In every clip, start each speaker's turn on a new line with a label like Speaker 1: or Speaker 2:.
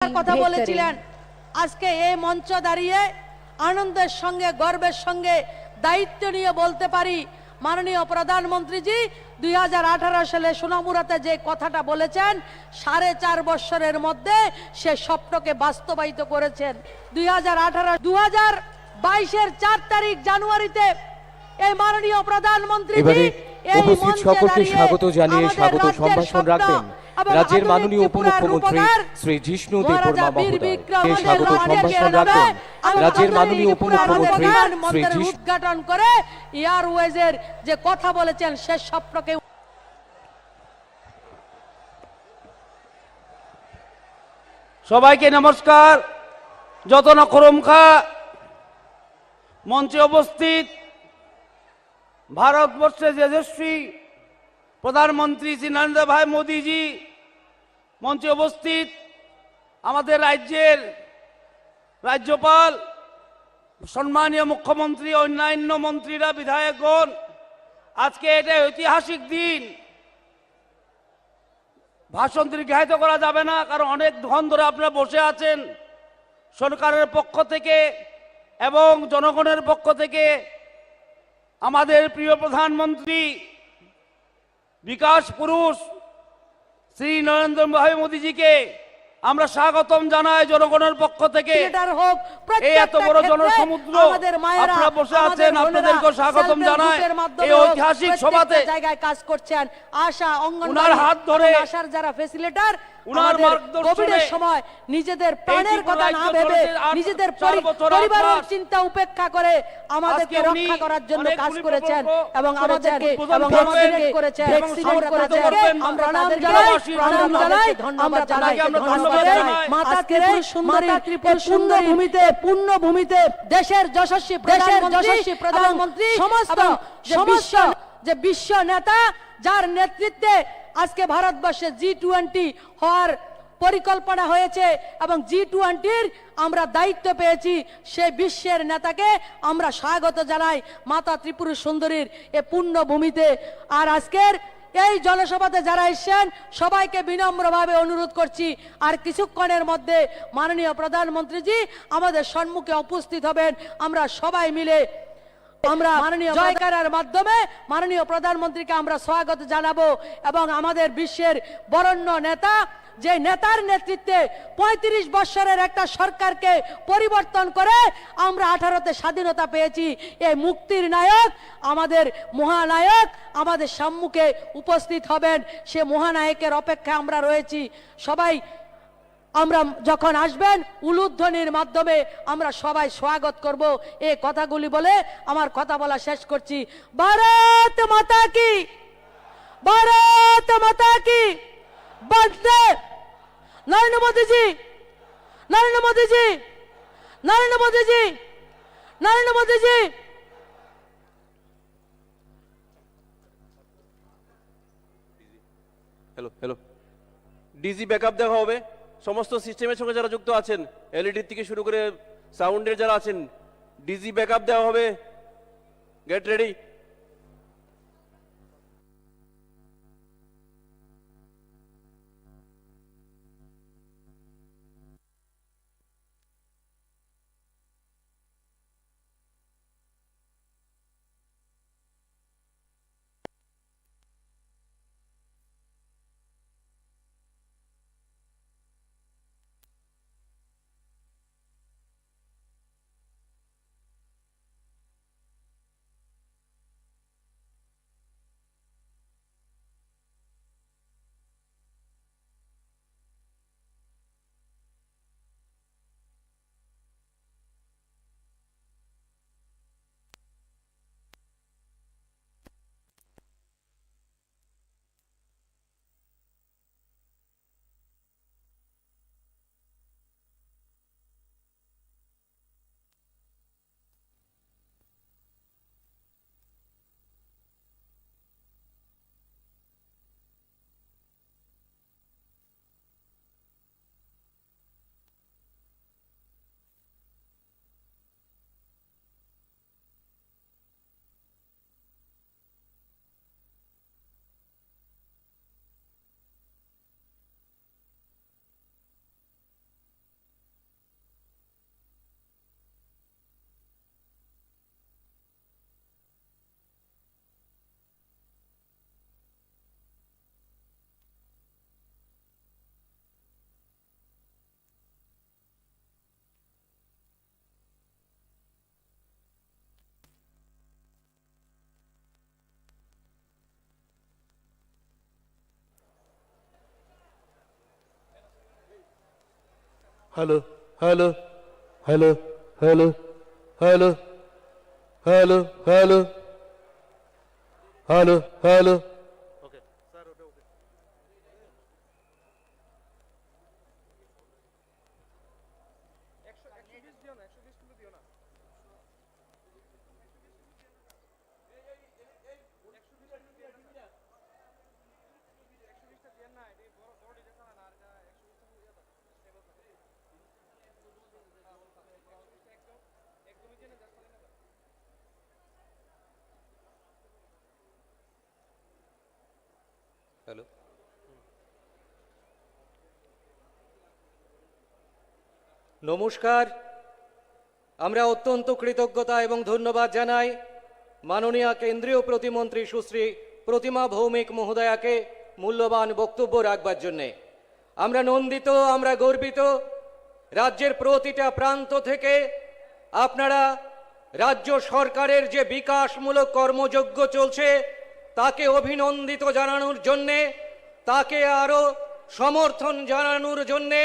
Speaker 1: কথা বলেছিলেন। আজকে এই মঞ্চ দাঁড়িয়ে আনন্দের সঙ্গে গর্বের সঙ্গে দায়িত্ব নিয়ে বলতে পারি, মাননীয় প্রধানমন্ত্রীজি 2018 সালে সোনামুড়াতে যে কথাটা বলেছেন 4.5 বছরের মধ্যে সে স্বপ্নকে বাস্তবায়িত করেছেন। 2022-এর 4 তারিখ জানুয়ারিতে এই মাননীয় প্রধানমন্ত্রী
Speaker 2: উপস্থিত সকলকে স্বাগত জানিয়ে স্বাগত সম্ভাষণ রাখবেন রাজ্যের মাননীয় উপমুখ্যমন্ত্রী শ্রী জিষ্ণু দেববর্মা মহোদয়। স্বাগত সম্ভাষণ রাখবেন রাজ্যের মাননীয় উপমুখ্যমন্ত্রী শ্রী জিষ্ণু।
Speaker 1: উদ্ঘাটন করে এয়ারওয়েজের যে কথা বলেছেন সে স্বপ্নকে।
Speaker 3: সবাইকে নমস্কার। যতন করমখা মঞ্চে উপস্থিত ভারতবর্ষের যশস্বী প্রধানমন্ত্রী শ্রী নরেন্দ্র ভাই মোদীজি, মঞ্চে উপস্থিত আমাদের রাজ্যের রাজ্যপাল, সম্মানীয় মুখ্যমন্ত্রী, অন্যান্য মন্ত্রীরা, বিধায়কগণ, আজকে এটা ঐতিহাসিক দিন। ভাষণ দীর্ঘায়িত করা যাবে না, কারণ অনেক ধন ধরে আপনারা বসে আছেন। সরকারের পক্ষ থেকে এবং জনগণের পক্ষ থেকে আমাদের প্রিয় প্রধানমন্ত্রী বিকাশ পুরুষ শ্রী নরেন্দ্র ভাই মোদীজিকে আমরা স্বাগতম জানাই জনগণের পক্ষ থেকে। এই এত বড় জনসমুদ্র আপনারা বসে আছেন, আপনাদেরকে স্বাগতম জানাই এই ঐতিহাসিক সভাতে।
Speaker 1: জায়গায় কাজ করছেন আশা,
Speaker 3: উনার হাত ধরে
Speaker 1: আশার যারা ফ্যাসিলিটার,
Speaker 3: উনার মার্গদর্শনে
Speaker 1: সময় নিজেদের প্রাণের কথা না ভেবে নিজেদের পরিবারের চিন্তা উপেক্ষা করে আমাদেরকে রক্ষা করার জন্য কাজ করেছেন এবং আমাদেরকে করেছেন, ভ্যাকসিনেট করেছেন। আমরা তাদেরকে ধন্যবাদ জানাই। মাতা ত্রিপুর সুন্দর ভূমিতে, পূর্ণ ভূমিতে দেশের যশস্বী প্রধানমন্ত্রী সমস্ত যে বিশ্ব নেতা, যার নেতৃত্বে আজকে ভারতবর্ষে G20 হওয়ার পরিকল্পনা হয়েছে এবং G20-র আমরা দায়িত্ব পেয়েছি, সেই বিশ্বের নেতাকে আমরা স্বাগত জানাই মাতা ত্রিপুর সুন্দরীর এ পূর্ণ ভূমিতে। আর আজকের এই জনসভাতে যারা এসেছেন সবাইকে বিনম্রভাবে অনুরোধ করছি, আর কিছুক্ষণের মধ্যে মাননীয় প্রধানমন্ত্রীজি আমাদের সম্মুখে উপস্থিত হবেন। আমরা সবাই মিলে আমরা মাননীয় জয়কারের মাধ্যমে মাননীয় প্রধানমন্ত্রীকে আমরা স্বাগত জানাবো এবং আমাদের বিশ্বের বরেণ্য নেতা, যে নেতার নেতৃত্বে 35 বছরের একটা সরকারকে পরিবর্তন করে আমরা 18তে স্বাধীনতা পেয়েছি, এই মুক্তির নায়ক, আমাদের মহানায়ক আমাদের সম্মুখে উপস্থিত হবেন। সে মহানায়কের অপেক্ষায় আমরা রয়েছি। সবাই আমরা যখন আসবেন উলুধ্বনির মাধ্যমে আমরা সবাই স্বাগত করব। এই কথাগুলি বলে আমার কথা বলা শেষ করছি। ভারত মাতা কি, ভারত মাতা কি, বন্দে নরেন্দ্র মোদীজি, নরেন্দ্র মোদীজি, নরেন্দ্র মোদীজি, নরেন্দ্র মোদীজি।
Speaker 4: হ্যালো হ্যালো ডিজি ব্যাকআপ দেখা হবে সমস্ত সিস্টেমের সঙ্গে যারা যুক্ত আছেন, এলইডি থেকে শুরু করে সাউন্ডের যারা আছেন, ডিজি ব্যাকআপ দেওয়া হবে। Get ready.
Speaker 5: Hello hello hello hello hello hello hello hello hello
Speaker 2: hello নমস্কার। আমরা অত্যন্ত কৃতজ্ঞতা এবং ধন্যবাদ জানাই মাননীয় কেন্দ্রীয় প্রতিমন্ত্রী সুশ্রী প্রতিমা ভৌমিক মহোদয়াকে মূল্যবান বক্তব্য রাখবার জন্যে। আমরা নন্দিত, আমরা গর্বিত। রাজ্যের প্রতিটা প্রান্ত থেকে আপনারা রাজ্য সরকারের যে বিকাশমূলক কর্মযজ্ঞ চলছে তাকে অভিনন্দিত জানানোর জন্যে, তাকে আরও সমর্থন জানানোর জন্যে,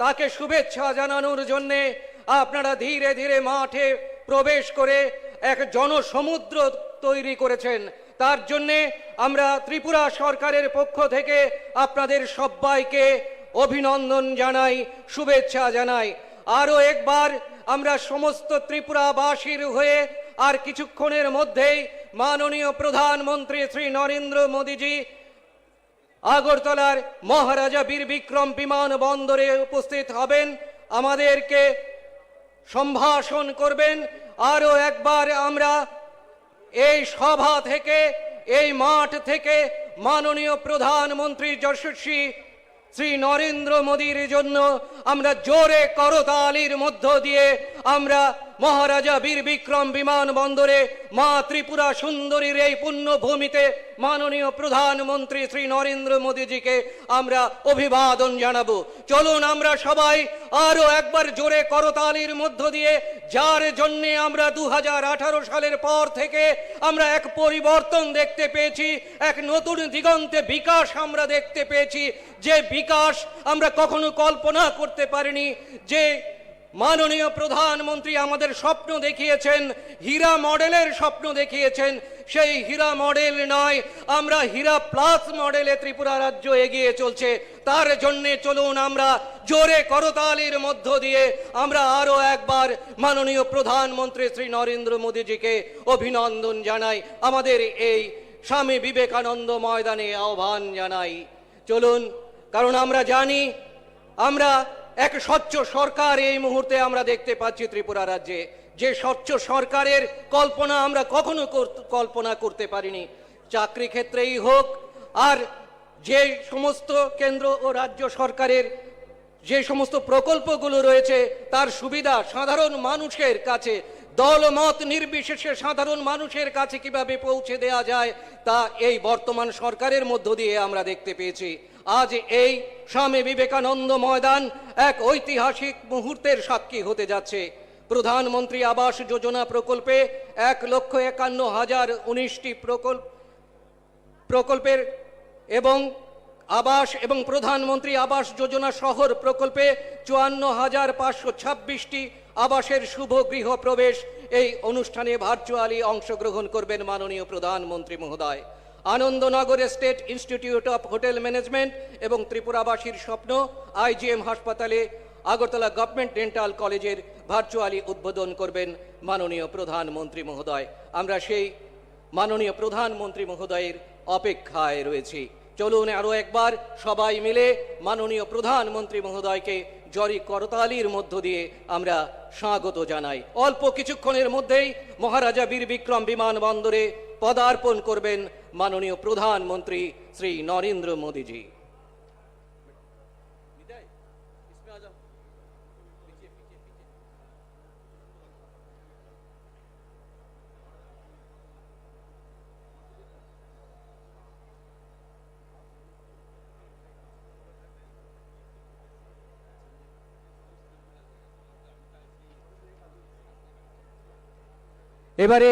Speaker 2: তাকে শুভেচ্ছা জানানোর জন্যে আপনারা ধীরে ধীরে মাঠে প্রবেশ করে এক জনসমুদ্র তৈরি করেছেন। তার জন্যে আমরা ত্রিপুরা সরকারের পক্ষ থেকে আপনাদের সবাইকে অভিনন্দন জানাই, শুভেচ্ছা জানাই। আরও একবার আমরা সমস্ত ত্রিপুরাবাসীর হয়ে আর কিছুক্ষণের মধ্যেই মাননীয় প্রধানমন্ত্রী শ্রী নরেন্দ্র মোদীজি আগরতলার মহারাজা বীর বিক্রম বিমানবন্দরে উপস্থিত হবেন, আমাদেরকে সম্ভাষণ করবেন। আরও একবার আমরা এই সভা থেকে, এই মাঠ থেকে মাননীয় প্রধানমন্ত্রীর যশস্বী শ্রী নরেন্দ্র মোদীর জন্য আমরা জোরে করতালির মধ্য দিয়ে আমরা মহারাজা বীর বিক্রম বিমানবন্দরে মা ত্রিপুরা সুন্দরীর এই পুণ্যভূমিতে মাননীয় প্রধানমন্ত্রী শ্রী নরেন্দ্র মোদীজিকে আমরা অভিবাদন জানাবো। চলুন আমরা সবাই আরো একবার জোরে করতালির মধ্য দিয়ে, যার জন্যে আমরা 2018 সালের পর থেকে আমরা এক পরিবর্তন দেখতে পেয়েছি, এক নতুন দিগন্তে বিকাশ আমরা দেখতে পেয়েছি, যে বিকাশ আমরা কখনো কল্পনা করতে পারিনি। যে মাননীয় প্রধানমন্ত্রী আমাদের স্বপ্ন দেখিয়েছেন, হীরা মডেলের স্বপ্ন দেখিয়েছেন, সেই হীরা মডেল নয়, আমরা হীরা প্লাস মডেলে ত্রিপুরা রাজ্য এগিয়ে চলছে। তার জন্যে চলুন আমরা জোরে করতালির মধ্য দিয়ে আমরা আরো একবার মাননীয় প্রধানমন্ত্রী শ্রী নরেন্দ্র মোদীজিকে অভিনন্দন জানাই, আমাদের এই স্বামী বিবেকানন্দ ময়দানে আহ্বান জানাই। চলুন, কারণ আমরা জানি আমরা এক স্বচ্ছ সরকার এই মুহূর্তে আমরা দেখতে পাচ্ছি ত্রিপুরা রাজ্যে, যে স্বচ্ছ সরকারের কল্পনা আমরা কখনো কল্পনা করতে পারিনি। চাকরি ক্ষেত্রেই হোক, আর যে সমস্ত কেন্দ্র ও রাজ্য সরকারের যে সমস্ত প্রকল্পগুলো রয়েছে তার সুবিধা সাধারণ মানুষের কাছে, দলমত নির্বিশেষে সাধারণ মানুষের কাছে কিভাবে পৌঁছে দেওয়া যায় তা এই বর্তমান সরকারের মধ্য দিয়ে আমরা দেখতে পেয়েছি। আজ এই স্বামী বিবেকানন্দ ময়দান এক ঐতিহাসিক মুহূর্তের সাক্ষী হতে যাচ্ছে। প্রধানমন্ত্রী আবাস যোজনা প্রকল্পে 1,51,019টি প্রকল্পের এবং আবাস এবং প্রধানমন্ত্রী আবাস যোজনা শহর প্রকল্পে 54,526টি আবাসের শুভ গৃহ প্রবেশ। এই অনুষ্ঠানে ভার্চুয়ালি অংশগ্রহণ করবেন মাননীয় প্রধানমন্ত্রী মহোদয়। Anandanagar state institute of hotel management এবং ত্রিপুরাবাসীর স্বপ্ন IGM হাসপাতালে আগরতলা গভর্নমেন্ট ডেন্টাল কলেজের ভার্চুয়ালি উদ্বোধন করবেন মাননীয় প্রধানমন্ত্রী মহোদয়। আমরা সেই মাননীয় প্রধানমন্ত্রী মহোদয়ের অপেক্ষায় রয়েছি। চলুন আরো একবার সবাই মিলে মাননীয় প্রধানমন্ত্রী মহোদয়কে জরি করতালির মধ্য দিয়ে আমরা স্বাগত জানাই। অল্প কিছুক্ষণের মধ্যেই মহারাজা বীর বিক্রম বিমানবন্দরে পদার্পণ করবেন মাননীয় প্রধানমন্ত্রী শ্রী নরেন্দ্র মোদীজি। এবারে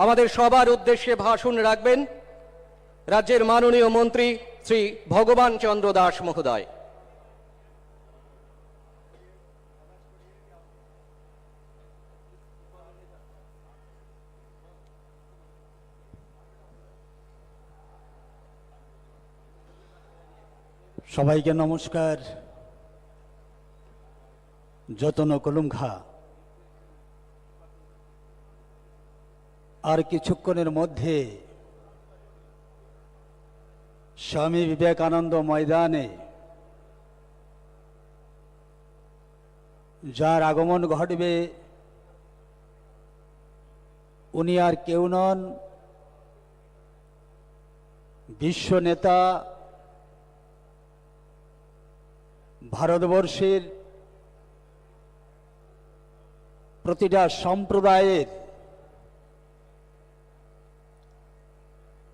Speaker 2: আমাদের সবার উদ্দেশ্যে ভাষণ রাখবেন রাজ্যের মাননীয় মন্ত্রী শ্রী ভগবান চন্দ্র দাস মহোদয়।
Speaker 6: সবাইকে নমস্কার। যতন কলুমখা আর কিছুক্ষণের মধ্যে স্বামী বিবেকানন্দ ময়দানে যার আগমন ঘটবে উনি আর কেউ নন, বিশ্ব নেতা, ভারতবর্ষের প্রতিটা সম্প্রদায়ের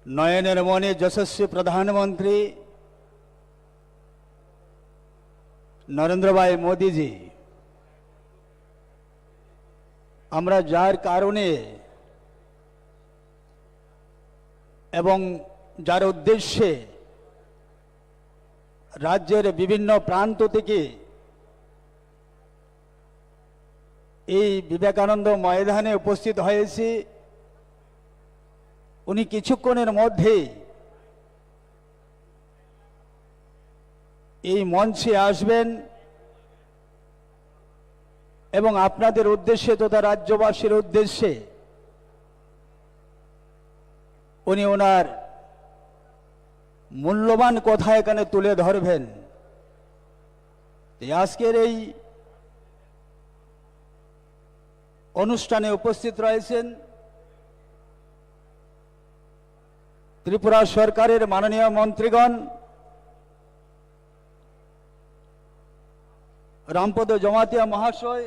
Speaker 6: নয়নের মনে যশস্বী প্রধানমন্ত্রী নরেন্দ্র ভাই মোদীজি। আমরা যার কারণে এবং যার উদ্দেশ্যে রাজ্যের বিভিন্ন প্রান্ত থেকে এই বিবেকানন্দ ময়দানে উপস্থিত হয়েছি, উনি কিছুক্ষণের মধ্যে এই মঞ্চে আসবেন এবং আপনাদের উদ্দেশ্যে তথা রাজ্যবাসীর উদ্দেশ্যে উনি ওনার মূল্যবান কথা এখানে তুলে ধরবেন। আজকের এই অনুষ্ঠানে উপস্থিত রয়েছেন ত্রিপুরা সরকারের মাননীয় মন্ত্রীগণ, রামপদ জমাতিয়া মহাশয়,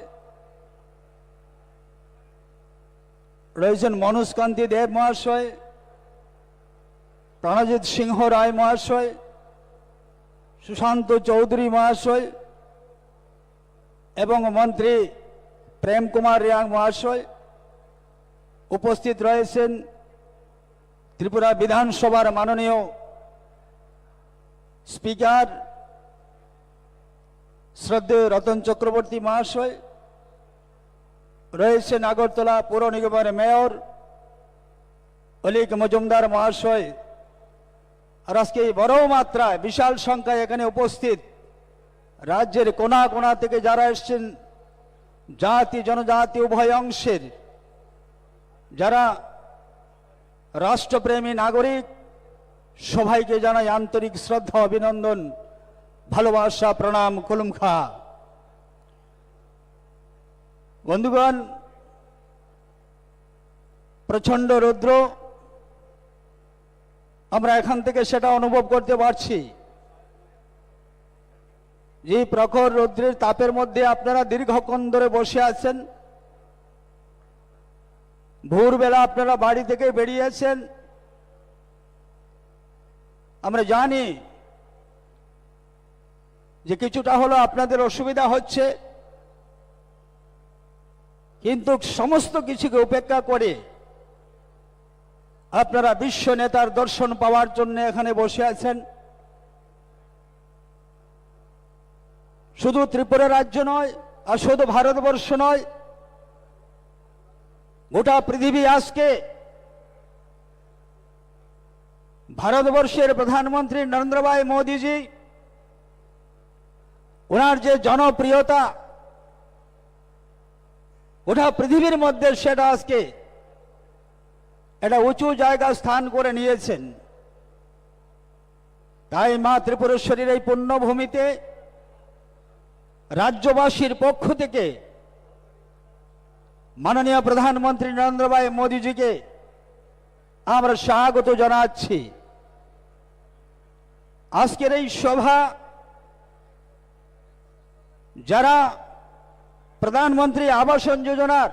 Speaker 6: রয়েছেন মনোজ কান্তি দেব মহাশয়, প্রণজিৎ সিংহ রায় মহাশয়, সুশান্ত চৌধুরী মহাশয় এবং মন্ত্রী প্রেম কুমার রিয়াং মহাশয়। উপস্থিত রয়েছেন ত্রিপুরা বিধানসভার মাননীয় স্পিকার শ্রদ্ধেয় রতন চক্রবর্তী মহাশয়, রয়েছেন আগরতলা পৌর নিগমের মেয়র অলিক মজুমদার মহাশয়। আর আজকে এই বড় মাত্রায় বিশাল সংখ্যায় এখানে উপস্থিত রাজ্যের কোনা কোনা থেকে যারা এসছেন, জাতি জনজাতি উভয় অংশের যারা রাষ্ট্রপ্রেমী নাগরিক, সবাইকে জানাই আন্তরিক শ্রদ্ধা, অভিনন্দন, ভালোবাসা, প্রণাম, কলুমখা। বন্ধুগণ, প্রচন্ড রৌদ্র, আমরা এখান থেকে সেটা অনুভব করতে পারছি। যে প্রখর রৌদ্রের তাপের মধ্যে আপনারা দীর্ঘক্ষণ ধরে বসে আছেন, ভোরবেলা আপনারা বাড়ি থেকে বেরিয়েছেন। আমরা জানি যে কিছুটা হলো আপনাদের অসুবিধা হচ্ছে, কিন্তু সমস্ত কিছুকে উপেক্ষা করে আপনারা বিশ্ব নেতার দর্শন পাওয়ার জন্য এখানে বসে আছেন। শুধু ত্রিপুরা রাজ্য নয় আর শুধু ভারতবর্ষ নয়, গোটা পৃথিবী আজকে ভারতবর্ষের প্রধানমন্ত্রী নরেন্দ্র ভাই মোদীজি, ওনার যে জনপ্রিয়তা গোটা পৃথিবীর মধ্যে, সেটা আজকে এটা উঁচু জায়গা স্থান করে নিয়েছেন। তাই মা ত্রিপুরেশ্বরীর এই পুণ্যভূমিতে রাজ্যবাসীর পক্ষ থেকে মাননীয় প্রধানমন্ত্রী নরেন্দ্র ভাই মোদীজিকে আমরা স্বাগত জানাচ্ছি। আজকের এই সভা যারা প্রধানমন্ত্রী আবাসন যোজনার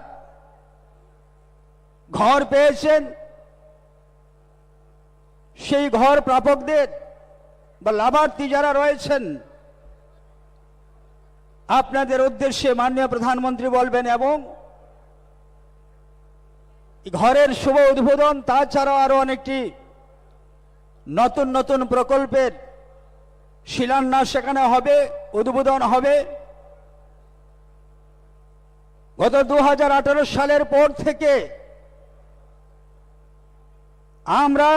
Speaker 6: ঘর পেয়েছেন, সেই ঘর প্রাপকদের বা লাভার্থী যারা রয়েছেন, আপনাদের উদ্দেশ্যে মাননীয় প্রধানমন্ত্রী বলবেন এবং ঘরের শুভ উদ্বোধন, তাছাড়াও আরো অনেকটি নতুন নতুন প্রকল্পের শিলান্যাস সেখানে হবে, উদ্বোধন হবে। গত 2018 সালের পর থেকে আমরা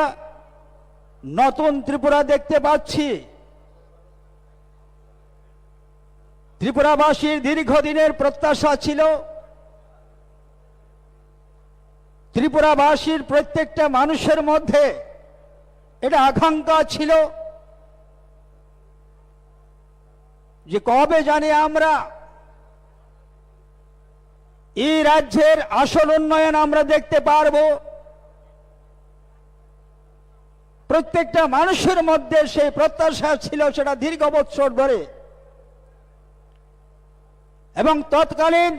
Speaker 6: নতুন ত্রিপুরা দেখতে পাচ্ছি। ত্রিপুরাবাসীর দীর্ঘদিনের প্রত্যাশা ছিল, ত্রিপুরাবাসীর প্রত্যেকটা মানুষের মধ্যে এটা আকাঙ্ক্ষা ছিল যে কবে জানি আমরা এই রাজ্যের আসল উন্নয়ন আমরা দেখতে পারব। প্রত্যেকটা মানুষের মধ্যে সেই প্রত্যাশা ছিল, সেটা দীর্ঘ বৎসর ধরে। এবং তৎকালীন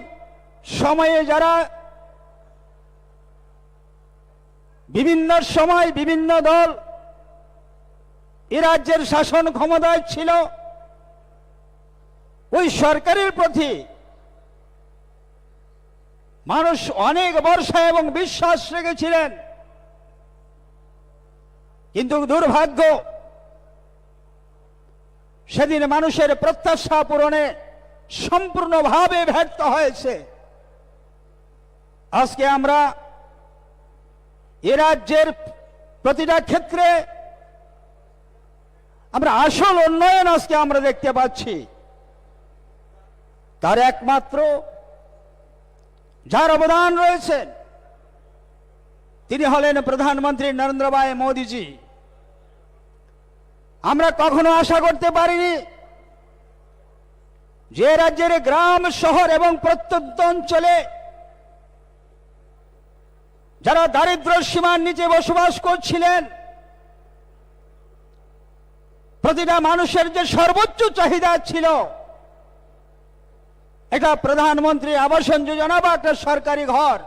Speaker 6: সময়ে যারা বিভিন্ন সময় বিভিন্ন দল এ রাজ্যের শাসন ক্ষমতায় ছিল, ওই সরকারের প্রতি মানুষ অনেক ভরসা এবং বিশ্বাস রেখেছিলেন। কিন্তু দুর্ভাগ্য, সেদিন মানুষের প্রত্যাশা পূরণে সম্পূর্ণভাবে ব্যর্থ হয়েছে। আজকে আমরা এ রাজ্যের প্রতিটা ক্ষেত্রে আমরা আসল উন্নয়ন আজকে আমরা দেখতে পাচ্ছি। তার একমাত্র যার অবদান রয়েছেন তিনি হলেন প্রধানমন্ত্রী নরেন্দ্র ভাই মোদীজি। আমরা কখনো আশা করতে পারিনি যে রাজ্যের গ্রাম শহর এবং প্রত্যন্ত অঞ্চলে যারা দারিদ্র্য সীমার নিচে বসবাস করছিলেন, প্রতিটা মানুষের যে সর্বোচ্চ চাহিদা ছিল, এটা প্রধানমন্ত্রী আবাসন যোজনা বা একটা সরকারি ঘর,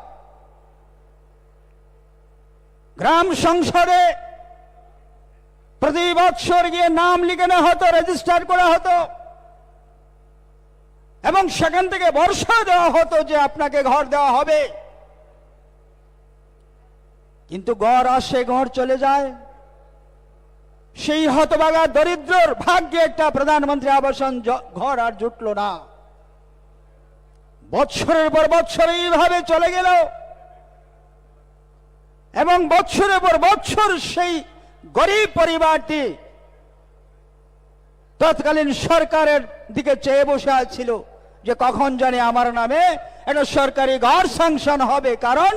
Speaker 6: গ্রাম সংসদে প্রতি বৎসর গিয়ে নাম লিখানো হতো, রেজিস্টার করা হতো এবং সেখান থেকে ভরসা দেওয়া হতো যে আপনাকে ঘর দেওয়া হবে। কিন্তু ঘর আসে, ঘর চলে যায়। সেই হতভাগা দরিদ্রর ভাগ্যে একটা প্রধানমন্ত্রী আবাসন ঘর আর জুটল না। বৎসরের পর বৎসর এইভাবে চলে গেল এবং বৎসরের পর বৎসর সেই গরিব পরিবারটি তৎকালীন সরকারের দিকে চেয়ে বসে ছিল যে কখন জানি আমার নামে একটা সরকারি ঘর স্যাংশন হবে। কারণ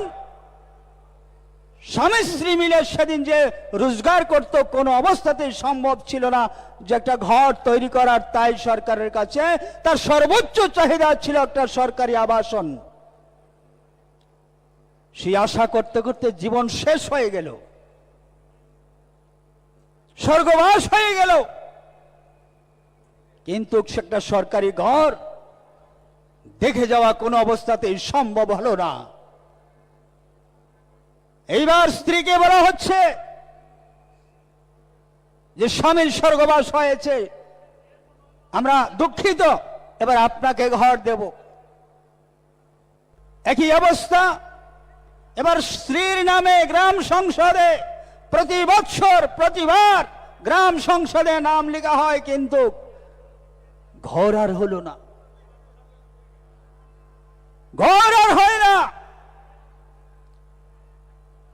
Speaker 6: স্বামী স্ত্রী মিলে সেদিন যে রোজগার করত, কোনো অবস্থাতেই সম্ভব ছিল না যে একটা ঘর তৈরি করার। তাই সরকারের কাছে তার সর্বোচ্চ চাহিদা ছিল একটা সরকারি আবাসন। সেই আশা করতে করতে জীবন শেষ হয়ে গেল, স্বর্গবাস হয়ে গেল। কিন্তু সেটা সরকারি ঘর দেখে যাওয়া কোনো অবস্থাতেই সম্ভব হলো না। এইবার স্ত্রীকে বলা হচ্ছে যে স্বামীর স্বর্গবাস হয়েছে, আমরা দুঃখিত, এবার আপনাকে ঘর দেব। একই অবস্থা এবার স্ত্রীর নামে গ্রাম সংসদে প্রতি বৎসর প্রতিবার গ্রাম সংসদে নাম লেখা হয়, কিন্তু ঘর আর হলো না, ঘর আর হয় না।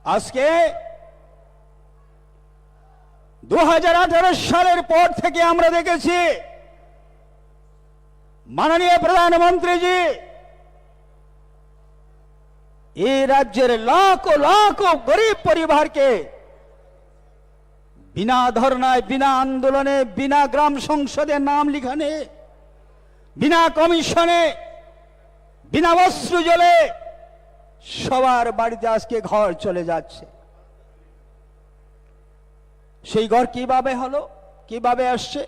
Speaker 6: আজকে 2018 সালের পর থেকে আমরা দেখেছি মাননীয় প্রধানমন্ত্রীজি এই রাজ্যের লাখো লাখো গরিব পরিবারকে বিনা ধর্নায়, বিনা আন্দোলনে, বিনা গ্রাম সংসদে নাম লিখানে, বিনা কমিশনে, বিনা বস্ত্র জলে সবার বাড়িতে আজকে ঘর চলে যাচ্ছে। সেই ঘর কিভাবে হলো, কিভাবে আসছে?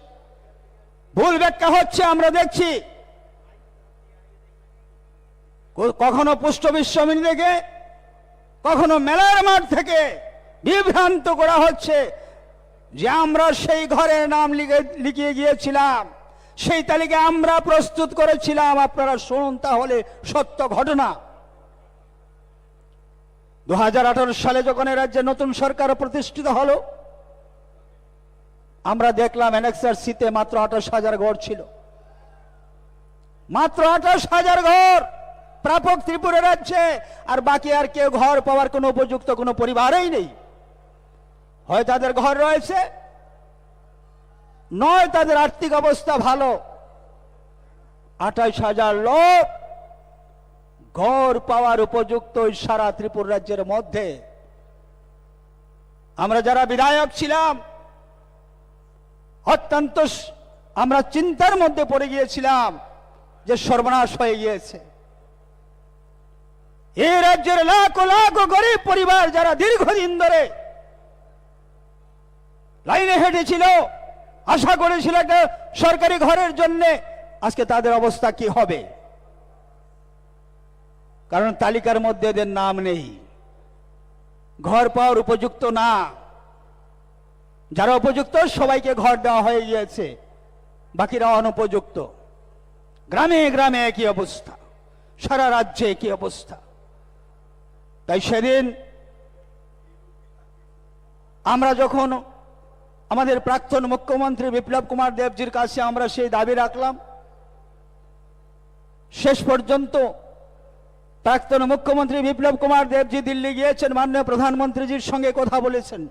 Speaker 6: ভুল ব্যাখ্যা হচ্ছে আমরা দেখছি। কখনো পুষ্ট বিশ্বমিনী থেকে, কখনো মেলার মাঠ থেকে বিভ্রান্ত করা হচ্ছে যে আমরা সেই ঘরের নাম লিখিয়ে গিয়েছিলাম, সেই তালিকা আমরা প্রস্তুত করেছিলাম। আপনারা শুনুন তাহলে সত্য ঘটনা। 2018 সালে যখন এই রাজ্যে নতুন সরকার প্রতিষ্ঠিত হলো, আমরা দেখলাম অ্যানেক্সার সিতে মাত্র 28,000 ঘর ছিল, মাত্র 28,000 ঘর প্রাপক ত্রিপুরা রাজ্যে। আর বাকি আর কেউ ঘর পাওয়ার কোনো উপযুক্ত কোনো পরিবারই নেই। হয় তাদের ঘর রয়েছে, নয় তাদের আর্থিক অবস্থা ভালো। 28,000 লোক ঘর পাওয়ার উপযুক্ত এই সারা ত্রিপুরা রাজ্যের মধ্যে। আমরা যারা বিধায়ক ছিলাম অত্যন্ত আমরা চিন্তার মধ্যে পড়ে গিয়েছিলাম যে সর্বনাশ হয়ে গিয়েছে। এই রাজ্যের লাখ লাখ গরিব পরিবার যারা দীর্ঘদিন ধরে লাইনে হেঁটেছিল, আশা করেছিল একটা সরকারি ঘরের জন্য, আজকে তাদের অবস্থা কি হবে? কারণ তালিকার মধ্যে এদের নাম নেই, ঘর পাওয়ার উপযুক্ত না। যারা উপযুক্ত সবাইকে ঘর দেওয়া হয়ে গিয়েছে, বাকিরা অনুপযুক্ত। গ্রামে গ্রামে একই অবস্থা, সারা রাজ্যে একই অবস্থা। তাই সেদিন আমরা যখন আমাদের প্রাক্তন মুখ্যমন্ত্রী বিপ্লব কুমার দেবজির কাছে আমরা সেই দাবি রাখলাম, শেষ পর্যন্ত প্রাক্তন মুখ্যমন্ত্রী বিপ্লব কুমার দেবজি দিল্লি গিয়েছেন, মাননীয় প্রধানমন্ত্রীজির সঙ্গে কথা বলেছেন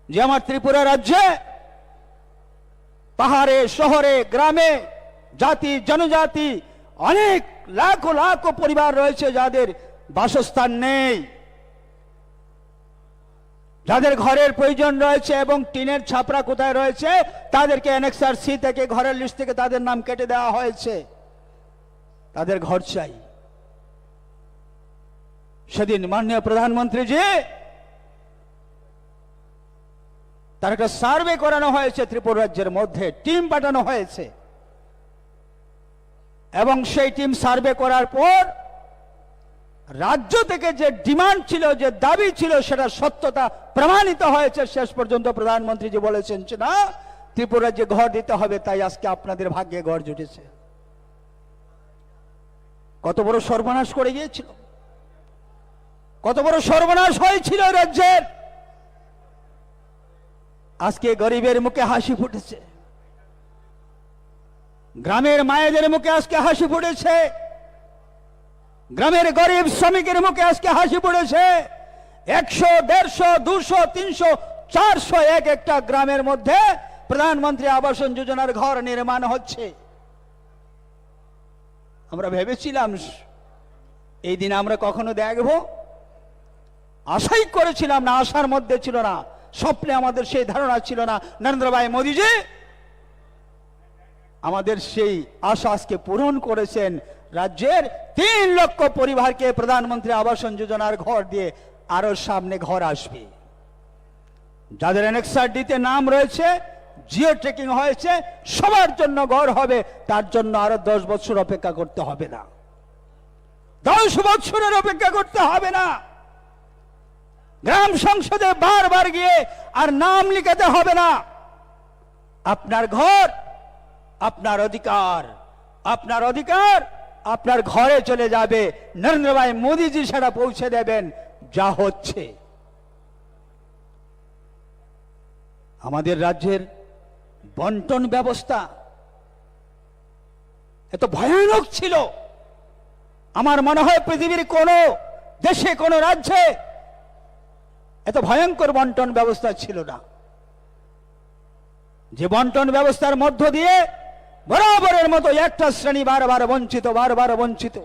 Speaker 6: যে আমার ত্রিপুরা রাজ্যে পাহাড়ে শহরে গ্রামে জাতি জনজাতি অনেক লাখ লাখ পরিবার রয়েছে যাদের বাসস্থান নেই, যাদের ঘরের প্রয়োজন রয়েছে এবং টিনের ছাপরা কোথায় রয়েছে তাদেরকে অ্যানেক্সার সি থেকে ঘরের লিস্ট থেকে তাদের নাম কেটে দেওয়া হয়েছে, তাদের ঘর চাই। সেদিন মাননীয় প্রধানমন্ত্রীজি তার একটা সার্ভে করানো হয়েছে, ত্রিপুরা রাজ্যের মধ্যে টিম পাঠানো হয়েছে এবং সেই টিম সার্ভে করার পর রাজ্য থেকে যে ডিমান্ড ছিল, যে দাবি ছিল, সেটা সত্যতা প্রমাণিত হয়েছে। শেষ পর্যন্ত প্রধানমন্ত্রীজি বলেছেন যে না, ত্রিপুরা রাজ্যে ঘর দিতে হবে, তাই আজকে আপনাদের ভাগ্যে ঘর জুটেছে। কত বড় সর্বনাশ করে গিয়েছিল, কত বড় সর্বনাশ হয়েছিল রাজ্যের। আজকে গরিবের মুখে হাসি ফুটেছে, গ্রামের মায়েদের মুখে আজকে হাসি ফুটেছে, গ্রামের গরিব শ্রমিকের মুখে আজকে হাসি পড়েছে। 100, 150, 200, 300, 400 এক একটা গ্রামের মধ্যে প্রধানমন্ত্রী আবাসন যোজনার ঘর নির্মাণ হচ্ছে। আমরা ভেবেছিলাম এই দিন আমরা কখনো দেখব, আশাই করেছিলাম না, আশার মধ্যে ছিল না, স্বপ্নে আমাদের সেই ধারণা ছিল না। নরেন্দ্র ভাই মোদীজি আমাদের সেই আশা আজকে পূরণ করেছেন। রাজ্যের 3 লক্ষ পরিবারকে প্রধানমন্ত্রী আবাসন যোজনার ঘর দিয়ে আরো সামনে ঘর আসবে। যাদের অ্যানেক্সার ডিতে নাম রয়েছে, জিও ট্রেকিং হয়েছে, সবার জন্য ঘর হবে। তার জন্য আরো 10 বছর অপেক্ষা করতে হবে না, 10 বছরের অপেক্ষা করতে হবে না। গ্রাম সংসদে বারবার গিয়ে আর নাম লিখাতে হবে না। আপনার ঘর আপনার অধিকার, আপনার অধিকার আপনার ঘরে চলে যাবে। নরেন্দ্র ভাই মোদীজি সেটা পৌঁছে দেবেন। যা হচ্ছে আমাদের রাজ্যের বন্টন ব্যবস্থা এত ভয়ানক ছিল, আমার মনে হয় পৃথিবীর কোন দেশে কোন রাজ্যে এত ভয়ঙ্কর বন্টন ব্যবস্থা ছিল না। যে বন্টন ব্যবস্থার মধ্য দিয়ে বরাবরের মতো একটা শ্রেণী বারবার বঞ্চিত, বারবার বঞ্চিত।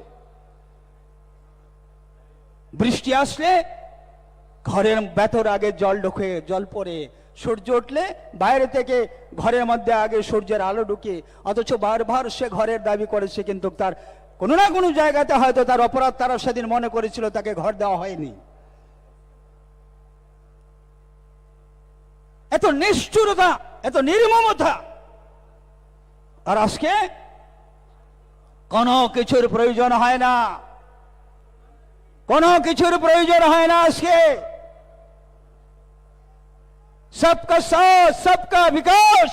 Speaker 6: বৃষ্টি আসলে ঘরের ভেতর আগে জল ঢুকে, জল পড়ে, সূর্য উঠলে বাইরে থেকে ঘরের মধ্যে আগে সূর্যের আলো ঢুকে, অথচ বারবার সে ঘরের দাবি করেছে, কিন্তু তার কোনো না কোনো জায়গাতে হয়তো তার অপরাধ তারা সেদিন মনে করেছিল, তাকে ঘর দেওয়া হয়নি। এত নিষ্ঠুরতা, এত নির্মমতা। আর আজকে কোনো কিছুর প্রয়োজন হয় না, কোনো কিছুর প্রয়োজন হয় না। আজকে সবকা সাথ সবকা বিকাশ,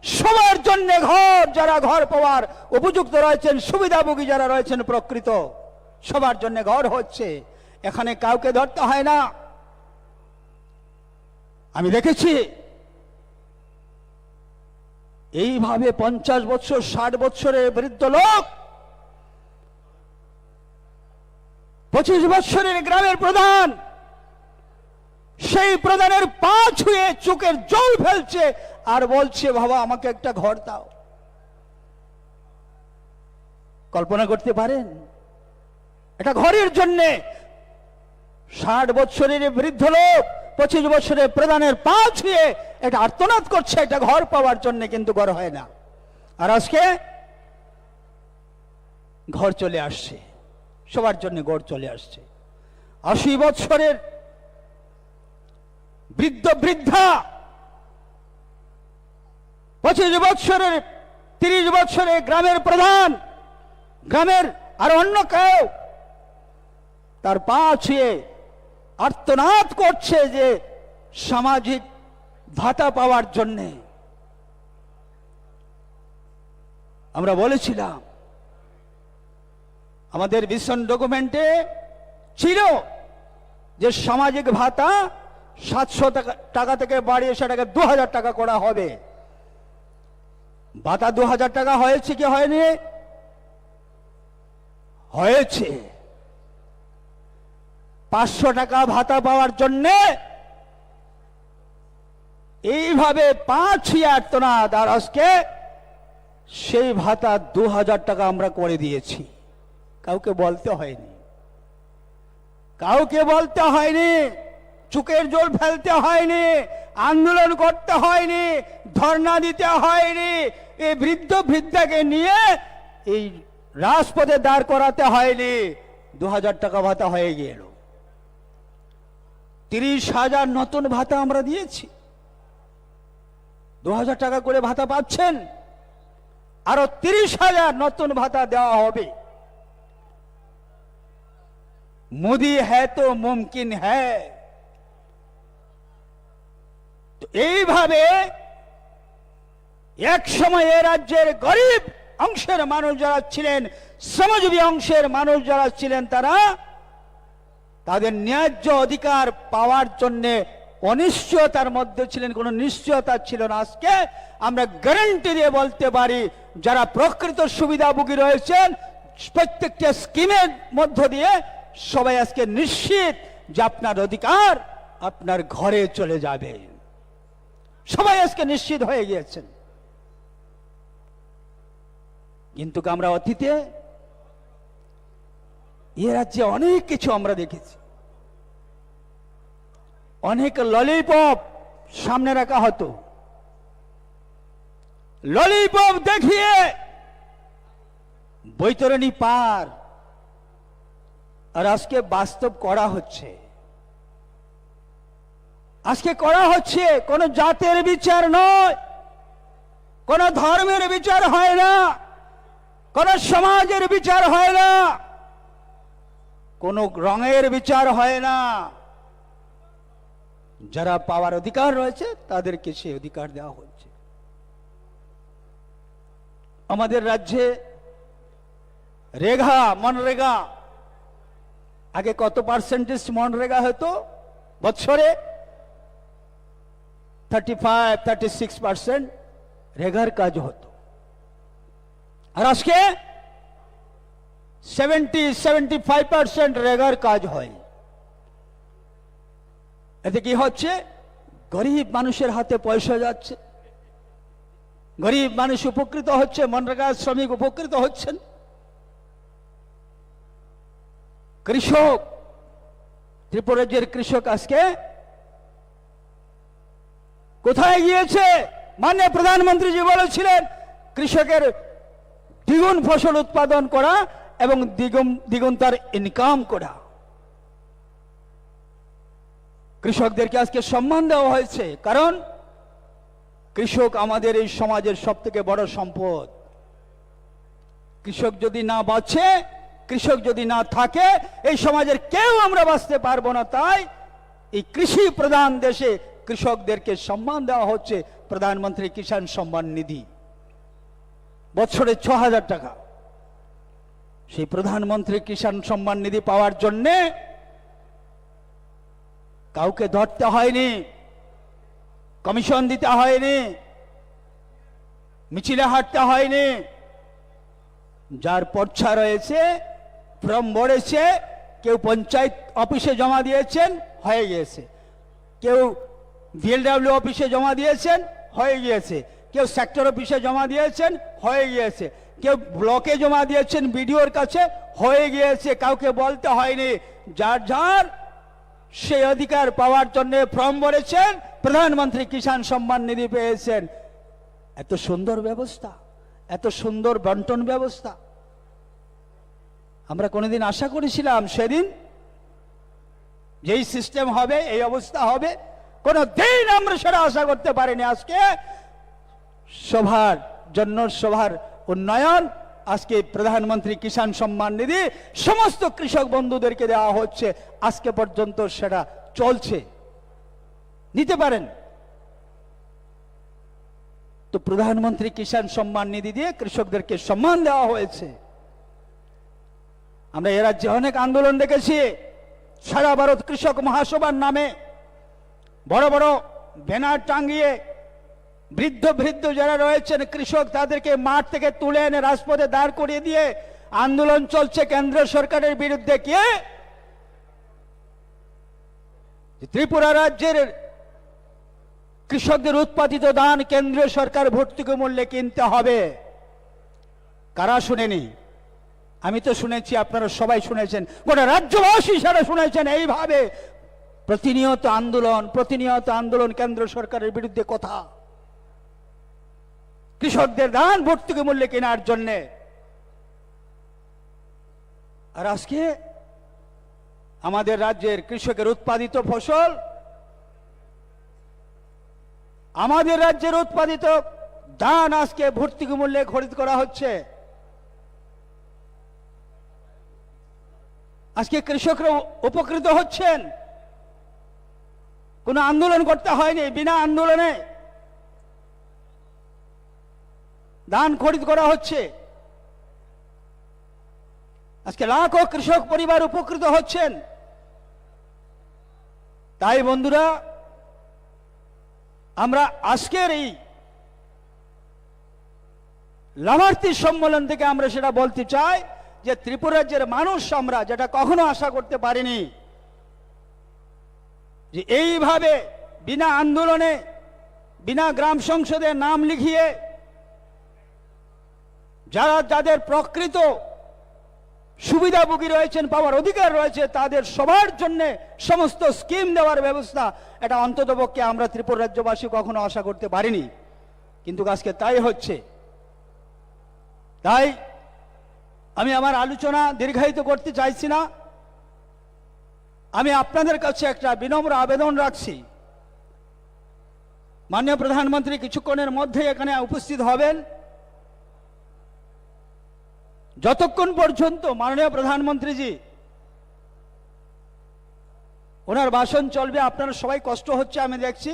Speaker 6: সবার জন্য ঘর, যারা ঘর পাওয়ার উপযুক্ত রয়েছেন, সুবিধাভোগী যারা রয়েছেন প্রকৃত, সবার জন্য ঘর হচ্ছে। এখানে কাউকে ধরতে হয় না। আমি দেখেছি এইভাবে 50 বছর 60 বছরের বৃদ্ধ লোক, 25 বছরের গ্রামের প্রধান, সেই প্রধানের পা ছুঁয়ে চোখের জল ফেলছে আর বলছে বাবা আমাকে একটা ঘর দাও। কল্পনা করতে পারেন? এটা ঘরের জন্যে 60 বছরের বৃদ্ধ লোক 25 বছরের প্রধানের পা ছুঁয়ে এটা আর্তনাদ করছে এটা ঘর পাওয়ার জন্য, কিন্তু ঘর হয় না। আর আজকে ঘর চলে আসছে, সবার জন্য ঘর চলে আসছে। 80 বছরের বৃদ্ধ বৃদ্ধা, 25 বছরের 30 বছরের গ্রামের প্রধান, গ্রামের আর অন্য কেউ তার পা ছুঁয়ে আর্তনাদ করছে যে সামাজিক ভাতা পাওয়ার জন্যে। আমরা বলেছিলাম আমাদের ভিশন ডকুমেন্টে ছিল যে সামাজিক ভাতা 700 টাকা থেকে বাড়িয়ে সেটাকে 2000 টাকা করা হবে। ভাতা 2000 টাকা হয়েছে কি হয়নি? হয়েছে। 500 টাকা ভাতা পাওয়ার জন্য এইভাবে 5 আর্তনাদ, আর আজকে সেই ভাতা 2000 টাকা আমরা করে দিয়েছি। কাউকে বলতে হয়নি, কাউকে বলতে হয়নি, চোখের জল ফেলতে হয়নি, আন্দোলন করতে হয়নি, ধর্ণা দিতে হয়নি, এই বৃদ্ধ বৃদ্ধাকে নিয়ে এই রাজপথে দাঁড় করাতে হয়নি। 2000 টাকা ভাতা হয়ে গেল। 30,000 নতুন ভাতা আমরা দিয়েছি। 2000 টাকা করে ভাতা পাচ্ছেন, আরো 30,000 নতুন ভাতা দেওয়া হবে। মোদি হ্যায় তো মুমকিন হ্যায়। তো এইভাবে এক সময় এ রাজ্যের গরিব অংশের মানুষ যারা ছিলেন, শ্রমজীবী অংশের মানুষ যারা ছিলেন, তারা তাদের ন্যায্য অধিকার পাওয়ার জন্য অনিশ্চয়তার মধ্যে ছিলেন, কোনো নিশ্চয়তা ছিল না। আজকে আমরা গ্যারান্টি দিয়ে বলতে পারি যারা প্রকৃত সুবিধাভোগী রয়েছেন প্রত্যেকটা স্কিমের মধ্য দিয়ে সবাই আজকে নিশ্চিত যে আপনার অধিকার আপনার ঘরে চলে যাবে। সবাই আজকে নিশ্চিত হয়ে গিয়েছেন। কিন্তু আমরা অতীতে এ রাজ্যে অনেক কিছু আমরা দেখেছি। অনেক ললিপপ সামনে রাখা হতো, ললিপপ দেখিয়ে বৈতরণী পার, আর আজকে বাস্তব করা হচ্ছে। আজকে করা হচ্ছে কোন জাতের বিচার নয়, কোন ধর্মের বিচার হয় না, কোন সমাজের বিচার হয় না, কোন রঙের বিচার হয় না। যারা পাওয়ার অধিকার রয়েছে তাদেরকে সেই অধিকার দেওয়া হচ্ছে। আমাদের রাজ্যে রেগা, মনরেগা, আগে কত পার্সেন্টেজ মনরেগা হতো বছরে? 35-36% রেগার কাজ হতো। আর আজকে 70-75% রেগার কাজ হয়। এতে কি হচ্ছে? গরিব মানুষের হাতে পয়সা যাচ্ছে, গরিব মানুষ উপকৃত হচ্ছে, মনরেগা শ্রমিক উপকৃত হচ্ছেন। কৃষক, ত্রিপুরার কৃষক আজকে কোথায় গিয়েছে? মাননীয় প্রধানমন্ত্রীজি বলেছিলেন কৃষকের দ্বিগুণ ফসল উৎপাদন করা এবং দ্বিগুণ তার ইনকাম করা। কৃষকদেরকে আজকে সম্মান দেওয়া হয়েছে, কারণ কৃষক আমাদের এই সমাজের সব থেকে বড় সম্পদ। কৃষক যদি না বাঁচে, কৃষক যদি না থাকে, এই সমাজের কেউ আমরা বাঁচতে পারবো না। তাই এই কৃষি প্রধান দেশে কৃষকদেরকে সম্মান দেওয়া হচ্ছে প্রধানমন্ত্রী কিষাণ সম্মান নিধি, বছরে 6,000 টাকা। সেই প্রধানমন্ত্রী কিষাণ সম্মান নিধি পাওয়ার জন্যে কাউকে ধরতে হয়নি, কমিশন দিতে হয়নি, মিছিলে হাঁটতে হয়নি। যার পর্চা রয়েছে, ফর্ম ভরেছে, কেউ পঞ্চায়েত অফিসে জমা দিয়েছেন, হয়ে গিয়েছে। কেউ ভিএলডব্লিউ অফিসে জমা দিয়েছেন, হয়ে গিয়েছে। কেউ সেক্টর অফিসে জমা দিয়েছেন, হয়ে গিয়েছে। কেউ ব্লকে জমা দিয়েছেন বিডিওর কাছে, হয়ে গিয়েছে, কাউকে বলতে হয়নি। যার যার সেই অধিকার পাওয়ার জন্য ফর্ম ভরেছেন, প্রধানমন্ত্রী কিষাণ সম্মান নিধি পেয়েছেন। এত সুন্দর ব্যবস্থা, এত সুন্দর বন্টন ব্যবস্থা আমরা কোনোদিন আশা করেছিলাম সেদিন যেই সিস্টেম হবে, এই অবস্থা হবে? কোনো দিন আমরা সেটা আশা করতে পারিনি। আজকে সবার জন্য, সবার উন্নয়ন, আজকে প্রধানমন্ত্রী কিষাণ সম্মান নিধি সমস্ত কৃষক বন্ধুদেরকে দেওয়া হচ্ছে। আজকে পর্যন্ত সেটা চলছে, নিতে পারেন। তো প্রধানমন্ত্রী কিষাণ সম্মান নিধি দিয়ে কৃষকদেরকে সম্মান দেওয়া হয়েছে। আমরা এ রাজ্যে অনেক আন্দোলন দেখেছি, সারা ভারত কৃষক মহাসভার নামে বড় বড় ব্যানার টাঙ্গিয়ে বৃদ্ধ বৃদ্ধ যারা রয়েছেন কৃষক, তাদেরকে মাঠ থেকে তুলে এনে রাজপথে দাঁড় করিয়ে দিয়ে আন্দোলন চলছে কেন্দ্র সরকারের বিরুদ্ধে। কে? ত্রিপুরা রাজ্যের কৃষকদের উৎপাদিত ধান কেন্দ্রীয় সরকার ভর্তুকি মূল্যে কিনতে হবে। কারা শুনেনি? আমি তো শুনেছি, আপনারা সবাই শুনেছেন, গোটা রাজ্যবাসী সারা শুনেছেন। এইভাবে প্রতিনিয়ত আন্দোলন, প্রতিনিয়ত আন্দোলন কেন্দ্র সরকারের বিরুদ্ধে কথা, কৃষকদের ধান ভর্তুকি মূল্যে কেনার জন্য। আর আজকে আমাদের রাজ্যের কৃষকের উৎপাদিত ফসল, আমাদের রাজ্যের উৎপাদিত ধান আজকে ভর্তুকি মূল্যে খরিদ করা হচ্ছে। আজকে কৃষকরা উপকৃত হচ্ছেন, কোনো আন্দোলন করতে হয়নি। বিনা আন্দোলনে ধান খরিদ করা হচ্ছে। আজকে লাখো কৃষক পরিবার উপকৃত হচ্ছেন। তাই বন্ধুরা, আমরা আজকের এই লাভার্থী সম্মেলন থেকে আমরা সেটা বলতে চাই যে ত্রিপুরা রাজ্যের মানুষ, আমরা যেটা কখনো আশা করতে পারিনি, যে এইভাবে বিনা আন্দোলনে, বিনা গ্রাম সংসদে নাম লিখিয়ে যারা যাদের প্রকৃত সুবিধাভোগী রয়েছেন, পাওয়ার অধিকার রয়েছে, তাদের সবার জন্য সমস্ত স্কিম দেওয়ার ব্যবস্থা, এটা অন্ততপক্ষে আমরা ত্রিপুরা রাজ্যবাসী কখনো আশা করতে পারিনি। কিন্তু আজকে তাই হচ্ছে। তাই আমি আমার আলোচনা দীর্ঘায়িত করতে চাইছি না। আমি আপনাদের কাছে একটা বিনম্র আবেদন রাখছি, মাননীয় প্রধানমন্ত্রী কিছুক্ষণের মধ্যে এখানে উপস্থিত হবেন। যতক্ষণ পর্যন্ত মাননীয় প্রধানমন্ত্রীজি ওনার ভাষণ চলবে, আপনারা সবাই কষ্ট হচ্ছে আমি দেখছি,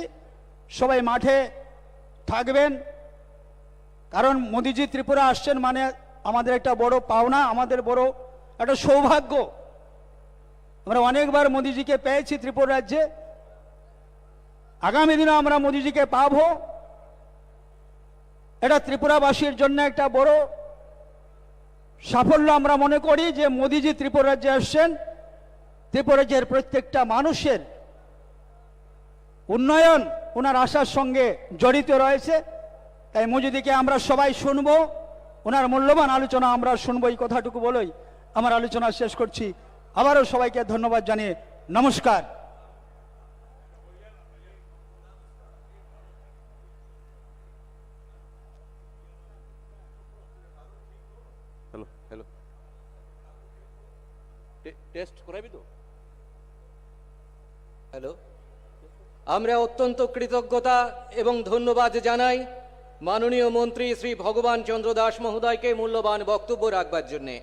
Speaker 6: সবাই মাঠে থাকবেন। কারণ মোদিজি ত্রিপুরা আসছেন মানে আমাদের একটা বড় পাওনা, আমাদের বড় একটা সৌভাগ্য। আমরা অনেকবার মোদিজিকে পেয়েছি ত্রিপুরা রাজ্যে, আগামী দিনে আমরা মোদিজিকে পাবো। এটা ত্রিপুরাবাসীর জন্য একটা বড় সাফল্য আমরা মনে করি যে মোদিজি ত্রিপুরা রাজ্যে আসছেন। ত্রিপুরা রাজ্যের প্রত্যেকটা মানুষের উন্নয়ন ওনার আশার সঙ্গে জড়িত রয়েছে। তাই মোদিজিকে আমরা সবাই শুনবো, ওনার মূল্যবান আলোচনা আমরা শুনবো, এই কথাটুকু বলেই আমার আলোচনা শেষ করছি। আবারও সবাইকে ধন্যবাদ জানিয়ে নমস্কার।
Speaker 4: হ্যালো হ্যালো, টেস্ট করাবি তো?
Speaker 7: হ্যালো, আমরা অত্যন্ত কৃতজ্ঞতা এবং ধন্যবাদ জানাই মাননীয় মন্ত্রী শ্রী ভগবান চন্দ্র দাস মহোদয়কে মূল্যবান বক্তব্য রাখবার জন্যে।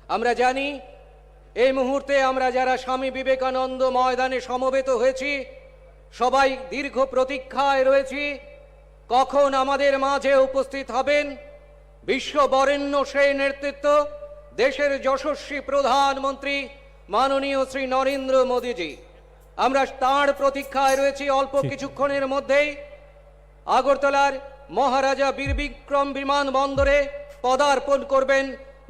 Speaker 7: আমরা জানি এই মুহূর্তে আমরা যারা স্বামী বিবেকানন্দ ময়দানে সমবেত হয়েছি, সবাই দীর্ঘ প্রতীক্ষায় রয়েছি কখন আমাদের মাঝে উপস্থিত হবেন বিশ্ব বরেণ্য সেই নেতৃত্ব, দেশের যশস্বী প্রধানমন্ত্রী মাননীয় শ্রী নরেন্দ্র মোদীজি। আমরা তাঁর প্রতীক্ষায় রয়েছি। অল্প কিছুক্ষণের মধ্যেই আগরতলার মহারাজা বীর বিক্রম বিমানবন্দরে পদার্পণ করবেন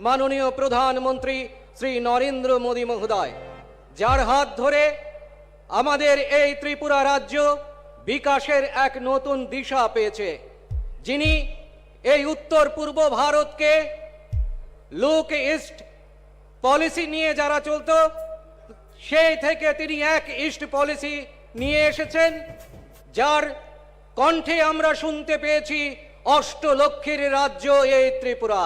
Speaker 7: মাননীয় প্রধানমন্ত্রী শ্রী নরেন্দ্র মোদী মহোদয়, যার হাত ধরে আমাদের এই ত্রিপুরা রাজ্য বিকাশের এক নতুন দিশা পেয়েছে, যিনি এই উত্তর পূর্ব ভারতকে লুক ইস্ট পলিসি নিয়ে যারা চলতো, সেই থেকে তিনি এক ইস্ট পলিসি নিয়ে এসেছেন, যার কণ্ঠে আমরা শুনতে পেয়েছি অষ্টলক্ষীর রাজ্য এই ত্রিপুরা।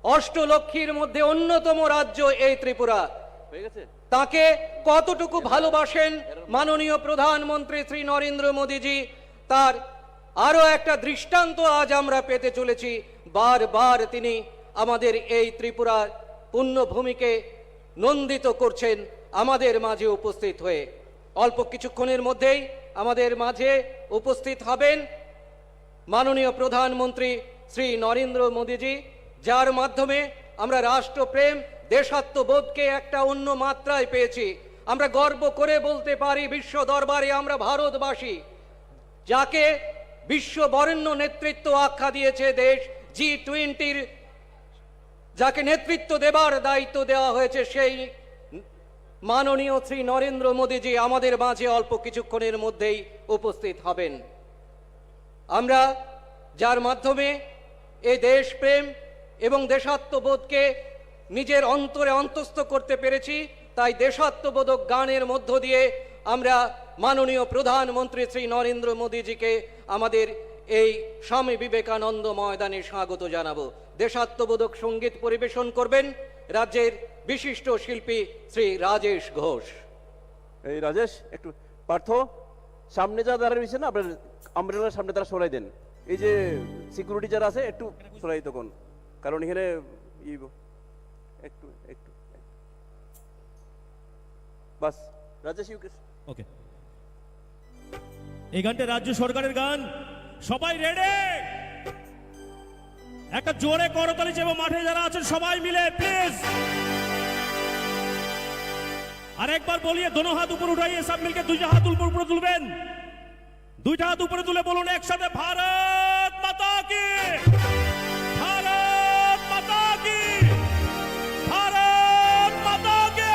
Speaker 7: অষ্টলক্ষীর মধ্যে অন্যতম রাজ্য এই ত্রিপুরা।
Speaker 4: হয়ে গেছে?
Speaker 7: তাকে কতটুকু ভালোবাসেন মাননীয় প্রধানমন্ত্রী শ্রী নরেন্দ্র মোদীজি, তার আরো একটা দৃষ্টান্ত আজ আমরা পেতে চলেছি। বারবার তিনি আমাদের এই ত্রিপুরার পুণ্যভূমিকে নন্দিত করছেন আমাদের মাঝে উপস্থিত হয়ে। অল্প কিছুক্ষণের মধ্যেই আমাদের মাঝে উপস্থিত হবেন মাননীয় প্রধানমন্ত্রী শ্রী নরেন্দ্র মোদীজি, যার মাধ্যমে আমরা রাষ্ট্রপ্রেম দেশাত্মবোধকে একটা অন্য মাত্রায় পেয়েছি। আমরা গর্ব করে বলতে পারি বিশ্ব দরবারে আমরা ভারতবাসী, যাকে বিশ্ব বরেণ্য নেতৃত্ব আখ্যা দিয়েছে দেশ G20-র, যাকে নেতৃত্ব দেবার দায়িত্ব দেওয়া হয়েছে, সেই মাননীয় শ্রী নরেন্দ্র মোদীজি আমাদের মাঝে অল্প কিছুক্ষণের মধ্যেই উপস্থিত হবেন। আমরা যার মাধ্যমে এই দেশপ্রেম এবং দেশাত্মবোধকে নিজের অন্তরে অন্তস্থ করতে পেরেছি, তাই দেশাত্মবোধক গানের মধ্য দিয়ে আমরা মাননীয় প্রধানমন্ত্রী শ্রী নরেন্দ্র মোদীজিকে আমাদের এই স্বামী বিবেকানন্দ ময়দানে স্বাগত জানাবো। দেশাত্মবোধক সঙ্গীত পরিবেশন করবেন রাজ্যের বিশিষ্ট শিল্পী শ্রী রাজেশ ঘোষ।
Speaker 4: এই রাজেশ, একটু পার্থ সামনে যা দাঁড়িয়ে রয়েছে না, আপনার আমব্রেলার সামনে তারা সরাই দেন। এই যে সিকিউরিটি যারা আছে একটু সরাই তখন, কারণ এখানে একটু একটু বাস। রাজেশ
Speaker 8: ওকে, এই গানটা রাজ্য সরকারের গান। সবাই রেডি? একটা জোরে করতালি চাইবো মাঠে যারা আছেন সবাই মিলে প্লিজ। আর একবার বলিए दोनों हाथ ऊपर उठाइए, सब मिलकर দুইটা হাত উপরে তুলবেন। দুইটা হাত উপরে তুলে বলুন একসাথে, ভারত মাতা কি, ভারত মাতা কি, ভারত মাতা কি।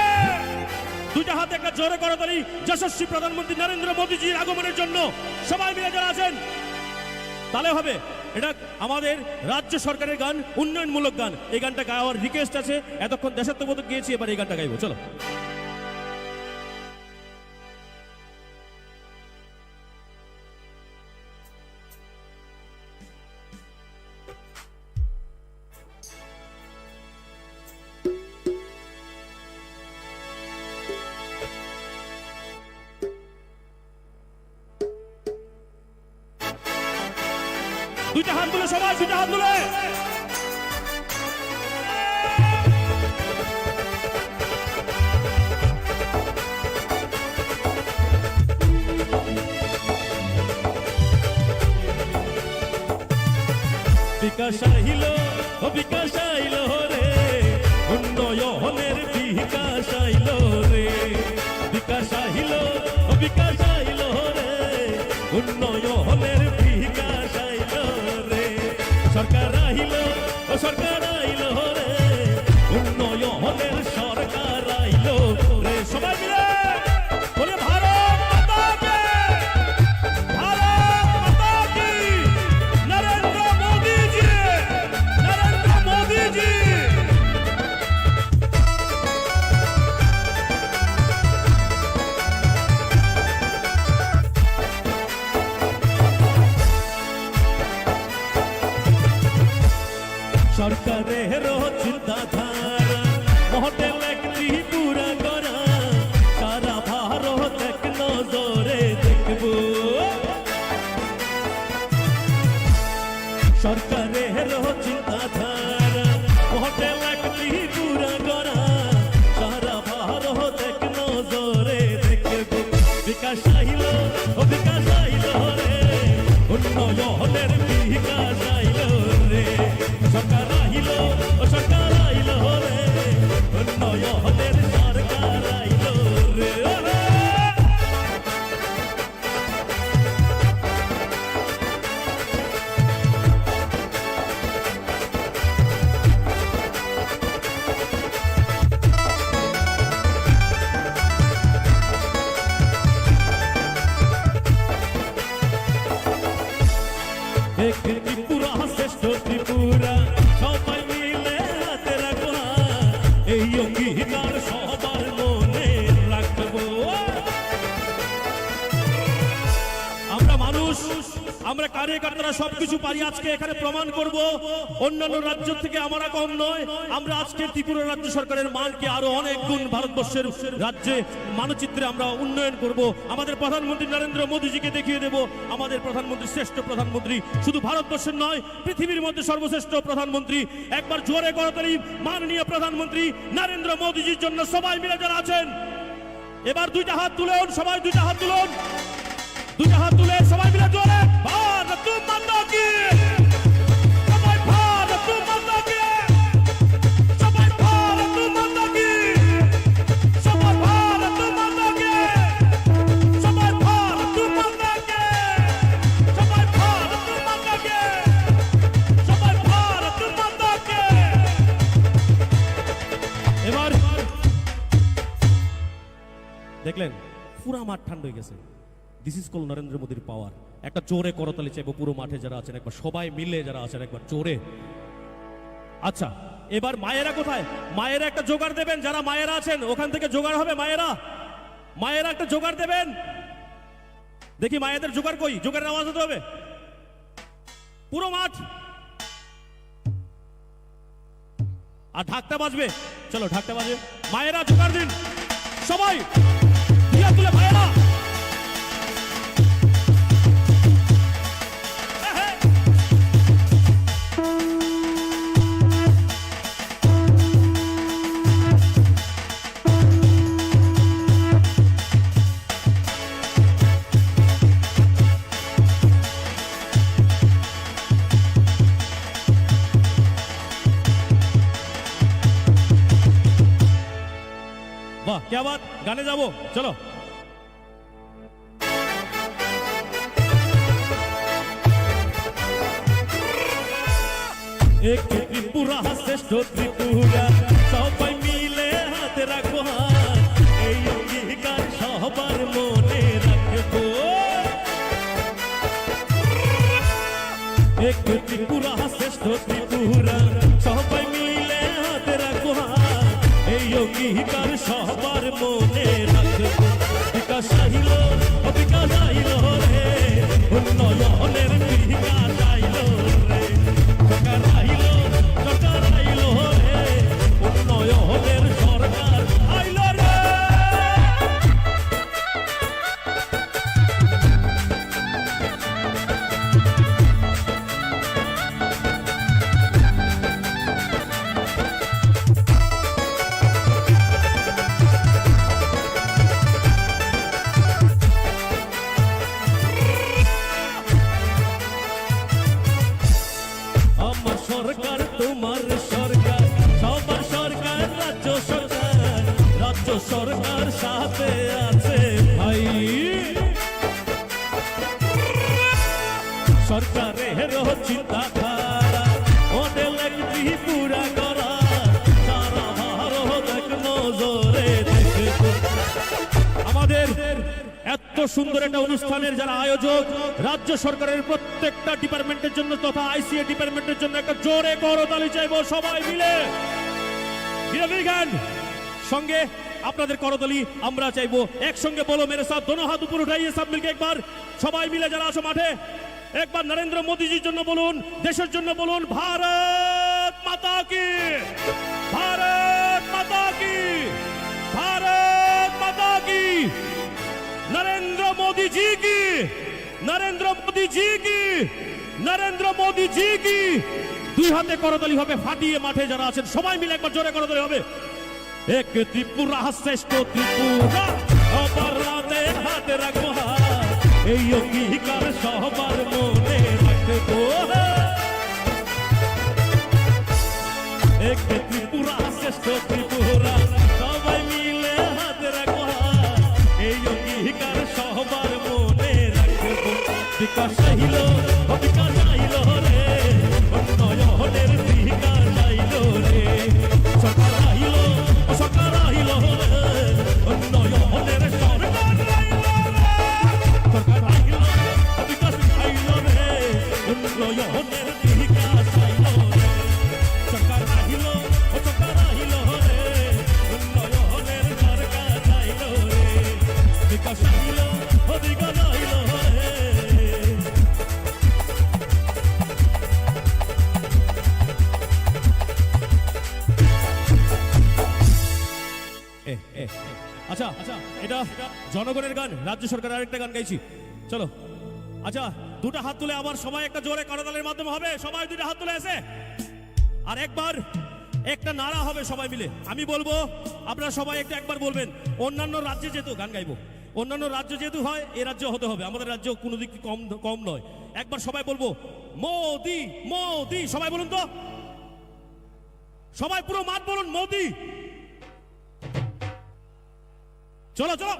Speaker 8: দুইটা হাতে একটা জোরে করতালি যশস্বী প্রধানমন্ত্রী নরেন্দ্র মোদীজির আগমনের জন্য সবাই মিলে যারা আছেন, তাহলে হবে। এটা আমাদের রাজ্য সরকারের গান, উন্নয়নমূলক গান। এই গানটা গাওয়ার রিকোয়েস্ট আছে। এতক্ষণ দেশাত্মবোধক গিয়েছি, এবার এই গানটা গাইবো। চলো। দুইটা হাত তুলে সবাই, দুইটা হাত তুলে। বিকাশ আহিল, ও বিকাশ আইল রে, উন্নয়নের বিকাশ আইল রে। বিকাশ আহিল, ও বিকাশ আইল রে, উন্নয়নের বিকাশ আইল রে। সরকার আহিল, ও সরকার আইল রে, উন্নয়নের সরকার আইল রে। সবাই মিলে বলে ভারত মাতা কি, ভারত মাতা কি, নরেন্দ্র মোদীজি, নরেন্দ্র মোদীজি। সরকারের চিন্তাধারা মহটেল একটি পুরা করা, সারা ভারত এক নজরে দেখব। সরকারের চিন্তাধারা মহটেল একটি পুরা করা, সারা ভারত এক নজরে দেখব। বিকাশ আইল, ও বিকাশ আইল রে, উন্নয়নের বিকাশ আইল রে। সরকার আহিল, ও সরকার আইল এই অঙ্গীকার সবার মনে রাখবো। আমরা মানুষ, আমরা কার্যকর্তারা সবকিছু পারি, আজকে এখানে প্রমাণ করব অন্যান্য রাজ্য থেকে আমরা কম নয়। আমরা আজকে ত্রিপুরা রাজ্য সরকারের মানকে আরো অনেক গুণ ভারতবর্ষের রাজ্যে মানচিত্রে আমরা উন্নয়ন করব। আমাদের প্রধানমন্ত্রী নরেন্দ্র মোদীজিকে দেখিয়ে দেব আমাদের প্রধানমন্ত্রী শ্রেষ্ঠ প্রধানমন্ত্রী, শুধু ভারতবর্ষের নয় পৃথিবীর মধ্যে সর্বশ্রেষ্ঠ প্রধানমন্ত্রী। একবার জোরে করতালি মাননীয় প্রধানমন্ত্রী নরেন্দ্র মোদীজির জন্য সবাই মিলে যারা আছেন। এবার দুইটা হাত তুলুন, সবাই দুইটা হাত তুলুন, দুইটা হাত তুলে সবাই মিলে জোরে ভারত মাতা কি, সবাই ভারত মাতা কি, সবাই ভারত মাতা কি, সবাই ভারত মাতা কি, সবাই ভারত মাতা কি, সবাই ভারত মাতা কি, সবাই ভারত মাতা কি। এবার দেখলেন পুরা মাঠ ঠান্ডা হয়ে গেছে। দিস ইজ কল নরেন্দ্র মোদীর পাওয়ার। একটা জোরে করতালি চাইবো পুরো মাঠে যারা আছেন, একবার সবাই মিলে যারা আছেন একবার জোরে। আচ্ছা এবার মায়েরা কোথায়? মায়েরা একটা জোগাড় দেবেন, যারা মায়েরা আছেন ওখান থেকে জোগাড় হবে। মায়েরা, মায়েরা একটা জোগাড় দেবেন। দেখি মায়েদের জোগাড় কই, জোগাড়ের আওয়াজ হতে হবে পুরো মাঠ। আর ঢাকটা বাজবে, চলো ঢাকটা বাজবে। মায়েরা জোগাড় দিন, সবাই দিয়া তুলে মায়েরা। বাহ क्या बात, গানে যাবো চলো। এক ত্রিপুরা শ্রেষ্ঠ ত্রিপুরা, সবাই মিলে হাতে রাখবো হাত, এই অঙ্গীকার সবার মনে রাখবো। এক ত্রিপুরা শ্রেষ্ঠ ত্রিপুরা, সবাই মিলে হাতে রাখবো হাত, এই অঙ্গীকার সবার মনে রাখবো। বিকাশ আইল, বিকাশ আইল রে, উন্নয়নের বিকাশ আইল রে, সরকার আইল, সরকার আইল রে, উন্নয়নের সরকার আইল রে। আমার সরকার তোমার সরকার, সবার সরকার রাজ্য সরকার, রাজ্য সরকার সাথে আছে ভাই। সরকারের চিন্তাধারা মডেল একটি পুরা করা, সারা ভারত এক নজরে দেখবো। আমাদের এত সুন্দর একটা অনুষ্ঠানের যারা আয়োজক, রাজ্য সরকারের প্রত্যেকটা ডিপার্টমেন্টের জন্য তথা আইসিএ ডিপার্টমেন্টের জন্য একটা জোরে করতালি চাইবো সবাই মিলে। সঙ্গে আপনাদের করতালি আমরা চাইবো একসঙ্গে। বলো মেরে সাথ, দোনো হাত উপর উঠাইয়ে সব মিলকে একবার সবাই মিলে যারা আছো মাঠে, একবার নরেন্দ্র মোদীজির জন্য বলুন, দেশের জন্য বলুন, ভারত মাতা কি, ভারত মাতা কি, ভারত মাতা কি, नरेंद्र मोदी जी की, नरेंद्र मोदी जी की, नरेंद्र मोदी जी की। দুই হাতে করতালি হবে ফাটিয়ে, মাঠে যারা আছেন সবাই মিলে একবার জোরে করতালি হবে। এক ত্রিপুরা শ্রেষ্ঠ ত্রিপুরা, সবার হাতে হাতে রাখবো হাত, এই অঙ্গীকার সবার মনে রাখবো। এক ত্রিপুরা শ্রেষ্ঠ ত্রিপুরা, সবাই মিলে হাতে রাখবো হাত, এই অঙ্গীকার সবার মনে রাখবো। বিকাশ আইল, বিকাশ আইল রে, উন্নয়নের বিকাশ আইল রে, সরকার আইল, সরকার আইল রে, উন্নয়নের সরকার আইল রে, সরকার আইল, বিকাশ আইল রে, উন্নয়নের বিকাশ আইল রে, সরকার আইল, সরকার আইল রে, আচ্ছা এটা জনগণের গান, রাজ্য সরকার আরেকটা গান গাইছি, চলো। আচ্ছা দুটো হাত তুলে আবার সবাই একটা জোরে করতালির মাধ্যমে হবে, সবাই দুটো হাত তুলে এসে আর একবার একটা নারা হবে সবাই মিলে। আমি বলবো, আপনারা সবাই একবার বলবেন। অন্যান্য রাজ্যে যেহেতু গান গাইবো, অন্যান্য রাজ্য যেহেতু হয় এ রাজ্য হতে হবে, আমাদের রাজ্য কোনো দিক কম নয়। একবার সবাই বলবো মোদি মোদি, সবাই বলুন তো, সবাই পুরো মাঠ বলুন মোদি। চলো চলো।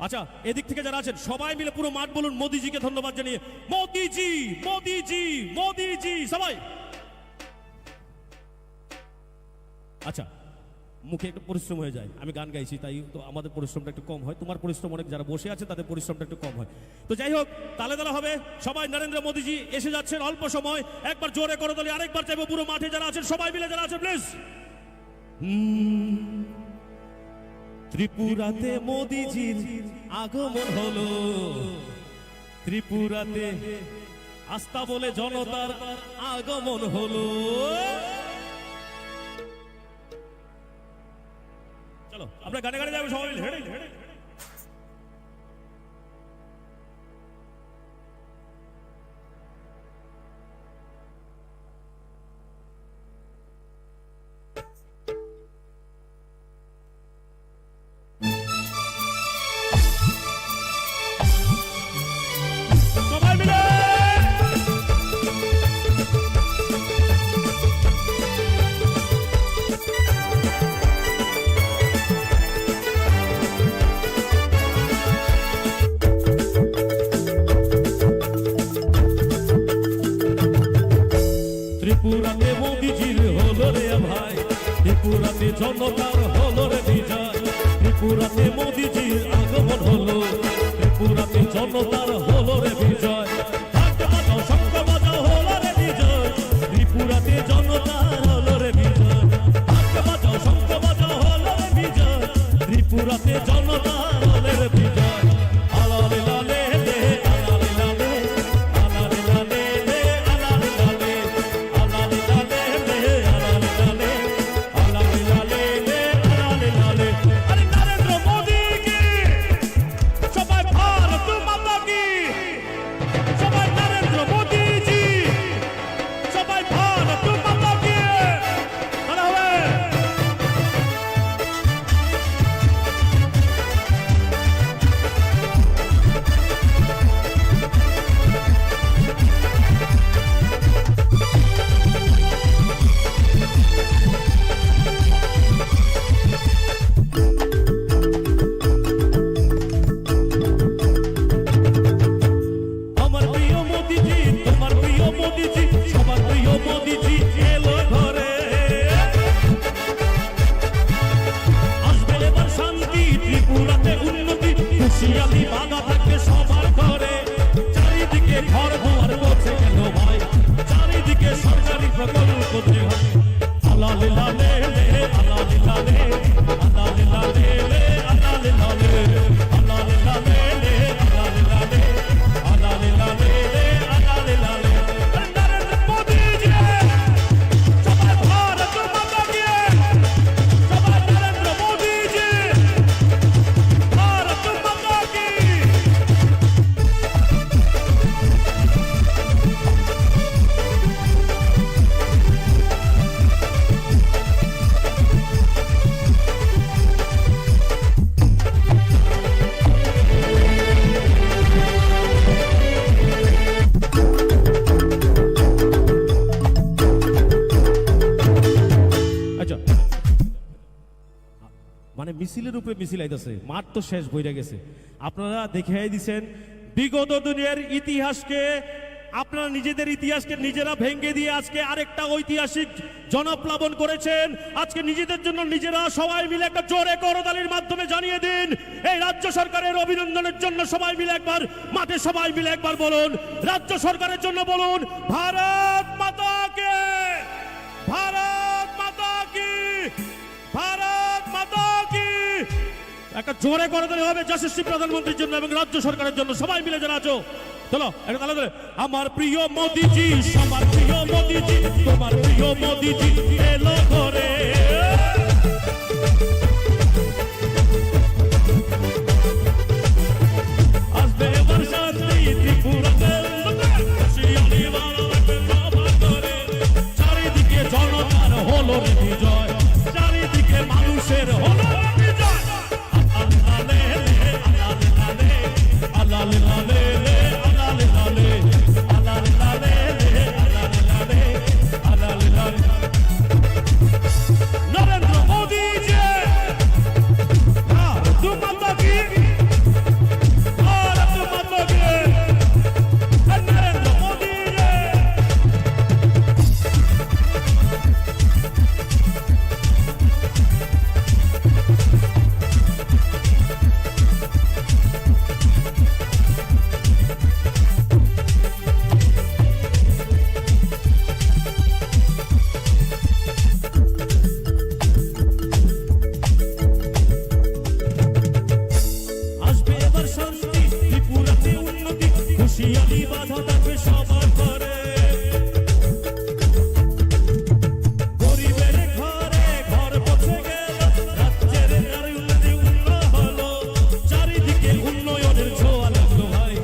Speaker 8: আচ্ছা এদিক থেকে যারা আছেন সবাই মিলে পুরো মাঠ বলুন মোদিজিকে ধন্যবাদ জানিয়ে, মোদিজি মোদিজি মোদিজি সবাই। আচ্ছা মুখে একটু পরিশ্রম হয়ে যায়, আমি গান গাইছি তাই তো আমাদের পরিশ্রমটা একটু কম হয়, তোমার পরিশ্রম অনেক, যারা বসে আছে তাদের পরিশ্রমটা একটু কম হয়। তো যাই হোক, তালে তালে হবে, সবাই নরেন্দ্র মোদিজি এসে যাচ্ছেন অল্প সময়, একবার জোরে করে তালি, আরেকবার চাইবো পুরো মাঠে যারা আছেন সবাই মিলে যারা আছেন প্লিজ। ত্রিপুরাতে মোদিজির আগমন হলো, ত্রিপুরাতে আস্থা বলে জনতার আগমন হলো। চলো আমরা গানে গানে যাবো সবাই মিলে, হেঁটে হেঁটে। সবাই মিলে ত্রিপুরাতে মোদিজির হলো রে ভাই, ত্রিপুরাতে জনতার হলো রে বিজয়, ত্রিপুরাতে মোদিজির আগমন হলো, ত্রিপুরাতে জনতার হলো রে বিজয়। ঢাক বাজাও শঙ্খ বাজাও হলো রে বিজয়, ত্রিপুরাতে জনতার হলো রে বিজয়। ঢাক বাজাও শঙ্খ বাজাও হলো রে বিজয়, ত্রিপুরাতে জনতার হলো রে বিজয়। আলালে লালে লে আলালে লালে, আলালে লালে লে আলালে লালে, আলালে লালে লে আলালে লালে, আলালে লালে লে আলালে লালে। আরে নরেন্দ্র মোদি কি, সবাই ভারত মাতা কি, সবাই নরেন্দ্র মোদি জি, সবাই ভারত মাতা কি। তাহলে হবে আমার প্রিয় মোদিজি, তোমার প্রিয় মোদিজি, সবার প্রিয় মোদিজি এলো ঘরে। আসবে এবার শান্তি, ত্রিপুরাতে উন্নতি, খুশিয়ালি বাধা থাকবে সবার ঘরে। চারিদিকে ঘর দুয়ার পৌঁছে গেল ভাই, চারিদিকে সরকারি প্রকল্প যে হয়। আলালে লালে লে আলালে লালে, আলালে লালে লে আলালে লালে, আলালে লালে লে আলালে লালে, আলালে লালে লে আলালে লালে। নরেন্দ্র মোদি জি, সবাই ভারত মাতা কি, সবাই নরেন্দ্র মোদি জি, ভারত মাতা কি। আচ্ছা মানে মিছিলের উপরে মিছিল আইতাছে, মাঠ তো শেষ বইরা গেছে। আপনারা দেখাই দিছেন বিগত দিনের ইতিহাসকে, আপনারা নিজেদের ইতিহাসকে নিজেরা ভেঙে দিয়ে আজকে আরেকটা ঐতিহাসিক জনপ্লাবন করেছেন। আজকে নিজেদের জন্য নিজেরা সবাই মিলে একটা জোরে করতালির মাধ্যমে জানিয়ে দিন এই রাজ্য সরকারের অভিনন্দনের জন্য। সবাই মিলে একবার মাঠে সবাই মিলে একবার বলুন, রাজ্য সরকারের জন্য বলুন ভারত মাতা কে, ভারত মাতা কি, ভারত মাতা কি। একটা জোরে করতালি হবে যশস্বী প্রধানমন্ত্রীর জন্য এবং রাজ্য সরকারের জন্য। সবাই মিলে যারা আছো চলো একটা তালে ধরে। আমার প্রিয় মোদিজি, সবার প্রিয় মোদিজি, তোমার প্রিয় মোদিজি এলো ঘরে। হলো রে বিজয়, চারিদিকে মানুষের হলো রে বিজয়। আলালে আলালে আলালে আলালে আলালে আলালে আলালে আলালে আলালে আলালে। নরেন্দ্র মোদি জি ভারত মাতা কি, ভারত মাতা কি, নরেন্দ্র মোদি জি। আসবে এবার শান্তি, ত্রিপুরাতে উন্নতি, হুঁশিয়ারি বাধা থাকবে সবার ঘরে। গরিবের ঘরে ঘর পৌঁছে গেল, রাজ্যের নারী উন্নতি হলো, চারিদিকে উন্নয়নের ছোঁয়া লাগলো ভাই,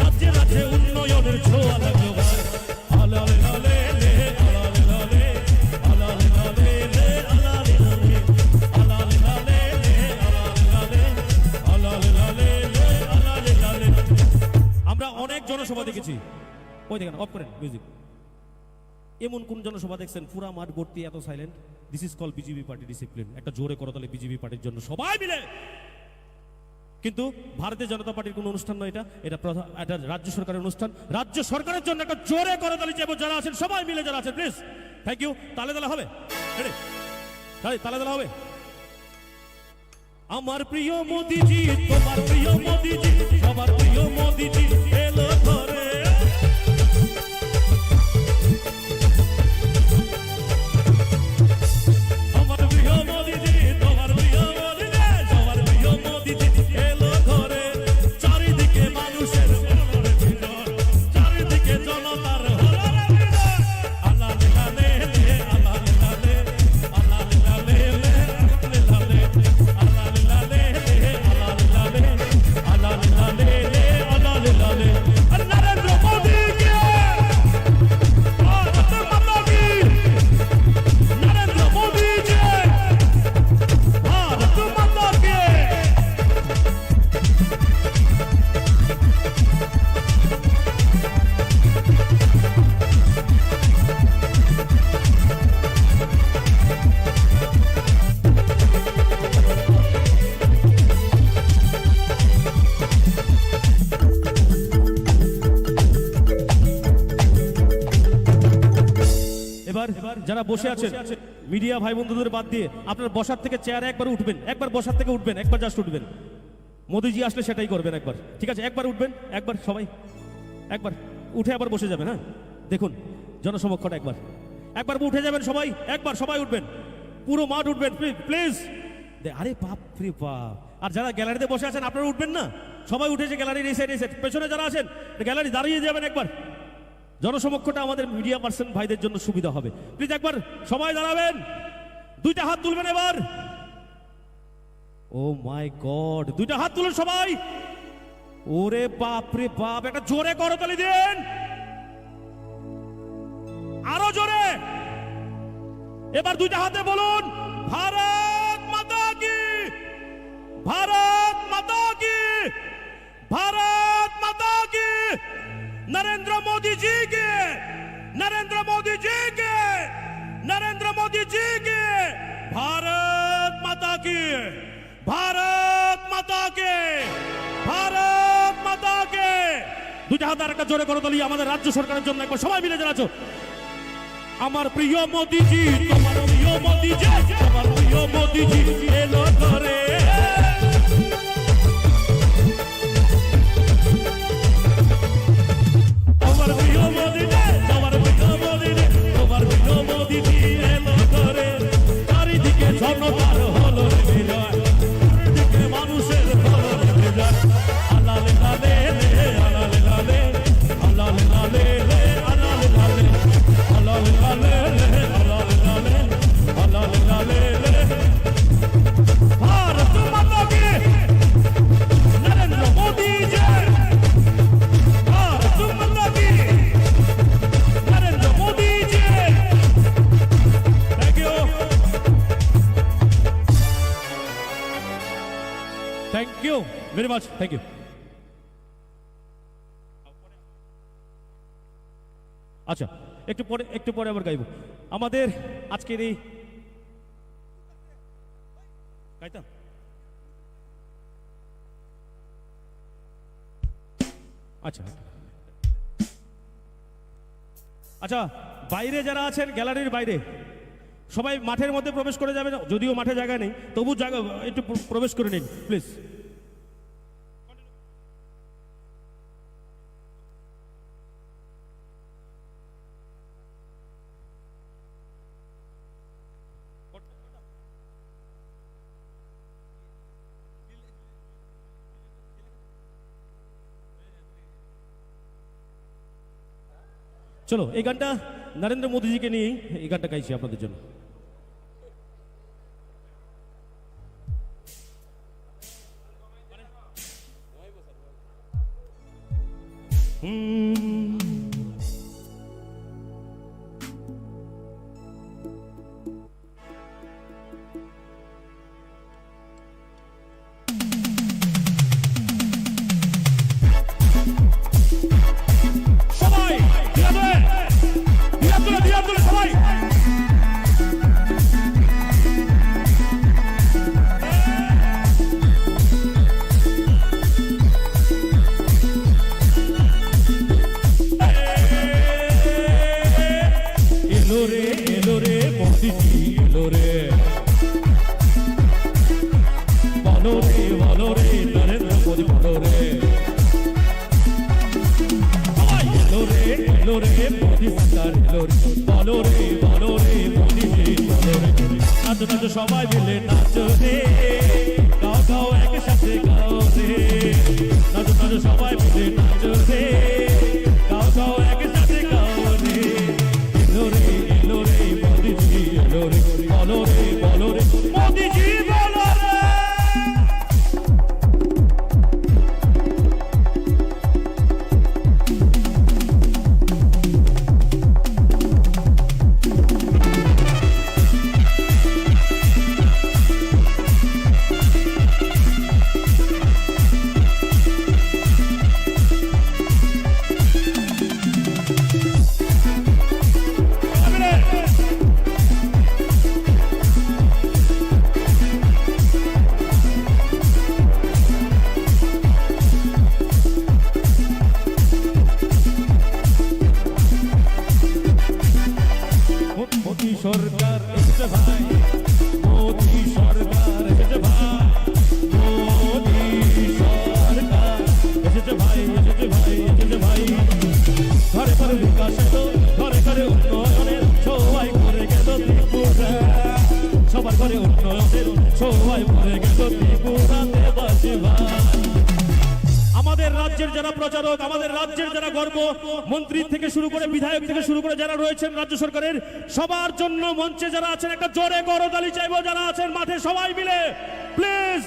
Speaker 8: রাজ্যে রাজ্যে উন্নয়নের ছোঁয়া লাগলো ভাই। আলালে লালে লে আলালে লালে আলালে লালে লে আলালে লালে আলালে লালে লে আলালে লালে আলালে লালে। আমরা অনেক জনসভা দেখেছি, ওই দেখেন অফ করেন মিউজিক। এমন কোন জনসভা দেখছেন পুরা মাঠ ভর্তি এত silent? This is call BJP party discipline. একটা জোরে করতালে বিজেপি পার্টির জন্য সবাই মিলে। কিন্তু ভারতীয় জনতা পার্টির কোন অনুষ্ঠান নয় এটা, এটা রাজ্য সরকারের অনুষ্ঠান। রাজ্য সরকারের জন্য একটা জোরে করতালি চাইবো যারা আছেন সবাই মিলে, যারা আছেন প্লিজ। Thank you. তালে তালে হবে, তালে তালে হবে। আমার প্রিয় মোদিজি, তোমার প্রিয় মোদিজি, সবার প্রিয় মোদিজি এলো ঘরে। আমার প্রিয় মোদিজি, তোমার প্রিয় মোদিজি, সবার প্রিয় মোদিজি এলো ঘরে। চারিদিকে মানুষের হলো রে বিজয়, চারিদিকে জনতার হলো রে বিজয়। আলালে লালে লে আলালে লালে আলালে লালে লে আলালে লালে আলালে লালে আলালে লালে লে আলালে লালে। নরেন্দ্র মোদি কে, ভারত মাতা কি, নরেন্দ্র মোদি জি ভারত মাতা কি। এবার যারা বসে আছেন মিডিয়া ভাই বন্ধুদের বাদ দিয়ে আপনার বসার থেকে চেয়ারে একবার উঠবেন, একবার বসার থেকে উঠবেন, একবার জাস্ট উঠবেন। মোদিজি আসলে সেটাই করবেন একবার, ঠিক আছে? একবার উঠবেন, একবার সবাই একবার উঠে আবার বসে যাবেন। হ্যাঁ দেখুন জনসমক্ষটা একবার, একবার উঠে যাবেন সবাই, একবার সবাই উঠবেন, পুরো মাঠ উঠবেন প্লিজ। আরে বাপ রে বাপ। আর যারা গ্যালারিতে বসে আছেন আপনারা উঠবেন না, সবাই উঠেছে গ্যালারির এই সাইড এই সাইড। পেছনে যারা আছেন গ্যালারি দাঁড়িয়ে যাবেন একবার, জনসমক্ষটা আমাদের মিডিয়া পার্সন ভাইদের জন্য সুবিধা হবে। প্লিজ একবার সবাই দাঁড়াবেন, দুইটা হাত তুলবেন এবার। ও মাই গড, দুইটা হাত তুলুন সবাই। ওরে বাপ রে বাপ, একটা জোরে করতালি দিন, আরো জোরে। এবার দুইটা হাতে বলুন ভারত মাতা কি, ভারত মাতা কি, भारत माता की, नरेंद्र मोदी जी के, नरेंद्र मोदी जी के, नरेंद्र मोदी जी के, भारत माता की, भारत माता के, भारत माता के। দুইটা হাত আরেকটা জোরে করে তালি আমাদের রাজ্য সরকারের জন্য একবার সবাই মিলে জানাচ্ছো। আমার প্রিয় মোদিজি, তোমার প্রিয় মোদিজি, তোমার প্রিয় মোদিজি এলো ঘরে। তোমার প্রিয় মোদিজি, তোমার প্রিয় মোদিজি, তোমার প্রিয় মোদিজি এলো ঘরে। চারিদিকে জনতার হলো রে বিজয়, চারিদিকে মানুষের হলো রে বিজয়। আলালে লালে লে, আলালে লালে, আলালে লালে লে, আলালে লালে, আলালে লালে লে, আলালে লালে, আলালে লালে লে। भारत माता की, ভেরি মাচ, থ্যাংক ইউ। আচ্ছা, একটু পরে আবার গাইব। আমাদের আজকের এই গাইতাম আচ্ছা আচ্ছা, বাইরে যারা আছেন গ্যালারির বাইরে সবাই মাঠের মধ্যে প্রবেশ করে যাবেন, যদিও মাঠে জায়গা নেই তবু জায়গা একটু প্রবেশ করে নিন প্লিজ। চলো, এই গানটা নরেন্দ্র মোদীজিকে নিয়েই এই গানটা গাইছি আপনাদের জন্য। সবাই সবাই এলো রে মোদিজি এলো রে, বলো রে নরেন্দ্র মোদী বলো রে, এলো রে মোদী সরকার এলো রে, বলো রে মোদিজি বলো রে। নাচো নাচো সবাই মিলে নাচো রে, গাও গাও একসাথে গাও রে, নাচো নাচো সবাই মিলে নাচো রে, গাও গাও একসাথে গাও রে। এলো রে মোদিজি এলো রে, বলো রে মোদিজি বলো রে। মোদী সরকার এসেছে ভাই, মোদী সরকার এসেছে ভাই, মোদী সরকার এসেছে ভাই, এসেছে ভাই। ঘরে ঘরে বিকাশ এলো, ঘরে ঘরে উন্নয়নের সবাই করে গেল ত্রিপুরা, সবার ঘরে উন্নয়নের সবাই করে গেল ত্রিপুরাতে বাসে ভাই। আমাদের রাজ্যের যারা প্রচারক, আমাদের রাজ্যের যারা গর্ব, মন্ত্রী থেকে শুরু করে বিধায়ক থেকে শুরু করে যারা রয়েছেন রাজ্য সরকারের, সবার জন্য মঞ্চে যারা আছেন একটা জোরে করতালি চাইবো, যারা আছেন মাঠে সবাই মিলে প্লিজ।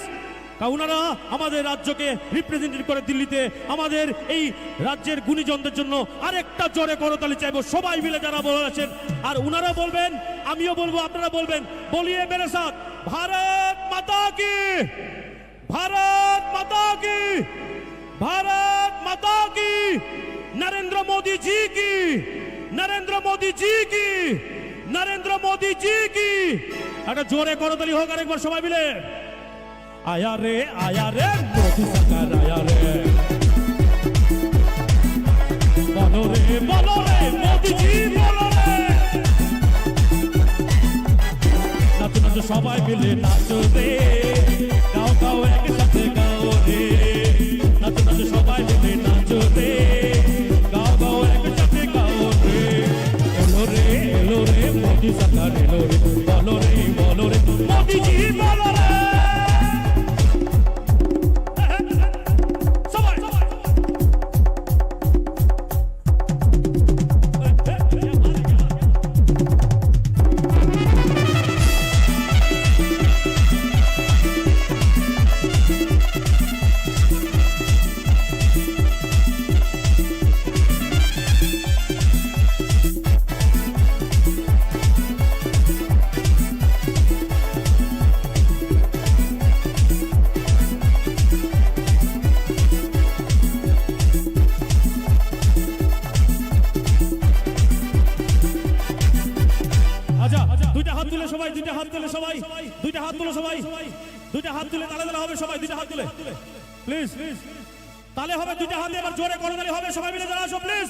Speaker 8: উনারা আমাদের রাজ্যকে রিপ্রেজেন্টেট করে দিল্লিতে, আমাদের এই রাজ্যের গুণীজনদের জন্য আরেকটা জোরে করতালি চাইবো সবাই মিলে যারা বলেছেন। আর উনারা বলবেন, আমিও বলবো, আপনারা বলবেন, বলিয়ে মেরে সাথ, ভারত মাতা কি, ভারত মাতা কি, भारत माता की, नरेंद्र मोदी जी की, नरेंद्र मोदी जी की, नरेंद्र मोदी जी की। একটা জোরে করতালি হোক আরেকবার সবাই মিলে। আয়া রে মোদি সরকার আয়া রে, বলো রে মোদি জি বলো রে। নাচো নাচো সবাই মিলে নাচো রে, গাও গাও একসাথে গাও রে, নাচো নাচো সবাই মিলে নাচো রে, গাও গাও একসাথে গাও রে। এলো রে মোদি সরকার এলো রে, বলো রে মোদি জি বলো রে। সবাই আচ্ছা দুইটা হাত তুলে সবাই, দুইটা হাত তুলে সবাই, দুইটা হাত তুলে সবাই, দুইটা হাত তুলে তালে তালে হবে সবাই, দুইটা হাত তুলে প্লিজ তালে হবে, দুইটা হাতে এবার জোরে করে তালে হবে সবাই মিলে যারা আসো প্লিজ,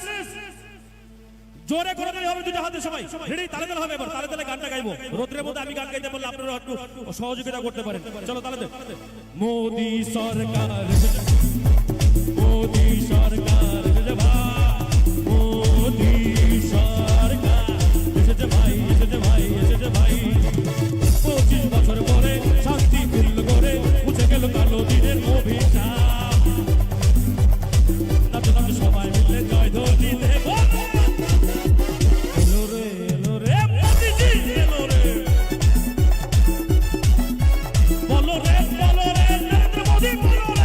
Speaker 8: জোরে করে তালে হবে দুইটা হাতে সবাই রেডি, তালে তালে হবে এবার, তালে তালে গানটা গাইবো, রোদ্রের মধ্যে আমি গান গাইতে বললে আপনারা একটু সহযোগিতা করতে পারেন, চলো তালে তালে। মোদি সরকার, মোদি সরকার, মোদি সরকার এসেছে ভাই, এসেছে ভাই, এসেছে ভাই, 25 বছর পরে শান্তি ফিরল করে, মুছে গেল কালো দিনের অভিশাপ, নাচো নাচো সবাই মিলে জয় ধ্বনি দেব, এলো রে মোদিজি এলো রে, বলো রে নরেন্দ্র মোদি বলো রে।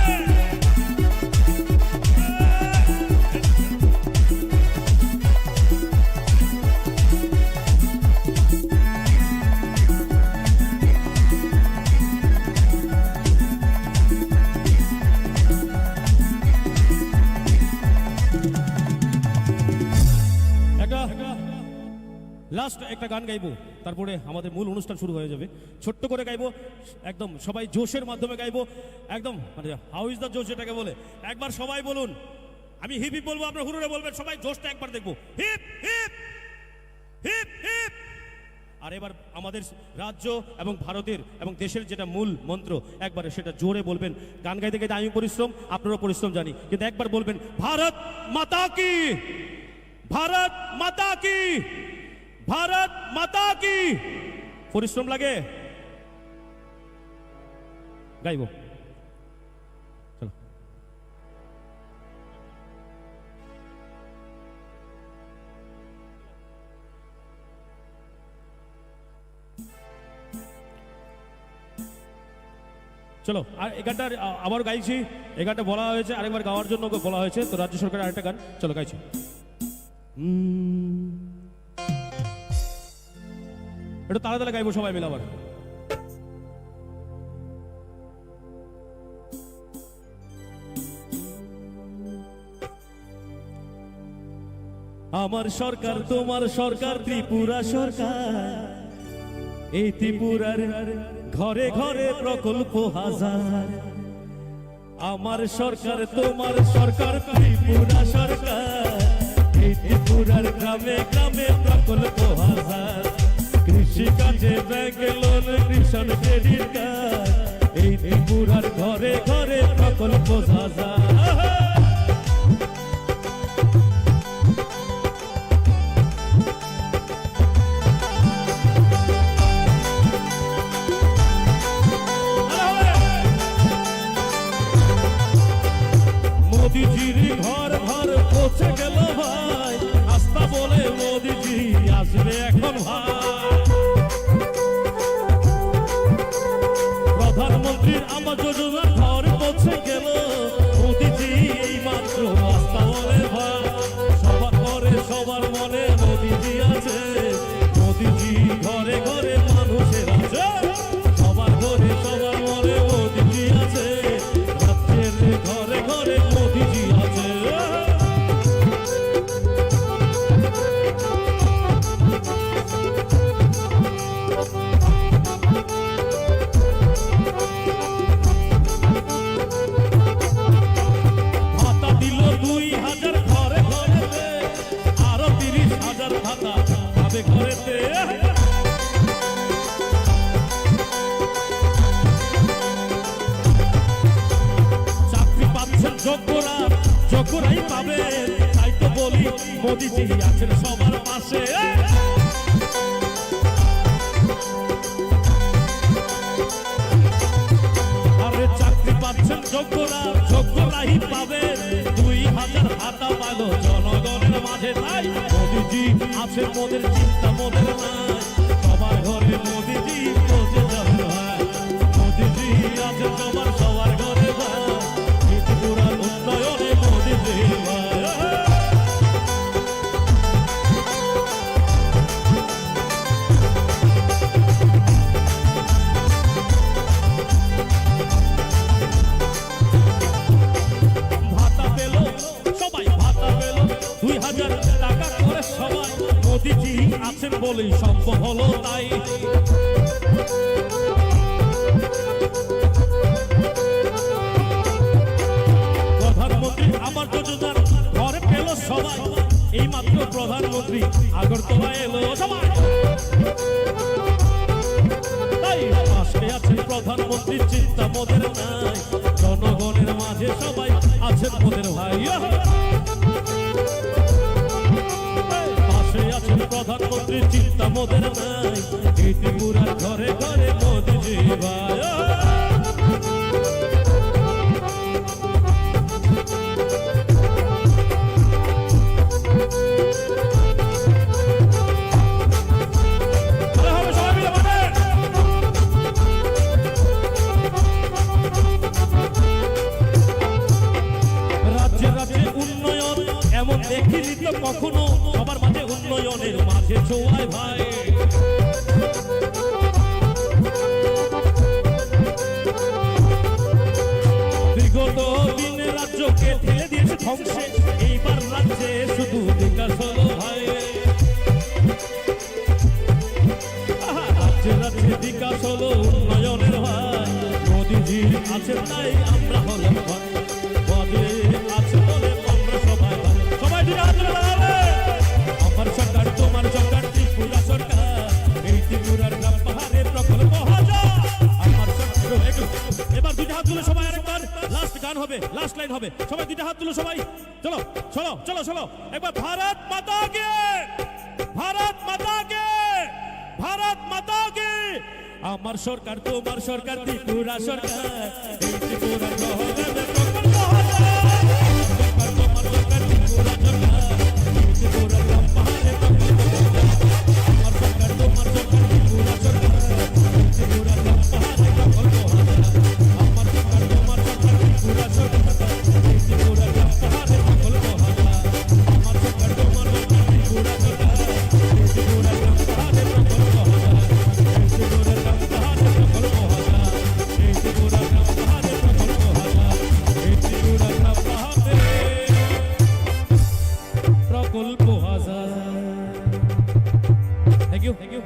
Speaker 8: লাস্ট একটা গান গাইবো, তারপরে আমাদের মূল অনুষ্ঠান শুরু হয়ে যাবে, ছোট্ট করে গাইবো, একদম সবাই জোশের মাধ্যমে গাইবো, একদম মানে হাউ ইজ দ্য জোশ এটাকে বলে, একবার সবাই বলুন, আমি হিপ হিপ বলবো আপনারা হুরুরে বলবেন, সবাই জোশটা একবার দেখবো, হিপ হিপ হিপ হিপ। আর এবার আমাদের রাজ্য এবং ভারতের এবং দেশের যেটা মূল মন্ত্র একবারে সেটা জোরে বলবেন, গান গাইতে গাইতে আমি পরিশ্রম আপনারও পরিশ্রম জানি, কিন্তু একবার বলবেন ভারত মাতা কি, ভারত মাতা কি, ভারত মাতা কি। পরিশ্রম লাগে, গাইব চলো। চলো আর এই গানটা আবার গাইছি, এই গানটা বলা হয়েছে আরেকবার গাওয়ার জন্য বলা হয়েছে, তো রাজ্য সরকারের আরেকটা গান চলো গাইছি। একটু তাড়া তাড়া গাইবো সবাই মিলে আবার। আমার সরকার তোমার সরকার ত্রিপুরা সরকার, এই ত্রিপুরার ঘরে ঘরে প্রকল্প হাজার, আমার সরকার তোমার সরকার ত্রিপুরা সরকার, এই ত্রিপুরার গ্রামে গ্রামে প্রকল্প হাজার, কৃষি কাজে bank loan Krishan credit card, এই ত্রিপুরার ঘরে ঘরে প্রকল্প হাজার। মোদিজির ঘর ঘর পৌঁছে গেল ভাই, আস্থা বলে মোদিজি আসবে এখন ভাই, প্রধানমন্ত্রীর আবাস যোজনা ঘর পৌঁছে গেল, মোদিজি এই মাত্র আস্থা বলে ভাই, সবার ঘরে সবার মনে মোদিজি আছে, মোদিজি ঘরে ঘরে মানুষের আছে, সবার ঘরে সবার মনে মোদিজি আছে, রাজ্যের ঘরে ঘরে মোদিজি আছে। ভাতা দিল 2000 ঘরে ঘরেতে, আরো 30,000 ভাতা পাবে ঘরেতে, চাকরি পাচ্ছেন যোগ্যরা, যোগ্যরাই পাবে, তাই তো বলি মোদিজি আছেন সবার পাশে। আরে চাকরি পাচ্ছেন যোগ্যরা, যোগ্যরাই পাবে, 2000 ভাতা পালো জনগণের মাঝে, তাই মোদিজি আছে মোদের চিন্তা মোদের নাই, সবার ঘরে মোদিজি পৌঁছে যাবে ভাই, মোদিজি আছে সবার সবার ঘরে ভাই, ত্রিপুরার উন্নয়নে মোদিজি ভাই। ভাতা পেল সবাই, ভাতা পেল 2000 টাকা করে সবাই, মোদিজি আছেন বলেই সব সম্ভব হলো তাই। প্রধানমন্ত্রী আমার যোজনার ঘরে পেল সবাই, এই মাত্র প্রধানমন্ত্রী আগরতলা এলো সবাই। তাই পাশে আছেন প্রধানমন্ত্রী, চিন্তা মোদের নাই, জনগণের মাঝে সবাই আছেন মোদের ভাই। পাশে আছেন প্রধানমন্ত্রী, চিন্তা মোদের নাই, এই ত্রিপুরার ঘরে ঘরে মোদিজি ভাই। দেখিনি তো কখনো সবার মাঝে উন্নয়নের মাঝে ছোঁয়ায় ভাই। বিগত দিনে রাজ্যকে ঠেলে দিয়েছে ধ্বংসে, এইবার রাজ্যে শুধু বিকাশ হলো ভাই। রাজ্যে রাজ্যে বিকাশ হলো উন্নয়নের ভাই, মোদিজির আছে তাই আমরা হলাম ভাই। পদে আছে বলে আমরা সবাই ভাই। সবাই দিকে হাত তুলে দাঁড়াবে। আমার সরকার তোমার সরকার ত্রিপুরা সরকার, এই ত্রিপুরার গ্রাম পাহাড়ের প্রকল্প হাজার। আমার সরকার এবার দুইটা হাত তুলে সবাই আরেকবার লাস্ট গান হবে, লাস্ট লাইন হবে, সবাই দুইটা হাত তুলে সবাই চলো চলো চলো চলো একবার ভারত মাতা কে, ভারত মাতা কে, ভারত মাতা কে। আমার সরকার তোমার সরকার ত্রিপুরা সরকার, এই ত্রিপুরার গ্রহণের প্রকল্প হাজার। সরকার তোমার সরকার ত্রিপুরা সরকার, এই ত্রিপুরার গ্রাম পাহাড়ের প্রকল্প হাজার। আমার সরকার তোমার সরকার ত্রিপুরা সরকার, এই ত্রিপুরার গ্রাম পাহাড়ের প্রকল্প হাজার। আমার সরকার তোমার সরকার ত্রিপুরা সরকার, এই ত্রিপুরার গ্রাম পাহাড়ের প্রকল্প হাজার। আমার সরকার তোমার সরকার ত্রিপুরা সরকার, এই ত্রিপুরার গ্রাম পাহাড়ের প্রকল্প হাজার। এই ত্রিপুরার গ্রাম পাহাড়ের প্রকল্প হাজার, এই ত্রিপুরার গ্রাম পাহাড়ের প্রকল্প হাজার, এই ত্রিপুরার গ্রাম পাহাড়ের প্রকল্প হাজার। Thank you, thank you.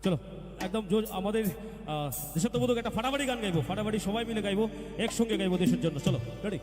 Speaker 8: চলো একদম জোর আমাদের দেশাত্মবোধক একটা ফাটাফাটি গান গাইবো, ফাটাফাটি সবাই মিলে গাইবো, একসঙ্গে গাইবো দেশের জন্য। চলো রেডি।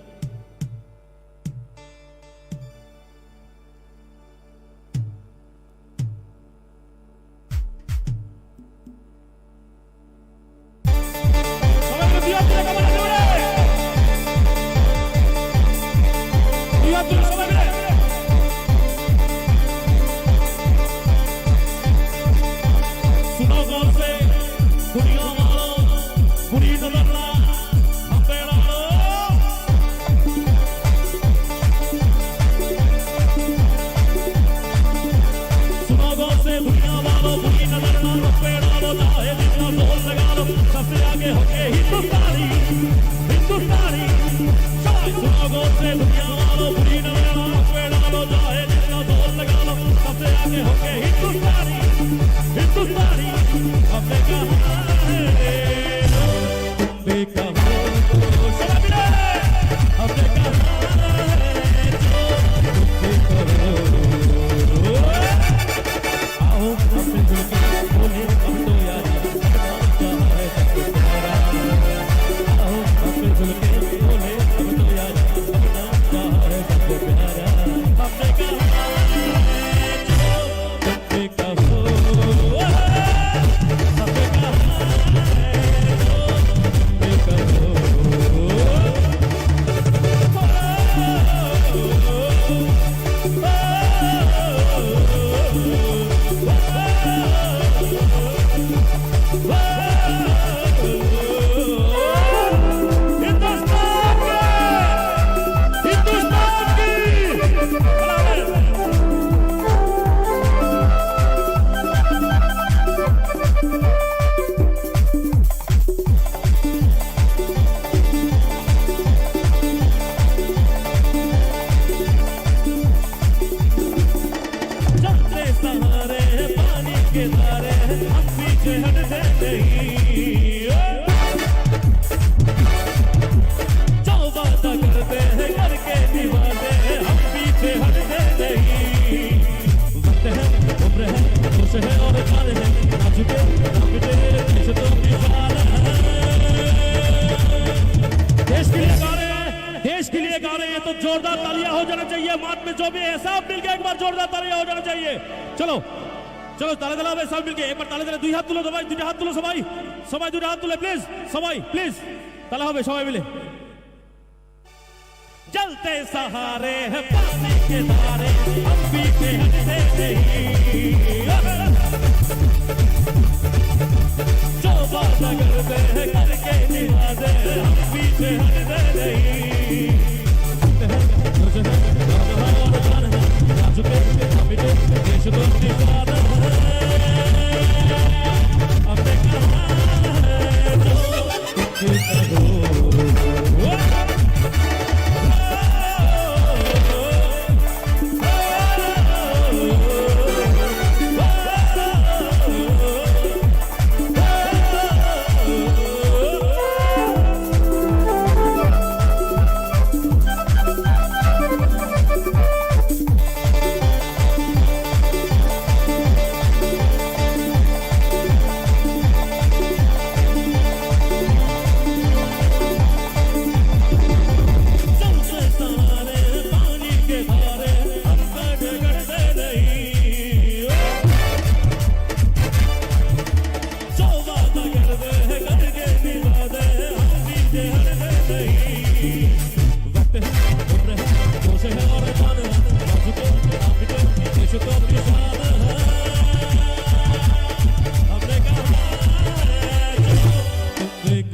Speaker 8: तो जोरदार तालियां हो जाना चाहिए। मात में जो भी है सब मिलके एक बार जोरदार तालियां हो जाना चाहिए। चलो चलो ताले दिला भाई सब मिलके एक बार ताले दिले। দুই হাত তুলো সবাই, দুইটা হাত তুলো সবাই, সবাই দুইটা হাত তুলে প্লিজ, সবাই প্লিজ তালা হবে সবাই মিলে। चलते सहारे हैं पानी के धारे, हम पीछे हटते नहीं। जो वादा करते हैं करके निभाते, हम पीछे हटते नहीं। देश को निभाते हमने कहा है जो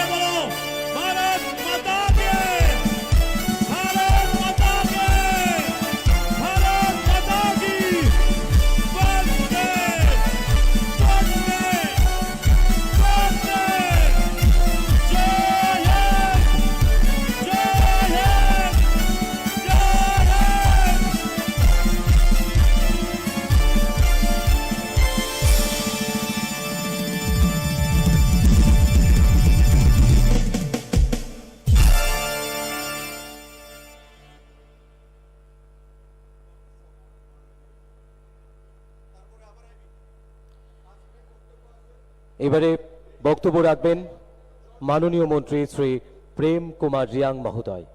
Speaker 8: करो।
Speaker 2: এবারে বক্তব্য রাখবেন মাননীয় মন্ত্রী শ্রী প্রেম কুমার রিয়াং মহোদয়।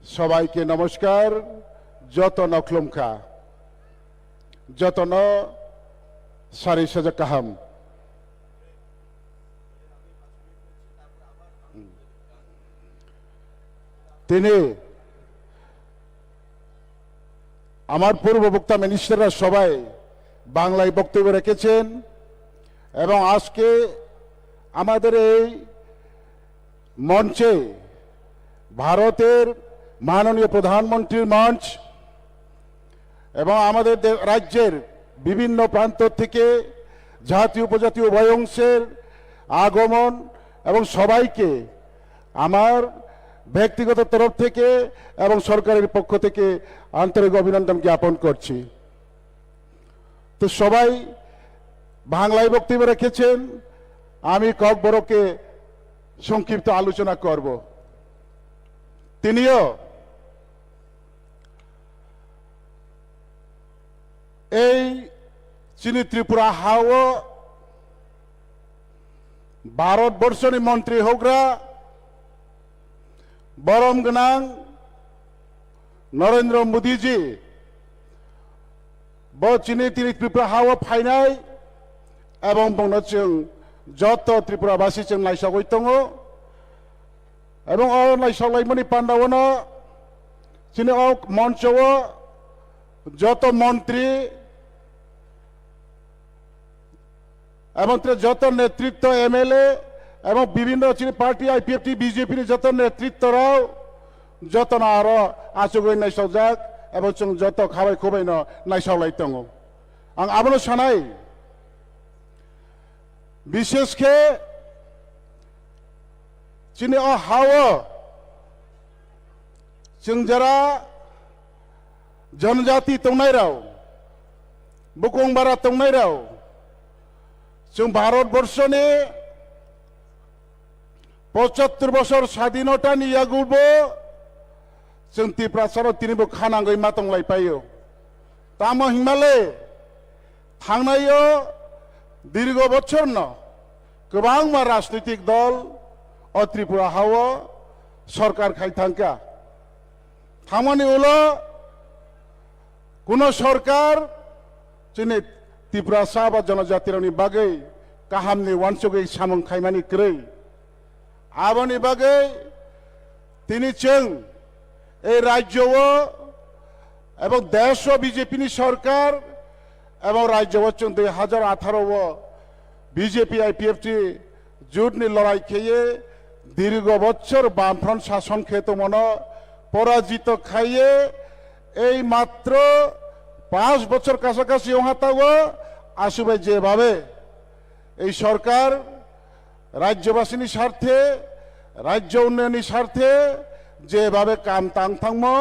Speaker 9: সবাইকে নমস্কার। যতন অক্লমখা যতন সারি সাজা কাহাম। তিনি আমার পূর্ববক্তা মিনিস্টাররা সবাই বাংলায় বক্তব্য রেখেছেন এবং আজকে আমাদের এই মঞ্চে ভারতের মাননীয় প্রধানমন্ত্রীর মঞ্চ এবং আমাদের রাজ্যের বিভিন্ন প্রান্ত থেকে জাতীয় উপজাতীয় উভয় অংশের আগমন এবং সবাইকে আমার ব্যক্তিগত তরফ থেকে এবং সরকারের পক্ষ থেকে আন্তরিক অভিনন্দন জ্ঞাপন করছি। তো সবাই বাংলায় বক্তব্য রেখেছেন, আমি কয়েকবারকে সংক্ষিপ্ত আলোচনা করব। তিনিও এই চিনি ত্রিপুরা হাও ভারতবর্ষের মন্ত্রী হোকরা বরম গোনাং নরেন্দ্র মোদীজি চিনি ত্রিপুরা হাওয়া ফাইনাই এবং বংनो जों যত ত্রিপুরাবাসী जों नायसावै दङ এবং नायसावलायमोननि पान्डावनो চিনি মঞ্চও যত মন্ত্রী এবং যত নেতৃত্ব এমএলএ এবং বিভিন্ন পার্টি আইপিএফটি বিজেপির যত নেতৃত্বরাও যত না আরো আচুগै नायसावजाक এবং जों যত খাবাই খুবাইनो नायसावलाय दङ आं आबोनो सानाय বিশেষকে চিনি হাওয়া जों যারা जनजाति तंनाय राव बुकंबारा तंनाय राव जों भारतबर्षनि 75 বছর স্বাধীনতা নিয়াগুলबो जों त्रिपुरासाराव तिनिबो खानांगै मा तंलायपायो तामा हिमालय थांनायो दीर्घ बছর न गोबां मा राजनीतिक दल त्रिपुरा हावा सरकार खायथांका थामानि उलो কোনো সরকার চিনি ত্রিপুরাসা বা জনজাতিরনি বাগै কাহামনি ওয়ানসুগै সামং খাইমানি ক্रै আবনি বাগै তিনি जों এই রাজ্যও এবং দেশ বিজেপিনি সরকার এবং রাজ্যও जों 2018 বিজেপি আইপিএফটি জুটনি লড়াই খেয়ে দীর্ঘ বছর বামফ্রন্ট শাসন খেতমন পরাজিত খাইয়ে এই মাত্র 5 বছর কাছাকাছি হাতাও আসবে যেভাবে এই সরকার রাজ্যবাসীর স্বার্থে রাজ্য উন্নয়নের স্বার্থে যেভাবে কাম তাং থাংমো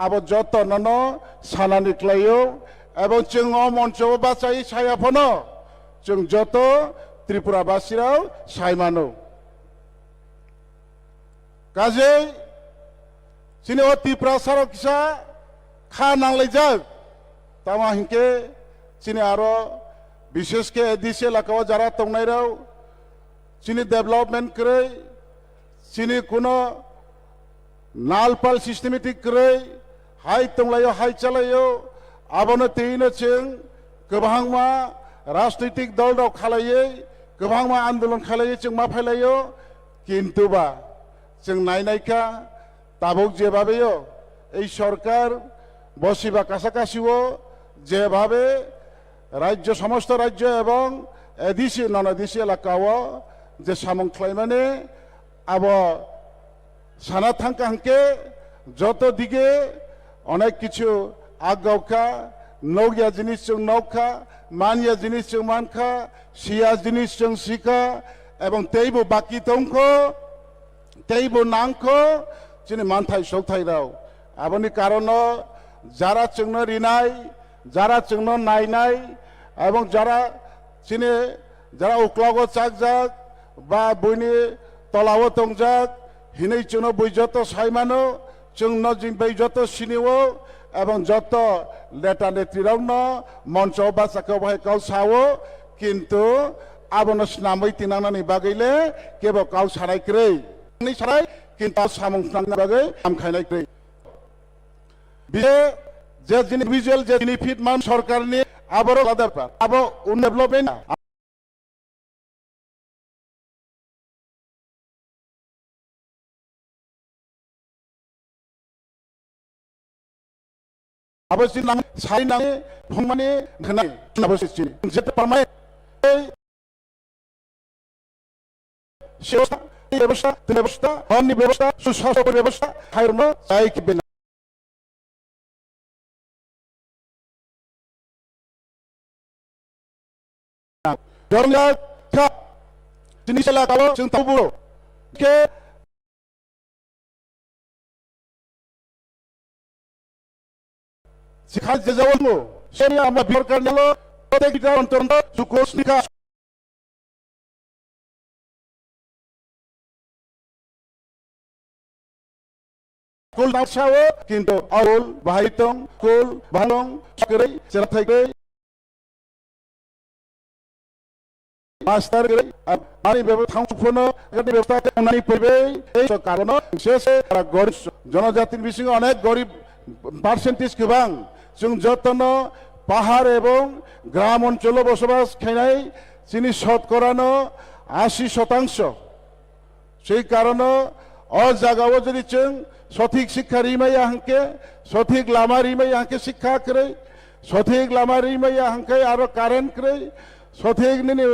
Speaker 9: আবো যত নন সানানি ক্লাইও এবং जों মঞ্চও বাঁচাই সায়াফনো जों যত ত্রিপুরাবাসীরাও সাইমানো কাজে চিনি ত্রিপুরাসারাव কিসা खा नांलायजाक तामा हिंके चिनी आरो विशेष के एदिसे लाकाव जारा तंनाय राव चिनी डेवलपमेंट क्रै चिनी कुनो नालपाल सिस्टेमेटिक क्रै हाय तंलायो हाय चलायो आबनो तेइनो जों गोबांमा राजनैतिक दल दाव खालायै गोबांमा आन्दोलन खालायै जों मा फायलायो किन्तुबा जों नायनायका ताबुक जेबाबेयो এই সরকার বসিবা কাছাকাছিও যেভাবে রাজ্য সমস্ত রাজ্য এবং এদিসি নন এদিসি এলাকাও যে সামংখ্লাইমানে আব সানা থাঙ্কা হাঙ্কে যত দিকে অনেক কিছু আগাওকা নৌয়া জিনিস जों নৌকা মানিয়া জিনিস जों মানখা সিয়া জিনিস जों সিকা এবং তেইবো বাকি দংখ তেইবো নাংখ চিনি মানথাই সৌথাই রাও আবনি কারণ যারা जोंनो রিনাই যারা जोंनो নাইনাই এবং যারা চিনি যারা উকলাগো চাকজাক বা বইনি তলাও তংজাক হিनै जोंनो বৈজত সাইমানো जोंनो जिं বৈজত সিনিও এবং যত লেটা নেত্রীরাवनो মঞ্চ বাসাকে বাহাই কাউ সাও কিন্তু আবনো স্নাमै তিনানানি বাগैले কেবল কাউ সারাইক্रै नि সারাই কিন্তু সামং স্নাंनि বাগै আমখাইनायक्रै বিয়ে যে ইন্ডিভিজুয়াল যে বেনিফিট মান সরকার নিয়ে আবারও আদারপা আবো ডেভেলপমেন্ট আবশ্যক নাম সাই নামে ভংমানে ঘনাই আবশ্যক চিনি যেটা পারমাই ব্যবস্থা অন্য ব্যবস্থা সুস্বাস্থ্য ব্যবস্থা হাইরনো চাই কি Dorongnya ka jenis kalau जों tahu ke sikha jawabmu seni আমরা বিরকার নিলো প্রত্যেকটা অন্তর্ন্ত সুকোষনিকা কুল নাছাও কিন্তু আউল বাহাইতং কুল ভালং করে চেরা থাকবে মাস্টার মানি ব্যবস্থাপনা ব্যবস্থা খাওনানি পড়বে এই কারণ শেষে গরিব জনজাতির বিষয়ে অনেক গরিব পার্সেন্টেজ गोबां जों যতন পাহাড় এবং গ্রাম অঞ্চলে বসবাস খাইনাই চিনি শতকরানো 80% সেই কারণে অ জায়গাও যদি जों সঠিক শিক্ষা রিমাইয়া হাঁকে সঠিক লামা রিমাইয়া হাঁকে শিক্ষা করে সঠিক লামা রিমাইয়া হাঁকে আরো কারেন্ট করে সঠিক নিনি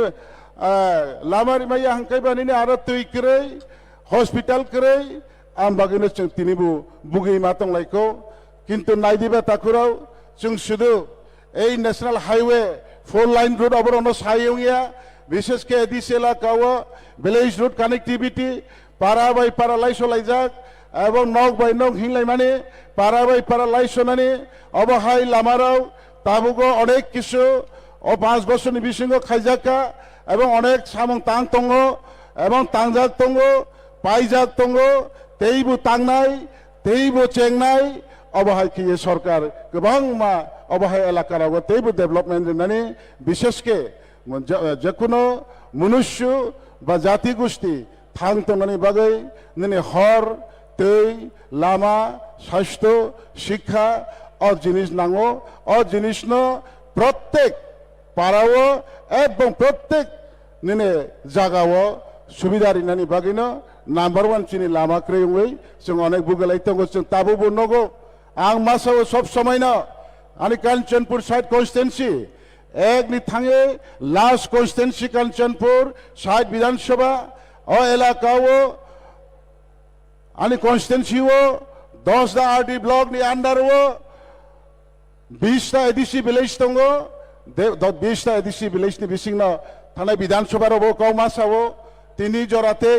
Speaker 9: লামা রিমাইয়া হাঁকে বা নিনি আরো তুই করে হসপিটাল করে আম বাগিনো जों তিনিবু বুগি মাতং লাইকো কিন্তু নাইদিবা তাকুরাও जों শুধু এই ন্যাশনাল হাইওয়ে 4 লাইন রোড অবরণ সাইয়িয়া বিশেষ করে এডিসি এলাকাও ভিলেজ রোড কানেক্টিভিটি পাড়া বাই পাড়া লাইসলাইজাক এবং নক বাই নক হিংলাই মানে পাড়া বাই পাড়া লাইসনানি অবহাই লামারাও তাবুগো অনেক কিছু ও 5 বছরনি বিসঙ্গ খাইজাকা এবং অনেক সামং তাং তঙ্গ এবং তাংজাক তঙ্গ পাইজাক তঙ্গ তেইবু তাংনাই তেইবু চেংনাই অবহাই কি সরকার गोबां मा অবহাই এলাকারাও তেইবু ডেভেলপমেন্ট মানে বিশেষকে যে কোনো মনুষ্য বা জাতি গোষ্ঠী থাং তঙ্গনি বাগৈ নিনি হর তৈ লামা স্বাস্থ্য শিক্ষা অ জিনিস নাঙো অ জিনিস ন প্রত্যেক পাড়াও এবং প্রত্যেক নিনে জায়গাও সুবিধা রিনানি বাগিন নাম্বার 1 চিনি লামা ক্রেই जों অনেক বুগলাই তঙ্গ जों তাবু বনগো आं मासाव सब समय न आनी कांचनपुर साइड कन्स्टिट्यूंसी एक नि थांगे लास्ट कन्स्टिट्यूंसी कांचनपुर साइड विधानसभा ओ एलाकाओ आनी कन्स्टिट्यूंसी वो 10 आरडी ब्लॉक नि अंडर वो 20 एडिसी विलेज तंगो 20 एडिसी विलेज नि बिसिंग थाना विधानसभा रो कौ मासाव तिनी जराते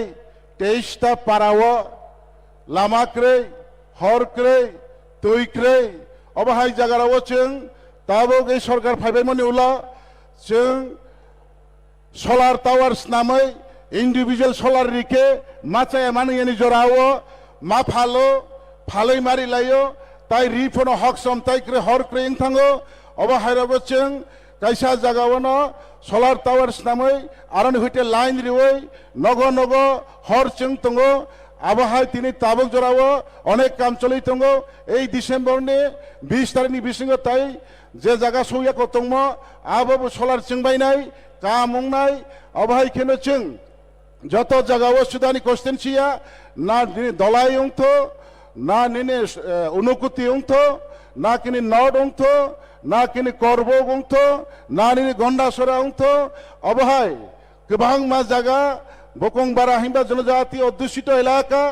Speaker 9: 23 पाराओ लामाक्रे हरक्रे तैक्रे अबहाय जागाराव जों दाबो गै सरकार फाइबायमोन उला जों सोलार टावार्स नामै इंडिविजुअल सोलार रिके माचाया मानियानि जरावो मा फालो फालै मारि लायो ताइ रिफोनो हक समताइक्रे हरक्रे इंथांगो अबहायराव जों कायसा जागावनो सोलार टावार्स नामै आरन हुइटे लाइन रिवै नगो नगो हर जों तंगो আবহাওয়া তিনি তাবক জড়াও অনেক কাম চলি তঙ্গ এই ডিসেম্বর নে 20 তারিখনি বিসঙ্গ তাই যে জায়গা সৌয়া কতংম আবব সোলার চিংবাইনাই কামংনাই অবহাই খেনো চিং যত জায়গাও সুদানি কনস্টিটুয়েন্সিয়া না দলাই অংথ না নিনে অনুকুতি অংথ না কিনি নড অংথ না কিনি করব অংথ না নিনি গন্ডাসরা অংথ অবহাই गोबां मा জায়গা বকংবারা হিমবা জনজাতি অধ্যুষিত এলাকা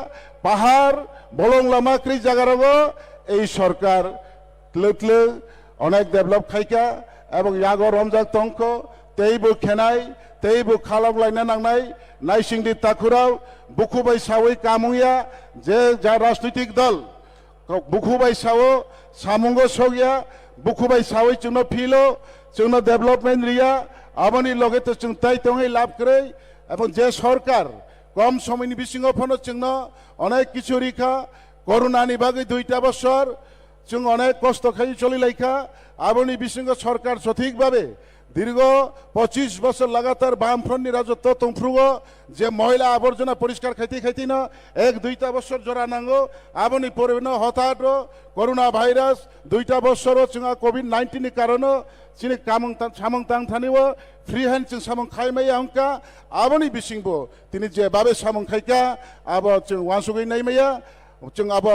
Speaker 9: পাহাড় বলং লামাক্রি জায়গারাও এই সরকার ক্লুকলু অনেক ডেভেলপ খাইকা এবং ইয়াগো রমজাক তংক তেইবু খেনাই তেইবু খালক লাইনা নাংনাই নাইসিংদি তাকুরাও বুকুবাই সাওই কামুয়া যে যা রাজনৈতিক দল বুকুবাই সাও সামুঙ্গ সগিয়া বুকুবাই সাওই চুনো ফিলো চুনো ডেভেলপমেন্ট রিয়া আবনি লগে তো চুং তাই তংই লাভ করে এবং যে সরকার কম সময়নি বিসিংহ ফোন চিহ্ন অনেক কিছু রিখা করোনানি বাগে 2টা বছর চিং অনেক কষ্ট খাই চলি লাইখা আবনি বিসিংহ সরকার সঠিকভাবে দীর্ঘ 25 বছর লাগাতার বামফ্রন্টনি রাজত্ব তংফ্রুগ যে মহিলা আবর্জনা পরিষ্কার খাইতে খাইতে না 1-2টা বছর জোড়া নাঙ্গো আবনি পরিবেন হঠাৎ করোনা ভাইরাস 2টা বছর চিঙা কোভিড-19 नि কারণে চিনি কামং সামং তাং থানিও ফ্রি হ্যান্ড চিং সামং খাইমাই আংকা আবনি বিসিংবো তিনি যে বাবে সামং খাইকা আব চিং ওয়ানসুগৈ নাইমাইয়া চিং আব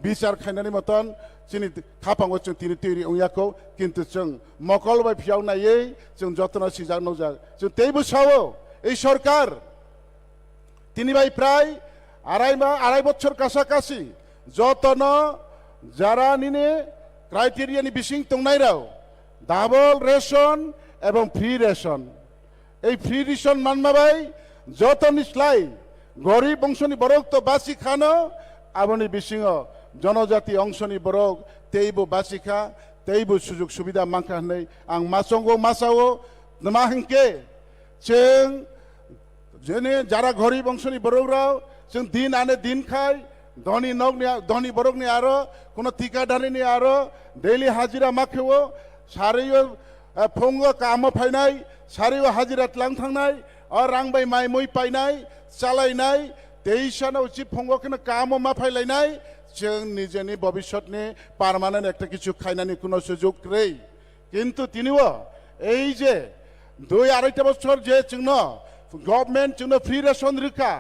Speaker 9: বিচার খাইনানি মতন চিনি খাপাঙ্গো চিং তিনি তৈরি উইয়াকো কিন্তু চিং মকল বাই ফিয়াও নাইयै চিং যতন সিজাক নজাক চিং তেইবু সাও এই সরকার তিনি ভাই প্রায় আড়াই বছর কাছাকাছি যতন যারা নিনে ক্রাইটেরিয়ানি বিসিং তংনাইরাও ডাবল রেশন এবং ফ্রি রেশন এই ফ্রি রেশন মানমাবাই যত নিসলাই গরিব অংশনি বরক তো বাসি খানো আবনি বিসিং জনজাতি অংশনি বরক তেইবু বাসি খা তেইবু সুযোগ সুবিধা মাংখা হनै आं মাসঙ্গো মাসাও নমা হংকে जों जेने যারা গরিব অংশনি বরকরাও जों দিন আনে দিন খাই ধনী বরকনি আরো কোনো ঠিকাদারিনি আরো ডেইলি হাজিরা মাখেও সারিও फंग काम फायनाय सारियो हाजिरा लां थांनाय रांबाय माइ मै पाइनाय चालायनाय तेईसाना उचित फंगखौनो काम मा फायलायनाय जों निजेनि भबिष्यतनि पारमानेंट একটা কিছু খাইনানি কোনো সুযোগ নেই কিন্তু তিনিও এই যে 2-2.5 বছর যে চিহ্ন গভর্নমেন্ট চিহ্ন ফ্রি রেশন রিকা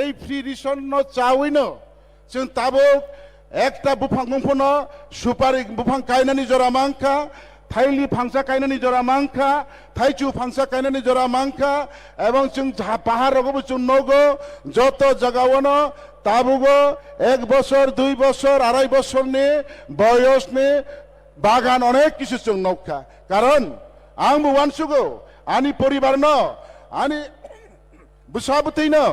Speaker 9: এই ফ্রি রেশন চাওইনো जों ताबुक একটা বুফাং বুফনো সুপারি বুফাং কাইনানি জরা মাংখা थाइली फांसा कायनानि जरा मांखा थाइचु फांसा कायनानि जरा मांखा एवं जों पाहाड़ रगबो जों नगो जत जगावनो ताबुगो 1 বছর 2 বছর 2.5 বছরनि बयसनि बागान अनेक किसु जों नखा कारण आंबो वानसुगो आंनि परिबारनो आंनि बुसाबतैनो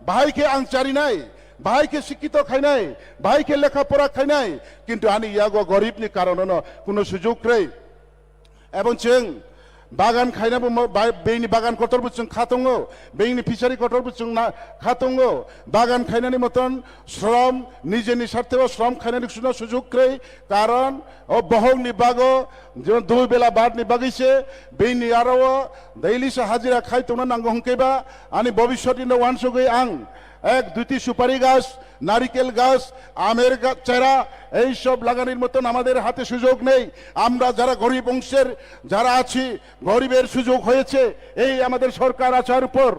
Speaker 9: बाहायके आं चारिनाय भाईके शिक्षित खाइनाय भाईके लेखा पढ़ा खाइनाय किन्तु आंनि यागो गरिबनि कारणानो कोनो सुजुग रै এবং जों बागान खायनाबो बेनि बागान कटरबो जों खातङो बेनि फिसारि कटरबो जों खातङो बागान खायनानि मतन श्रम निजेनि स्वार्थेव श्रम खायनानि सुना सुजुग रै कारण ओ बहंनि बागो जो दुइ बेला बादनि बागैसे बेनि आरो दैलिसे हाजिरा खायतोना नांगौ हंकेबा आंनि भबिष्यतनि वानसुगै आं एक दुटी सुपारी गाছ नारिकेल गाছ आमेर गाছ चारा এই সব লাগানোর মতন আমাদের হাতে সুযোগ নেই আমরা যারা গরিব অংশের যারা আছি গরিবের সুযোগ হয়েছে এই আমাদের সরকার আসার পর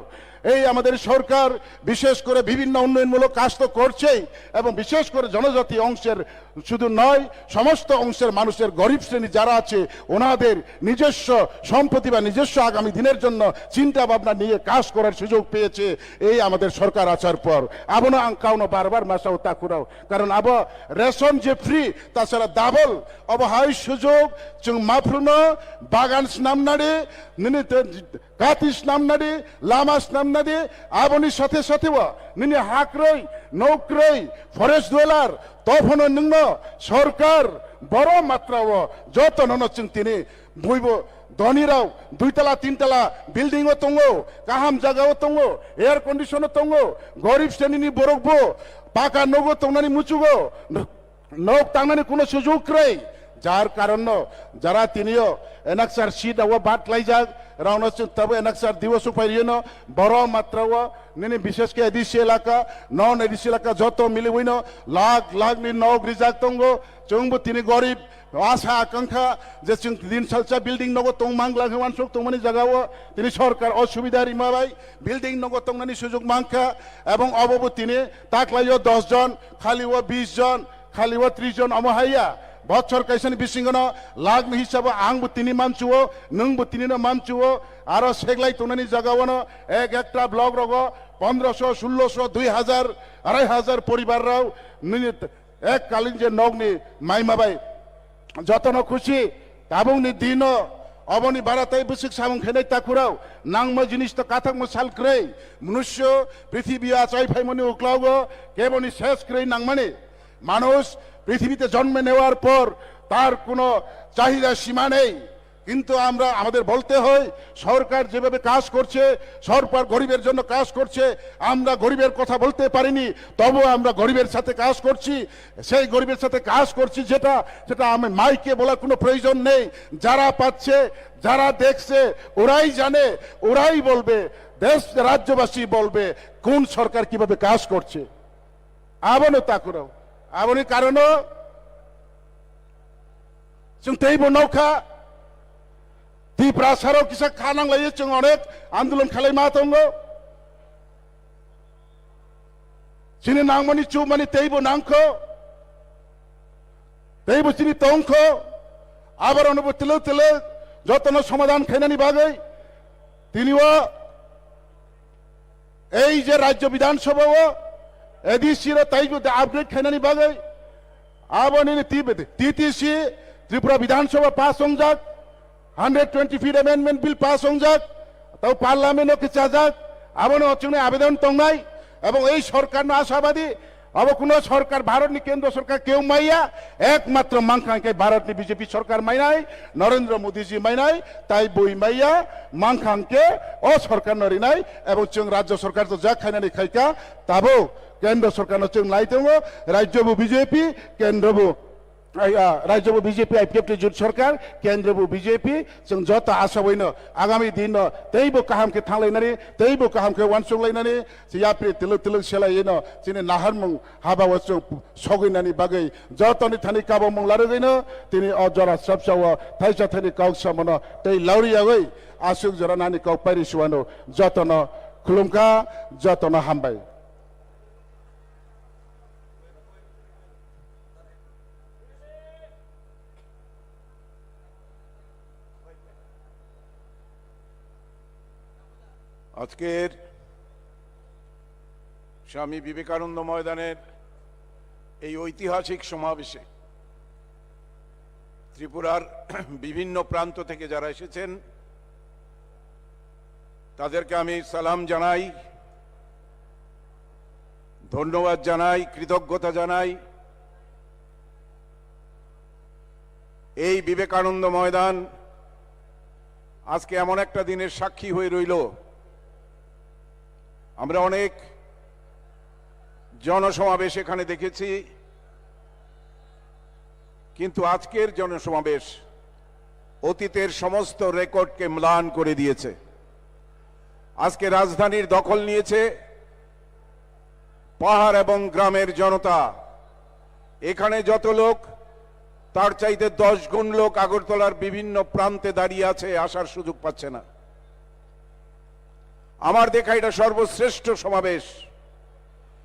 Speaker 9: এই আমাদের সরকার বিশেষ করে বিভিন্ন উন্নয়নমূলক কাজ তো করছেই এবং বিশেষ করে জনজাতি অংশের শুধু নয় সমস্ত অংশের মানুষের গরিব শ্রেণী যারা আছে ওনাদের নিজস্ব সম্পত্তি বা নিজস্ব আগামী দিনের জন্য চিন্তা ভাবনা নিয়ে কাজ করার সুযোগ পেয়েছে এই আমাদের সরকার আসার পর আবনো আঙ্কাউনো বারবার মাসাও তাকুরাও কারণ আব রেশন যে ফ্রি তাছাড়া ডাবল অবহাই সুযোগ जों माफ्रोमनो बागान स्नामनाडे निनि गाति स्नामनाडे लामा स्नामनाडे आबोनि साथे साथेवा निनि हाक्रै नौक्रै फरेस्ट डुवेलार तफनो नोंनो सरकार बड़ मात्राव जतननो जों तिनि बयबो धनीराव 2 तला 3 तला बिल्डिंगो दङो गाहाम जागायाव दङो एयार कन्डिशनो दङो गरिब श्रेणीनि बरकबो पाका नगो दंनानि मुचुगो नक तांनानि कोनो सुजुग रै যার কারণ যারা তিনিও এনাকসার সিট আও বাট লাইজাক রাউন তবে এনাকসার দিবস উপাইনো বড় মাত্রাও নিনি বিশেষ কে এডিসি এলাকা নন এডিসি এলাকা যত মিলিবইনো লাখ লাখ নি নগ রিজাক তঙ্গো जोंबो तिनी गरीब आशा आकांक्षा जे जों दिन सालसा बिल्डिं नगो तंग मांगला हवान सक तंगमानि जागाव तिनी सरकार असुविधा रिमाबाय बिल्डिं नगो तंगनानि सुजुग मांखा एवं अबबो तिनी ताकलायो 10 जन खालिओ 20 जन खालिओ 30 जन अमहाया बच्चर कैसन बिसिंगनो लागनि हिसाब आंबो तिनी मानचुओ नोंबो तिनिनो मानचुओ आरो सेगलाय तंगनानि जागावनो एक एकटा ब्लक रगो 1500 1600 2000 2500 परिवार राव मिनिट एक कालीन जे नगनि माइमाबाय जतनो खुशी ताबुंनि दिनो अबनि बाराताय बुसिक सामुं खेनाय ताकुराव नांमो जिनिस तो काथक मसाल क्रै मनुष्य पृथिबिया चाइफाइमनि उक्लावो केबनि शेष क्रै नांमाने मानुष পৃথিবীতে জন্ম নেওয়ার পর তার কোনো চাহিদা সীমা নেই কিন্তু আমরা আমাদের বলতে হয় সরকার যেভাবে কাজ করছে সরকার গরিবের জন্য কাজ করছে আমরা গরিবের কথা বলতে পারিনি তবু আমরা গরিবের সাথে কাজ করছি সেই গরিবের সাথে কাজ করছি যেটা আমি মাইকে বলার কোনো প্রয়োজন নেই যারা পাচ্ছে যারা দেখছে ওরাই জানে ওরাই বলবে দেশ রাজ্যবাসী বলবে কোন সরকার কিভাবে কাজ করছে আবনো তাকুরাও আবনি কারণ जों तैबो नौखा तीप्रा साराव किसा खानांलायो जों अनेक आन्दोलन खालायमा दङो सिनि नांमनि चुमानि तैबो नांखो तैबो सिनि तंखो आबार अनुभव तिलो तिलो जतनो समाधान खायनानि बागै तिनिओ এই যে রাজ্য বিধানসভাও এডিসির তাইবো আপগ্রেড খায়নানি বাগै আবনি টিটিসি त्रिपुरा विधानसभा पास होंजाक 120 फीट अमेंडमेंट बिल पास होंजाक ताऊ पार्लियामेंट के चाजाक आबनो अचुने आवेदन तंगनाय एवं এই সরকার না আশাবাদী अब কোনো সরকার ভারতনি কেন্দ্র সরকার কেউ মাইয়া একমাত্র মাংখাংকে ভারতনি বিজেপি সরকার মাইনাই নরেন্দ্র মোদীজি মাইনাই তাই বই মাইয়া মাংখাংকে ও সরকার নরিনাই এবং जों রাজ্য সরকার তো যা খাইনানি খাইকা তাবো কেন্দ্র সরকার जों লাইতেও রাজ্যবু বিজেপি কেন্দ্রবু राज्यबो बीजेपी आइपिएफटी जुट सरकार केन्द्रबो बीजेपी जों जत आशा होइन आगामी दिन त्यहीबो काहामके थांलायनानै त्यहीबो काहामके वानसंलायनानै याप्रि तिलक तिलक सेलायनो जोंनि नाहारमं हाबाव जों सगैनानै बागै जतनि थानि काबो मंलारगैनो तिनि अजरा सबसाव थाइसा थानि काउसामनो तै लाउरियागै आसुक जरा नानि काउ पारिसुवानो जतन खुलुमका जतन हामबाय
Speaker 10: আজকের স্বামী বিবেকানন্দ ময়দানের এই ঐতিহাসিক সমাবেশে ত্রিপুরার বিভিন্ন প্রান্ত থেকে যারা এসেছেন তাদেরকে আমি সালাম জানাই, ধন্যবাদ জানাই, কৃতজ্ঞতা জানাই। এই বিবেকানন্দ ময়দান আজকে এমন একটা দিনের সাক্ষী হয়ে রইল। আমরা অনেক জনসমাবেশ এখানে দেখেছি, কিন্তু আজকের জনসমাবেশ অতীতের সমস্ত রেকর্ডকে ম্লান করে দিয়েছে। আজকে রাজধানীর দখল নিয়েছে পাহাড় এবং গ্রামের জনতা। এখানে যত লোক তার চাইতে 10 গুণ লোক আগরতলার বিভিন্ন প্রান্তে দাঁড়িয়ে আছে, আসার সুযোগ পাচ্ছে না। আমার দেখা এটা সর্বশ্রেষ্ঠ সমাবেশ।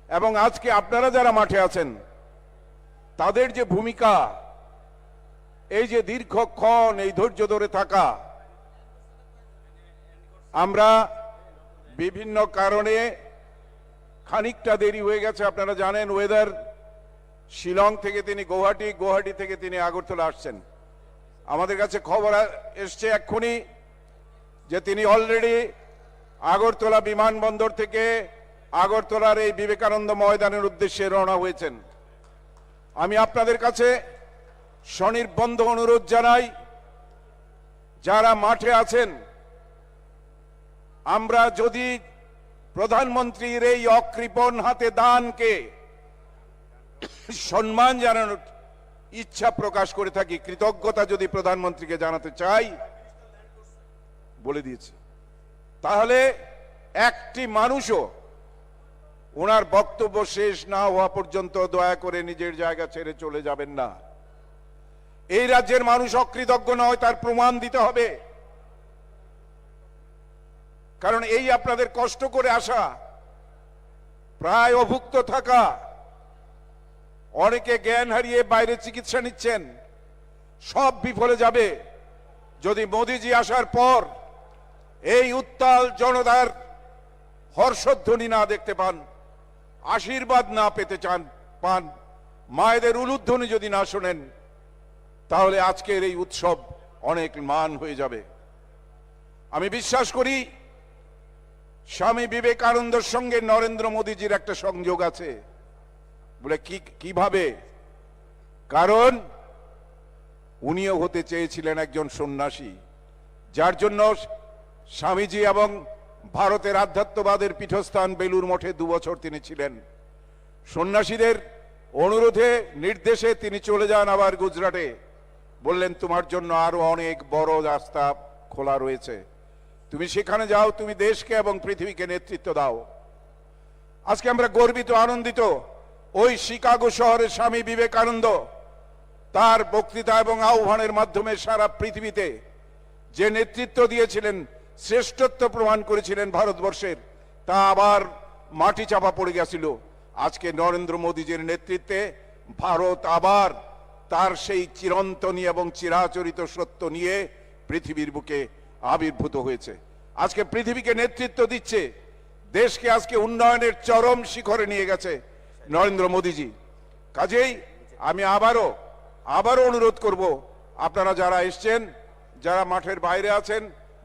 Speaker 10: এবং আজকে আপনারা যারা মাঠে আছেন তাদের যে ভূমিকা, এই যে দীর্ঘক্ষণ এই ধৈর্য ধরে থাকা, আমরা বিভিন্ন কারণে খানিকটা দেরি হয়ে গেছে। আপনারা জানেন ওয়েদার, শিলং থেকে তিনি গুয়াহাটি, গুয়াহাটি থেকে তিনি আগরতলা আসছেন। আমাদের কাছে খবর এসছে এক্ষুনি যে তিনি অলরেডি আগরতলা বিমানবন্দর থেকে আগরতলার এই বিবেকানন্দ ময়দানের উদ্দেশ্যে রওনা হয়েছেন। আমি আপনাদের কাছে স্বনির্বন্ধ অনুরোধ জানাই, যারা মাঠে আছেন, আমরা যদি প্রধানমন্ত্রীর এই অকৃপণ হাতে দানকে সম্মান জানানোর ইচ্ছা প্রকাশ করে থাকি, কৃতজ্ঞতা যদি প্রধানমন্ত্রীকে জানাতে চাই, বলে দিয়েছি, তাহলে একটি মানুষও ওনার বক্তব্য শেষ না হওয়া পর্যন্ত দয়া করে নিজের জায়গা ছেড়ে চলে যাবেন না। এই রাজ্যের মানুষ অকৃতজ্ঞ নয়, তার প্রমাণ দিতে হবে। কারণ এই আপনাদের কষ্ট করে আসা, প্রায় অভুক্ত থাকা, অনেকে জ্ঞান হারিয়ে বাইরে চিকিৎসা নিচ্ছেন, সব বিফলে যাবে যদি মোদিজি আসার পর এই উত্তাল জনতার হর্ষধ্বনি না দেখতে পান, আশীর্বাদ না পেতে পান, মায়েদের উলুধ্বনি যদি না শোনেন, তাহলে আজকের এই উৎসব অনেক মান হয়ে যাবে। আমি বিশ্বাস করি স্বামী বিবেকানন্দের সঙ্গে নরেন্দ্র মোদীজির একটা সংযোগ আছে। বলে কিভাবে? কারণ উনিও হতে চেয়েছিলেন একজন সন্ন্যাসী, যার জন্য স্বামীজি এবং ভারতের আধ্যাত্মবাদের পীঠস্থান বেলুর মঠে 2 বছর তিনি ছিলেন। সন্ন্যাসীদের অনুরোধে, নির্দেশে তিনি চলে যান আবার গুজরাটে। বললেন, তোমার জন্য আরো অনেক বড় রাস্তা খোলা রয়েছে, তুমি সেখানে যাও, তুমি দেশকে এবং পৃথিবীকে নেতৃত্ব দাও। আজকে আমরা গর্বিত, আনন্দিত। ওই শিকাগো শহরে স্বামী বিবেকানন্দ তার বক্তৃতা এবং আহ্বানের মাধ্যমে সারা পৃথিবীতে যে নেতৃত্ব দিয়েছিলেন, শ্রেষ্ঠত্ব প্রমাণ করেছিলেন ভারতবর্ষের, তা আবার মাটি চাপা পড়ে গেছিল। আজকে নরেন্দ্র মোদীজির নেতৃত্বে ভারত আবার তার সেই চিরন্তনী এবং চিরাচরিত সত্য নিয়ে পৃথিবীর বুকে আবির্ভূত হয়েছে। আজকে পৃথিবীকে নেতৃত্ব দিচ্ছে, দেশকে আজকে উন্নয়নের চরম শিখরে নিয়ে গেছে নরেন্দ্র মোদীজি। কাজেই আমি আবারও অনুরোধ করব, আপনারা যারা এসছেন, যারা মাঠের বাইরে আছেন,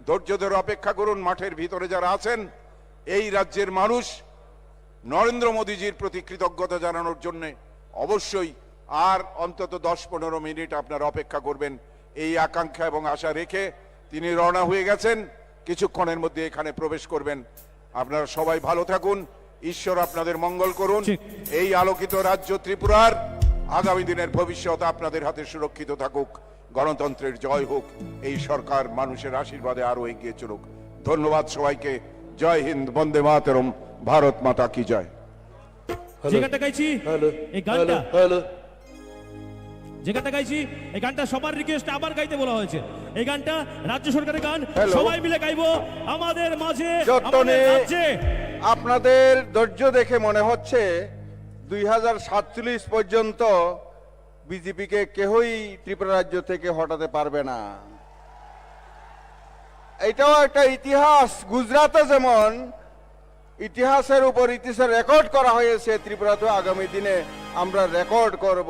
Speaker 10: ধৈর্য ধরে অপেক্ষা করুন। মাঠের ভিতরে যারা আছেন, এই রাজ্যের মানুষ নরেন্দ্র মোদীজির প্রতি কৃতজ্ঞতা জানানোর জন্য অবশ্যই আর অন্তত 10-15 মিনিট আপনারা অপেক্ষা করবেন। এই আকাঙ্ক্ষা এবং আশা রেখে তিনি রওনা হয়ে গেছেন, কিছুক্ষণের মধ্যে এখানে প্রবেশ করবেন। আপনারা সবাই ভালো থাকুন, ঈশ্বর আপনাদের মঙ্গল করুন। এই আলোকিত রাজ্য ত্রিপুরার আগামী দিনের ভবিষ্যৎ আপনাদের হাতে সুরক্ষিত থাকুক। গণতন্ত্রের জয় হোক। এই সরকার মানুষের আশীর্বাদে আরো এগিয়ে চলুক। ধন্যবাদ সবাইকে। জয় হিন্দ, বন্দে মাতরম, ভারত মাতা কি জয়।
Speaker 8: যে গানটা গাইছি
Speaker 5: হ্যালো
Speaker 8: এই গানটা
Speaker 5: হ্যালো
Speaker 8: যে গানটা গাইছি এই গানটা সবার রিকোয়েস্টে আবার গাইতে বলা হয়েছে। এই গানটা রাজ্য সরকারের গান,
Speaker 10: Hello.
Speaker 8: সবাই মিলে গাইবো আমাদের মাঝে
Speaker 10: যতনে
Speaker 8: আমাদের রাজ্যে।
Speaker 10: আপনাদের ধৈর্য দেখে মনে হচ্ছে 2047 পর্যন্ত বিজেপিকে কেউই ত্রিপুরা রাজ্য থেকে হটাতে পারবে না। এটাও একটা ইতিহাস। গুজরাটে যেমন ইতিহাসের উপর ইতিহাসের রেকর্ড করা হয়েছে, ত্রিপুরাতে আগামী দিনে আমরা রেকর্ড করব।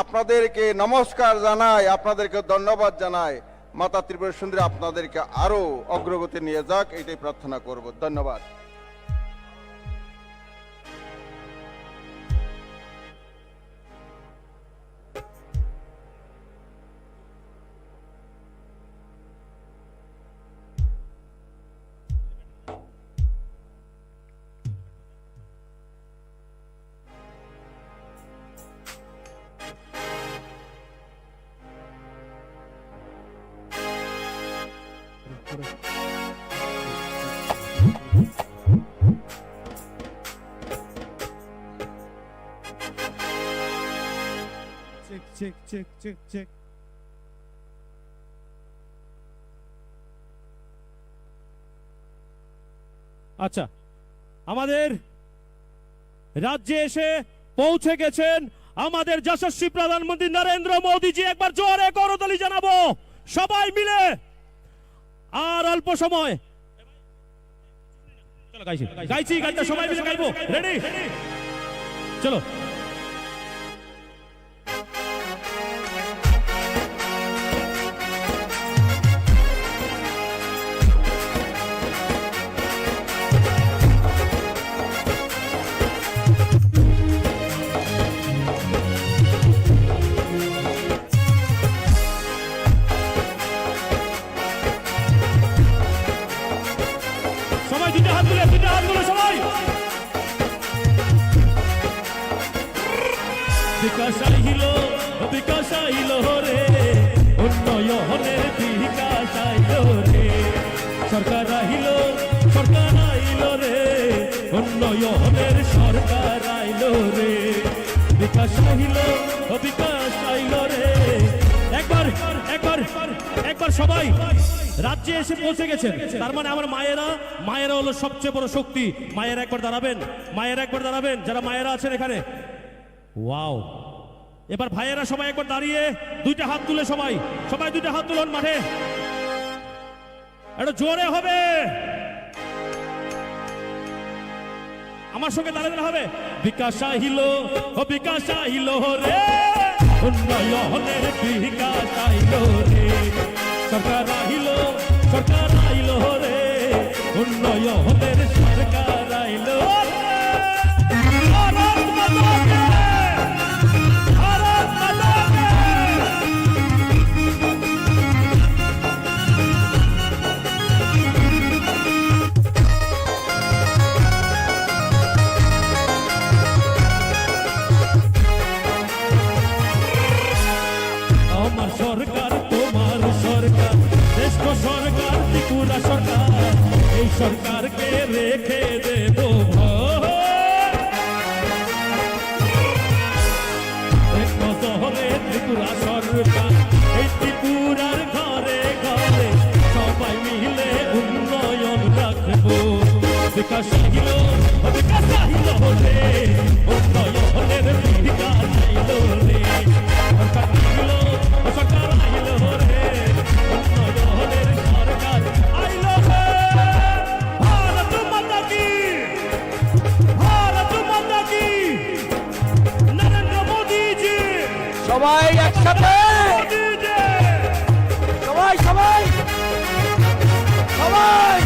Speaker 10: আপনাদেরকে নমস্কার জানাই, আপনাদেরকে ধন্যবাদ জানাই। মাতা ত্রিপুরা সুন্দরী আপনাদেরকে আরো অগ্রগতি নিয়ে যাক, এটাই প্রার্থনা করব। ধন্যবাদ।
Speaker 8: Check check check check check. আচ্ছা, আমাদের রাজ্যে এসে পৌঁছে গেছেন আমাদের যশস্বী প্রধানমন্ত্রী নরেন্দ্র মোদীজি। একবার জোরে করতালি জানাবো সবাই মিলে। আর অল্প সময় চলো গাইছি গানটা সবাই মিলে গাইবো। রেডি, চলো। সবাই দুটো হাত তুলে সবাই। বিকাশ আইল রে, উন্নয়নের বিকাশ আইল রে। সরকার আইল রে, উন্নয়নের সরকার আইল রে। বিকাশ আইল রে। একবার একবার একবার সবাই রাজ্যে এসে পৌঁছে গেছেন, তার মানে আমার মায়েরা হলো সবচেয়ে বড় শক্তি। মায়েরা একবার দাঁড়াবেন, যারা মায়েরা আছেন এখানে। ওয়াও, এবার ভাইয়েরা সবাই একবার দাঁড়িয়ে দুইটা হাত তুলে সবাই দুইটা হাত তুলুন মাঠে। একটু জোরে হবে, আমার সঙ্গে দাঁড়াতে হবে। বিকাশ আইল রে, উন্নয়নের বিকাশ আইল রে। সরকার আইল রে, উন্নয়নের সরকার আইল রে। ভারত মাতা কে, ভারত মাতা কে। আমার সরকার, তোমার সরকার, শ্রেষ্ঠ সরকার ত্রিপুরা সরকার। এই সরকারকে রেখে দেব শহরে ত্রিপুরা সরকার। এই ত্রিপুরার ঘরে ঘরে সবাই মিলে উন্নয়ন রাখবো। বিকাশ আইল রে, উন্নয়নের বিকাশ আইল রে। সরকার আইল রে, উন্নয়নের সরকার আইল রে। ভারত মাতা কি, ভারত মাতা কি। নরেন্দ্র মোদীজি,
Speaker 3: সবাই একসাথে,
Speaker 8: মোদীজি।
Speaker 3: সবাই সবাই সবাই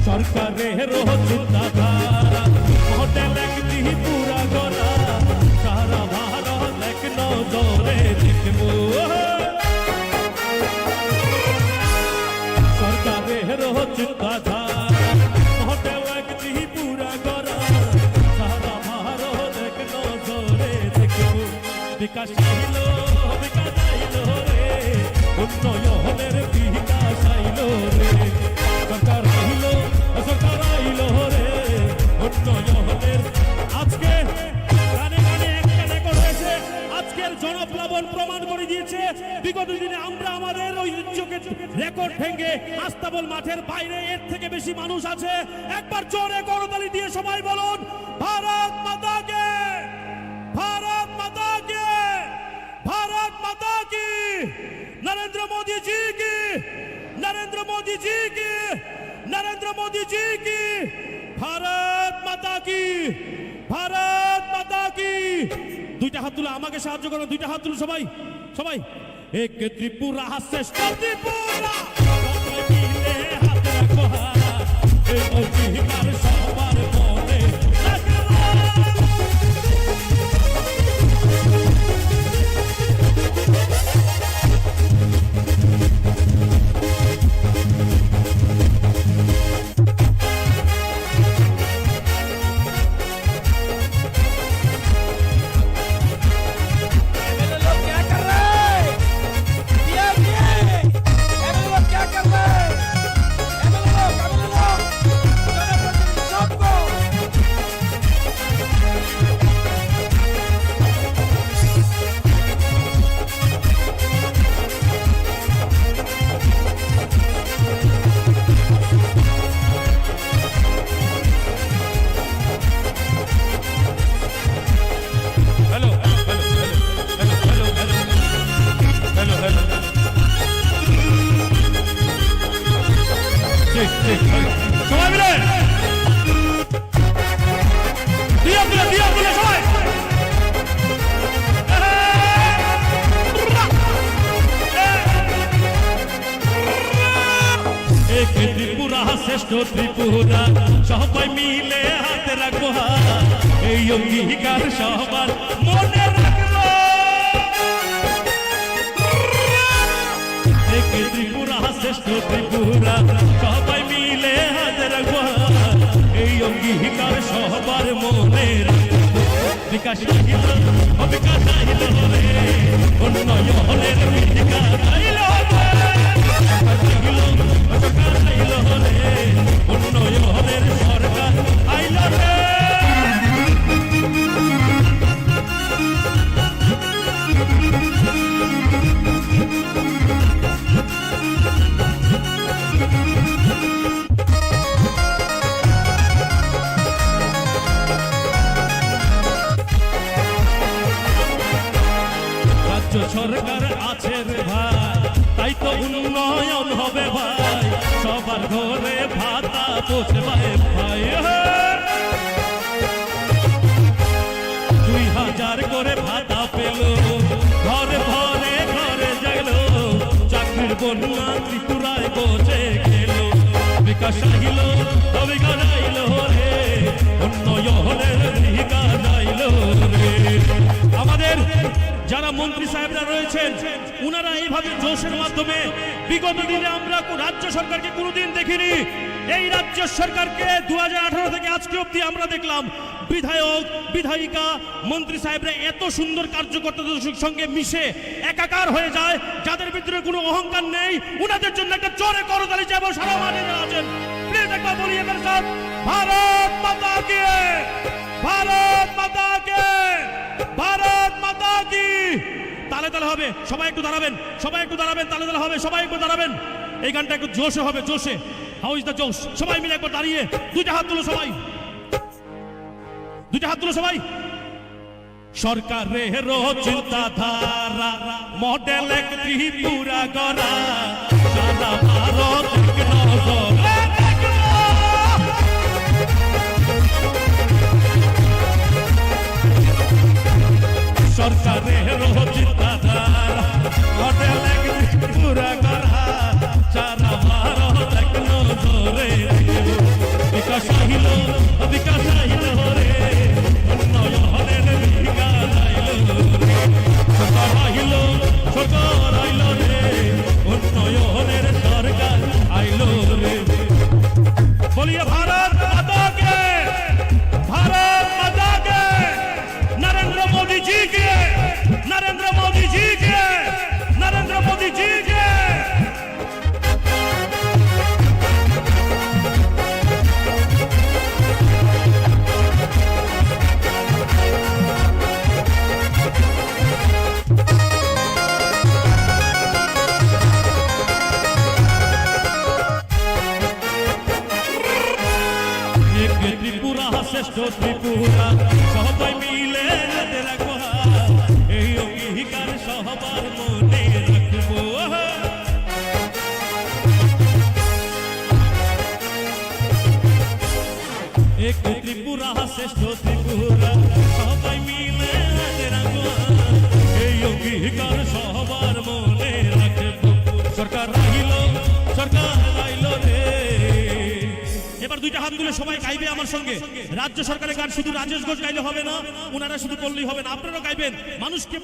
Speaker 8: সরকারের চিন্তাধারা চিন্তাধারা মডেল এক ত্রিপুরা গড়া সারা ভারত এক নজরে দেখব বিকাশ আইল রে উন্নয়নের বিকাশ আইল রে সরকার আইল রে উন্নয়নের আজকে গানে গানে একটা রেকর্ড হয়েছে আজকের জনপ্লাবন প্রমাণ করে দিয়েছে বিগত দিনে আমরা আমাদের ঐতিহ্যকে রেকর্ড ভেঙে আস্তাবল মাঠের বাইরে এর থেকে বেশি মানুষ আছে একবার জোরে করতালি দিয়ে সবাই বলুন ভারত মাতা কে भारत माता की भारत माता की नरेंद्र मोदी जी की नरेंद्र मोदी जी की नरेंद्र मोदी जी की भारत माता की भारत माता की দুইটা হাত তুলে আমাকে সাহায্য করো দুইটা হাত তুলে সবাই সবাই এক ত্রিপুরা শ্রেষ্ঠ ত্রিপুরা সবাই মিলে হাত রাখো এই অধিকার সবার মনে সবাই মিলে দিয়া দিলে সবাই এক ত্রিপুরা শ্রেষ্ঠ ত্রিপুরা সবাই মিলে হাতে রাখবো এই অঙ্গীকার সবার মনে রাখবো এক ত্রিপুরা শ্রেষ্ঠ ত্রিপুরা সবাই মিলে হাতে রাখবো এই অঙ্গীকার সবার মনে বিকাশ আইল রে উন্নয়নের বিকাশ আইল রে উন্নয়নের সরকার আইল রে সরকার আছে রে ভাই তাই তো উন্নয়ন হবে ভাই সবার ঘরে ভাতা পৌঁছবে ভাই 2000 করে ভাতা পেল ঘরে ঘরে ঘরে গেল চাকরির বন্যা ত্রিপুরায় বসে গেল বিকাশ আইল অবিকাশ আইল রে উন্নয়নের বিকাশ আইল রে আমাদের যারা মন্ত্রী সাহেবরা রয়েছেন উনারা এইভাবে জোশের মাধ্যমে বিগত দিনে আমরা রাজ্য সরকারকে কোনোদিন দেখিনি এই রাজ্য সরকারকে 2018 থেকে আজকে অবধি আমরা দেখলাম বিধায়ক বিধায়িকা মন্ত্রী সাহেবরা এত সুন্দর কার্যকর্তাদের সঙ্গে মিশে একাকার হয়ে যায় যাদের ভিতরে কোনো অহংকার নেই উনাদের জন্য একটা জোরে করতালি চাইবো সারা মাঠে যারা আছেন প্লিজ একবার বলি এদের সাথে ভারত মাতা কি ভারত মাতা কি ভারত মাতা কি তালে তালে হবে সবাই একটু দাঁড়াবেন তালে তালে হবে সবাই একটু দাঁড়াবেন এই গানটা একটু জোশে হবে জোশে হাউ ইজ দ্য জোশ সবাই মিলে একবার দাঁড়িয়ে দুইটা হাত তুলো সবাই সরকারের চিন্তাধারা মডেল এক ত্রিপুরা গড়া সারা ভারত এক নজরে সরকারের চিন্তাধারা মডেল এক ত্রিপুরা গড়া সারা ভারত এক নজরে বিকাশ আইল রে উন্নয়নের বিকাশ আইল রে সরকার আইল রে উন্নয়নের সরকার আইল রে এক ত্রিপুরা শ্রেষ্ঠ ত্রিপুরা সবাই মিলে হাতে রাখবো হাত, এই অঙ্গীকার সবার মনে রাখবো। এক ত্রিপুরা শ্রেষ্ঠ ত্রিপুরা সবাই মিলে হাতে রাখবো হাত, এই অঙ্গীকার সবার মনে রাখবো। সরকার রাইল রে। এবার দুইটা হাত তুলে সবাই গাইবে আমার সঙ্গে। রাজ্য সরকারের গান শুধু রাজেশ ঘোষ গাইলে হবে না, ওনারা শুধু বললেই হবে না, আপনারাও গাইবেন। মানুষকে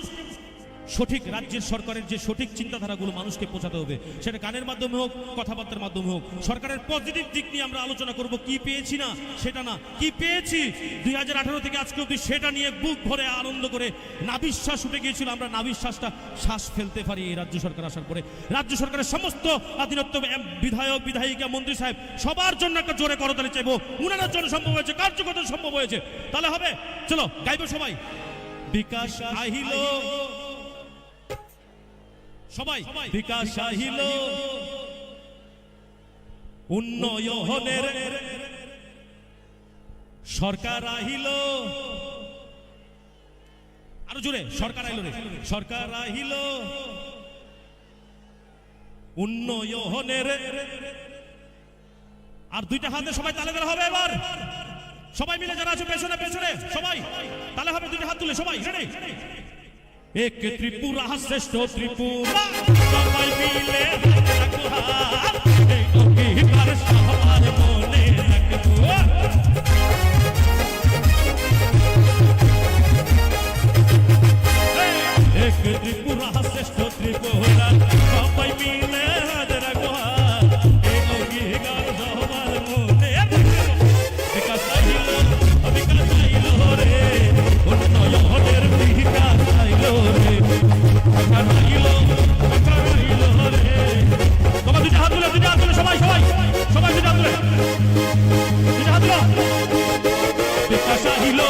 Speaker 8: সঠিক রাজ্যের সরকারের যে সঠিক চিন্তাধারাগুলো মানুষকে পৌঁছাতে হবে, সেটা গানের মাধ্যমে হোক, কথাবার্তার মাধ্যমে হোক। সরকারের পজিটিভ দিক নিয়ে আমরা আলোচনা করব, কি পেয়েছি না সেটা না, কি পেয়েছি 2018 থেকে আজকে অবধি সেটা নিয়ে বুক ভরে আনন্দ করে নাবিশ্বাস উঠে গিয়েছিল। আমরা নাবিশ্বাসটা শ্বাস ফেলতে পারি এই রাজ্য সরকার আসার পরে। রাজ্য সরকারের সমস্ত আধীনত্ব বিধায়ক বিধায়িকা মন্ত্রী সাহেব সবার জন্য একটা জোরে করতালি চাইবো। উনার জন্য সম্ভব হয়েছে, কার্যকর্তা সম্ভব হয়েছে, তাহলে হবে। চলো গাইবো সবাই। বিকাশ আহিল সবাই, বিকাশ আহিল উন্নয়নের সরকার আহিল, আরো জোরে, সরকার আইল রে, সরকার আহিল উন্নয়নের। আর দুইটা হাতে সবাই তালে তালে হবে। এবার সবাই মিলে যারা আছে পেছনে পেছনে সবাই তালে হবে, দুইটা হাত তুলে সবাই রেডি। এক ত্রিপুরা শ্রেষ্ঠ ত্রিপুরা সবাই মিলে রাখবো হাত, এই অঙ্গীকার সবার মনে রাখবো। এক ত্রিপুরা শ্রেষ্ঠ ত্রিপুরা সবাই মিলে রাখবো হাত, এই অঙ্গীকার সবার মনে রাখবো। বিকাশ আহিল রে, উন্নয়নের বিকাশ আইল রে, সরকার আইল রে। তোমার দুইটা হাত তুলে, দুইটা হাত তুলে সবাই সবাই সবাই দুইটা হাত তুলে, দুইটা হাত তুলো। বিকাশ আহিল,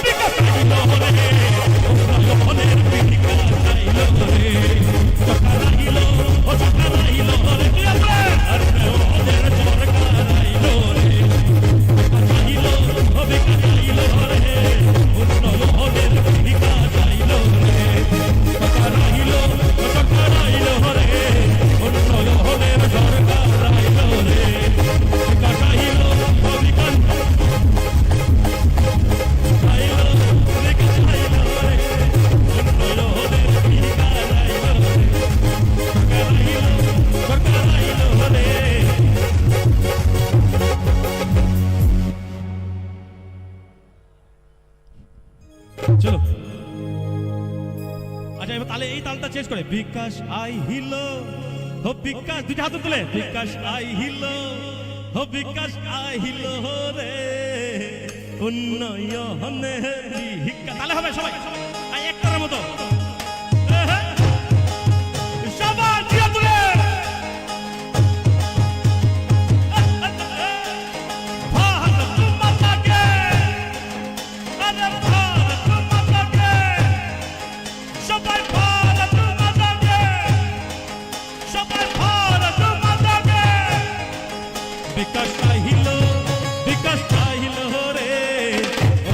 Speaker 8: বিকাশ আইল রে, উন্নয়নের বিকাশ আইল রে, সরকার আইল, সরকার আইল রে, উন্নয়নের সরকার আইল রে, বিকাশ আইল, বিকাশ আইল রে, উন্নয়নের বিকাশ আইল রে, সরকার আইল, সরকার আইল রে, উন্নয়নের সরকার আইল রে, বিকাশ আইল, বিকাশ আইল, বিকাশ আইল রে, উন্নয়নের বিকাশ আইল রে, সরকার আইল, সরকার আইল রে। চলো আচ্ছা, এবার তাহলে এই তালটা চেঞ্জ করে। বিকাশ আই হিল হো, বিকাশ দুইটা হাত তুলে, বিকাশ আই হিল হো, বিকাশ আই হিল রে, উন্নয়নে বিকাশ। তাহলে হবে সবাই একটার মতো সবাই দিয়ে তুলে। ভারত মাতাকে, আরে ভারত মাতাকে, সবাই ভারত মাতাকে, সবাই ভারত মাতাকে। বিকাশ আহিল, বিকাশ আহিল রে,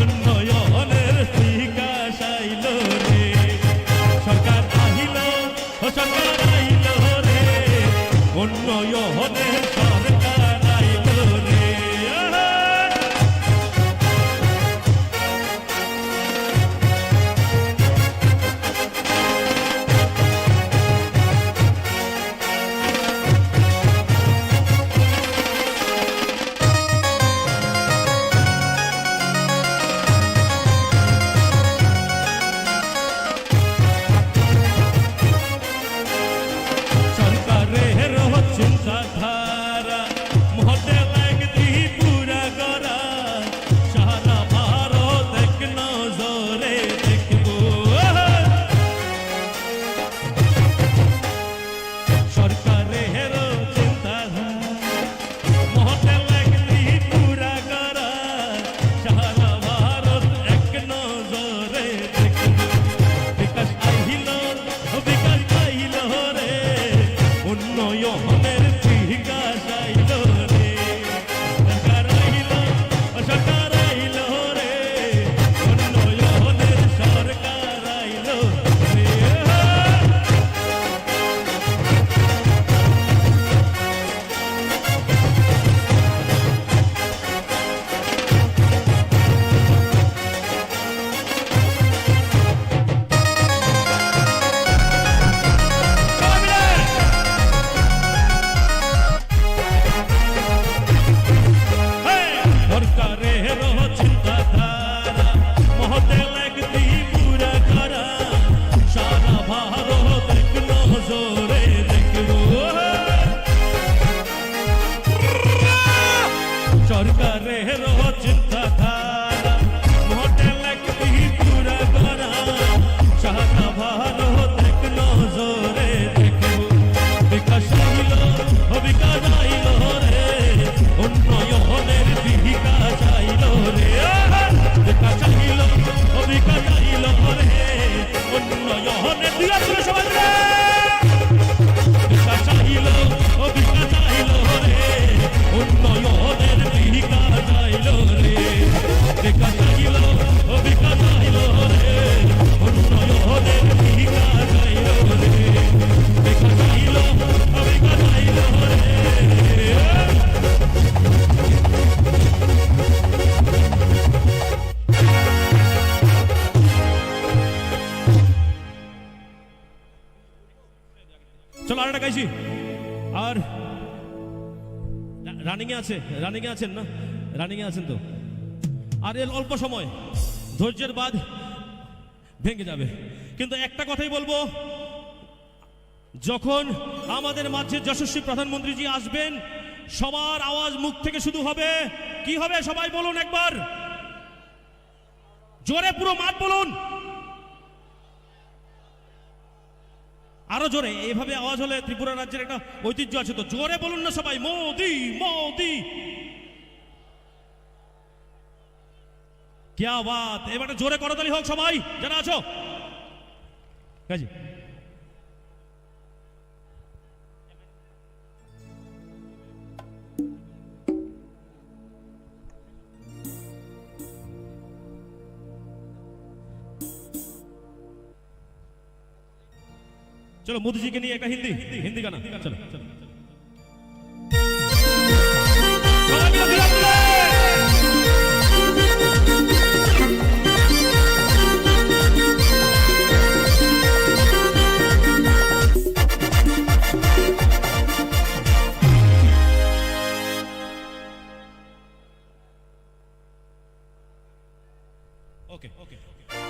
Speaker 8: উন্নয়নের বিকাশ আইল রে, সরকার আহিল, সরকার আইল রে, উন্নয়নের সরকার আইল রে। রানিংয়ে আছে, রানিংয়ে আছেন না, রানিংয়ে আছেন তো। আর এর অল্প সময়, ধৈর্যের বাঁধ ভেঙে যাবে। কিন্তু একটা কথাই বলবো, যখন আমাদের মাঝে যশস্বী প্রধানমন্ত্রীজি আসবেন, সবার আওয়াজ মুখ থেকে শুধু হবে, কি হবে সবাই বলুন একবার জোরে, পুরো মাঠ বলুন, আরো জোরে। এভাবে আওয়াজ হলে ত্রিপুরা রাজ্যের একটা ঐতিহ্য আছে, তো জোরে বলুন না সবাই, মোদি মোদি। क्या बात, এবারে জোরে করতালি হোক সবাই যারা আছো। কাজী चलो मोदी जी के लिए एक हिंदी हिंदी गाना, चलो चलो ओके ओके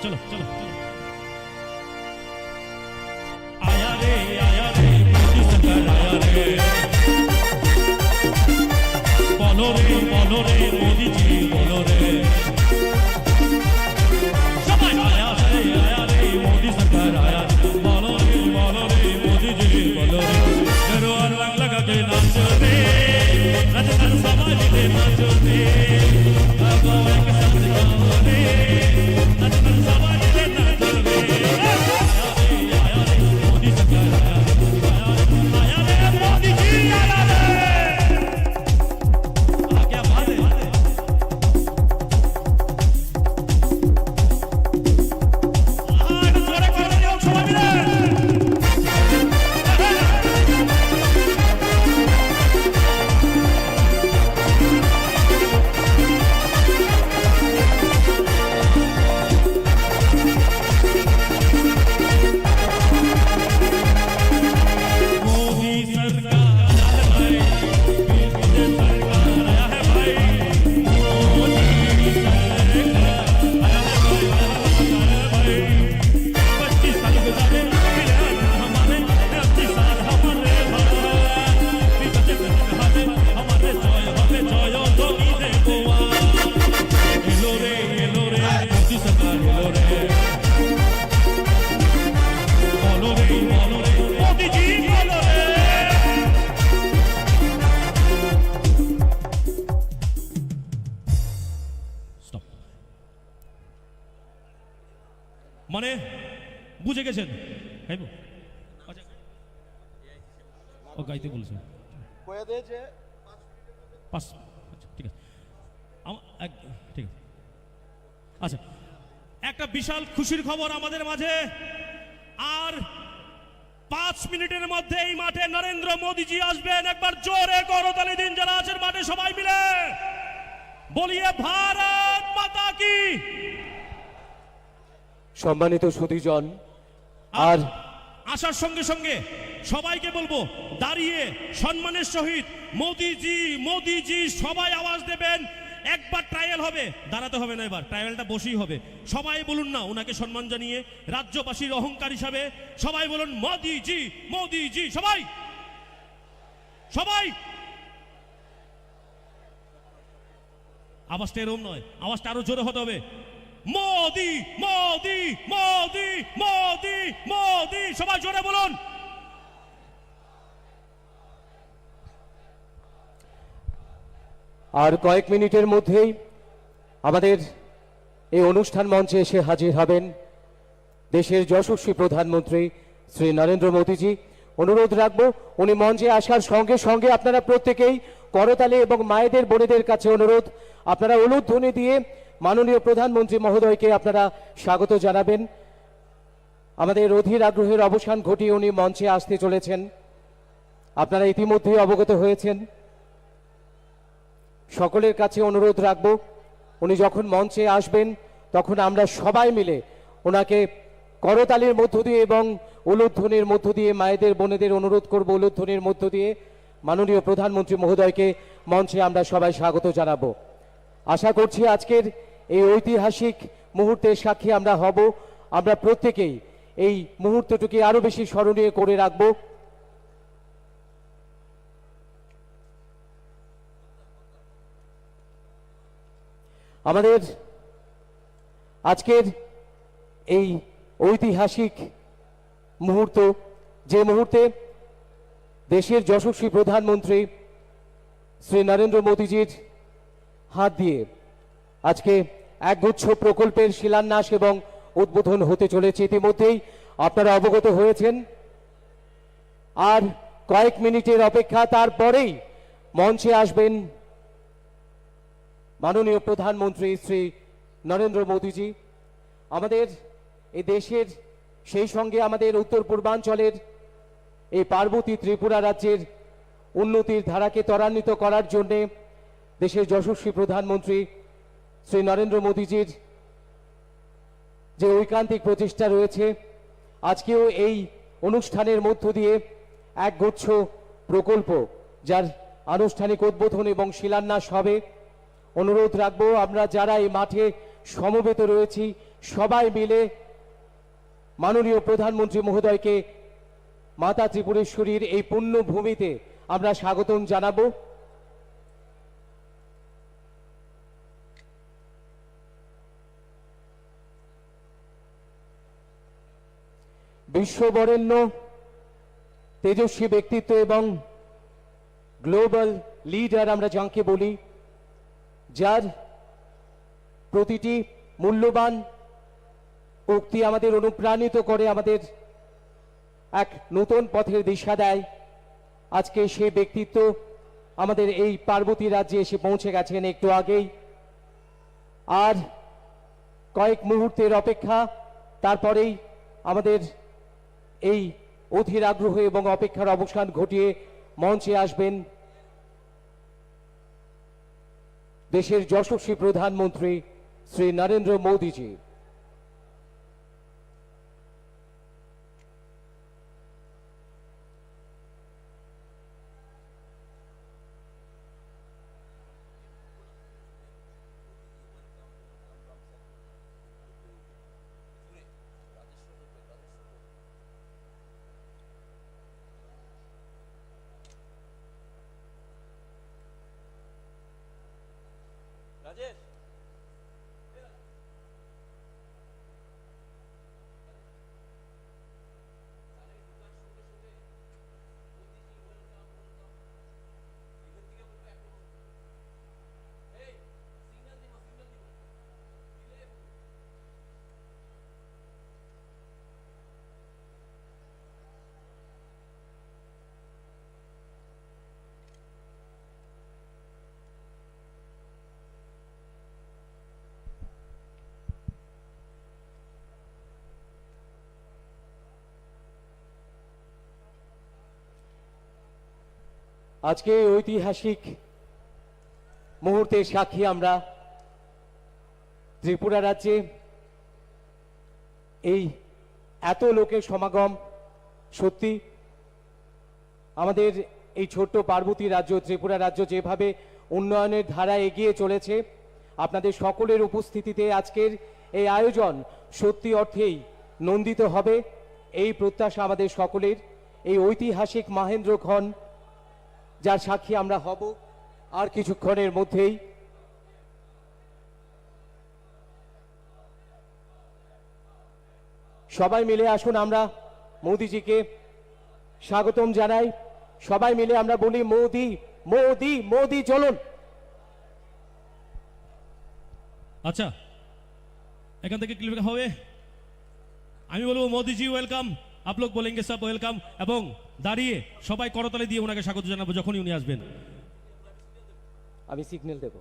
Speaker 8: चलो चलो चलो। आया रे मोदी सरकार आया रे, बोलो रे मोदी जी बोलो रे, सबाई आया रे मोदी सरकार आया, बोलो रे मोदी जी बोलो रे। करो और रंग लगा के नाचो रे, नचन समाज के नाचो रे, गाओ एक साथ गाओ रे, नचन समाज के नाचो रे। आया रे मोदी सरकार आया रे मोदी जी आया रे। क्या बात है, जोरे कर दियो सबाई मिले। मोदी सरकार आया है भाई, मोदी सरकार आया है भाई, मोदी सरकार आया है भाई। 25 साल गुजारे फिर हमारे 25 साल हमारे भाई, हमारे जय हमें जय जोगी दे गोवा। हेलो रे मोदी सरकार हेलो रे, बोलो रे मोदी जी बोलो रे। স্টপ। মানে বুঝে গেছেন? গাইবো? আচ্ছা ও গাইতে বলছে
Speaker 9: কয়ে দে যে
Speaker 8: 5, আচ্ছা ঠিক আছে ঠিক আছে। আচ্ছা, একটা বিশাল খুশির খবর আমাদের মাঝে, আর 5 মিনিটের মধ্যে এই মাঠে নরেন্দ্র মোদীজি আসবেন। একবার জোরে করতালি দিন যারা আছেন মাঠে, সবাই মিলে বলিয়ে ভারত মাতা কি।
Speaker 2: সম্মানিত সুধীজন, আর
Speaker 8: আসার সঙ্গে সঙ্গে সবাইকে বলবো দাঁড়িয়ে সম্মানের সহিত মোদিজি মোদিজি সবাই আওয়াজ দেবেন। একবার ট্রায়াল হবে, দাঁড়াতে হবে না, এবার ট্রায়ালটা বসেই হবে। সবাই বলুন না ওনাকে সম্মান জানিয়ে, রাজ্যবাসীর অহংকার হিসাবে সবাই বলুন মোদিজি মোদিজি, সবাই সবাই। আওয়াজটা এরকম নয়, আওয়াজটা আরো জোরে হতে হবে। মোদি মোদি মোদি মোদি মোদি, সবাই জোরে বলুন।
Speaker 2: আর কয়েক মিনিটের মধ্যেই আমাদের এই অনুষ্ঠান মঞ্চে এসে হাজির হবেন দেশের যশস্বী প্রধানমন্ত্রী শ্রী নরেন্দ্র মোদীজি। অনুরোধ রাখবো উনি মঞ্চে আসার সঙ্গে সঙ্গে আপনারা প্রত্যেকেই করতালি, এবং মায়েদের বোনেদের কাছে অনুরোধ, আপনারা উলুধ্বনি দিয়ে মাননীয় প্রধানমন্ত্রী মহোদয়কে আপনারা স্বাগত জানাবেন। আমাদের অধীর আগ্রহের অবসান ঘটিয়ে উনি মঞ্চে আসতে চলেছেন, আপনারা ইতিমধ্যেই অবগত হয়েছেন। সকলের কাছে অনুরোধ রাখবো উনি যখন মঞ্চে আসবেন তখন আমরা সবাই মিলে ওনাকে করতালির মধ্য দিয়ে এবং উলুধ্বনির মধ্য দিয়ে, মায়েদের বোনেদের অনুরোধ করব উলুধ্বনির মধ্য দিয়ে মাননীয় প্রধানমন্ত্রী মহোদয়কে মঞ্চে আমরা সবাই স্বাগত জানাবো। আশা করছি আজকের এই ঐতিহাসিক মুহূর্তের সাক্ষী আমরা হব। আমরা প্রত্যেকেই এই মুহূর্তটিকে আরো বেশি স্মরণীয় করে রাখব। আমাদের আজকের এই ঐতিহাসিক মুহূর্ত, যে মুহূর্তে দেশের যশস্বী প্রধানমন্ত্রী শ্রী নরেন্দ্র মোদীজির হাত দিয়ে আজকে একগুচ্ছ প্রকল্পের শিলান্যাস এবং উদ্বোধন হতে চলেছে। ইতিমধ্যেই আপনারা অবগত হয়েছেন। আর কয়েক মিনিটের অপেক্ষা, তারপরেই মঞ্চে আসবেন মাননীয় প্রধানমন্ত্রী শ্রী নরেন্দ্র মোদীজি। আমাদের এই দেশের, সেই সঙ্গে আমাদের উত্তর পূর্বাঞ্চলের এই পার্বতী ত্রিপুরা রাজ্যের উন্নতির ধারাকে ত্বরান্বিত করার জন্য দেশের যশস্বী প্রধানমন্ত্রী শ্রী নরেন্দ্র মোদীজির যে ঐকান্তিক প্রচেষ্টা রয়েছে, আজকেও এই অনুষ্ঠানের মধ্য দিয়ে একগুচ্ছ প্রকল্প যার আনুষ্ঠানিক উদ্বোধন এবং শিলান্যাস হবে। অনুরোধ রাখবো আমরা যারা এই মাঠে সমবেত রয়েছি সবাই মিলে মাননীয় প্রধানমন্ত্রী মহোদয়কে মাতা ত্রিপুরেশ্বরীর এই পুণ্য ভূমিতে আমরা স্বাগতম জানাবো। বিশ্ববরেণ্য তেজস্বী ব্যক্তিত্ব এবং গ্লোবাল লিডার আমরা যাকে বলি, যার প্রতিটি মূল্যবান উক্তি আমাদের অনুপ্রাণিত করে, আমাদের এক নতুন পথের দিশা দেয়। আজকে সেই ব্যক্তিত্ব আমাদের এই পার্বতী রাজ্যে এসে পৌঁছে গেছেন একটু আগেই। আর কয়েক মুহূর্তের অপেক্ষা, তারপরেই আমাদের এই অধীর আগ্রহ এবং অপেক্ষার অবসান ঘটিয়ে মঞ্চে আসবেন দেশের যশস্বী প্রধানমন্ত্রী শ্রী নরেন্দ্র মোদীজি।
Speaker 4: রাজেশ,
Speaker 2: আজকে ঐতিহাসিক মুহূর্তের সাক্ষী আমরা। ত্রিপুরা রাজ্যে এই এত লোকের সমাগম, সত্যি আমাদের এই ছোট্ট পার্বতী রাজ্য ত্রিপুরা রাজ্য যেভাবে উন্নয়নের ধারা এগিয়ে চলেছে, আপনাদের সকলের উপস্থিতিতে আজকের এই আয়োজন সত্যি অর্থেই নন্দিত হবে এই প্রত্যাশা আমাদের সকলের। এই ঐতিহাসিক মহেন্দ্রক্ষণ যার সাক্ষী আমরা হব আর কিছুক্ষণের মধ্যেই। সবাই মিলে আসুন আমরা মোদিজিকে স্বাগতম জানাই। সবাই মিলে আমরা বলি মোদি মোদি মোদি, চলুন।
Speaker 8: আচ্ছা, এখান থেকে ক্লিক হবে। আমি বলবো মোদিজি ওয়েলকাম, आप लोग बोलेंगे सब ওয়েলকাম, এবং দাঁড়িয়ে সবাই করতালি দিয়ে ওনাকে স্বাগত জানাবো যখনই উনি আসবেন।
Speaker 2: আমি সিগন্যাল দেব।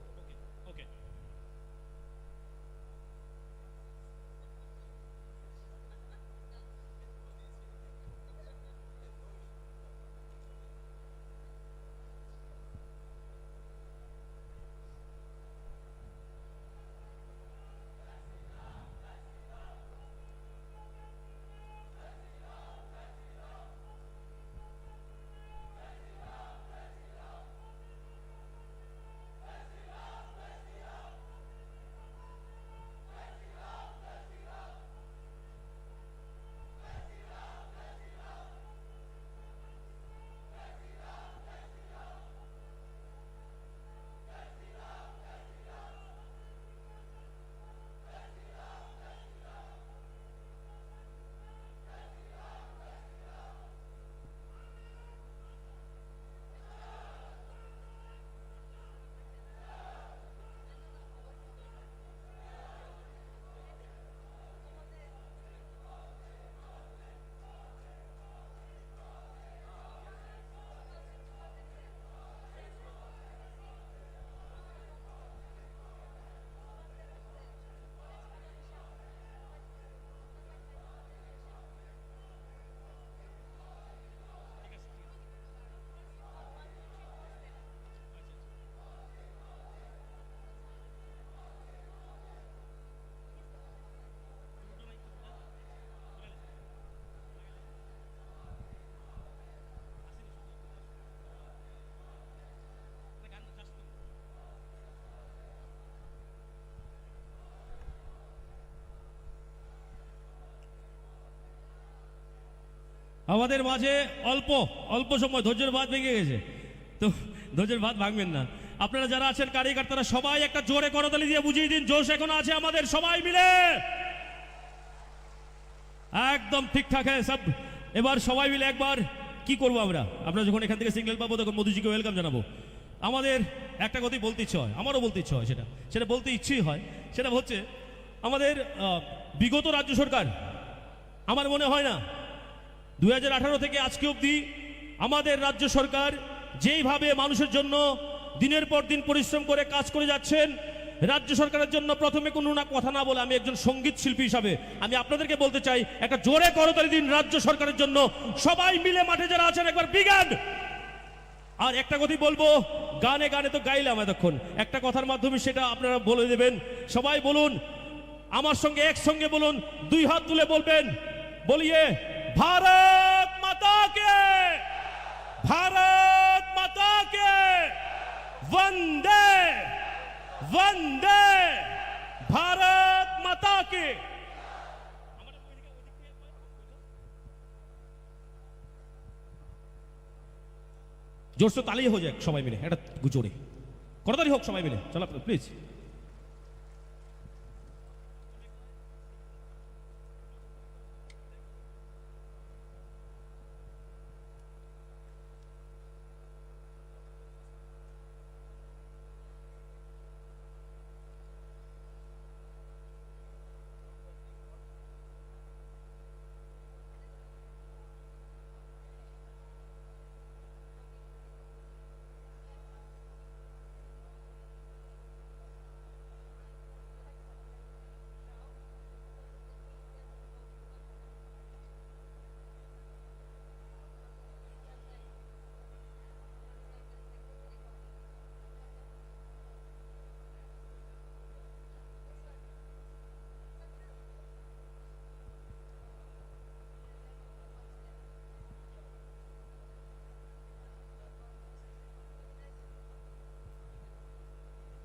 Speaker 8: আমাদের মাঝে অল্প অল্প সময় ধৈর্যের বাঁধ ভেঙে গেছে, তো ধৈর্যের বাঁধ ভাঙবেন না। আপনারা যারা আছেন কারিগররা সবাই একটা জোরে করতালি দিয়ে বুঝিয়ে দিন, জোশ এখন আছে আমাদের সবাই মিলে একদম ঠিকঠাক হ্যাঁ সব। এবার সবাই মিলে একবার কি করবো আমরা যখন এখান থেকে সিগন্যাল পাবো তখন মোদিজিকে ওয়েলকাম জানাবো। আমাদের একটা কথাই বলতে ইচ্ছে হয়, আমারও বলতে ইচ্ছে হয়, সেটা বলতে ইচ্ছেই হয়। সেটা হচ্ছে আমাদের বিগত রাজ্য সরকার, আমার মনে হয় না 2018 থেকে আজকে অবধি আমাদের রাজ্য সরকার যেইভাবে মানুষের জন্য দিনের পর দিন পরিশ্রম করে কাজ করে যাচ্ছেন, রাজ্য সরকারের জন্য প্রথমে কোনো না কথা না বলে আমি একজন সঙ্গীত শিল্পী হিসাবে আমি আপনাদেরকে বলতে চাই, একটা জোরে করতালি দিন রাজ্য সরকারের জন্য। সবাই মিলে মাঠে যারা আছেন একবার বিজ্ঞান। আর একটা কথাই বলবো, গানে গানে তো গাইলাম এতক্ষণ, একটা কথার মাধ্যমে সেটা আপনারা বলে দেবেন। সবাই বলুন আমার সঙ্গে, একসঙ্গে বলুন, 2 হাত তুলে বলবেন, বলিয়ে भारत माता के, भारत माता के, वंदे वंदे भारत माता के। जोर से ताली हो जाए सबाई मिले, एक जोरे करताली होक सबाई मिले, चलो प्लिज।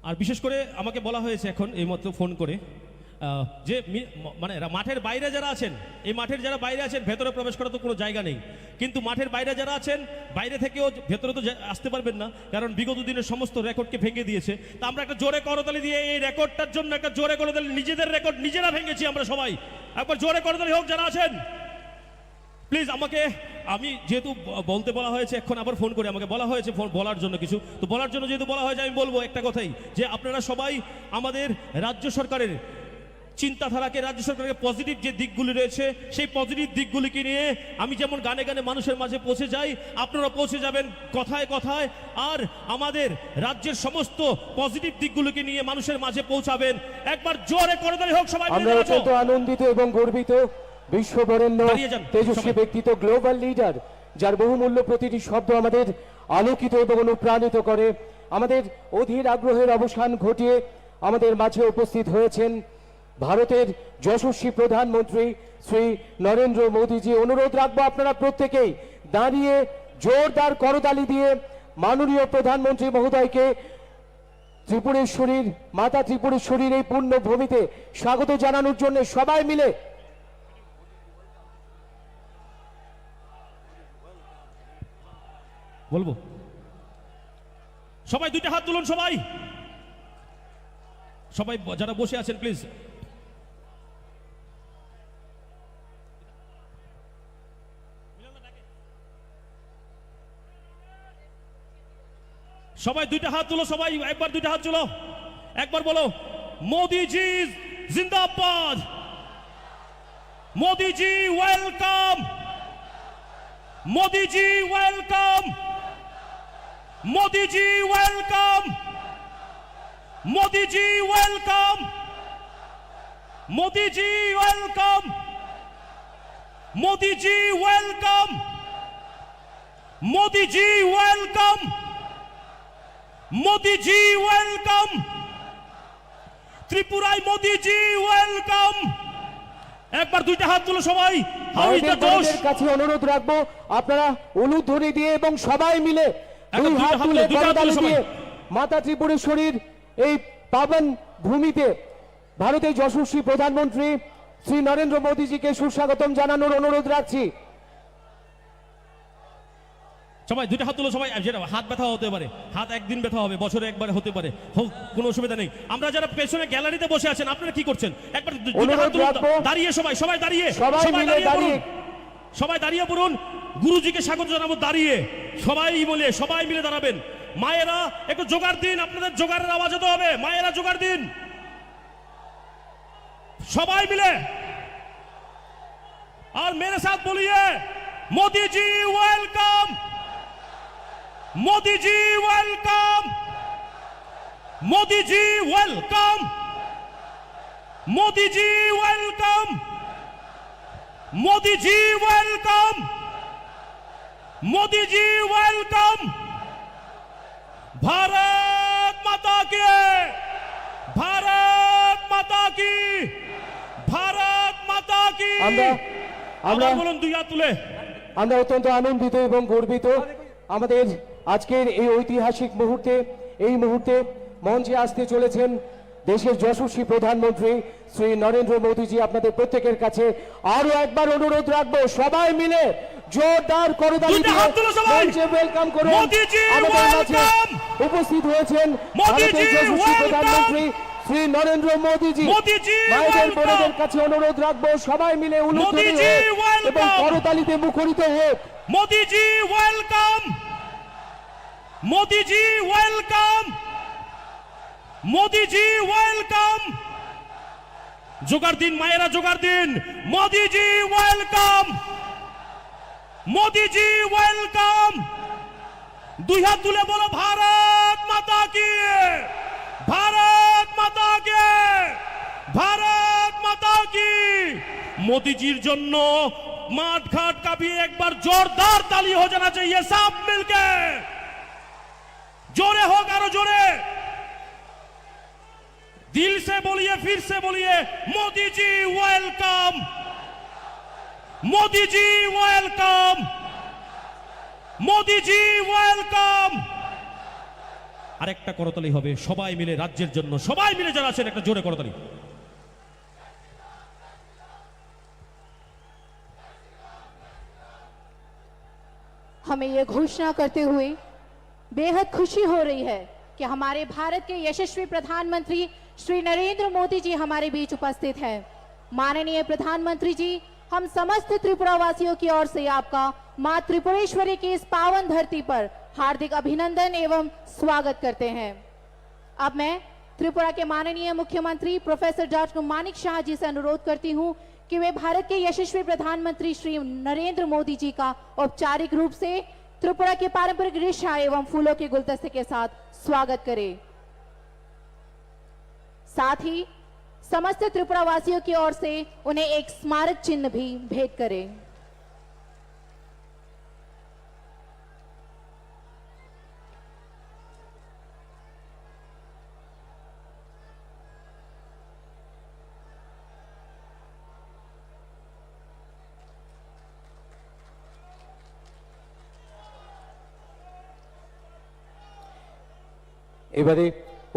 Speaker 8: আর বিশেষ করে আমাকে বলা হয়েছে এখন এইমাত্র ফোন করে যে মানে মাঠের বাইরে যারা আছেন, এই মাঠের যারা বাইরে আছেন ভেতরে প্রবেশ করার তো কোনো জায়গা নেই, কিন্তু মাঠের বাইরে যারা আছেন বাইরে থেকেও ভেতরে তো আসতে পারবেন না, কারণ বিগত দিনের সমস্ত রেকর্ডকে ভেঙে দিয়েছে। তা আমরা একটা জোরে করতালি দিয়ে এই রেকর্ডটার জন্য একটা জোরে করতালি, নিজেদের রেকর্ড নিজেরা ভেঙেছি আমরা সবাই, একবার জোরে করতালি হোক যারা আছেন প্লিজ। আমাকে আমি যেহেতু বলতে বলা হয়েছে, এখন আবার ফোন করে আমাকে বলা হয়েছে বলার জন্য কিছু, তো বলার জন্য যেহেতু বলা হয়েছে আমি বলবো একটা কথাই, যে আপনারা সবাই আমাদের রাজ্য সরকারের চিন্তাধারাকে, রাজ্য সরকারের পজিটিভ যে দিকগুলি রয়েছে সেই পজিটিভ দিকগুলিকে নিয়ে আমি যেমন গানে গানে মানুষের মাঝে পৌঁছে যাই, আপনারা পৌঁছে যাবেন কথায় কথায়, আর আমাদের রাজ্যের সমস্ত পজিটিভ দিকগুলিকে নিয়ে মানুষের মাঝে পৌঁছাবেন। একবার জোরে করে দেওয়া হোক সবাই।
Speaker 2: আমরা অত্যন্ত আনন্দিত এবং গর্বিত, বিশ্ববরেণ্য তেজস্বী ব্যক্তিত্ব, গ্লোবাল লিডার, যার বহুমূল্য প্রতিটি শব্দ আমাদের আলোকিত এবং অনুপ্রাণিত করে। আমাদের অধীর আগ্রহের অবসান ঘটিয়ে আমাদের মাঝে উপস্থিত হয়েছেন ভারতের যশস্বী প্রধানমন্ত্রী শ্রী নরেন্দ্র মোদীজি। অনুরোধ রাখবো আপনারা প্রত্যেকেই দাঁড়িয়ে জোরদার করতালি দিয়ে মাননীয় প্রধানমন্ত্রী মহোদয়কে ত্রিপুরেশ্বরীর মাতা ত্রিপুরেশ্বরীর এই পূর্ণ ভূমিতে স্বাগত জানানোর জন্য সবাই মিলে
Speaker 8: বলবো। সবাই দুইটা হাত তুলুন, সবাই সবাই যারা বসে আছেন প্লিজ সবাই দুইটা হাত তুলো, সবাই একবার দুইটা হাত তুলো, একবার বলো মোদিজি জিন্দাবাদ, মোদিজি ওয়েলকাম, মোদিজি ওয়েলকাম, মোদিজি ওয়েলকাম, মোদিজি ওয়েলকাম, মোদিজি ওয়েলকাম, মোদিজি ওয়েলকাম, মোদিজি ওয়েলকাম, মোদিজি ওয়েলকাম, ত্রিপুরায় মোদিজি ওয়েলকাম। একবার দুইটা হাত তুলো সবাই।
Speaker 2: আমাদের কাছে অনুরোধ রাখবো আপনারা উলুধ্বনি দিয়ে এবং সবাই মিলে দুই হাত তুলে করতালি দিয়ে মাতা ত্রিপুরেশ্বরীর এই পাবন ভূমিতে ভারতের যশস্বী প্রধানমন্ত্রী শ্রী নরেন্দ্র মোদীজিকে সুস্বাগতম জানানোর অনুরোধ রাখছি।
Speaker 8: সবাই দুটো হাত তুলো, সবাই যেটা হাত ব্যথা হতে পারে, হাত একদিন ব্যথা হবে, বছরে একবার হতে পারে, হোক, কোনো অসুবিধা নেই। আমরা যারা পেছনে গ্যালারিতে বসে আছেন, আপনারা কি করছেন? একবার দুটো হাত তুলুন, দাঁড়িয়ে সবাই দাঁড়িয়ে, সবাই দাঁড়িয়ে পড়ুন। গুরুজিকে স্বাগত জানাবো দাঁড়িয়ে, সবাই মিলে দাঁড়াবেন। মায়েরা একটু জোগাড় দিন, আপনাদের জোগাড়ের আওয়াজ হতে হবে। মায়েরা জোগাড় দিন, সবাই মিলে। আর মেরে সাথ বলিয়ে Modi ji welcome, Modi ji welcome, Modi ji welcome, Modi ji welcome, Modi ji welcome, Modi ji welcome. Bharat माता की, भारत माता की, भारत माता की। আমরা বলুন দুই হাত তুলে।
Speaker 2: আমরা অত্যন্ত আনন্দিত এবং গর্বিত আমাদের আজকের এই ঐতিহাসিক মুহূর্তে। এই মুহূর্তে মঞ্চে আসতে চলেছেন দেশের যশস্বী প্রধানমন্ত্রী শ্রী নরেন্দ্র মোদীজি। আপনাদের প্রত্যেকের কাছে আরো একবার অনুরোধ রাখবো, সবাই মিলে জোরদার করতালি দিয়ে মঞ্চে ওয়েলকাম করুন। আমাদের মাঝে উপস্থিত হয়েছেন ভারতের যশস্বী প্রধানমন্ত্রী শ্রী নরেন্দ্র মোদীজি। মায়েদের বোনেদের কাছে অনুরোধ রাখবো, সবাই মিলে উলুধ্বনি হোক এবং করতালিতে মুখরিত হোক।
Speaker 8: মোদীজি ওয়েলকাম, মোদীজি ওয়েলকাম, মোদীজি ওয়েলকাম। জোগাড় দিন মায়েরা, জোগাড় দিন। মোদীজি ওয়েলকাম, মোদীজি ওয়েলকাম। দুই হাত তুলে বলো ভারত মাতা কি, भारत माता के, भारत माता की। मोदीजीर জন্য माठ घाट का भी एक बार जोरदार ताली हो जाना चाहिए, सब मिलके जोरे हो, करो जोरे, दिल से बोलिए, फिर से बोलिए, Modi ji welcome, Modi ji welcome, Modi ji welcome. আরেকটা করতালি হবে সবাই মিলে, রাজ্যের জন্য সবাই মিলে যারা আছেন একটা জোরে করতালি।
Speaker 11: हमें ये घोषणा करते हुए बेहद खुशी हो रही है कि हमारे भारत के यशस्वी प्रधानमंत्री श्री नरेंद्र मोदी जी हमारे बीच उपस्थित हैं। माननीय प्रधानमंत्री जी, हम समस्त त्रिपुरा वासियों की ओर से आपका मां त्रिपुरेश्वरी की इस पावन धरती पर हार्दिक अभिनंदन एवं स्वागत करते हैं। अब मैं त्रिपुरा के माननीय मुख्यमंत्री प्रोफेसर डॉक्टर मानिक शाह जी से अनुरोध करती हूं कि वे भारत के यशस्वी प्रधानमंत्री श्री नरेंद्र मोदी जी का औपचारिक रूप से त्रिपुरा के पारंपरिक रिक्शा एवं फूलों के गुलदस्ते के साथ स्वागत करें। साथ ही समस्त त्रिपुरा वासियों की ओर से उन्हें एक स्मारक चिन्ह भी भेंट करें।
Speaker 2: এবারে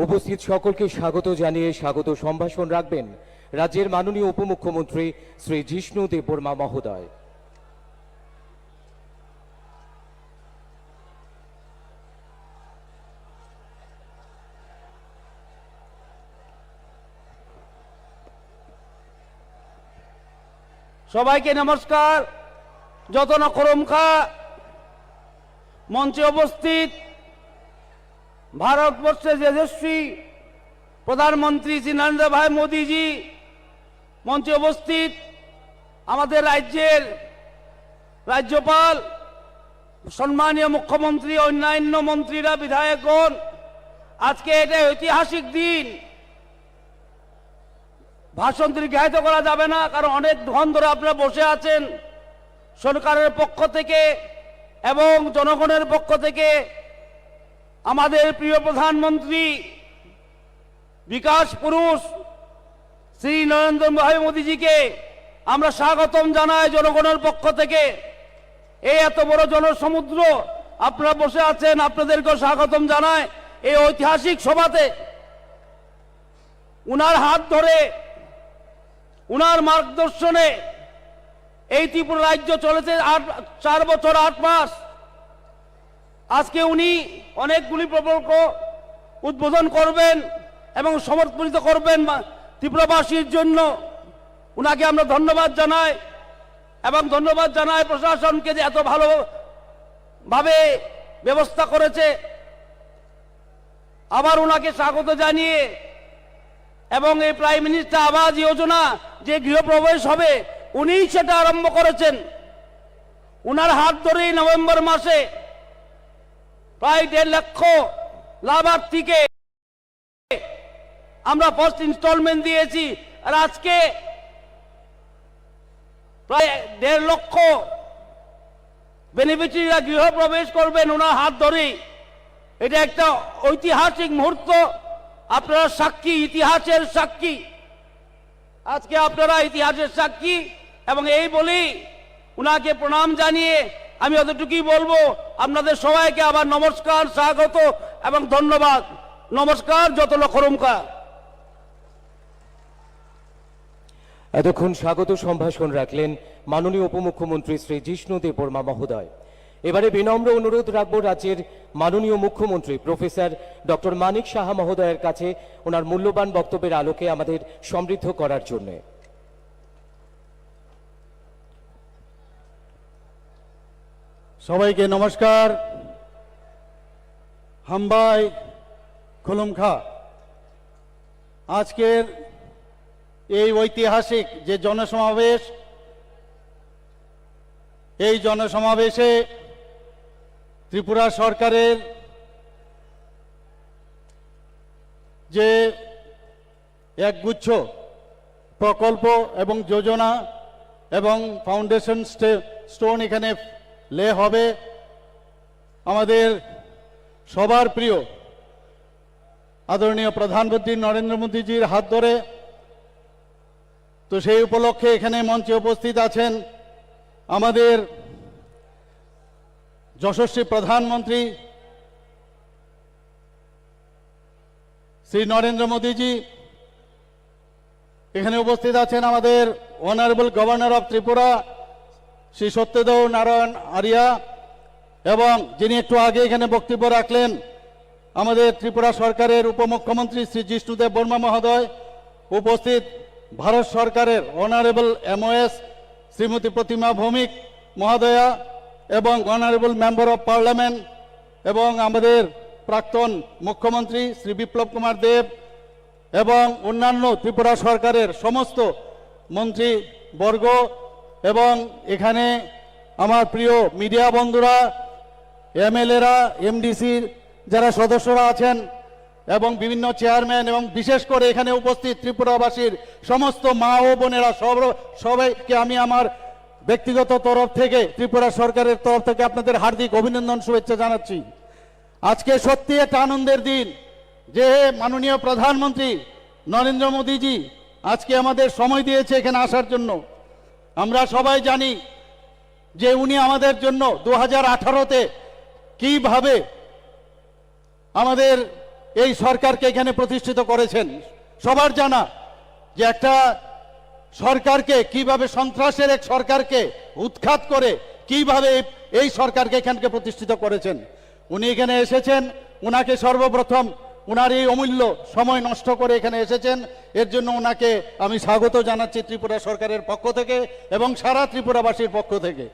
Speaker 2: উপস্থিত সকলকে স্বাগত জানিয়ে স্বাগত সম্ভাষণ রাখবেন রাজ্যের মাননীয় উপমুখ্যমন্ত্রী শ্রী জিষ্ণু দেববর্মা মহোদয়।
Speaker 3: সবাইকে নমস্কার। যত নকরমখা মঞ্চে উপস্থিত ভারতবর্ষের যশস্বী প্রধানমন্ত্রী শ্রী নরেন্দ্র ভাই মোদীজি, মঞ্চে উপস্থিত আমাদের রাজ্যের রাজ্যপাল, সম্মানীয় মুখ্যমন্ত্রী, অন্যান্য মন্ত্রীরা, বিধায়কগণ, আজকে এটা ঐতিহাসিক দিন। ভাষণ দীর্ঘায়িত করা যাবে না, কারণ অনেক ধন ধরে আপনারা বসে আছেন। সরকারের পক্ষ থেকে এবং জনগণের পক্ষ থেকে আমাদের প্রিয় প্রধানমন্ত্রী বিকাশ পুরুষ শ্রী নরেন্দ্র ভাই মোদীজিকে আমরা স্বাগতম জানাই জনগণের পক্ষ থেকে। এই এত বড় জনসমুদ্র আপনারা বসে আছেন, আপনাদেরকেও স্বাগতম জানাই এই ঐতিহাসিক সভাতে। উনার হাত ধরে, উনার আজকে উনি অনেকগুলি প্রকল্প উদ্বোধন করবেন এবং সমর্পিত করবেন ত্রিপুরাবাসীর জন্য। উনাকে আমরা ধন্যবাদ জানাই এবং ধন্যবাদ জানাই প্রশাসনকে যে এত ভালোভাবে ব্যবস্থা করেছে। আবার উনাকে স্বাগত জানিয়ে এবং এই প্রাইম মিনিস্টার আবাস যোজনা যে গৃহপ্রবেশ হবে উনিই সেটা আরম্ভ করেছেন। উনার হাত ধরেই নভেম্বর মাসে প্রায় 1.5 লক্ষ লাভার্থীকে আমরা ফার্স্ট ইনস্টলমেন্ট দিয়েছি। আর আজকে প্রায় 1.5 লক্ষ বেনিফিশিয়ারিরা গৃহপ্রবেশ করবেন ওনার হাত ধরেই। এটা একটা ঐতিহাসিক মুহূর্ত। আপনারা সাক্ষী, ইতিহাসের সাক্ষী। আজকে আপনারা ইতিহাসের সাক্ষী এবং এই বলেই উনাকে প্রণাম জানিয়ে আমি অতটুকুই বলবো, আপনাদের সবাইকে আবার নমস্কার, স্বাগত এবং ধন্যবাদ। নমস্কার, যত লক্ষরমকা।
Speaker 2: এতক্ষণ স্বাগত সম্ভাষণ রাখলেন মাননীয় উপমুখ্যমন্ত্রী শ্রী জিষ্ণু দেববর্মা মহোদয়। এবারে বিনম্র অনুরোধ রাখবো রাজ্যের মাননীয় মুখ্যমন্ত্রী প্রফেসর ডক্টর মানিক সাহা মহোদয়ের কাছে ওনার মূল্যবান বক্তব্যের আলোকে আমাদের সমৃদ্ধ করার জন্য।
Speaker 6: সবাইকে নমস্কার। হামবাই খুলুমখা। আজকের এই ঐতিহাসিক যে জনসমাবেশ, এই জনসমাবেশে ত্রিপুরা সরকারের যে একগুচ্ছ প্রকল্প এবং যোজনা এবং ফাউন্ডেশন স্টোন এখানে লে হবে আমাদের সবার প্রিয় আদরণীয় প্রধানমন্ত্রী নরেন্দ্র মোদীজির হাত ধরে। তো সেই উপলক্ষে এখানে মঞ্চে উপস্থিত আছেন আমাদের যশস্বী প্রধানমন্ত্রী শ্রী নরেন্দ্র মোদীজি। এখানে উপস্থিত আছেন আমাদের honourable governor of Tripura Shri Satyadeo Narayan Arya, এবং যিনি একটু আগে এখানে বক্তব্য রাখলেন আমাদের ত্রিপুরা সরকারের উপমুখ্যমন্ত্রী শ্রী জিষ্ণু দেববর্মা মহোদয়। উপস্থিত ভারত সরকারের অনারেবল MOS শ্রীমতী প্রতিমা ভৌমিক মহোদয়া এবং অনারেবল মেম্বার অফ পার্লামেন্ট এবং আমাদের প্রাক্তন মুখ্যমন্ত্রী শ্রী বিপ্লব কুমার দেব এবং অন্যান্য ত্রিপুরা সরকারের সমস্ত মন্ত্রীবর্গ এবং এখানে আমার প্রিয় মিডিয়া বন্ধুরা, MLA-রা, MDC-র যারা সদস্যরা আছেন এবং বিভিন্ন চেয়ারম্যান এবং বিশেষ করে এখানে উপস্থিত ত্রিপুরাবাসীর সমস্ত মা ও বোনেরা সবাইকে আমি আমার ব্যক্তিগত তরফ থেকে, ত্রিপুরা সরকারের তরফ থেকে আপনাদের হার্দিক অভিনন্দন, শুভেচ্ছা জানাচ্ছি। আজকে সত্যি একটা আনন্দের দিন যে মাননীয় প্রধানমন্ত্রী নরেন্দ্র মোদীজি আজকে আমাদের সময় দিয়েছে এখানে আসার জন্য। আমরা সবাই জানি যে উনি আমাদের জন্য 2018-তে কিভাবে আমাদের এই সরকারকে এখানে প্রতিষ্ঠিত করেছেন। সবার জানা যে একটা সরকারকে কিভাবে, সন্ত্রাসের এক সরকারকে উৎখাত করে কিভাবে এই সরকারকে এখানকে প্রতিষ্ঠিত করেছেন। উনি এখানে এসেছেন, উনাকে সর্বপ্রথম উনার এই অমূল্য সময় নষ্ট করে এখানে এসেছেন, এর জন্য ওনাকে আমি স্বাগত জানাচ্ছি ত্রিপুরা সরকারের পক্ষ থেকে এবং সারা ত্রিপুরাবাসীর পক্ষ থেকে।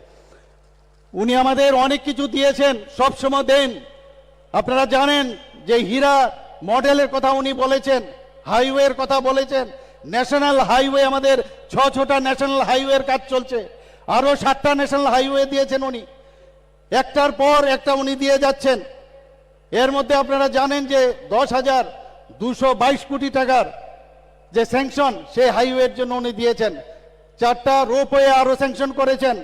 Speaker 6: উনি আমাদের অনেক কিছু দিয়েছেন, সবসময় দেন। আপনারা জানেন যে হীরা মডেলের কথা উনি বলেছেন, হাইওয়ের কথা বলেছেন, ন্যাশনাল হাইওয়ে, আমাদের 6টা ন্যাশনাল হাইওয়ের কাজ চলছে, আরো 7টা ন্যাশনাল হাইওয়ে দিয়েছেন উনি, একটার পর একটা উনি দিয়ে যাচ্ছেন। এর মধ্যে আপনারা জানেন যে 10,222 কোটি টাকার যে স্যাংশন সেই হাইওয়ের জন্য উনি দিয়েছেন। 4টা রোপওয়ে আরো স্যাংশন করেছেন।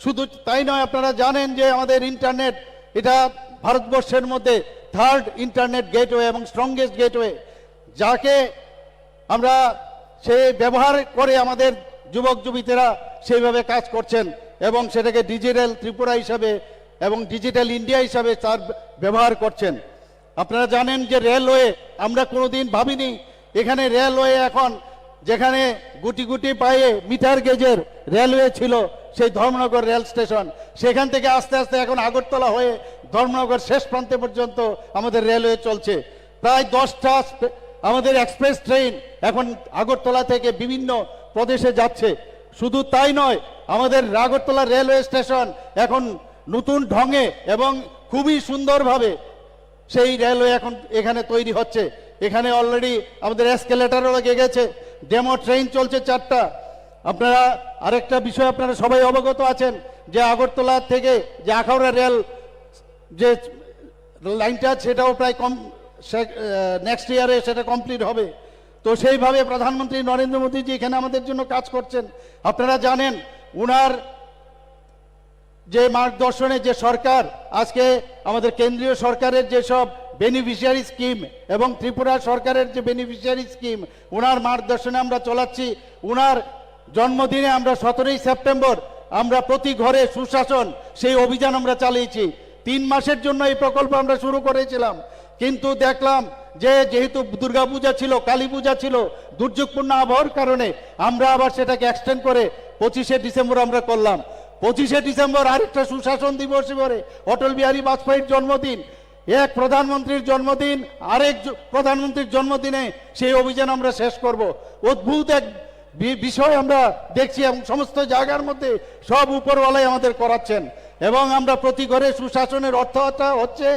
Speaker 6: শুধু তাই নয়, আপনারা জানেন যে আমাদের ইন্টারনেট, এটা ভারতবর্ষের মধ্যে 3rd ইন্টারনেট গেটওয়ে এবং স্ট্রংগেস্ট গেটওয়ে, যাকে আমরা সে ব্যবহার করে আমাদের যুবক যুবতীরা সেইভাবে কাজ করছেন এবং সেটাকে ডিজিটাল ত্রিপুরা হিসাবে এবং ডিজিটাল ইন্ডিয়া হিসাবে তার ব্যবহার করছেন। আপনারা জানেন যে রেলওয়ে, আমরা কোনোদিন ভাবিনি এখানে রেলওয়ে, এখন যেখানে গুটি গুটি পায়ে মিটার গেজের রেলওয়ে ছিল সেই ধর্মনগর রেল স্টেশন, সেখান থেকে আস্তে আস্তে এখন আগরতলা হয়ে ধর্মনগর শেষ প্রান্তে পর্যন্ত আমাদের রেলওয়ে চলছে। প্রায় 10টা আমাদের এক্সপ্রেস ট্রেন এখন আগরতলা থেকে বিভিন্ন প্রদেশে যাচ্ছে। শুধু তাই নয়, আমাদের আগরতলা রেলওয়ে স্টেশন এখন নতুন ঢঙে এবং খুবই সুন্দরভাবে সেই রেলওয়ে এখন এখানে তৈরি হচ্ছে। এখানে অলরেডি আমাদের এসকেলেটারও লেগে গেছে, ডেমো ট্রেন চলছে 4টা। আপনারা আরেকটা বিষয় আপনারা সবাই অবগত আছেন যে আগরতলা থেকে যে আখাউড়া রেল যে লাইনটা সেটাও প্রায় নেক্সট ইয়ারে সেটা কমপ্লিট হবে। তো সেইভাবে প্রধানমন্ত্রী নরেন্দ্র মোদীজি এখানে আমাদের জন্য কাজ করছেন। আপনারা জানেন উনার যে মার্গদর্শনে যে সরকার আজকে আমাদের কেন্দ্রীয় সরকারের যেসব বেনিফিশিয়ারি স্কিম এবং ত্রিপুরা সরকারের যে বেনিফিশিয়ারি স্কিম ওনার মার্গদর্শনে আমরা চলাচ্ছি। ওনার জন্মদিনে আমরা 17ই সেপ্টেম্বর আমরা প্রতি ঘরে সুশাসন সেই অভিযান আমরা চালিয়েছি। 3 মাসের জন্য এই প্রকল্প আমরা শুরু করেছিলাম, কিন্তু দেখলাম যে যেহেতু দুর্গাপূজা ছিল, কালী পূজা ছিল, দুর্যোগপূর্ণ আবহাওয়ার কারণে আমরা আবার সেটাকে এক্সটেন্ড করে 25শে ডিসেম্বর আমরা করলাম। 25শে ডিসেম্বর আরেকটা সুশাসন দিবস করে অটল বিহারী বাজপেয়ীর জন্মদিন, এক প্রধানমন্ত্রীর জন্মদিন, আরেক প্রধানমন্ত্রীর জন্মদিনে সেই অভিযান আমরা শেষ করব। অদ্ভুত এক বিষয় আমরা দেখছি এবং সমস্ত জায়গার মধ্যে সব উপরওয়ালাই আমাদের করাচ্ছেন। এবং আমরা প্রতি ঘরে সুশাসনের অর্থটা হচ্ছে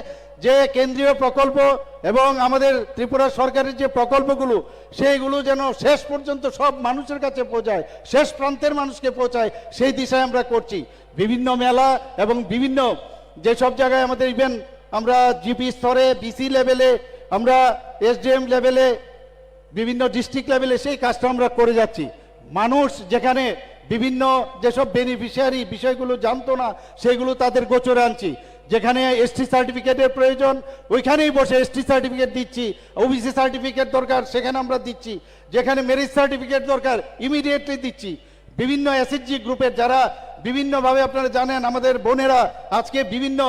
Speaker 6: যে কেন্দ্রীয় প্রকল্প এবং আমাদের ত্রিপুরা সরকারের যে প্রকল্পগুলো সেইগুলো যেন শেষ পর্যন্ত সব মানুষের কাছে পৌঁছায়, শেষ প্রান্তের মানুষকে পৌঁছায়, সেই দিশায় আমরা করছি। বিভিন্ন মেলা এবং বিভিন্ন যেসব জায়গায় আমাদের ইভেন আমরা জিপি স্তরে, ডিসি লেভেলে, আমরা এসডিএম লেভেলে, বিভিন্ন ডিস্ট্রিক্ট লেভেলে সেই কাজটা আমরা করে যাচ্ছি। মানুষ যেখানে বিভিন্ন যেসব বেনিফিশিয়ারি বিষয়গুলো জানতো না সেগুলো তাদের গোচরে আনছি। যেখানে এসটি সার্টিফিকেটের প্রয়োজন ওইখানেই বসে এসটি সার্টিফিকেট দিচ্ছি, ওবিসি সার্টিফিকেট দরকার সেখানে আমরা দিচ্ছি, যেখানে মেরিট সার্টিফিকেট দরকার ইমিডিয়েটলি দিচ্ছি। বিভিন্ন এসএইচজি গ্রুপের যারা বিভিন্নভাবে আপনারা জানেন আমাদের বোনেরা আজকে বিভিন্ন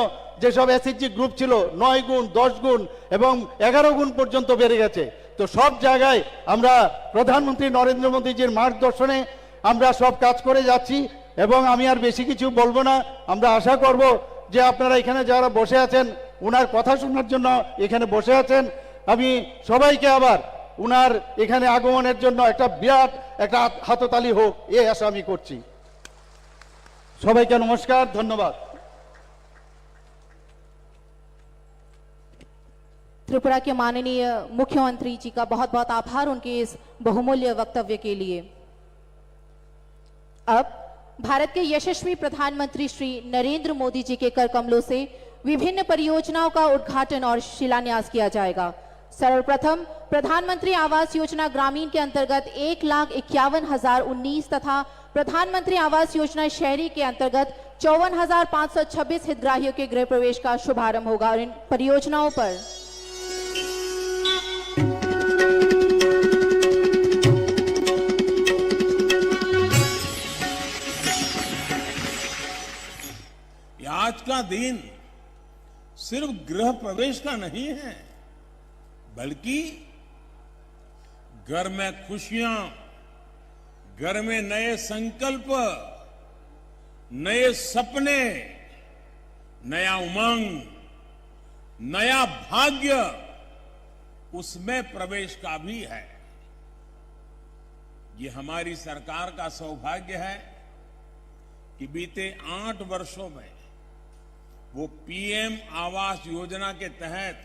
Speaker 6: যেসব এসএইচজি গ্রুপ ছিল 9 গুণ, 10 গুণ এবং 11 গুণ পর্যন্ত বেড়ে গেছে। তো সব জায়গায় আমরা প্রধানমন্ত্রী নরেন্দ্র মোদীজির মার্গদর্শনে আমরা সব কাজ করে যাচ্ছি এবং আমি আর বেশি কিছু বলবো না। আমরা আশা করব যে আপনারা এখানে যারা বসে আছেন ওনার কথা শোনার জন্য এখানে বসে আছেন, আমি সবাইকে আবার ওনার এখানে আগমনের জন্য একটা বিরাট একটা হাততালি হোক এই আশা আমি করছি। সবাইকে নমস্কার, ধন্যবাদ।
Speaker 11: त्रिपुरा के माननीय मुख्यमंत्री जी का बहुत बहुत आभार उनके इस बहुमूल्य वक्तव्य के लिए। अब भारत के यशस्वी प्रधानमंत्री श्री नरेंद्र मोदी जी के कर कमलों से विभिन्न परियोजनाओं का उद्घाटन और शिलान्यास किया जाएगा। सर्वप्रथम प्रधानमंत्री आवास योजना ग्रामीण के अंतर्गत 1,51,019 तथा प्रधानमंत्री आवास योजना शहरी के अंतर्गत 54,526 हितग्राहियों के गृह प्रवेश का शुभारंभ होगा। और इन परियोजनाओं पर
Speaker 8: आज का दिन सिर्फ गृह प्रवेश का नहीं है, बल्कि घर में खुशियां, घर में नए संकल्प, नए सपने, नया उमंग, नया भाग्य उसमें प्रवेश का भी है। ये हमारी सरकार का सौभाग्य है कि बीते 8 वर्षों में वो पीएम आवास योजना के तहत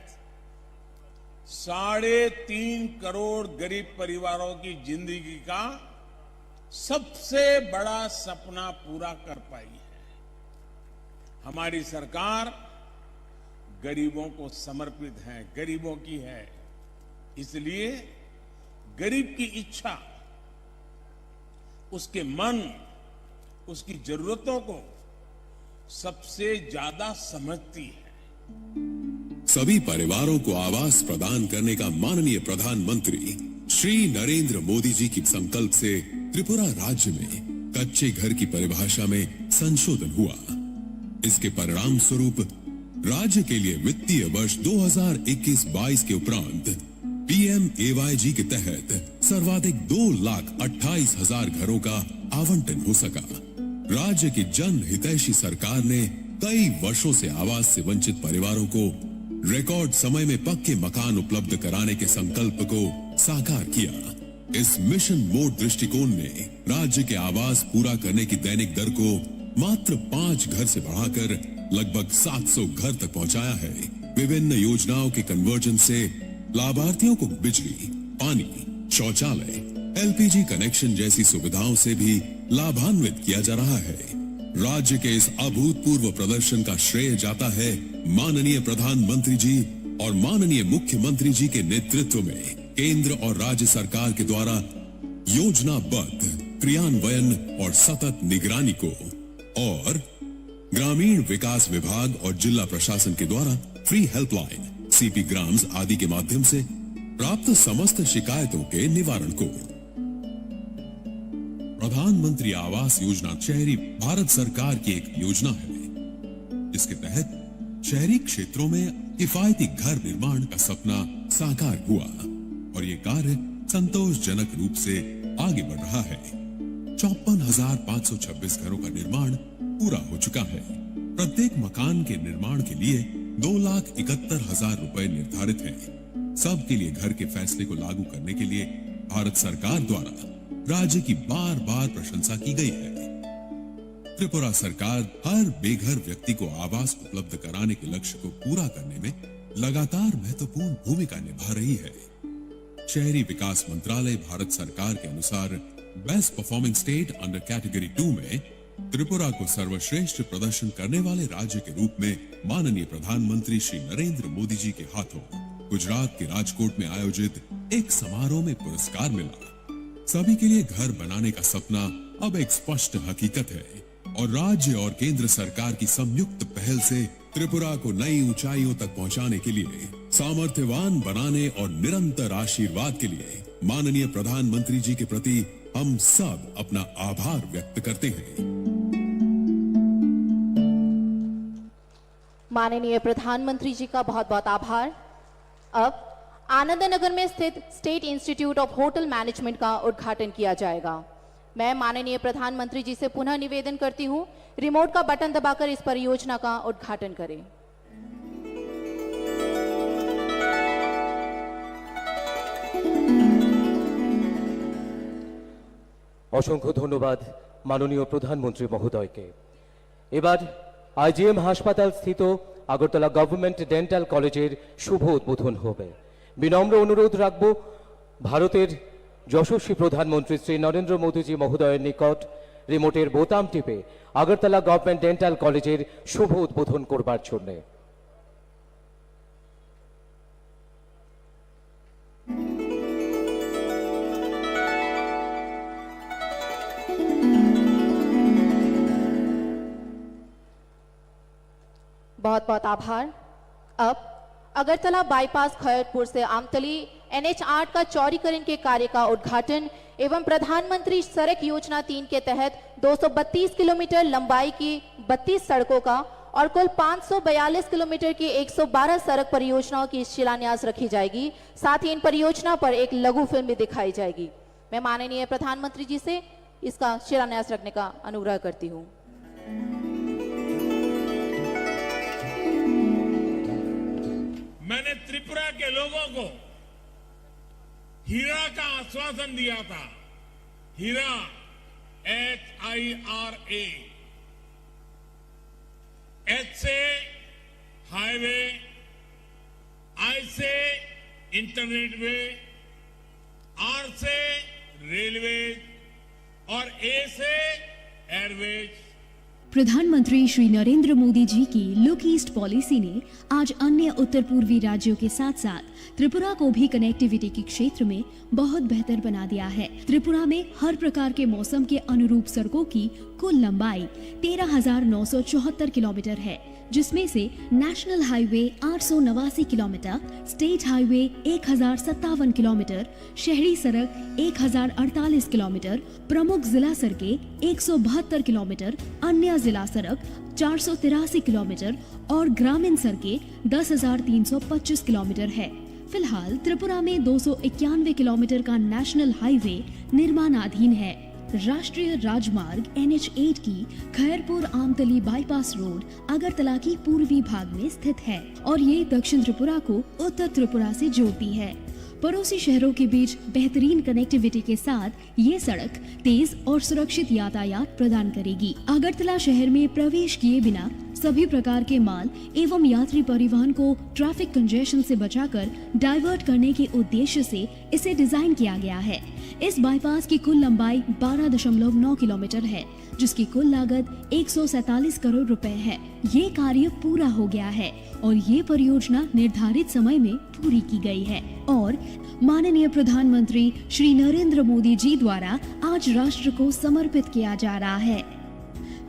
Speaker 8: 3.5 करोड़ गरीब परिवारों की जिंदगी का सबसे बड़ा सपना पूरा कर पाई है। हमारी सरकार गरीबों को समर्पित है, गरीबों की है, इसलिए गरीब की इच्छा, उसके मन, उसकी जरूरतों को सबसे ज्यादा समझती है।
Speaker 12: सभी परिवारों को आवास प्रदान करने का माननीय प्रधानमंत्री श्री नरेंद्र मोदी जी की संकल्प से त्रिपुरा राज्य में कच्चे घर की परिभाषा में संशोधन हुआ। इसके परिणाम स्वरूप राज्य के लिए वित्तीय वर्ष 2021-22 के उपरांत PMAYG के तहत सर्वाधिक 2,28,000 घरों का आवंटन हो सका। राज्य की जन हितैषी सरकार ने कई वर्षों से आवास से वंचित परिवारों को रिकॉर्ड समय में पक्के मकान उपलब्ध कराने के संकल्प को साकार किया। इस मिशन मोड दृष्टिकोण ने राज्य के आवास पूरा करने की दैनिक दर को मात्र 5 घर से बढ़ाकर लगभग 700 घर तक पहुंचाया है। विभिन्न योजनाओं के कन्वर्जन से लाभार्थियों को बिजली, पानी, शौचालय, LPG कनेक्शन जैसी सुविधाओं से भी लाभान्वित किया जा रहा है। राज्य के इस अभूतपूर्व प्रदर्शन का श्रेय जाता है माननीय प्रधानमंत्री जी और माननीय मुख्यमंत्री जी के नेतृत्व में केंद्र और राज्य सरकार के द्वारा योजनाबद्ध क्रियान्वयन और सतत निगरानी को, और ग्रामीण विकास विभाग और जिला प्रशासन के द्वारा फ्री हेल्पलाइन, CP ग्राम्स आदि के माध्यम से प्राप्त समस्त शिकायतों के निवारण को। प्रधानमंत्री आवास योजना शहरी भारत सरकार की एक योजना है जिसके तहत शहरी क्षेत्रों में किफायती घर निर्माण का सपना साकार हुआ और ये कार्य संतोषजनक रूप से आगे बढ़ रहा है। 54,526 घरों का निर्माण पूरा हो चुका है। प्रत्येक मकान के निर्माण के लिए 2,71,000 रुपए निर्धारित है। सबके लिए घर के फैसले को लागू करने के लिए भारत सरकार द्वारा राज्य की बार बार प्रशंसा की गई है। त्रिपुरा सरकार हर बेघर व्यक्ति को आवास उपलब्ध कराने के लक्ष्य को पूरा करने में लगातार महत्वपूर्ण भूमिका निभा रही है। शहरी विकास मंत्रालय भारत सरकार के अनुसार best performing state under category 2 में त्रिपुरा को सर्वश्रेष्ठ प्रदर्शन करने वाले राज्य के रूप में माननीय प्रधानमंत्री श्री नरेंद्र मोदी जी के हाथों गुजरात के राजकोट में आयोजित एक समारोह में पुरस्कार मिला। सभी के लिए घर बनाने का सपना अब एक स्पष्ट हकीकत है और राज्य और केंद्र सरकार की संयुक्त पहल से त्रिपुरा को नई ऊंचाइयों तक पहुंचाने के लिए, सामर्थ्यवान बनाने और निरंतर आशीर्वाद के लिए माननीय प्रधानमंत्री जी के प्रति हम सब अपना आभार व्यक्त करते हैं।
Speaker 11: माननीय प्रधानमंत्री जी का बहुत बहुत आभार। अब आनंद नगर में स्थित state institute of hotel management का उद्घाटन किया जाएगा। मैं माननीय प्रधानमंत्री जी से पुनः निवेदन करती हूं, रिमोट का बटन दबाकर इस परियोजना का उद्घाटन करें।
Speaker 2: অসংখ্য ধন্যবাদ মাননীয় প্রধানমন্ত্রী মহোদয়কে। এবার IGM হাসপাতাল স্থিত আগরতলা গভর্নমেন্ট ডেন্টাল কলেজের শুভ উদ্বোধন হবে। বিনম্র অনুরোধ রাখব ভারতের যশস্বী প্রধানমন্ত্রী শ্রী নরেন্দ্র মোদীজি মহোদয়ের নিকট রিমোটের বোতাম টিপে আগরতলা গভর্নমেন্ট ডেন্টাল কলেজের শুভ উদ্বোধন করবার জন্য।
Speaker 11: बहुत बहुत आभार। अब अगरतला बाईपास खैरपुर से आमतली NH8 का चौड़ीकरण के कार्य का उद्घाटन एवं प्रधानमंत्री सड़क योजना 3 के तहत 232 किलोमीटर लंबाई की 32 सड़कों का और कुल 542 किलोमीटर की 112 सड़क परियोजनाओं की शिलान्यास रखी जाएगी। साथ ही इन परियोजना पर एक लघु फिल्म भी दिखाई जाएगी। मैं माननीय प्रधानमंत्री जी से इसका शिलान्यास रखने का अनुग्रह करती हूँ।
Speaker 8: मैंने त्रिपुरा के लोगों को हीरा का आश्वासन दिया था। हीरा HIRA, H से हाईवे, I से इंटरनेट वे, R से रेलवे और A से एयरवेज।
Speaker 13: प्रधानमंत्री श्री नरेंद्र मोदी जी की लुक ईस्ट पॉलिसी ने आज अन्य उत्तर पूर्वी राज्यों के साथ साथ त्रिपुरा को भी कनेक्टिविटी के क्षेत्र में बहुत बेहतर बना दिया है। त्रिपुरा में हर प्रकार के मौसम के अनुरूप सड़कों की कुल लंबाई 13,974 किलोमीटर है, जिसमें से national highway 889 kilometre, state highway 1,057 kilometre, शहरी सड़क 1,048 किलोमीटर, प्रमुख जिला सड़कें 172 किलोमीटर, अन्य जिला सड़क 483 किलोमीटर और ग्रामीण सड़कें 10,325 किलोमीटर है। फिलहाल त्रिपुरा में 291 किलोमीटर का नेशनल हाईवे निर्माणाधीन है। राष्ट्रीय राजमार्ग NH8 की खैरपुर आमतली बाईपास रोड अगरतला की पूर्वी भाग में स्थित है और ये दक्षिण त्रिपुरा को उत्तर त्रिपुरा से जोड़ती है। पड़ोसी शहरों के बीच बेहतरीन कनेक्टिविटी के साथ ये सड़क तेज और सुरक्षित यातायात प्रदान करेगी। अगरतला शहर में प्रवेश किए बिना सभी प्रकार के माल एवं यात्री परिवहन को ट्रैफिक कंजेशन से बचाकर डाइवर्ट करने के उद्देश्य से इसे डिजाइन किया गया है। इस बाईपास की कुल लंबाई 12.9 किलोमीटर है, जिसकी कुल लागत 147 करोड़ रुपए है। ये कार्य पूरा हो गया है और ये परियोजना निर्धारित समय में पूरी की गई है और माननीय प्रधानमंत्री श्री नरेंद्र मोदी जी द्वारा आज राष्ट्र को समर्पित किया जा रहा है।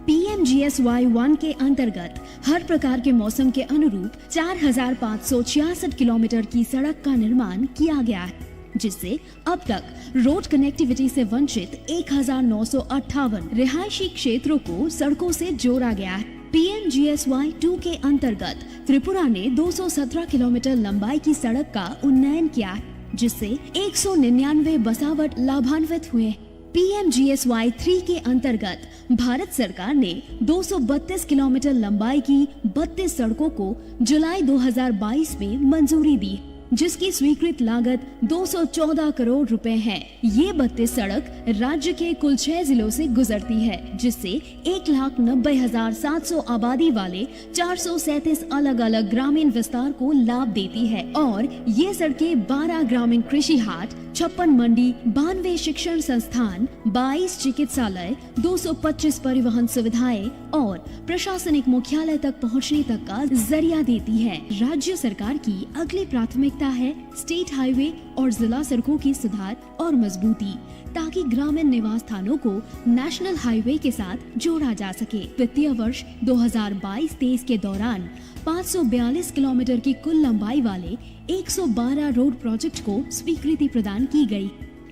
Speaker 13: PMGSY 1 के अंतर्गत हर प्रकार के मौसम के अनुरूप 4,566 किलोमीटर की सड़क का निर्माण किया गया है, जिससे अब तक रोड कनेक्टिविटी से वंचित 1,958 रिहायशी क्षेत्रों को सड़कों से जोड़ा गया है। PMGSY 2 के अंतर्गत त्रिपुरा ने 217 किलोमीटर लंबाई की सड़क का उन्नयन किया है, जिससे 199 बसावट लाभान्वित हुए। PMGSY 3 के अंतर्गत भारत सरकार ने 232 किलोमीटर लंबाई की 32 सड़कों को जुलाई 2022 में मंजूरी दी, जिसकी स्वीकृत लागत 214 करोड़ रुपए है। ये 32 सड़क राज्य के कुल 6 जिलों से गुजरती है, जिससे 1,90,700 आबादी वाले 437 अलग अलग ग्रामीण विस्तार को लाभ देती है और ये सड़कें 12 ग्रामीण कृषि हाट, 56 मंडी, 92 शिक्षण संस्थान, 22 चिकित्सालय, 225 परिवहन सुविधाएं और प्रशासनिक मुख्यालय तक पहुंचने तक का जरिया देती है। राज्य सरकार की अगली प्राथमिकता है स्टेट हाईवे और जिला सड़कों की सुधार और मजबूती, ताकि ग्रामीण निवास स्थानों को नेशनल हाईवे के साथ जोड़ा जा सके। वित्तीय वर्ष 2022-23 के दौरान 542 किलोमीटर की कुल लंबाई वाले 112 रोड प्रोजेक्ट को स्वीकृति प्रदान की गई,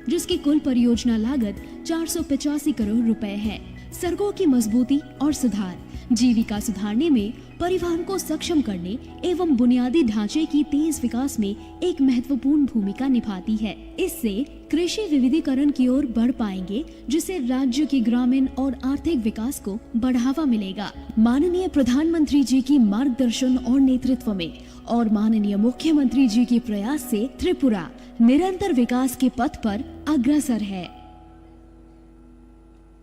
Speaker 13: जिसकी कुल परियोजना लागत 485 करोड़ रुपए है। सड़कों की मजबूती और सुधार जीविका सुधारने में, परिवहन को सक्षम करने एवं बुनियादी ढांचे की तेज विकास में एक महत्वपूर्ण भूमिका निभाती है। इससे कृषि विविधीकरण की ओर बढ़ पाएंगे, जिससे राज्य के ग्रामीण और आर्थिक विकास को बढ़ावा मिलेगा। माननीय प्रधानमंत्री जी की मार्गदर्शन और नेतृत्व में और माननीय मुख्यमंत्री जी के प्रयास से त्रिपुरा निरंतर विकास के पथ पर अग्रसर है।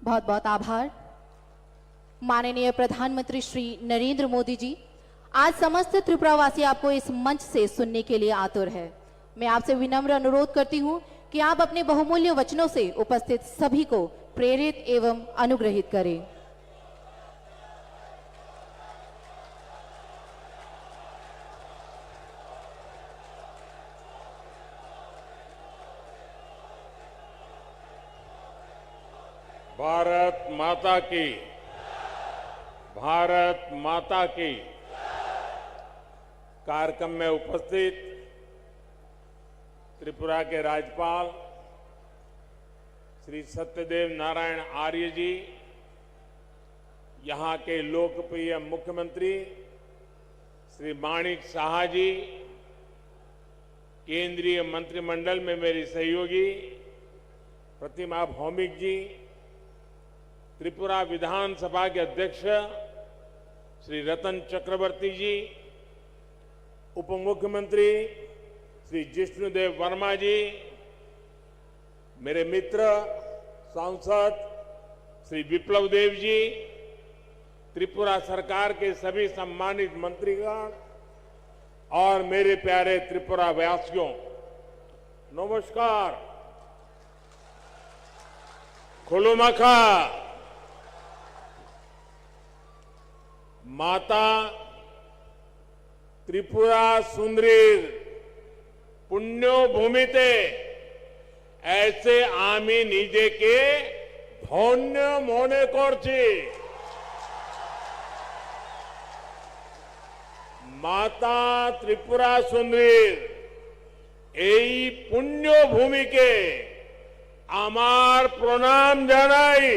Speaker 11: बहुत बहुत आभार। माननीय प्रधानमंत्री श्री नरेंद्र मोदी जी, आज समस्त त्रिपुरावासी आपको इस मंच से सुनने के लिए आतुर है। मैं आपसे विनम्र अनुरोध करती हूं कि आप अपने बहुमूल्य वचनों से उपस्थित सभी को प्रेरित एवं अनुग्रहित करें।
Speaker 14: भारत माता की, भारत माता की। कार्यक्रम में उपस्थित त्रिपुरा के राज्यपाल श्री सत्यदेव नारायण आर्य जी, यहाँ के लोकप्रिय मुख्यमंत्री श्री माणिक साहा जी, केंद्रीय मंत्रिमंडल में मेरी सहयोगी प्रतिमा भौमिक जी, त्रिपुरा विधानसभा के अध्यक्ष श्री रतन चक्रवर्ती जी, उप मुख्यमंत्री श्री जिष्णुदेव वर्मा जी, मेरे मित्र सांसद श्री विप्लव देव जी, त्रिपुरा सरकार के सभी सम्मानित मंत्रीगण और मेरे प्यारे त्रिपुरा वासियों, नमस्कार। खुलुमखा। माता त्रिपुरा सुंदरीर पुण्यो भूमिते ऐसे आमी निजे के धन्य मने करছি। माता त्रिपुरा सुंदरीर এই পুণ্য ভূমিকে আমার প্রণাম জানাই।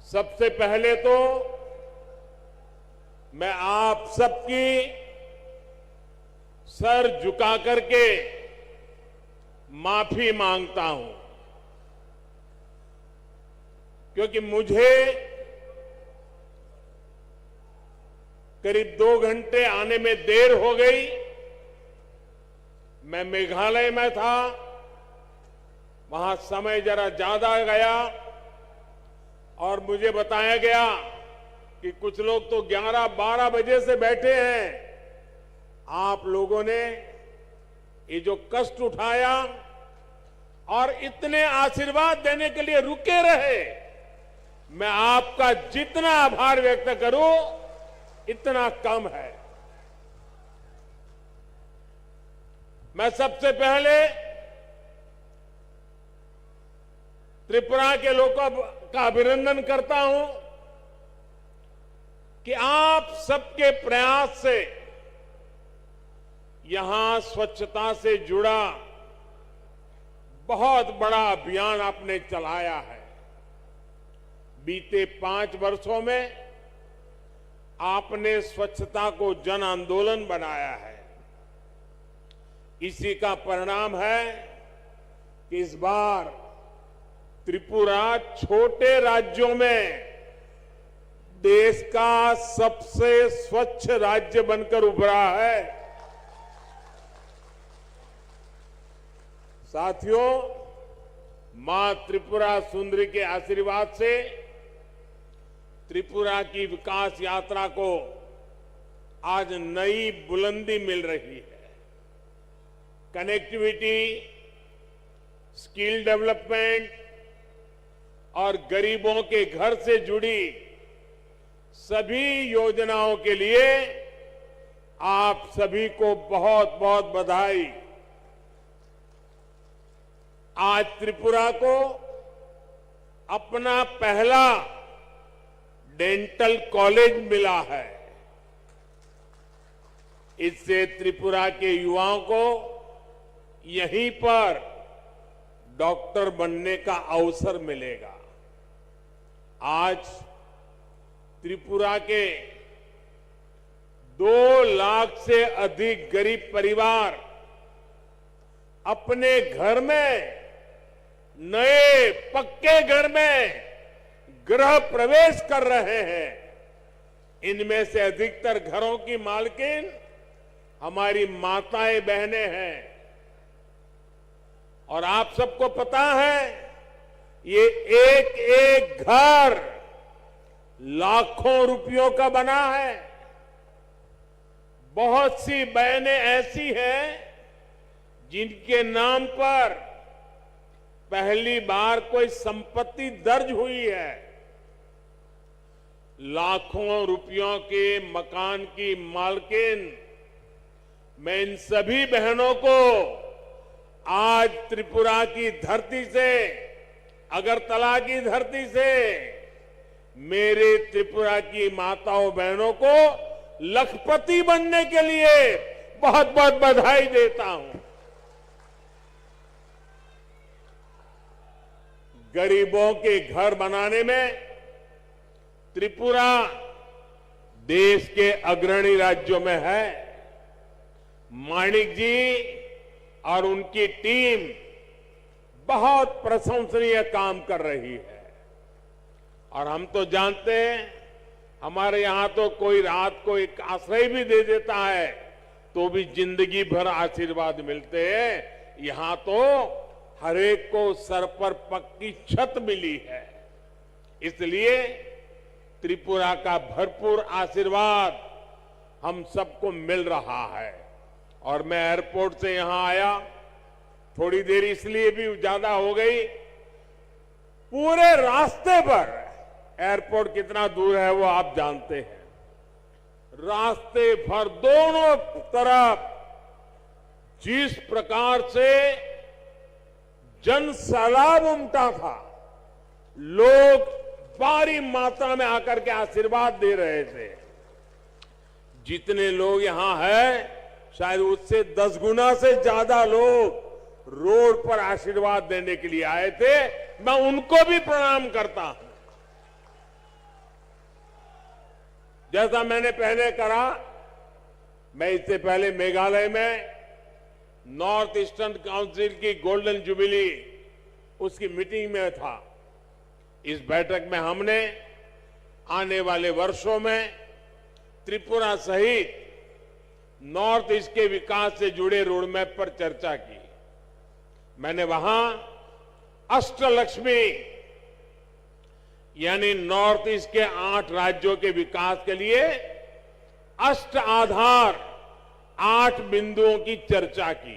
Speaker 14: सबसे पहले तो मैं आप सबकी सर झुका करके माफी मांगता हूं, क्योंकि मुझे करीब 2 घंटे आने में देर हो गई। मैं मेघालय में था, वहां समय जरा ज्यादा गया और मुझे बताया गया कि कुछ लोग तो 11-12 बजे से बैठे हैं। आप लोगों ने ये जो कष्ट उठाया और इतने आशीर्वाद देने के लिए रुके रहे, मैं आपका जितना आभार व्यक्त करूं इतना कम है। मैं सबसे पहले त्रिपुरा के लोगों का अभिनंदन करता हूं कि आप सबके प्रयास से यहां स्वच्छता से जुड़ा बहुत बड़ा अभियान आपने चलाया है। बीते 5 वर्षों में आपने स्वच्छता को जन आंदोलन बनाया है। इसी का परिणाम है कि इस बार त्रिपुरा छोटे राज्यों में देश का सबसे स्वच्छ राज्य बनकर उभरा है। साथियों, मां त्रिपुरा सुंदरी के आशीर्वाद से त्रिपुरा की विकास यात्रा को आज नई बुलंदी मिल रही है। कनेक्टिविटी, स्किल डेवलपमेंट और गरीबों के घर से जुड़ी सभी योजनाओं के लिए आप सभी को बहुत बहुत बधाई। आज त्रिपुरा को अपना पहला डेंटल कॉलेज मिला है। इससे त्रिपुरा के युवाओं को यहीं पर डॉक्टर बनने का अवसर मिलेगा। आज त्रिपुरा के 2 लाख से अधिक गरीब परिवार अपने घर में, नए पक्के घर में गृह प्रवेश कर रहे हैं। इनमें से अधिकतर घरों की मालकिन हमारी माताएं बहनें हैं। और आप सबको पता है, ये एक एक घर लाखों रुपयों का बना है। बहुत सी बहनें ऐसी हैं जिनके नाम पर पहली बार कोई संपत्ति दर्ज हुई है। लाखों रुपयों के मकान की मालकिन मैं इन सभी बहनों को आज त्रिपुरा की धरती से, अगरतला की धरती से मेरे त्रिपुरा की माताओं बहनों को लखपति बनने के लिए बहुत बहुत बधाई देता हूं। गरीबों के घर बनाने में त्रिपुरा देश के अग्रणी राज्यों में है। माणिक जी और उनकी टीम बहुत प्रशंसनीय काम कर रही है। और हम तो जानते हैं, हमारे यहां तो कोई रात को एक आश्रय भी दे देता है तो भी जिंदगी भर आशीर्वाद मिलते हैं। यहां तो हर एक को सर पर पक्की छत मिली है। इसलिए त्रिपुरा का भरपूर आशीर्वाद हम सबको मिल रहा है। और मैं एयरपोर्ट से यहां आया, थोड़ी देर इसलिए भी ज्यादा हो गई, पूरे रास्ते पर, एयरपोर्ट कितना दूर है वो आप जानते हैं, रास्ते भर दोनों तरफ जिस प्रकार से जन सैलाब उमटा था, लोग भारी मात्रा में आकर के आशीर्वाद दे रहे थे। जितने लोग यहां हैं, शायद उससे 10 गुना से ज्यादा लोग रोड पर आशीर्वाद देने के लिए आए थे। मैं उनको भी प्रणाम करता हूं। जैसा मैंने पहले कहा, मैं इससे पहले मेघालय में नॉर्थ ईस्टर्न काउंसिल की गोल्डन जुबिली उसकी मीटिंग में था। इस बैठक में हमने आने वाले वर्षों में त्रिपुरा सहित नॉर्थ ईस्ट के विकास से जुड़े रोडमैप पर चर्चा की। मैंने वहां अष्टलक्ष्मी यानी नॉर्थ ईस्ट के 8 राज्यों के विकास के लिए अष्ट आधार 8 बिंदुओं की चर्चा की।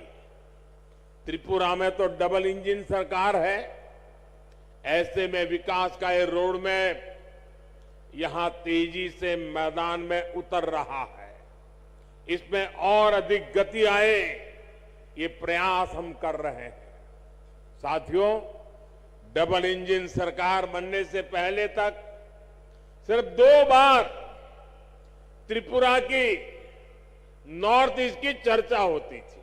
Speaker 14: त्रिपुरा में तो डबल इंजन सरकार है, ऐसे में विकास का ये रोड मैप यहां तेजी से मैदान में उतर रहा है। इसमें और अधिक गति आए, ये प्रयास हम कर रहे हैं। साथियों, डबल इंजन सरकार बनने से पहले तक सिर्फ 2 बार त्रिपुरा की नॉर्थ ईस्ट की चर्चा होती थी।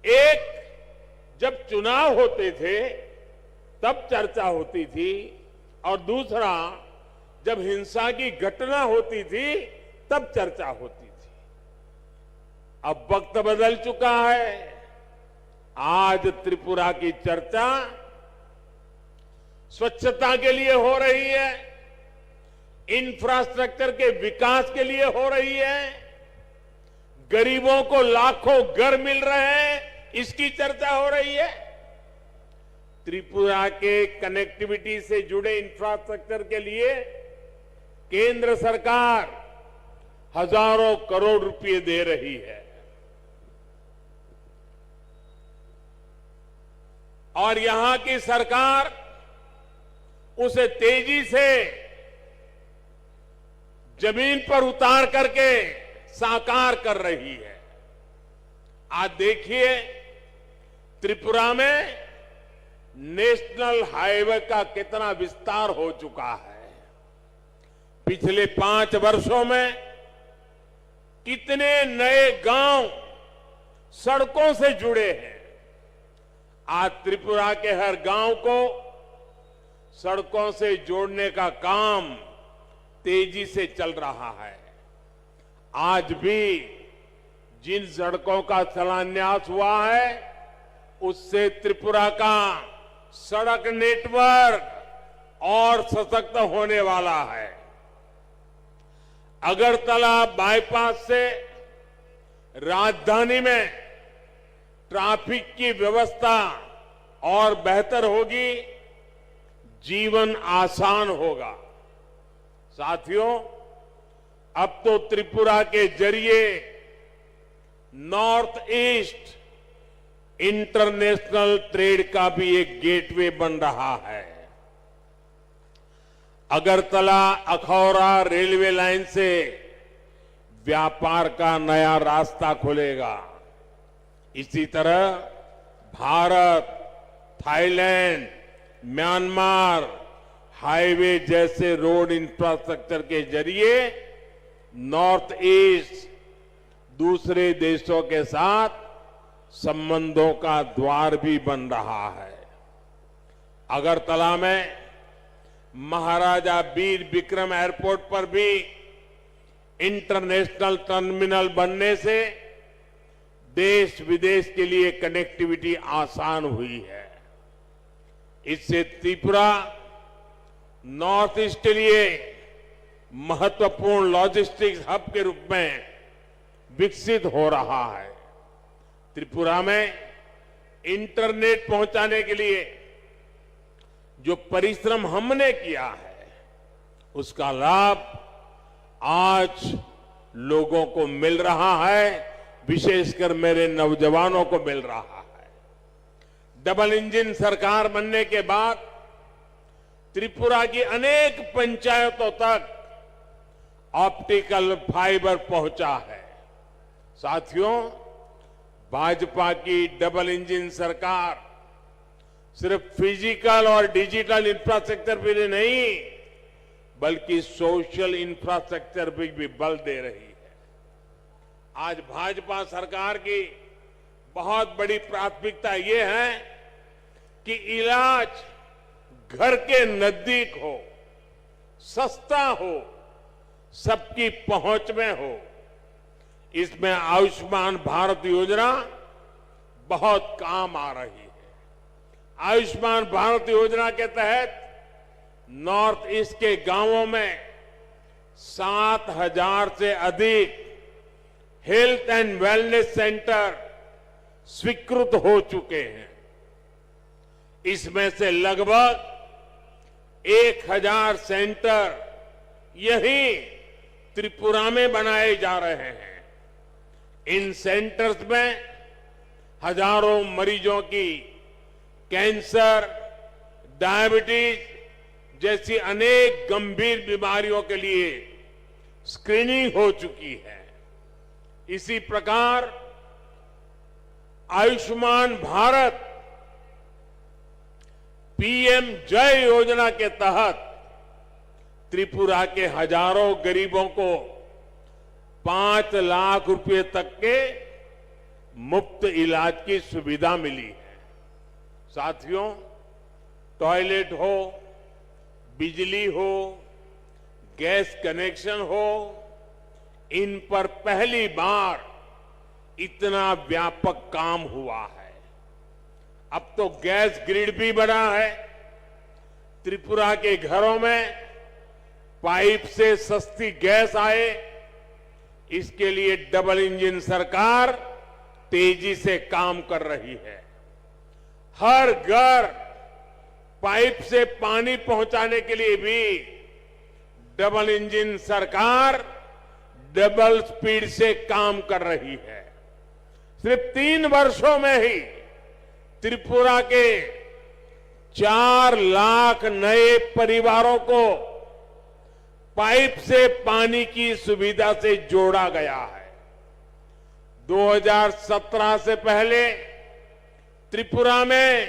Speaker 14: एक जब चुनाव होते थे तब चर्चा होती थी, और दूसरा जब हिंसा की घटना होती थी तब चर्चा होती थी। अब वक्त बदल चुका है। आज त्रिपुरा की चर्चा स्वच्छता के लिए हो रही है, इंफ्रास्ट्रक्चर के विकास के लिए हो रही है, गरीबों को लाखों घर मिल रहे हैं, इसकी चर्चा हो रही है। त्रिपुरा के कनेक्टिविटी से जुड़े इंफ्रास्ट्रक्चर के लिए केंद्र सरकार हजारों करोड़ रुपए दे रही है, और यहां की सरकार उसे तेजी से जमीन पर उतार करके साकार कर रही है। आज देखिए, त्रिपुरा में नेशनल हाईवे का कितना विस्तार हो चुका है। पिछले 5 वर्षों में कितने नए गांव सड़कों से जुड़े हैं। आज त्रिपुरा के हर गांव को सड़कों से जोड़ने का काम तेजी से चल रहा है। आज भी जिन सड़कों का शिलान्यास हुआ है, उससे त्रिपुरा का सड़क नेटवर्क और सशक्त होने वाला है। अगरतला बाईपास से राजधानी में ट्रैफिक की व्यवस्था और बेहतर होगी, जीवन आसान होगा। साथियों, अब तो त्रिपुरा के जरिए नॉर्थ ईस्ट इंटरनेशनल ट्रेड का भी एक गेटवे बन रहा है। अगरतला अखौरा रेलवे लाइन से व्यापार का नया रास्ता खुलेगा। इसी तरह भारत, थाईलैंड, म्यांमार हाईवे जैसे रोड इंफ्रास्ट्रक्चर के जरिए नॉर्थ ईस्ट दूसरे देशों के साथ संबंधों का द्वार भी बन रहा है। अगरतला में महाराजा वीर विक्रम एयरपोर्ट पर भी इंटरनेशनल टर्मिनल बनने से देश विदेश के लिए कनेक्टिविटी आसान हुई है। इससे त्रिपुरा नॉर्थ ईस्ट के लिए महत्वपूर्ण लॉजिस्टिक्स हब के रूप में विकसित हो रहा है। त्रिपुरा में इंटरनेट पहुंचाने के लिए जो परिश्रम हमने किया है, उसका लाभ आज लोगों को मिल रहा है, विशेषकर मेरे नौजवानों को मिल रहा है। डबल इंजन सरकार बनने के बाद त्रिपुरा की अनेक पंचायतों तक ऑप्टिकल फाइबर पहुंचा है। साथियों, भाजपा की डबल इंजन सरकार सिर्फ फिजिकल और डिजिटल इंफ्रास्ट्रक्चर पे नहीं, बल्कि सोशल इंफ्रास्ट्रक्चर पे भी बल दे रही है। आज भाजपा सरकार की बहुत बड़ी प्राथमिकता ये है कि इलाज घर के नजदीक हो, सस्ता हो, सबकी पहुंच में हो। इसमें आयुष्मान भारत योजना बहुत काम आ रही है। आयुष्मान भारत योजना के तहत नॉर्थ ईस्ट के गांवों में 7,000 से अधिक हेल्थ एंड वेलनेस सेंटर स्वीकृत हो चुके हैं। इसमें से लगभग 1,000 सेंटर यहीं त्रिपुरा में बनाए जा रहे हैं। इन सेंटर्स में हजारों मरीजों की कैंसर, डायबिटीज जैसी अनेक गंभीर बीमारियों के लिए स्क्रीनिंग हो चुकी है। इसी प्रकार आयुष्मान भारत पीएम जय योजना के तहत त्रिपुरा के हजारों गरीबों को 5 लाख रुपए तक के मुफ्त इलाज की सुविधा मिली है। साथियों, टॉयलेट हो, बिजली हो, गैस कनेक्शन हो, इन पर पहली बार इतना व्यापक काम हुआ है। अब तो गैस ग्रिड भी बना है। त्रिपुरा के घरों में पाइप से सस्ती गैस आए, इसके लिए डबल इंजन सरकार तेजी से काम कर रही है। हर घर पाइप से पानी पहुंचाने के लिए भी डबल इंजन सरकार डबल स्पीड से काम कर रही है। सिर्फ 3 वर्षों में ही त्रिपुरा के 4 लाख नए परिवारों को पाइप से पानी की सुविधा से जोड़ा गया है। 2017 से पहले त्रिपुरा में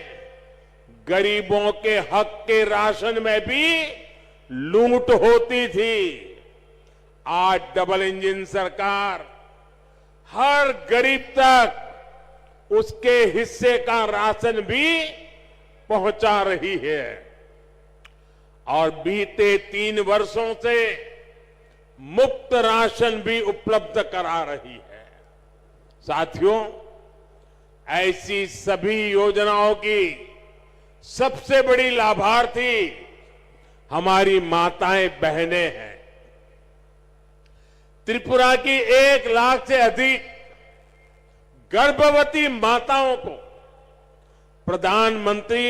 Speaker 14: गरीबों के हक के राशन में भी लूट होती थी। आज डबल इंजन सरकार हर गरीब तक उसके हिस्से का राशन भी पहुंचा रही है और बीते 3 वर्षों से मुफ्त राशन भी उपलब्ध करा रही है। साथियों, ऐसी सभी योजनाओं की सबसे बड़ी लाभार्थी हमारी माताएं बहनें हैं। त्रिपुरा की 1 लाख से अधिक गर्भवती माताओं को प्रधानमंत्री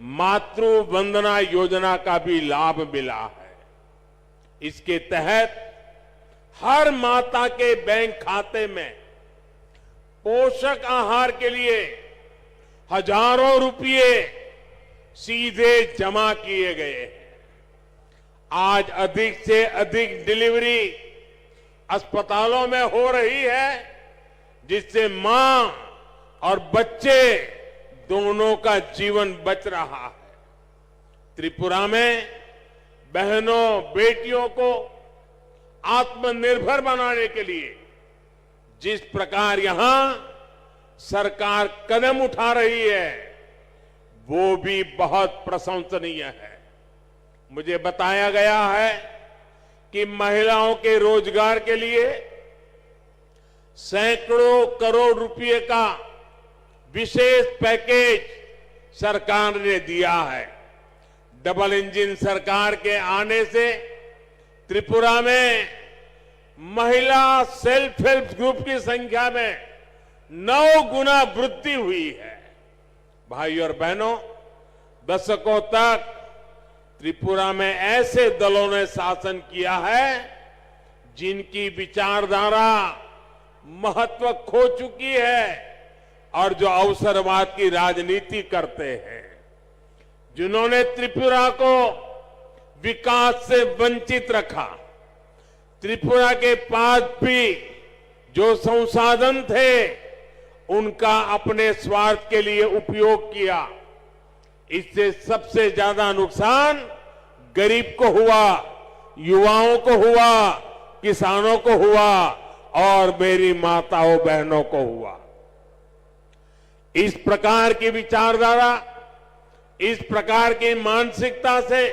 Speaker 14: मातृ वंदना योजना का भी लाभ मिला है। इसके तहत हर माता के बैंक खाते में पोषक आहार के लिए हजारों रुपये सीधे जमा किए गए हैं। आज अधिक से अधिक डिलीवरी अस्पतालों में हो रही है, जिससे मां और बच्चे दोनों का जीवन बच रहा है। त्रिपुरा में बहनों बेटियों को आत्मनिर्भर बनाने के लिए जिस प्रकार यहां सरकार कदम उठा रही है, वो भी बहुत प्रशंसनीय है। मुझे बताया गया है कि महिलाओं के रोजगार के लिए सैकड़ों करोड़ रुपए का विशेष पैकेज सरकार ने दिया है। डबल इंजन सरकार के आने से त्रिपुरा में महिला सेल्फ हेल्प ग्रुप की संख्या में 9 गुना वृद्धि हुई है। भाई और बहनों, दशकों तक त्रिपुरा में ऐसे दलों ने शासन किया है जिनकी विचारधारा महत्व खो चुकी है और जो अवसरवाद की राजनीति करते हैं, जिन्होंने त्रिपुरा को विकास से वंचित रखा। त्रिपुरा के पास भी जो संसाधन थे उनका अपने स्वार्थ के लिए उपयोग किया। इससे सबसे ज्यादा नुकसान गरीब को हुआ, युवाओं को हुआ, किसानों को हुआ और मेरी माताओं बहनों को हुआ। इस प्रकार की विचारधारा, इस प्रकार की मानसिकता से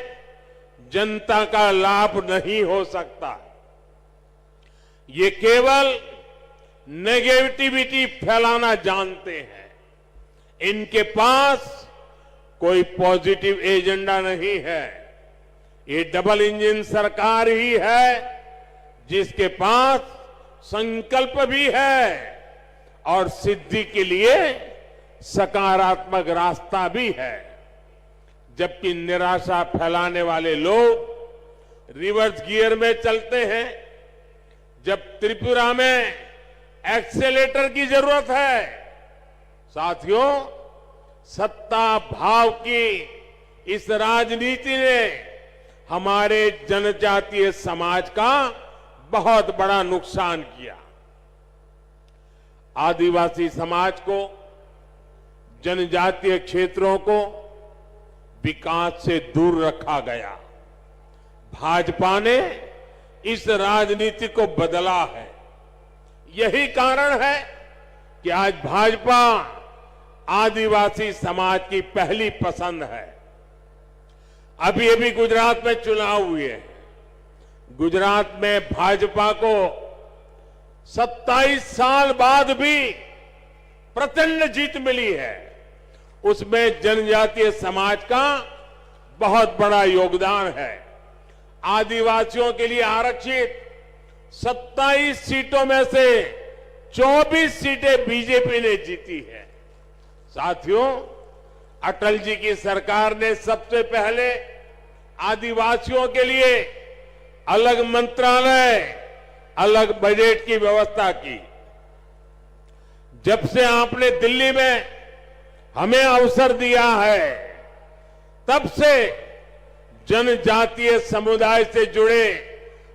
Speaker 14: जनता का लाभ नहीं हो सकता। ये केवल नेगेटिविटी फैलाना जानते हैं। इनके पास कोई पॉजिटिव एजेंडा नहीं है। ये डबल इंजन सरकार ही है जिसके पास संकल्प भी है और सिद्धि के लिए सकारात्मक रास्ता भी है। जबकि निराशा फैलाने वाले लोग रिवर्स गियर में चलते हैं। जब त्रिपुरा में एक्सेलेटर की जरूरत है, साथियों, सत्ता भाव की इस राजनीति ने हमारे जनजातीय समाज का बहुत बड़ा नुकसान किया। आदिवासी समाज को, जनजातीय क्षेत्रों को विकास से दूर रखा गया। भाजपा ने इस राजनीति को बदला है। यही कारण है कि आज भाजपा आदिवासी समाज की पहली पसंद है। अभी अभी गुजरात में चुनाव हुए। गुजरात में भाजपा को 27 साल बाद भी प्रचंड जीत मिली है। उसमें जनजातीय समाज का बहुत बड़ा योगदान है। आदिवासियों के लिए आरक्षित 27 सीटों में से 24 सीटें बीजेपी ने जीती है। साथियों, अटल जी की सरकार ने सबसे पहले आदिवासियों के लिए अलग मंत्रालय, अलग बजट की व्यवस्था की। जब से आपने दिल्ली में हमें अवसर दिया है, तब से जनजातीय समुदाय से जुड़े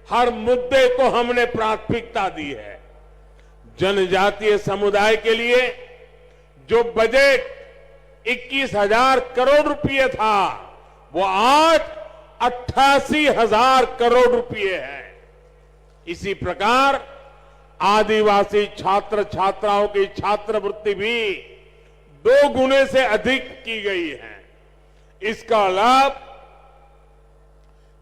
Speaker 14: हर मुद्दे को हमने प्राथमिकता दी है। जनजातीय समुदाय के लिए जो बजट 21,000 करोड़ रुपए था, वो आज 88,000 करोड़ रुपए है। इसी प्रकार आदिवासी छात्र छात्राओं की छात्रवृत्ति भी 2 गुने से अधिक की गई है। इसका लाभ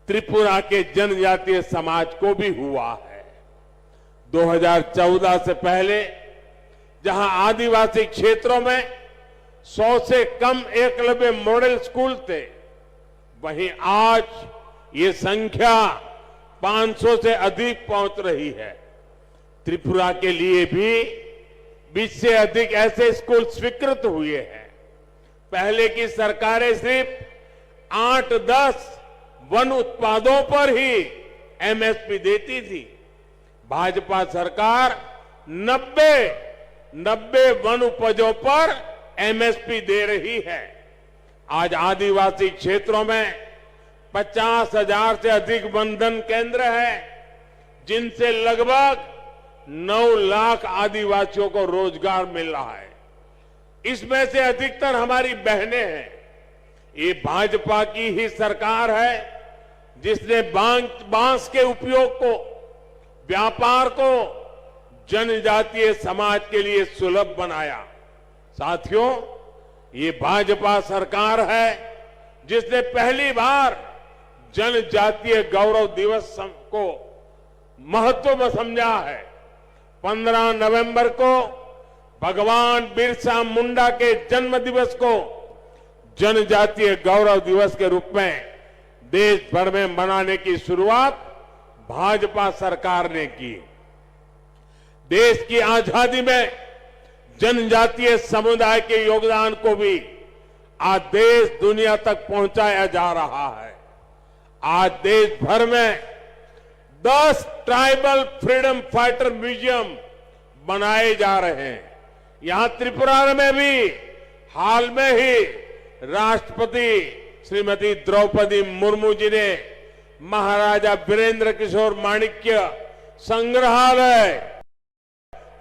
Speaker 14: त्रिपुरा के जनजातीय समाज को भी हुआ है। 2014 से पहले जहां आदिवासी क्षेत्रों में 100 से कम एकलव्य मॉडल स्कूल थे, वहीं आज ये संख्या 500 से अधिक पहुंच रही है। त्रिपुरा के लिए भी 20 से अधिक ऐसे स्कूल स्वीकृत हुए हैं। पहले की सरकारें सिर्फ 8-10 वन उत्पादों पर ही एमएसपी देती थी। भाजपा सरकार 90 वन उपजों पर एमएसपी दे रही है। आज आदिवासी क्षेत्रों में 50,000 से अधिक वनधन केंद्र है, जिनसे लगभग 9 लाख आदिवासियों को रोजगार मिल रहा है। इसमें से अधिकतर हमारी बहनें हैं। ये भाजपा की ही सरकार है जिसने बांस के उपयोग को, व्यापार को जनजातीय समाज के लिए सुलभ बनाया। साथियों, ये भाजपा सरकार है जिसने पहली बार जनजातीय गौरव दिवस को महत्व में समझा है। 15 नवंबर को भगवान बिरसा मुंडा के जन्म दिवस को जनजातीय गौरव दिवस के रूप में देश भर में मनाने की शुरुआत भाजपा सरकार ने की। देश की आजादी में जनजातीय समुदाय के योगदान को भी आज देश दुनिया तक पहुंचाया जा रहा है। आज देश भर में 10 ट्राइबल फ्रीडम फाइटर म्यूजियम बनाए जा रहे हैं। यहां त्रिपुरा में भी हाल में ही राष्ट्रपति श्रीमती द्रौपदी मुर्मू जी ने महाराजा वीरेंद्र किशोर माणिक्य संग्रहालय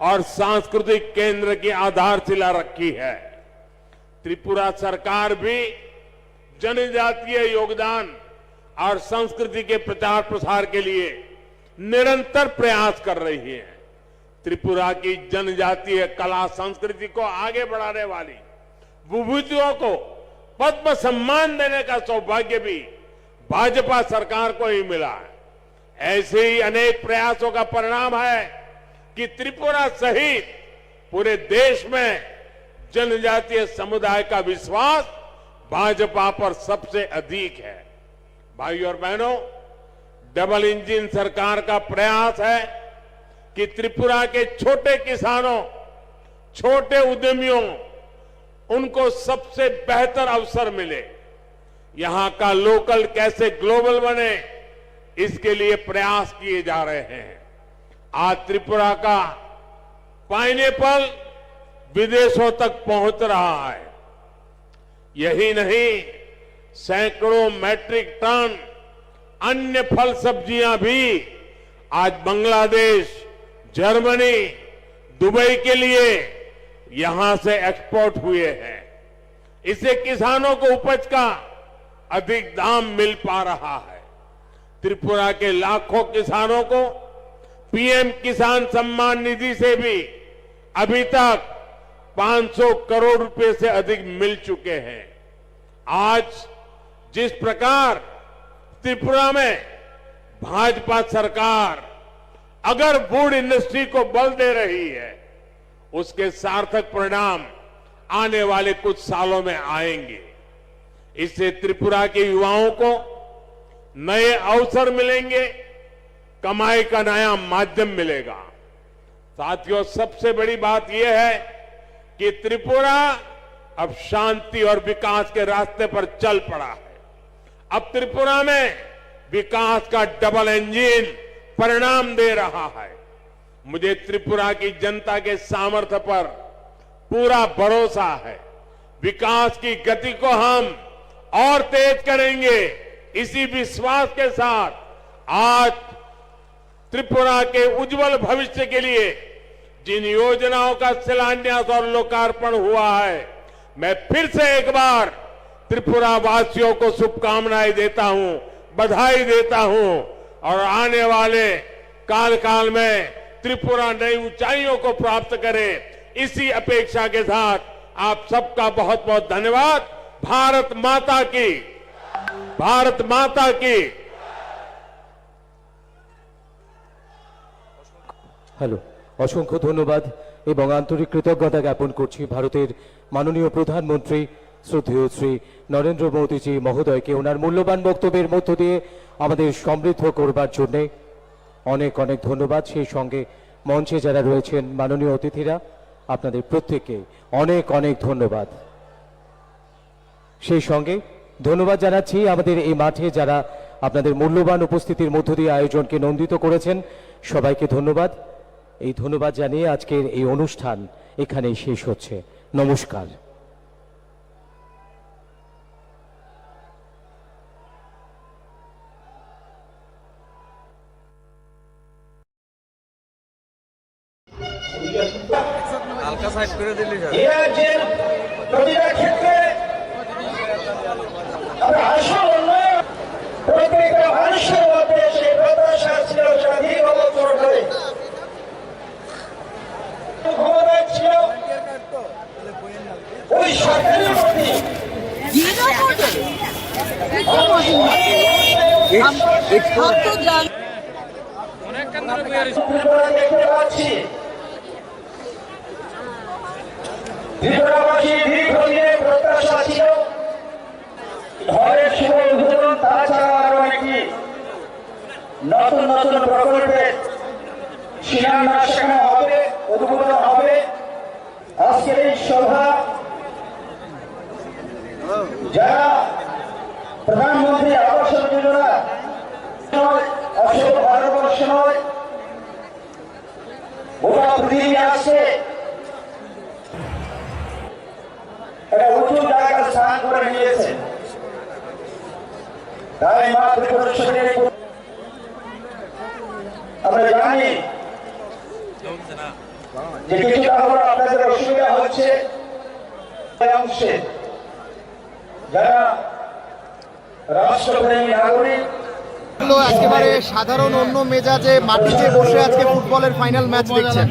Speaker 14: और सांस्कृतिक केंद्र की आधारशिला रखी है। त्रिपुरा सरकार भी जनजातीय योगदान और संस्कृति के प्रचार प्रसार के लिए निरंतर प्रयास कर रही है। त्रिपुरा की जनजातीय कला संस्कृति को आगे बढ़ाने वाली विभूतियों को पद्म सम्मान देने का सौभाग्य भी भाजपा सरकार को ही मिला है। ऐसे ही अनेक प्रयासों का परिणाम है कि त्रिपुरा सहित पूरे देश में जनजातीय समुदाय का विश्वास भाजपा पर सबसे अधिक है। भाइयों और बहनों, डबल इंजन सरकार का प्रयास है कि त्रिपुरा के छोटे किसानों, छोटे उद्यमियों, उनको सबसे बेहतर अवसर मिले। यहां का लोकल कैसे ग्लोबल बने, इसके लिए प्रयास किए जा रहे हैं। आज त्रिपुरा का पाइनएप्पल विदेशों तक पहुंच रहा है। यही नहीं, सैकड़ों मैट्रिक टन अन्य फल सब्जियां भी आज बांग्लादेश, जर्मनी, दुबई के लिए यहां से एक्सपोर्ट हुए हैं। इससे किसानों को उपज का अधिक दाम मिल पा रहा है। त्रिपुरा के लाखों किसानों को पीएम किसान सम्मान निधि से भी अभी तक 500 करोड़ रुपए से अधिक मिल चुके हैं। आज जिस प्रकार त्रिपुरा में भाजपा सरकार अगर वुड इंडस्ट्री को बल दे रही है, उसके सार्थक परिणाम आने वाले कुछ सालों में आएंगे। इससे त्रिपुरा के युवाओं को नए अवसर मिलेंगे, कमाई का नया माध्यम मिलेगा। साथियों, सबसे बड़ी बात यह है कि त्रिपुरा अब शांति और विकास के रास्ते पर चल पड़ा है। अब त्रिपुरा में विकास का डबल इंजन परिणाम दे रहा है। मुझे त्रिपुरा की जनता के सामर्थ्य पर पूरा भरोसा है। विकास की गति को हम और तेज करेंगे। इसी विश्वास के साथ आज त्रिपुरा के उज्जवल भविष्य के लिए जिन योजनाओं का शिलान्यास और लोकार्पण हुआ है, मैं फिर से एक बार त्रिपुरा वासियों को शुभकामनाएं देता हूं, बधाई देता हूं और आने वाले काल में त्रिपुरा नई ऊंचाइयों को प्राप्त करे, इसी अपेक्षा के साथ आप सबका बहुत बहुत धन्यवाद। भारत माता की, भारत माता की।
Speaker 2: হ্যালো, অসংখ্য ধন্যবাদ এবং আন্তরিক কৃতজ্ঞতা জ্ঞাপন করছি ভারতের মাননীয় প্রধানমন্ত্রী শ্রদ্ধেয় শ্রী নরেন্দ্র মোদীজি মহোদয়কে ওনার মূল্যবান বক্তব্যের মধ্য দিয়ে আমাদের সমৃদ্ধ করবার জন্য অনেক অনেক ধন্যবাদ। সেই সঙ্গে মঞ্চে যারা রয়েছেন মাননীয় অতিথিরা, আপনাদের প্রত্যেককে অনেক অনেক ধন্যবাদ। সেই সঙ্গে ধন্যবাদ জানাচ্ছি আমাদের এই মাঠে যারা আপনাদের মূল্যবান উপস্থিতির মধ্য দিয়ে আয়োজনকে নন্দিত করেছেন, সবাইকে ধন্যবাদ। এই ধন্যবাদ জানিয়ে আজকের এই অনুষ্ঠান এখানেই শেষ হচ্ছে। নমস্কার।
Speaker 6: এই রাজ্যের প্রতিটা ক্ষেত্রে আমরা আসল উন্নয়ন প্রত্যেকটা মানুষের মধ্যে সেই প্রত্যাশা ছিল সারা দীর্ঘ বছর ধরে। ক্ষমতায় ছিল ওই সরকারের মধ্যে দেখতে পাচ্ছি ত্রিপুরাবাসী দীর্ঘদিনের প্রত্যাশা ছিল ঘরের শুভ উদ্বোধন, তাছাড়া আরো একটি নতুন নতুন প্রকল্পের শিলান্যাস সেখানে হবে, উদ্বোধন হবে। আজকের এই সভা যারা প্রধানমন্ত্রী আবাস যোজনা আসলে ভারতবর্ষ নয়, গোটা পৃথিবী আছে, এটা উঁচু জায়গায় স্থান করে নিয়েছে। তাই মা ত্রিপুরেশ্বরীর আমরা জানি যে কিছুটা হলো আপনাদের অসুবিধা হচ্ছে অংশে যারা রাষ্ট্রপ্রেমী নাগরিক
Speaker 15: একেবারে সাধারণ অন্য মেজাজে মাটিতে বসে আজকে ফুটবলের ফাইনাল ম্যাচ দেখছেন।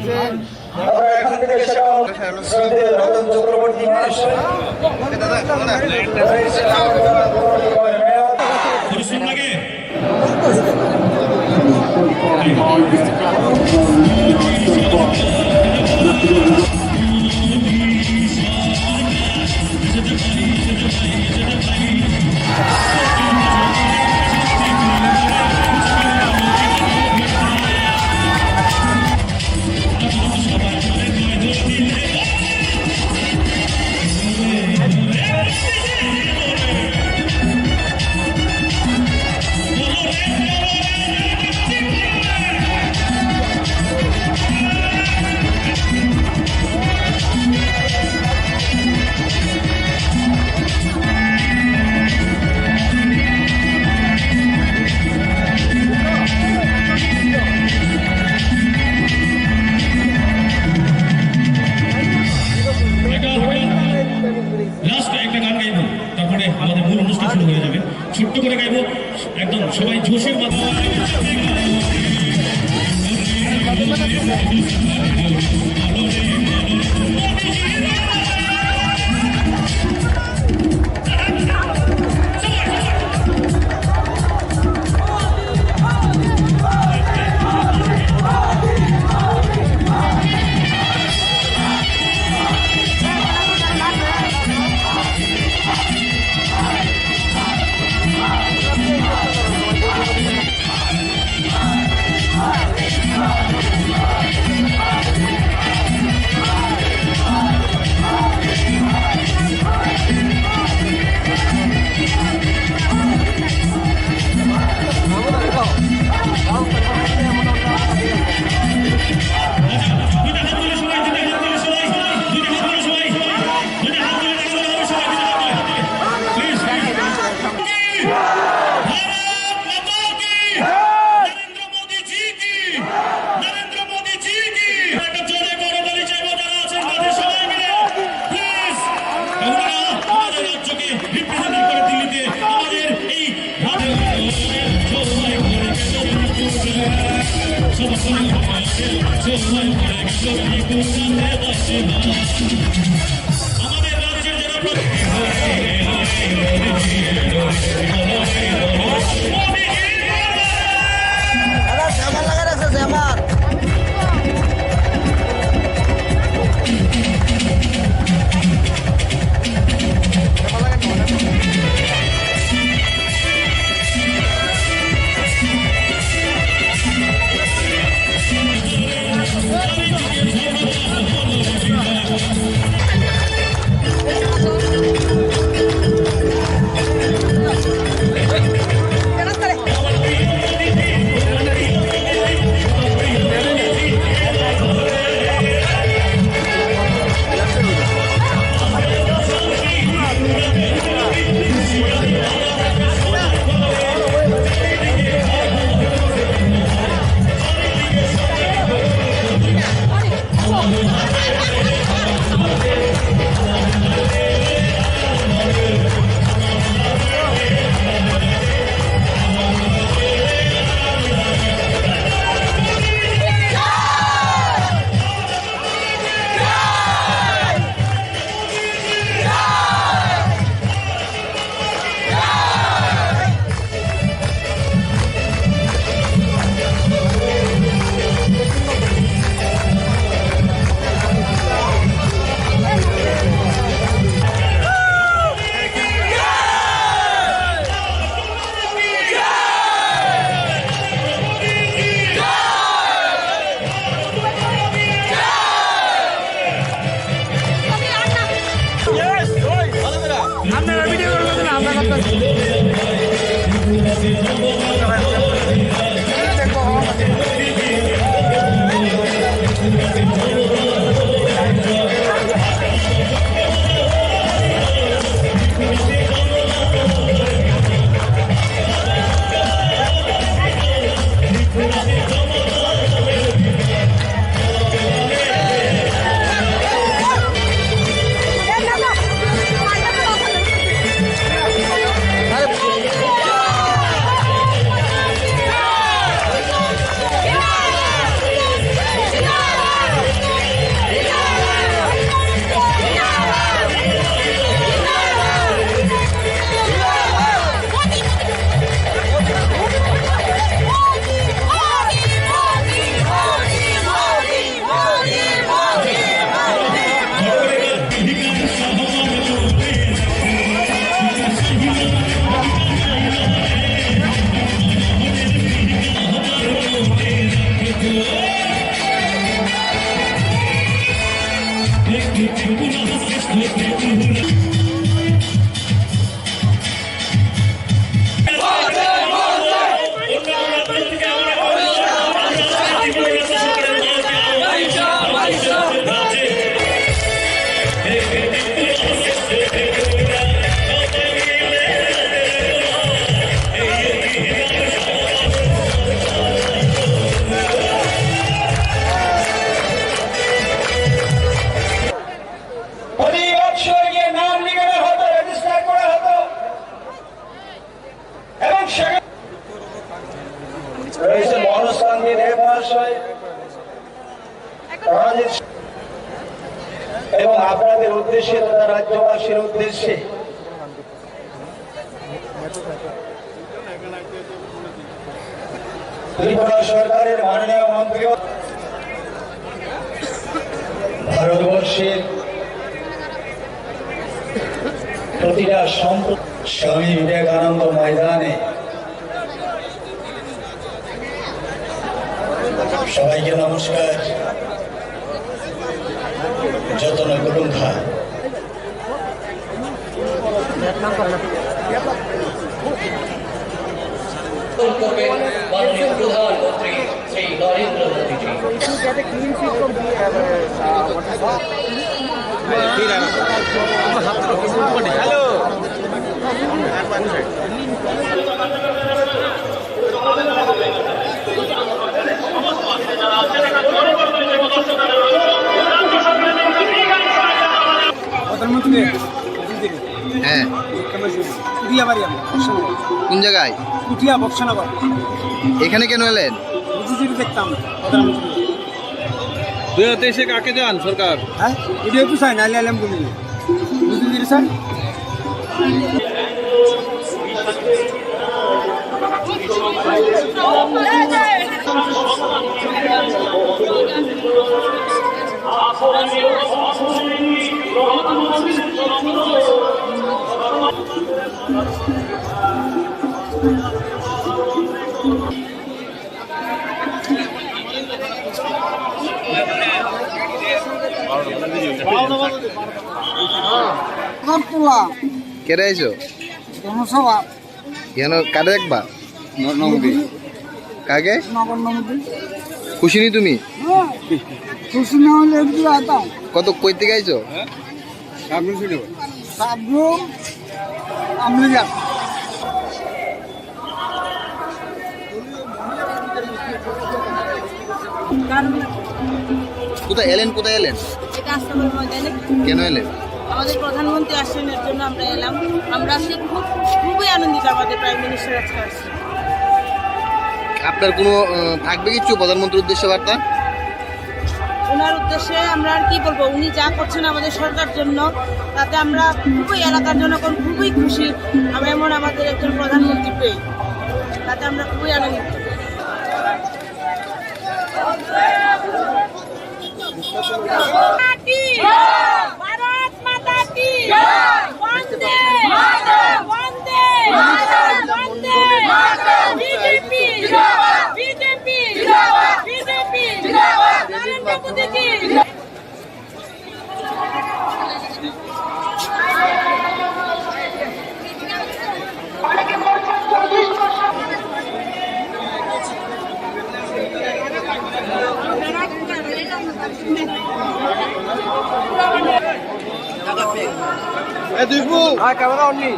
Speaker 6: আমরা এখান থেকে সেটা শ্রদ্ধেয় রতন চক্রবর্তী মহাশয়
Speaker 8: লাগে লাস্ট একটা গান গাইবো, তারপরে আমাদের মূল অনুষ্ঠান শুরু হয়ে যাবে। ছোট্ট করে গাইবো, একদম সবাই জোশের মাধ্যমে। আমাদের রাজ্যের যারা প্রধানমন্ত্রী
Speaker 6: প্রতি বছর গিয়ে নাম লিখানো হতো, রেজিস্টার করা হতো এবং সেখানে রয়েছে মহাস্থানকে দেব মহাশয় এবং আপনাদের উদ্দেশ্যে তথা রাজ্যবাসীর উদ্দেশ্যে ত্রিপুরা সরকারের মাননীয় মন্ত্রী ভারতবর্ষের প্রতিটা স্বামী বিবেকানন্দ ময়দানে সবাইকে নমস্কার। যতন করুন খা
Speaker 7: করবেন মাননীয় প্রধানমন্ত্রী শ্রী নরেন্দ্র মোদীজি।
Speaker 15: হ্যাঁ, কোন জায়গায়?
Speaker 6: পুটিয়া বক্সনগর।
Speaker 15: এখানে কেন এলেন?
Speaker 6: মোদিজির দেখতাম প্রধানমন্ত্রী।
Speaker 4: 2023 কাকে দেন সরকার?
Speaker 6: হ্যাঁ, ভিডিও তো চাই নাইলে আলম বলি মোদিজির স্যার।
Speaker 15: কেটে আইছো? কেন কাটে দেখবা? কাকে? খুশি নি তুমি? কত কই থেকে আইছো? কোথায় এলেন? কোথায় এলেন? কেন এলেন?
Speaker 1: আমাদের প্রধানমন্ত্রী আসছেন, এর জন্য আমরা এলাম। আমরা আসলে খুবই আনন্দিত, আমাদের প্রাইম মিনিস্টার আজকে আসছে।
Speaker 15: আপনার কোনো থাকবে কিছু প্রধানমন্ত্রীর উদ্দেশ্যে বার্তা?
Speaker 1: ওনার উদ্দেশ্যে আমরা আর কি বলবো, উনি যা করছেন আমাদের সরকার জন্য, তাতে আমরা খুবই এলাকার জনগণ খুবই খুশি। আমরা এমন আমাদের একজন প্রধানমন্ত্রী পেয়ে, তাতে আমরা খুবই আনন্দিত। ভারত মাতা কি বন্দে বন্দে বন্দে BJP BJP BJP Narendra Modi কি।
Speaker 6: ক্যামেরা অন নেই।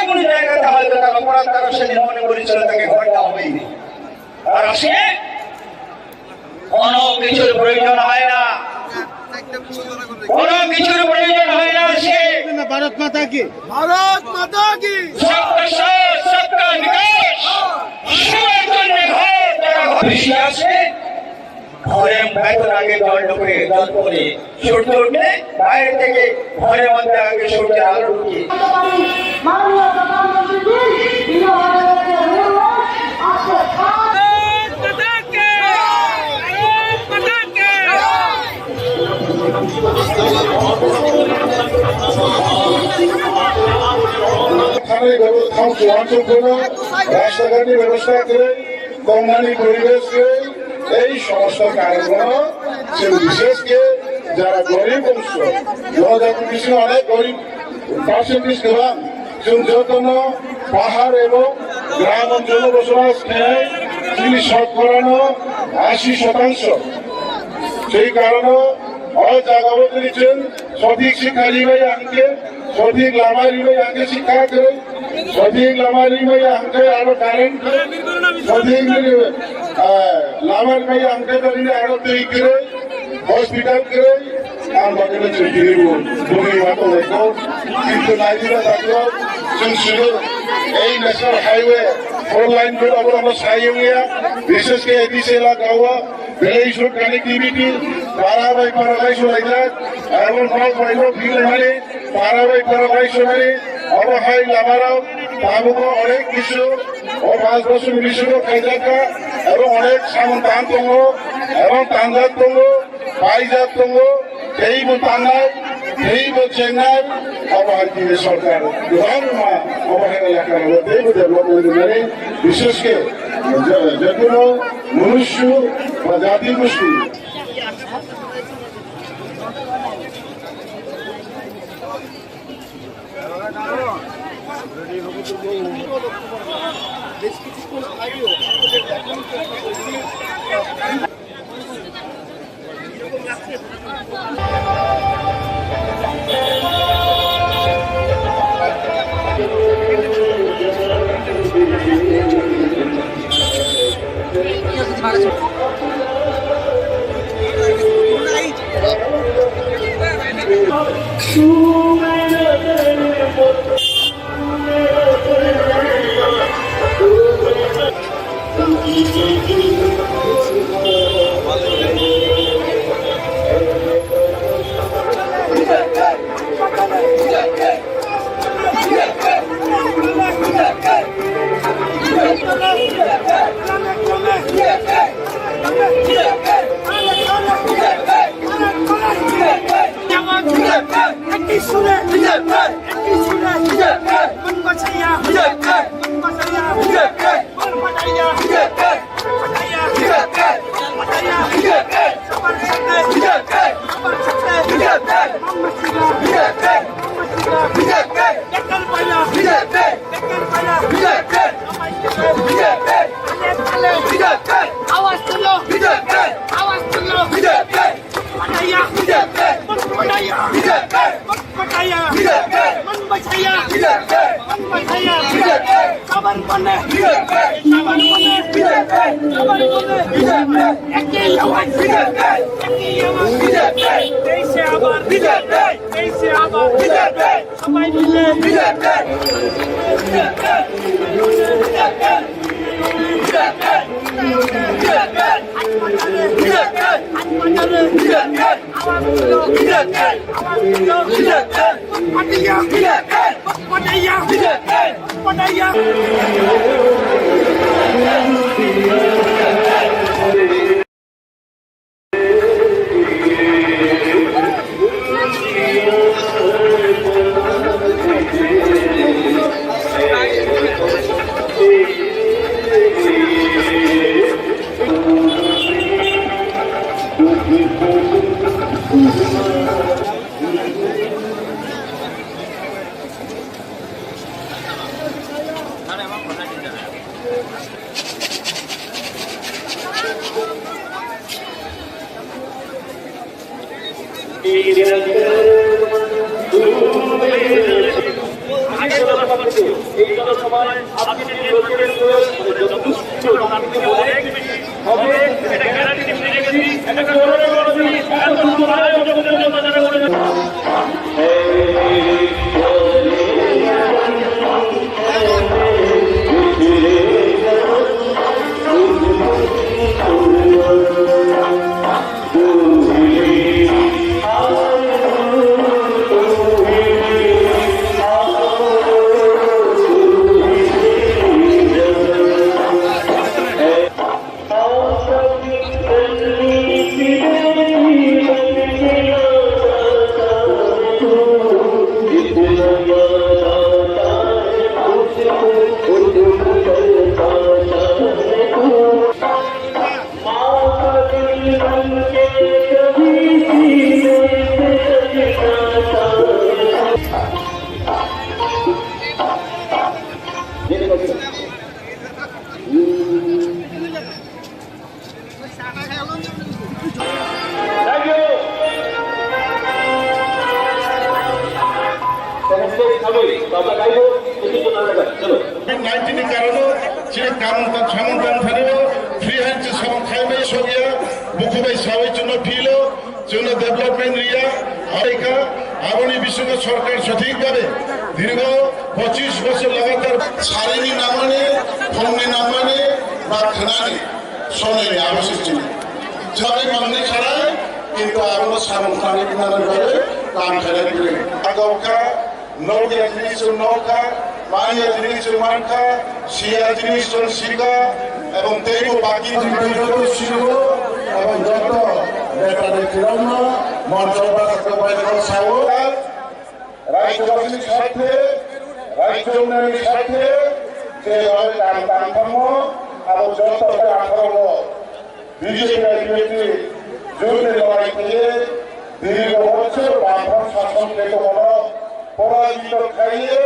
Speaker 6: কোনো জায়গাতে হয়তো তার অপরাধ তারা সেদিন মনে করেছিল তাকে ঘর দেওয়া হয়নি। আর আসে কোনো কিছুর প্রয়োজন হয় না, কোনো কিছুর প্রয়োজন হয় না। সে ভারত মাতা কি, ভারত মাতা কি, সবকা সাথ সবকা বিকাশ, সবার জন্য ঘর তারা বেশি আসে। ঘরের ভেতর আগে জল ঢুকে জল পরে সূর্য উঠলে বাইরে থেকে ঘরের মধ্যে আগে সূর্যের আলো ঢুকে।
Speaker 9: থানায় সুঅঞ্চলপূর্ণ রাস্তাঘাটের ব্যবস্থা করে কল্যাণী পরিবেশ করে এই সমস্যার কারণগুলো বিশেষকে যারা গরিব অংশ জনজাতি বিষয়ে অনেক গরিব পার্সেন্টেজ দেওয়ান যতন পাহাড় এবং গ্রাম অঞ্চলে বসবাস নেয় তিনি শতকরানো 80%। সেই কারণে জায়গাবো দিচ্ছেন সঠিক শিক্ষা দিবে আনকে সঠিক লামা দিবে আনকে শিক্ষা করে সঠিক লামা দিবে আনকে আরো কারেন্ট সঠিক লামার ভাই আনকে দিলে আরো তৈরি করে হসপিটাল করে আমাদের ছুটি দিব দুই মাত্র দেখো কিন্তু নাইজিরা থাকলো শুধু এই ন্যাশনাল হাইওয়ে 4 লাইন করে আমরা সাইওয়া বিশেষ করে এদিকে এলাকা Relation connectivity, Parabai Parabai Shulailat, Arabon Hall Pailo, Filamani, Parabai Parabai Shulani, Abahai Lamarao, Tabuko, Orek Mishu, or Basbasun Mishu, Kaizaka, Aro Orek, Samantan Tongo, Aron Tanzat Tongo, Paizat Tongo, Teibu Tanai, Teibu Chenai, Abahati Sorkar, Duhanma, Abahai Lakar, Teibu Development, Vishishke, Jakuno, Munushu, বা জাতি গোষ্ঠী COVID-19 karonot sini kamun ta chamun tan thario free hand se samon khaibai sogia bukubai sabai jonno philo jonno development ria আইকা আবনি বিশ্বকে সরকার সঠিকভাবে দীর্ঘ 25 বছর লাগাতার সারিনি না মানে ফোনে না মানে বা খানানি শোনে আবশ্যক ছিল জয় মাননি ছাড়াই কিন্তু আমরা সামনে কিনারে করে কাম করে দিলে আগৌকা নৌকা জিনিস নৌকা মাইয়া জিনিস মানকা শিয়া জিনিস শিকা এবং দেব বাকি জিনিস শিব এবং যত নেতাদের কিরণ মঞ্চটা সবাই সাও রাজ্যবাসীর সাথে রাজ্য উন্নয়নের সাথে যে কাম এবং যত আন্দোলন বিজেপি জোরে লড়াই করে দীর্ঘ বছর বামফ্রন্ট শাসন থেকে বড় পরাজিত খাইয়ে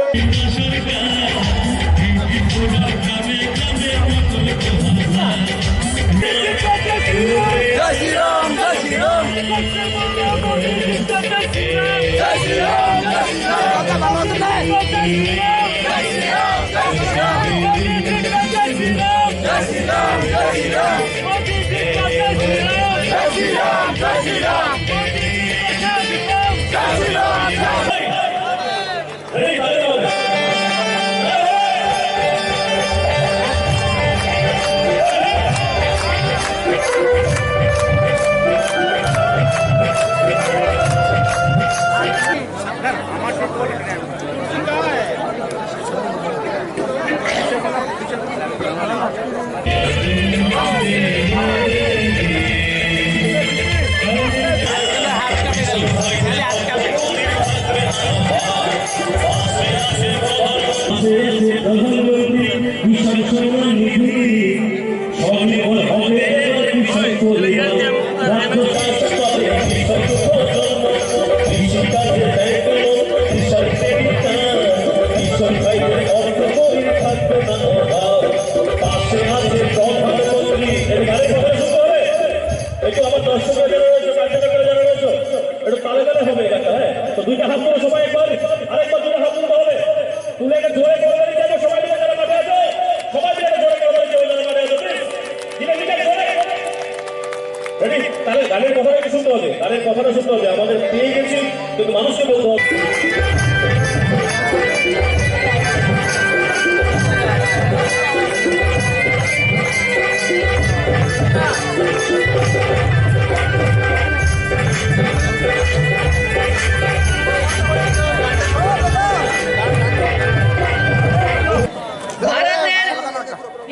Speaker 8: গানের কথাটা শুনতে হবে, গানের কথাটা শুনতে হবে। আমাদের পেয়ে গেছি কিন্তু মানুষকে বলতে হবে।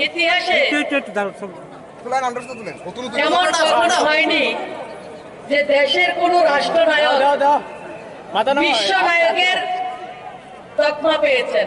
Speaker 1: ইতিহাসে এমন কখনো হয়নি যে দেশের কোন রাষ্ট্রনায়ক বিশ্ব নায়কের তকমা পেয়েছেন।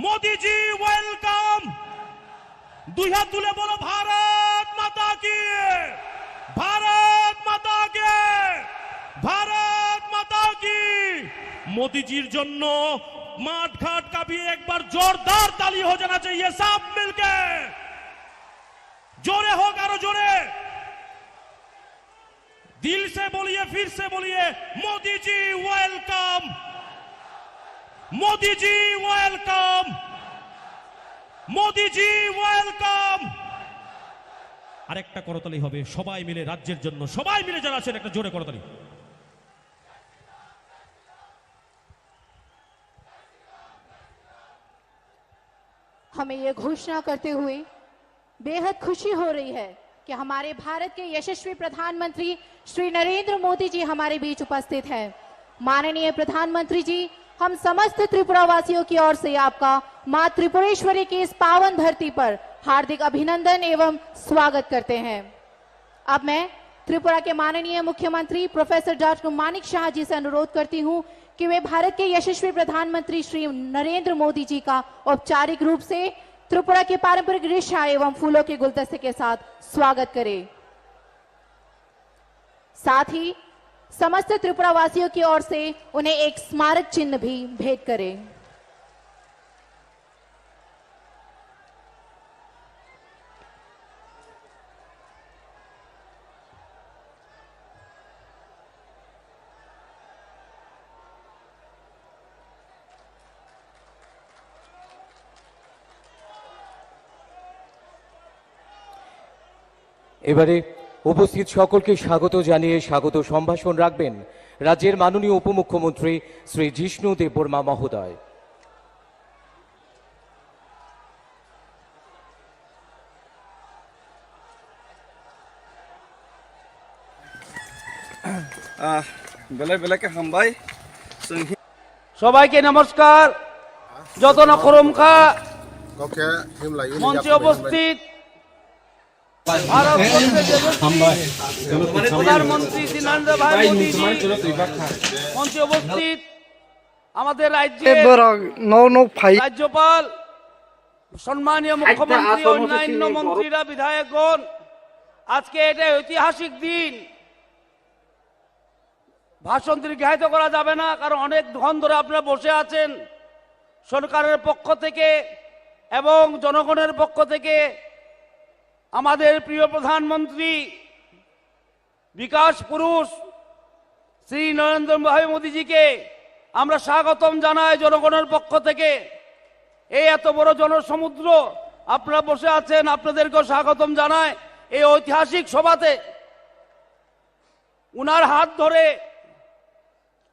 Speaker 8: मोदी जी वेलकम। दुई हाथ तुले बोलो भारत माता की, भारत माता के, भारत माता की। मोदी जी जन्नो माठ घाट का भी एक बार जोरदार ताली हो जाना चाहिए सब मिलके। जोरे हो करो जोरे, दिल से बोलिए, फिर से बोलिए, Modi ji welcome, Modi ji welcome, Modi ji welcome. আরেকটা করতালি হবে সবাই মিলে, রাজ্যের জন্য সবাই মিলে যারা আছেন একটা জোরে করতালি।
Speaker 11: हमें ये घोषणा करते हुए बेहद खुशी हो रही है कि हमारे भारत के यशस्वी प्रधानमंत्री श्री नरेंद्र मोदी जी हमारे बीच उपस्थित हैं। माननीय प्रधानमंत्री जी, हम समस्त त्रिपुरा वासियों की ओर से आपका मां त्रिपुरेश्वरी की इस पावन धरती पर हार्दिक अभिनंदन एवं स्वागत करते हैं। अब मैं त्रिपुरा के माननीय मुख्यमंत्री प्रोफेसर डॉक्टर मानिक शाह जी से अनुरोध करती हूं कि वे भारत के यशस्वी प्रधानमंत्री श्री नरेंद्र मोदी जी का औपचारिक रूप से त्रिपुरा के पारंपरिक रिक्शा एवं फूलों के गुलदस्ते के साथ स्वागत करें। साथ ही समस्त त्रिपुरा वासियों की ओर से उन्हें एक स्मारक चिन्ह भी भेंट करें।
Speaker 2: এবারে উপস্থিত সকলকে স্বাগত জানিয়ে স্বাগত সম্ভাষণ রাখবেন রাজ্যের মাননীয় উপমুখ্যমন্ত্রী শ্রী জিষ্ণু দেববর্মা মহোদয়।
Speaker 3: সবাইকে নমস্কার। যতন খরমখা মঞ্চে উপস্থিত প্রধানমন্ত্রী শ্রী নরেন্দ্র ভাই মোদী মঞ্চে উপস্থিত আমাদের রাজ্যপাল, সম্মানীয় মুখ্যমন্ত্রী, অন্যান্য মন্ত্রীরা, বিধায়কগণ, আজকে এটা ঐতিহাসিক দিন। ভাষণ দীর্ঘায়িত করা যাবে না, কারণ অনেক ক্ষণ ধরে আপনারা বসে আছেন। সরকারের পক্ষ থেকে এবং জনগণের পক্ষ থেকে আমাদের প্রিয় প্রধানমন্ত্রী বিকাশ পুরুষ শ্রী নরেন্দ্র ভাই মোদীজিকে আমরা স্বাগতম জানাই জনগণের পক্ষ থেকে। এই এত বড় জনসমুদ্র আপনারা বসে আছেন, আপনাদেরকেও স্বাগতম জানাই এই ঐতিহাসিক সভাতে। উনার হাত ধরে,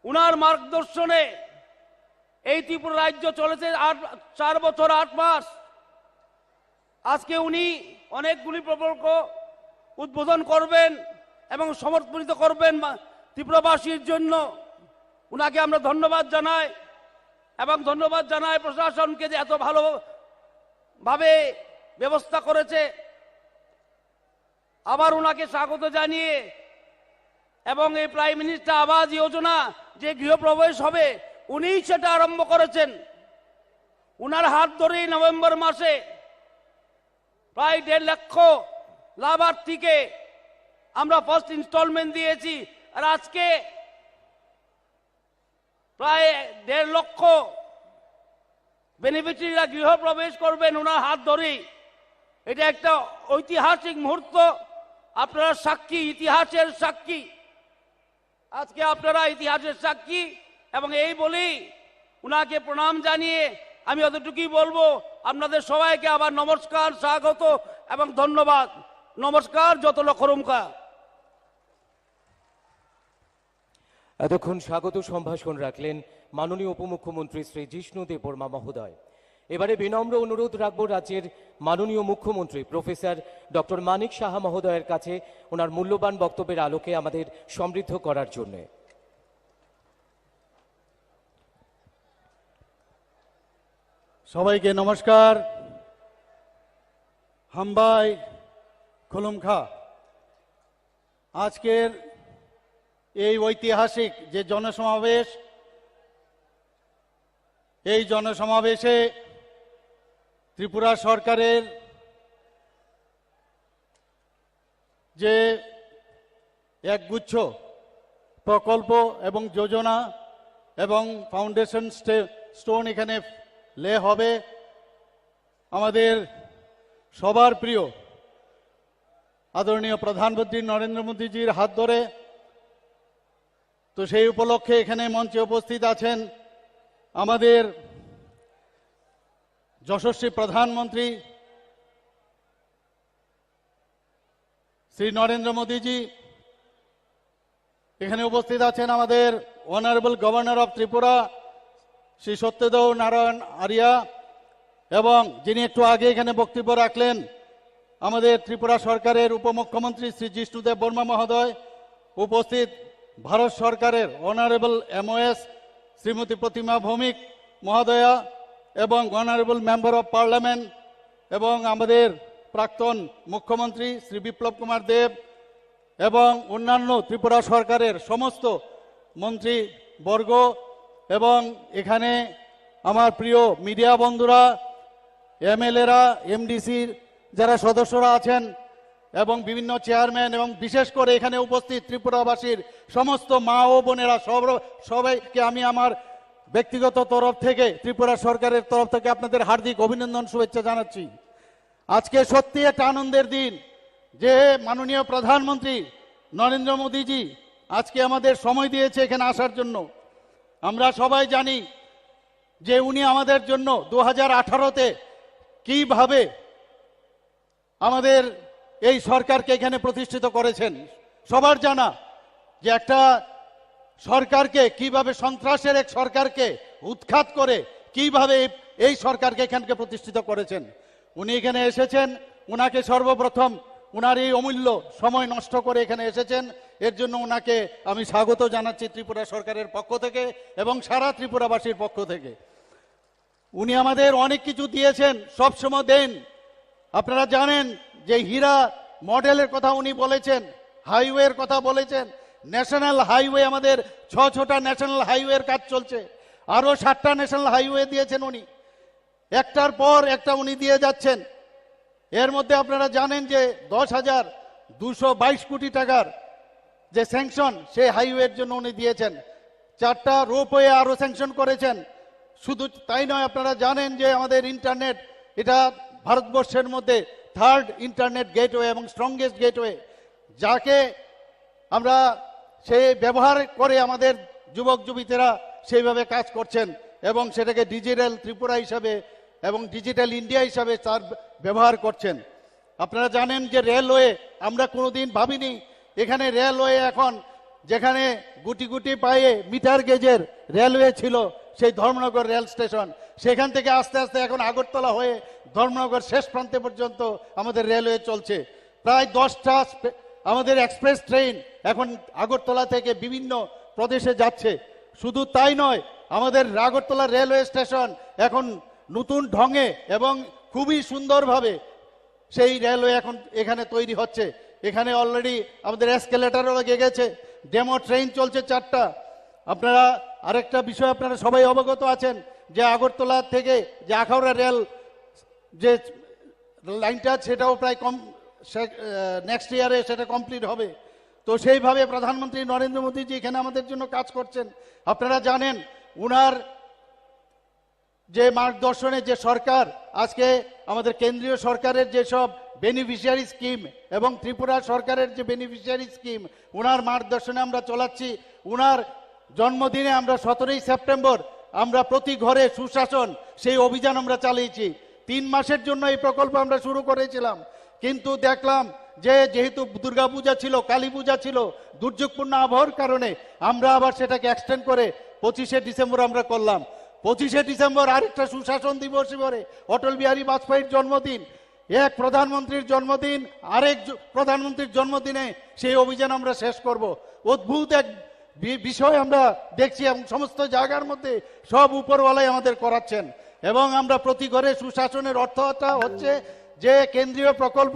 Speaker 3: উনার মার্গদর্শনে এই ত্রিপুরা রাজ্য চলেছে 4 বছর 8 মাস। আজকে উনি অনেকগুলি প্রকল্প উদ্বোধন করবেন এবং সমর্পিত করবেন ত্রিপুরাবাসীর জন্য। উনাকে আমরা ধন্যবাদ জানাই এবং ধন্যবাদ জানাই প্রশাসনকে যে এত ভালোভাবে ব্যবস্থা করেছে। আবার উনাকে স্বাগত জানিয়ে এবং এই প্রাইম মিনিস্টার আবাস যোজনা যে গৃহপ্রবেশ হবে উনিই সেটা আরম্ভ করেছেন। উনার হাত ধরেই নভেম্বর মাসে প্রায় 1.5 লক্ষ লাভার্থীকে আমরা ফার্স্ট ইনস্টলমেন্ট দিয়েছি। আর আজকে প্রায় 1.5 লক্ষ বেনিফিশিয়ারিরা গৃহপ্রবেশ করবেন ওনার হাত ধরেই। এটা একটা ঐতিহাসিক মুহূর্ত। আপনারা সাক্ষী, ইতিহাসের সাক্ষী। আজকে আপনারা ইতিহাসের সাক্ষী এবং এই বলেই উনাকে প্রণাম জানিয়ে আমি অতটুকুই বলবো। আপনাদের সবাইকে আবার নমস্কার, স্বাগত এবং ধন্যবাদ। নমস্কার, যতন খরমখা।
Speaker 2: এতক্ষণ স্বাগত সম্ভাষণ রাখলেন মাননীয় উপমুখ্যমন্ত্রী শ্রী জিষ্ণু দেববর্মা মহোদয়। এবারে বিনম্র অনুরোধ রাখবো রাজ্যের মাননীয় মুখ্যমন্ত্রী প্রফেসর ডক্টর মানিক সাহা মহোদয়ের কাছে ওনার মূল্যবান বক্তব্যের আলোকে আমাদের সমৃদ্ধ করার জন্য।
Speaker 6: সবাইকে নমস্কার। হামবাই খুলুমখা। আজকের এই ঐতিহাসিক যে জনসমাবেশ, এই জনসমাবেশে ত্রিপুরা সরকারের যে একগুচ্ছ প্রকল্প এবং যোজনা এবং ফাউন্ডেশন স্টোন এখানে লে হবে আমাদের সবার প্রিয় আদরণীয় প্রধানমন্ত্রী নরেন্দ্র মোদীজির হাত ধরে। তো সেই উপলক্ষে এখানে মঞ্চে উপস্থিত আছেন আমাদের যশস্বী প্রধানমন্ত্রী শ্রী নরেন্দ্র মোদীজি, এখানে উপস্থিত আছেন আমাদের honourable governor of Tripura Shri Satyadeo Narayan Arya, এবং যিনি একটু আগে এখানে বক্তব্য রাখলেন আমাদের ত্রিপুরা সরকারের উপমুখ্যমন্ত্রী শ্রী জিষ্ণুদেব বর্মা মহোদয়, উপস্থিত ভারত সরকারের অনারেবল MOS শ্রীমতী প্রতিমা ভৌমিক মহোদয়া, এবং অনারেবল মেম্বার অফ পার্লামেন্ট এবং আমাদের প্রাক্তন মুখ্যমন্ত্রী শ্রী বিপ্লব কুমার দেব, এবং অন্যান্য ত্রিপুরা সরকারের সমস্ত মন্ত্রীবর্গ, এবং এখানে আমার প্রিয় মিডিয়া বন্ধুরা, MLA-রা, MDC-র যারা সদস্যরা আছেন, এবং বিভিন্ন চেয়ারম্যান, এবং বিশেষ করে এখানে উপস্থিত ত্রিপুরাবাসীর সমস্ত মা ও বোনেরা, সবাইকে আমি আমার ব্যক্তিগত তরফ থেকে, ত্রিপুরা সরকারের তরফ থেকে আপনাদের হার্দিক অভিনন্দন, শুভেচ্ছা জানাচ্ছি। আজকে সত্যি একটা আনন্দের দিন যে মাননীয় প্রধানমন্ত্রী নরেন্দ্র মোদীজি আজকে আমাদের সময় দিয়েছে এখানে আসার জন্য। আমরা সবাই জানি যে উনি আমাদের জন্য 2018-তে কিভাবে আমাদের এই সরকারকে এখানে প্রতিষ্ঠিত করেছেন। সবার জানা যে একটা সরকারকে কিভাবে, সন্ত্রাসের এক সরকারকে উৎখাত করে কিভাবে এই সরকারকে এখানকে প্রতিষ্ঠিত করেছেন। উনি এখানে এসেছেন, উনাকে সর্বপ্রথম উনার এই অমূল্য সময় নষ্ট করে এখানে এসেছেন, এর জন্য উনাকে আমি স্বাগত জানাচ্ছি ত্রিপুরা সরকারের পক্ষ থেকে এবং সারা ত্রিপুরাবাসীর পক্ষ থেকে। উনি আমাদের অনেক কিছু দিয়েছেন, সবসময় দেন। আপনারা জানেন যে হীরা মডেলের কথা উনি বলেছেন, হাইওয়ের কথা বলেছেন, ন্যাশনাল হাইওয়ে, আমাদের 6টা ন্যাশনাল হাইওয়ের কাজ চলছে, আরো 7টা ন্যাশনাল হাইওয়ে দিয়েছেন উনি, একটার পর একটা উনি দিয়ে যাচ্ছেন। এর মধ্যে আপনারা জানেন যে 10,222 কোটি টাকার যে স্যাংশন সেই হাইওয়ের জন্য উনি দিয়েছেন। 4টা রোপওয়ে আরো স্যাংশন করেছেন। শুধু তাই নয়, আপনারা জানেন যে আমাদের ইন্টারনেট, এটা ভারতবর্ষের মধ্যে 3rd ইন্টারনেট গেটওয়ে এবং স্ট্রংগেস্ট গেটওয়ে, যাকে আমরা সেই ব্যবহার করে আমাদের যুবক যুবতীরা সেইভাবে কাজ করছেন এবং সেটাকে ডিজিটাল ত্রিপুরা হিসাবে এবং ডিজিটাল ইন্ডিয়া হিসাবে তার ব্যবহার করছেন। আপনারা জানেন যে রেলওয়ে, আমরা কোনোদিন ভাবিনি এখানে রেলওয়ে, এখন যেখানে গুটি গুটি পায়ে মিটার গেজের রেলওয়ে ছিল সেই ধর্মনগর রেল স্টেশন, সেখান থেকে আস্তে আস্তে এখন আগরতলা হয়ে ধর্মনগর শেষ প্রান্তে পর্যন্ত আমাদের রেলওয়ে চলছে। প্রায় 10টা আমাদের এক্সপ্রেস ট্রেন এখন আগরতলা থেকে বিভিন্ন প্রদেশে যাচ্ছে। শুধু তাই নয়, আমাদের আগরতলা রেলওয়ে স্টেশন এখন নতুন ঢঙে এবং খুবই সুন্দরভাবে সেই রেলওয়ে এখন এখানে তৈরি হচ্ছে। এখানে অলরেডি আমাদের এসকেলেটারও লেগে গেছে, ডেমো ট্রেন চলছে 4টা। আপনারা আরেকটা বিষয় আপনারা সবাই অবগত আছেন যে আগরতলা থেকে যে আখাউড়া রেল যে লাইনটা, সেটাও প্রায় নেক্সট ইয়ারে সেটা কমপ্লিট হবে। তো সেইভাবে প্রধানমন্ত্রী নরেন্দ্র মোদীজি এখানে আমাদের জন্য কাজ করছেন। আপনারা জানেন উনার যে মার্গদর্শনে যে সরকার আজকে আমাদের কেন্দ্রীয় সরকারের যেসব বেনিফিশিয়ারি স্কিম এবং ত্রিপুরা সরকারের যে বেনিফিশিয়ারি স্কিম, উনার মার্গদর্শনে আমরা চলাচ্ছি। উনার জন্মদিনে আমরা 17ই সেপ্টেম্বর আমরা প্রতি ঘরে সুশাসন সেই অভিযান আমরা চালিয়েছি। 3 মাসের জন্য এই প্রকল্প আমরা শুরু করেছিলাম, কিন্তু দেখলাম যে যেহেতু দুর্গাপূজা ছিল, কালী পূজা ছিল, দুর্যোগপূর্ণ আবহাওয়ার কারণে আমরা আবার সেটাকে এক্সটেন্ড করে 25শে ডিসেম্বর আমরা করলাম। 25শে ডিসেম্বর আরেকটা সুশাসন দিবস, এবারে অটল বিহারী বাজপেয়ীর জন্মদিন, এক প্রধানমন্ত্রীর জন্মদিন, আরেক প্রধানমন্ত্রীর জন্মদিনে সেই অভিযান আমরা শেষ করব। অদ্ভুত এক বিষয় আমরা দেখছি এবং সমস্ত জায়গার মধ্যে সব উপরওয়ালাই আমাদের করাচ্ছেন। এবং আমরা প্রতি ঘরে সুশাসনের অর্থটা হচ্ছে যে কেন্দ্রীয় প্রকল্প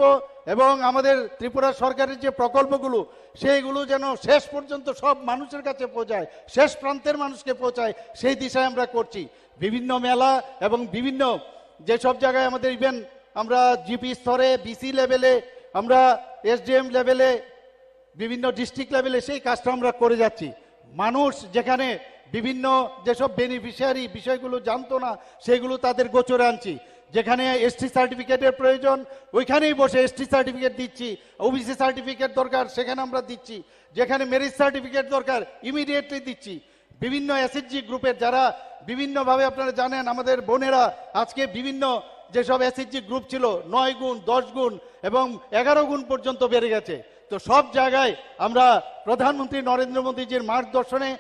Speaker 6: এবং আমাদের ত্রিপুরা সরকারের যে প্রকল্পগুলো, সেইগুলো যেন শেষ পর্যন্ত সব মানুষের কাছে পৌঁছায়, শেষ প্রান্তের মানুষকে পৌঁছায়, সেই দিশায় আমরা করছি। বিভিন্ন মেলা এবং বিভিন্ন যেসব জায়গায় আমাদের ইভেন আমরা জিপি স্তরে, বিসি লেভেলে, আমরা SDM লেভেলে, বিভিন্ন ডিস্ট্রিক্ট লেভেলে সেই কাজটা আমরা করে যাচ্ছি। মানুষ যেখানে বিভিন্ন যেসব বেনিফিশিয়ারি বিষয়গুলো জানতো না, সেগুলো তাদের গোচরে আনছি। যেখানে ST সার্টিফিকেটের প্রয়োজন ওইখানেই বসে ST সার্টিফিকেট দিচ্ছি, OBC সার্টিফিকেট দরকার সেখানে আমরা দিচ্ছি, যেখানে মেরিট সার্টিফিকেট দরকার ইমিডিয়েটলি দিচ্ছি।
Speaker 15: বিভিন্ন এসএইচজি গ্রুপের যারা বিভিন্নভাবে আপনারা জানেন আমাদের বোনেরা আজকে বিভিন্ন যেসব এসএইচজি গ্রুপ ছিল 9 গুণ 10 গুণ এবং 11 গুণ পর্যন্ত বেড়ে গেছে। তো সব জায়গায় আমরা প্রধানমন্ত্রী নরেন্দ্র মোদীজির মার্গদর্শনে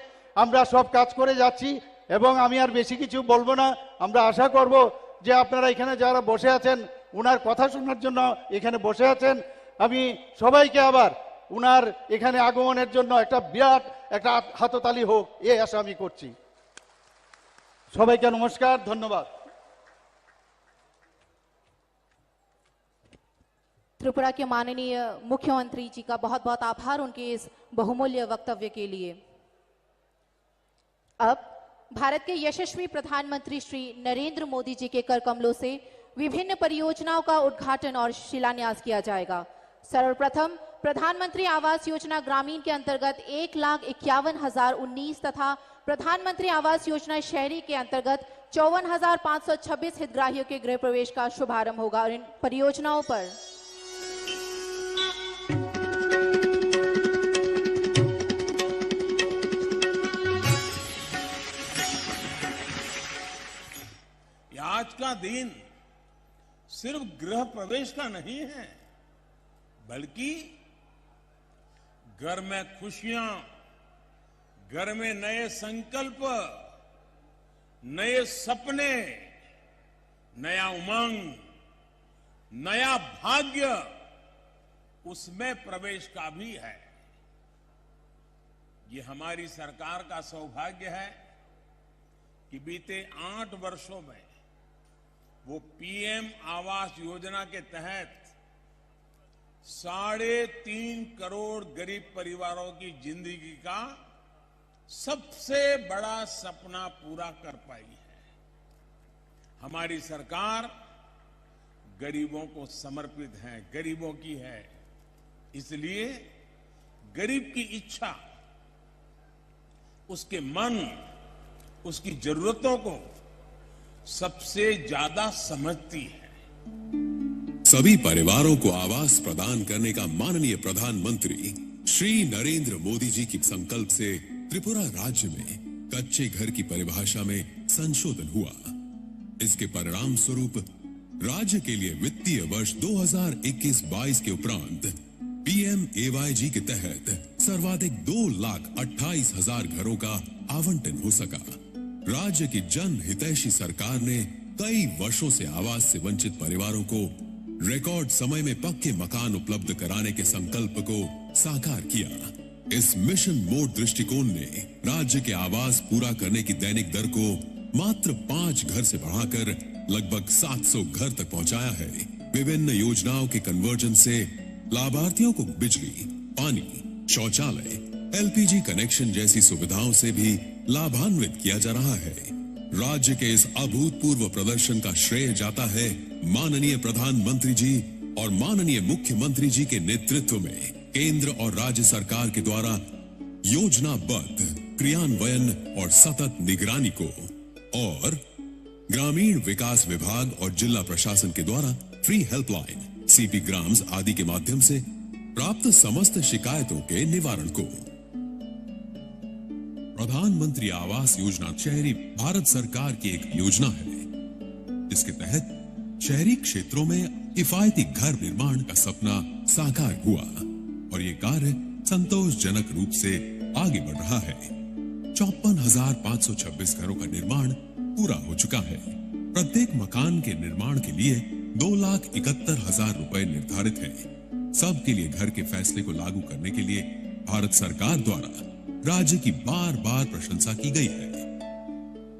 Speaker 15: আমরা সব কাজ করে যাচ্ছি এবং আমি আর বেশি কিছু বলবো না। আমরা আশা করব যে আপনারা এখানে যারা বসে আছেন উনার কথা শোনার জন্য এখানে বসে আছেন, আমি সবাইকে আবার উনার এখানে আগমনের জন্য একটা বিরাট একটা হাততালি হোক এই আশা আমি করছি। সবাইকে নমস্কার, ধন্যবাদ।
Speaker 11: त्रिपुरा के माननीय मुख्यमंत्री जी का बहुत बहुत आभार उनके इस बहुमूल्य वक्तव्य के लिए। अब भारत के यशस्वी प्रधानमंत्री श्री नरेंद्र मोदी जी के कर कमलों से विभिन्न परियोजनाओं का उद्घाटन और शिलान्यास किया जाएगा। सर्वप्रथम प्रधानमंत्री आवास योजना ग्रामीण के अंतर्गत 1,51,019 तथा प्रधानमंत्री आवास योजना शहरी के अंतर्गत 54,526 हितग्राहियों के गृह प्रवेश का शुभारंभ होगा और इन परियोजनाओं पर
Speaker 14: आज का दिन सिर्फ गृह प्रवेश का नहीं है, बल्कि घर में खुशियां, घर में नए संकल्प, नए सपने, नया उमंग, नया भाग्य, उसमें प्रवेश का भी है। ये हमारी सरकार का सौभाग्य है कि बीते 8 वर्षों में वो पीएम आवास योजना के तहत 3.5 करोड़ गरीब परिवारों की जिंदगी का सबसे बड़ा सपना पूरा कर पाई है। हमारी सरकार गरीबों को समर्पित है, गरीबों की है, इसलिए गरीब की इच्छा, उसके मन, उसकी जरूरतों को सबसे ज्यादा समझती है।
Speaker 12: सभी परिवारों को आवास प्रदान करने का माननीय प्रधानमंत्री श्री नरेंद्र मोदी जी की संकल्प से त्रिपुरा राज्य में कच्चे घर की परिभाषा में संशोधन हुआ। इसके परिणाम स्वरूप राज्य के लिए वित्तीय वर्ष 2021-22 के उपरांत PMAYG के तहत सर्वाधिक 2,28,000 घरों का आवंटन हो सका। राज्य की जन हितैषी सरकार ने कई वर्षों से आवास से वंचित परिवारों को रिकॉर्ड समय में पक्के मकान उपलब्ध कराने के संकल्प को साकार किया। इस मिशन मोड दृष्टिकोण ने राज्य के आवास पूरा करने की दैनिक दर को मात्र 5 घर से बढ़ाकर लगभग 700 घर तक पहुंचाया है। विभिन्न योजनाओं के कन्वर्जन से लाभार्थियों को बिजली, पानी, शौचालय, LPG कनेक्शन जैसी सुविधाओं से भी लाभान्वित किया जा रहा है। राज्य के इस अभूतपूर्व प्रदर्शन का श्रेय जाता है माननीय प्रधानमंत्री जी और माननीय मुख्यमंत्री जी के नेतृत्व में केंद्र और राज्य सरकार के द्वारा योजनाबद्ध क्रियान्वयन और सतत निगरानी को, और ग्रामीण विकास विभाग और जिला प्रशासन के द्वारा फ्री हेल्पलाइन, CP ग्राम्स आदि के माध्यम से प्राप्त समस्त शिकायतों के निवारण को। प्रधानमंत्री आवास योजना शहरी भारत सरकार की एक योजना है। इसके तहत शहरी क्षेत्रों में किफायती घर निर्माण का सपना साकार हुआ और ये कार्य संतोषजनक रूप से आगे बढ़ रहा है। 54,526 घरों का निर्माण पूरा हो चुका है। प्रत्येक मकान के निर्माण के लिए 2,71,000 रुपए निर्धारित है। सबके लिए घर के फैसले को लागू करने के लिए भारत सरकार द्वारा राज्य की बार बार प्रशंसा की गई है।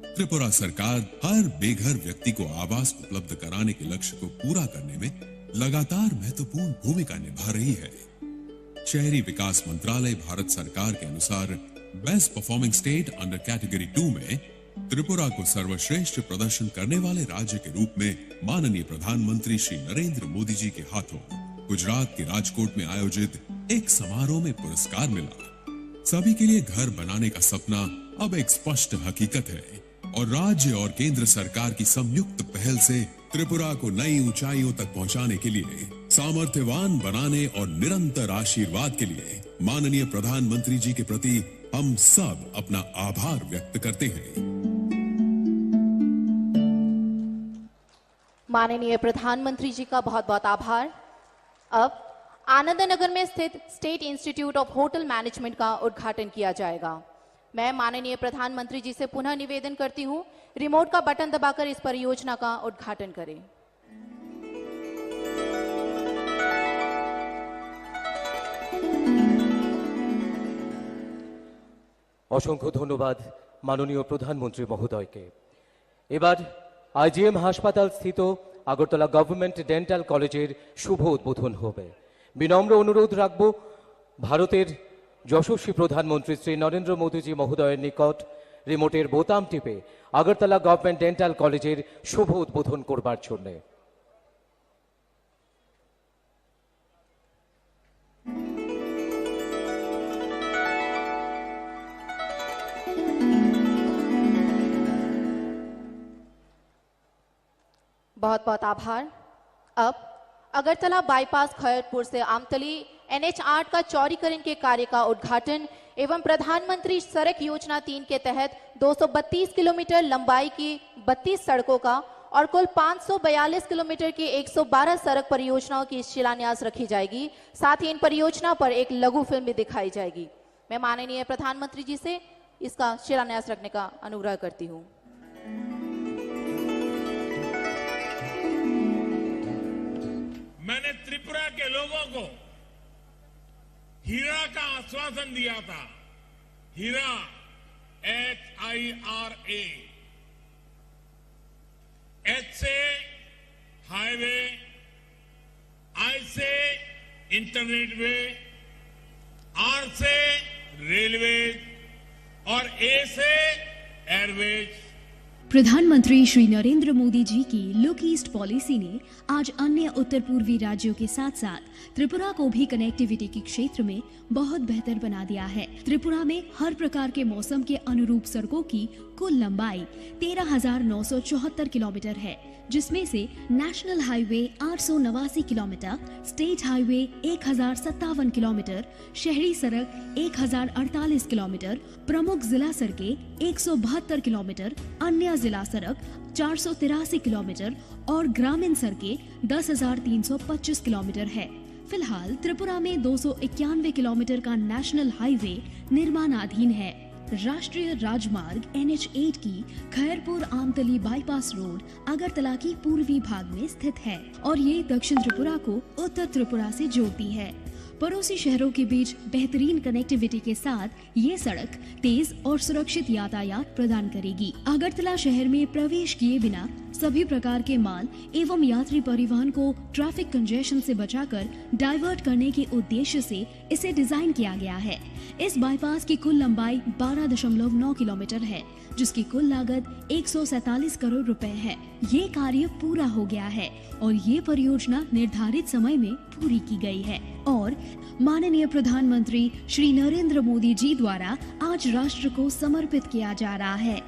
Speaker 12: त्रिपुरा सरकार हर बेघर व्यक्ति को आवास उपलब्ध कराने के लक्ष्य को पूरा करने में लगातार महत्वपूर्ण भूमिका निभा रही है। शहरी विकास मंत्रालय भारत सरकार के अनुसार best performing state under category 2 में त्रिपुरा को सर्वश्रेष्ठ प्रदर्शन करने वाले राज्य के रूप में माननीय प्रधानमंत्री श्री नरेंद्र मोदी जी के हाथों गुजरात के राजकोट में आयोजित एक समारोह में पुरस्कार मिला। सभी के लिए घर बनाने का सपना अब एक स्पष्ट हकीकत है और राज्य और केंद्र सरकार की संयुक्त पहल से त्रिपुरा को नई ऊंचाइयों तक पहुंचाने के लिए, सामर्थ्यवान बनाने और निरंतर आशीर्वाद के लिए माननीय प्रधानमंत्री जी के प्रति हम सब अपना आभार व्यक्त करते हैं।
Speaker 11: माननीय प्रधानमंत्री जी का बहुत बहुत आभार। अब आनंद नगर में स्थित state institute of hotel management का उद्घाटन किया जाएगा। मैं माननीय प्रधानमंत्री जी से पुनः निवेदन करती हूं, रिमोट का बटन दबाकर इस परियोजना का उद्घाटन करें।
Speaker 2: অসংখ্য ধন্যবাদ মাননীয় প্রধানমন্ত্রী মহোদয়কে। এবার আইজিএম হাসপাতাল স্থিত আগরতলা গভর্নমেন্ট ডেন্টাল কলেজের শুভ উদ্বোধন হবে। বিনম্র অনুরোধ রাখব ভারতের যশস্বী প্রধানমন্ত্রী শ্রী নরেন্দ্র মোদীজি মহোদয়ের নিকট রিমোটের বোতাম টিপে আগরতলা গভর্নমেন্ট ডেন্টাল কলেজের শুভ উদ্বোধন করবার জন্য।
Speaker 11: बहुत बहुत आभार। अब अगरतला बाईपास खैरपुर से आमतली NH8 का चौड़ीकरण के कार्य का उद्घाटन एवं प्रधानमंत्री सड़क योजना 3 के तहत 232 किलोमीटर लंबाई की 32 सड़कों का और कुल 542 किलोमीटर की 112 सड़क परियोजनाओं की शिलान्यास रखी जाएगी। साथ ही इन परियोजना पर एक लघु फिल्म भी दिखाई जाएगी। मैं माननीय प्रधानमंत्री जी से इसका शिलान्यास रखने का अनुग्रह करती हूँ।
Speaker 14: मैंने त्रिपुरा के लोगों को हीरा का आश्वासन दिया था। हीरा HIRA, H से हाईवे, I से इंटरनेट वे, R से रेलवे और A से एयरवेज।
Speaker 13: प्रधानमंत्री श्री नरेंद्र मोदी जी की लुक ईस्ट पॉलिसी ने आज अन्य उत्तर पूर्वी राज्यों के साथ साथ त्रिपुरा को भी कनेक्टिविटी के क्षेत्र में बहुत बेहतर बना दिया है। त्रिपुरा में हर प्रकार के मौसम के अनुरूप सड़कों की कुल लंबाई 13,974 किलोमीटर है, जिसमें से national highway 889 kilometre, state highway 1057 kilometre, शहरी सड़क 1048 किलोमीटर, प्रमुख जिला सड़कें 172 किलोमीटर, अन्य जिला सड़क 483 किलोमीटर और ग्रामीण सड़कें 10,325 किलोमीटर है। फिलहाल त्रिपुरा में 291 किलोमीटर का नेशनल हाईवे निर्माणाधीन है। राष्ट्रीय राजमार्ग NH8 की खैरपुर आमतली बाईपास रोड अगरतला की पूर्वी भाग में स्थित है और ये दक्षिण त्रिपुरा को उत्तर त्रिपुरा से जोड़ती है। पड़ोसी शहरों के बीच बेहतरीन कनेक्टिविटी के साथ ये सड़क तेज और सुरक्षित यातायात प्रदान करेगी। अगरतला शहर में प्रवेश किए बिना सभी प्रकार के माल एवं यात्री परिवहन को ट्रैफिक कंजेशन से बचाकर डाइवर्ट करने के उद्देश्य से इसे डिजाइन किया गया है। इस बाईपास की कुल लंबाई 12.9 किलोमीटर है, जिसकी कुल लागत 147 करोड़ रुपए है। ये कार्य पूरा हो गया है और ये परियोजना निर्धारित समय में पूरी की गई है और माननीय प्रधानमंत्री श्री नरेंद्र मोदी जी द्वारा आज राष्ट्र को समर्पित किया जा रहा है।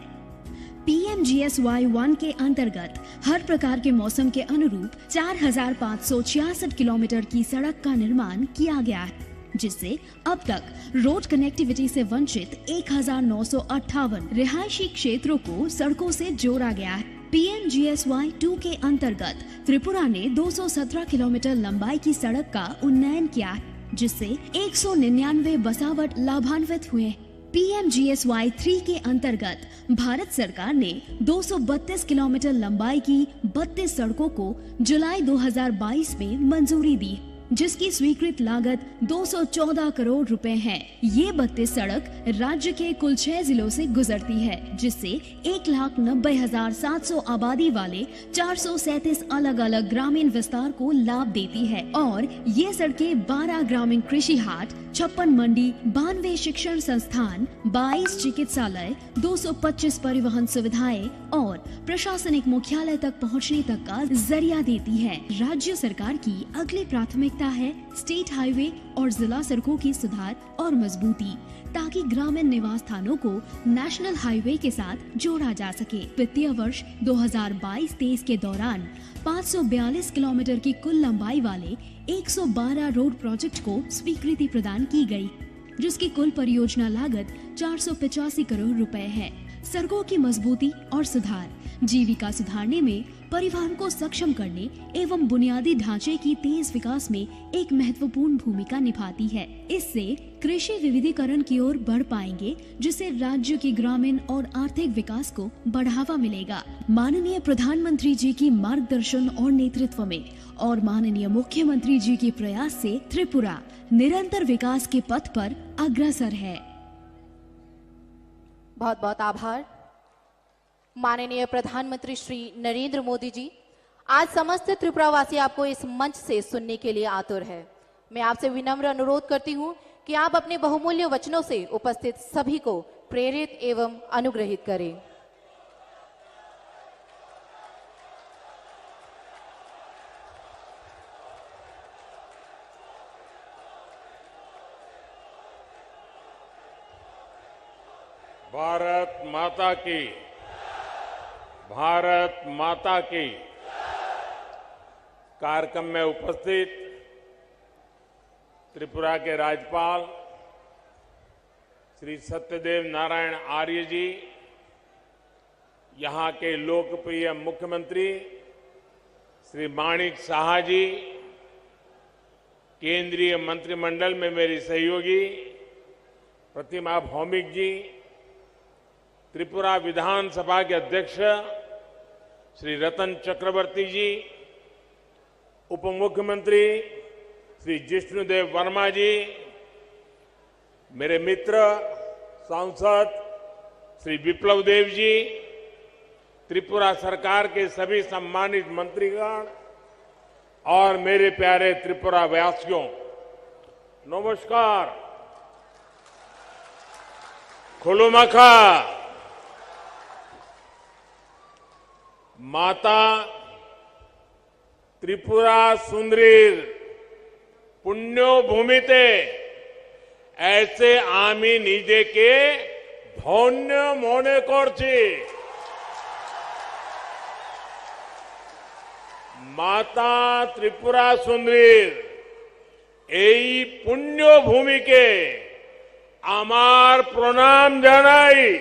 Speaker 13: PMGSY 1 के अंतर्गत हर प्रकार के मौसम के अनुरूप 4,566 किलोमीटर की सड़क का निर्माण किया गया है, जिससे अब तक रोड कनेक्टिविटी से वंचित 1,958 रिहायशी क्षेत्रों को सड़कों से जोड़ा गया है। PMGSY 2 के अंतर्गत त्रिपुरा ने 217 किलोमीटर लंबाई की सड़क का उन्नयन किया है, जिससे 199 बसावट लाभान्वित हुए। PMGSY 3 के अंतर्गत भारत सरकार ने 232 किलोमीटर लंबाई की 32 सड़कों को जुलाई 2022 में मंजूरी दी, जिसकी स्वीकृत लागत 214 करोड़ रुपए है। ये 32 सड़क राज्य के कुल 6 जिलों से गुजरती है, जिससे 1,90,700 आबादी वाले 437 अलग अलग ग्रामीण विस्तार को लाभ देती है और ये सड़कें 12 ग्रामीण कृषि हाट, 56 मंडी, 92 शिक्षण संस्थान, 22 चिकित्सालय, 225 परिवहन सुविधाएं और प्रशासनिक मुख्यालय तक पहुंचने तक का जरिया देती है। राज्य सरकार की अगली प्राथमिकता है स्टेट हाईवे और जिला सड़कों की सुधार और मजबूती, ताकि ग्रामीण निवास स्थानों को नेशनल हाईवे के साथ जोड़ा जा सके। वित्तीय वर्ष 2022-23 के दौरान 542 किलोमीटर की कुल लंबाई वाले 112 रोड प्रोजेक्ट को स्वीकृति प्रदान की गई। जिसकी कुल परियोजना लागत 485 करोड़ रुपए है। सड़कों की मजबूती और सुधार, जीविका सुधारने में, परिवहन को सक्षम करने एवं बुनियादी ढांचे की तेज विकास में एक महत्वपूर्ण भूमिका निभाती है। इससे कृषि विविधीकरण की ओर बढ़ पाएंगे, जिससे राज्य की ग्रामीण और आर्थिक विकास को बढ़ावा मिलेगा। माननीय प्रधानमंत्री जी की मार्गदर्शन और नेतृत्व में और माननीय मुख्यमंत्री जी के प्रयास से त्रिपुरा निरंतर विकास के पथ पर अग्रसर है।
Speaker 11: बहुत बहुत आभार। माननीय प्रधानमंत्री श्री नरेंद्र मोदी जी, आज समस्त त्रिपुरावासी आपको इस मंच से सुनने के लिए आतुर है। मैं आपसे विनम्र अनुरोध करती हूं कि आप अपने बहुमूल्य वचनों से उपस्थित सभी को प्रेरित एवं अनुग्रहित करें।
Speaker 14: भारत माता की, भारत माता की। कार्यक्रम में उपस्थित त्रिपुरा के राज्यपाल श्री सत्यदेव नारायण आर्य जी, यहाँ के लोकप्रिय मुख्यमंत्री श्री माणिक साहा जी, केंद्रीय मंत्रिमंडल में मेरी सहयोगी प्रतिमा भौमिक जी, त्रिपुरा विधानसभा के अध्यक्ष श्री रतन चक्रवर्ती जी, उप मुख्यमंत्री श्री जिष्णुदेव वर्मा जी, मेरे मित्र सांसद श्री विप्लव देव जी, त्रिपुरा सरकार के सभी सम्मानित मंत्रीगण और मेरे प्यारे त्रिपुरा वासियों, नमस्कार। खुलुमखा। माता त्रिपुरा सुंदरीर पुण्यो भूमिते ऐसे आमी निजे के धन्य मने करछि। माता त्रिपुरा सुंदरीर এই पुण्य भूमि के आमार प्रणाम जानाई।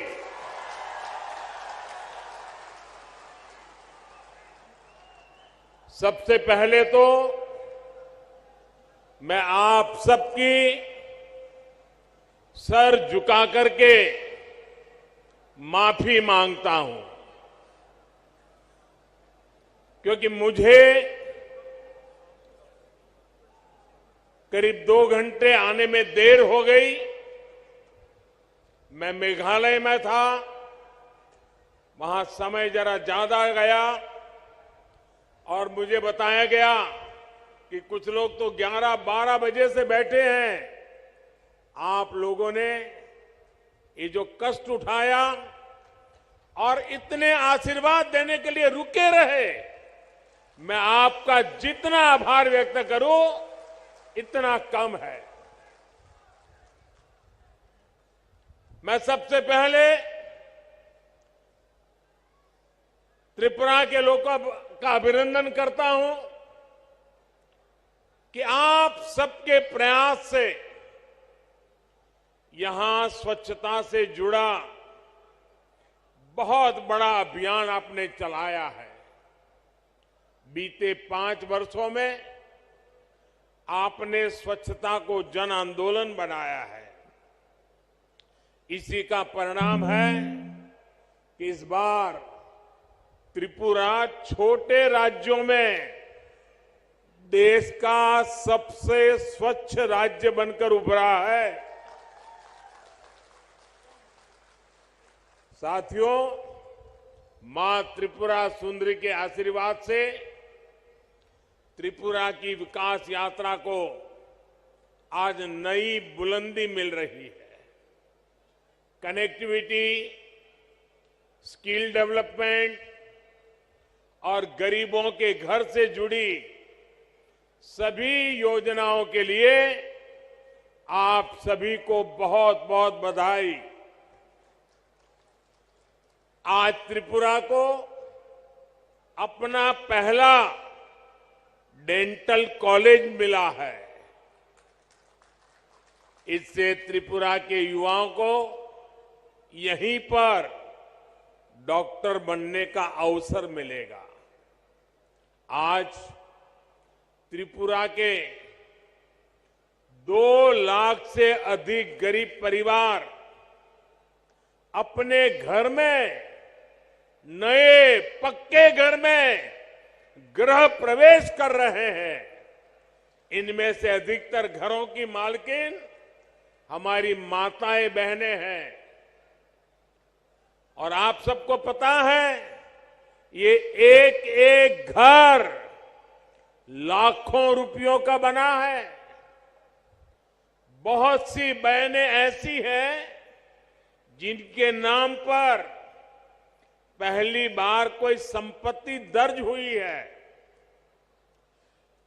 Speaker 14: सबसे पहले तो मैं आप सबकी सर झुका करके माफी मांगता हूं, क्योंकि मुझे करीब 2 घंटे आने में देर हो गई। मैं मेघालय में था, वहां समय जरा ज्यादा गया और मुझे बताया गया कि कुछ लोग तो 11-12 बजे से बैठे हैं। आप लोगों ने ये जो कष्ट उठाया और इतने आशीर्वाद देने के लिए रुके रहे, मैं आपका जितना आभार व्यक्त करूं इतना कम है। मैं सबसे पहले त्रिपुरा के लोगों का अभिनंदन करता हूं कि आप सबके प्रयास से यहां स्वच्छता से जुड़ा बहुत बड़ा अभियान आपने चलाया है। बीते 5 वर्षों में आपने स्वच्छता को जन आंदोलन बनाया है। इसी का परिणाम है कि इस बार त्रिपुरा छोटे राज्यों में देश का सबसे स्वच्छ राज्य बनकर उभरा है। साथियों, मां त्रिपुरा सुंदरी के आशीर्वाद से त्रिपुरा की विकास यात्रा को आज नई बुलंदी मिल रही है। कनेक्टिविटी, स्किल डेवलपमेंट और गरीबों के घर से जुड़ी सभी योजनाओं के लिए आप सभी को बहुत बहुत बधाई। आज त्रिपुरा को अपना पहला डेंटल कॉलेज मिला है। इससे त्रिपुरा के युवाओं को यहीं पर डॉक्टर बनने का अवसर मिलेगा। आज त्रिपुरा के 2 लाख से अधिक गरीब परिवार अपने घर में, नए पक्के घर में गृह प्रवेश कर रहे हैं। इनमें से अधिकतर घरों की मालकिन हमारी माताएं बहनें हैं। और आप सबको पता है, ये एक एक घर लाखों रुपयों का बना है। बहुत सी बहनें ऐसी हैं जिनके नाम पर पहली बार कोई संपत्ति दर्ज हुई है।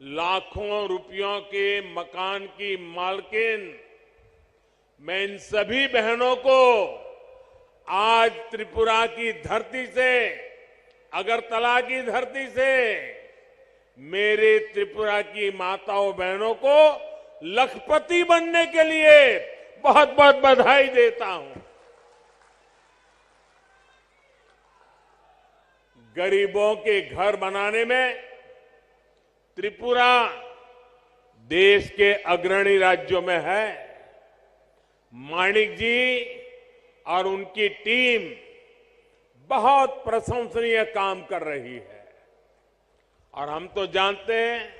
Speaker 14: लाखों रुपयों के मकान की मालकिन मैं इन सभी बहनों को आज त्रिपुरा की धरती से, अगरतला की धरती से मेरे त्रिपुरा की माताओं बहनों को लखपति बनने के लिए बहुत बहुत बधाई देता हूं। गरीबों के घर बनाने में त्रिपुरा देश के अग्रणी राज्यों में है। माणिक जी और उनकी टीम बहुत प्रशंसनीय काम कर रही है। और हम तो जानते हैं,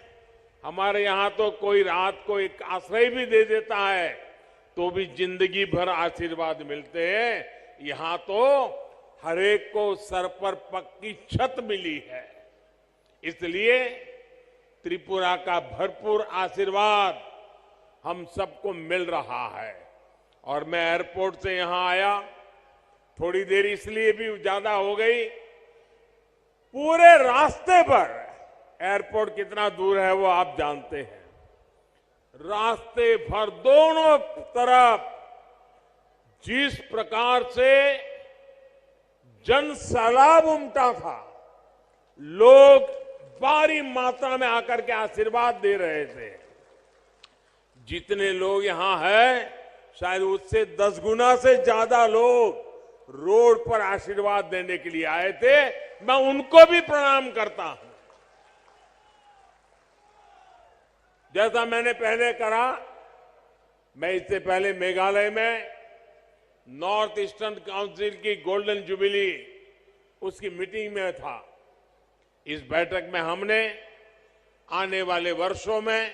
Speaker 14: हमारे यहां तो कोई रात को एक आश्रय भी दे देता है तो भी जिंदगी भर आशीर्वाद मिलते हैं। यहां तो हर एक को सर पर पक्की छत मिली है। इसलिए त्रिपुरा का भरपूर आशीर्वाद हम सबको मिल रहा है। और मैं एयरपोर्ट से यहां आया, थोड़ी देर इसलिए भी ज्यादा हो गई, पूरे रास्ते पर, एयरपोर्ट कितना दूर है वो आप जानते हैं, रास्ते भर दोनों तरफ जिस प्रकार से जन सैलाब उमटा था, लोग भारी मात्रा में आकर के आशीर्वाद दे रहे थे। जितने लोग यहां हैं, शायद उससे 10 गुना से ज्यादा लोग रोड पर आशीर्वाद देने के लिए आए थे। मैं उनको भी प्रणाम करता हूं। जैसा मैंने पहले कहा, मैं इससे पहले मेघालय में नॉर्थ ईस्टर्न काउंसिल की गोल्डन जुबिली उसकी मीटिंग में था। इस बैठक में हमने आने वाले वर्षों में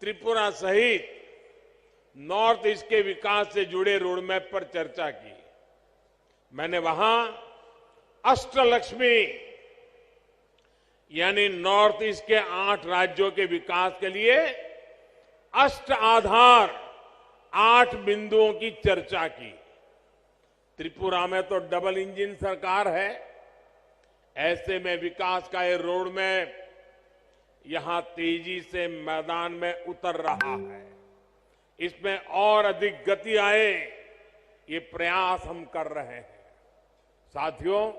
Speaker 14: त्रिपुरा सहित नॉर्थ ईस्ट के विकास से जुड़े रोडमैप पर चर्चा की। मैंने वहां अष्टलक्ष्मी यानी नॉर्थ ईस्ट के 8 राज्यों के विकास के लिए अष्ट आधार 8 बिंदुओं की चर्चा की। त्रिपुरा में तो डबल इंजन सरकार है, ऐसे में विकास का ये रोड मैप यहां तेजी से मैदान में उतर रहा है। इसमें और अधिक गति आए, ये प्रयास हम कर रहे हैं। साथियों,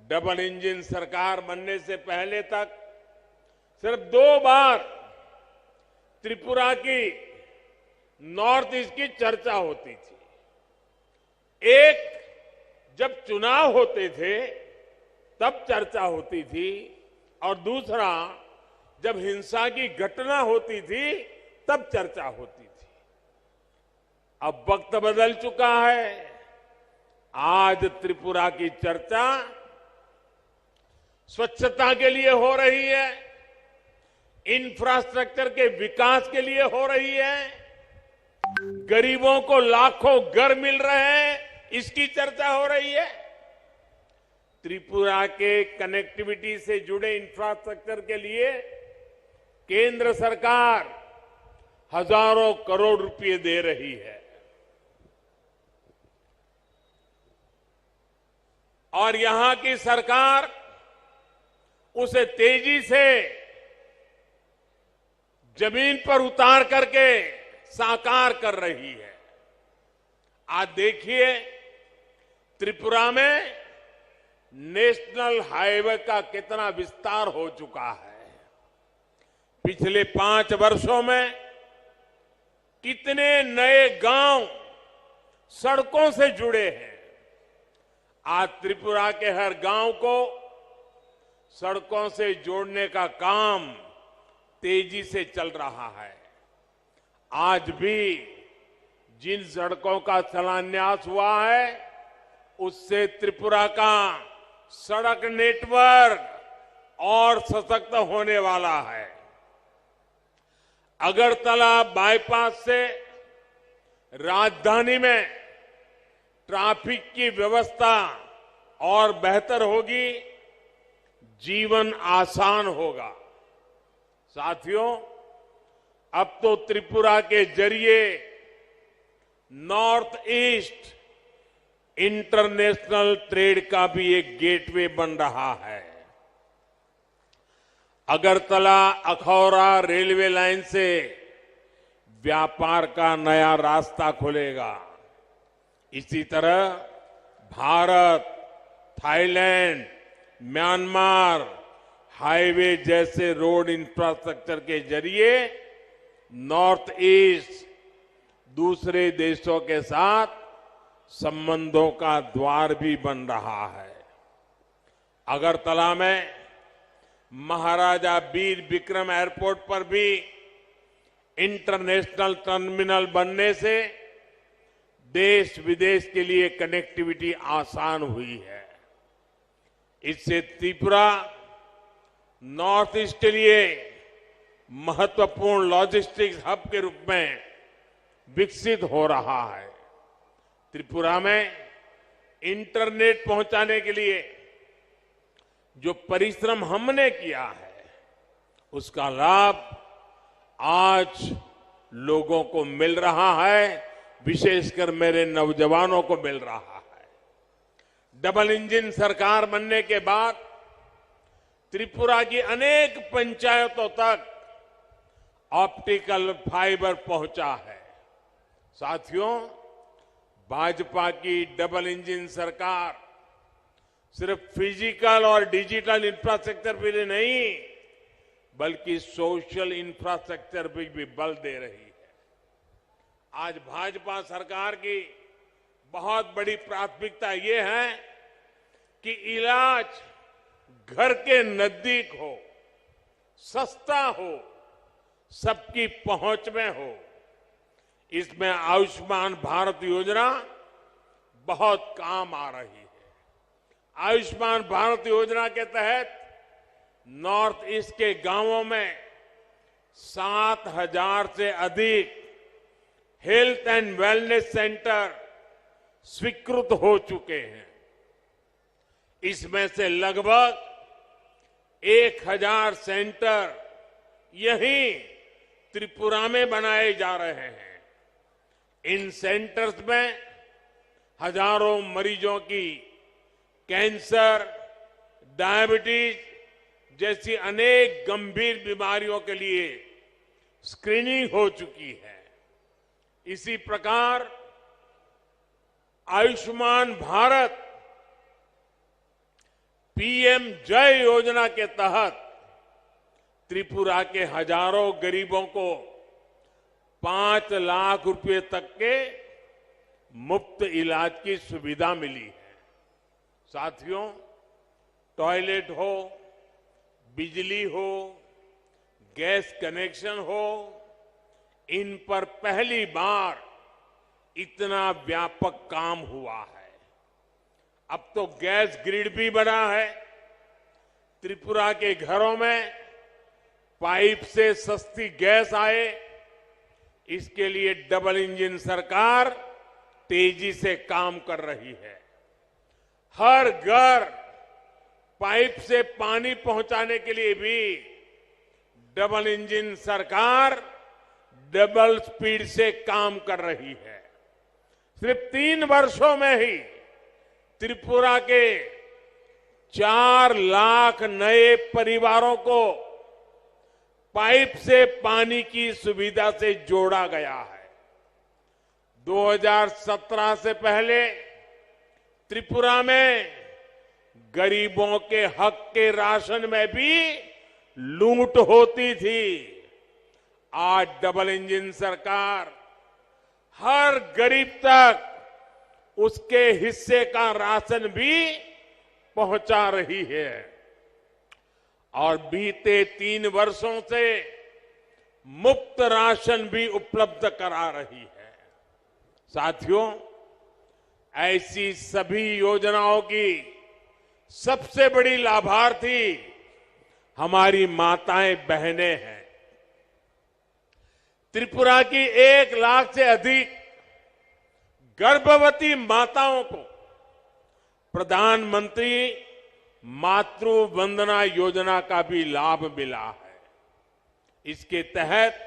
Speaker 14: डबल इंजन सरकार बनने से पहले तक सिर्फ 2 बार त्रिपुरा की नॉर्थ ईस्ट की चर्चा होती थी। एक जब चुनाव होते थे तब चर्चा होती थी, और दूसरा जब हिंसा की घटना होती थी तब चर्चा होती थी। अब वक्त बदल चुका है। आज त्रिपुरा की चर्चा स्वच्छता के लिए हो रही है, इंफ्रास्ट्रक्चर के विकास के लिए हो रही है, गरीबों को लाखों घर मिल रहे हैं, इसकी चर्चा हो रही है। त्रिपुरा के कनेक्टिविटी से जुड़े इंफ्रास्ट्रक्चर के लिए केंद्र सरकार हजारों करोड़ रुपए दे रही है। और यहां की सरकार उसे तेजी से जमीन पर उतार करके साकार कर रही है। आज देखिए, त्रिपुरा में नेशनल हाईवे का कितना विस्तार हो चुका है। पिछले 5 वर्षों में कितने नए गांव सड़कों से जुड़े हैं। आज त्रिपुरा के हर गांव को सड़कों से जोड़ने का काम तेजी से चल रहा है। आज भी जिन सड़कों का शिलान्यास हुआ है उससे त्रिपुरा का सड़क नेटवर्क और सशक्त होने वाला है। अगरतला बाईपास से राजधानी में ट्रैफिक की व्यवस्था और बेहतर होगी, जीवन आसान होगा। साथियों, अब तो त्रिपुरा के जरिए नॉर्थ ईस्ट इंटरनेशनल ट्रेड का भी एक गेटवे बन रहा है। अगरतला अखौरा रेलवे लाइन से व्यापार का नया रास्ता खुलेगा। इसी तरह भारत, थाईलैंड, म्यांमार हाईवे जैसे रोड इंफ्रास्ट्रक्चर के जरिए नॉर्थ ईस्ट दूसरे देशों के साथ संबंधों का द्वार भी बन रहा है। अगरतला में महाराजा वीर विक्रम एयरपोर्ट पर भी इंटरनेशनल टर्मिनल बनने से देश विदेश के लिए कनेक्टिविटी आसान हुई है। इससे त्रिपुरा नॉर्थ ईस्ट के लिए महत्वपूर्ण लॉजिस्टिक्स हब के रूप में विकसित हो रहा है। त्रिपुरा में इंटरनेट पहुंचाने के लिए जो परिश्रम हमने किया है उसका लाभ आज लोगों को मिल रहा है, विशेषकर मेरे नौजवानों को मिल रहा है। डबल इंजन सरकार बनने के बाद त्रिपुरा की अनेक पंचायतों तक ऑप्टिकल फाइबर पहुंचा है। साथियों, भाजपा की डबल इंजन सरकार सिर्फ फिजिकल और डिजिटल इंफ्रास्ट्रक्चर पे नहीं बल्कि सोशल इंफ्रास्ट्रक्चर पे भी बल दे रही है। आज भाजपा सरकार की बहुत बड़ी प्राथमिकता ये है कि इलाज घर के नजदीक हो, सस्ता हो, सबकी पहुंच में हो। इसमें आयुष्मान भारत योजना बहुत काम आ रही है। आयुष्मान भारत योजना के तहत नॉर्थ ईस्ट के गांवों में 7,000 से अधिक हेल्थ एंड वेलनेस सेंटर स्वीकृत हो चुके हैं। इसमें से लगभग 1,000 सेंटर यहीं त्रिपुरा में बनाए जा रहे हैं। इन सेंटर्स में हजारों मरीजों की कैंसर, डायबिटीज जैसी अनेक गंभीर बीमारियों के लिए स्क्रीनिंग हो चुकी है। इसी प्रकार आयुष्मान भारत पीएम जय योजना के तहत त्रिपुरा के हजारों गरीबों को 5 लाख रुपए तक के मुफ्त इलाज की सुविधा मिली है। साथियों, टॉयलेट हो, बिजली हो, गैस कनेक्शन हो, इन पर पहली बार इतना व्यापक काम हुआ है। अब तो गैस ग्रिड भी बना है। त्रिपुरा के घरों में पाइप से सस्ती गैस आए, इसके लिए डबल इंजन सरकार तेजी से काम कर रही है। हर घर पाइप से पानी पहुंचाने के लिए भी डबल इंजन सरकार डबल स्पीड से काम कर रही है। सिर्फ 3 वर्षों में ही त्रिपुरा के 4 लाख नए परिवारों को पाइप से पानी की सुविधा से जोड़ा गया है। 2017 से पहले त्रिपुरा में गरीबों के हक के राशन में भी लूट होती थी। आज डबल इंजन सरकार हर गरीब तक उसके हिस्से का राशन भी पहुंचा रही है और बीते 3 वर्षों से मुफ्त राशन भी उपलब्ध करा रही है। साथियों, ऐसी सभी योजनाओं की सबसे बड़ी लाभार्थी हमारी माताएं बहनें हैं। त्रिपुरा की 1 लाख से अधिक गर्भवती माताओं को प्रधानमंत्री मातृ वंदना योजना का भी लाभ मिला है। इसके तहत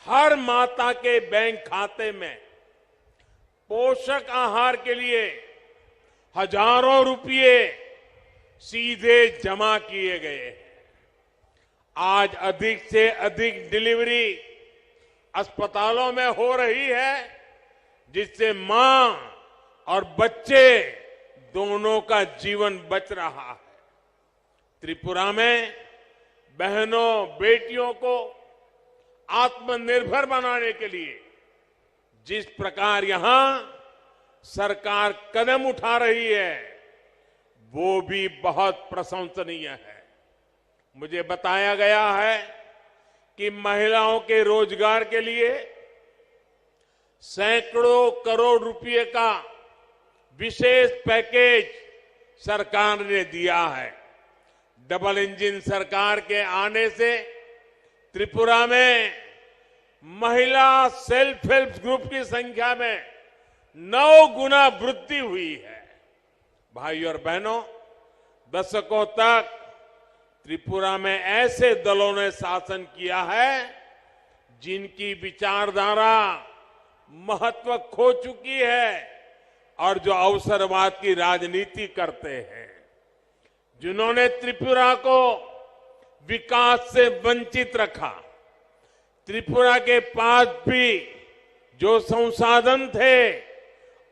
Speaker 14: हर माता के बैंक खाते में पोषक आहार के लिए हजारों रुपये सीधे जमा किए गए हैं। आज अधिक से अधिक डिलीवरी अस्पतालों में हो रही है, जिससे मां और बच्चे दोनों का जीवन बच रहा है। त्रिपुरा में बहनों बेटियों को आत्मनिर्भर बनाने के लिए जिस प्रकार यहां सरकार कदम उठा रही है, वो भी बहुत प्रशंसनीय है। मुझे बताया गया है कि महिलाओं के रोजगार के लिए सैकड़ों करोड़ रुपए का विशेष पैकेज सरकार ने दिया है। डबल इंजन सरकार के आने से त्रिपुरा में महिला सेल्फ हेल्प ग्रुप की संख्या में 9 गुना वृद्धि हुई है। भाई और बहनों, दशकों तक त्रिपुरा में ऐसे दलों ने शासन किया है जिनकी विचारधारा महत्व खो चुकी है और जो अवसरवाद की राजनीति करते हैं, जिन्होंने त्रिपुरा को विकास से वंचित रखा। त्रिपुरा के पास भी जो संसाधन थे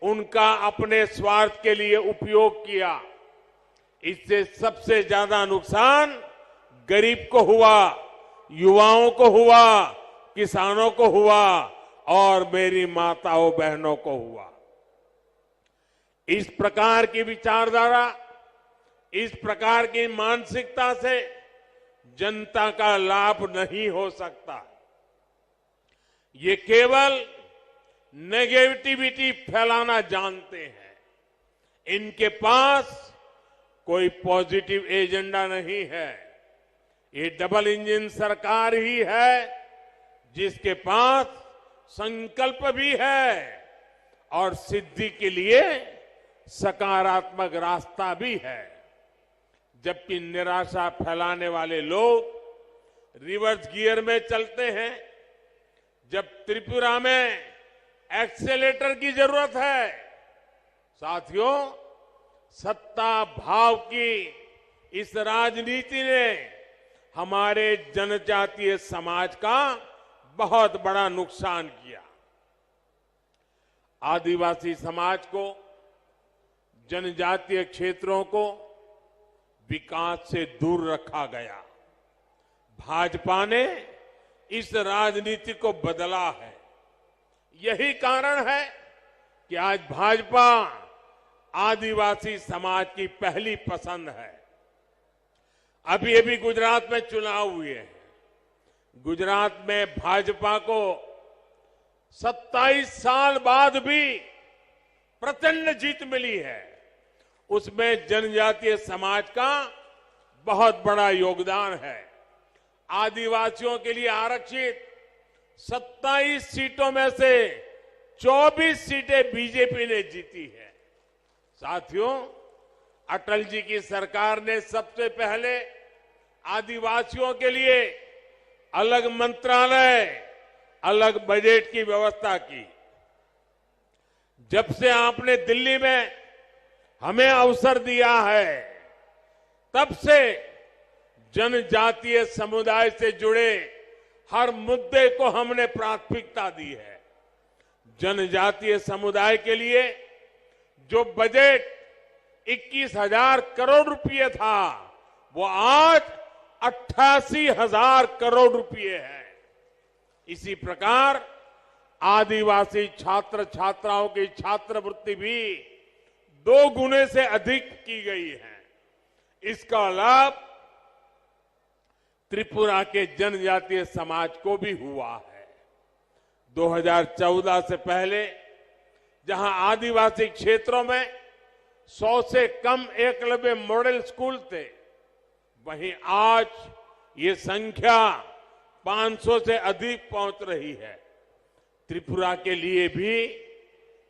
Speaker 14: उनका अपने स्वार्थ के लिए उपयोग किया। इससे सबसे ज्यादा नुकसान गरीब को हुआ, युवाओं को हुआ, किसानों को हुआ और मेरी माताओं बहनों को हुआ। इस प्रकार की विचारधारा, इस प्रकार की मानसिकता से जनता का लाभ नहीं हो सकता। ये केवल नेगेटिविटी फैलाना जानते हैं। इनके पास कोई पॉजिटिव एजेंडा नहीं है। ये डबल इंजन सरकार ही है जिसके पास संकल्प भी है और सिद्धि के लिए सकारात्मक रास्ता भी है। जबकि निराशा फैलाने वाले लोग रिवर्स गियर में चलते हैं। जब त्रिपुरा में एक्सेलेटर की जरूरत है, साथियों, सत्ता भाव की इस राजनीति ने हमारे जनजातीय समाज का बहुत बड़ा नुकसान किया। आदिवासी समाज को, जनजातीय क्षेत्रों को विकास से दूर रखा गया। भाजपा ने इस राजनीति को बदला है। यही कारण है कि आज भाजपा आदिवासी समाज की पहली पसंद है। अभी अभी गुजरात में चुनाव हुए हैं। गुजरात में भाजपा को 27 साल बाद भी प्रचंड जीत मिली है। उसमें जनजातीय समाज का बहुत बड़ा योगदान है। आदिवासियों के लिए आरक्षित 27 सीटों में से 24 सीटें बीजेपी ने जीती है। साथियों, अटल जी की सरकार ने सबसे पहले आदिवासियों के लिए अलग मंत्रालय, अलग बजट की व्यवस्था की। जब से आपने दिल्ली में हमें अवसर दिया है, तब से जनजातीय समुदाय से जुड़े हर मुद्दे को हमने प्राथमिकता दी है। जनजातीय समुदाय के लिए जो बजट 21,000 करोड़ रुपए था, वो आज 88,000 करोड़ रुपए है। इसी प्रकार आदिवासी छात्र छात्राओं की छात्रवृत्ति भी 2 गुने से अधिक की गई है। इसका लाभ त्रिपुरा के जनजातीय समाज को भी हुआ है। 2014 से पहले जहां आदिवासी क्षेत्रों में 100 से कम एकलव्य मॉडल स्कूल थे, वहीं आज ये संख्या 500 से अधिक पहुंच रही है। त्रिपुरा के लिए भी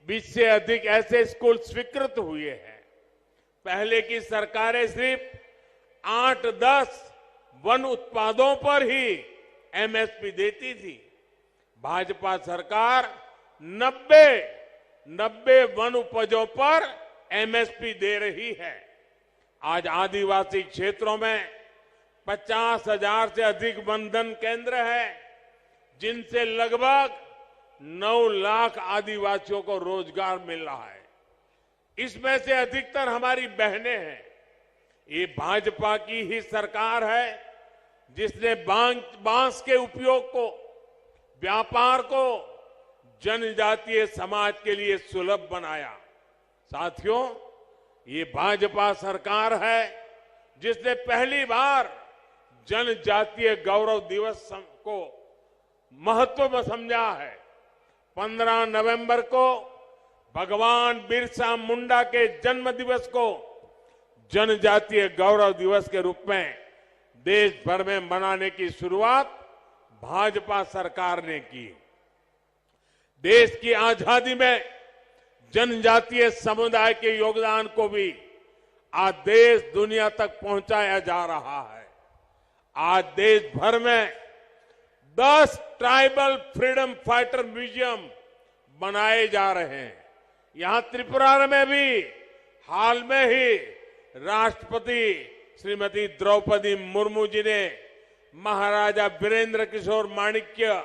Speaker 14: 20 से अधिक ऐसे स्कूल स्वीकृत हुए हैं। पहले की सरकारें सिर्फ 8-10 वन उत्पादों पर ही एमएसपी देती थी। भाजपा सरकार 90 वन उपजों पर एमएसपी दे रही है। आज आदिवासी क्षेत्रों में 50,000 से अधिक वनधन केंद्र है, जिनसे लगभग 9 लाख आदिवासियों को रोजगार मिल रहा है। इसमें से अधिकतर हमारी बहनें हैं। ये भाजपा की ही सरकार है जिसने बांस के उपयोग को, व्यापार को जनजातीय समाज के लिए सुलभ बनाया। साथियों, ये भाजपा सरकार है जिसने पहली बार जनजातीय गौरव दिवस को महत्व में समझा है। 15 नवंबर को भगवान बिरसा मुंडा के जन्म दिवस को जनजातीय गौरव दिवस के रूप में देश भर में मनाने की शुरुआत भाजपा सरकार ने की। देश की आजादी में जनजातीय समुदाय के योगदान को भी आज देश दुनिया तक पहुंचाया जा रहा है। आज देश भर में 10 ट्राइबल फ्रीडम फाइटर म्यूजियम बनाए जा रहे हैं। यहां त्रिपुरा में भी हाल में ही राष्ट्रपति श्रीमती द्रौपदी मुर्मू जी ने महाराजा वीरेंद्र किशोर माणिक्य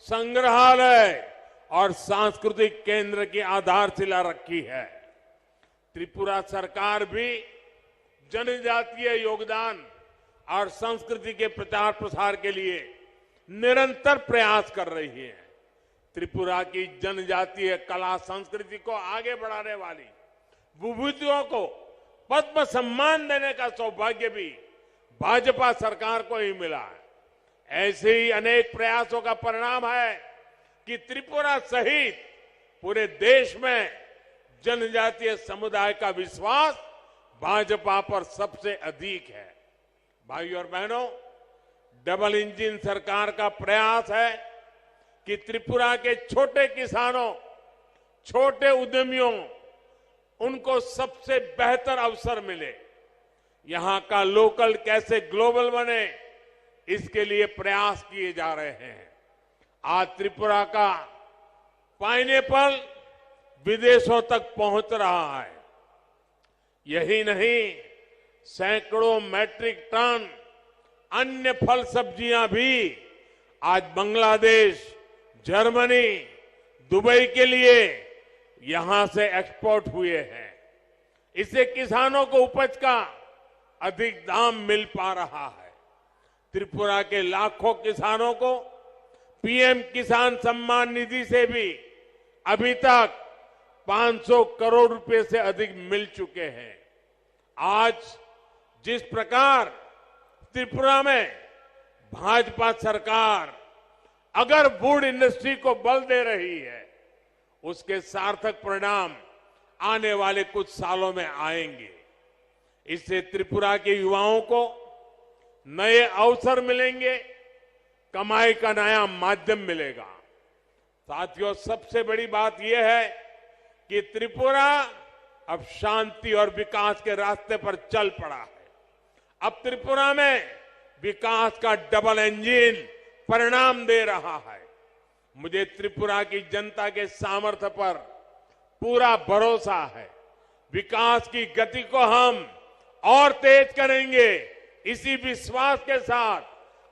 Speaker 14: संग्रहालय और सांस्कृतिक केंद्र की आधारशिला रखी है। त्रिपुरा सरकार भी जनजातीय योगदान और संस्कृति के प्रचार प्रसार के लिए निरंतर प्रयास कर रही है। त्रिपुरा की जनजातीय कला संस्कृति को आगे बढ़ाने वाली विभूतियों को पद्म सम्मान देने का सौभाग्य भी भाजपा सरकार को ही मिला है। ऐसे ही अनेक प्रयासों का परिणाम है कि त्रिपुरा सहित पूरे देश में जनजातीय समुदाय का विश्वास भाजपा पर सबसे अधिक है। भाइयों और बहनों, डबल इंजन सरकार का प्रयास है कि त्रिपुरा के छोटे किसानों, छोटे उद्यमियों, उनको सबसे बेहतर अवसर मिले। यहां का लोकल कैसे ग्लोबल बने, इसके लिए प्रयास किए जा रहे हैं। आज त्रिपुरा का पाइनएप्पल विदेशों तक पहुंच रहा है। यही नहीं, सैकड़ों मैट्रिक टन अन्य फल सब्जियां भी आज बांग्लादेश, जर्मनी, दुबई के लिए यहां से एक्सपोर्ट हुए हैं। इससे किसानों को उपज का अधिक दाम मिल पा रहा है। त्रिपुरा के लाखों किसानों को पीएम किसान सम्मान निधि से भी अभी तक 500 करोड़ रुपए से अधिक मिल चुके हैं। आज जिस प्रकार त्रिपुरा में भाजपा सरकार अगर वुड इंडस्ट्री को बल दे रही है, उसके सार्थक परिणाम आने वाले कुछ सालों में आएंगे। इससे त्रिपुरा के युवाओं को नए अवसर मिलेंगे, कमाई का नया माध्यम मिलेगा। साथियों, सबसे बड़ी बात यह है कि त्रिपुरा अब शांति और विकास के रास्ते पर चल पड़ा है। अब त्रिपुरा में विकास का डबल इंजन परिणाम दे रहा है। मुझे त्रिपुरा की जनता के सामर्थ्य पर पूरा भरोसा है। विकास की गति को हम और तेज करेंगे। इसी विश्वास के साथ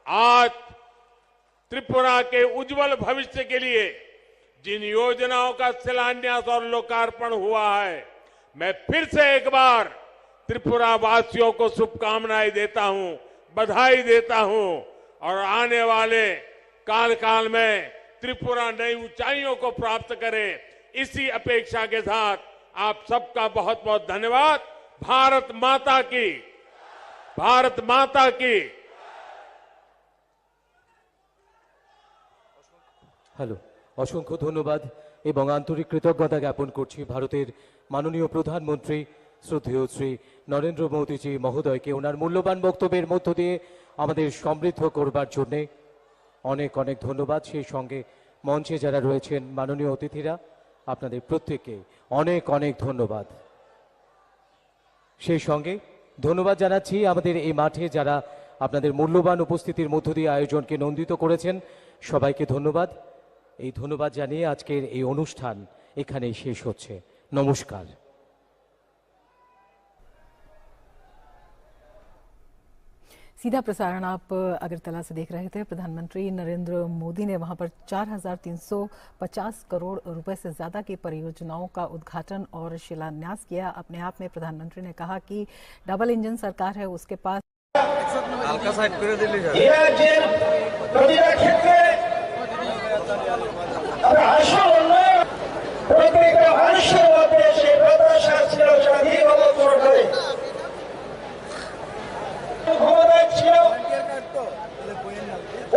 Speaker 14: आज त्रिपुरा के उज्जवल भविष्य के लिए जिन योजनाओं का शिलान्यास और लोकार्पण हुआ है, मैं फिर से एक बार त्रिपुरा वासियों को शुभकामनाएं देता हूं, बधाई देता हूं और आने वाले काल में त्रिपुरा नई ऊंचाइयों को प्राप्त करे, इसी अपेक्षा के साथ आप सबका बहुत बहुत धन्यवाद। भारत माता की, भारत माता की।
Speaker 2: হ্যালো, অসংখ্য ধন্যবাদ এবং আন্তরিক কৃতজ্ঞতা জ্ঞাপন করছি ভারতের মাননীয় প্রধানমন্ত্রী শ্রদ্ধেয় শ্রী নরেন্দ্র মোদীজি মহোদয়কে ওনার মূল্যবান বক্তব্যের মধ্য দিয়ে আমাদের সমৃদ্ধ করবার জন্যে অনেক অনেক ধন্যবাদ। সেই সঙ্গে মঞ্চে যারা রয়েছেন মাননীয় অতিথিরা, আপনাদের প্রত্যেককে অনেক অনেক ধন্যবাদ। সেই সঙ্গে ধন্যবাদ জানাচ্ছি আমাদের এই মাঠে যারা আপনাদের মূল্যবান উপস্থিতির মধ্য দিয়ে আয়োজনকে নন্দিত করেছেন, সবাইকে ধন্যবাদ। এই ধন্যবাদ জানিয়ে আজকের এই অনুষ্ঠান এখানেই শেষ হচ্ছে। নমস্কার।
Speaker 1: सीधा प्रसारण आप अगरतला से देख रहे थे। प्रधानमंत्री नरेंद्र मोदी ने वहां पर 4,350 करोड़ रुपए से ज्यादा की परियोजनाओं का उद्घाटन और शिलान्यास किया। अपने आप में प्रधानमंत्री ने कहा कि डबल इंजन सरकार है, उसके पास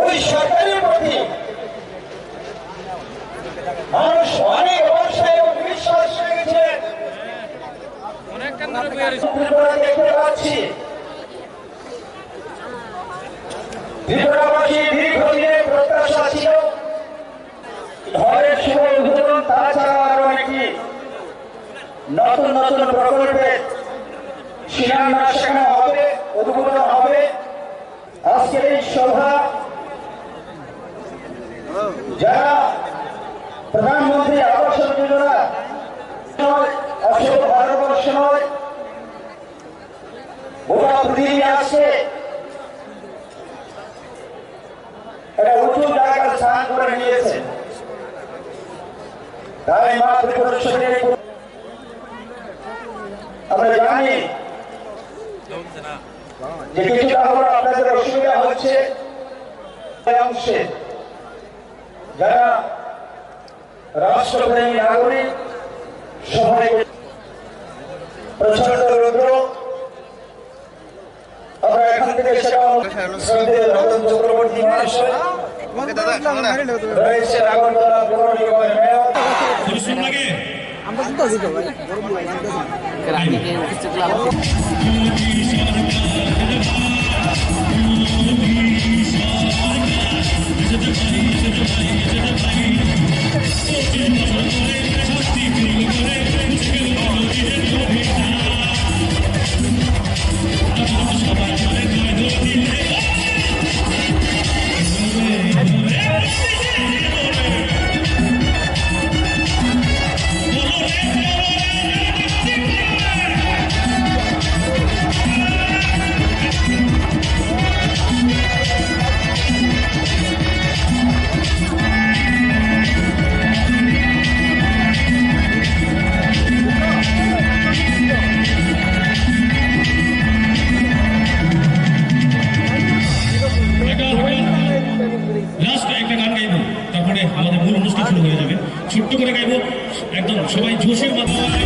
Speaker 6: ওই সরকারের প্রতি মানুষ অনেক অবস্থায় বিশ্বাস রেখেছে। দেখতে পাচ্ছি ত্রিপুরাবাসী দীর্ঘদিনের প্রত্যাশা ছিল ঘরের শুভ উদ্বোধন, তাছাড়া আরো একটি নতুন নতুন প্রকল্পের শিলান্যাস সেখানে হবে, উদ্বোধন হবে। আজকের এই সভা যারা প্রধানমন্ত্রী আবাস যোজনা আসলে ভারতবর্ষ নয়, গোটা পৃথিবী আসছে, এটা উঁচু জায়গায় স্থান করে নিয়েছে। তাই মা ত্রিপুরেশ্বরী আমরা জানি যে কিছুটা হলো আপনাদের অসুবিধা হচ্ছে অংশে যারা রাষ্ট্রপ্রেমী নাগরিক, সবাই প্রচন্ড রৌদ্র, আমরা এখান থেকে সেটা শ্রদ্ধেয় রতন চক্রবর্তী মহাশয় রয়েছে, আগরতলা পৌর নিগমের মেয়র।
Speaker 8: ছোট্ট করে গাইবো, একদম সবাই জোশের মাধ্যমে।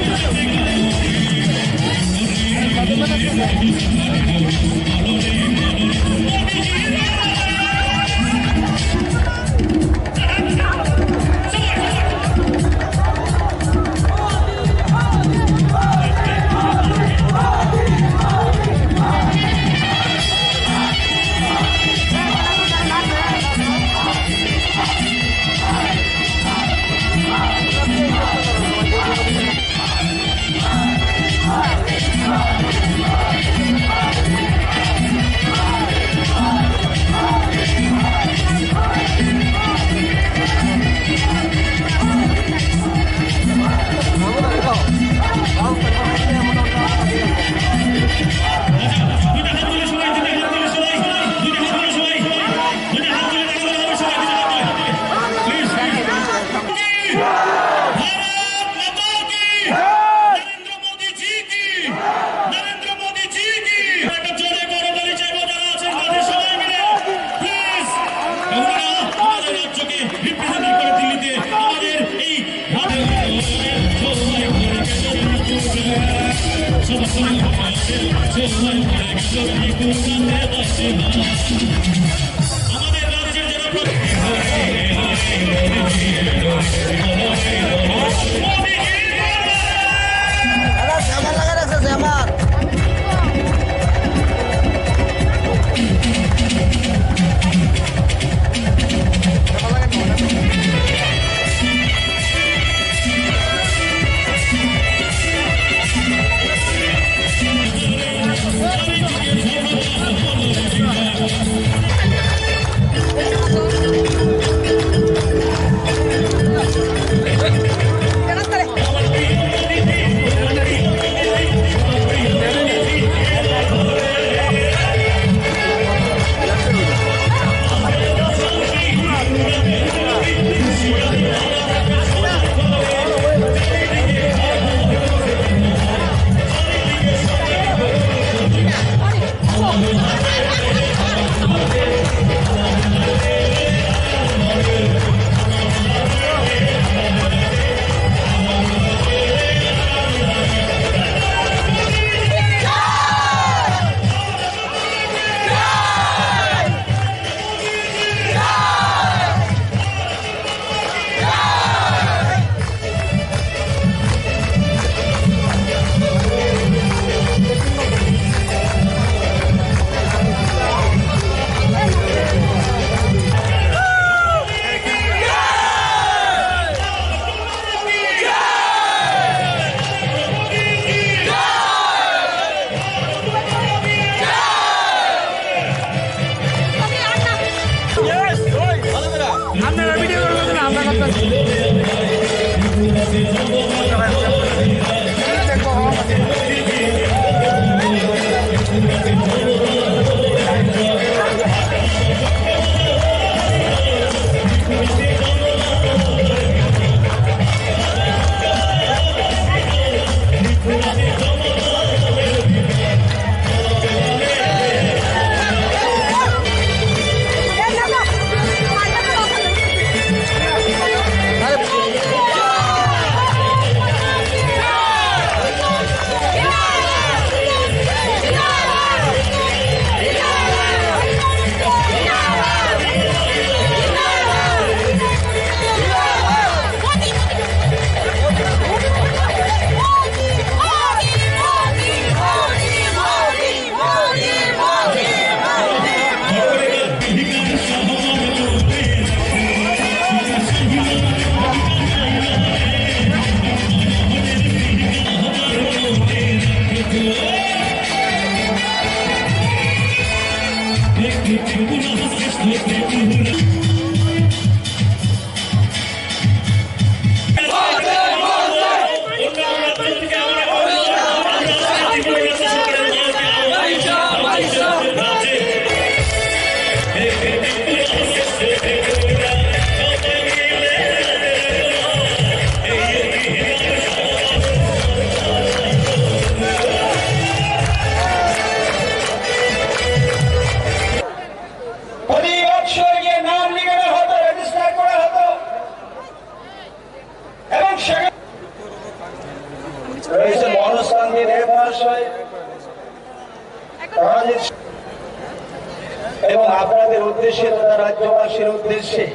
Speaker 6: এবং আপনাদের উদ্দেশ্যে তথা রাজ্যবাসীর উদ্দেশ্যে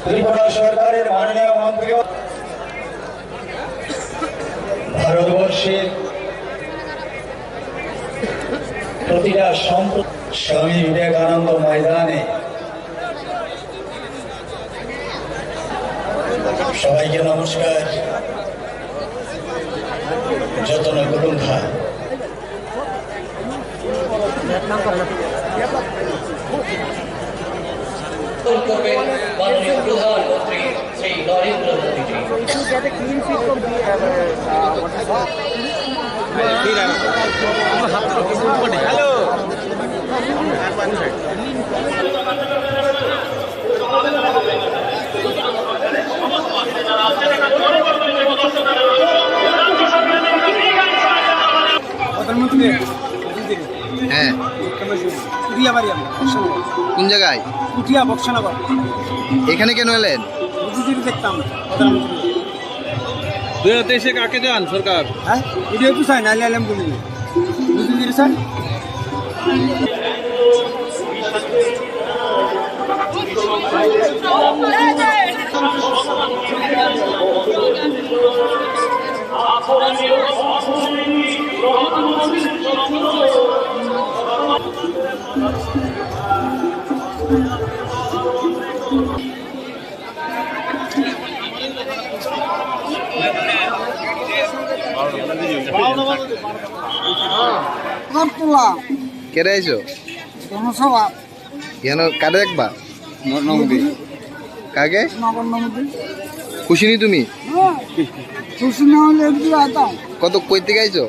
Speaker 6: ত্রিপুরা সরকারের মাননীয় মন্ত্রী ভারতবর্ষের প্রতিটা সম্পদ স্বামী বিবেকানন্দ ময়দানে সবাইকে নমস্কার। যতন করুন খা
Speaker 7: করবেন মাননীয় প্রধানমন্ত্রী শ্রী নরেন্দ্র মোদীজি।
Speaker 16: হ্যাঁ, কোন জায়গায়? এখানে কেন এলেন?
Speaker 15: দেখতাম
Speaker 16: 2023-এ কাকে চান সরকার?
Speaker 6: হ্যাঁ এটা একটু চাই না আলাম বলি বুঝলি স্যার
Speaker 16: কেটে আইছো কেন কাটে দেখবা কাকে খুশি নি তুমি কত কই থেকে আইছো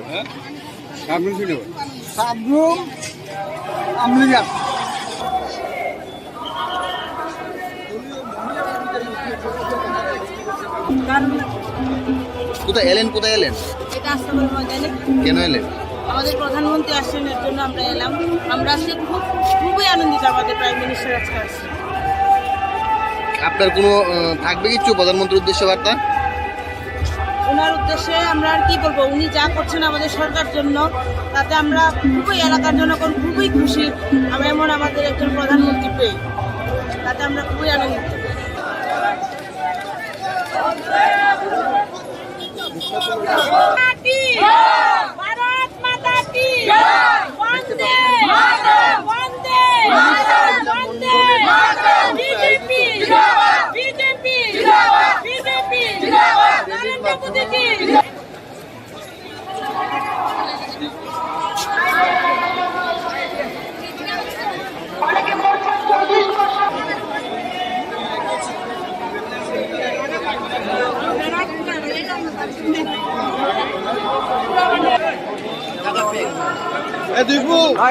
Speaker 16: কোথায় এলেন
Speaker 1: এটা আশ্রমের ময়দানে
Speaker 16: কেন এলেন?
Speaker 1: আমাদের প্রধানমন্ত্রী আসছেন, এর জন্য আমরা এলাম। আমরা আজকে খুবই আনন্দিত, আমাদের প্রাইম মিনিস্টার আজকে আসছে।
Speaker 16: আপনার কোনো থাকবে কিছু প্রধানমন্ত্রীর উদ্দেশ্যে বার্তা?
Speaker 1: ওনার উদ্দেশ্যে আমরা আর কি বলবো, উনি যা করছেন আমাদের সরকার জন্য, তাতে আমরা খুবই এলাকার জনগণ খুবই খুশি। আমরা এমন আমাদের একজন প্রধানমন্ত্রী পেয়ে, তাতে আমরা খুবই আনন্দিত। ভারত মাতা কি বন্দে বন্দে বন্দে BJP BJP BJP Narendra Modi কি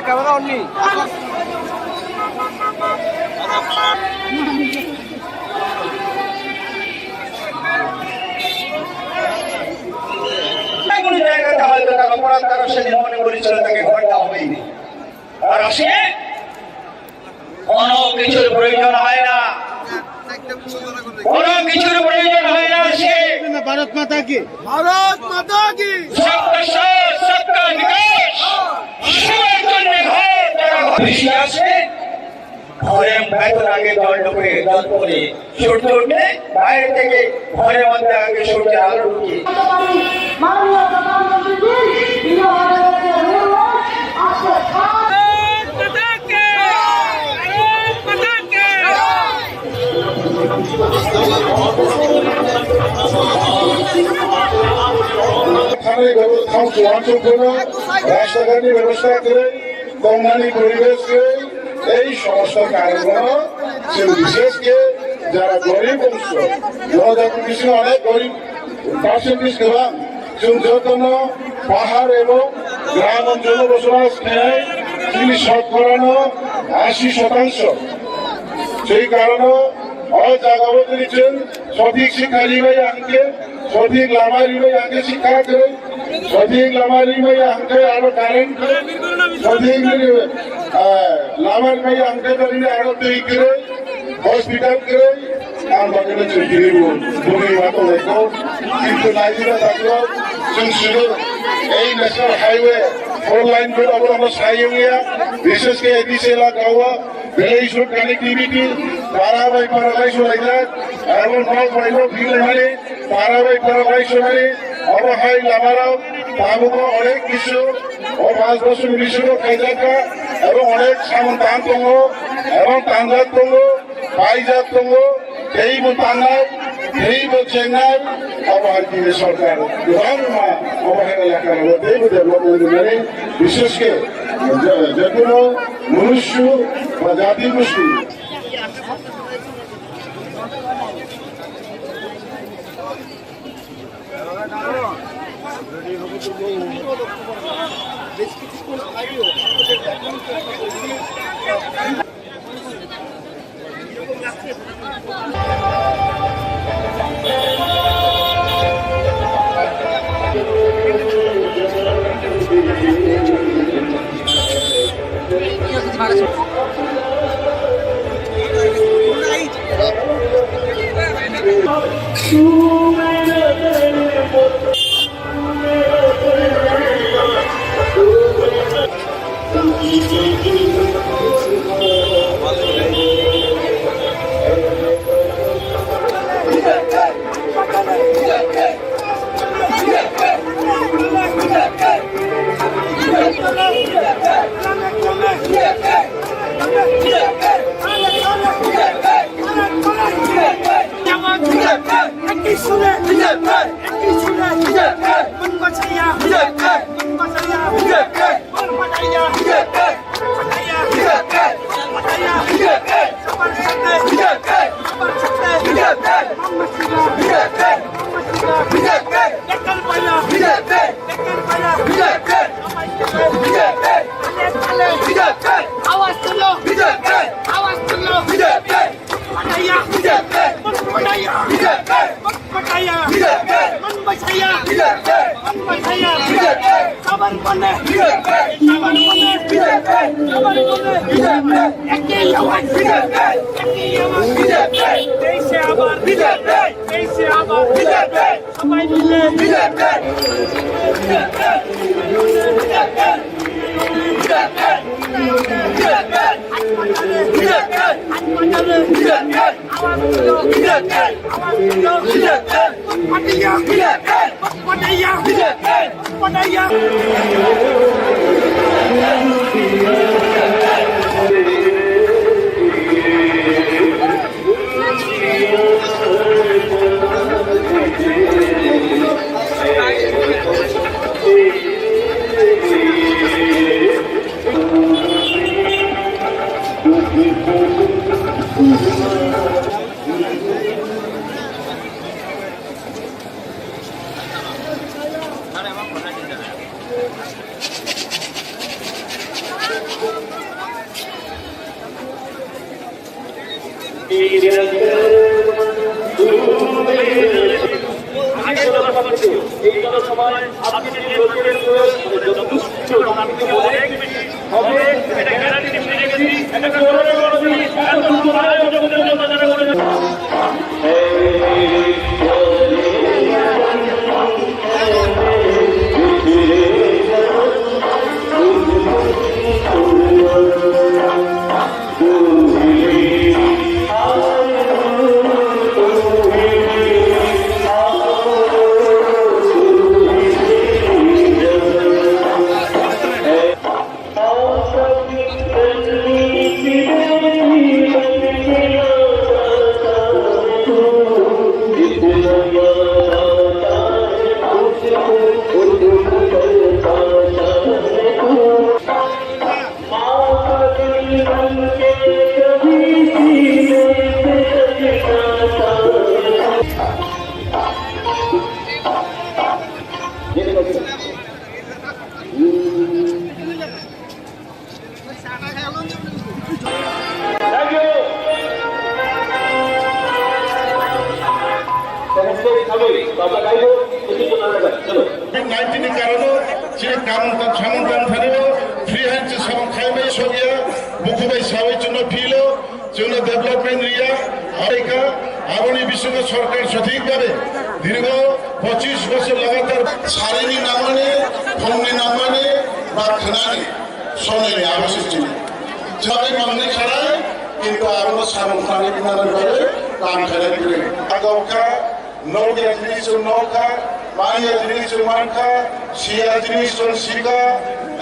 Speaker 6: ক্যামেরা অন নি
Speaker 3: কোনো জায়গাতে হয়তো তার অপরাধ কারো সে মনে করেছিল তাকে ঘর দেওয়া হয়নি। আর আসে কোনো কিছুর প্রয়োজন হয় না, কোনো কিছুর প্রয়োজন হয় না। সে
Speaker 15: ভারত মাতা কি
Speaker 3: সবকা সাথ সবকা বিকাশ, সবার জন্য ঘর যারা বেশি আসে ঘরের ভেতর আগে জল ঢুকে জল পড়ে সূর্য উঠে বাইরে থেকে ঘরের মধ্যে আগে সূর্যের আলো ঢুকে
Speaker 9: রাস্তাঘাটের ব্যবস্থা করে কল্যাণী পরিবেশ করে এই সমস্ত কারণগুলো বিশেষকে যারা গরিব অংশ জনজাতি কৃষ্ণ অনেক গরিব পার্সেন্টেজ দেওয়া যতন পাহাড় এবং গ্রাম অঞ্চলে বসবাস নেয় তিনি 80%। সেই কারণে জাগাবো দিচ্ছেন সঠিক শিক্ষা দিবাই আনকে সঠিক লামা দিবাই আনকে শিক্ষা করে সঠিক লামা দিবাই আনকে আরো কারেন্ট করে সঠিক লামার ভাই আনকে ধরে আরো তৈরি করে হসপিটাল করে আর বাকিটা চলতে দিব তুমি মাত্র দেখো কিন্তু নাইজেরিয়া থাকলো শুধু এই ন্যাশনাল হাইওয়ে 4 লাইন করে আমরা সাইয়া বিশেষ করে এদিকে এলাকা হওয়া বেলাইশুর কানেক্টিভিটি পারাবাই সোলাইজাত এবং নল পাইল ভিড় হারে পারাবাই সোনারে অবহাই লামারাও তাবুক অনেক কিছু ও 5 বছর মিশর খাইজাকা এবং অনেক সামন তান দङ এবং তানজাত দङ বাইজাত দङ এই তানাই এই চেন্নাই অবহাই সরকার গোবাংমা অবহাই এলাকার মধ্যে ডেভেলপমেন্ট বিশেষ করে যে কোনো মনুষ্য বা জাতি গোষ্ঠী COVID-19 কারণে যে সামন্তান ফেলেও ফ্রি হ্যান্ডস সামন খাইবে সবিয়া বুকুবাই সাবের জন্য ফিলো জন্য ডেভেলপমেন্ট রিয়া আমেরিকা আগুনি বিশ্বকে সরকার সঠিকভাবে দীর্ঘ 25 বছর লাগাতার সারিনি না মানে ফোননি না মানে বা খানানি শোনেনি আবাসের জন্য সবাই মামনি খারায় কিন্তু আরো সামন খানি বিমানের করে কাম খেলে দিলেন আগমকা নৌকা জিনিস নৌকা মাইয়া জিনিস মানকা শিয়া জিনিস শিকা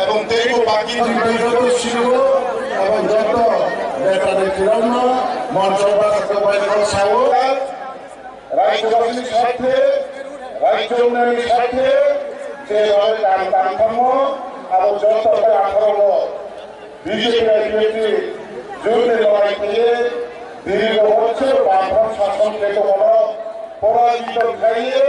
Speaker 9: এবং তেইব বাকি জিনিস শিব এবং যত নেতাদের কিরণ মঞ্চবা সবাইকে সাও রাজ্যবাসীর সাথে রাজ্য উন্নয়নের সাথে যেভাবে কাম এবং যত আন্দোলন বিজেপি জোরে লড়াই করে দীর্ঘ বছর বামফ্রন্ট শাসন থেকে বড় পরাজিত খাইয়ে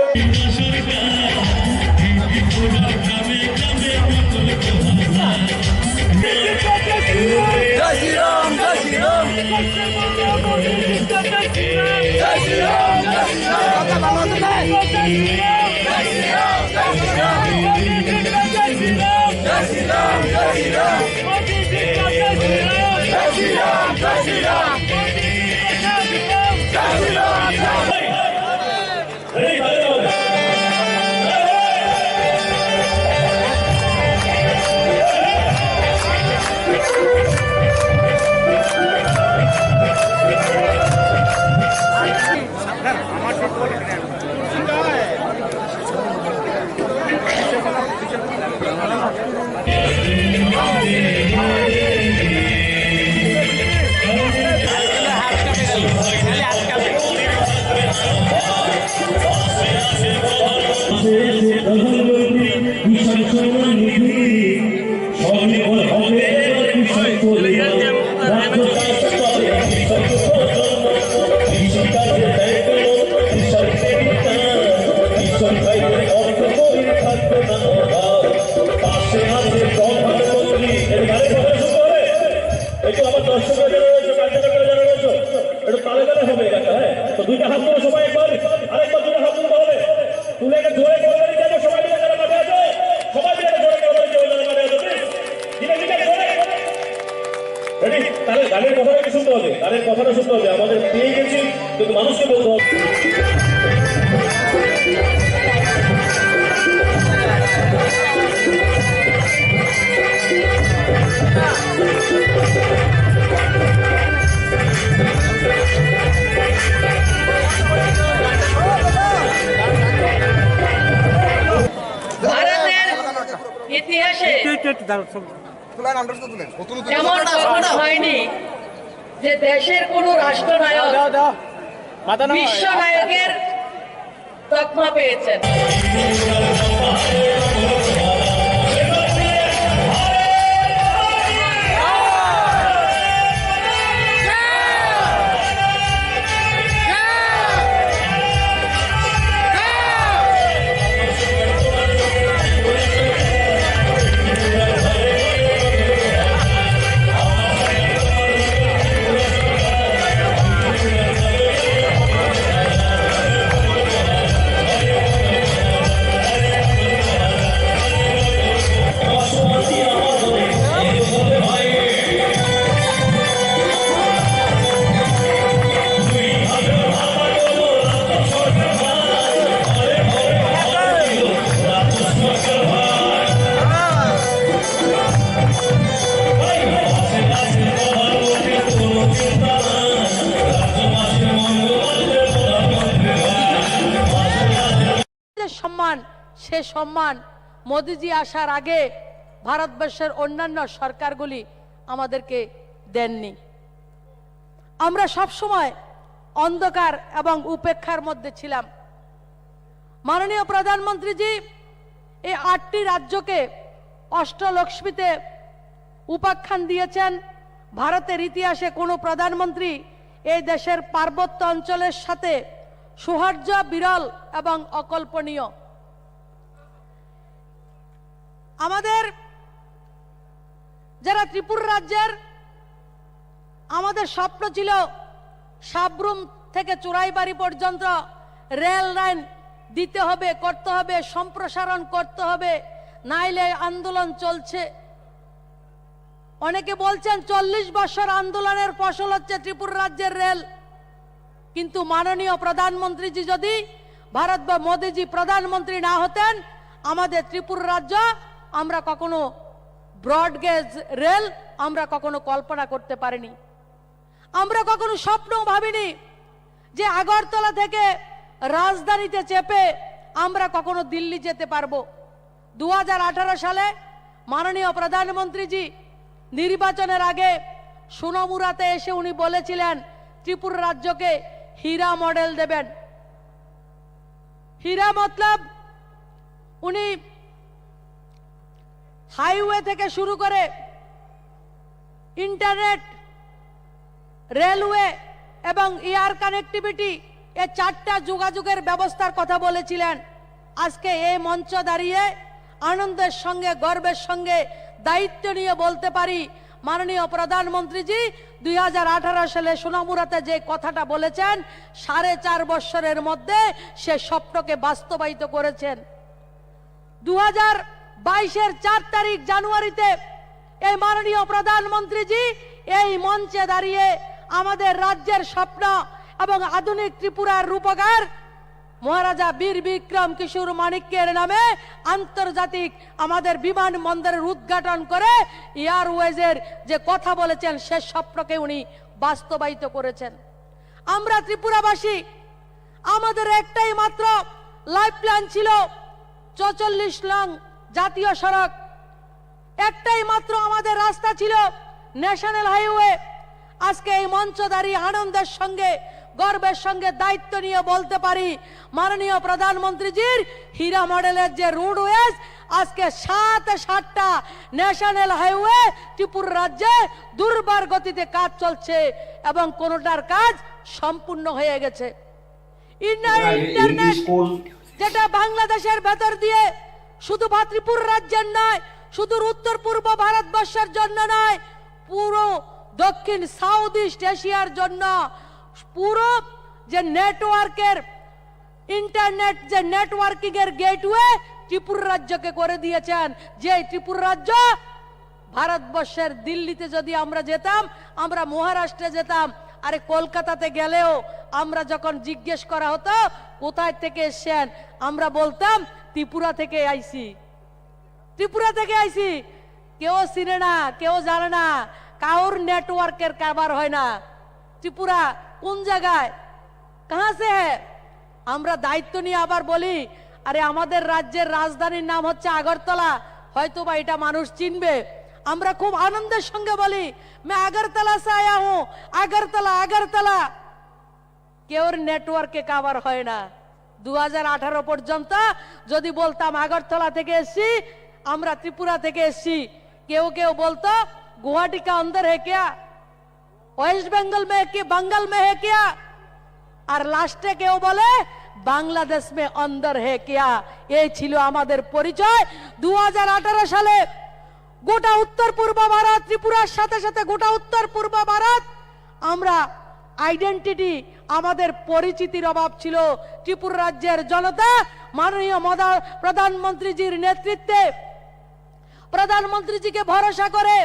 Speaker 8: দুইটা হাত ধরে সবাই একবার আরেকবার দুটো হাত ধরে তুলে জোরে করে সবাই মিলে যারা মাঠে আছে সবাই মিলে জোরে করে তাহলে গানের কথাটা কি শুনতে হবে? গানের কথাটা শুনতে হবে। আমাদের পেয়ে গেছি, কিন্তু মানুষকে বলতে হবে।
Speaker 1: ভারতের ইতিহাসে এমন কখনো হয়নি যে দেশের কোন রাষ্ট্রনায়ক বিশ্ব নায়কের তকমা পেয়েছেন। সম্মান, সে সম্মান মোদিজি আসার আগে ভারতবর্ষের অন্যান্য সরকারগুলি আমাদেরকে দেননি। আমরা সব সময় অন্ধকার এবং উপেক্ষার মধ্যে ছিলাম। মাননীয় প্রধানমন্ত্রীজি এই 8টি রাজ্যকে অষ্টলক্ষ্মীতে উপাখ্যান দিয়েছেন। ভারতের ইতিহাসে কোনো প্রধানমন্ত্রী এই দেশের পার্বত্য অঞ্চলের সাথে সৌহার্দ্য বিরল এবং অকল্পনীয়। আমাদের যারা ত্রিপুরা রাজ্যের, আমাদের স্বপ্ন ছিল সাবরুম থেকে চুরাইবাড়ি পর্যন্ত রেল লাইন দিতে হবে, করতে হবে, সম্প্রসারণ করতে হবে, নাইলে আন্দোলন চলছে। অনেকে বলছেন 40 বছর আন্দোলনের ফসল হচ্ছে ত্রিপুরা রাজ্যের রেল। কিন্তু মাননীয় প্রধানমন্ত্রীজি যদি ভারত বা মোদিজি প্রধানমন্ত্রী না হতেন, আমাদের ত্রিপুরা রাজ্য আমরা কখনো ব্রডগেজ রেল আমরা কখনো কল্পনা করতে পারিনি। আমরা কখনো স্বপ্নও ভাবিনি যে আগরতলা থেকে রাজধানীতে চেপে আমরা কখনো দিল্লি যেতে পারবো। 2018 সালে মাননীয় প্রধানমন্ত্রীজি নির্বাচনের আগে সোনামুড়াতে এসে উনি বলেছিলেন ত্রিপুরা রাজ্যকে হীরা মডেল দেবেন। হীরা মতলব উনি হাইওয়ে থেকে শুরু করে ইন্টারনেট, রেলওয়ে এবং এয়ার কানেক্টিভিটি, এই 4টা যোগাযোগের ব্যবস্থার কথা বলেছিলেন। আজকে এই মঞ্চ দাঁড়িয়ে আনন্দের সঙ্গে গর্বের সঙ্গে দায়িত্ব নিয়ে বলতে পারি, মাননীয় প্রধানমন্ত্রীজি 2018 সালে সোনামুড়াতে যে কথাটা বলেছেন 4.5 বছরের মধ্যে সে স্বপ্নকে বাস্তবায়িত করেছেন। 2022-এর 4 তারিখ জানুয়ারিতে এই মাননীয় প্রধানমন্ত্রীজি এই মঞ্চে দাঁড়িয়ে আমাদের রাজ্যের স্বপ্ন এবং আধুনিক ত্রিপুরার রূপকার মহারাজা বীর বিক্রম কিশোর মাণিক্যের নামে আন্তর্জাতিক আমাদের বিমানবন্দরের উদ্ঘাটন করে এয়ারওয়েজের যে কথা বলেছেন সে স্বপ্নকে উনি বাস্তবায়িত করেছেন। আমরা ত্রিপুরাবাসী, আমাদের একটাই মাত্র লাইফ প্ল্যান ছিল 44 নং জাতীয় সড়ক, একটাই মাত্র আমাদের রাস্তা ছিল ন্যাশনাল হাইওয়ে। আজকে এই মঞ্চ দাঁড়িয়ে আনন্দের সঙ্গে গর্বের সঙ্গে দায়িত্ব নিয়ে বলতে পারি, মাননীয় প্রধানমন্ত্রীজির হীরা মডেলের যে রোডওয়েজ, আজকে 7টা ন্যাশনাল হাইওয়ে ত্রিপুরা রাজ্যে দুর্বার গতিতে কাজ চলছে এবং কোনোটার কাজ সম্পূর্ণ হয়ে গেছে। ইন্টারনেট যেটা বাংলাদেশের ভেতর দিয়ে শুধু ত্রিপুরা রাজ্যের নয়, শুধু উত্তর পূর্ব ভারতবর্ষের জন্য নয়, পুরো দক্ষিণ সাউথ ইস্ট এশিয়ার জন্য পুরো যে নেটওয়ার্কের ইন্টারনেট যে নেটওয়ার্কিং এর গেটওয়ে ত্রিপুরা রাজ্যকে করে দিয়েছেন। যে ত্রিপুরা রাজ্য ভারতবর্ষের দিল্লিতে যদি আমরা যেতাম, আমরা মহারাষ্ট্রে যেতাম, আরে কলকাতাতে গেলেও আমরা যখন জিজ্ঞেস করা হতো কোথায় থেকে এসেছেন, আমরা বলতাম ত্রিপুরা থেকে আইছি, ত্রিপুরা থেকে আইছি। কেউ চিনে না, কেউ জানে না, কাউর নেটওয়ার্কের কারবার হয় না। ত্রিপুরা কোন জায়গায়, কাহা সে হ্যায়? আমরা দায়িত্ব নিয়ে আবার বলি আরে আমাদের রাজ্যের রাজধানীর নাম হচ্ছে আগরতলা, হয়তো বা এটা মানুষ চিনবে। আমরা খুব আনন্দের সঙ্গে বলি मैं আগরতলা से आया हूं, আগরতলা আগরতলা। কেউর নেটওয়ার্কে কাভার হয় না। 2018 পর্যন্ত যদি বলতাম আগরতলা থেকে এসেছি, আমরা ত্রিপুরা থেকে এসেছি, কেউ কেউ বলতো गुवाहाटी का अंदर है क्या, वेस्ट बंगाल में है, बंगाल में है क्या, আর লাস্টে কেউ বলে বাংলাদেশ में अंदर है क्या। এই ছিল আমাদের পরিচয়। 2018 সালে গোটা উত্তর পূর্ব ভারত, ত্রিপুরার সাথে সাথে গোটা উত্তর পূর্ব ভারত, আমরা আইডেন্টিটি, আমাদের পরিচিতির অভাব ছিল। ত্রিপুরা রাজ্যের জনতা মাননীয় প্রধানমন্ত্রীজির নেতৃত্বে, প্রধানমন্ত্রীজিকে ভরসা করে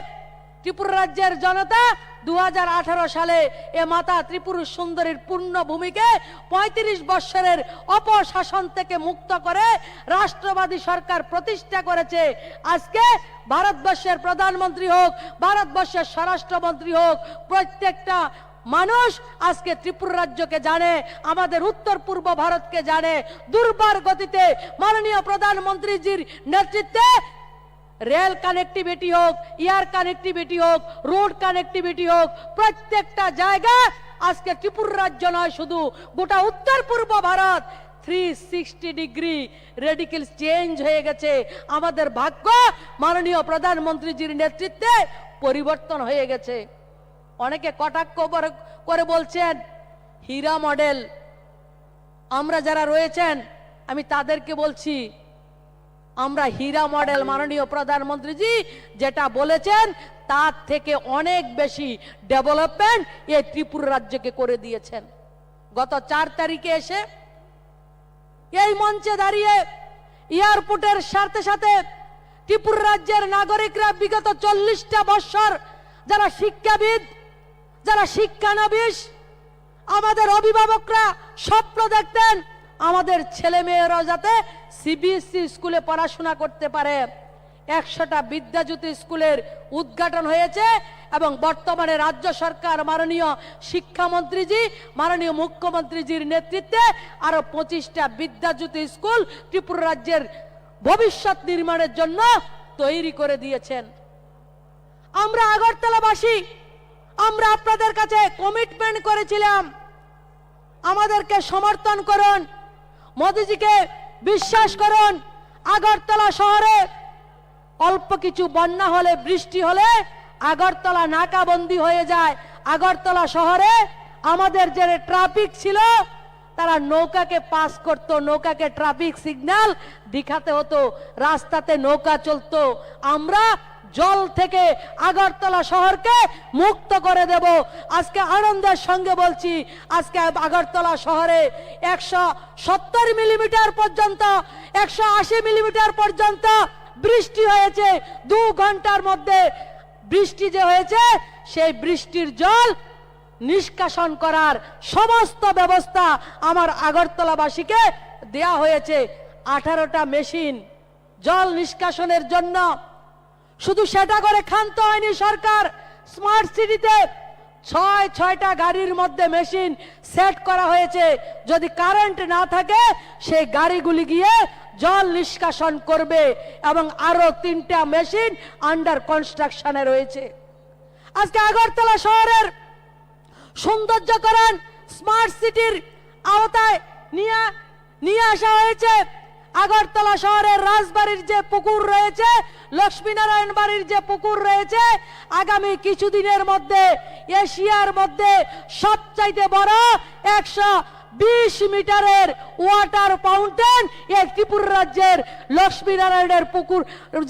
Speaker 1: ত্রিপুরা রাজ্যের জনতা 2018 সালে এ মাতা ত্রিপুরা সুন্দরীর পূর্ণ ভূমিকে 35 বছরের অপশাসন থেকে মুক্ত করে রাষ্ট্রবাদী সরকার প্রতিষ্ঠা করেছে। আজকে ভারতবর্ষের প্রধানমন্ত্রী হোক, ভারতবর্ষের স্বরাষ্ট্রমন্ত্রী হোক, প্রত্যেকটা মানুষ আজকে ত্রিপুরা রাজ্যকে জানে, আমাদের উত্তর পূর্ব ভারতকে জানে। দুর্বার গতিতে মাননীয় প্রধানমন্ত্রীজির নেতৃত্বে রেল কানেক্টিভিটি হোক, এয়ার কানেক্টিভিটি হোক, রোড কানেক্টিভিটি হোক, প্রত্যেকটা জায়গা আজকে ত্রিপুরা রাজ্য নয়, শুধু গোটা উত্তর পূর্ব ভারত 360 ডিগ্রি রেডিক্যাল চেঞ্জ হয়ে গেছে। আমাদের ভাগ্য মাননীয় প্রধানমন্ত্রীজির নেতৃত্বে পরিবর্তন হয়ে গেছে। অনেকে কটাক্ষ করে বলছেন হীরা মডেল। আমরা যারা রয়েছেন আমি তাদেরকে বলছি আমরা হীরা মডেল। মাননীয় প্রধানমন্ত্রীজি যেটা বলেছেন তার থেকে অনেক বেশি ডেভেলপমেন্ট এই ত্রিপুরা রাজ্যকে করে দিয়েছেন। গত 4 তারিখে এসে এই মঞ্চে দাঁড়িয়ে এয়ারপোর্টের সাথে সাথে ত্রিপুরা রাজ্যের নাগরিকরা বিগত 40টা বছর যারা শিক্ষাবিদ, যারা শিক্ষানবিশ, আমাদের অভিভাবকরা স্বপ্ন দেখতেন আমাদের ছেলে মেয়েরা যাতে সিবিএসসি স্কুলে পড়াশোনা করতে পারে। 100টা বিদ্যাজ্যোতি স্কুলের উদ্ঘাটন হয়েছে এবং বর্তমানে রাজ্য সরকার মাননীয় শিক্ষামন্ত্রীজি, মাননীয় মুখ্যমন্ত্রীজির নেতৃত্বে আরো 25টা বিদ্যাজ্যোতি স্কুল ত্রিপুরা রাজ্যের ভবিষ্যৎ নির্মাণের জন্য তৈরি করে দিয়েছেন। আমরা আগরতলাবাসী, আমরা আপনাদের কাছে কমিটমেন্ট করেছিলাম আমাদেরকে সমর্থন করুন, মোদিজিকে বিশ্বাস করুন। আগরতলা শহরে অল্প কিছু বন্যা হলে, বৃষ্টি হলে আগরতলা নাকাবন্দি হয়ে যায়। আগরতলা শহরে আমাদের যে ট্রাফিক ছিল তারা নৌকাকে পাস করত, নৌকাকে ট্রাফিক সিগন্যাল দেখাতে হতো, রাস্তাতে নৌকা চলতো। আমরা জল থেকে আগরতলা শহরকে মুক্ত করে দেব। আজকে আনন্দের সঙ্গে বলছি আজকে আগরতলা শহরে 170 মিলিমিটার পর্যন্ত, 180 মিলিমিটার পর্যন্ত বৃষ্টি হয়েছে। 2 ঘন্টার মধ্যে বৃষ্টি যে হয়েছে সেই বৃষ্টির জল নিষ্কাশন করার সমস্ত ব্যবস্থা আমার আগরতলাবাসীকে দেয়া হয়েছে। 18টা মেশিন জল নিষ্কাশনের জন্য। শুধু সেটা করে ক্ষান্ত হয়নি সরকার, স্মার্ট সিটিতে 6টা গাড়ির মধ্যে মেশিন সেট করা হয়েছে। যদি কারেন্ট না থাকে সেই গাড়িগুলি গিয়ে জল নিষ্কাশন করবে এবং আরো 3টা মেশিন আন্ডার কনস্ট্রাকশনে রয়েছে। আজকে আগরতলা শহরের সৌন্দর্যকরণ স্মার্ট সিটির আওতায় নিয়ে আসা হয়েছে। আগরতলা শহরের রাজবাড়ির যে পুকুর রয়েছে, লক্ষ্মীনারায়ণ বাড়ির যে পুকুর রয়েছে, আগামী কিছুদিনের মধ্যে এশিয়ার মধ্যে সবচাইতে বড় 120 মিটারের ওয়াটার ফাউন্টেন এই ত্রিপুরা রাজ্যের লক্ষ্মীনারায়ণের পুকুর,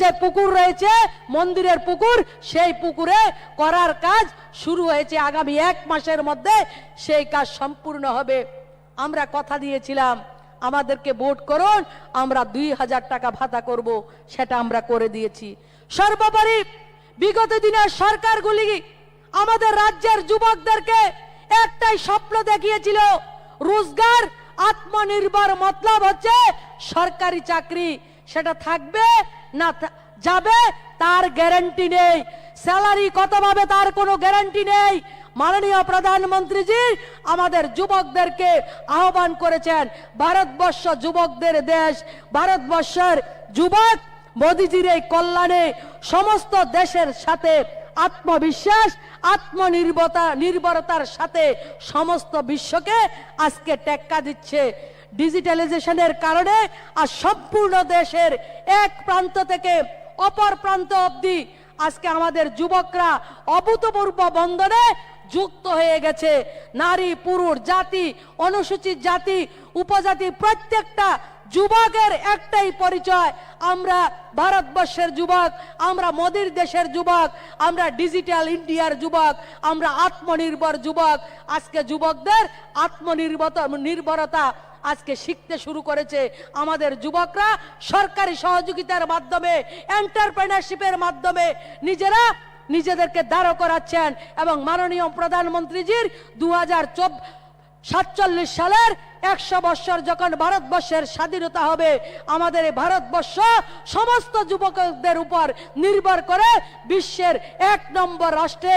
Speaker 1: যে পুকুর রয়েছে মন্দিরের পুকুর, সেই পুকুরে করার কাজ শুরু হয়েছে। আগামী 1 মাসের মধ্যে সেই কাজ সম্পূর্ণ হবে। আমরা কথা দিয়েছিলাম আমাদেরকে ভোট করুন, আমরা 2000 টাকা ভাতা করব, সেটা আমরা করে দিয়েছি। সর্বোপরি বিগত দিনের সরকারগুলি আমাদের রাজ্যের যুবকদেরকে একটাই স্বপ্ন দেখিয়েছিল, রোজগার, আত্মনির্ভর, মতলব হচ্ছে সরকারি চাকরি। সেটা থাকবে না যাবে তার গ্যারান্টি নেই, স্যালারি কত পাবে তার কোনো গ্যারান্টি নেই। মাননীয় প্রধানমন্ত্রীজি আমাদের যুবকদেরকে আহ্বান করেছেন, ভারতবর্ষ যুবকদের দেশ, ভারতবর্ষের যুবক মোদিজির এই কল্যাণে সমস্ত দেশের সাথে আত্মবিশ্বাস, নির্ভরতার সাথে সমস্ত বিশ্বকে আজকে টেক্কা দিচ্ছে। ডিজিটালাইজেশনের কারণে আর সম্পূর্ণ দেশের এক প্রান্ত থেকে অপর প্রান্ত অবধি আজকে আমাদের যুবকরা অভূতপূর্ব বন্ধনে যুক্ত হয়ে গেছে। নারী, পুরুষ, জাতি, অনুসূচিত জাতি, উপজাতি প্রত্যেকটা যুবকের একটাই পরিচয়, আমরা ভারতবর্ষের যুবক, আমরা মোদির দেশের যুবক, আমরা ডিজিটাল ইন্ডিয়ার যুবক, আমরা আত্মনির্ভর যুবক। আজকে যুবকদের আত্মনির্ভরতা আজকে শিখতে শুরু করেছে আমাদের যুবকরা। সরকারি সহযোগিতার মাধ্যমে, এন্টারপ্রেনারশিপের মাধ্যমে নিজেদেরকে দাঁড় করাচ্ছেন। এবং মাননীয় প্রধানমন্ত্রীজির 2047 সালের 100 বছর যখন ভারতবর্ষের স্বাধীনতা হবে, আমাদের এই ভারতবর্ষ সমস্ত যুবকদের উপর নির্ভর করে বিশ্বের 1 নম্বর রাষ্ট্রে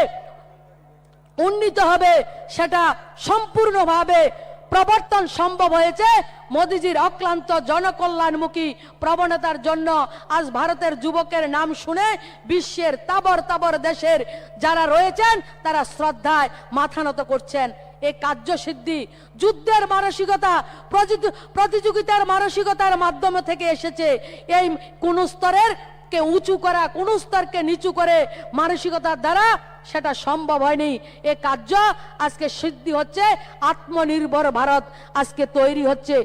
Speaker 1: উন্নীত হবে। সেটা সম্পূর্ণভাবে প্রবর্তন সম্ভব হয়েছে মোদিজির অক্লান্ত জনকল্যাণমুখী প্রবণতার জন্য। আজ ভারতের যুবকের নাম শুনে বিশ্বের তাবর দেশের যারা রয়েছেন তারা শ্রদ্ধায় মাথা নত করছেন। এই কার্যসিদ্ধি যুদ্ধের মানসিকতা, প্রতিযোগিতার মানসিকতার মাধ্যমে থেকে এসেছে। এই কোন স্তরের কে উঁচু করা, কোন স্তরকে নিচু করে মানসিকতার দ্বারা সেটা সম্ভব হয়নি। এ কার্য আজকে সিদ্ধি হচ্ছে, আত্মনির্ভর ভারত আজকে তৈরি হচ্ছে।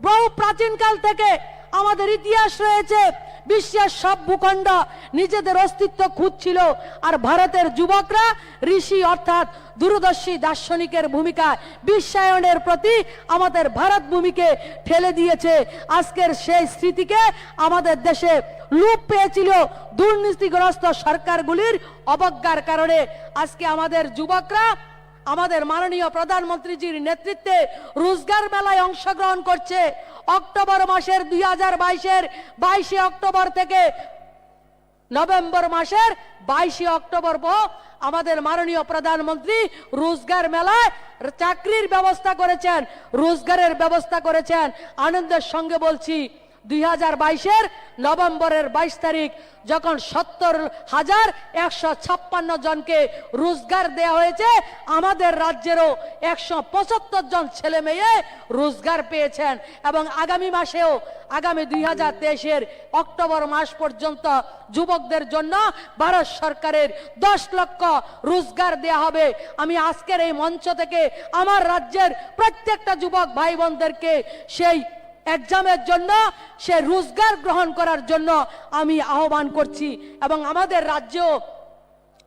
Speaker 1: বহু প্রাচীনকাল থেকে আমাদের ইতিহাস রয়েছে, বিশ্বের সব ভূখণ্ড নিজেদের অস্তিত্ব খুঁজছিল, আর ভারতের যুবকরা ঋষি অর্থাৎ দূরদর্শী দার্শনিকের ভূমিকা বিশ্বায়নের প্রতি আমাদের ভারত ভূমিকে ঠেলে দিয়েছে। আজকের সেই স্মৃতিকে আমাদের দেশে লোপ পেয়েছিল দুর্নীতিগ্রস্ত সরকারগুলির অবজ্ঞার কারণে। আজকে আমাদের যুবকরা আমাদের মাননীয় প্রধানমন্ত্রীজির নেতৃত্বে রোজগার মেলায় অংশগ্রহণ করছে। অক্টোবর মাসের 2022-এর 22 অক্টোবর থেকে নভেম্বর মাসের 22 অক্টোবর আমাদের মাননীয় প্রধানমন্ত্রী রোজগার মেলায় চাকরির ব্যবস্থা করেছেন, রোজগারের ব্যবস্থা করেছেন। আনন্দের সঙ্গে বলছি 2022-এর নভেম্বরের 22 তারিখ যখন 70,156 জনকে রোজগার দেয়া হয়েছে, আমাদের রাজ্যেরও 175 জন ছেলে মেয়ে রোজগার পেয়েছেন। এবং আগামী মাসেও, আগামী 2023-এর অক্টোবর মাস পর্যন্ত যুবকদের জন্য ভারত সরকারের 10 লক্ষ রোজগার দেয়া হবে। আমি আজকের এই মঞ্চ থেকে আমার রাজ্যের প্রত্যেকটা যুবক ভাই বোনদেরকে সেই এক্সামের জন্য, সে রোজগার গ্রহণ করার জন্য আমি আহ্বান করছি। এবং আমাদের রাজ্যেও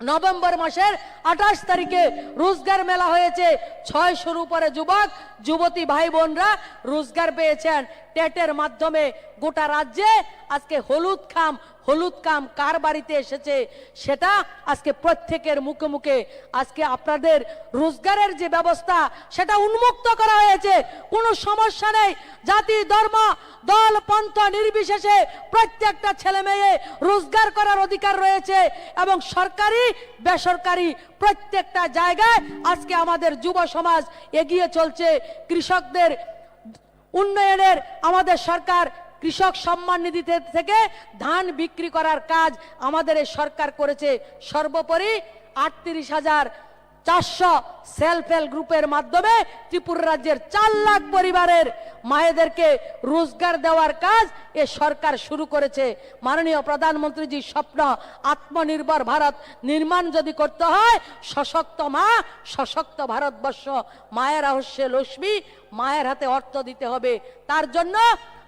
Speaker 1: নভেম্বর মাসের 28 তারিখে রোজগার মেলা হয়েছে। 600-র উপরে যুবক যুবতী ভাই বোনরা রোজগার পেয়েছেন টেটের মাধ্যমে। গোটা রাজ্যে আজকে হলুদ খাম কার বাড়িতে এসেছে সেটা আজকে প্রত্যেকের মুখে মুখে। আজকে আপনাদের রোজগারের যে ব্যবস্থা সেটা উন্মুক্ত করা হয়েছে, কোনো সমস্যা নেই। জাতি, ধর্ম, দল, পন্থা নির্বিশেষে প্রত্যেকটা ছেলে মেয়ে রোজগার করার অধিকার রয়েছে। এবং সরকারি বেসরকারি প্রত্যেকটা জায়গায় আজকে আমাদের যুব সমাজ এগিয়ে চলছে। কৃষকদের উন্নয়নের আমাদের সরকার কৃষক সম্মান নিধি থেকে ধান বিক্রি করার কাজ আমাদের এই সরকার করেছে। সর্বোপরি 38,400 সেলফ হেল্প গ্রুপের মাধ্যমে ত্রিপুরা রাজ্যের 4 লাখ পরিবারের মায়েদেরকে রোজগার দেওয়ার কাজ এ সরকার শুরু করেছে। মাননীয় প্রধানমন্ত্রীজির স্বপ্ন আত্মনির্ভর ভারত নির্মাণ যদি করতে হয়, সশক্ত মা, সশক্ত ভারতবর্ষ, মায়ের রহস্যে লক্ষ্মী, মায়ের হাতে অর্থ দিতে হবে। তার জন্য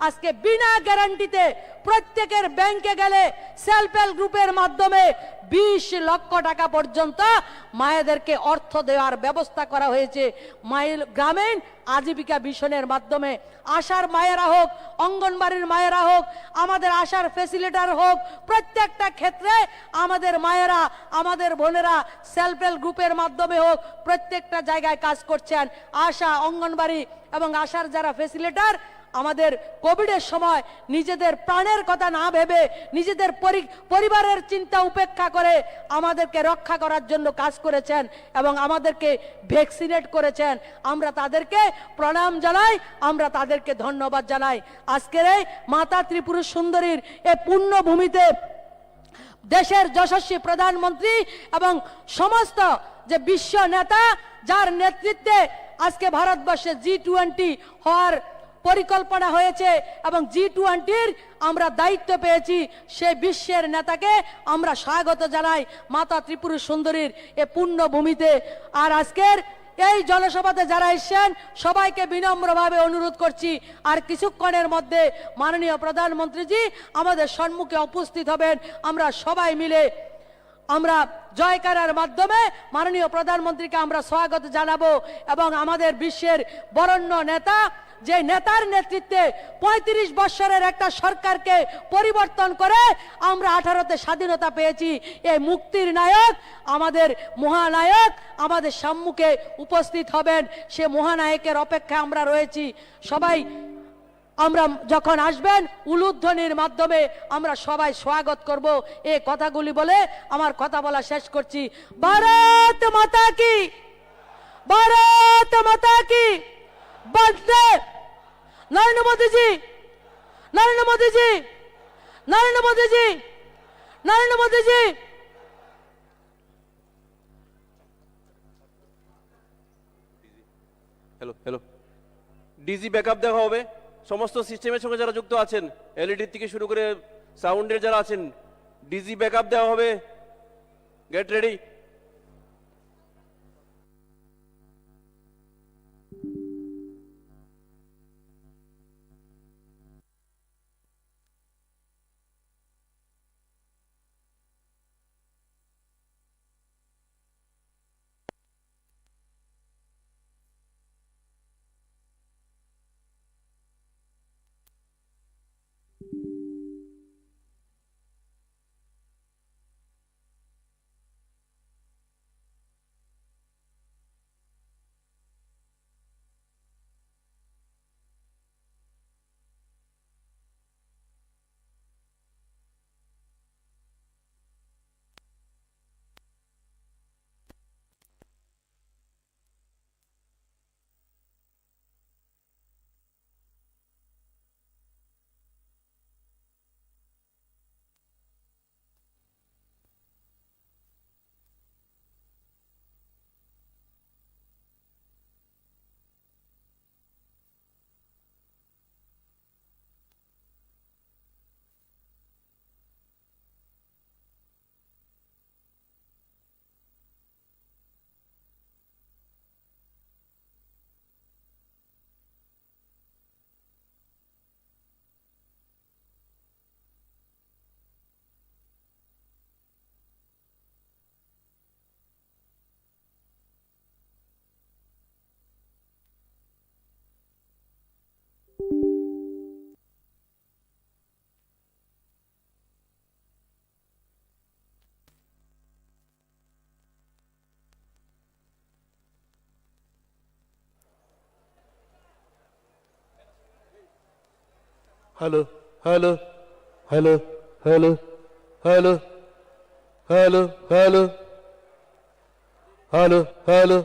Speaker 1: আজকে বিনা গ্যারান্টিতে প্রত্যেকের ব্যাংকে গেলে সেলফ হেল্প গ্রুপের মাধ্যমে 20 লক্ষ টাকা পর্যন্ত মায়েদেরকে অর্থ দেওয়ার ব্যবস্থা করা হয়েছে। গ্রামীণ আজীবিকা মিশনের মাধ্যমে আশার মায়েরা হোক, অঙ্গনবাড়ির মায়েরা হোক, আমাদের আশার ফ্যাসিলিটার হোক, প্রত্যেকটা ক্ষেত্রে আমাদের মায়েরা, আমাদের বোনেরা সেলফ হেল্প গ্রুপের মাধ্যমে হোক প্রত্যেকটা জায়গায় কাজ করছেন। আশা, অঙ্গনবাড়ি এবং আশার যারা ফ্যাসিলিটার আমাদের কোভিডের সময় নিজেদের প্রাণের কথা না ভেবে নিজেদের পরিবারের চিন্তা উপেক্ষা করে আমাদেরকে রক্ষা করার জন্য কাজ করেছেন এবং আমাদেরকে ভ্যাকসিনেট করেছেন। আমরা তাদেরকে প্রণাম জানাই, আমরা তাদেরকে ধন্যবাদ জানাই। আজকের এই মাতা ত্রিপুরা সুন্দরীর এই পুণ্যভূমিতে দেশের যশস্বী প্রধানমন্ত্রী এবং সমস্ত যে বিশ্ব নেতা যার নেতৃত্বে আজকে ভারতবর্ষে G20 হওয়ার পরিকল্পনা হয়েছে এবং G20-র আমরা দায়িত্ব পেয়েছি, সেই বিশ্বের নেতাকে আমরা স্বাগত জানাই মাতা ত্রিপুরা সুন্দরীর এ পুণ্যভূমিতে। আর আজকের এই জনসভাতে যারা এসেছেন সবাইকে বিনম্রভাবে অনুরোধ করছি, আর কিছুক্ষণের মধ্যে মাননীয় প্রধানমন্ত্রীজি আমাদের সম্মুখে উপস্থিত হবেন। আমরা সবাই মিলে আমরা জয়কারার মাধ্যমে মাননীয় প্রধানমন্ত্রীকে আমরা স্বাগত জানাবো এবং আমাদের বিশ্বের বরেণ্য নেতা, যে নেতার নেতৃত্বে 35 বছরের একটা সরকারকে পরিবর্তন করে আমরা 18তে স্বাধীনতা পেয়েছি, এই মুক্তির নায়ক, আমাদের মহানায়ক আমাদের সম্মুখে উপস্থিত হবেন। সে মহানায়কের অপেক্ষায় আমরা রয়েছি। সবাই আমরা যখন আসবেন উলুধ্বনির মাধ্যমে আমরা সবাই স্বাগত করব। এই কথাগুলি বলে আমার কথা বলা শেষ করছি। ভারত মাতা কি, ভারত মাতা কি, বন্দে নরেন্দ্র মোদীজি, নরেন্দ্র মোদীজি, নরেন্দ্র মোদীজি, নরেন্দ্র মোদীজি।
Speaker 4: হ্যালো হ্যালো, ডিজি ব্যাকআপ দেওয়া হবে সমস্ত সিস্টেমের সঙ্গে যারা যুক্ত আছেন, এলইডি থেকে শুরু করে সাউন্ডের যারা আছেন, ডিজি ব্যাকআপ দেওয়া হবে। Get ready.
Speaker 5: Hello hello hello hello hello hello hello hello hello.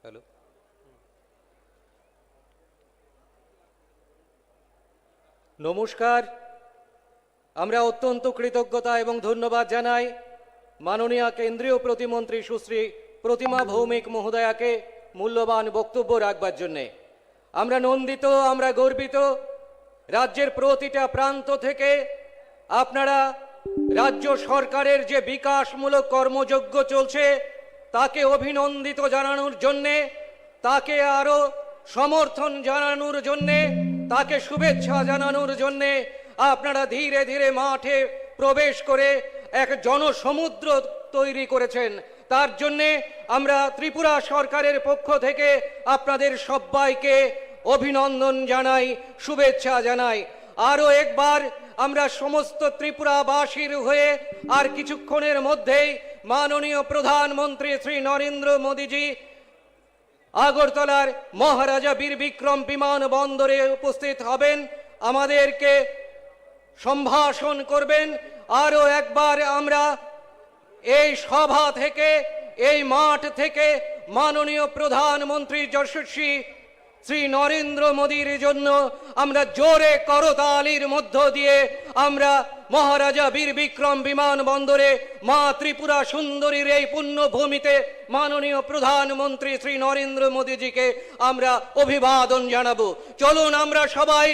Speaker 7: Hello, নমস্কার। আমরা অত্যন্ত কৃতজ্ঞতা এবং ধন্যবাদ জানাই মাননীয় কেন্দ্রীয় প্রতিমন্ত্রী সুশ্রী প্রতিমা ভৌমিক মহোদয়াকে মূল্যবান বক্তব্য রাখবার জন্যে। আমরা নন্দিত, আমরা গর্বিত। রাজ্যের প্রতিটা প্রান্ত থেকে আপনারা রাজ্য সরকারের যে বিকাশমূলক কর্মযজ্ঞ চলছে তাকে অভিনন্দিত জানানোর জন্যে, তাকে আরো সমর্থন জানানোর জন্যে, তাকে শুভেচ্ছা জানানোর জন্যে আপনারা ধীরে ধীরে মাঠে প্রবেশ করে এক জনসমুদ্র তৈরি করেছেন। তার জন্যে আমরা ত্রিপুরা সরকারের পক্ষ থেকে আপনাদের সবাইকে অভিনন্দন জানাই, শুভেচ্ছা জানাই। আরও একবার আমরা সমস্ত ত্রিপুরাবাসীর হয়ে আর কিছুক্ষণের মধ্যেই মাননীয় প্রধানমন্ত্রী শ্রী নরেন্দ্র মোদীজি আগরতলার মহারাজা বীর বিক্রম বিমানবন্দরে উপস্থিত হবেন, আমাদেরকে সম্ভাষণ করবেন। আরও একবার আমরা এই সভা থেকে, এই মাঠ থেকে মাননীয় প্রধানমন্ত্রী যশস্বী শ্রী নরেন্দ্র মোদীর জন্য আমরা জোরে করতালির মধ্য দিয়ে আমরা মহারাজা বীর বিক্রম বিমানবন্দরে মা ত্রিপুরা সুন্দরীর এই পুণ্যভূমিতে মাননীয় প্রধানমন্ত্রী শ্রী নরেন্দ্র মোদীজিকে আমরা অভিবাদন জানাবো। চলুন আমরা সবাই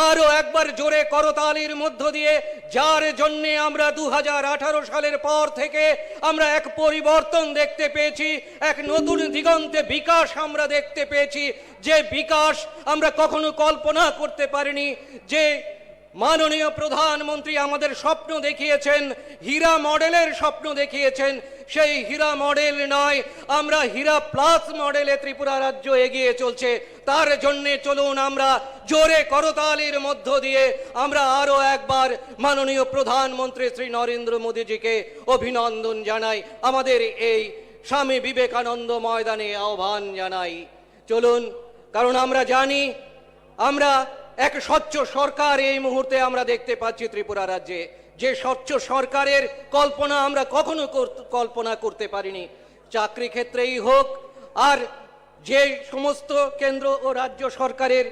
Speaker 7: আরো একবার জোরে করতালির মধ্য দিয়ে, যার জন্যে আমরা 2018 সালের পর থেকে আমরা এক পরিবর্তন দেখতে পেয়েছি, এক নতুন দিগন্তে বিকাশ আমরা দেখতে পেয়েছি, যে বিকাশ আমরা কখনো কল্পনা করতে পারিনি। যে মাননীয় প্রধানমন্ত্রী আমাদের স্বপ্ন দেখিয়েছেন, হীরা মডেলের স্বপ্ন দেখিয়েছেন, সেই হীরা মডেল নয়, আমরা হীরা প্লাস মডেলে ত্রিপুরা রাজ্য এগিয়ে চলছে। তার জন্যে চলুন আমরা জোরে করতালির মধ্য দিয়ে আমরা আরো একবার মাননীয় প্রধানমন্ত্রী শ্রী নরেন্দ্র মোদীজিকে অভিনন্দন জানাই, আমাদের এই স্বামী বিবেকানন্দ ময়দানে আহ্বান জানাই। চলুন, কারণ আমরা জানি আমরা এক স্বচ্ছ সরকার এই মুহূর্তে আমরা দেখতে পাচ্ছি ত্রিপুরা রাজ্যে, যে স্বচ্ছ সরকারের কল্পনা আমরা কখনো কল্পনা করতে পারিনি। চাকরি ক্ষেত্রেই হোক, আর যে সমস্ত কেন্দ্র ও রাজ্য সরকারের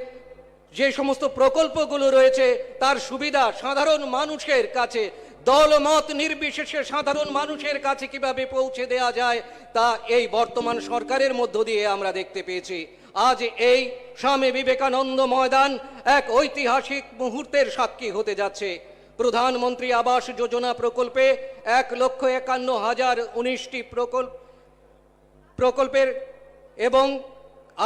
Speaker 7: যে সমস্ত প্রকল্পগুলো রয়েছে তার সুবিধা সাধারণ মানুষের কাছে, দলমত নির্বিশেষে সাধারণ মানুষের কাছে কিভাবে পৌঁছে দেওয়া যায় তা এই বর্তমান সরকারের মধ্য দিয়ে আমরা দেখতে পেয়েছি। আজ এই স্বামী বিবেকানন্দ ময়দান এক ঐতিহাসিক মুহূর্তের সাক্ষী হতে যাচ্ছে। প্রধানমন্ত্রী আবাস যোজনা প্রকল্পে 1,51,019টি প্রকল্পের এবং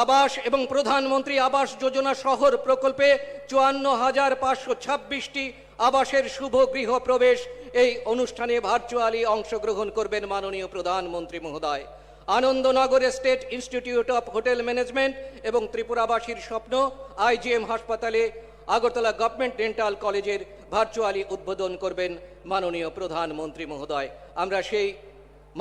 Speaker 7: আবাস এবং প্রধানমন্ত্রী আবাস যোজনা শহর প্রকল্পে 54,526টি আবাসের শুভ গৃহ প্রবেশ এই অনুষ্ঠানে ভার্চুয়ালি অংশগ্রহণ করবেন মাননীয় প্রধানমন্ত্রী মহোদয়। Anandanagar state institute of hotel management এবং ত্রিপুরাবাসীর স্বপ্ন IGM হাসপাতালে আগরতলা গভর্নমেন্ট ডেন্টাল কলেজের ভার্চুয়ালি উদ্বোধন করবেন মাননীয় প্রধানমন্ত্রী মহোদয়। আমরা সেই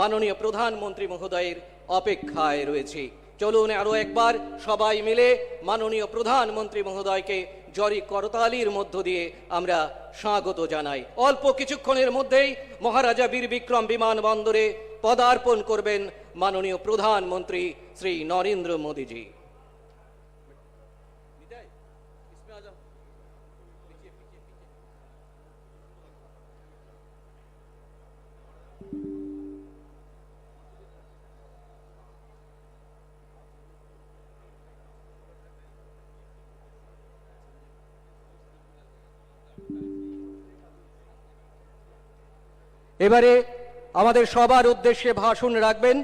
Speaker 7: মাননীয় প্রধানমন্ত্রী মহোদয়ের অপেক্ষায় রয়েছি। চলুন আরো একবার সবাই মিলে মাননীয় প্রধানমন্ত্রী মহোদয়কে জরি করতালির মধ্য দিয়ে আমরা স্বাগত জানাই। অল্প কিছুক্ষণের মধ্যেই মহারাজা বীর বিক্রম বিমানবন্দরে পদার্পণ করবেন মাননীয় প্রধানমন্ত্রী শ্রী নরেন্দ্র মোদীজি। এবারে আমাদের সবার উদ্দেশ্যে ভাষণ রাখবেন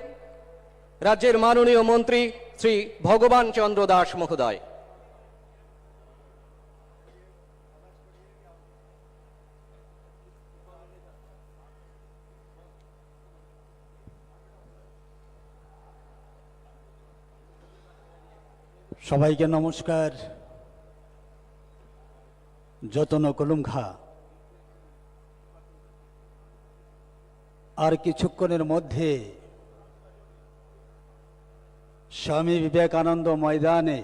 Speaker 7: রাজ্যের মাননীয় মন্ত্রী শ্রী ভগবান চন্দ্র দাস মহোদয়।
Speaker 6: সবাইকে নমস্কার। যতন কলুমঘা আর কিছুক্ষণের মধ্যে স্বামী বিবেকানন্দ ময়দানে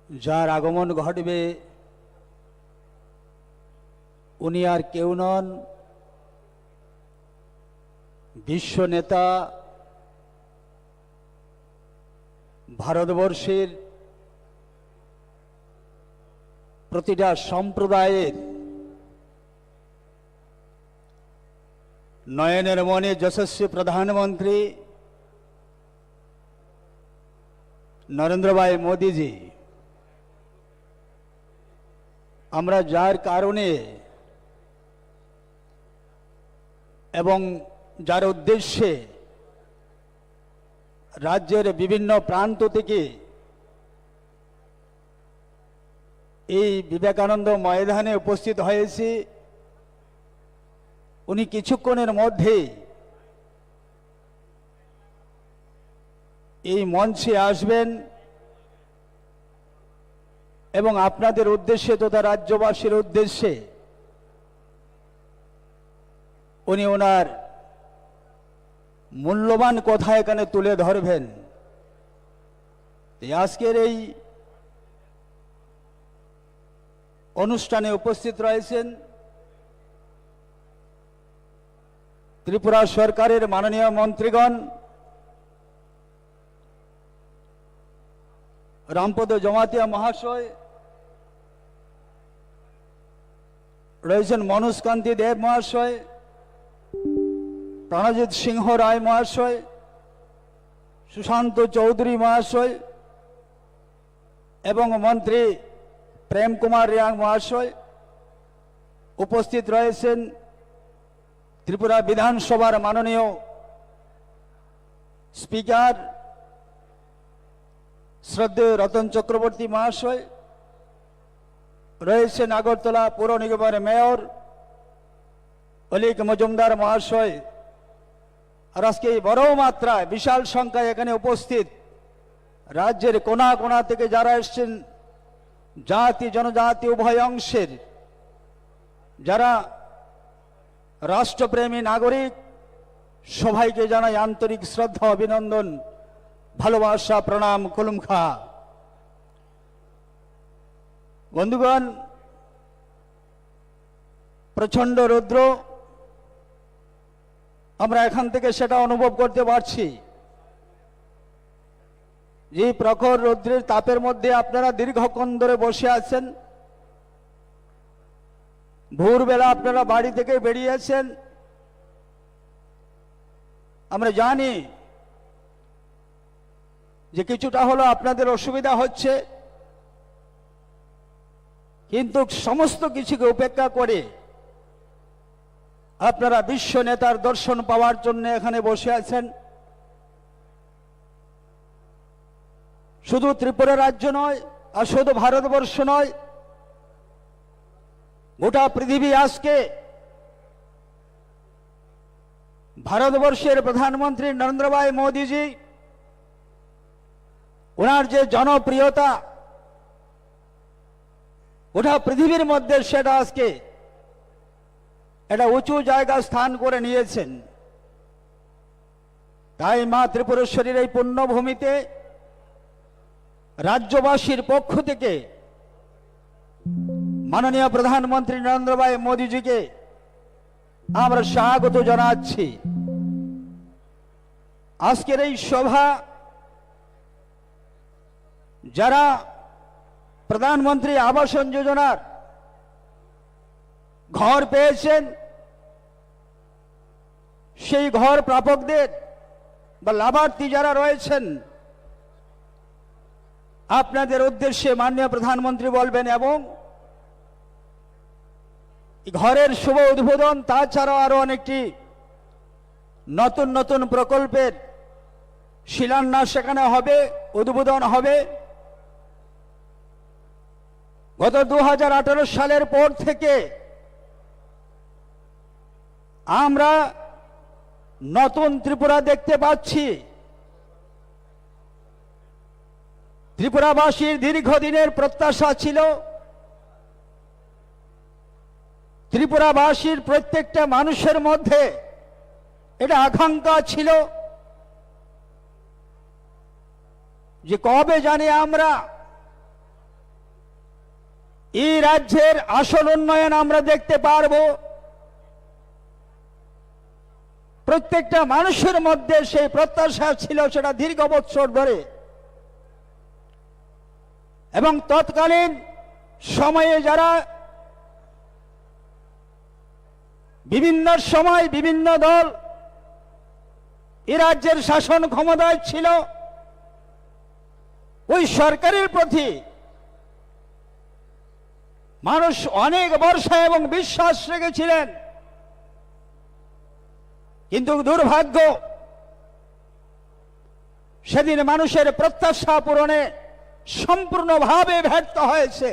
Speaker 6: যার আগমন ঘটবে উনি আর কেউ নন, বিশ্ব নেতা, ভারতবর্ষের প্রতিটা সম্প্রদায়ের নয়নের মনে যশস্বী প্রধানমন্ত্রী নরেন্দ্র ভাই মোদীজি, আমরা যার কারণে এবং যার উদ্দেশ্যে রাজ্যের বিভিন্ন প্রান্ত থেকে এই বিবেকানন্দ ময়দানে উপস্থিত হয়েছি, উনি কিছুক্ষণের মধ্যেই এই মঞ্চে আসবেন এবং আপনাদের উদ্দেশ্যে তথা রাজ্যবাসীর উদ্দেশ্যে উনি ওনার মূল্যবান কথা এখানে তুলে ধরবেন। আজকের এই অনুষ্ঠানে উপস্থিত রয়েছেন ত্রিপুরা সরকারের মাননীয় মন্ত্রীগণ, রামপদ জমাতিয়া মহাশয় রয়েছেন, মনোজ কান্তি দেব মহাশয়, প্রণজিৎ সিংহ রায় মহাশয়, সুশান্ত চৌধুরী মহাশয় এবং মন্ত্রী প্রেম কুমার রিয়াং মহাশয়। উপস্থিত রয়েছেন ত্রিপুরা বিধানসভার মাননীয় স্পিকার শ্রদ্ধেয় রতন চক্রবর্তী মহাশয়, রয়েছেন আগরতলা পৌর নিগমের মেয়র অলিক মজুমদার মহাশয়। আর আজকে এই বড় মাত্রায় বিশাল সংখ্যায় এখানে উপস্থিত রাজ্যের কোনা কোনা থেকে যারা এসছেন, জাতি জনজাতি উভয় অংশের যারা রাষ্ট্রপ্রেমী নাগরিক, সবাইকে জানাই আন্তরিক শ্রদ্ধা, অভিনন্দন, ভালোবাসা, প্রণাম, কুলুমখা। বন্ধুগণ, প্রচন্ড রৌদ্র, আমরা এখান থেকে সেটা অনুভব করতে পারছি যে প্রখর রৌদ্রের তাপের মধ্যে আপনারা দীর্ঘক্ষণ ধরে বসে আছেন। ভোরবেলা আপনারা বাড়ি থেকে বেরিয়েছেন। আমরা জানি যে কিছুটা হলো আপনাদের অসুবিধা হচ্ছে, কিন্তু সমস্ত কিছুকে উপেক্ষা করে আপনারা বিশ্ব নেতার দর্শন পাওয়ার জন্য এখানে বসে আছেন। শুধু ত্রিপুরা রাজ্য নয় আর শুধু ভারতবর্ষ নয়, গোটা পৃথিবী আজকে ভারতবর্ষের প্রধানমন্ত্রী নরেন্দ্র ভাই মোদীজি, ওনার যে জনপ্রিয়তা গোটা পৃথিবীর মধ্যে, সেটা আজকে এটা উঁচু জায়গা স্থান করে নিয়েছেন। তাই মা ত্রিপুরেশ্বরীর এই পুণ্যভূমিতে রাজ্যবাসীর পক্ষ থেকে মাননীয় প্রধানমন্ত্রী নরেন্দ্র ভাই মোদীজিকে আমরা স্বাগত জানাচ্ছি। আজকের এই সভা যারা প্রধানমন্ত্রী আবাস যোজনার ঘর পেয়েছেন, সেই ঘর প্রাপকদের বা লাভার্থী যারা রয়েছেন, আপনাদের উদ্দেশ্যে মাননীয় প্রধানমন্ত্রী বলবেন এবং ঘরের শুভ উদ্বোধন, তাছাড়াও আরো অনেকটি নতুন নতুন প্রকল্পের শিলান্যাস সেখানে হবে, উদ্বোধন হবে। গত 2018 সালের পর থেকে আমরা নতুন ত্রিপুরা দেখতে পাচ্ছি। ত্রিপুরাবাসীর দীর্ঘদিনের প্রত্যাশা ছিল ত্রিপুরাবাসীর প্রত্যেকটা মানুষের মধ্যে এটা আকাঙ্ক্ষা ছিল যে কবে জানি আমরা এই রাজ্যের আসল উন্নয়ন আমরা দেখতে পারব। প্রত্যেকটা মানুষের মধ্যে সেই প্রত্যাশা ছিল, সেটা দীর্ঘ বছর ধরে। এবং তৎকালীন সময়ে যারা বিভিন্ন সময় বিভিন্ন দল এ রাজ্যের শাসন ক্ষমতায় ছিল, ওই সরকারের প্রতি মানুষ অনেক ভরসা এবং বিশ্বাস রেখেছিলেন। কিন্তু দুর্ভাগ্য, সেদিন মানুষের প্রত্যাশা পূরণে সম্পূর্ণভাবে ব্যর্থ হয়েছে।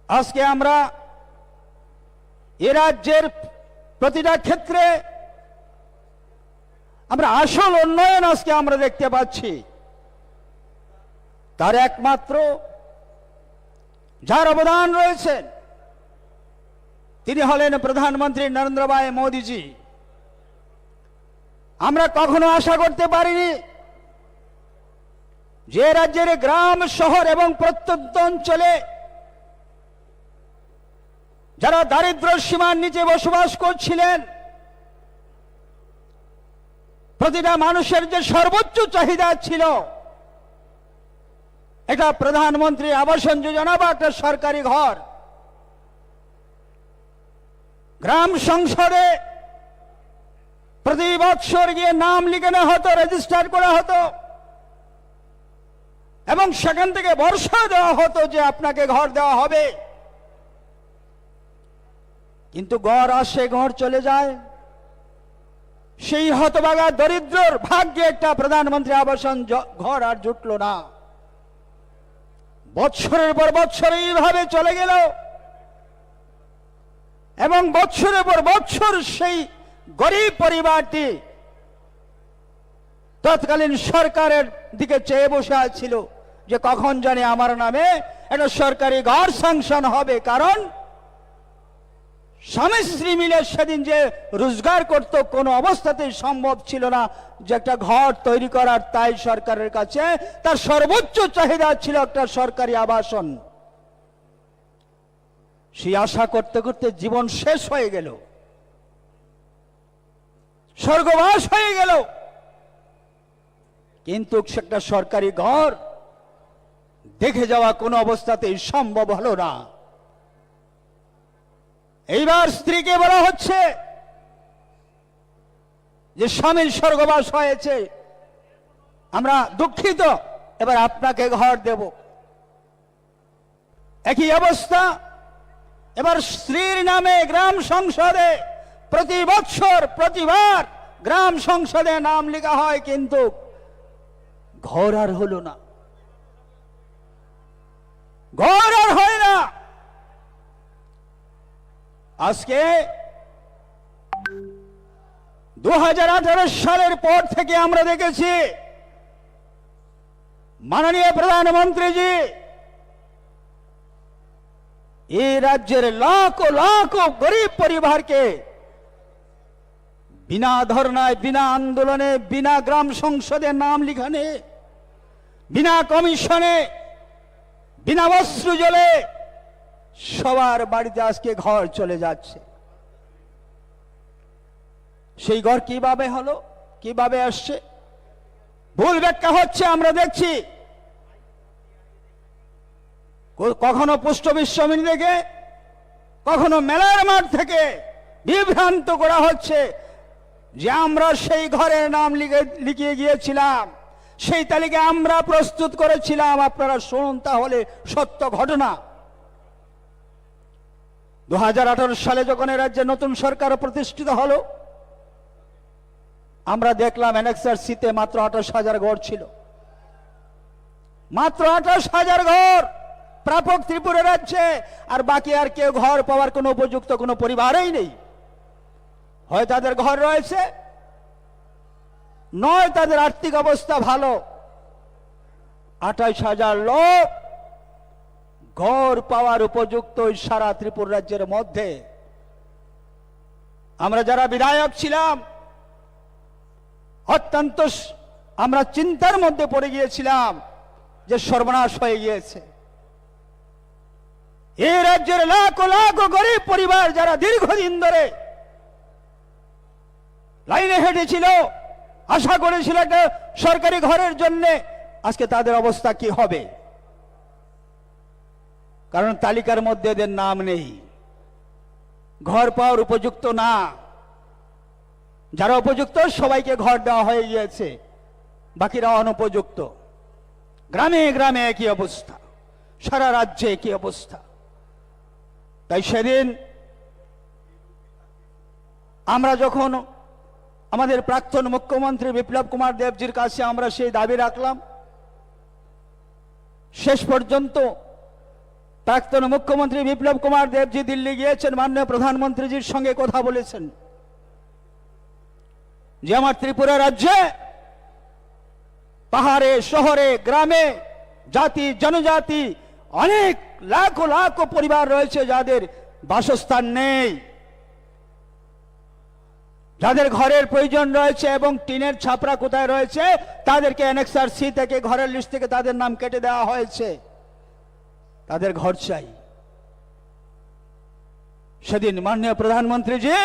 Speaker 6: আজকে আমরা এ রাজ্যের প্রতিটা ক্ষেত্রে আমরা আসল উন্নয়ন আজকে আমরা দেখতে পাচ্ছি। তার একমাত্র যার অবদান রয়েছেন তিনি হলেন প্রধানমন্ত্রী নরেন্দ্র ভাই মোদীজি। আমরা কখনো আশা করতে পারিনি যে রাজ্যের গ্রাম শহর এবং প্রত্যন্ত অঞ্চলে যারা দারিদ্র্য সীমার নিচে বসবাস করছিলেন, প্রতিটা মানুষের যে সর্বোচ্চ চাহিদা ছিল এটা প্রধানমন্ত্রী আবাসন যোজনা বা একটা সরকারি ঘর, গ্রাম সংসদে প্রতি বছর গিয়ে নাম লিখানো হতো, রেজিস্টার করা হতো এবং সেখান থেকে ভরসা দেওয়া হতো যে আপনাকে ঘর দেওয়া হবে। কিন্তু ঘর আসে, ঘর চলে যায়। সেই হতভাগা দরিদ্রর ভাগ্যে একটা প্রধানমন্ত্রী আবাসন ঘর আর জুটল না। বছরের পর বছর এইভাবে চলে গেল এবং বছরের পর বছর সেই গরিব পরিবারটি তৎকালীন সরকারের দিকে চেয়ে বসে ছিল যে কখন জানি আমার নামে একটা সরকারি ঘর স্যাংশন হবে। কারণ স্বামী স্ত্রী মিলে সেদিন যে রোজগার করত, কোনো অবস্থাতেই সম্ভব ছিল না যে একটা ঘর তৈরি করার। তাই সরকারের কাছে তার সর্বোচ্চ চাহিদা ছিল একটা সরকারি আবাসন। সেই আশা করতে করতে জীবন শেষ হয়ে গেল, স্বর্গবাস হয়ে গেল, কিন্তু সেটা সরকারি ঘর দেখে যাওয়া কোনো অবস্থাতেই সম্ভব হলো না। এইবার স্ত্রীকে বলা হচ্ছে যে স্বামীর স্বর্গবাস হয়েছে, আমরা দুঃখিত, এবার আপনাকে ঘর দেব। একই অবস্থা এবার স্ত্রীর নামে গ্রাম সংসদে প্রতি বছর প্রতিবার গ্রাম সংসদে নাম লেখা হয়, কিন্তু ঘর আর হলো না, ঘর আর হয় না। আজকে 2018 সালের পর থেকে আমরা দেখেছি মাননীয় প্রধানমন্ত্রীজি এই রাজ্যের লাখো লাখো গরিব পরিবারকে বিনা ধর্নায়, বিনা আন্দোলনে, বিনা গ্রাম সংসদে নাম লিখানে, বিনা কমিশনে, বিনা বস্ত্র জলে সবার বাড়িতে আজকে ঘর চলে যাচ্ছে। সেই ঘর কিভাবে হলো, কিভাবে আসছে, ভুল ব্যাখ্যা হচ্ছে আমরা দেখছি। কখনো পোস্ট অফিস সমিতি থেকে, কখনো মেলার মাঠ থেকে বিভ্রান্ত করা হচ্ছে যে আমরা সেই ঘরের নাম লিখিয়ে গিয়েছিলাম, সেই তালিকা আমরা প্রস্তুত করেছিলাম। আপনারা শুনুন তাহলে সত্য ঘটনা। 2018 সালে যখন এ রাজ্যে নতুন সরকার প্রতিষ্ঠিত হলো, আমরা দেখলাম অ্যানেক্সার সিতে মাত্র 28,000 ঘর ছিল, মাত্র 28,000 ঘর প্রাপক ত্রিপুরা রাজ্যে। আর বাকি আর কেউ ঘর পাওয়ার কোনো উপযুক্ত কোনো পরিবারই নেই। হয় তাদের ঘর রয়েছে, নয় তাদের আর্থিক অবস্থা ভালো। 28,000 লোক ঘর পাওয়ার উপযুক্ত সারা ত্রিপুরা রাজ্যের মধ্যে। আমরা যারা বিধায়ক ছিলাম অত্যন্ত আমরা চিন্তার মধ্যে পড়ে গিয়েছিলাম যে সর্বনাশ হয়ে গিয়েছে। এই রাজ্যের লাখো লাখো গরিব পরিবার যারা দীর্ঘদিন ধরে লাইনে হেঁটেছিল, আশা করেছিল একটা সরকারি ঘরের জন্য, আজকে তাদের অবস্থা কি হবে? কারণ তালিকার মধ্যে এদের নাম নেই, ঘর পাওয়ার উপযুক্ত না। যারা উপযুক্ত সবাইকে ঘর দেওয়া হয়ে গিয়েছে, বাকিরা অনুপযুক্ত। গ্রামে গ্রামে একই অবস্থা, সারা রাজ্যে একই অবস্থা। তাই সেদিন আমরা যখন আমাদের প্রাক্তন মুখ্যমন্ত্রী বিপ্লব কুমার দেবজির কাছে আমরা সেই দাবি রাখলাম, শেষ পর্যন্ত প্রাক্তন মুখ্যমন্ত্রী বিপ্লব কুমার দেবজি দিল্লি গিয়েছেন, মাননীয় প্রধানমন্ত্রীজির সঙ্গে কথা বলেছেন যে আমার ত্রিপুরা রাজ্যে পাহাড়ে, শহরে, গ্রামে, জাতি জনজাতি অনেক লাখো লাখো পরিবার রয়েছে যাদের বাসস্থান নেই, যাদের ঘরের প্রয়োজন রয়েছে এবং টিনের ছাপরা কোথায় রয়েছে তাদেরকে অ্যানেক্সার সি থেকে ঘরের লিস্ট থেকে তাদের নাম কেটে দেওয়া হয়েছে, তাদের ঘর চাই। সেদিন মাননীয় প্রধানমন্ত্রীজি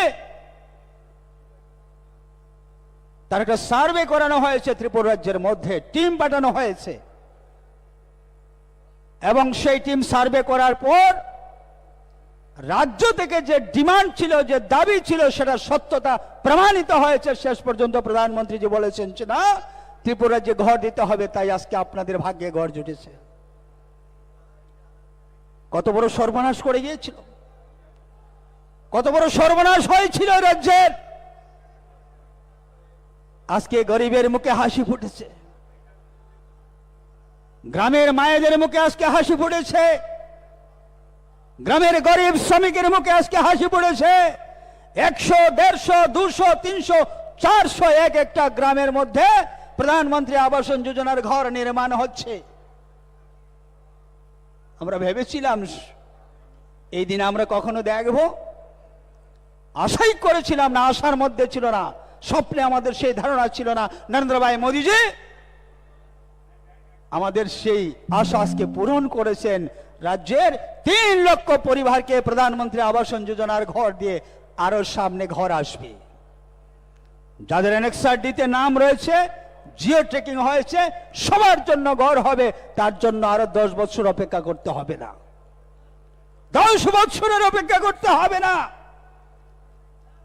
Speaker 6: তার একটা সার্ভে করানো হয়েছে, ত্রিপুরা রাজ্যের মধ্যে টিম পাঠানো হয়েছে এবং সেই টিম সার্ভে করার পর রাজ্য থেকে যে ডিমান্ড ছিল, যে দাবি ছিল, সেটা সত্যতা প্রমাণিত হয়েছে। শেষ পর্যন্ত প্রধানমন্ত্রীজি বলেছেন যে না, ত্রিপুরা রাজ্যে ঘর দিতে হবে, তাই আজকে আপনাদের ভাগ্যে ঘর জুটেছে। কত বড় সর্বনাশ করে গিয়েছিল, কত বড় সর্বনাশ হয়েছিল রাজ্যের। আজকে গরিবের মুখে হাসি ফুটেছে, গ্রামের মায়েদের মুখে আজকে হাসি ফুটেছে, গ্রামের গরিব শ্রমিকের মুখে আজকে হাসি পড়েছে। 100, 150, 200, 300, 400 এক একটা গ্রামের মধ্যে প্রধানমন্ত্রী আবাসন যোজনার ঘর নির্মাণ হচ্ছে। আমরা ভেবেছিলাম এই দিন আমরা কখনো দেখব, আশাই করেছিলাম না, আশার মধ্যে ছিল না, স্বপ্নে আমাদের সেই ধারণা ছিল না। নরেন্দ্র ভাই মোদীজি আমাদের সেই আশা আজকে পূরণ করেছেন। রাজ্যের 3 লক্ষ পরিবারকে প্রধানমন্ত্রী আবাসন যোজনার ঘর দিয়ে আরো সামনে ঘর আসবে। যাদের অ্যানেক্সার ডিতে নাম রয়েছে, জিও ট্রেকিং হয়েছে, সবার জন্য ঘর হবে। তার জন্য আরো 10 বছর অপেক্ষা করতে হবে না, 10 বছরের অপেক্ষা করতে হবে না।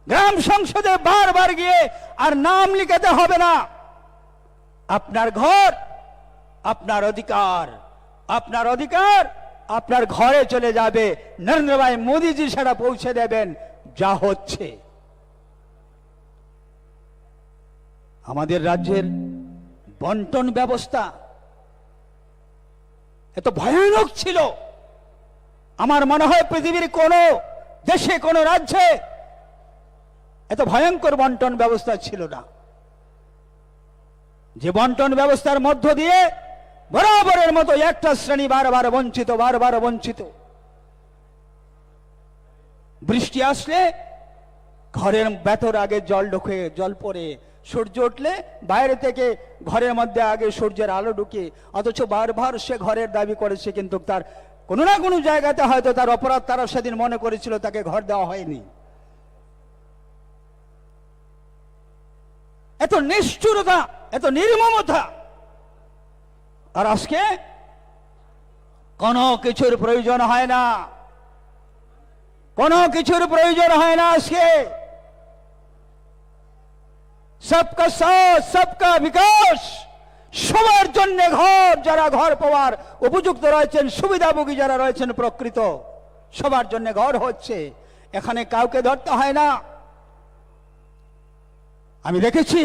Speaker 6: গ্রাম সংসদে বারবার গিয়ে আর নাম লিখাতে হবে না। আপনার ঘর, আপনার অধিকার, আপনার অধিকার আপনার ঘরে চলে যাবে। নরেন্দ্র ভাই মোদীজি সেটা পৌঁছে দেবেন। যা হচ্ছে আমাদের রাজ্যের বন্টন ব্যবস্থা এত ভয়ানক ছিল, আমার মনে হয় পৃথিবীর কোন দেশে, কোন রাজ্যে এত ভয়ঙ্কর বন্টন ব্যবস্থা ছিল না। যে বন্টন ব্যবস্থার মধ্য দিয়ে বরাবরের মতো একটা শ্রেণী বারবার বঞ্চিত, বারবার বঞ্চিত। বৃষ্টি আসলে ঘরের ভেতর আগে জল ঢুকে, জল পড়ে, সূর্য উঠলে বাইরে থেকে ঘরের মধ্যে আগে সূর্যের আলো ঢুকে, অথচ বারবার সে ঘরের দাবি করেছে, কিন্তু তার কোনো না কোনো জায়গাতে হয়তো তার অপরাধ তারা সেদিন মনে করেছিল, তাকে ঘর দেওয়া হয়নি। এত নিষ্ঠুরতা, এত নির্মমতা। আর আজকে কোনো কিছুর প্রয়োজন হয় না, কোনো কিছুর প্রয়োজন হয় না। আজকে সবকা সাথ, সবকা বিকাশ, সবার জন্য ঘর, যারা ঘর পাওয়ার উপযুক্ত রয়েছেন, সুবিধাভোগী যারা রয়েছেন প্রকৃত, সবার জন্য ঘর হচ্ছে। এখানে কাউকে ধরতে হয় না। আমি দেখেছি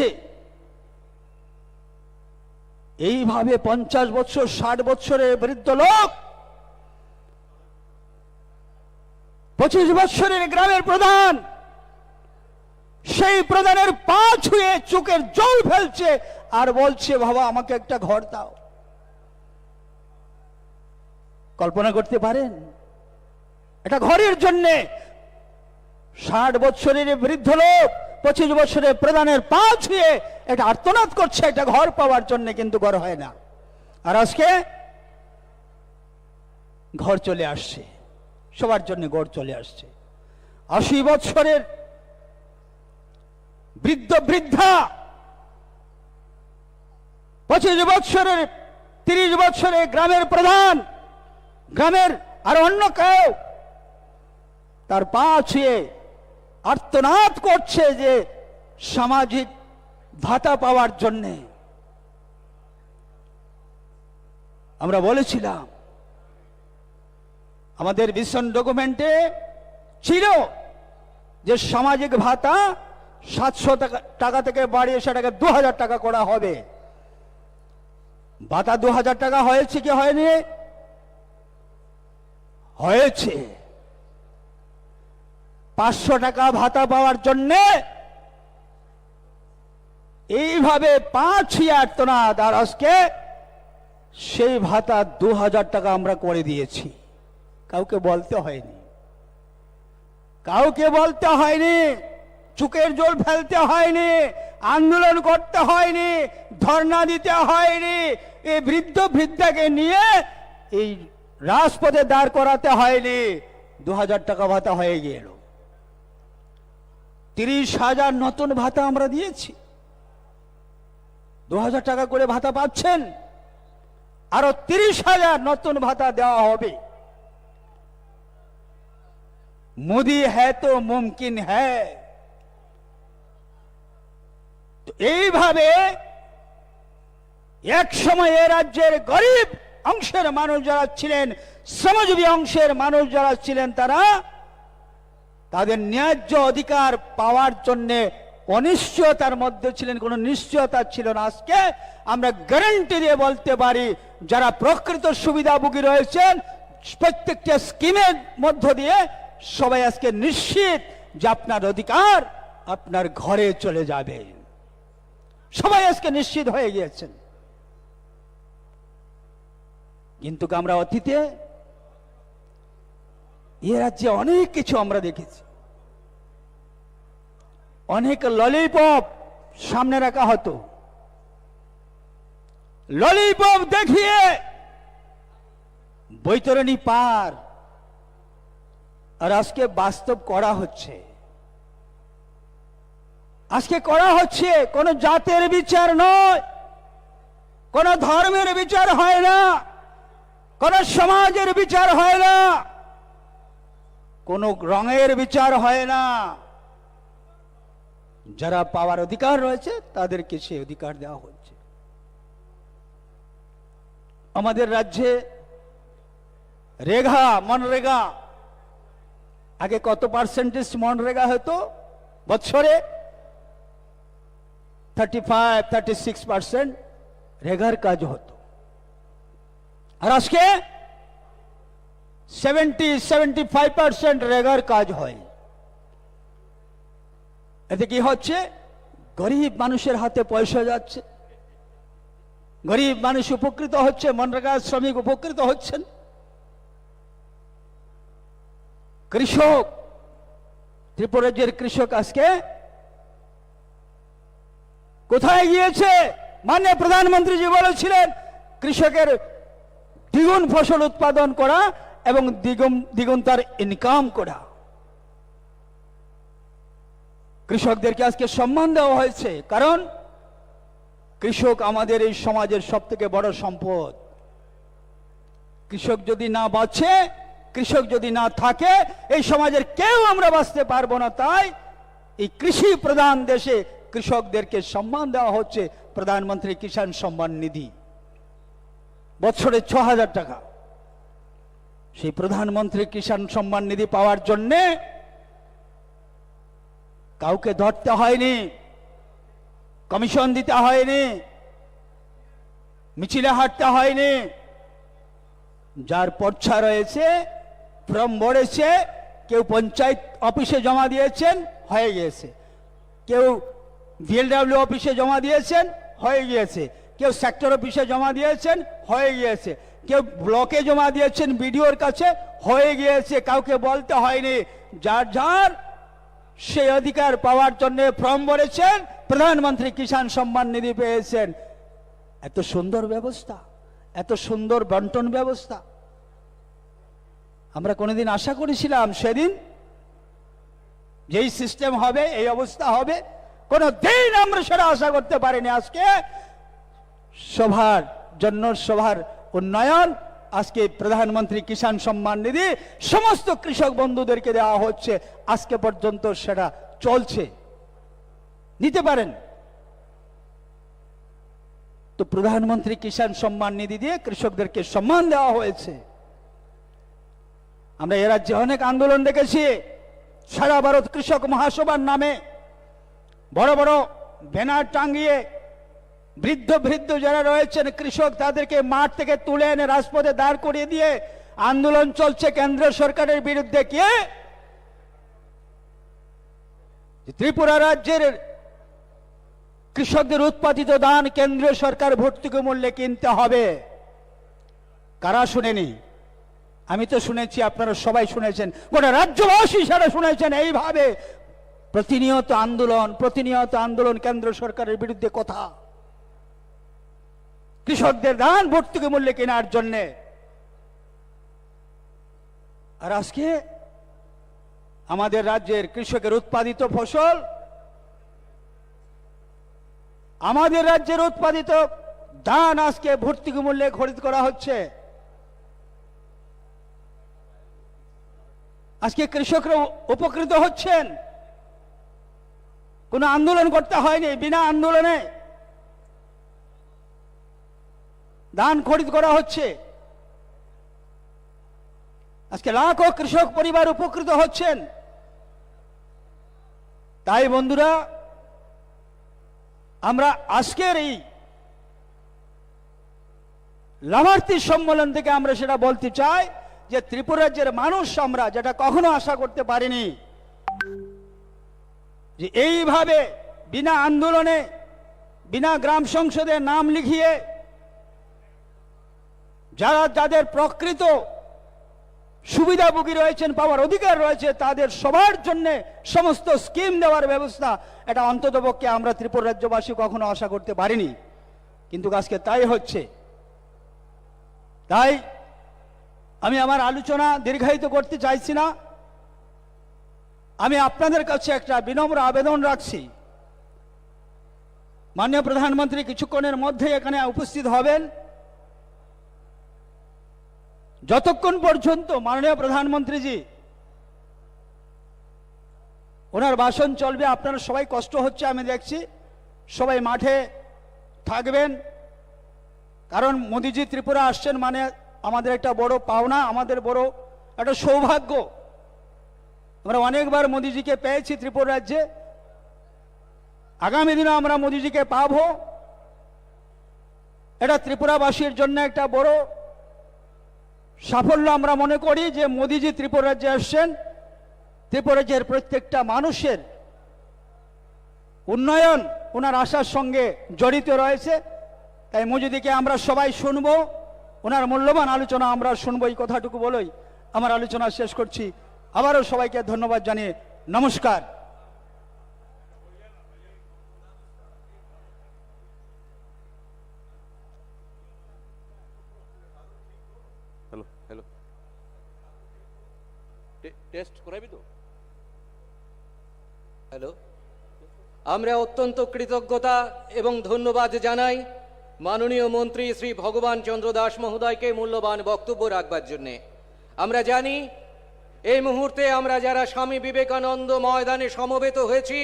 Speaker 6: এইভাবে 50 বছর, 60 বছরের বৃদ্ধ লোক, 25 বছরের গ্রামের প্রধান, সেই প্রধানের পা ছুঁয়ে চোখের জল ফেলছে আর বলছে, বাবা আমাকে একটা ঘর দাও। কল্পনা করতে পারেন? এটা ঘরের জন্য 60 বছরের বৃদ্ধ লোক 25 বছরের প্রধানের পা ছুঁয়ে এটা আর্তনাদ করছে একটা ঘর পাওয়ার জন্য, কিন্তু ঘর হয় না। আর আজকে ঘর চলে আসছে, সবার জন্য ঘর চলে আসছে। 80 বছরের বৃদ্ধ বৃদ্ধা, 25 বছরের, 30 বছরের গ্রামের প্রধান, গ্রামের আর অন্য কেউ তার পা ছুঁয়ে আর্তনাদ করছে যে সামাজিক ভাতা পাওয়ার জন্যে। আমরা বলেছিলাম আমাদের ভিশন ডকুমেন্টে ছিল যে সামাজিক ভাতা 700 টাকা থেকে বাড়িয়ে সেটাকে 2000 টাকা করা হবে। ভাতা 2000 টাকা হয়েছে কি হয়নি? হয়েছে। 500 টাকা ভাতা পাওয়ার জন্য এইভাবে 5,000 আর্তনাদ, আর আজকে সেই ভাতা 2000 টাকা আমরা করে দিয়েছি। কাউকে বলতে হয়নি, কাউকে বলতে হয়নি, চোখের জল ফেলতে হয়নি, আন্দোলন করতে হয়নি, ধর্ণা দিতে হয়নি, এই বৃদ্ধ বৃদ্ধাকে নিয়ে এই রাজপথে দাঁড় করাতে হয়নি। 2000 টাকা ভাতা হয়ে গেল। 30,000 নতুন ভাতা আমরা দিয়েছি। 2000 টাকা করে ভাতা পাচ্ছেন, আরো 30,000 নতুন ভাতা দেওয়া হবে। মোদি হ্যায় তো মুমকিন হ্যায়। তো এইভাবে এক সময় এ রাজ্যের গরিব অংশের মানুষ যারা ছিলেন, শ্রমজীবী অংশের মানুষ যারা ছিলেন, তারা তাদের ন্যায্য অধিকার পাওয়ার জন্য অনিশ্চয়তার মধ্যে ছিলেন, কোনো নিশ্চয়তা ছিল না। আজকে আমরা গ্যারান্টি দিয়ে বলতে পারি যারা প্রকৃত সুবিধাভোগী রয়েছেন প্রত্যেকটা স্কিমের মধ্য দিয়ে সবাই আজকে নিশ্চিত যে আপনার অধিকার আপনার ঘরে চলে যাবে। সবাই আজকে নিশ্চিত হয়ে গিয়েছেন। কিন্তু আমরা অতীতে এ রাজ্যে অনেক কিছু আমরা দেখেছি। অনেক ললিপপ সামনে রাখা হতো, ললিপপ দেখিয়ে বৈতরণী পার, আর আজকে বাস্তব করা হচ্ছে। আজকে করা হচ্ছে কোন জাতের বিচার নয়, কোন ধর্মের বিচার হয় না, কোন সমাজের বিচার হয় না, কোন রঙের বিচার হয় না। যারা পাওয়ার অধিকার রয়েছে তাদেরকে সেই অধিকার দেওয়া হচ্ছে। আমাদের রাজ্যে রেগা, মনরেগা, আগে কত পার্সেন্টেজ মনরেগা হতো বছরে? 35-36% রেগার কাজ হতো, আর আজকে 70-75% রেগার কাজ হয়। এতে কি হচ্ছে? গরিব মানুষের হাতে পয়সা যাচ্ছে, গরিব মানুষ উপকৃত হচ্ছে, মনরেগা শ্রমিক উপকৃত হচ্ছেন। কৃষক, ত্রিপুরা রাজ্যের কৃষক আজকে কোথায় গিয়েছে? মাননীয় প্রধানমন্ত্রীজি বলেছিলেন কৃষকের দ্বিগুণ ফসল উৎপাদন করা এবং দ্বিগুণ তার ইনকাম করা। কৃষকদেরকে আজকে সম্মান দেওয়া হয়েছে, কারণ কৃষক আমাদের এই সমাজের সবথেকে বড় সম্পদ। কৃষক যদি না বাঁচে, কৃষক যদি না থাকে, এই সমাজের কেউ আমরা বাঁচতে পারবো না। তাই এই কৃষি প্রধান দেশে কৃষকদেরকে সম্মান দেওয়া হচ্ছে। প্রধানমন্ত্রী কিষাণ সম্মান নিধি বছরে 6,000 টাকা। সেই প্রধানমন্ত্রী কিষাণ সম্মান নিধি পাওয়ার জন্য কাউকে ধরতে হয়নি, কমিশন দিতে হয়নি, মিছিলে হাঁটতে হয়নি। যার পর্চা রয়েছে, ফর্ম ভরেছে, কেউ পঞ্চায়েত অফিসে জমা দিয়েছেন, হয়ে গিয়েছে। কেউ ভিএলডব্লিউ অফিসে জমা দিয়েছেন, হয়ে গিয়েছে। কেউ সেক্টর অফিসে জমা দিয়েছেন, হয়ে গিয়েছে। কেউ ব্লকে জমা দিয়েছেন বিডিওর কাছে, হয়ে গিয়েছে। কাউকে বলতে হয়নি। যার যার সেই অধিকার পাওয়ার জন্য ফর্ম ভরেছেন, প্রধানমন্ত্রী কিষাণ সম্মান নিধি পেয়েছেন। এত সুন্দর ব্যবস্থা, এত সুন্দর বন্টন ব্যবস্থা আমরা কোনোদিন আশা করেছিলাম সেদিন যেই সিস্টেম হবে, এই অবস্থা হবে? কোনোদিন আমরা সেটা আশা করতে পারিনি। আজকে সবার জন্য, সবার উন্নয়ন আজকে প্রধানমন্ত্রী কিষাণ সম্মান নিধি সমস্ত কৃষক বন্ধুদেরকে দেওয়া হচ্ছে, আজকে পর্যন্ত সেটা চলছে, নিতে পারেন। তো প্রধানমন্ত্রী কিষাণ সম্মান নিধি দিয়ে কৃষকদেরকে সম্মান দেওয়া হয়েছে। আমরা এ রাজ্যে অনেক আন্দোলন দেখেছি, সারা ভারত কৃষক মহাসভার নামে বড় বড় ব্যানার টাঙ্গিয়ে বৃদ্ধ বৃদ্ধ যারা রয়েছেন কৃষক, তাদেরকে মাঠ থেকে তুলে এনে রাজপথে দাঁড় করিয়ে দিয়ে আন্দোলন চলছে কেন্দ্র সরকারের বিরুদ্ধে। কে ত্রিপুরা রাজ্যের কৃষকদের উৎপাদিত ধান কেন্দ্রীয় সরকার ভর্তুকি মূল্যে কিনতে হবে, কারা শুনেনি? আমি তো শুনেছি, আপনারা সবাই শুনেছেন, গোটা রাজ্যবাসী সারা শুনেছেন। এইভাবে প্রতিনিয়ত আন্দোলন কেন্দ্র সরকারের বিরুদ্ধে কথা, কৃষকদের ধান ভর্তুকি মূল্যে কেনার জন্যে। আর আজকে আমাদের রাজ্যের কৃষকের উৎপাদিত ফসল, আমাদের রাজ্যের উৎপাদিত ধান আজকে ভর্তুকি মূল্যে খরিদ করা হচ্ছে। আজকে কৃষকরা উপকৃত হচ্ছেন, কোনো আন্দোলন করতে হয়নি, বিনা আন্দোলনে ধান খরিদ করা হচ্ছে। আজকে লাখো কৃষক পরিবার উপকৃত হচ্ছেন। তাই বন্ধুরা, আমরা আজকের এই লাভার্থী সম্মেলন থেকে আমরা সেটা বলতে চাই যে ত্রিপুরা রাজ্যের মানুষ আমরা যেটা কখনো আশা করতে পারিনি, যে এইভাবে বিনা আন্দোলনে, বিনা গ্রাম সংসদে নাম লিখিয়ে যাদের প্রকৃত সুবিধাভোগী রয়েছেন, পাওয়ার অধিকার রয়েছে, তাদের সবার জন্য সমস্ত স্কিম দেওয়ার ব্যবস্থা, এটা অন্ততপক্ষে আমরা ত্রিপুরা রাজ্যবাসী কখনো আশা করতে পারিনি, কিন্তু আজকে তাই হচ্ছে। তাই আমি আমার আলোচনা দীর্ঘায়িত করতে চাইছি না। আমি আপনাদের কাছে একটা বিনম্র আবেদন রাখছি, মাননীয় প্রধানমন্ত্রী কিছুক্ষণের মধ্যে এখানে উপস্থিত হবেন। যতক্ষণ পর্যন্ত মাননীয় প্রধানমন্ত্রীজি ওনার ভাষণ চলবে, আপনারা সবাই কষ্ট হচ্ছে আমি দেখছি, সবাই মাঠে থাকবেন, কারণ মোদিজি ত্রিপুরা আসছেন মানে আমাদের একটা বড় পাওনা, আমাদের বড় একটা সৌভাগ্য। আমরা অনেকবার মোদিজিকে পেয়েছি ত্রিপুরা রাজ্যে, আগামী দিনে আমরা মোদিজিকে পাবো। এটা ত্রিপুরাবাসীর জন্য একটা বড় সাফল্য আমরা মনে করি যে মোদিজি ত্রিপুরা রাজ্যে আসছেন। ত্রিপুরা রাজ্যের প্রত্যেকটা মানুষের উন্নয়ন ওনার আশার সঙ্গে জড়িত রয়েছে। তাই মোদিজিকে আমরা সবাই শুনবো, ওনার মূল্যবান আলোচনা আমরা শুনবো, এই কথাটুকু বলেই আমার আলোচনা শেষ করছি। আবারও সবাইকে ধন্যবাদ জানিয়ে নমস্কার।
Speaker 4: হ্যালো হ্যালো, টেস্ট করাবি তো?
Speaker 7: হ্যালো, আমরা অত্যন্ত কৃতজ্ঞতা এবং ধন্যবাদ জানাই মাননীয় মন্ত্রী শ্রী ভগবান চন্দ্র দাস মহোদয়কে মূল্যবান বক্তব্য রাখবার জন্যে। আমরা জানি এই মুহূর্তে আমরা যারা স্বামী বিবেকানন্দ ময়দানে সমবেত হয়েছি,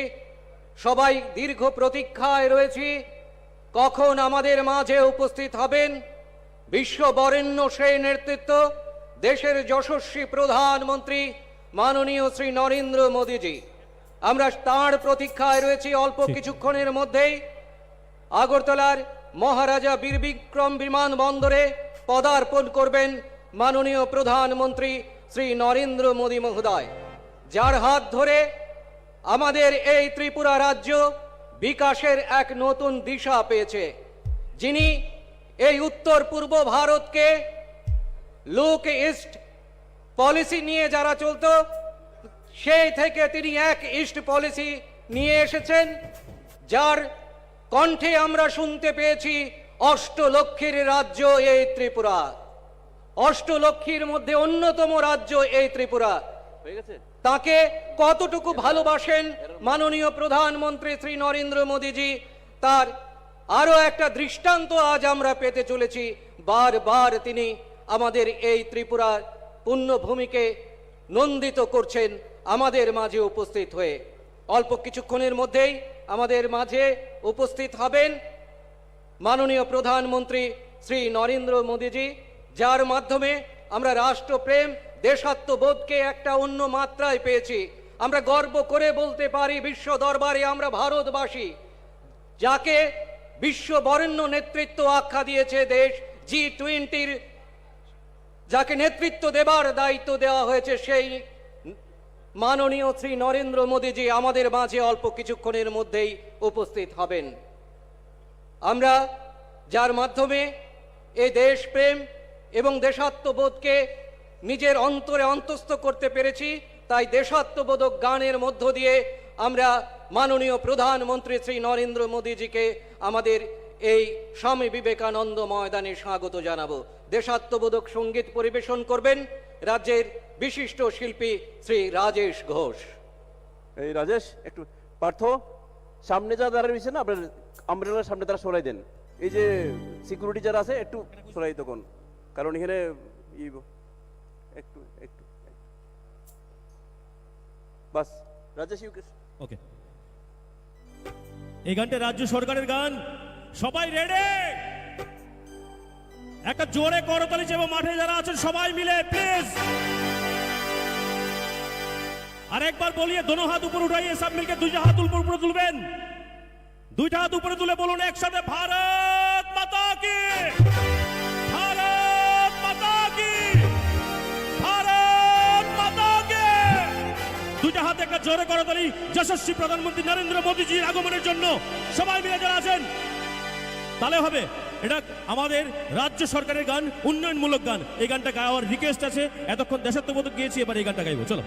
Speaker 7: সবাই দীর্ঘ প্রতীক্ষায় রয়েছি কখন আমাদের মাঝে উপস্থিত হবেন বিশ্ব বরেণ্য সেই নেতৃত্ব, দেশের যশস্বী প্রধানমন্ত্রী মাননীয় শ্রী নরেন্দ্র মোদীজি। আমরা তাঁর প্রতীক্ষায় রয়েছি। অল্প কিছুক্ষণের মধ্যেই আগরতলার মহারাজা বীর বিক্রম বিমানবন্দরে পদার্পণ করবেন মাননীয় প্রধানমন্ত্রী শ্রী নরেন্দ্র মোদী মহোদয়, যার হাত ধরে আমাদের এই ত্রিপুরা রাজ্য বিকাশের এক নতুন দিশা পেয়েছে। যিনি এই উত্তর পূর্ব ভারতকে লুক ইস্ট পলিসি নিয়ে যারা চলতো, সেই থেকে তিনি এক ইস্ট পলিসি নিয়ে এসেছেন, যার কণ্ঠে আমরা শুনতে পেয়েছি অষ্টলক্ষীর রাজ্য এই ত্রিপুরা, অষ্টলক্ষীর মধ্যে অন্যতম রাজ্য এই ত্রিপুরা। তাকে কতটুকু ভালোবাসেন মাননীয় প্রধানমন্ত্রী শ্রী নরেন্দ্র মোদীজি, তার আরো একটা দৃষ্টান্ত আজ আমরা পেতে চলেছি। বারবার তিনি আমাদের এই ত্রিপুরার পুণ্যভূমিকে নন্দিত করছেন আমাদের মাঝে উপস্থিত হয়ে। অল্প কিছুক্ষণের মধ্যেই আমাদের মাঝে উপস্থিত হবেন মাননীয় প্রধানমন্ত্রী শ্রী নরেন্দ্র মোদীজি, যার মাধ্যমে আমরা রাষ্ট্রপ্রেম দেশাত্মবোধকে একটা অন্য মাত্রায় পেয়েছি। আমরা গর্ব করে বলতে পারি বিশ্ব দরবারে আমরা ভারতবাসী, যাকে বিশ্ব বরেণ্য নেতৃত্ব আখ্যা দিয়েছে দেশ G20-র, যাকে নেতৃত্ব দেবার দায়িত্ব দেওয়া হয়েছে সেই মাননীয় শ্রী নরেন্দ্র মোদীজি আমাদের মাঝে অল্প কিছুক্ষণের মধ্যেই উপস্থিত হবেন। আমরা যার মাধ্যমে এই দেশপ্রেম এবং দেশাত্মবোধকে নিজের অন্তরে অন্তস্থ করতে পেরেছি, তাই দেশাত্মবোধক গানের মধ্য দিয়ে আমরা মাননীয় প্রধানমন্ত্রী শ্রী নরেন্দ্র মোদীজিকে আমাদের এই স্বামী বিবেকানন্দ ময়দানে স্বাগত জানাবো। দেশাত্মবোধক সঙ্গীত পরিবেশন করবেন রাজ্যের বিশিষ্ট শিল্পী শ্রী রাজেশ ঘোষ।
Speaker 4: এই রাজেশ, একটু পার্থ সামনে যা দাঁড়িয়ে রয়েছে না, আপনার আমব্রেলার সামনে তারা সরাই দেন। এই যে সিকিউরিটি যারা আছে একটু সরাই তখন, কারণ এখানে একটু একটু বাস। রাজেশ,
Speaker 8: ওকে, এই গানটা রাজ্য সরকারের গান। সবাই রেডি? একটা জোরে করতালি চাইবো মাঠে যারা আছেন সবাই মিলে প্লিজ। আরেকবার বলিए, दोनों हाथ ऊपर उठाइए, सब मिलकर দুইটা হাত ऊपर তুলবেন। দুইটা হাত উপরে তুলে বলুন একসাথে, ভারত মাতা কি, ভারত মাতা কি, ভারত মাতা কি। দুইটা হাতে একটা জোরে করতালি যশস্বী প্রধানমন্ত্রী নরেন্দ্র মোদীজির আগমনের জন্য সবাই মিলে যারা আছেন, তাহলে হবে। এটা আমাদের রাজ্য সরকারের গান, উন্নয়নমূলক গান। এই গানটা গাওয়ার রিকোয়েস্ট আছে। এতক্ষণ দেশাত্মবোধক গিয়েছি, এবার এই গানটা গাইবো। চলো।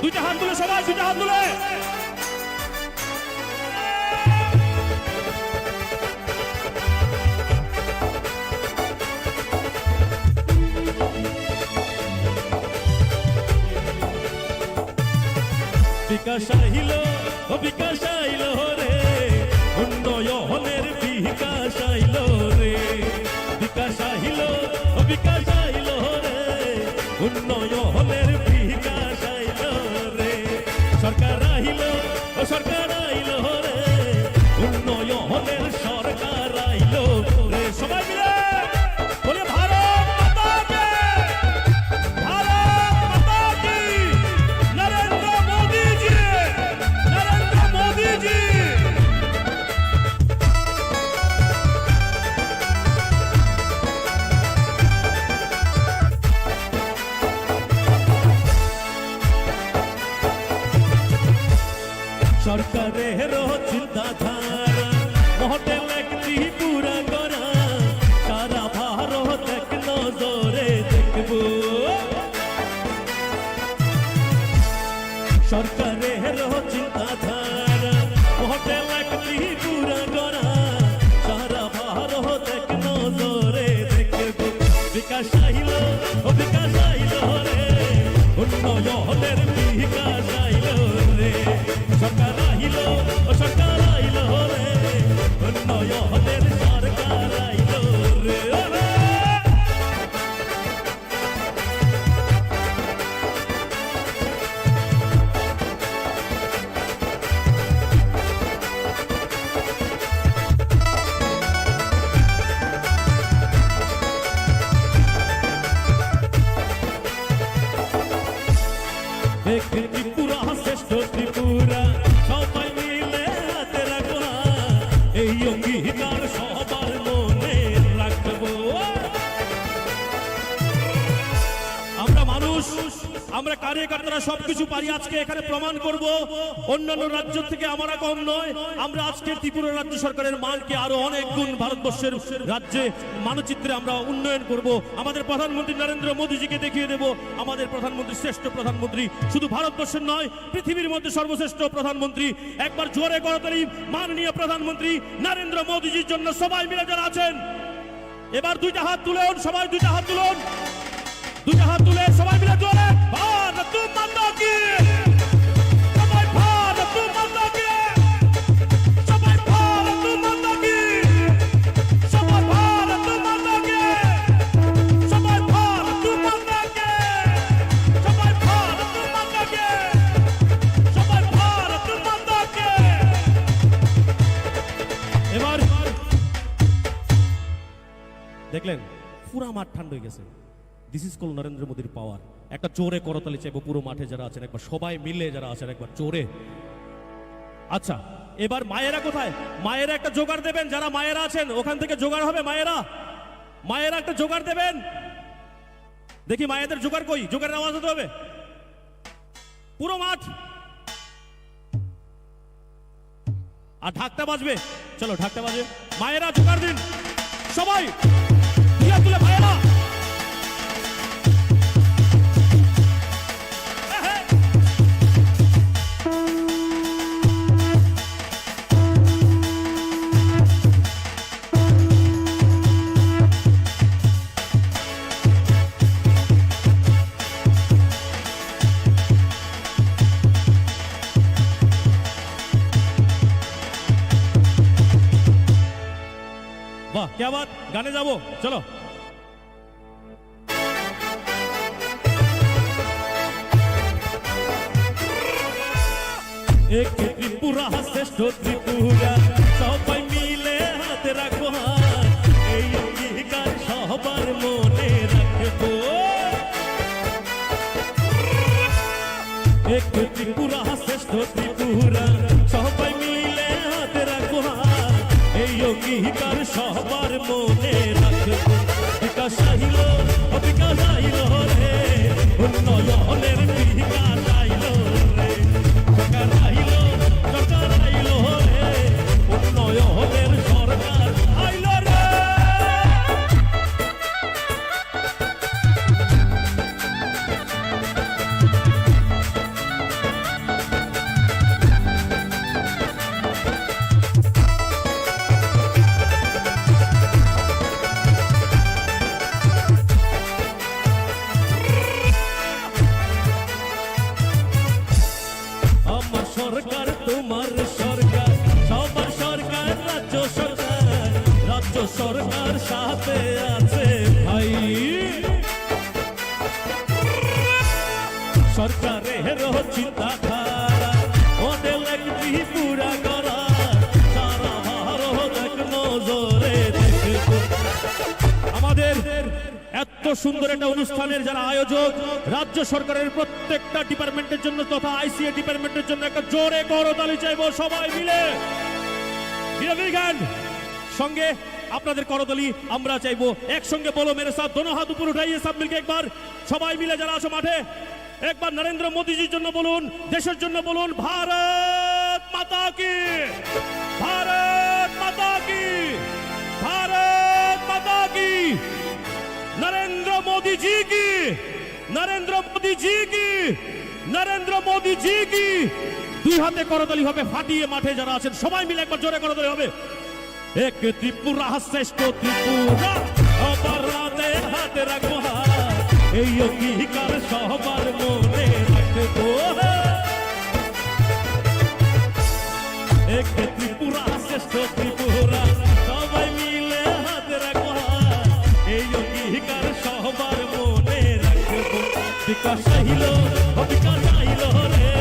Speaker 8: দুইটা হাত তুলে সবাই, দুইটা হাত তুলে। বিকাশ আইল, ও বিকাশ আইল রে, উন্নয়নের বিকাশ আইল রে। বিকাশ আইল, ও বিকাশ আইল রে, উন্নয়নের বিকাশ আইল রে। সরকার আইল, ও সরকার আইল রে, উন্নয়নের সরকার আইল রে। সবাই মিলে বলে ভারত মাতা কি, ভারত মাতা কি, নরেন্দ্র মোদীজি, নরেন্দ্র মোদীজি। সরকারের চিন্তাধারা মহটেল একটি পুরা করা, সারা ভারত এক নজরে দেখব। সরকারের চিন্তাধারা মহটেল একটি পুরা করা, সারা ভারত এক নজরে দেখব। বিকাশ আইল, ও বিকাশ আইল রে, উন্নয়নের বিকাশ আইল রে। সরকার আইল, ও সরকার আইল রে, উন্নয়নের সরকার আইল রে। ত্রিপুরা শ্রেষ্ঠ ত্রিপুরা, সব আমরা কার্যকর্তারা সবকিছু পারি। আজকে এখানে প্রমাণ করব অন্যান্য রাজ্য থেকে আমরা কম নয়। আমরা আজকে ত্রিপুরা রাজ্য সরকারের মানকে আরো অনেক গুণ ভারতবর্ষের রাজ্যে মানচিত্রে আমরা উন্নয়ন করব। আমাদের প্রধানমন্ত্রী নরেন্দ্র মোদীজিকে দেখিয়ে দেব আমাদের প্রধানমন্ত্রী শ্রেষ্ঠ প্রধানমন্ত্রী, শুধু ভারতবর্ষের নয় পৃথিবীর মধ্যে সর্বশ্রেষ্ঠ প্রধানমন্ত্রী। একবার জোরে করতালি মাননীয় প্রধানমন্ত্রী নরেন্দ্র মোদীজির জন্য। সবাই মিলে যারা আছেন এবার দুইটা হাত তুলুন, সবাই দুইটা হাত তুলুন, দুইটা হাত তুলে সবাই মিলে জোরে ভারত মাতা কি, সবাই ভারত মাতা কি, সবাই ভারত মাতা কি, সবাই ভারত মাতা কি, সবাই ভারত মাতা কি, সবাই ভারত মাতা কি, সবাই ভারত মাতা কি। এবার দেখলেন পুরা মাঠ ঠান্ডা হয়ে গেছে। দিস ইজ কল নরেন্দ্র মোদীর পাওয়ার। একটা জোরে করতালি চাইবো পুরো মাঠে যারা আছেন, একবার সবাই মিলে যারা আছেন একবার জোরে। আচ্ছা এবার মায়েরা কোথায়? মায়েরা একটা জোগাড় দেবেন, যারা মায়েরা আছেন ওখান থেকে জোগাড় হবে। মায়েরা মায়েরা একটা জোগাড় দেবেন, দেখি মায়েদের জোগাড় কই, জোগাড়ের আওয়াজ হতে হবে পুরো মাঠ। আর ঢাকটা বাজবে, চলো ঢাকটা বাজবে। মায়েরা জোগাড় দিন, সবাই দিয়া তুলে মায়েরা। বাহ क्या बात, গানে যাবো চলো। এক ত্রিপুরা শ্রেষ্ঠ ত্রিপুরা, সবাই মিলে হাতে রাখবো হাত, এই অঙ্গীকার সবার মনে রাখবো। এক ত্রিপুরা শ্রেষ্ঠ ত্রিপুরা, সবাই মিলে হাতে রাখবো হাত, এই অঙ্গীকার সবার মনে রাখবো। বিকাশ আইল বিকাশ আইল রে, উন্নয়নের বিকাশ আইল রে, সরকার আইল সরকার আইল রে, উন্নয়নের সরকার আইল রে। আমার সরকার তোমার সরকার, সবার সরকার রাজ্য সরকার, রাজ্য সরকার সাথে আছে ভাই। সরকারের চিন্তাধারা মডেল ত্রিপুরা করা, সারা ভারত এক নজরে দেখবো। আমাদের এত সুন্দর একটা অনুষ্ঠানের যারা আয়োজক, রাজ্য সরকারের প্রত্যেকটা ডিপার্টমেন্টের জন্য তথা আইসিএ ডিপার্টমেন্টের জন্য একটা জোরে করতালি চাইবো সবাই মিলে। সঙ্গে আপনাদের করতালি আমরা চাইবো একসঙ্গে। বলো মেরে সাথ, দোনো হাত উপর উঠাইয়ে সব মিলকে একবার সবাই মিলে যারা আছো মাঠে একবার নরেন্দ্র মোদীজির জন্য বলুন, দেশের জন্য বলুন ভারত মাতা কি, ভারত মাতা কি, ভারত মাতা কি, नरेंद्र मोदी जी की, नरेंद्र मोदी जी की, नरेंद्र मोदी जी की। দুই হাতে করতালি হবে ফাটিয়ে মাঠে যারা আছেন সবাই মিলে একবার জোরে করতালি হবে। এক ত্রিপুরা শ্রেষ্ঠ ত্রিপুরা, সবার হাতে হাতে রাখবো হাত, এই অঙ্গীকার সবার মনে রাখবো। এক ত্রিপুরা শ্রেষ্ঠ ত্রিপুরা, সবাই মিলে হাতে রাখবো হাত, এই অঙ্গীকার সবার মনে রাখবো। বিকাশ আইল বিকাশ আইল রে,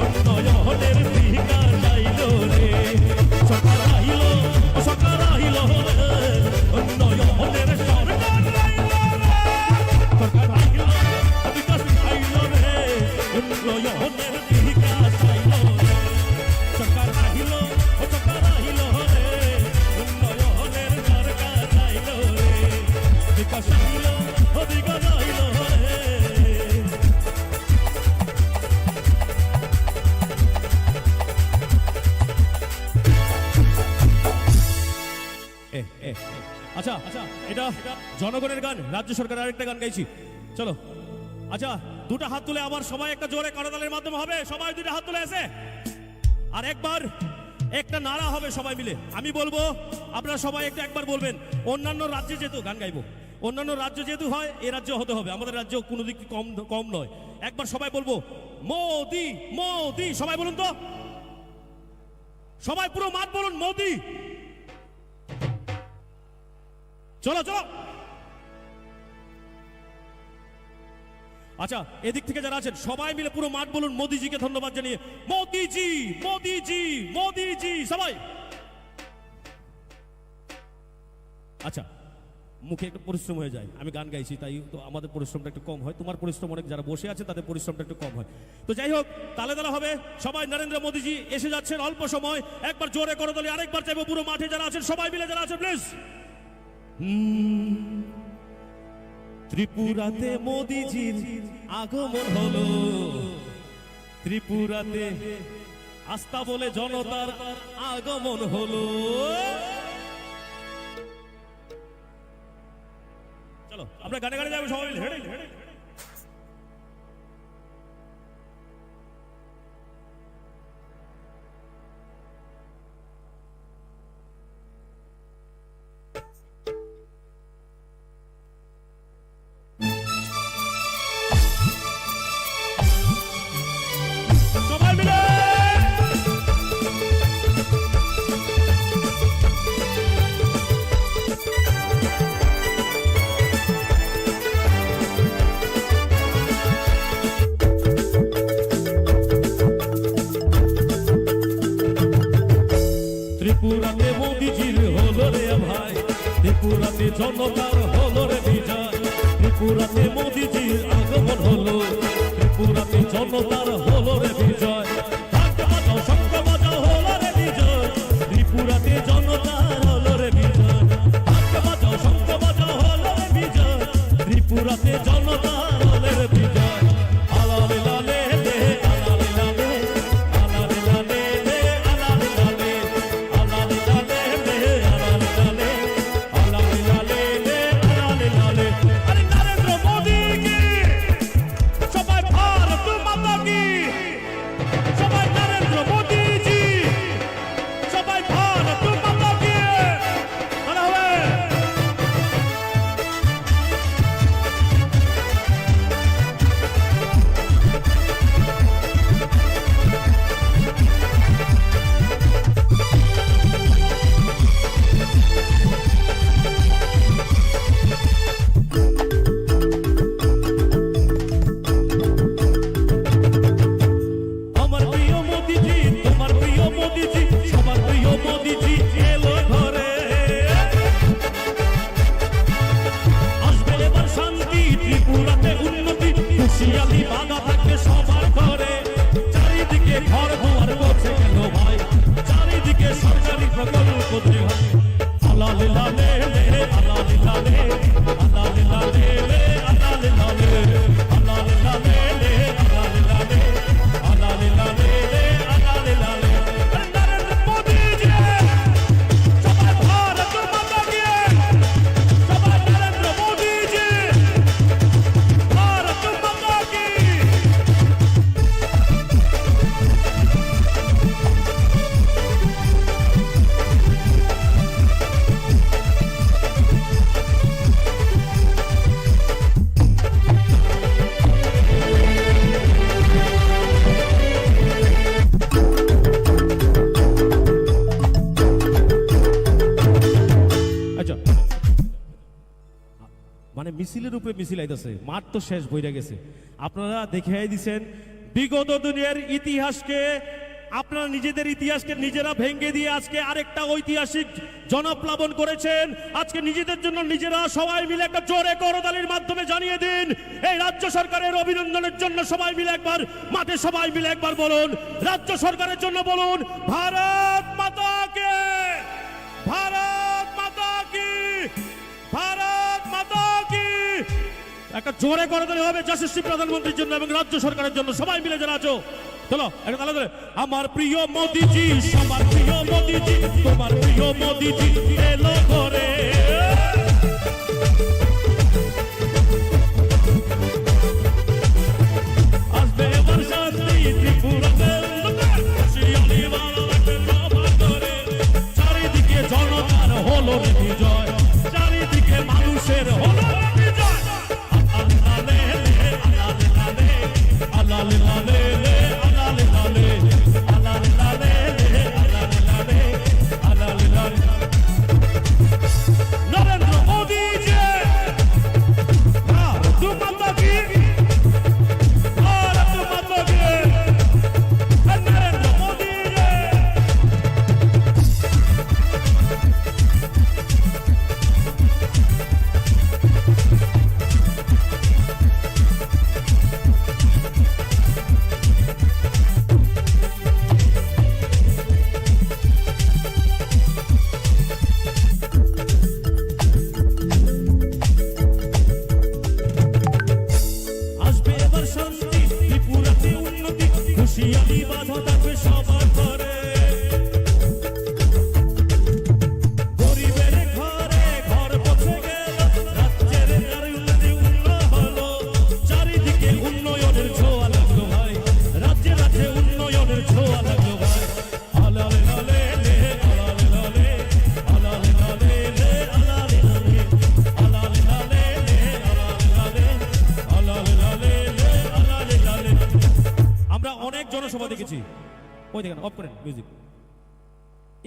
Speaker 8: উন্নয়নের বিকাশ আইল রে, সরকার আইল সরকার আইল রে, উন্নয়নের সরকার আইল রে, সরকার আইল বিকাশ আইল রে, উন্নয়নের বিকাশ আইল রে, সরকার আইল রে, উন্নয়নের সরকার আইল রে, বিকাশ আইল বিকাশ আইল রে। আচ্ছা এটা জনগণের গান, রাজ্য সরকারের আরেকটা গান গাইছি, চলো। আচ্ছা দুটো হাত তুলে আবার সবাই একটা জোরে করতালির মাধ্যমে হবে, সবাই দুটো হাত তুলে এসে আর একবার একটা নারা হবে সবাই মিলে। আমি বলবো, আপনারা সবাই একবার বলবেন। অন্যান্য রাজ্যে যেহেতু গান গাইবো, অন্যান্য রাজ্য যেহেতু হয় এ রাজ্য হতে হবে, আমাদের রাজ্য কোনো দিক কম নয়। একবার সবাই বলবো মোদি মোদি, সবাই বলুন তো, সবাই পুরো মাঠ বলুন মোদি। চলো চলো। আচ্ছা এদিক থেকে যারা আছেন সবাই মিলে পুরো মাঠ বলুন মোদিজিকে ধন্যবাদ জানিয়ে, মোদিজি মোদিজি মোদিজি, সবাই। আচ্ছা মুখে একটু পরিশ্রম হয়ে যায়, আমি গান গাইছি তাই তো আমাদের পরিশ্রমটা একটু কম হয়, তোমার পরিশ্রম অনেক, যারা বসে আছে তাদের পরিশ্রমটা একটু কম হয়। তো যাই হোক, তালে তালে হবে সবাই। নরেন্দ্র মোদিজি এসে যাচ্ছেন অল্প সময়, একবার জোরে করে তোলে, আরেকবার চাইবো পুরো মাঠে যারা আছেন সবাই মিলে যারা আছেন প্লিজ। ত্রিপুরাতে মোদিজির আগমন হলো, ত্রিপুরাতে আস্থা বলে জনতার আগমন হলো। চলো আমরা গানে গানে যাবো সবাই মিলে, হেঁটে হেঁটে। সবাই মিলে ত্রিপুরাতে মোদিজির হলো রে ভাই, ত্রিপুরাতে জনতার হলো রে বিজয়, ত্রিপুরাতে মোদিজির আগমন হলো, ত্রিপুরাতে জনতার হলো রে বিজয়। ঢাক বাজাও শঙ্খ বাজাও হলো রে বিজয়, ত্রিপুরাতে জনতার হলো রে বিজয়। ঢাক বাজাও শঙ্খ বাজাও হলো রে বিজয়, ত্রিপুরাতে জনতার হলো রে বিজয়। আলালে লালে লে আলালে লালে, আলালে লালে লে আলালে লালে, আলালে লালে লে আলালে লালে, আলালে লালে লে আলালে লালে। আরে নরেন্দ্র মোদি কি, সবাই ভারত মাতা কি, সবাই নরেন্দ্র মোদি জি, সবাই ভারত মাতা কি। বলা হবে আমার প্রিয় মোদিজি, তোমার প্রিয় মোদিজি, সবার প্রিয় মোদিজি এলো ঘরে। আসবে এবার শান্তি, ত্রিপুরাতে উন্নতি, খুশিয়ালি বাধা থাকবে সবার ঘরে। চারিদিকে ঘর দুয়ার করছে গেল ভাই, চারিদিকে সরকারি প্রকল্প যে হয়। আলালে লালে লে আলালে লালে, আলালে লালে লে আলালে লালে, আলালে লালে লে আলালে লালে, আলালে লালে লে আলালে লালে। আরে নরেন্দ্র মোদি জি, সবাই ভারত মাতা কি, সবাই নরেন্দ্র মোদি জি, ভারত মাতা কি। আচ্ছা মানে মিছিলের উপরে মিছিল আইতাছে, মাঠ তো শেষ বইরা গেছে। আপনারা দেখে দিছেন বিগত দিনের ইতিহাসকে, আপনারা নিজেদের ইতিহাসকে নিজেরা ভেঙে দিয়ে আজকে আরেকটা ঐতিহাসিক জনপ্লাবন করেছেন। আজকে নিজেদের জন্য নিজেরা সবাই মিলে একটা জোরে করতালির মাধ্যমে জানিয়ে দিন এই রাজ্য সরকারের অভিনন্দনের জন্য। সবাই মিলে একবার মাঠে সবাই মিলে একবার বলুন, রাজ্য সরকারের জন্য বলুন ভারত মাতা কে, ভারত মাতা কি, ভারত মাতা কি। একটা জোরে করতালি হবে যশস্বী প্রধানমন্ত্রীর জন্য এবং রাজ্য সরকারের জন্য। সবাই মিলে যারা আছো চলো একটা তালে ধরে। আমার প্রিয় মোদিজি, সবার প্রিয় মোদিজি, তোমার প্রিয় মোদিজি এলো ঘরে। দেখেছি, ওই দেখেন, অফ করেন মিউজিক।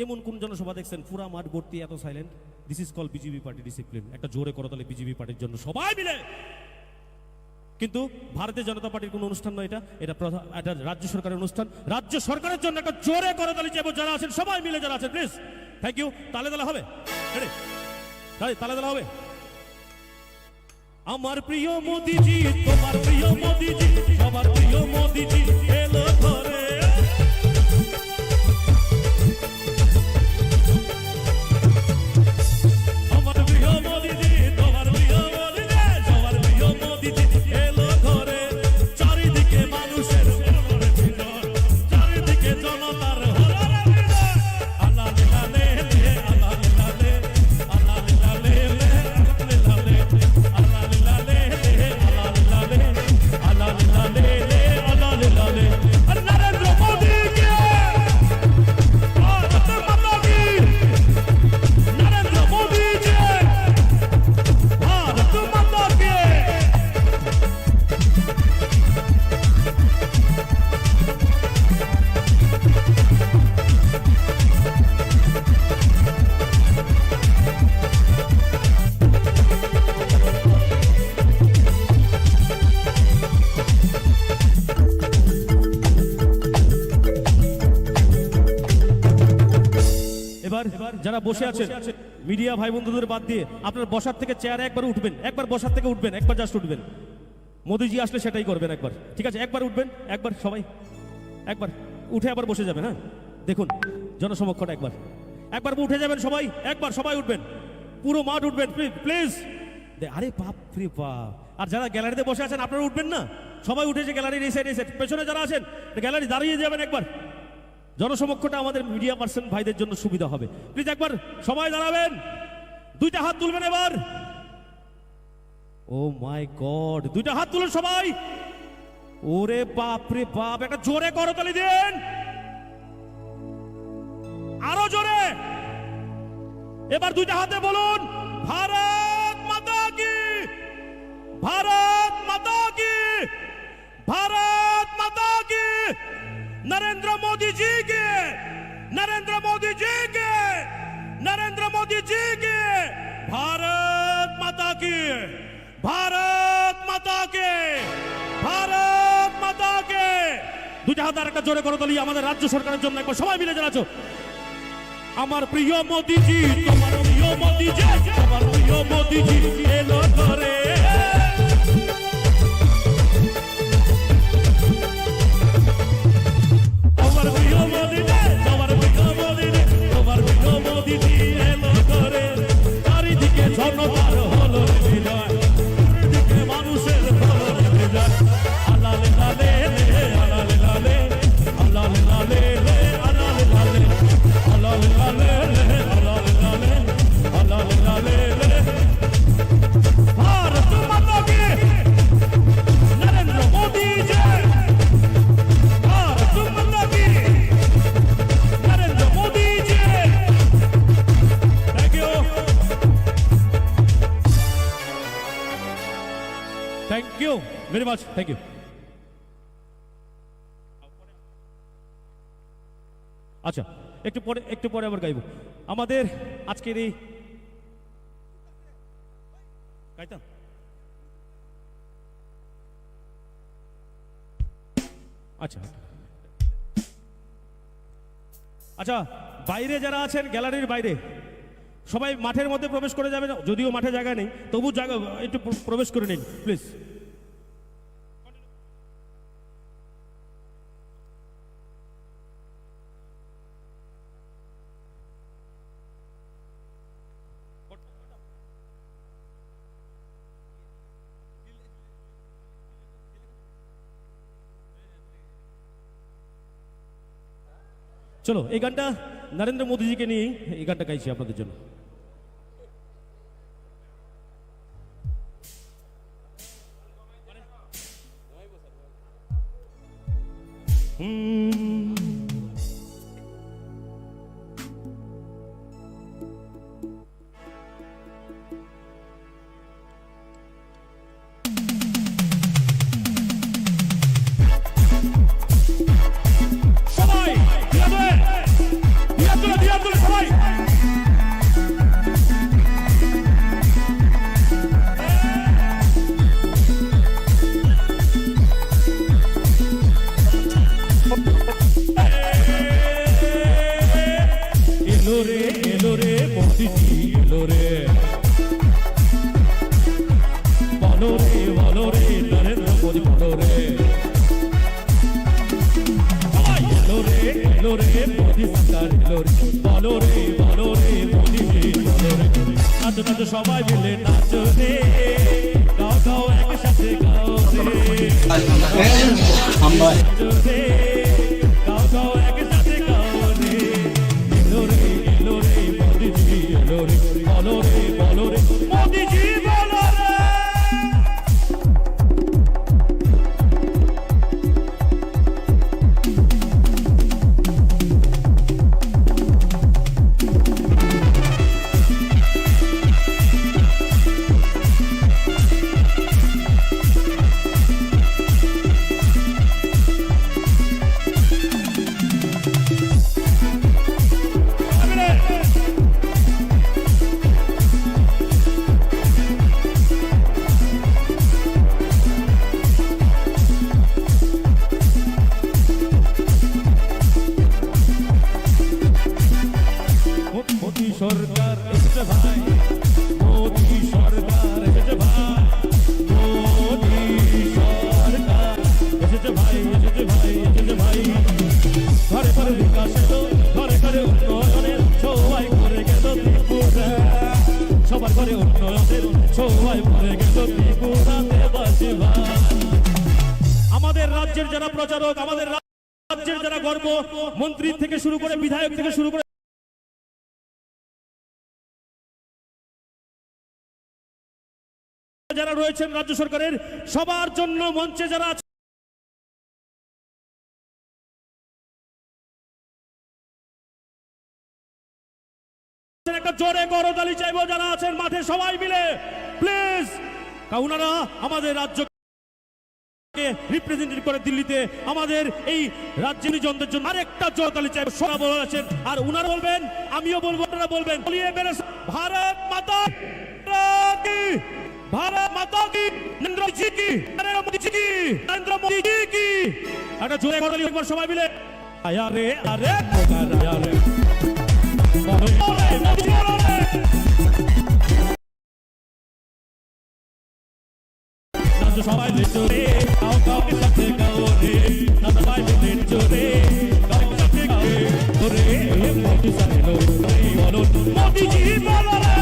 Speaker 8: এমন কোন জনসভা দেখছেন পুরা মাঠ ভর্তি এত silent? This is call BJP party discipline. একটা জোরে করতালে বিজেপি পার্টির জন্য সবাই মিলে। কিন্তু ভারতীয় জনতা পার্টির কোনো অনুষ্ঠান নয় এটা, এটা রাজ্য সরকারের অনুষ্ঠান। রাজ্য সরকারের জন্য একটা জোরে করতালি চাইবো যারা আছেন সবাই মিলে, যারা আছেন প্লিজ। Thank you. তালে তালে হবে, তালে তালে হবে। আমার প্রিয় মোদিজি, তোমার প্রিয় মোদিজি, সবার প্রিয় মোদিজি এলো ঘরে। আমার প্রিয় মোদিজি, তোমার প্রিয় মোদিজি, সবার প্রিয় মোদিজি এলো ঘরে। চারিদিকে মানুষের হলরে ভিড়, চারিদিকে জনতার হলরে ভিড়। আল্লাহ লালে লে, আল্লাহ লালে, আল্লাহ লালে লে, আল্লাহ লালে, আল্লাহ লালে লে, আল্লাহ লালে, আল্লাহ লালে লে, আল্লাহ লালে। আর নরেন্দ্র মোদি কে ভারত মাতা কি, নরেন্দ্র মোদি কে ভারত মাতা কে। এবার যারা বসে আছেন মিডিয়া ভাই বন্ধুদের বাদ দিয়ে আপনার বসার থেকে চেয়ারে একবার উঠবেন, একবার বসার থেকে উঠবেন, একবার জাস্ট উঠবেন। মোদিজি আসলে সেটাই করবেন একবার, ঠিক আছে? একবার উঠবেন, একবার সবাই একবার উঠে আবার বসে যাবেন। হ্যাঁ দেখুন জনসমক্ষটা একবার একবার উঠে যাবেন সবাই, একবার সবাই উঠবেন, পুরো মাঠ উঠবেন প্লিজ। আরে বাপ রে বাপ। আর যারা গ্যালারিতে বসে আছেন আপনারা উঠবেন না, সবাই উঠেছে গ্যালারির এই সাইড, এই সাইড, পেছনে যারা আছেন গ্যালারি দাঁড়িয়ে যাবেন একবার। জনসমক্ষটা আমাদের মিডিয়া পার্সন ভাইদের জন্য সুবিধা হবে, প্লিজ একবার সবাই দাঁড়াবেন, দুইটা হাত তুলবেন এবার। ও মাই গড, দুইটা হাত তুলুন সবাই। ওরে বাপ রে বাপ, একটা জোরে করতালি দেন, আরো জোরে। এবার দুইটা হাতে বলুন ভারত মাতা কি, ভারত মাতা কি, ভারত মাতা কি, नरेंद्र मोदी जी के, नरेंद्र मोदी जी के, नरेंद्र मोदी जी के, भारत माता की, भारत माता के, भारत माता के। দুইটা হাত আর একটা জোরে করে তুলি আমাদের রাজ্য সরকারের জন্য একবার সবাই মিলে জানাচ্ছো। আমার প্রিয় মোদিজি, তোমার প্রিয় মোদিজি, আমার প্রিয় মোদিজি এলো ঘরে। আমার প্রিয় মোদিজি, তোমার প্রিয় মোদিজি, তোমার প্রিয় মোদিজি এলো ঘরে। চারিদিকে জনতার হলো বিজয়, চারিদিকে মানুষের হলো বিজয়। আল্লাহ লালে লে, আল্লাহ লালে, আল্লাহ লালে লে, আল্লাহ লালে, আল্লাহ লালে লে, আল্লাহ লালে, আল্লাহ লালে লে। भारत माता की, नरेंद्र मोदी जय। भारत माता की, नरेंद्र मोदी जय। Thank you, thank you very much, thank you. আচ্ছা একটু পরে আবার গাইব আমাদের আজকের এই গাইতাম। আচ্ছা আচ্ছা, বাইরে যারা আছেন গ্যালারির বাইরে সবাই মাঠের মধ্যে প্রবেশ করে যাবেন, যদিও মাঠে জায়গা নেই তবু জায়গা একটু প্রবেশ করে নিন প্লিজ। চলো এই গানটা নরেন্দ্র মোদীজিকে নিয়ে এই গানটা গাইছি আপনাদের জন্য। বলো রে নরেন্দ্র মোদী বলো রে এলো রে মোদী সরকার এলো রে বলো রে মোদী বলো রে নাচো নাচো সবাই মিলে নাচো রে গাও গাও একসাথে গাও রে নাচো রে গাও গাও একসাথে গাও রে এলো রে মোদীজি এলো রে বলো রে মোদীজি বলো রে মোদী সরকার এসেছে ভাই মোদী সরকার এসেছে ভাই মোদী সরকার এসেছে ভাই ঘরে ঘরে বিকাশ এলো ঘরে ঘরে উন্নয়নের সবাই করে গেল ত্রিপুরা সবার ঘরে উন্নয়নের সবাই করে গেল ত্রিপুরাতে বাসে ভাই আমাদের রাজ্যের যারা প্রচারক আমাদের রাজ্যের যারা গর্ব মন্ত্রী থেকে শুরু করে বিধায়ক থেকে শুরু করে যারা রয়েছেন রাজ্য সরকারের সবার জন্য মঞ্চে যারা আছেন একটা জোরে করতালি চাইবো যারা আছেন মাঠে সবাই মিলে প্লিজ কাউনারা আমাদের রাজ্যকে রিপ্রেজেন্টেট করে দিল্লিতে আমাদের এই রাজ্যের জনদের জন্য আরেকটা জোরতালি চাইবো সবাই বলেছেন আর উনারা বলবেন আমিও বলবো আপনারা বলবেন বলিয়ে বেরে ভারত মাতা কি भारत माता की नरेंद्र जी की नरेंद्र मोदी जी की একটা জোরে করতালি একবার সবাই মিলে আয়া রে আরে আয়া রে সবাই জোরে গাও গাও কে সাথে গাও রে সবাই মিলে জোরে গাও সাথে গাও রে মোদি সাথে লো বলো মোদি জি বলো রে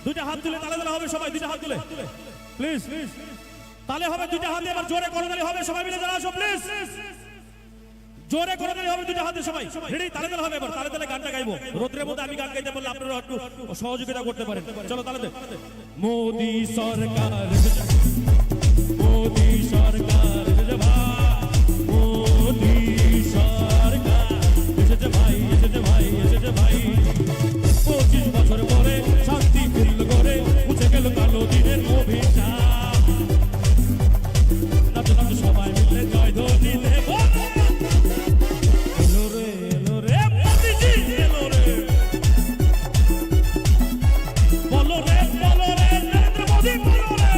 Speaker 8: দুইটা হাত তুলে তালে তালে হবে সবাই দুইটা হাত তুলে প্লিজ তালে হবে দুইটা হাতে এবার জোরে করে তালে হবে সবাই মিলে যারা আসো প্লিজ জোরে করে তালে হবে দুইটা হাতে সবাই রেডি তালে তালে হবে এবার তালে তালে গানটা গাইবো রোদ্রের মধ্যে আমি গান গাইতে বললে আপনারা একটু সহযোগিতা করতে পারেন চলো তালে মোদি সরকার মোদি সরকার মোদি সরকার এসেছে ভাই 25 বছর পরে শান্তি ফিরল করে মুছে গেল কালো দিনের অভিশাপ নাচো নাচো সবাই মিলে জয় ধ্বনি দেব এলো রে মোদিজি এলো রে বলো রে নরেন্দ্র মোদি বলো রে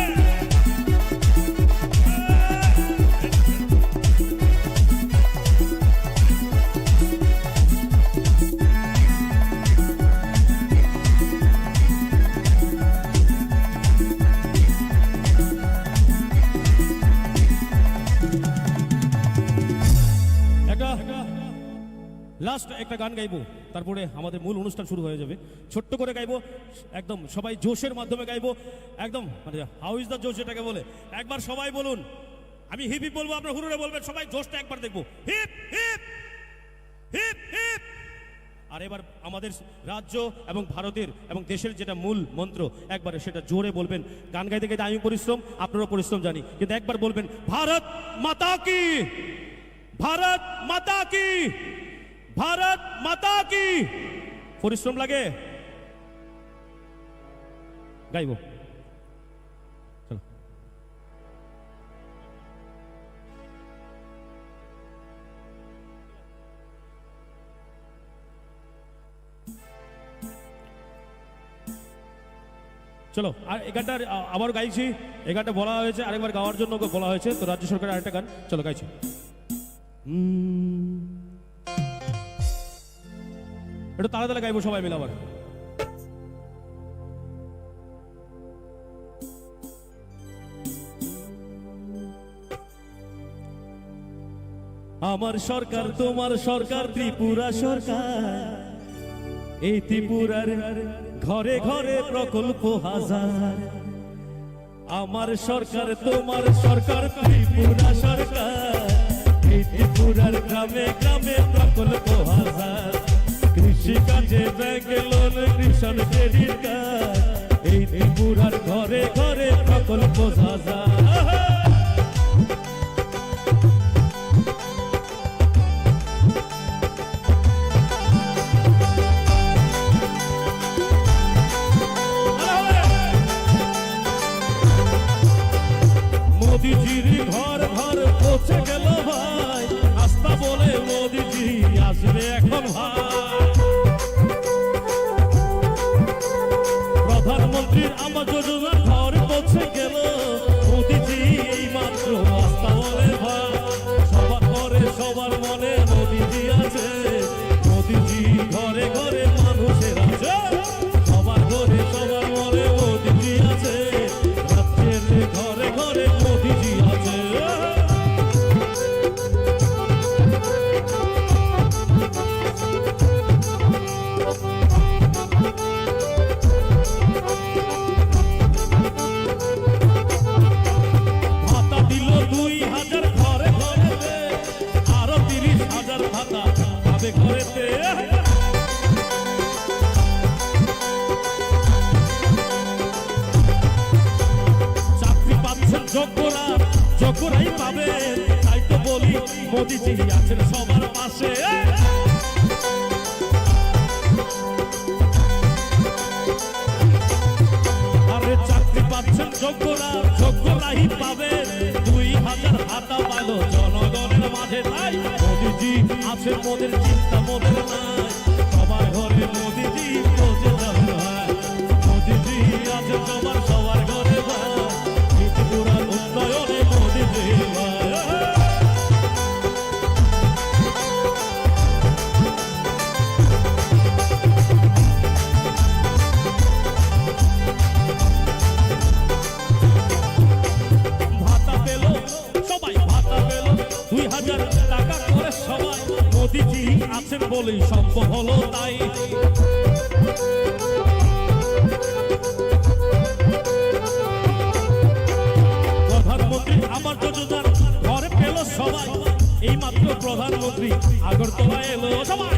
Speaker 8: লাস্ট একটা গান গাইবো তারপরে আমাদের মূল অনুষ্ঠান শুরু হয়ে যাবে ছোট্ট করে গাইবো একদম সবাই জোশের মাধ্যমে গাইবো একদম মানে হাউ ইজ দ্য জোশ এটাকে বলে একবার সবাই বলুন আমি হিপ হিপ বলবো আপনারা হুরুরে বলবেন সবাই জোশটা একবার দেখবো হিপ হিপ হিপ হিপ আর এবার আমাদের রাজ্য এবং ভারতের এবং দেশের যেটা মূল মন্ত্র একবারে সেটা জোরে বলবেন। গান গাইতে গাইতে আমি পরিশ্রম, আপনারাও পরিশ্রম জানি, কিন্তু একবার বলবেন ভারত মাতা কি, ভারত মাতা কি, ভারত মাতা কি। পরিশ্রম লাগে, গাইব। চলো। চলো, আর এই গানটা আবার গাইছি, এই গানটা বলা হয়েছে আরেকবার গাওয়ার জন্য বলা হয়েছে, তো রাজ্য সরকারের আরেকটা গান, চলো গাইছি। একটু তাড়া তাড়া গাইবো সবাই মিলে আবার। আমার সরকার তোমার সরকার ত্রিপুরা সরকার, এই ত্রিপুরার ঘরে ঘরে প্রকল্প হাজার। আমার সরকার তোমার সরকার ত্রিপুরা সরকার, এই ত্রিপুরার গ্রামে গ্রামে প্রকল্প হাজার। কৃষি কাজে ব্যাংক লোন, কৃষক ক্রেডিট কার্ড, এই ত্রিপুরার ঘরে ঘরে প্রকল্প হাজার। মোদিজির ঘর ঘর পৌঁছে গেল ভাই, আস্থা বলে মোদিজি আসবে এখন ভাই। প্রধানমন্ত্রীর আবাস যোজনা ঘর পৌঁছে গেল, মোদিজি এই মাত্র আস্থা বলে ভাই। সবার ঘরে সবার মনে মোদিজি আছে, মোদিজি ঘরে ঘরে মানুষের আছে। সবার ঘরে সবার মনে মোদিজি আছে, রাজ্যের ঘরে ঘরে মোদিজি আছে। ভাতা দিল 2000 ঘরে ঘরেতে, আরো 30,000 ভাতা পাবে ঘরেতে। চাকরি পাচ্ছেন যোগ্যরা, যোগ্যরাই পাবে, তাই তো বলি মোদিজি আছেন সবার পাশে। আরে চাকরি পাচ্ছেন যোগ্যরা, যোগ্যরাই পাবে, 2000 ভাতা পাইলো জনগণের মাঝে। তাই মোদিজি আছেন, মোদের চিন্তা মোদের নাই, সবার ঘরে মোদিজি পৌঁছে যাবে ভাই। মোদিজি আছেন সবার সবার ঘরে ভাই, ত্রিপুরার উন্নয়নে মোদিজি ভাই। ভাতা পেল সবাই, ভাতা পেল 2000 টাকা করে সবাই, মোদিজি আছেন বলেই সম্ভব হলো তাই। প্রধানমন্ত্রী আবাস যোজনার ঘরে পেল সবাই, এই মাত্র প্রধানমন্ত্রী আগরতলা এলো সবাই।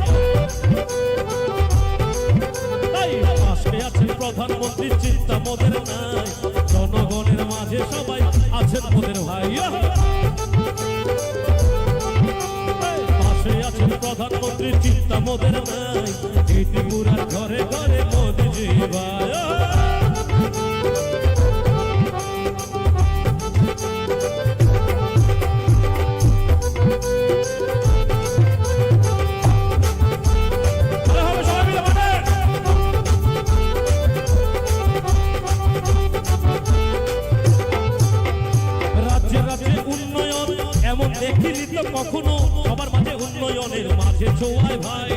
Speaker 8: তাই পাশে আছেন প্রধানমন্ত্রী, চিন্তা মোদের নাই, জনগণের মাঝে সবাই আছেন মোদের ভাই। পাশে আছেন প্রধানমন্ত্রী, চিন্তা মোদের নাই, এই ত্রিপুরার ঘরে ঘরে মোদিজি ভাই। রাজ্যে রাজ্যে উন্নয়ন এমন দেখিনি তো কখনো, সবার মাঝে উন্নয়নের মাঝে ছোঁয়ায় ভাই।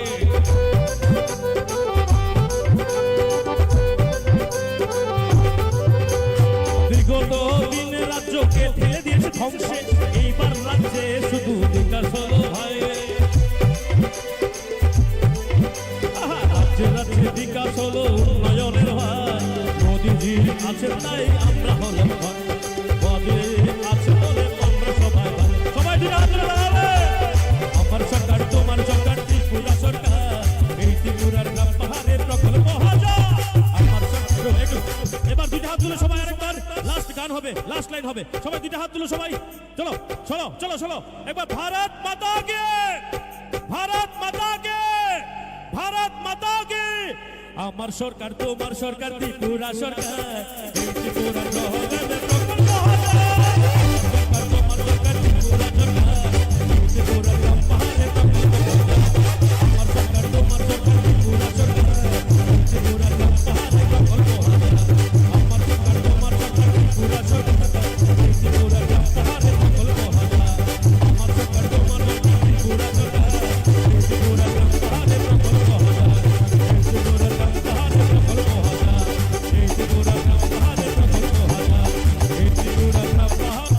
Speaker 8: বিগত দিনে রাজ্যকে ঠেলে দিয়েছে ধ্বংসে, এইবার রাজ্যে শুধু বিকাশ হলো ভাই। রাজ্যে রাজ্যে বিকাশ হলো উন্নয়নের ভাই, মোদিজি আছে তাই আমরা হলাম ভাই। পদে আছে বলে আমরা সবাই ভাই, সবাই দিন হাত তুলে দাঁড়াবে। আমার সরকার তোমার সরকার ত্রিপুরা সরকার, এই হবে, লাস্ট লাইন হবে। সবাই দুইটা হাত তুলো সবাই। চলো চলো চলো চলো একবার ভারত মাতা কে, ভারত মাতা কে, ভারত মাতা কে। আমার সরকার তোমার সরকার ত্রিপুরা সরকার, এই ত্রিপুরা জনগণের প্রকল্প হাজার। সরকার তোমার সরকার ত্রিপুরা সরকার, এই ত্রিপুরা গ্রাম পাহাড়ে প্রকল্প হাজার। আমার সরকার তোমার সরকার ত্রিপুরা সরকার, এই ত্রিপুরা গ্রাম পাহাড়ে প্রকল্প হাজার। আমার সরকার তোমার সরকার ত্রিপুরা সরকার, এই ত্রিপুরা গ্রাম পাহাড়ে প্রকল্প হাজার। আমার সরকার তোমার সরকার ত্রিপুরা সরকার, এই ত্রিপুরা গ্রাম পাহাড়ে প্রকল্প হাজার। এই ত্রিপুরা গ্রাম পাহাড়ে প্রকল্প হাজার, এই ত্রিপুরা গ্রাম পাহাড়ে প্রকল্প হাজার, এই ত্রিপুরা গ্রাম পাহাড়ে।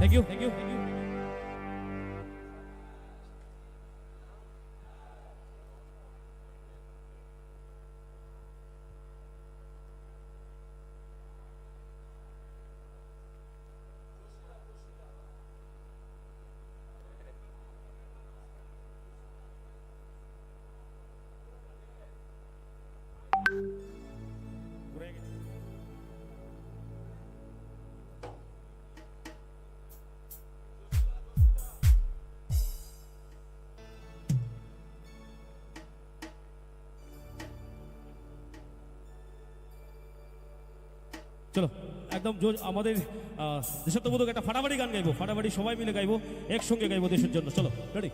Speaker 8: Thank you. Thank you. চলো একদম জোর আমাদের দেশাত্মবোধক একটা ফাটাফাটি গান গাইবো, ফাটাফাটি সবাই মিলে গাইবো, একসঙ্গে গাইবো দেশের জন্য। চলো রেডি।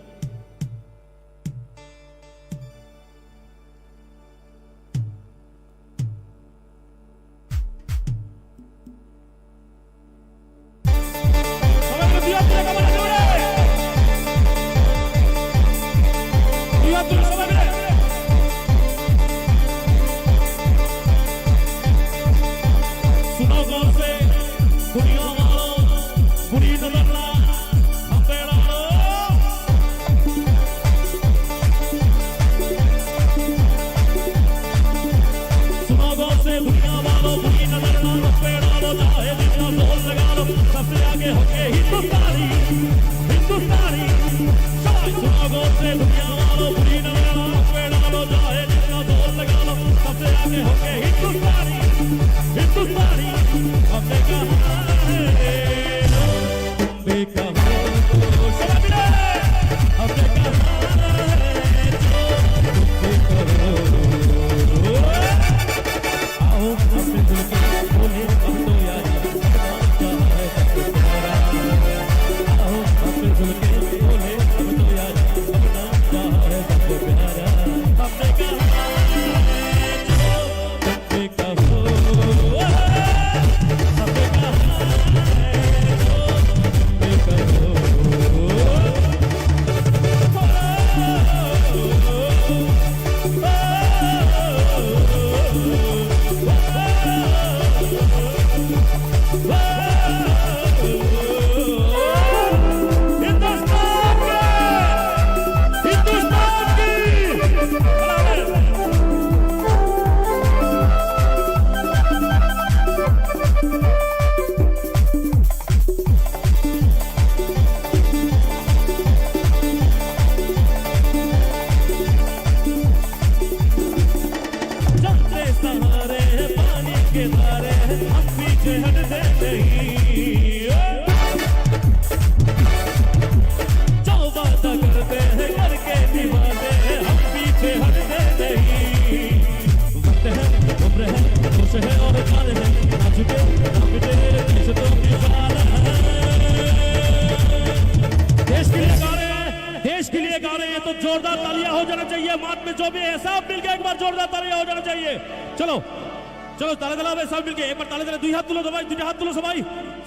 Speaker 8: जोरदार तालियां हो जाना चाहिए। मात में जो भी है सब मिलके एक बार जोरदार तालियां हो जाना चाहिए। चलो चलो ताले ताला सब मिलके एक बार ताले ताले दुई हाथ तुलो सबाई, दुई हाथ तुलो सबाई,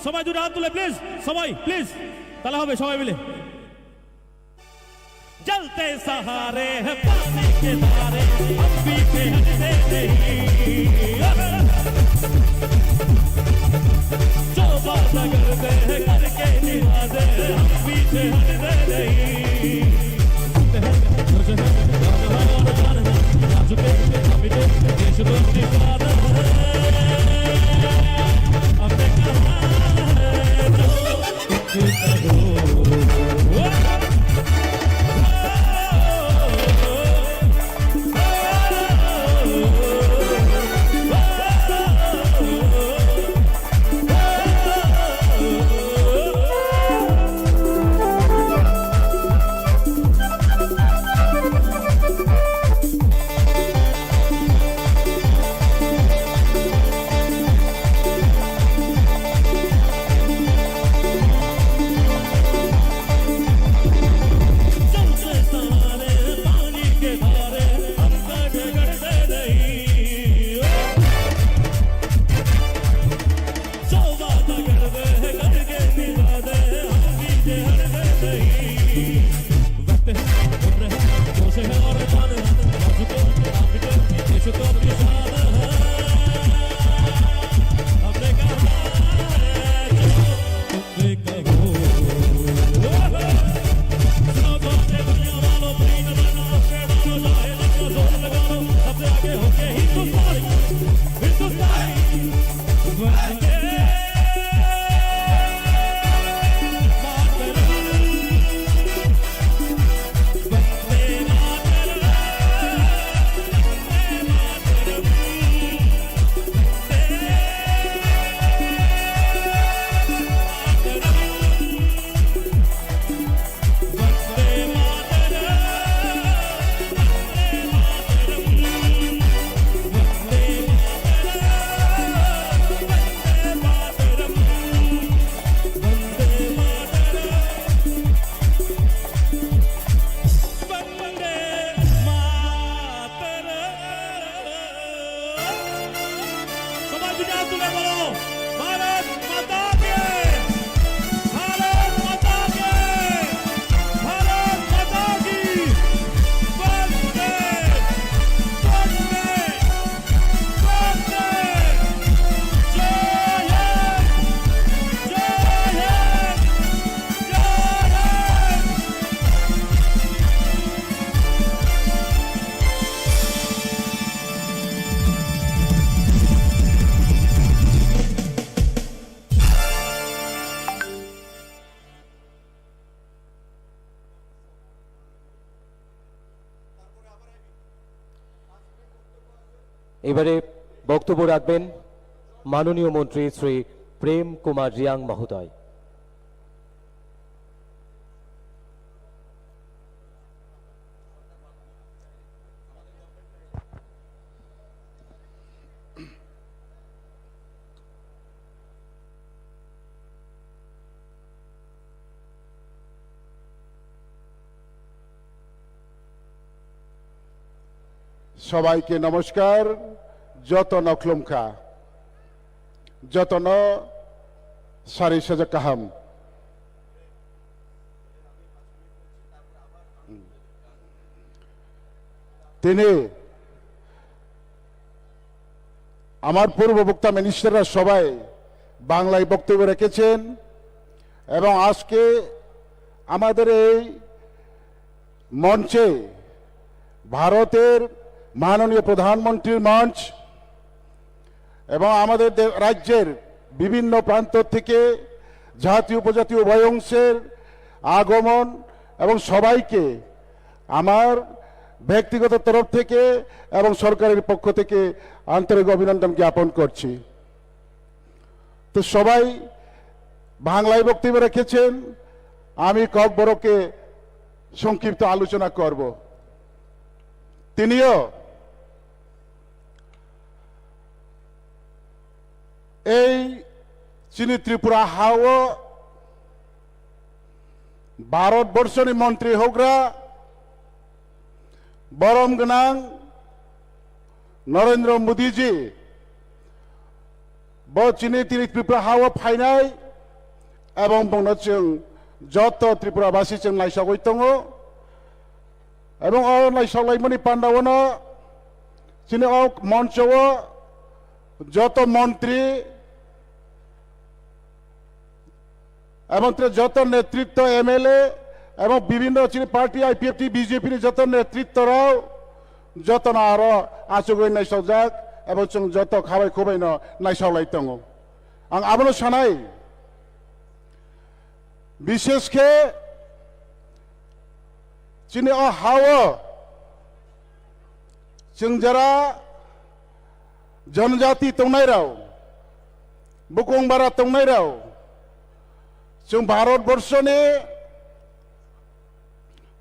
Speaker 8: सबाई दुई हाथ तुले प्लीज, सबाई प्लीज ताला হবে সবাই মিলে। जलते सहारे है पानी के धारे हम पीछे हटते नहीं, जो वादा करते हैं करके निभाते हम पीछे हटते नहीं। हिंदुस्तानी वंदे
Speaker 2: এবারে বক্তব্য রাখবেন মাননীয় মন্ত্রী শ্রী প্রেম কুমার রিয়াং মহোদয়।
Speaker 9: সবাইকে নমস্কার। যতন অক্লমখা যতন সারি সাজা কাহাম। তিনি আমার পূর্ববক্তা মিনিস্টাররা সবাই বাংলায় বক্তব্য রেখেছেন এবং আজকে আমাদের এই মঞ্চে ভারতের মাননীয় প্রধানমন্ত্রীর মঞ্চ এবং আমাদের রাজ্যের বিভিন্ন প্রান্ত থেকে জাতীয় উপজাতীয় উভয় অংশের আগমন এবং সবাইকে আমার ব্যক্তিগত তরফ থেকে এবং সরকারের পক্ষ থেকে আন্তরিক অভিনন্দন জ্ঞাপন করছি। তো সবাই বাংলায় বক্তব্য রেখেছেন, আমি কয়েকবারকে সংক্ষিপ্ত আলোচনা করব। তিনিও এই চিনি ত্রিপুরা হাও ভারতবর্ষনি মন্ত্রী হোকরা বরম গনাং নরেন্দ্র মোদীজি চিনি ত্রিপুরা হাও ফাইনাই এবং जों যত ত্রিপুরাবাসী जों नायसागै दङ এবং नायसागलायमोनि पान्डावनो चिनि मঞ্চও যত মন্ত্রী এবং যত নেতৃত্ব এমএলএ এবং বিভিন্ন পার্টি আইপিএফটি বিজেপি যত নেতৃত্বরাও যত না আরো আচুগৈ নাयसावजाक এবং जों যত খাবাই খুবাইনো नायसावलाय दङ। आं आबोनो सानाय বিশেষকে চিনি হাও जों যারা जनजाति तंनाय राव बुकंबारा तंनाय राव जों भारतबर्षनि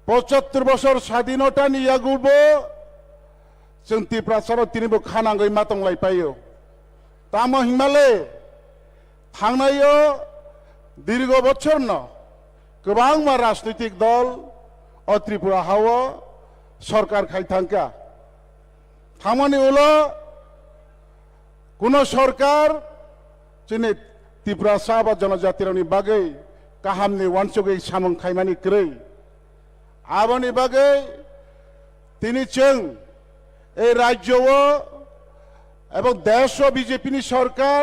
Speaker 9: 75 বছর স্বাধীনতা নিয়াগুবो जों त्रिपुरासाराव तिनिबो खानांगै मा तंलाय पायो तामो हिमालय थांनायो दीर्घ बছর न गोबां मा राजनैतिक दल अ त्रिपुरा हाव सरकार खायथांका थामानि उलो কোনো সরকার চিনি ত্রিপুরাসা বা জনজাতিরনি বাগै কাহামনি ওয়ানসুগै সামং খাইমানি ক্रै আবনি বাগै তিনি जों এই রাজ্যও এবং দেশ বিজেপিনি সরকার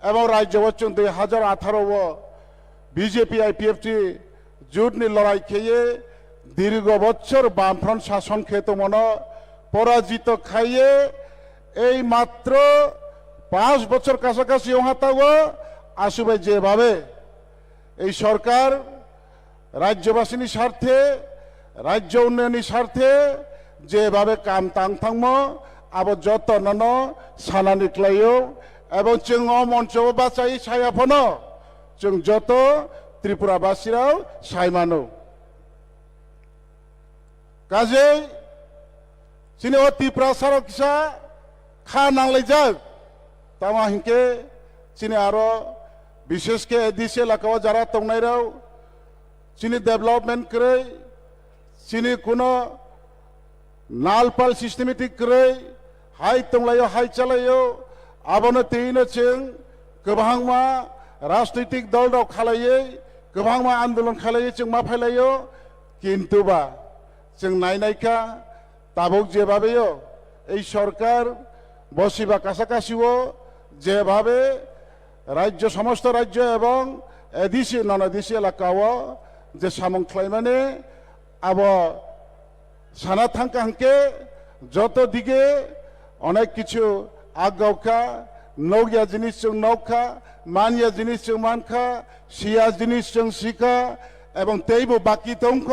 Speaker 9: এবং রাজ্যও जों 2018 বিজেপি আইপিএফটি জোটনি লড়াই খেয়ে দীর্ঘ বছর বামফ্রন্ট শাসন খেতমন পরাজিত খাইয়ে এই মাত্র 5 বছর কাছাকাছি ওহাতাও আসবে যেভাবে এই সরকার রাজ্যবাসীর স্বার্থে রাজ্য উন্নয়নের স্বার্থে যেভাবে কাম তাং থামো আবো যত নন সানাनिख्लायो এবং जों মঞ্চ বাঁচাই সায়াফনো जों যত ত্রিপুরাবাসীরাও সাইমানো কাজে চিনি ও ত্রিপুরা সারক কিসা খা নাंलायजाक তামা হিংকে চিনি আরো বিশেষকে এদিসে এলাকাও যারা তংনাইরাও চিনি ডেভেলপমেন্ট করে চিনি কোনো नालपाल सिस्टेमेटिक करे हाई तंलायो हाई चलायो आबनो तेइनो जों गोबांमा राजनैतिक दल दाव खालायो गोबांमा आंदोलन खालायो जों मा फायलायो किन्तुबा जों नायनायखा ताबुक जेभाबेयो এই সরকার বসিবা কাছাকাছিও যেভাবে রাজ্য সমস্ত রাজ্য এবং এদিসি নন এদিসি এলাকাও যে সামংখ্লাইমানে আব সানা থাঙ্কা হাঙ্কে যত দিকে অনেক কিছু আগাওখা নৌয়া জিনিস जों নৌখা মানিয়া জিনিস जों মানখা সিয়া জিনিস जों সিখা এবং তেইবো বাকি তংখ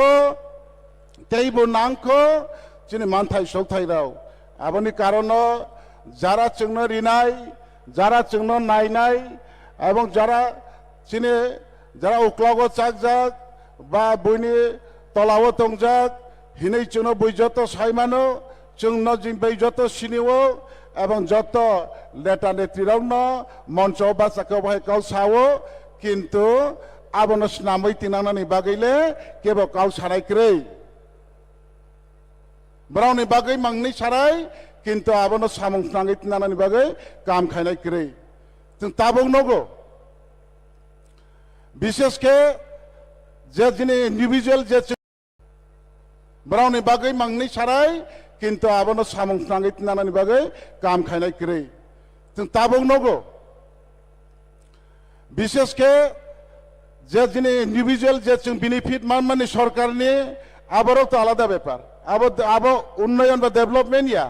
Speaker 9: তেইবো নাংখ চিনি মানথাই সৌথাই রাও আবনি কারণ যারা जोंनो রিনাই যারা जोंनो নাইনাই এবং যারা চিনি যারা উকলাগো চাকজাক বা বইনি তলাও তংজাক হিনেই जोंनो বৈজত সাইমানো जोंनो जिं বৈজত সিনিও এবং যত নেতা নেত্রীরাও মঞ্চ বাসাকে বাহাই কাউ সাও কিন্তু আবনো স্নামই তিনানানি বাগৈলে কেবল কাউ সারাইক্রৈ ব্রাউনি বাগৈ মাংনি সারাই কিন্তু আবনো সামং স্নাঙ্গै তিনানানি বাগৈ কাম খাইনাইক্রৈ जों তাবং নগো বিশেষকে যে যিনি ইন্ডিভিজুয়াল যে ब्राउनी बागै मांगनी साराय किन्तु आबनो सामं स्नांगै तिनानानि बागै काम खायनाय क्रै जों ताबं नगो विशेषके जे जिनि इन्डिविजुअल जे जों बेनिफिट माने सरकारनि आबारो तो आलादा ব্যাপার आबो उन्नयन बा डेभलपमेन्ट या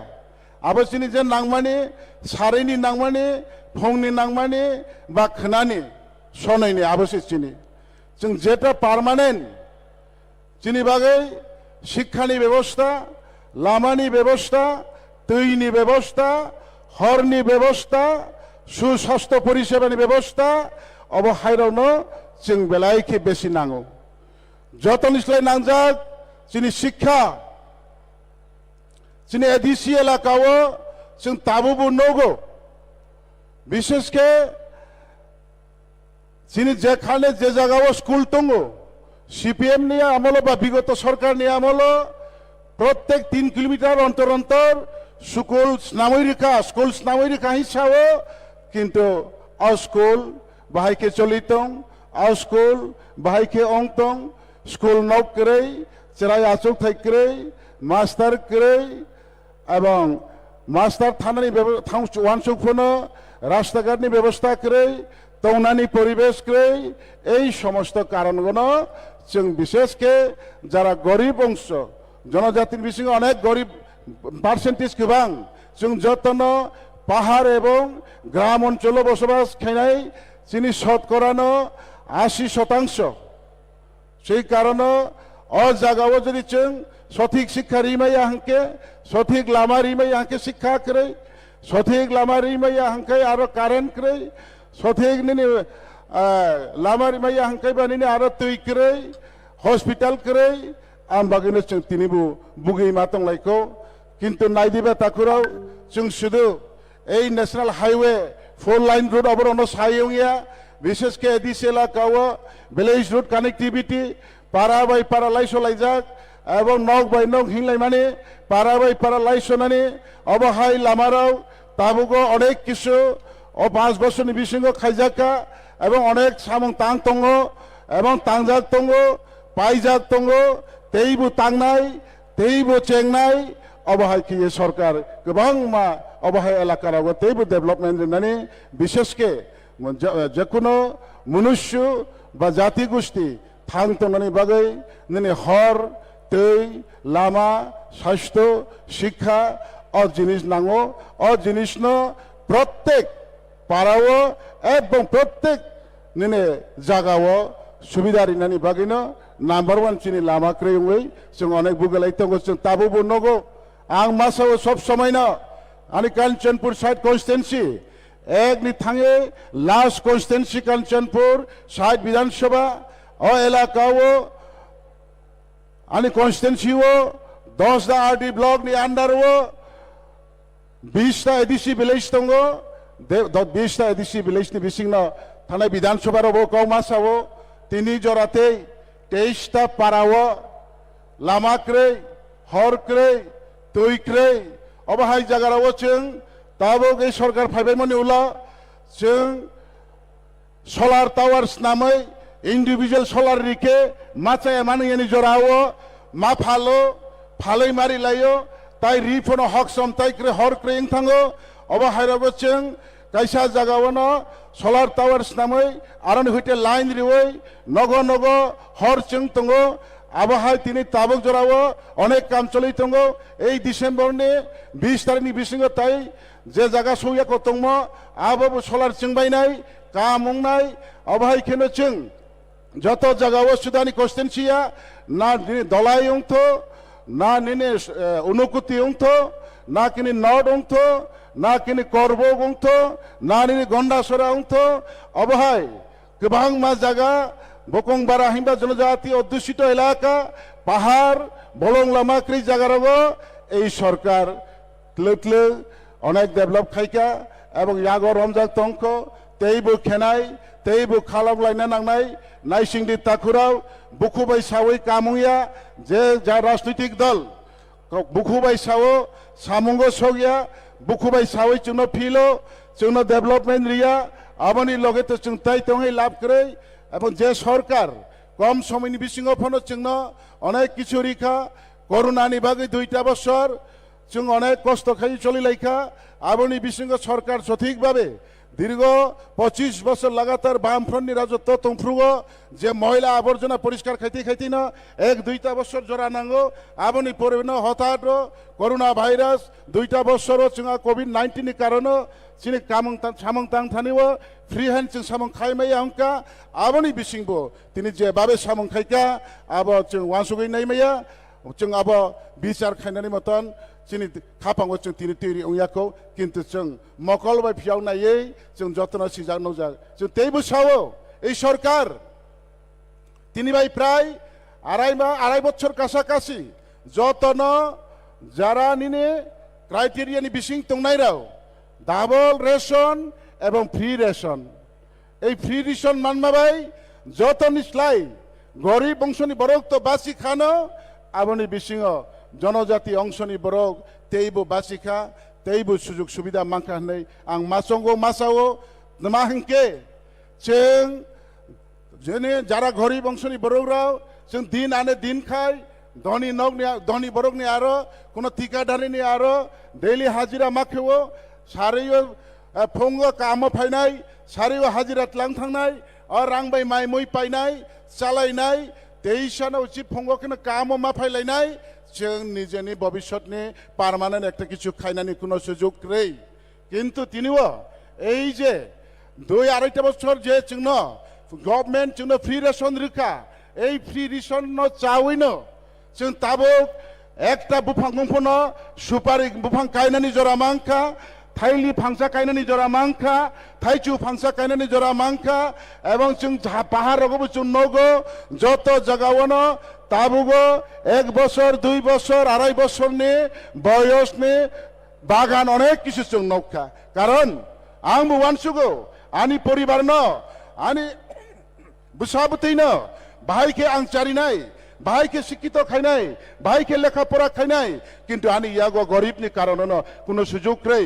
Speaker 9: आबो जिनि जे नांगमानि सारैनि नांगमानि फंनि नांगमानि बा खोनानि सनैनि आबो सिनि जों जेटा पार्मानेन्ट जिनि बागै শিক্ষানি ব্যবস্থা লামানি ব্যবস্থা তৈনি ব্যবস্থা হরনি ব্যবস্থা সুস্বাস্থ্য পরিষেবানি ব্যবস্থা অবহাইরানো जों বেলাইকে বেশি নাঙো যতনিসলাই নাংজাক যিনি শিক্ষা যিনি এদিসি এলাকাও जों তাবুবু নগো বিশেষকে যিনি যেখানে যে জায়গাও স্কুল তঙ্গো सीपीएम নিয়ে আমল বা বিগত সরকার নিয়ে আমল প্রত্যেক 3 কিলোমিটার অন্তর অন্তর স্কুল স্নামৈরিকা হিসাবে কিন্তু স্কুল বাহাইকে চলিতং স্কুল বাহাইকে অংতং স্কুল নক করে চেরাই আচক থাইক্রে মাস্টার করে এবং মাস্টার থানানি ওয়ানসুকফোনো রাস্তাঘাটনি ব্যবস্থা করে তৌনানি পরিবেশ করে এই সমস্ত কারণগুলো जों বিশেষকে যারা গরিব অংশ জনজাতির বিষয়ে অনেক গরিব পার্সেন্টেজ গোबां जों যতন পাহাড় এবং গ্রাম অঞ্চলে বসবাস খাইনাই যিনি শতকরানো 80% সেই কারণে অ জায়গাও যদি जों সঠিক শিক্ষা রিমাইয়া হাঙ্কে সঠিক লামা রিমাইয়া হাঙ্কে শিক্ষা করে সঠিক লামা রিমাইয়া হাঙ্কে আরো কারেন্ট করে সঠিক নিনি लामा रिमाया हांकाय बानिने आरो तै क्रै हस्पिटाल क्रै आं बागैनो जों तिनिबो बुगै मा तंलायखौ किन्तु नायदिबा ताकुराव जों सुदु এই ন্যাশনাল हाईवे 4 लाइन रोड अबरनो सायंगिया विशेषके एदिस एलाकाओ विलेज रोड कानेक्टिविटी पारा बाय पारा लाइसलाइजाक এবং नग बाय नग हिंलायमाने पारा बाय पारा लाइसनाने अबहाय लामाराव ताबुगो अनेक किसु ও 5 বছরনি বিসঙ্গ খাইজাকা এবং অনেক সামং তাং তঙ্গ এবং তাংজাক তঙ্গ পাইজাক তঙ্গ তেইবু তাংনাই তেইবু চেংনাই অবহাই কি সরকার গোবাং মা অবহাই এলাকার তেইবু ডেভেলপমেন্ট জানি বিশেষকে যে কোনো মনুষ্য বা জাতি গোষ্ঠী থাং তঙ্গনি বাগৈ নিনি হর তৈ লামা স্বাস্থ্য শিক্ষা জিনিস নাঙো জিনিস ন প্রত্যেক পাড়াও এবং প্রত্যেক নিনে জাগাও সুবিধা রিনানি বাগিনো নাম্বার 1 চিনি লাमा ক্রেংওই जों अनेक बुगलाय तंगो जों ताबो बनगो आं मासाव सब समय ना आनि कांचनपुर साइड कन्स्टिट्युएंसी एक नि थांगे लास्ट कन्स्टिट्युएंसी कांचनपुर साइड विधानसभा ओ एलाकाओ आनि कन्स्टिट्युएंसी 10 दा आरडी ब्लॉक नि अंडर 20 ता एडीसी विलेज तंगो 20 ता एडीसी विलेज नि बिसिंगनो थानाय विधानसभा रबो काव मासाव तिनि जराते 23 ता पाराव लामाक्रे हरक्रे तैक्रे अबहाय जागाराव जों दाबो गै सरकार फायबायमोन उला जों सोलार टावार्स नामै इंडिविजुअल सोलार रिके माचाया मानैयानि जराव मा फालो फालै मारि लायो ताइ रिफोनो हक समताइक्रे हरक्रे थाङो अबहायराव जों कायसा जागावनो सोलार टावार्स नामै आरन हइते लाइन रिवै नगो नगो हर जों तंगो आबहाय तिनि ताबक जराव अनेक काम चलै तंगो এই डिसेम्बरनि 20 तारिखनि बिसिङो ताइ जे जागा सौया कतंग आबो सोलार चिंबायनाय कामुंनाय अबहाय केनो जों যত জাগাও সুদানি কনস্টিটুয়েন্সিয়া না দলাই অংথ না নিনে অনুকুতি অংথ না কিনি নর্ড অংথ না কিনি করব অংথ না নিনি গন্ডাসরা অংথ অবহায় গোबां मा জায়গা বকংবারা হিমবা জনজাতি অধ্যুষিত এলাকা পাহাড় বলং লামাক্রি জায়গারাও এই সরকার ক্লে অনেক ডেভেলপ খাইকা এবং ইয়াগো রমজান তংক তেইবো খেনাই तेईबो खालामलायनो नांनाय नायसिंदि ताखुराव बुखुबाय सावै कामुया जे जा राजनैतिक दल बुखुबाय सावो सामुंगो सगिया बुखुबाय सावै जोंनो फिलो जोंनो डेभलपमेंट रिया आबनि लगे तो जों ताइ तंगै लाभ करे এবং যে সরকার কম সময়नि बिसिङाव फनो जोंनो अनेक किछु रिखा করোনাनि बागै 2টা বছর जों अनेक कष्ट खाइ चलिलायखा आबनि बिसिङाव सरकार सঠিক भाবে दीर्घ 25 बছর लगातार बामफ्रन्टनि राजत्व तंफ्रुगो जे महिला आबर्जना परिष्कार खाइते खाइते न 1-2टा बছর जरा नांगो आबनि परिबेनो हठाৎ করোনা भाइरास 2टा बছर जोंहा कोविड-19 नि कारण चिनि सामं तां थानिवो फ्री हैंड जों सामं खाइमाय अंका आबनि बिसिंबो तिनि जे बाबे सामं खाइका आब जों वासुगै नायमाया जों आब बिचार खाइनानि मतन चिनि खापांगो जों तिनि तिरि उयाखौ किन्तु जों मकल बाय फियाव नायै जों जतन सिजाग नजा जों तेइबो सावो এই সরকার তিনি বাই প্রায় আড়াই বছর কাছাকাছি যতন যারা নিনে ক্রাইটেরিয়ানি বিসিং তংনাইরাও ডাবল রেশন এবং ফ্রি রেশন এই ফ্রি রেশন মানমাবাই যত নিসলাই গরিব অংশনি বরক তো বাসি খানো আবনি বিসিং जनजाति अंशनि बरक तेइबो बासिखा तेइबो सुजुग सुबिदा मांखा नै आं मासंगो मासावो मा हिंके जों जेने जारा गरीब अंशनि बरकराव जों दिन आने दिन खाय धनी बरकनि आरो कोनो ठिकादारनि आरो डेली हाजिरा माखेवो सारैयो फंगो काम फायनाय सारैयो हाजिरा तलां थांनाय और रांबाय माय मै पायनाय चालायनाय तेइसानो उचित फंगो केनो काम मा फायलायनाय जों निजेनि भबिष्यतनि पार्मानेंट একটা কিছু খাইনাनि কোনো সুযোগ নেই কিন্তু তিনিও এই যে 2-2.5 বছর যে जोंनो गभर्नमेंट जोंनो फ्री रेशन रिखा এই फ्री रेशन न चावैनो जों ताबो একটা बुफां गंफनो सुपारि बुफां गायनानि जरा मांखा थाइलि फांसा गायनानि जरा मांखा थाइचु फांसा गायनानि जरा मांखा এবং जों पाहाड़ावबो जों नगो যত জায়গাवनो ताबुगो 1 বছর 2 বছর 2.5 বছরनि বয়সनि बागान अनेक किछु जों नखा कारण आंबो वानसुगो आंनि परिबारनो आंनि बुसाबतैनो बाहायके आं चारिनाय बाहायके शिक्षित खायनाय बाहायके लेखा पढ़ा खायनाय किन्तु आंनि यागो गरिबनि कारणावनो कोनो सुजुग रै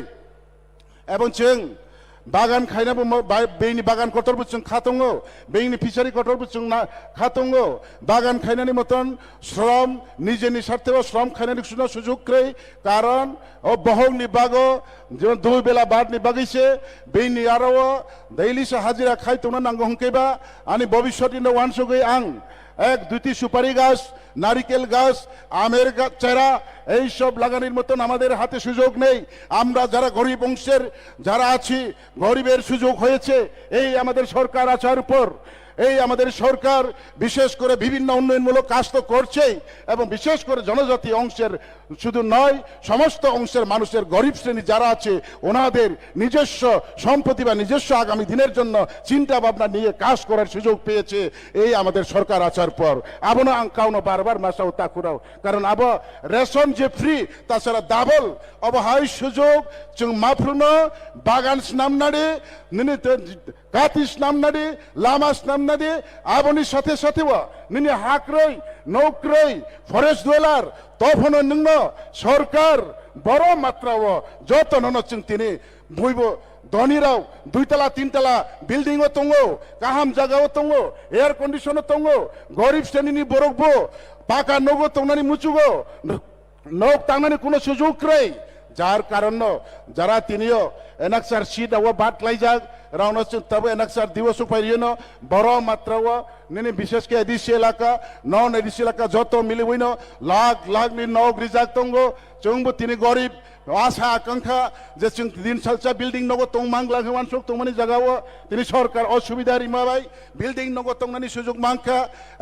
Speaker 9: এবং जों बागान खायनाबो बेनि बागान कटरबो जों खातंगो बेनि फिसारि कटरबो जों खातंगो बागान खायनानि मतन श्रम निजेनि स्वार्थेव श्रम खायनानि सुना सुजुग रै कारण ओ बहंनि बागो जो 2 बेला बादनि बागैसे बेनि आरो दैलि से हाजिरा खायतंना नांगो हंकेबा आनि भबिष्यतनि वानसुगै आं एक 2টি सुपारि गाछ नारिकेल गाछ आमेर चारा এই সব লাগানোর মতন আমাদের হাতে সুযোগ নেই। আমরা যারা গরিব অংশের যারা আছি, গরিবের সুযোগ হয়েছে এই আমাদের সরকার আসার পর। এই আমাদের সরকার বিশেষ করে বিভিন্ন উন্নয়নমূলক কাজ তো করছেই, এবং বিশেষ করে জনজাতি অংশের শুধু নয়, সমস্ত অংশের মানুষের গরিব শ্রেণী যারা আছে ওনাদের নিজস্ব সম্পত্তি বা নিজস্ব আগামী দিনের জন্য চিন্তা ভাবনা নিয়ে কাজ করার সুযোগ পেয়েছে এই আমাদের সরকার আসার পর। আবো না আঙ্কাউনো বারবার মাসাও তাকুরাও, কারণ আবো রেশন যে ফ্রি তাছাড়া ডাবল অবহাই সুযোগ जों माफ्रोमनो बागान स्नामनानै नोंनि गाति स्नामनानै लामा स्नामनानै आबोनि साथे साथेबो नोंनि हाख्रै नौख्रै फरेस्ट डुवेलार तफनो नोंनो सरकार बड़ मात्राव जतननो जों दिनै बयबो धनीराव 2 तला 3 तला बिल्डिंग दङ, गाहाम जायगायाव दङ, एयार कन्डिसन दङ, गरिब श्रेणीनि बरकबो पाका नगो दंनानै मुचुगो नौक थांनानै कुनो सुजुगरै যার কারণ যারা তিনিও এনাকসার সিট আও বাট লাইজাক রাউন তবে এনাকসার দিবস পাইরিয়েন বড় মাত্রাও নিনি বিশেষ কে এডিসি এলাকা নন এডিসি এলাকা যত মিলিবইন লাখ লাখ নি নগ রিজাক তঙ্গ जोंबो তিনি গরিব আশা আকাঙ্ক্ষা যে जों দিন সালসা বিল্ডিং নগো তং মাংলা হওয়ান সক তংমানি জায়গাও তিনি সরকার অসুবিধা রিমাবাই বিল্ডিং নগো তংনানি সুযোগ মাংখা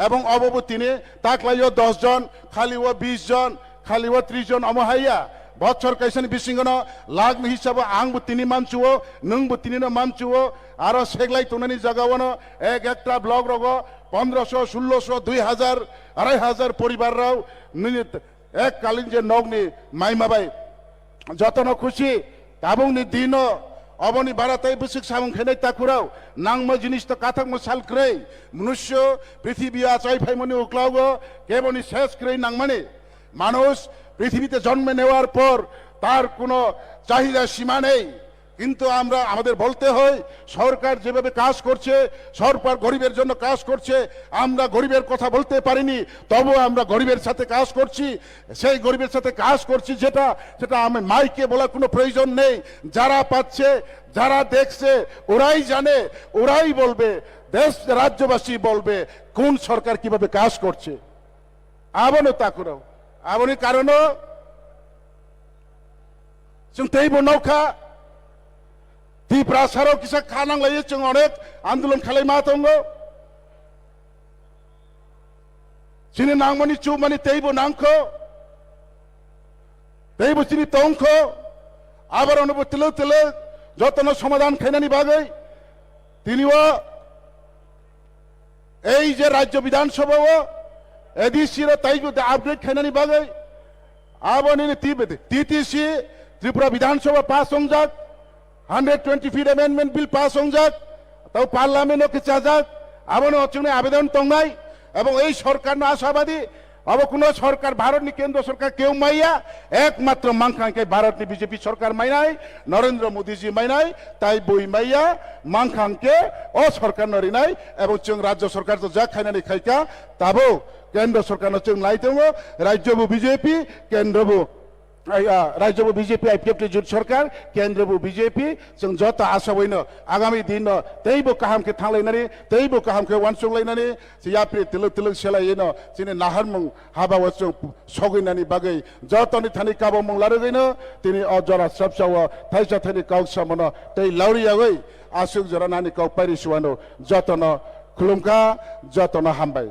Speaker 9: এবং অবব তিনি তাকলাইও 10 জন খালিও 20 জন খালিও 30 জন আমহাইয়া बच्चर कैसन बिसिंगन लागनि हिसाब आंबो तिनि मानचुओ नोंबो तिनिनो मानचुओ आरो सेगलाई तुनानि जगावन एक एकटा ब्लक रगो 1500 1600 2000 2500 परिवार राव निनि एक कालीन जे नगनि माइमाबाई जतन खुशी ताबुंनि दिनो अबनि बाराताय बिसिक सामुं खेनै ताकुराव नांमो जिनिस त काथाक मसाल क्रै मनुष्य पृथिबिया चाइफाइमनि उक्लावो केबनि शेष क्रै नांमानि मानुष পৃথিবীতে জন্ম নেওয়ার পর তার কোনো চাহিদা সীমা নেই, কিন্তু আমরা আমাদের বলতে হয় সরকার যেভাবে কাজ করছে, সরকার গরিবের জন্য কাজ করছে, আমরা গরিবের কথা বলতে পারিনি, তবু আমরা গরিবের সাথে কাজ করছি। সেই গরিবের সাথে কাজ করছি সেটা আমি মাইকে বলার কোনো প্রয়োজন নেই। যারা পাচ্ছে, যারা দেখছে ওরাই জানে, ওরাই বলবে, দেশ রাজ্যবাসী বলবে কোন সরকার কিভাবে কাজ করছে। আবনো তা করো আবনি কারণ जों तैबो नौखा दिप्रासाराव किसा खानांलायो जों अनेक आन्दोलन खालायमा दङ जोंनि नांमानि चुमानि तैबो नांखो तैबो जोंनि तंखो आबार अनबो तिलो तिलो जतन समाधान खायनानि बागै तिनिও এই যে রাজ্য বিধানসভাও এডিসির তাইগো আপগ্রেড খাইনানি বাগै আবনি টিটিসি त्रिपुरा विधानसभा पास होंजाक 120 फीट अमेंडमेंट बिल पास होंजाक ताও पार्लामेंटও के चाजाक आबनो अचुने आवेदन तंगनाय এবং এই সরকার না আশাবাদী अब কোনো সরকার ভারতনি কেন্দ্র সরকার কেউ মাইয়া একমাত্র মাংখাংকে ভারতনি বিজেপি সরকার মাইনাই নরেন্দ্র মোদীজি মাইনাই তাই বই মাইয়া মাংখাংকে ও সরকার নরিনাই এবং जों রাজ্য সরকার তো যা খাইনানি খাইকা তাবো কেন্দ্র সরকার जों লাইতেও রাজ্যবু বিজেপি কেন্দ্রবু राज्यबो बीजेपी आईपीएफ जुट सरकार केंद्रबो बीजेपी जों जत आशा होइन आगामी दिन तैबो काहाम के थांलायनानै तैबो काहाम के वानसंलायनानै याप्रि तिलक तिलक सेलायनो जिने नाहारमं हाबाव जों सगैनानि बागै जतनि थानि काबो मं लारगैनो तिनि अजरा सबसाव थाइसा थानि काउसामन तै लाउरियागै आसुक जरानानि काउ पारिसुवानो जतन खुलुमका जतन हामबाय।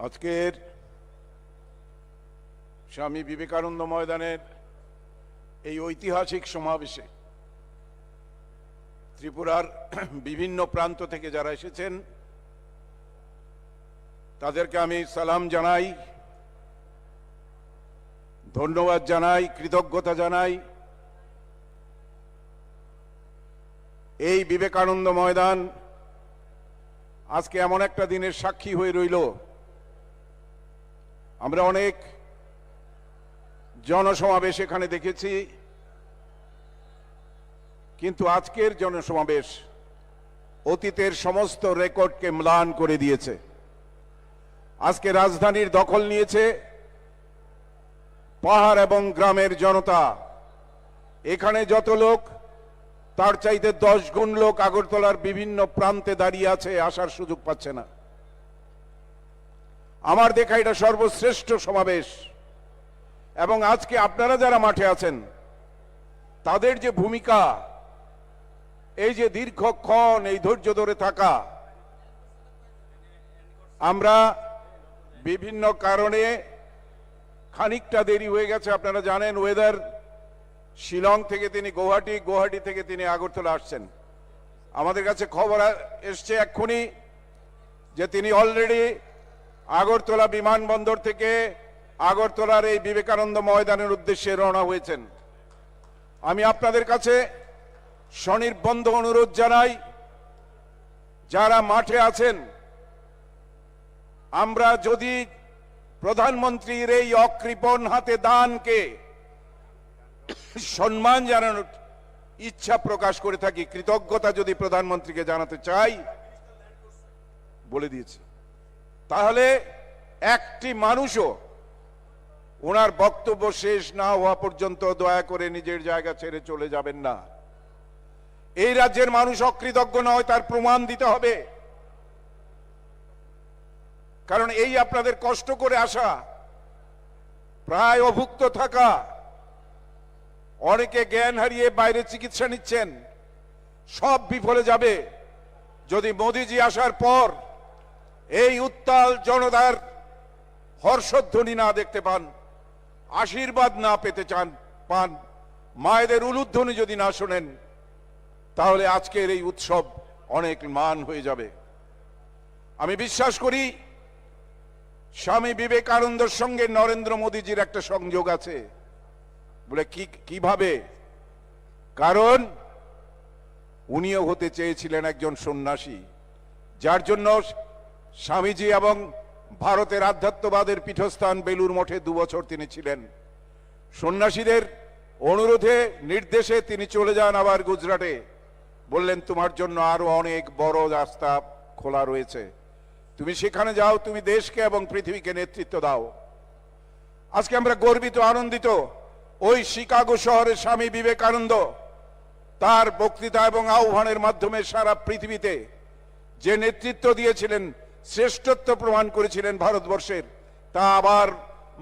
Speaker 10: আজকের স্বামী বিবেকানন্দ ময়দানের এই ঐতিহাসিক সমাবেশে ত্রিপুরার বিভিন্ন প্রান্ত থেকে যারা এসেছেন তাদেরকে আমি সালাম জানাই, ধন্যবাদ জানাই, কৃতজ্ঞতা জানাই। এই বিবেকানন্দ ময়দান আজকে এমন একটা দিনের সাক্ষী হয়ে রইল। আমরা অনেক জনসমাবেশ এখানে দেখেছি, কিন্তু আজকের জনসমাবেশ অতীতের সমস্ত রেকর্ডকে ম্লান করে দিয়েছে। আজকে রাজধানীর দখল নিয়েছে পাহাড় এবং গ্রামের জনতা। এখানে যত লোক তার চাইতে 10 গুণ লোক আগরতলার বিভিন্ন প্রান্তে দাঁড়িয়ে আছে, আসার সুযোগ পাচ্ছে না। আমার দেখা এটা সর্বশ্রেষ্ঠ সমাবেশ। এবং আজকে আপনারা যারা মাঠে আছেন তাদের যে ভূমিকা, এই যে দীর্ঘক্ষণ এই ধৈর্য ধরে থাকা, আমরা বিভিন্ন কারণে খানিকটা দেরি হয়ে গেছে। আপনারা জানেন ওয়েদার, শিলং থেকে তিনি গুয়াহাটি, গুয়াহাটি থেকে তিনি আগরতলা আসছেন। আমাদের কাছে খবর এসছে এক্ষুনি যে তিনি অলরেডি আগরতলা বিমানবন্দর থেকে আগরতলার এই বিবেকানন্দ ময়দানের উদ্দেশ্যে রওনা হয়েছেন। আমি আপনাদের কাছে স্বনির্বন্ধ অনুরোধ জানাই, যারা মাঠে আছেন, আমরা যদি প্রধানমন্ত্রীর এই অকৃপণ হাতে দানকে সম্মান জানানোর ইচ্ছা প্রকাশ করে থাকি, কৃতজ্ঞতা যদি প্রধানমন্ত্রীকে জানাতে চাই, বলে দিয়েছি, তাহলে একটি মানুষও ওনার বক্তব্য শেষ না হওয়া পর্যন্ত দয়া করে নিজের জায়গা ছেড়ে চলে যাবেন না। এই রাজ্যের মানুষ অকৃতজ্ঞ নয়, তার প্রমাণ দিতে হবে। কারণ এই আপনাদের কষ্ট করে আসা, প্রায় অভুক্ত থাকা, অনেকে জ্ঞান হারিয়ে বাইরে চিকিৎসা নিচ্ছেন, সব বিফলে যাবে যদি মোদিজি আসার পর এই উত্তাল জনতার হর্ষধ্বনি না দেখতে পান, আশীর্বাদ না পেতে পান, মায়েদের উলুধ্বনি যদি না শোনেন, তাহলে আজকের এই উৎসব অনেক মান হয়ে যাবে। আমি বিশ্বাস করি স্বামী বিবেকানন্দের সঙ্গে নরেন্দ্র মোদীজির একটা সংযোগ আছে। বলে কিভাবে? কারণ উনিও হতে চেয়েছিলেন একজন সন্ন্যাসী, যার জন্য স্বামীজি এবং ভারতের আধ্যাত্মবাদের পীঠস্থান বেলুর মঠে 2 বছর তিনি ছিলেন। সন্ন্যাসীদের অনুরোধে, নির্দেশে তিনি চলে যান আবার গুজরাটে। বললেন, তোমার জন্য আরো অনেক বড় রাস্তা খোলা রয়েছে, তুমি সেখানে যাও, তুমি দেশকে এবং পৃথিবীকে নেতৃত্ব দাও। আজকে আমরা গর্বিত, আনন্দিত। ওই শিকাগো শহরের স্বামী বিবেকানন্দ তার বক্তৃতা এবং আহ্বানের মাধ্যমে সারা পৃথিবীতে যে নেতৃত্ব দিয়েছিলেন, শ্রেষ্ঠত্ব প্রমাণ করেছিলেন ভারতবর্ষের, তা আবার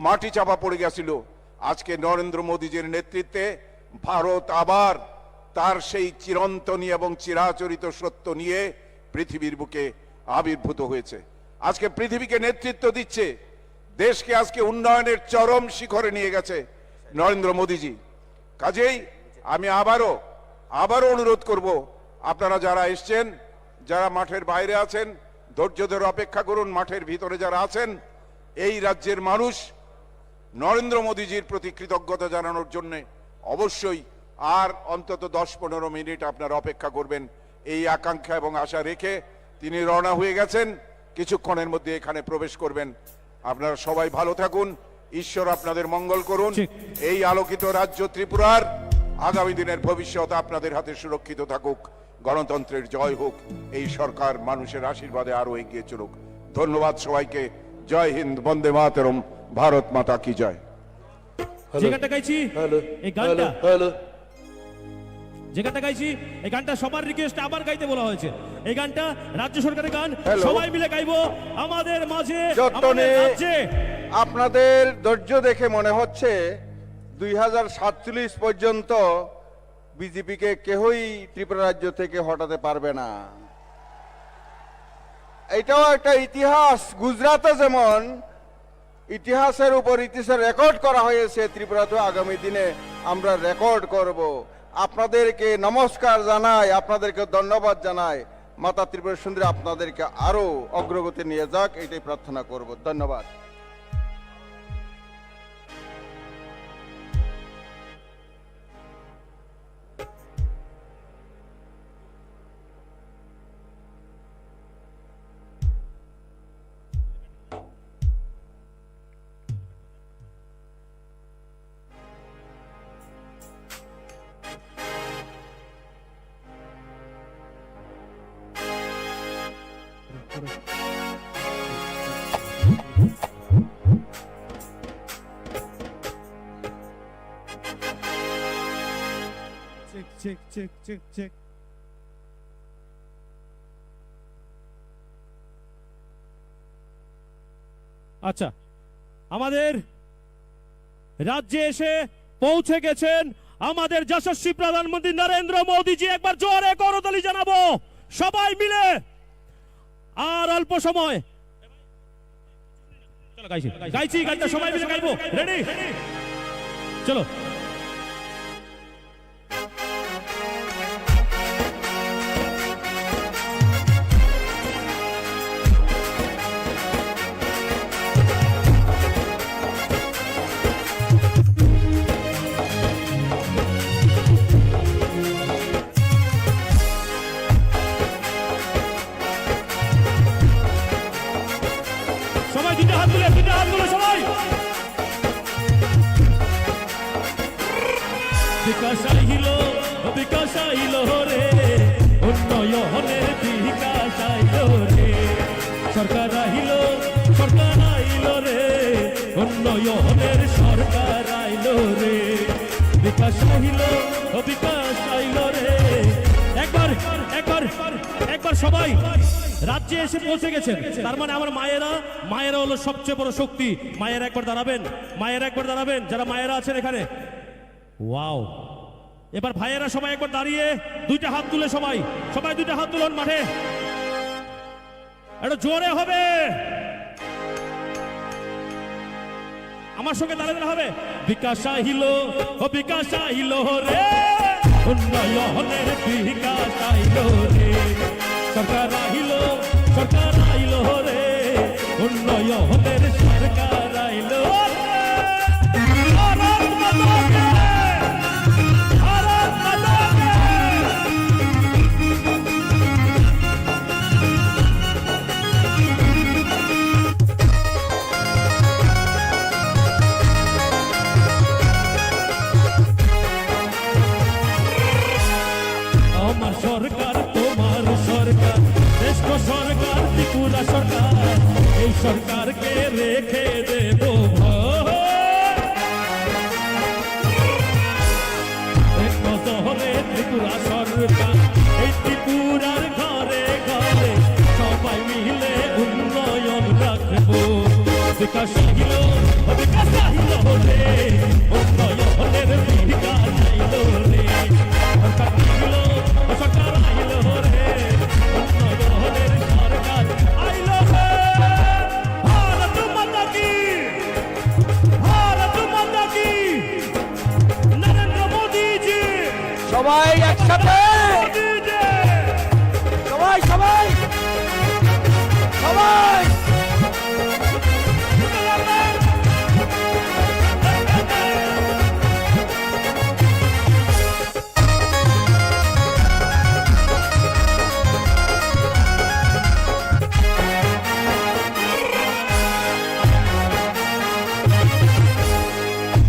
Speaker 10: মাটি চাপা পড়ে গেছিল। আজকে নরেন্দ্র মোদীজির নেতৃত্বে ভারত আবার তার সেই চিরন্তনী এবং চিরাচরিত সত্য নিয়ে পৃথিবীর বুকে আবির্ভূত হয়েছে। আজকে পৃথিবীকে নেতৃত্ব দিচ্ছে, দেশকে আজকে উন্নয়নের চরম শিখরে নিয়ে গেছে নরেন্দ্র মোদীজি। কাজেই আমি আবারও অনুরোধ করব, আপনারা যারা এসছেন, যারা মাঠের বাইরে আছেন, ধৈর্য ধরে অপেক্ষা করুন। মাঠের ভিতরে যারা আছেন, এই রাজ্যের মানুষ নরেন্দ্র মোদীজির প্রতি কৃতজ্ঞতা জানানোর জন্য অবশ্যই আর অন্তত 10-15 মিনিট আপনারা অপেক্ষা করবেন। এই আকাঙ্ক্ষা এবং আশা রেখে তিনি রওনা হয়ে গেছেন, কিছুক্ষণের মধ্যে এখানে প্রবেশ করবেন। আপনারা সবাই ভালো থাকুন, ঈশ্বর আপনাদের মঙ্গল করুন। এই আলোকিত রাজ্য ত্রিপুরার আগামী দিনের ভবিষ্যৎ আপনাদের হাতে সুরক্ষিত থাকুক। গণতন্ত্রের জয় হোক। এই সরকার মানুষের আশীর্বাদে আরো এগিয়ে চলুক। ধন্যবাদ সবাইকে। জয় হিন্দ, বন্দে মাতরম, ভারত মাতা কি জয়।
Speaker 8: যে গানটা গাইছি এই গানটা এই গানটা সবার রিকোয়েস্ট আবার গাইতে বলা হয়েছে। এই গানটা রাজ্য সরকারের গান, সবাই মিলে গাইবো আমাদের মাঝে।
Speaker 6: আপনাদের ধৈর্য দেখে মনে হচ্ছে 2047 পর্যন্ত বিজেপিকে কেউই ত্রিপুরা রাজ্য থেকে হটাতে পারবে না। এটাও একটা ইতিহাস। গুজরাটে যেমন ইতিহাসের উপর ইতিহাসের রেকর্ড করা হয়েছে, ত্রিপুরাতে আগামী দিনে আমরা রেকর্ড করব। আপনাদেরকে নমস্কার জানাই, আপনাদেরকে ধন্যবাদ জানাই। মাতা ত্রিপুরা সুন্দরী আপনাদেরকে আরো অগ্রগতি নিয়ে যাক, এটাই প্রার্থনা করব। ধন্যবাদ।
Speaker 8: Check check check. আচ্ছা, আমাদের রাজ্যে এসে পৌঁছে গেছেন আমাদের যশস্বী প্রধানমন্ত্রী নরেন্দ্র মোদীজি। একবার জোরে করতালি জানাবো সবাই মিলে। আর অল্প সময়, চলো গাইছি গাইতে সবাই মিলে গাইবো। রেডি, চলো। সবাই দুটো হাত তুলে সবাই। বিকাশ আইলো রে, উন্নয়নের বিকাশ আইলো রে। সরকার আইলো রে, উন্নয়নের সরকার আইলো রে। বিকাশ আইলো রে। একবার সবাই রাজ্যে এসে পৌঁছে গেছেন, তার মানে আমার মায়েরা হলো সবচেয়ে বড় শক্তি। মায়েরা একবার দাঁড়াবেন, যারা মায়েরা আছেন এখানে। ওয়াও, এবার ভাইয়েরা সবাই একবার দাঁড়িয়ে দুইটা হাত তুলে সবাই দুইটা হাত তুলুন মাঠে। এটা জোরে হবে, আমার সঙ্গে দাঁড়াতে হবে। বিকাশ আইলো রে, উন্নয়নের বিকাশ আইলো রে। সরকার আইলো রে, উন্নয়নের সরকার আইলো রে। ভারত মাতা কে, ভারত মাতা কে। আমার সরকার তোমার সরকার, শ্রেষ্ঠ সরকার ত্রিপুরা সরকার। এই সরকারকে রেখে দেব এক নজরে ত্রিপুরা সরকার। এই ত্রিপুরার ঘরে ঘরে সবাই মিলে উন্নয়ন রাখবো। বিকাশ আইলো রে, উন্নয়নের বিকাশ আইলো রে। সরকার আইলো রে, উন্নয়নের সরকার আইলো রে। ভারত মাতা কি, ভারত মাতা কি। নরেন্দ্র মোদী জি,
Speaker 3: সবাই একসাথে, সবাই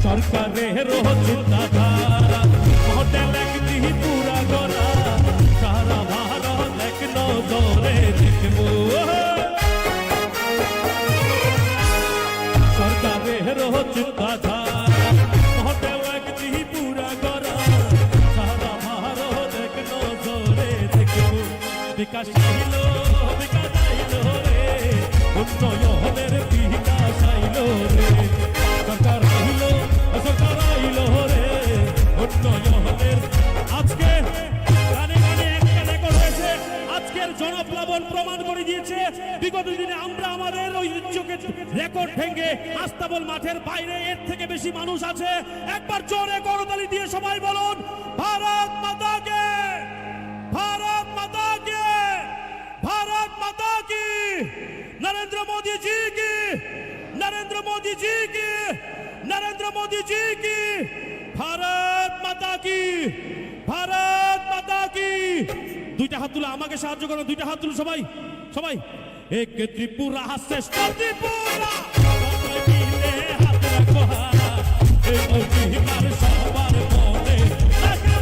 Speaker 8: সরকারের চিন্তাধারা হোটেল একটি পুরা গড়া। সারা ভারত এক নজরে দেখবো। সরকারের চিন্তাধারা হোটেল একটি পুরা গড়া। সারা ভারত এক নজরে দেখবো। বিকাশ আইলো রে, উন্নয়নের বিকাশ আইলো রে। সরকার আইলো রে, উন্নয়নের। আজকে গানে গানে একটা রেকর্ড হয়েছে। আজকের জনপ্লাবন প্রমাণ করে দিয়েছে বিগত দিনে আমরা আমাদের ঐতিহ্যকে রেকর্ড ভেঙে আস্তাবল মাঠের বাইরে এর থেকে বেশি মানুষ আছে। একবার জোরে করতালি দিয়ে সবাই বলুন ভারত মাতা কে, ভারত মাতা কে, ভারত মাতা কি। নরেন্দ্র মোদী জি কি, নরেন্দ্র মোদী জি কি, নরেন্দ্র মোদী জি কি। ভারত মাতা কি, ভারত মাতা কি। দুইটা হাত তুলে আমাকে সাহায্য করো, দুইটা হাত তুলো সবাই এক ত্রিপুরা শ্রেষ্ঠ ত্রিপুরা। সবাই মিলে হাত রাখো, এই অধিকার সবার মনে রাখো।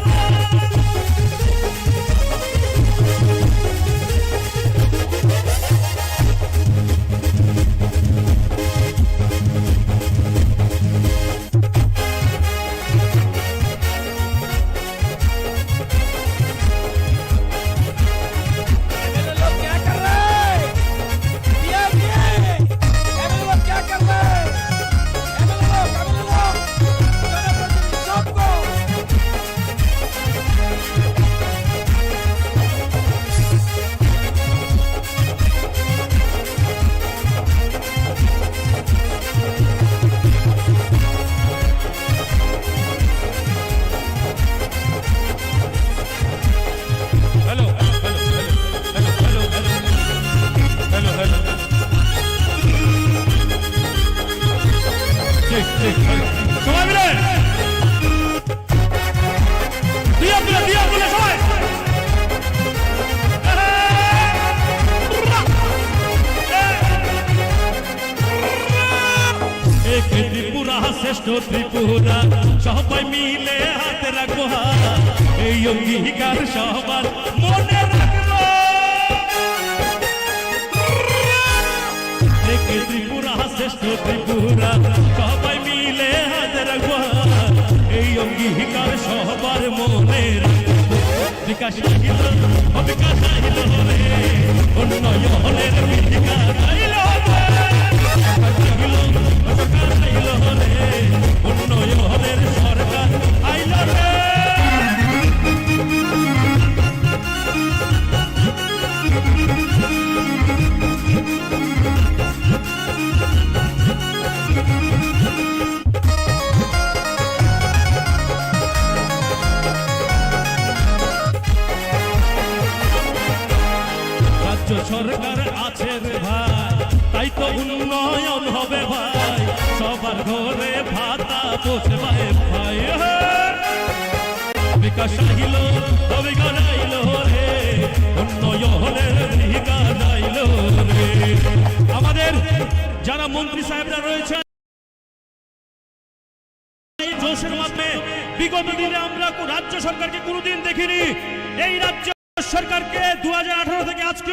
Speaker 8: শ্রেষ্ঠ ত্রিপুরা সবাই মিলে হাতে রাখবো হাত, এই অঙ্গীকার সবার মনে রাখবো। একে ত্রিপুরা শ্রেষ্ঠ ত্রিপুরা সবাই মিলে হাতে রাখবো হাত, এই অঙ্গীকার সবার মনে রাখবো। বিকাশ আহিল বিকাশ আহিল রে, উন্নয়নের বিকাশ আহিল রে, সরকার আইল রে, উন্নয়নের সরকার আইল রে। রাজ্য সরকার আছে রে ভাই, তাই তো উন্নয়ন হবে ভাই, সবার ঘরে ভাতা পৌঁছে ভাই ভাই। বিকাশ আহিল বিকাশ আইল রে, উন্নয়নের বিকাশ আইল রে। আমাদের যারা মন্ত্রী সাহেবরা রয়েছে এই জোশের মাধ্যমে বিগত দিনে আমরা রাজ্য সরকারকে কোনোদিন দেখিনি। এই রাজ্য সরকারকে 2018 থেকে আজকে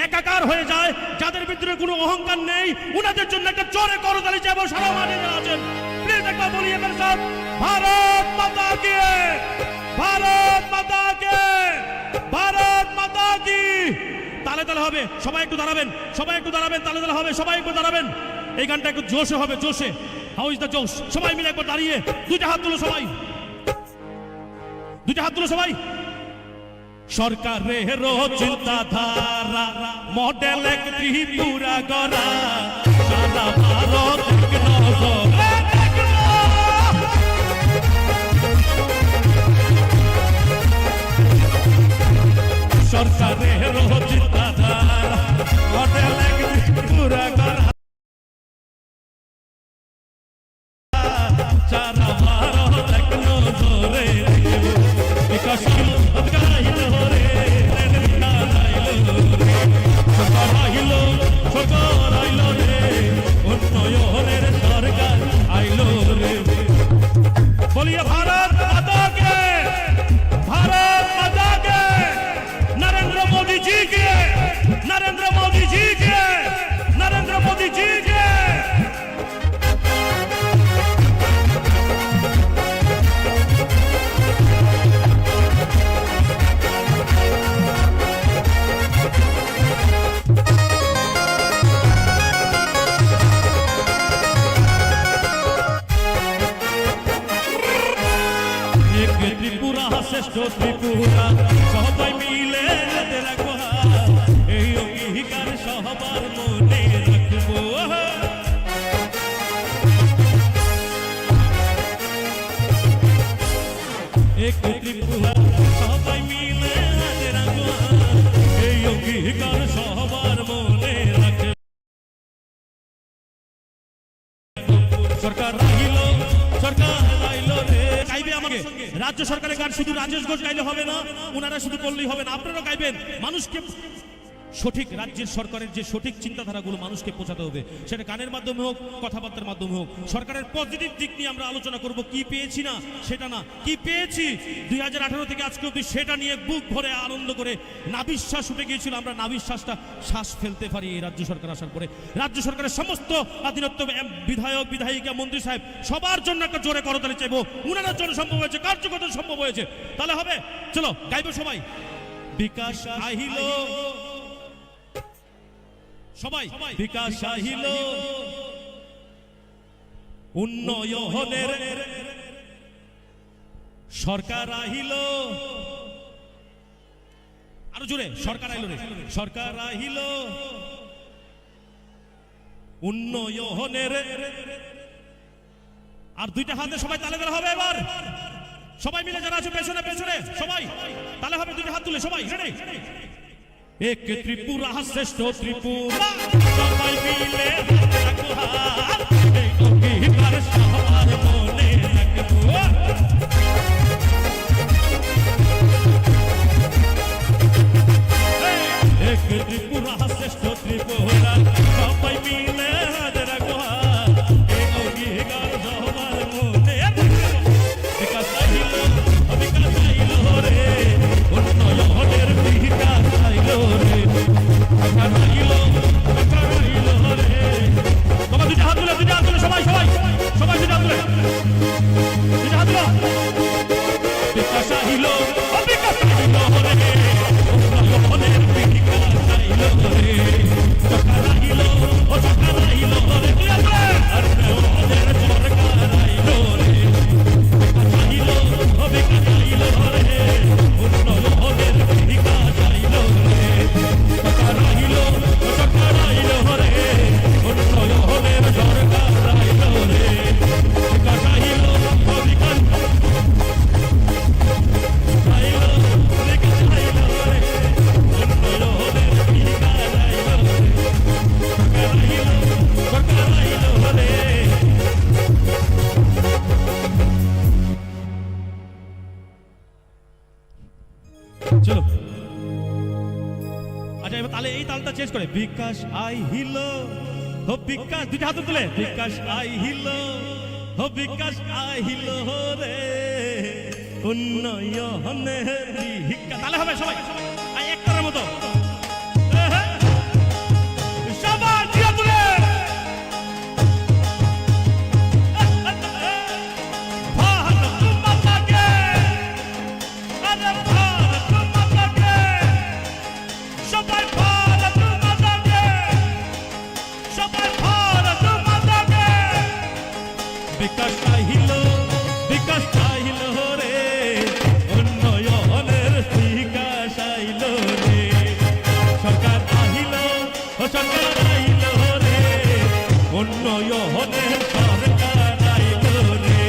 Speaker 8: একাকার হয়ে যায়, যাদের ভিতরে কোনো অহংকার নেই, উনাদের জন্য একটা জোরে করতালি চাইব সারা মাঠে যারা আছেন। প্লিজ একবার বলি এবার সব ভারত মাতা কি, ভারত মাতা কি, ভারত মাতা কি। তালে তালে হবে, সবাই একটু দাঁড়াবেন, সবাই একটু দাঁড়াবেন, তালে তালে হবে, সবাই একটু দাঁড়াবেন। এই গানটা একটু জোশে হবে, জোশে। হাউ ইজ দ্য জোশ? সবাই মিলে একবার দাঁড়িয়ে দুইটা হাত তুলো, সবাই দুইটা হাত তুলো সবাই। সরকারের চিন্তাধারা মডেল এক ত্রিপুরা গড়া, সারা ভারত এক নজর। সরকারের চিন্তাধারা মডেল এক ত্রিপুরা গড়া, সারা ভারত এক নজরে। বিকাশ সরকার আইল রে, উন্নয়নের সরকার আইল রে। বলিয়ে ভারত মাতা কে, ভারত মাতা কে, নরেন্দ্র মোदी जी के, नरेंद्र मोदी जी के, नरेंद्र मोदी जी के। ত্রিপুরা শ্রেষ্ঠ ত্রিপুরা সবাই মিলে হাতে রাখবো হাত, এই অঙ্গীকার সবার মনে রাখবো। এক ত্রিপুরা সবাই মিলে হাতে রাখবো হাত, এই অঙ্গীকার সবার মনে রাখবো। সরকার আইল, সরকার আইল রে। গাইবে আমাকে রাজ্য সরকারের গান, শুধু রাজেশ ঘোষ গাইলে হবে না, ওনারা শুধু করলেই হবে না, আপনারাও গাইবেন। মানুষকে সঠিক রাজ্যের সরকারের যে সঠিক চিন্তাধারাগুলো মানুষকে পৌঁছাতে হবে, সেটা গানের মাধ্যমে হোক, কথাবার্তার মাধ্যমে হোক। সরকারের পজিটিভ দিক নিয়ে আমরা আলোচনা করব, কি পেয়েছি না সেটা না, কি পেয়েছি 2018 থেকে আজকে অবধি সেটা নিয়ে বুক ভরে আনন্দ করে নাবিশ্বাস উঠে গিয়েছিল, আমরা নাবিশ্বাসটা শ্বাস ফেলতে পারি এই রাজ্য সরকার আসার পরে। রাজ্য সরকারের সমস্ত আধীনত্ব বিধায়ক বিধায়িকা মন্ত্রী সাহেব সবার জন্য একটা জোরে করতালি চাইবো। উনার জন্য সম্ভব হয়েছে, কার্যকর সম্ভব হয়েছে, তাহলে হবে। চলো গাইবো সবাই। বিকাশ আহিল সবাই, বিকাশ আহিল উন্নয়নের সরকার আহিল, আরো জোরে সরকার আইল রে, সরকার আহিল উন্নয়নের। আর দুইটা হাতে সবাই তালে তালে হবে এবার, সবাই মিলে যারা আছে পেছনে পেছনে সবাই তালে হবে, দুইটা হাত তুলে সবাই রেডি। এক ত্রিপুরা শ্রেষ্ঠ ত্রিপুরা সবাই মিলে রাখবো হাত, এই অঙ্গীকার সবার মনে রাখবো। এক ত্রিপুরা শ্রেষ্ঠ ত্রিপুরা সবাই মিলে রাখবো হাত, এই তাহলে এই তালটা চেঞ্জ করে বিকাশ আই হিলো ও বিকাশ, দুইটা হাত তুলে বিকাশ আই হিলো ও বিকাশ আই হিলো রে উন্নয়নের ভিক্ষা। তাহলে হবে সবাই একটার মতো সবার জিয়া তুলে ভারত মাতাকে, আরে ভারত মাতাকে, সবাই ভারত মাতাকে, সবাই ভারত মাতাকে। বিকাশ চাহিল, বিকাশ চাহিল রে উন্নয়নের বিকাশ আইল রে, সরকার আহিল ও সরকার আইল রে উন্নয়নের সরকার আইল রে।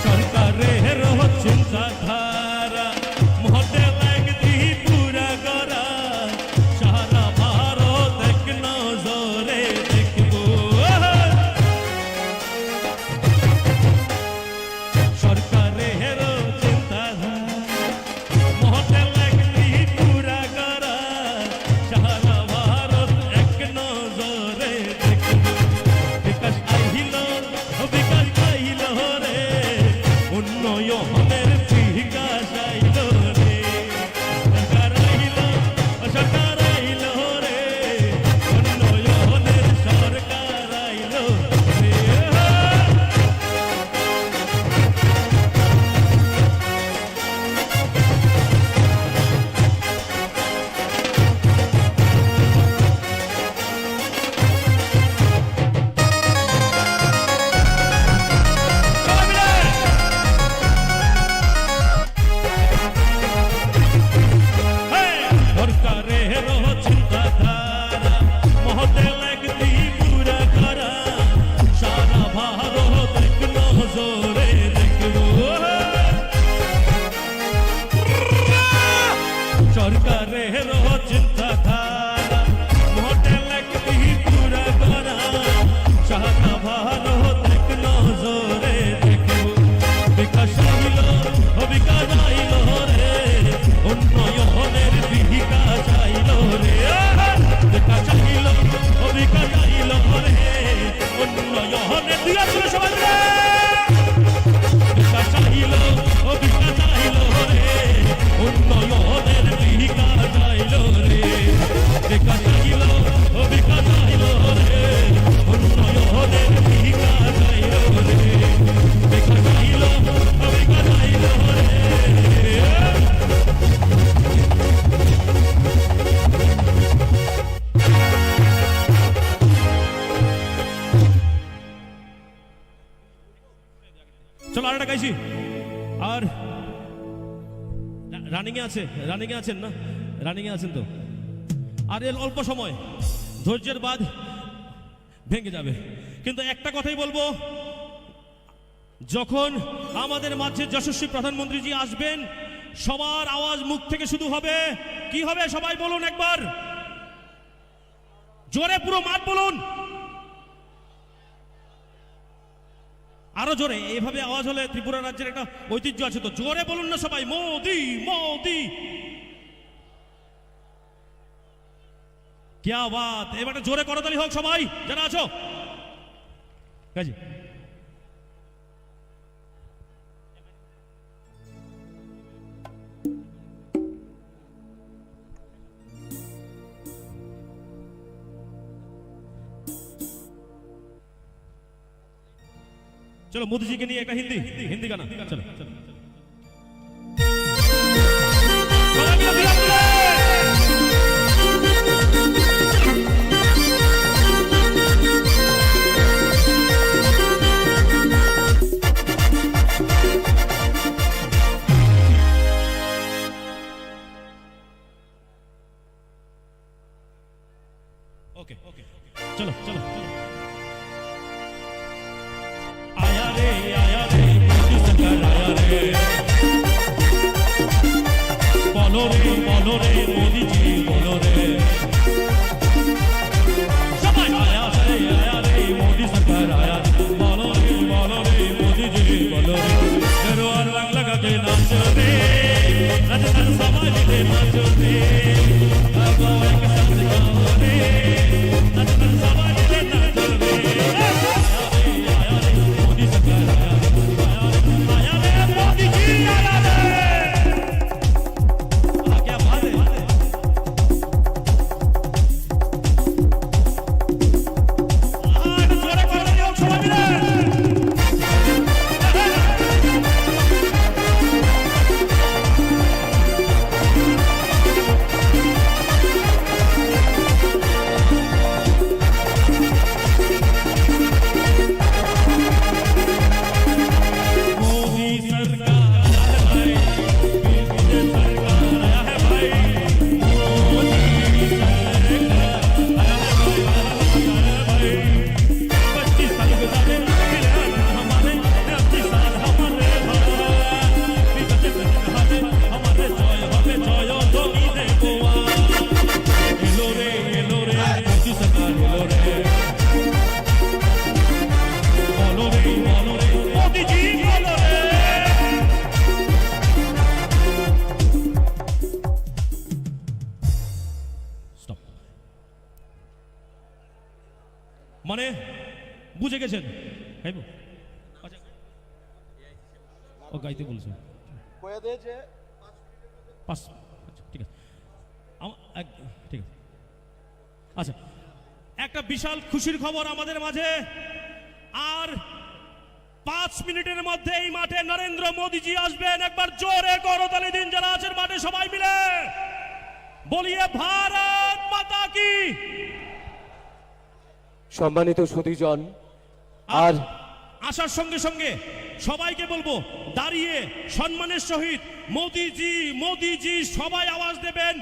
Speaker 8: সরকারের চিন্তাধারা মডেল একদি পুরা করা, সারা ভারত এক নজরে দেখব। সরকারের চিন্তাধারা মডেল একদি পুরা করা, সারা ভারত এক নজরে দেখব। বিকাশ আহিল বিকাশ আইল রে উন্নয়নের বিকাশ আইল রে, সরকার আইল সরকার আইল রে উন্নয়নের সরকার আইল রে। সরকারের চিন্তাধারা মহতেল একদি পুরা করা, সারা ভারত এক নজরে দেখব। সরকারের চিন্তাধারা মহতেল একদি পুরা করা, সারা ভারত এক নজরে দেখব। বিকাশ আইল বিকাশ আইল রে উন্নয়নের বিকাশ আইল রে, বিকাশ আইল বিকাশ আইল রে উন্নয়নের দিয়া ছিল সবাই রে। বিকাশ আইল বিকাশ আইল রে উন্নয়নের বিকাশ আইল রে, বিকাশ আইল বিকাশ আইল রে উন্নয়নের বিকাশ আইল রে, বিকাশ আইল বিকাশ আইল রে। চলো আরেকটা গাইছি। আর রানিং এ আছে, রানিং এ আছেন না, রানিং এ আছেন তো। আর এর অল্প সময়, ধৈর্যের বাঁধ ভেঙে যাবে। কিন্তু একটা কথাই বলবো, যখন আমাদের মাঝে যশস্বী প্রধানমন্ত্রীজি আসবেন, সবার আওয়াজ মুখ থেকে শুধু হবে কি হবে? সবাই বলুন একবার জোরে, পুরো মাঠ বলুন, আরো জোরে। এইভাবে আওয়াজ হলে ত্রিপুরা রাজ্যের একটা ঐতিহ্য আছে, তো জোরে বলুন না সবাই, মোদি মোদি। क्या बात, এবারে জোরে করতালি হোক সবাই যারা আছো। কাজী चलो मोदी जी के लिए एक हिंदी हिंदी गाना चलो चलो ओके ओके चलो चलो चलो বলো রে মোদিজি বলো রে সবাই আয়া রে মোদি সরকার আয়া বলো রে মোদিজি বলো রে রোয়ার বাংলা গাতে নাচো রে রাজস্থান সবাই মিলে নাচো রে গাও এক সাথ গাও রে রাজস্থান সবাই মিলে নাচো রে আয়া রে মোদি সরকার আয়া রে মোদিজি আয়া রে क्या बात है জোরে করে দিও সবাই মিলে मोदी सरकार है बीजेपी सरकार है भाई मोदी सरकार है भाई 25 साल गुजारे हमारे 25 साल हमारे विगत हमारे जय হবে জয় জমি দেবো এলো রে মোদি সরকার এলো রে বলো রে মোদিজি বলো রে স্টপ মানে বুঝে গেছেন হ্যাঁ আচ্ছা ও গাইতে বলছে পাঁচ আচ্ছা, ঠিক আছে ঠিক আছে আচ্ছা একটা বিশাল খুশির খবর আমাদের মাঝে আর 5 মিনিটের মধ্যে এই মাঠে নরেন্দ্র মোদিজি আসবেন একবার জোরে করতালি দিন যারা আছেন মাঠে সবাই মিলে বলিয়ে ভারত মাতা কি
Speaker 2: সম্মানিত সুধীজন, আর
Speaker 8: আসার সঙ্গে সঙ্গে সবাইকে বলবো দাঁড়িয়ে সম্মানের সহিত মোদিজি মোদিজি সবাই আওয়াজ দেবেন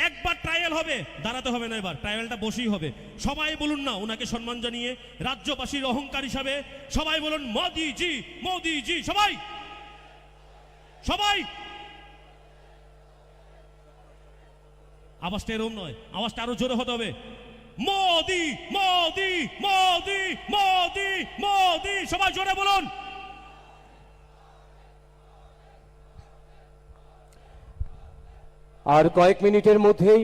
Speaker 8: একবার ট্রায়াল হবে দাঁড়াতে হবে না এবার ট্রায়ালটা বসেই হবে সবাই বলুন না ওনাকে সম্মান জানিয়ে রাজ্যবাসীর অহংকার হিসাবে সবাই বলুন মোদিজি মোদিজি সবাই সবাই আওয়াজটা এরকম নয় আওয়াজটা আরো জোরে হতে হবে মোদি মোদি মোদি মোদি মোদি সবাই জোরে বলুন
Speaker 2: আর কয়েক মিনিটের মধ্যেই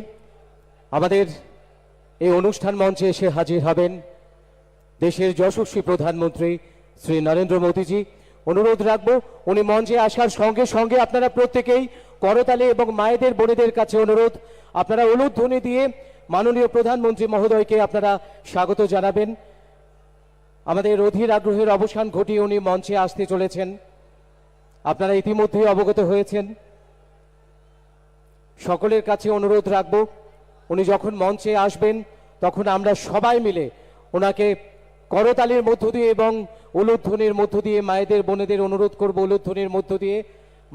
Speaker 2: আমাদের এই অনুষ্ঠান মঞ্চে এসে হাজির হবেন দেশের যশস্বী প্রধানমন্ত্রী শ্রী নরেন্দ্র মোদীজি। অনুরোধ রাখবো উনি মঞ্চে আসার সঙ্গে সঙ্গে আপনারা প্রত্যেকেই করতালি এবং মায়েদের বোনেদের কাছে অনুরোধ আপনারা উলুধ্বনি দিয়ে মাননীয় প্রধানমন্ত্রী মহোদয়কে আপনারা স্বাগত জানাবেন। আমাদের অধীর আগ্রহের অবসান ঘটিয়ে উনি মঞ্চে আসতে চলেছেন, আপনারা ইতিমধ্যেই অবগত হয়েছেন। সকলের কাছে অনুরোধ রাখবো উনি যখন মঞ্চে আসবেন তখন আমরা সবাই মিলে ওনাকে করতালির মধ্য দিয়ে এবং উলুধ্বনির মধ্য দিয়ে মায়েদের বোনেদের অনুরোধ করব উলুধ্বনির মধ্য দিয়ে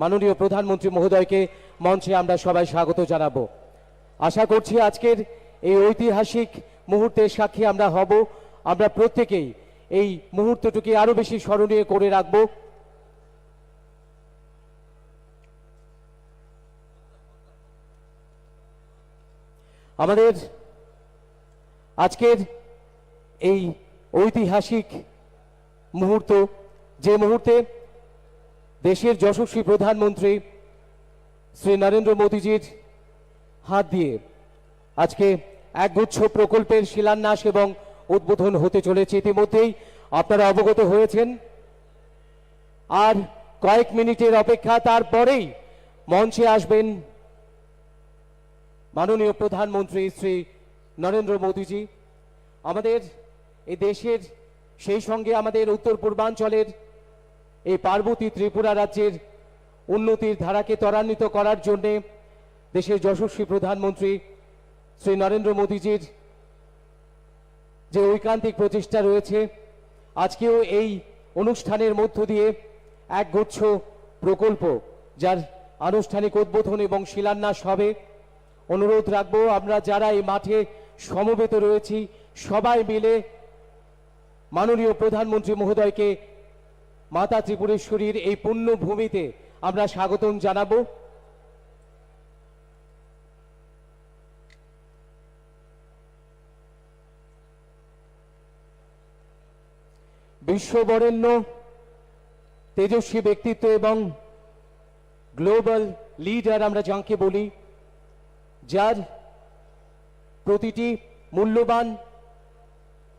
Speaker 2: মাননীয় প্রধানমন্ত্রী মহোদয়কে মঞ্চে আমরা সবাই স্বাগত জানাবো। আশা করছি আজকের এই ঐতিহাসিক মুহূর্তের সাক্ষী আমরা হব, আমরা প্রত্যেকেই এই মুহূর্তটিকে আরো বেশি স্মরণীয় করে রাখবো। আমাদের আজকের এই ঐতিহাসিক মুহূর্ত, যে মুহূর্তে দেশের যশস্বী প্রধানমন্ত্রী শ্রী নরেন্দ্র মোদীজির হাত দিয়ে আজকে একগুচ্ছ প্রকল্পের শিলান্যাস এবং উদ্বোধন হতে চলেছে, ইতিমধ্যেই আপনারা অবগত হয়েছেন। আর কয়েক মিনিটের অপেক্ষা, তারপরেই মঞ্চে আসবেন মাননীয় প্রধানমন্ত্রী শ্রী নরেন্দ্র মোদীজি। আমাদের এই দেশের সেই সঙ্গে আমাদের উত্তর পূর্বাঞ্চলের এই পার্বতী ত্রিপুরা রাজ্যের উন্নতির ধারাকে ত্বরান্বিত করার জন্যে দেশের যশস্বী প্রধানমন্ত্রী শ্রী নরেন্দ্র মোদীজির যে ঐকান্তিক প্রচেষ্টা রয়েছে, আজকেও এই অনুষ্ঠানের মধ্য দিয়ে একগুচ্ছ প্রকল্প যার আনুষ্ঠানিক উদ্বোধন এবং শিলান্যাস হবে। অনুরোধ রাখবো আমরা যারা এই মাঠে সমবেত রয়েছি সবাই মিলে মাননীয় প্রধানমন্ত্রী মহোদয়কে মাতা ত্রিপুরেশ্বরীর এই পুণ্য ভূমিতে আমরা স্বাগতম জানাবো। বিশ্ববরেণ্য তেজস্বী ব্যক্তিত্ব এবং গ্লোবাল লিডার আমরা যাকে বলি, যার প্রতিটি মূল্যবান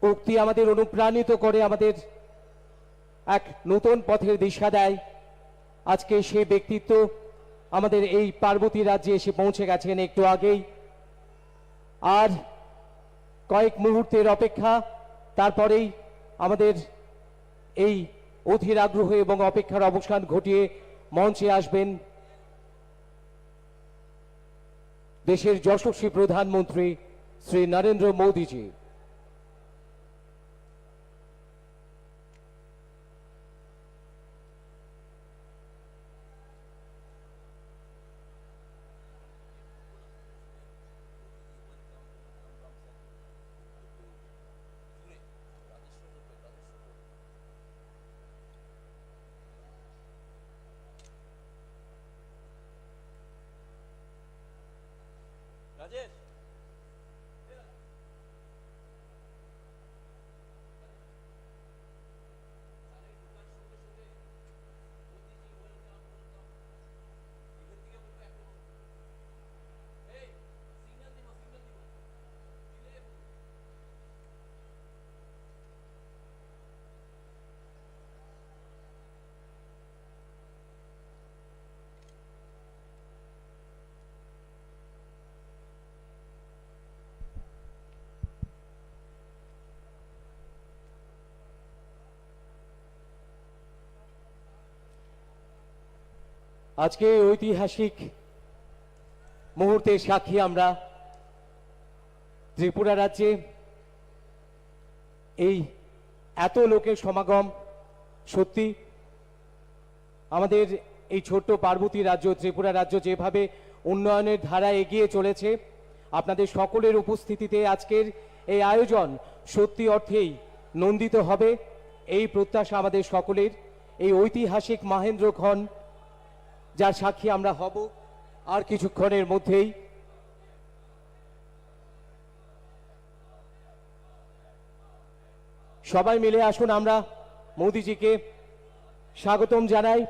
Speaker 2: উক্তি আমাদের অনুপ্রাণিত করে, আমাদের এক নতুন পথের দিশা দেয়। আজকে সেই ব্যক্তিত্ব আমাদের এই পার্বতী রাজ্যে এসে পৌঁছে গেছেন একটু আগেই। আর কয়েক মুহূর্তের অপেক্ষা, তারপরেই আমাদের এই অধীর আগ্রহ এবং অপেক্ষার অবসান ঘটিয়ে মঞ্চে আসবেন দেশের যশস্বী প্রধানমন্ত্রী শ্রী নরেন্দ্র মোদীজি।
Speaker 4: রাজেশ,
Speaker 2: আজকে ঐতিহাসিক মুহূর্তের সাক্ষী আমরা। ত্রিপুরা রাজ্যে এই এত লোকের সমাগম, সত্যি আমাদের এই ছোট্ট পার্বতী রাজ্য ত্রিপুরা রাজ্য যেভাবে উন্নয়নের ধারা এগিয়ে চলেছে, আপনাদের সকলের উপস্থিতিতে আজকের এই আয়োজন সত্যি অর্থেই নন্দিত হবে, এই প্রত্যাশা আমাদের সকলের। এই ঐতিহাসিক মহেন্দ্রক্ষণ যার সাক্ষী আমরা হব আর কিছুক্ষণের মধ্যেই। সবাই মিলে আসুন আমরা মোদিজিকে স্বাগতম জানাই।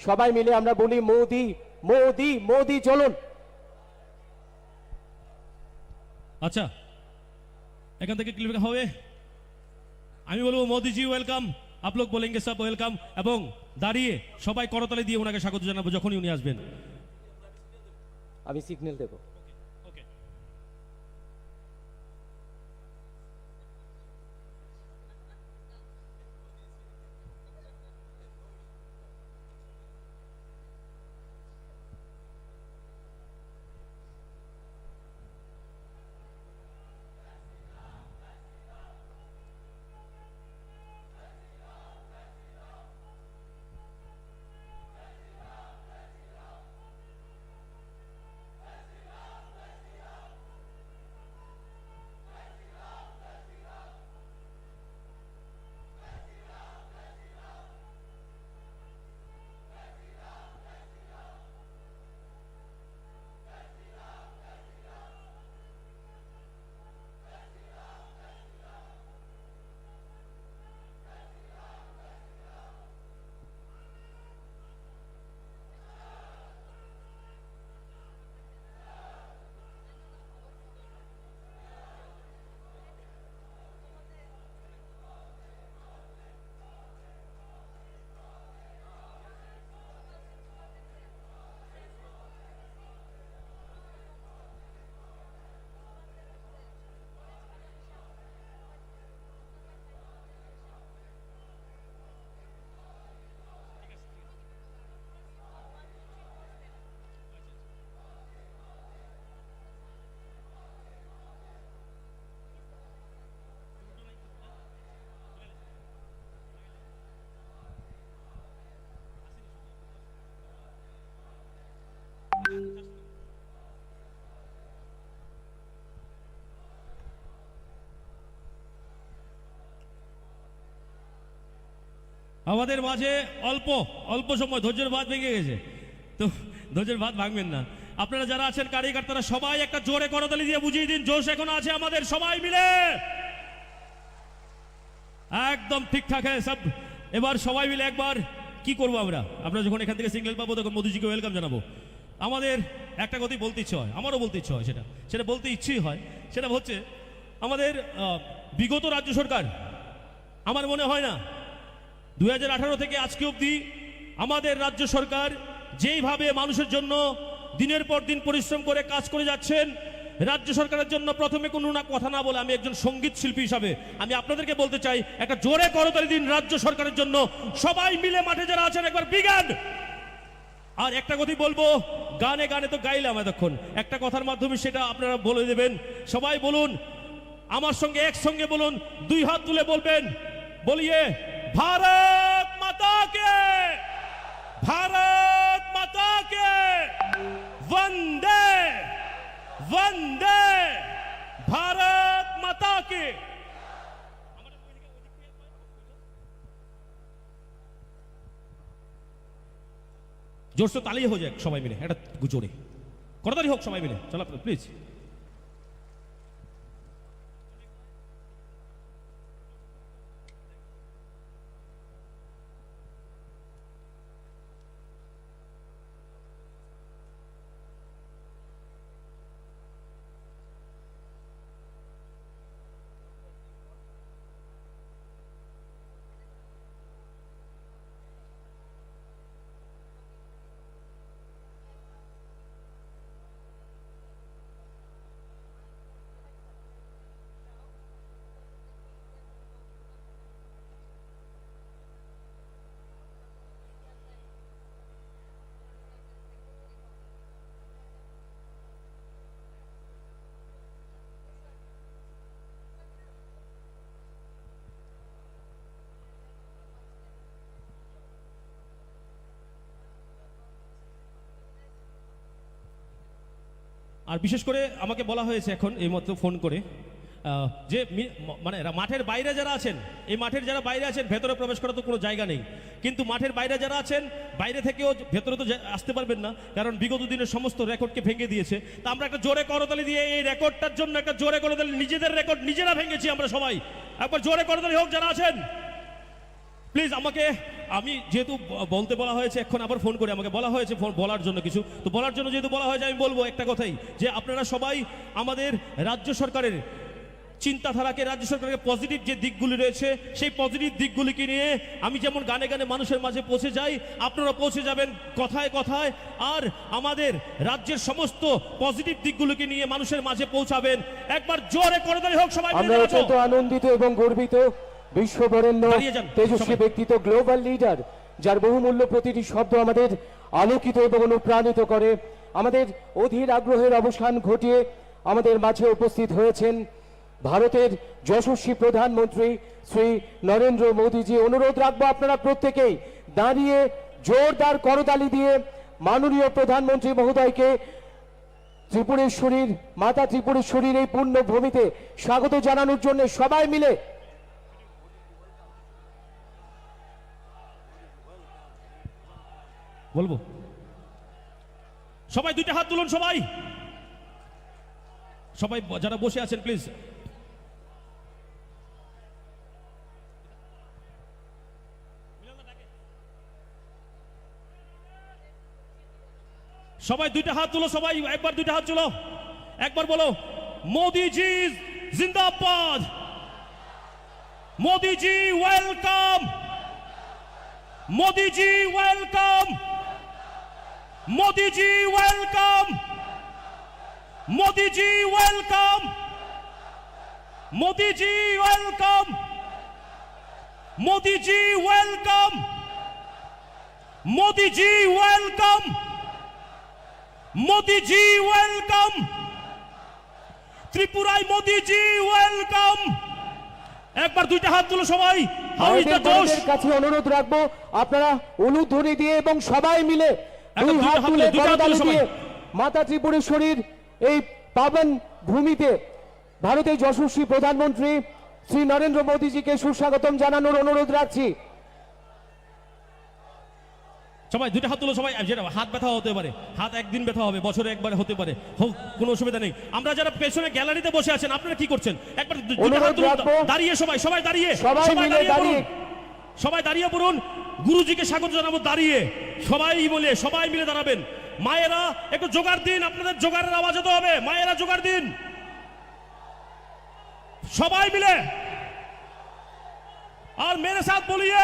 Speaker 2: সবাই মিলে আমরা বলি মোদি মোদি মোদি, চলুন।
Speaker 8: আচ্ছা, এখান থেকে ক্লিক হবে। আমি বলবো মোদিজি ওয়েলকাম, आप लोग बोलेंगे सब ওয়েলকাম, এবং দাঁড়িয়ে সবাই করতালি দিয়ে ওনাকে স্বাগত জানাবো যখনই উনি আসবেন।
Speaker 2: আমি সিগন্যাল দেব।
Speaker 8: আমাদের মাঝে অল্প অল্প সময় ধৈর্যের বাঁধ ভেঙে গেছে, তো ধৈর্যের বাঁধ ভাঙবেন না। আপনারা যারা আছেন কারিগর, সবাই একটা জোরে করতালি দিয়ে বুঝিয়ে দিন জোশ এখনো আছে আমাদের, সবাই মিলে একদম ঠিকঠাক হ্যাঁ সব। এবার সবাই মিলে একবার কি করবো আমরা যখন এখান থেকে সিগন্যাল পাবো তখন মোদিজিকে ওয়েলকাম জানাবো। আমাদের একটা কথাই বলতে ইচ্ছে হয়, আমারও বলতে ইচ্ছে হয়, সেটা বলতে ইচ্ছেই হয়। সেটা হচ্ছে আমাদের বিগত রাজ্য সরকার, আমার মনে হয় না 2018 থেকে আজকে অবধি আমাদের রাজ্য সরকার যেইভাবে মানুষের জন্য দিনের পর দিন পরিশ্রম করে কাজ করে যাচ্ছেন, রাজ্য সরকারের জন্য প্রথমে কোনো না কথা না বলে আমি একজন সঙ্গীত শিল্পী হিসাবে আমি আপনাদেরকে বলতে চাই, একটা জোরে করতালি দিন রাজ্য সরকারের জন্য। সবাই মিলে মাঠে যারা আছেন একবার বিজ্ঞান। আর একটা কথাই বলবো, গানে গানে তো গাইলাম এতক্ষণ, একটা কথার মাধ্যমে সেটা আপনারা বলে দেবেন। সবাই বলুন আমার সঙ্গে, একসঙ্গে বলুন, 2 হাত তুলে বলবেন, বলিয়ে ভারত মাতা কে, ভারত মাতা কে, বন্দে বন্দে ভারত মাতা কে। জোরসে তালি হয়ে যাক সবাই মিলে, একটা জোরে করতালি হোক সবাই মিলে, চলো প্লিজ। আর বিশেষ করে আমাকে বলা হয়েছে এখন এই মাত্র ফোন করে যে মানে মাঠের বাইরে যারা আছেন, এই মাঠের যারা বাইরে আছেন ভেতরে প্রবেশ করার তো কোনো জায়গা নেই, কিন্তু মাঠের বাইরে যারা আছেন বাইরে থেকেও ভেতরে তো আসতে পারবেন না, কারণ বিগত দিনের সমস্ত রেকর্ডকে ভেঙে দিয়েছে। তা আমরা একটা জোরে করতালি দিয়ে এই রেকর্ডটার জন্য একটা জোরে করতালি, নিজেদের রেকর্ড নিজেরা ভেঙেছি আমরা সবাই, একবার জোরে করতালি হোক যারা আছেন প্লিজ। আমাকে আমি যেহেতু বলতে বলা হয়েছে, এখন আবার ফোন করে আমাকে বলা হয়েছে বলার জন্য কিছু, তো বলার জন্য যেহেতু বলা হয়েছে আমি বলবো একটা কথাই, যে আপনারা সবাই আমাদের রাজ্য সরকারের চিন্তাধারাকে, রাজ্য সরকারের পজিটিভ যে দিকগুলি রয়েছে সেই পজিটিভ দিকগুলিকে নিয়ে আমি যেমন গানে গানে মানুষের মাঝে পৌঁছে যাই, আপনারা পৌঁছে যাবেন কথায় কথায়, আর আমাদের রাজ্যের সমস্ত পজিটিভ দিকগুলিকে নিয়ে মানুষের মাঝে পৌঁছাবেন। একবার জোরে করতালি হোক সবাই।
Speaker 2: আমরা অত্যন্ত আনন্দিত এবং গর্বিত, বিশ্ববরেণ্য তেজস্বী ব্যক্তিত্ব, গ্লোবাল লিডার, যার বহুমূল্য প্রতিটি শব্দ আমাদের আলোকিত এবং অনুপ্রাণিত করে। আমাদের অধীর আগ্রহের অবসান ঘটিয়ে আমাদের মাঝে উপস্থিত হয়েছেন ভারতের যশস্বী প্রধানমন্ত্রী শ্রী নরেন্দ্র মোদীজি। অনুরোধ রাখবো আপনারা প্রত্যেকেই দাঁড়িয়ে জোরদার করতালি দিয়ে মাননীয় প্রধানমন্ত্রী মহোদয়কে ত্রিপুরেশ্বরীর মাতা ত্রিপুরেশ্বরীর এই পূর্ণ ভূমিতে স্বাগত জানানোর জন্য সবাই মিলে
Speaker 8: বলবো। সবাই 2টা হাত তুলুন, সবাই সবাই যারা বসে আছেন প্লিজ। সবাই 2টা হাত তুলো, সবাই একবার 2টা হাত তুলো, একবার বলো মোদিজি জিন্দাবাদ, মোদিজি ওয়েলকাম, মোদিজি ওয়েলকাম, মোদিজি ওয়েলকাম, মোদিজি ওয়েলকাম, মোদিজি ওয়েলকাম, মোদিজি ওয়েলকাম, মোদিজি ওয়েলকাম, মোদিজি ওয়েলকাম, ত্রিপুরায় মোদিজি ওয়েলকাম। একবার 2টা হাত তুলো সবাই।
Speaker 2: কাছে অনুরোধ রাখবো আপনারা উলুধ্বনি দিয়ে এবং সবাই মিলে 2 হাত তুলে করতালি দিয়ে মাতা ত্রিপুরেশ্বরীর এই পাবন ভূমিতে ভারতের যশস্বী প্রধানমন্ত্রী শ্রী নরেন্দ্র মোদীজিকে সুস্বাগতম জানানোর অনুরোধ রাখছি।
Speaker 8: সবাই দুটো হাত তুলো, সবাই যেটা হাত ব্যথা হতে পারে, হাত একদিন ব্যথা হবে, বছরে একবার হতে পারে, হোক, কোনো অসুবিধা নেই। আমরা যারা পেছনে গ্যালারিতে বসে আছেন, আপনারা কি করছেন? একবার দুটো হাত তুলুন, দাঁড়িয়ে সবাই দাঁড়িয়ে, সবাই দাঁড়িয়ে পড়ুন। গুরুজিকে স্বাগত জানাবো দাঁড়িয়ে, সবাই মিলে দাঁড়াবেন। মায়েরা একটু জোগাড় দিন, আপনাদের জোগাড়ের আওয়াজ হতে হবে। মায়েরা জোগাড় দিন, সবাই মিলে। और मेरे साथ बोलिए,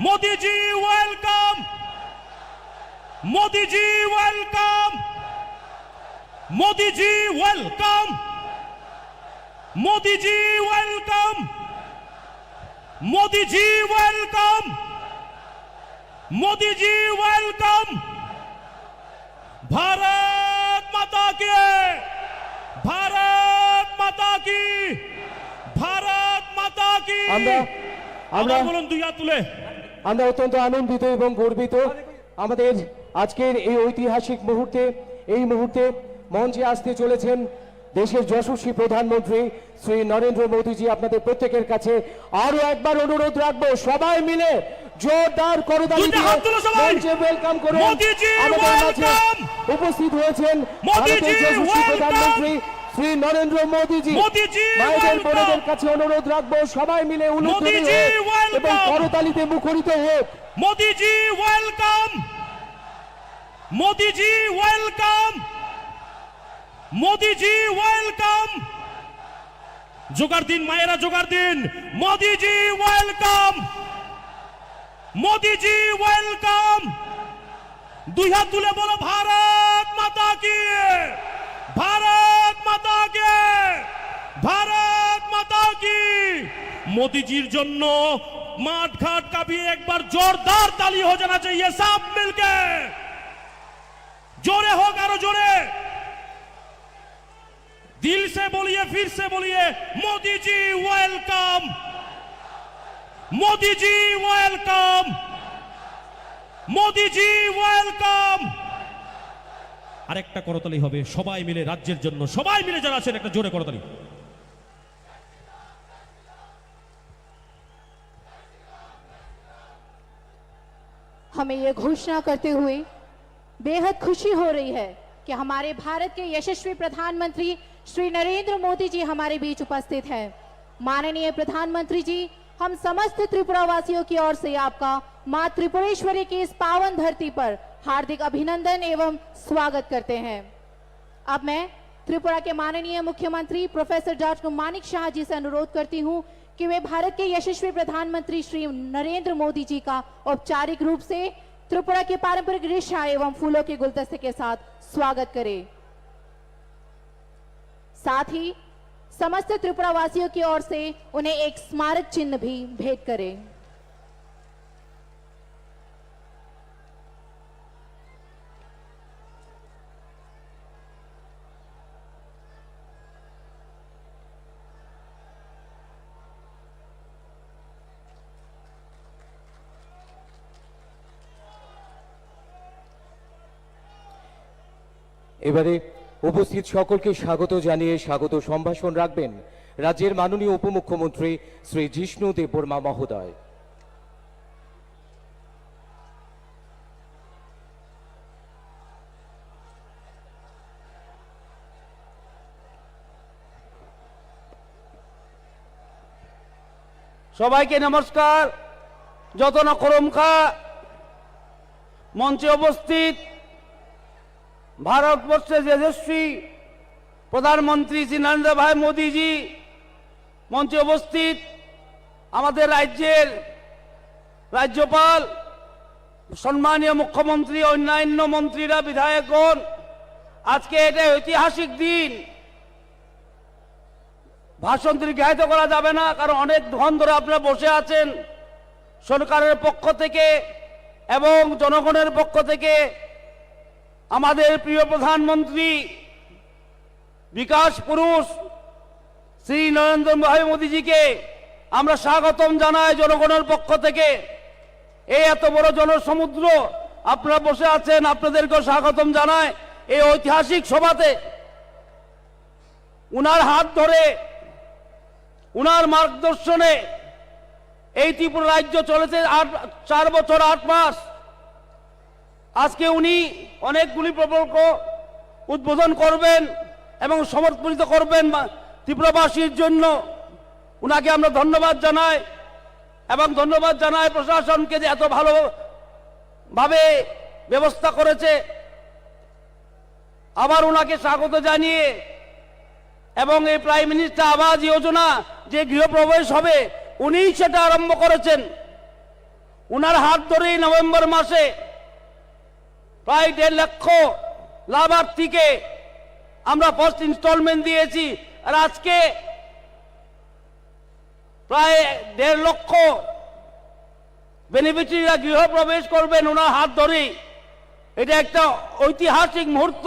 Speaker 8: Modi ji welcome, Modi ji welcome, Modi ji welcome, Modi ji welcome, Modi ji welcome, Modi ji welcome. Bharat माता की, भारत माता की, भारत माता की। আমরা বলুন দুই হাত তুলে।
Speaker 2: আমরা অত্যন্ত আনন্দিত এবং গর্বিত আমাদের আজকের এই ঐতিহাসিক মুহূর্তে। এই মুহূর্তে মঞ্চে আসতে চলেছেন দেশের যশস্বী প্রধানমন্ত্রী শ্রী নরেন্দ্র মোদীজি। আপনাদের প্রত্যেকের কাছে আরো একবার অনুরোধ রাখবো, সবাই মিলে জোরদার করতালি দিয়ে মঞ্চে ওয়েলকাম করুন। আমাদের মাঝে উপস্থিত হয়েছেন ভারতের যশস্বী প্রধানমন্ত্রী শ্রী নরেন্দ্র মোদীজি। মায়েদের বোনেদের কাছে অনুরোধ রাখবো, সবাই মিলে উলুধ্বনি হোক এবং করতালিতে মুখরিত হোক।
Speaker 8: মোদীজি ওয়েলকাম, মোদীজি ওয়েলকাম, মোদীজি ওয়েলকাম। জোগাড় দিন মায়েরা, জোগাড় দিন। মোদীজি ওয়েলকাম, মোদীজি ওয়েলকাম। দুই হাত তুলে বলো, ভারত মাতা কি, भारत माता के, भारत माता की। मोदीजीर जन्नो माठ घाट का भी एक बार जोरदार ताली हो जाना चाहिए, सब मिलके जोरे हो, गारो जोरे, दिल से बोलिए, फिर से बोलिए, Modi ji welcome, Modi ji welcome, Modi ji welcome. আরেকটা করতালি হবে সবাই মিলে, রাজ্যের জন্য সবাই মিলে যারা আছেন একটা জোরে করতালি।
Speaker 11: हमें ये घोषणा करते हुए बेहद खुशी हो रही है कि हमारे भारत के यशस्वी प्रधानमंत्री श्री नरेंद्र मोदी जी हमारे बीच उपस्थित हैं। माननीय प्रधानमंत्री जी, हम समस्त त्रिपुरा वासियों की ओर से आपका मां त्रिपुरेश्वरी की इस पावन धरती पर हार्दिक अभिनंदन एवं स्वागत करते हैं। अब मैं त्रिपुरा के माननीय मुख्यमंत्री प्रोफेसर डॉक्टर मानिक शाह जी से अनुरोध करती हूं कि वे भारत के यशस्वी प्रधानमंत्री श्री नरेंद्र मोदी जी का औपचारिक रूप से त्रिपुरा के पारंपरिक रिक्शा एवं फूलों के गुलदस्ते के साथ स्वागत करें। साथ ही समस्त त्रिपुरा वासियों की ओर से उन्हें एक स्मारक चिन्ह भी भेंट करें।
Speaker 2: এবারে উপস্থিত সকলকে স্বাগত জানিয়ে স্বাগত সম্ভাষণ রাখবেন রাজ্যের মাননীয় উপমুখ্যমন্ত্রী শ্রী জিষ্ণু দেববর্মা মহোদয়।
Speaker 3: সবাইকে নমস্কার। যতন করমখা মঞ্চে উপস্থিত ভারতবর্ষের যশস্বী প্রধানমন্ত্রী শ্রী নরেন্দ্র ভাই মোদীজি, মঞ্চে উপস্থিত আমাদের রাজ্যের রাজ্যপাল, সম্মানীয় মুখ্যমন্ত্রী, অন্যান্য মন্ত্রীরা, বিধায়কগণ, আজকে এটা ঐতিহাসিক দিন। ভাষণ দীর্ঘায়িত করা যাবে না, কারণ অনেক ধন ধরে আপনারা বসে আছেন। সরকারের পক্ষ থেকে এবং জনগণের পক্ষ থেকে আমাদের প্রিয় প্রধানমন্ত্রী, বিকাশ পুরুষ শ্রী নরেন্দ্র ভাই মোদীজিকে আমরা স্বাগতম জানাই জনগণের পক্ষ থেকে। এই এত বড় জনসমুদ্র আপনারা বসে আছেন, আপনাদেরকেও স্বাগতম জানায় এই ঐতিহাসিক সভাতে। উনার হাত ধরে, উনার মার্গদর্শনে এই ত্রিপুরা রাজ্য চলেছে 4 বছর 8 মাস। আজকে উনি অনেকগুলি প্রকল্প উদ্বোধন করবেন এবং সমর্পিত করবেন ত্রিপুরাবাসীর জন্য। উনাকে আমরা ধন্যবাদ জানাই এবং ধন্যবাদ জানাই প্রশাসনকে যে এত ভালোভাবে ব্যবস্থা করেছে। আবার ওনাকে স্বাগত জানিয়ে এবং এই প্রাইম মিনিস্টার আবাস যোজনা যে গৃহপ্রবেশ হবে উনিই সেটা আরম্ভ করেছেন। উনার হাত ধরেই নভেম্বর মাসে প্রায় 1.5 লক্ষ লাভার্থীকে আমরা ফার্স্ট ইনস্টলমেন্ট দিয়েছি। আর আজকে প্রায় 1.5 লক্ষ বেনিফিশিয়ারিরা গৃহপ্রবেশ করবেন ওনার হাত ধরেই। এটা একটা ঐতিহাসিক মুহূর্ত।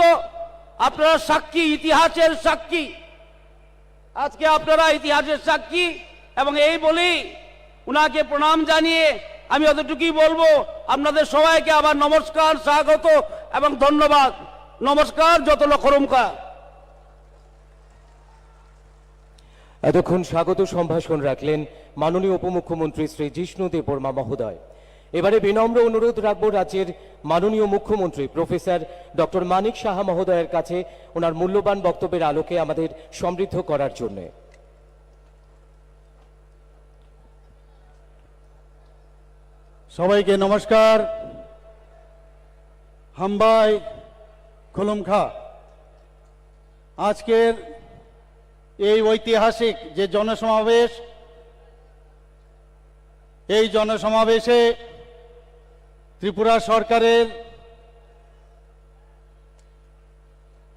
Speaker 3: আপনারা সাক্ষী, ইতিহাসের সাক্ষী। আজকে আপনারা ইতিহাসের সাক্ষী এবং এই বলেই উনাকে প্রণাম জানিয়ে আমি অতটুকুই বলবো, আপনাদের সবাইকে আবার নমস্কার, স্বাগত এবং ধন্যবাদ। নমস্কার, যত লক্ষরমকা।
Speaker 2: এতক্ষণ স্বাগত সম্ভাষণ রাখলেন মাননীয় উপমুখ্যমন্ত্রী শ্রী জিষ্ণু দেববর্মা মহোদয়। এবারে বিনম্র অনুরোধ রাখবো রাজ্যের মাননীয় মুখ্যমন্ত্রী প্রফেসর ডক্টর মানিক সাহা মহোদয়ের কাছে ওনার মূল্যবান বক্তব্যের আলোকে আমাদের সমৃদ্ধ করার জন্য।
Speaker 15: সবাইকে নমস্কার। হামবাই খুলুমখা। আজকের এই ঐতিহাসিক যে জনসমাবেশ, এই জনসমাবেশে ত্রিপুরা সরকারের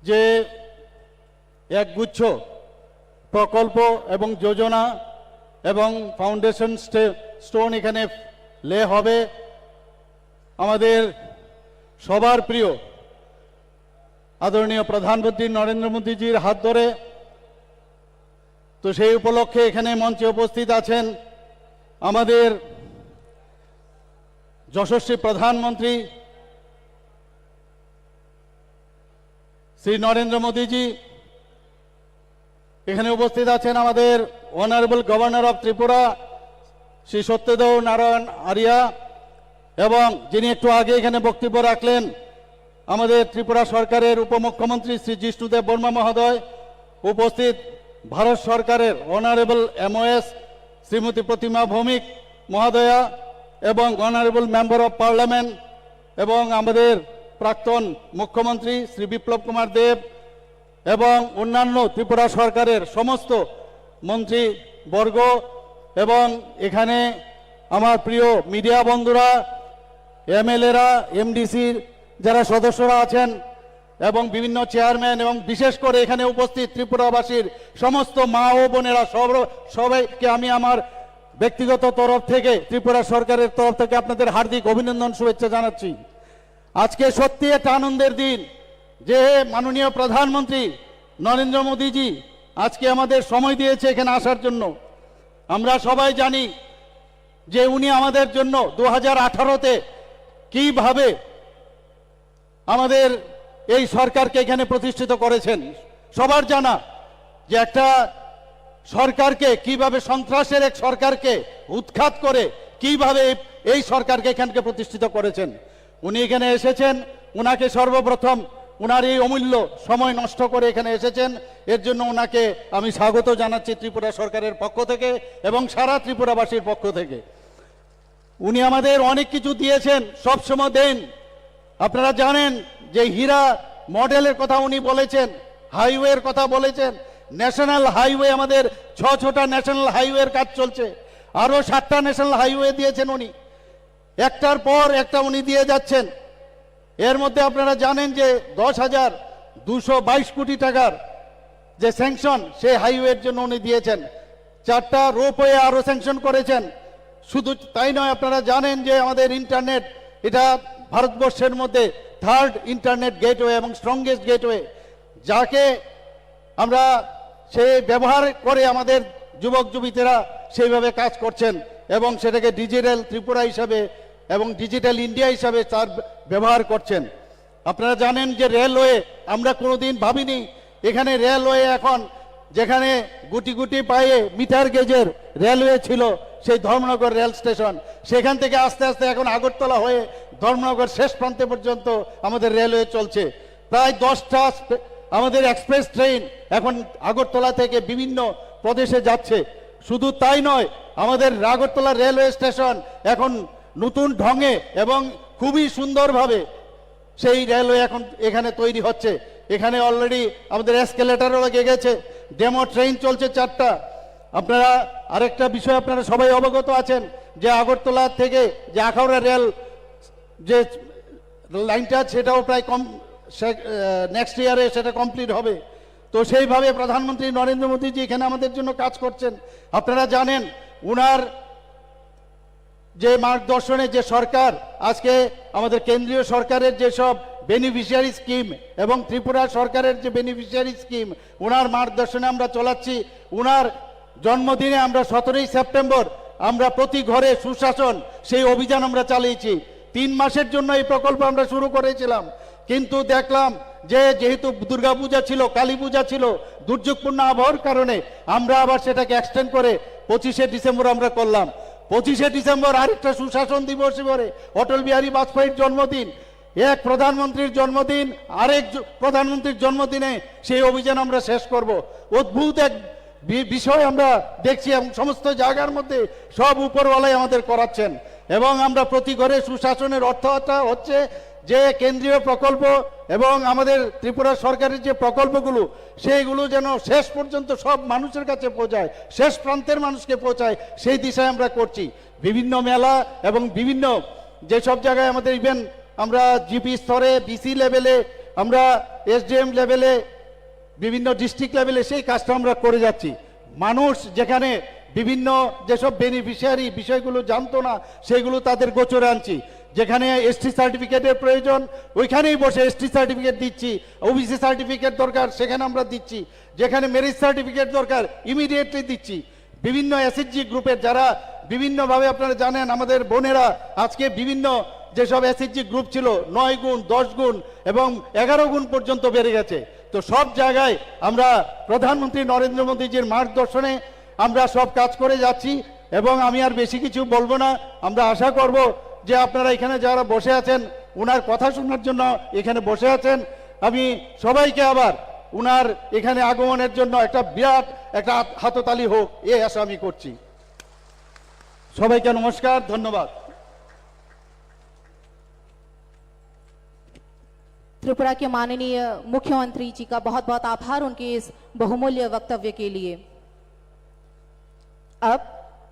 Speaker 15: যে একগুচ্ছ প্রকল্প এবং যোজনা এবং ফাউন্ডেশন স্টোন এখানে লে হবে আমাদের সবার প্রিয় আদরণীয় প্রধানমন্ত্রী নরেন্দ্র মোদীজির হাত ধরে। তো সেই উপলক্ষে এখানে মঞ্চে উপস্থিত আছেন আমাদের যশস্বী প্রধানমন্ত্রী শ্রী নরেন্দ্র মোদীজি। এখানে উপস্থিত আছেন আমাদের honourable governor of Tripura Shri Satyadeo Narayan Arya, এবং যিনি একটু আগে এখানে বক্তব্য রাখলেন আমাদের ত্রিপুরা সরকারের উপমুখ্যমন্ত্রী শ্রী জিষ্ণু দেববর্মা মহোদয়। উপস্থিত ভারত সরকারের অনারেবল MOS শ্রীমতী প্রতিমা ভৌমিক মহোদয়া এবং অনারেবল মেম্বার অফ পার্লামেন্ট এবং আমাদের প্রাক্তন মুখ্যমন্ত্রী শ্রী বিপ্লব কুমার দেব এবং অন্যান্য ত্রিপুরা সরকারের সমস্ত মন্ত্রীবর্গ এবং এখানে আমার প্রিয় মিডিয়া বন্ধুরা, MLA-রা, MDC-র যারা সদস্যরা আছেন এবং বিভিন্ন চেয়ারম্যান এবং বিশেষ করে এখানে উপস্থিত ত্রিপুরাবাসীর সমস্ত মা ও বোনেরা সবাইকে আমি আমার ব্যক্তিগত তরফ থেকে, ত্রিপুরা সরকারের তরফ থেকে আপনাদের হার্দিক অভিনন্দন, শুভেচ্ছা জানাচ্ছি। আজকে সত্যি একটা আনন্দের দিন যে মাননীয় প্রধানমন্ত্রী নরেন্দ্র মোদীজি আজকে আমাদের সময় দিয়েছে এখানে আসার জন্য। আমরা সবাই জানি যে উনি আমাদের জন্য 2018-তে কিভাবে আমাদের এই সরকারকে এখানে প্রতিষ্ঠিত করেছেন। সবার জানা যে একটা সরকারকে কিভাবে, সন্ত্রাসের এক সরকারকে উৎখাত করে কিভাবে এই সরকারকে এখানকে প্রতিষ্ঠিত করেছেন। উনি এখানে এসেছেন, উনাকে সর্বপ্রথম উনার এই অমূল্য সময় নষ্ট করে এখানে এসেছেন, এর জন্য ওনাকে আমি স্বাগত জানাচ্ছি ত্রিপুরা সরকারের পক্ষ থেকে এবং সারা ত্রিপুরাবাসীর পক্ষ থেকে। উনি আমাদের অনেক কিছু দিয়েছেন, সবসময় দেন। আপনারা জানেন যে হীরা মডেলের কথা উনি বলেছেন, হাইওয়ের কথা বলেছেন, ন্যাশনাল হাইওয়ে, আমাদের 6টা ন্যাশনাল হাইওয়ের কাজ চলছে, আরও 7টা ন্যাশনাল হাইওয়ে দিয়েছেন উনি, একটার পর একটা উনি দিয়ে যাচ্ছেন। এর মধ্যে আপনারা জানেন যে 10,222 কোটি টাকার যে স্যাংশন সেই হাইওয়ের জন্য উনি দিয়েছেন। 4টা রোপওয়ে আরও স্যাংশন করেছেন। শুধু তাই নয়, আপনারা জানেন যে আমাদের ইন্টারনেট, এটা ভারতবর্ষের মধ্যে 3rd ইন্টারনেট গেটওয়ে এবং স্ট্রংগেস্ট গেটওয়ে, যাকে আমরা সে ব্যবহার করে আমাদের যুবক যুবতীরা সেইভাবে কাজ করছেন এবং সেটাকে ডিজিটাল ত্রিপুরা হিসাবে এবং ডিজিটাল ইন্ডিয়া হিসাবে তার ব্যবহার করছেন। আপনারা জানেন যে রেলওয়ে, আমরা কোনোদিন ভাবিনি এখানে রেলওয়ে এখন যেখানে গুটি গুটি পায়ে মিটার গেজের রেলওয়ে ছিল, সেই ধর্মনগর রেল স্টেশন, সেখান থেকে আস্তে আস্তে এখন আগরতলা হয়ে ধর্মনগর শেষ প্রান্তে পর্যন্ত আমাদের রেলওয়ে চলছে। প্রায় 10টা আমাদের এক্সপ্রেস ট্রেন এখন আগরতলা থেকে বিভিন্ন প্রদেশে যাচ্ছে। শুধু তাই নয়, আমাদের আগরতলা রেলওয়ে স্টেশন এখন নতুন ঢঙে এবং খুবই সুন্দরভাবে সেই রেলওয়ে এখন এখানে তৈরি হচ্ছে। এখানে অলরেডি আমাদের এসকেলেটারও লেগে গেছে, ডেমো ট্রেন চলছে 4টা। আপনারা আরেকটা বিষয় আপনারা সবাই অবগত আছেন যে আগরতলা থেকে যে আখাউড়া রেল যে লাইনটা সেটাও প্রায় নেক্সট ইয়ারে সেটা কমপ্লিট হবে। তো সেইভাবে প্রধানমন্ত্রী নরেন্দ্র মোদীজি এখানে আমাদের জন্য কাজ করছেন। আপনারা জানেন উনার যে মার্গদর্শনে যে সরকার আজকে আমাদের কেন্দ্রীয় সরকারের যেসব বেনিফিশিয়ারি স্কিম এবং ত্রিপুরা সরকারের যে বেনিফিশিয়ারি স্কিম উনার মার্গদর্শনে আমরা চলাচ্ছি। উনার জন্মদিনে আমরা 17ই সেপ্টেম্বর আমরা প্রতি ঘরে সুশাসন সেই অভিযান আমরা চালিয়েছি। 3 মাসের জন্য এই প্রকল্প আমরা শুরু করেছিলাম, কিন্তু দেখলাম যে যেহেতু দুর্গাপূজা ছিল, কালী পূজা ছিল, দুর্যোগপূর্ণ আবহাওয়ার কারণে আমরা আবার সেটাকে এক্সটেন্ড করে 25শে ডিসেম্বর আমরা করলাম। 25শে ডিসেম্বর আরেকটা সুশাসন দিবস করে অটল বিহারী বাজপেয়ীর জন্মদিন, এক প্রধানমন্ত্রীর জন্মদিন, আরেক প্রধানমন্ত্রীর জন্মদিনে সেই অভিযান আমরা শেষ করব। অদ্ভুত এক বিষয় আমরা দেখছি এবং সমস্ত জায়গার মধ্যে সব উপরওয়ালাই আমাদের করাচ্ছেন। এবং আমরা প্রতি ঘরে সুশাসনের অর্থটা হচ্ছে যে কেন্দ্রীয় প্রকল্প এবং আমাদের ত্রিপুরা সরকারের যে প্রকল্পগুলো সেইগুলো যেন শেষ পর্যন্ত সব মানুষের কাছে পৌঁছায়, শেষ প্রান্তের মানুষকে পৌঁছায়, সেই দিশায় আমরা করছি। বিভিন্ন মেলা এবং বিভিন্ন যেসব জায়গায় আমাদের ইভেন আমরা জিপি স্তরে, ডিসি লেভেলে, আমরা এসডিএম লেভেলে, বিভিন্ন ডিস্ট্রিক্ট লেভেলে সেই কাজটা আমরা করে যাচ্ছি। মানুষ যেখানে বিভিন্ন যেসব বেনিফিশিয়ারি বিষয়গুলো জানতো না সেগুলো তাদের গোচরে আনছি। যেখানে এসটি সার্টিফিকেটের প্রয়োজন ওইখানেই বসে এসটি সার্টিফিকেট দিচ্ছি, ওবিসি সার্টিফিকেট দরকার সেখানে আমরা দিচ্ছি, যেখানে ম্যারেজ সার্টিফিকেট দরকার ইমিডিয়েটলি দিচ্ছি। বিভিন্ন এসএইচজি গ্রুপের যারা বিভিন্নভাবে আপনারা জানেন আমাদের বোনেরা আজকে বিভিন্ন যেসব এসএইচজি গ্রুপ ছিল 9 গুণ, 10 গুণ এবং 11 গুণ পর্যন্ত বেড়ে গেছে। তো সব জায়গায় আমরা প্রধানমন্ত্রী নরেন্দ্র মোদীজির মার্গদর্শনে আমরা সব কাজ করে যাচ্ছি। এবং আমি আর বেশি কিছু বলবো না, আমরা আশা করব যে আপনারা এখানে যারা বসে আছেন উনার কথা শোনার জন্য এখানে বসে আছেন, আমি সবাইকে আবার উনার এখানে আগমনের জন্য একটা বিরাট একটা হাততালি হোক এই আশা আমি করছি। সবাইকে নমস্কার, ধন্যবাদ।
Speaker 11: त्रिपुरा के माननीय मुख्यमंत्री जी का बहुत बहुत आभार उनके इस बहुमूल्य वक्तव्य के लिए। अब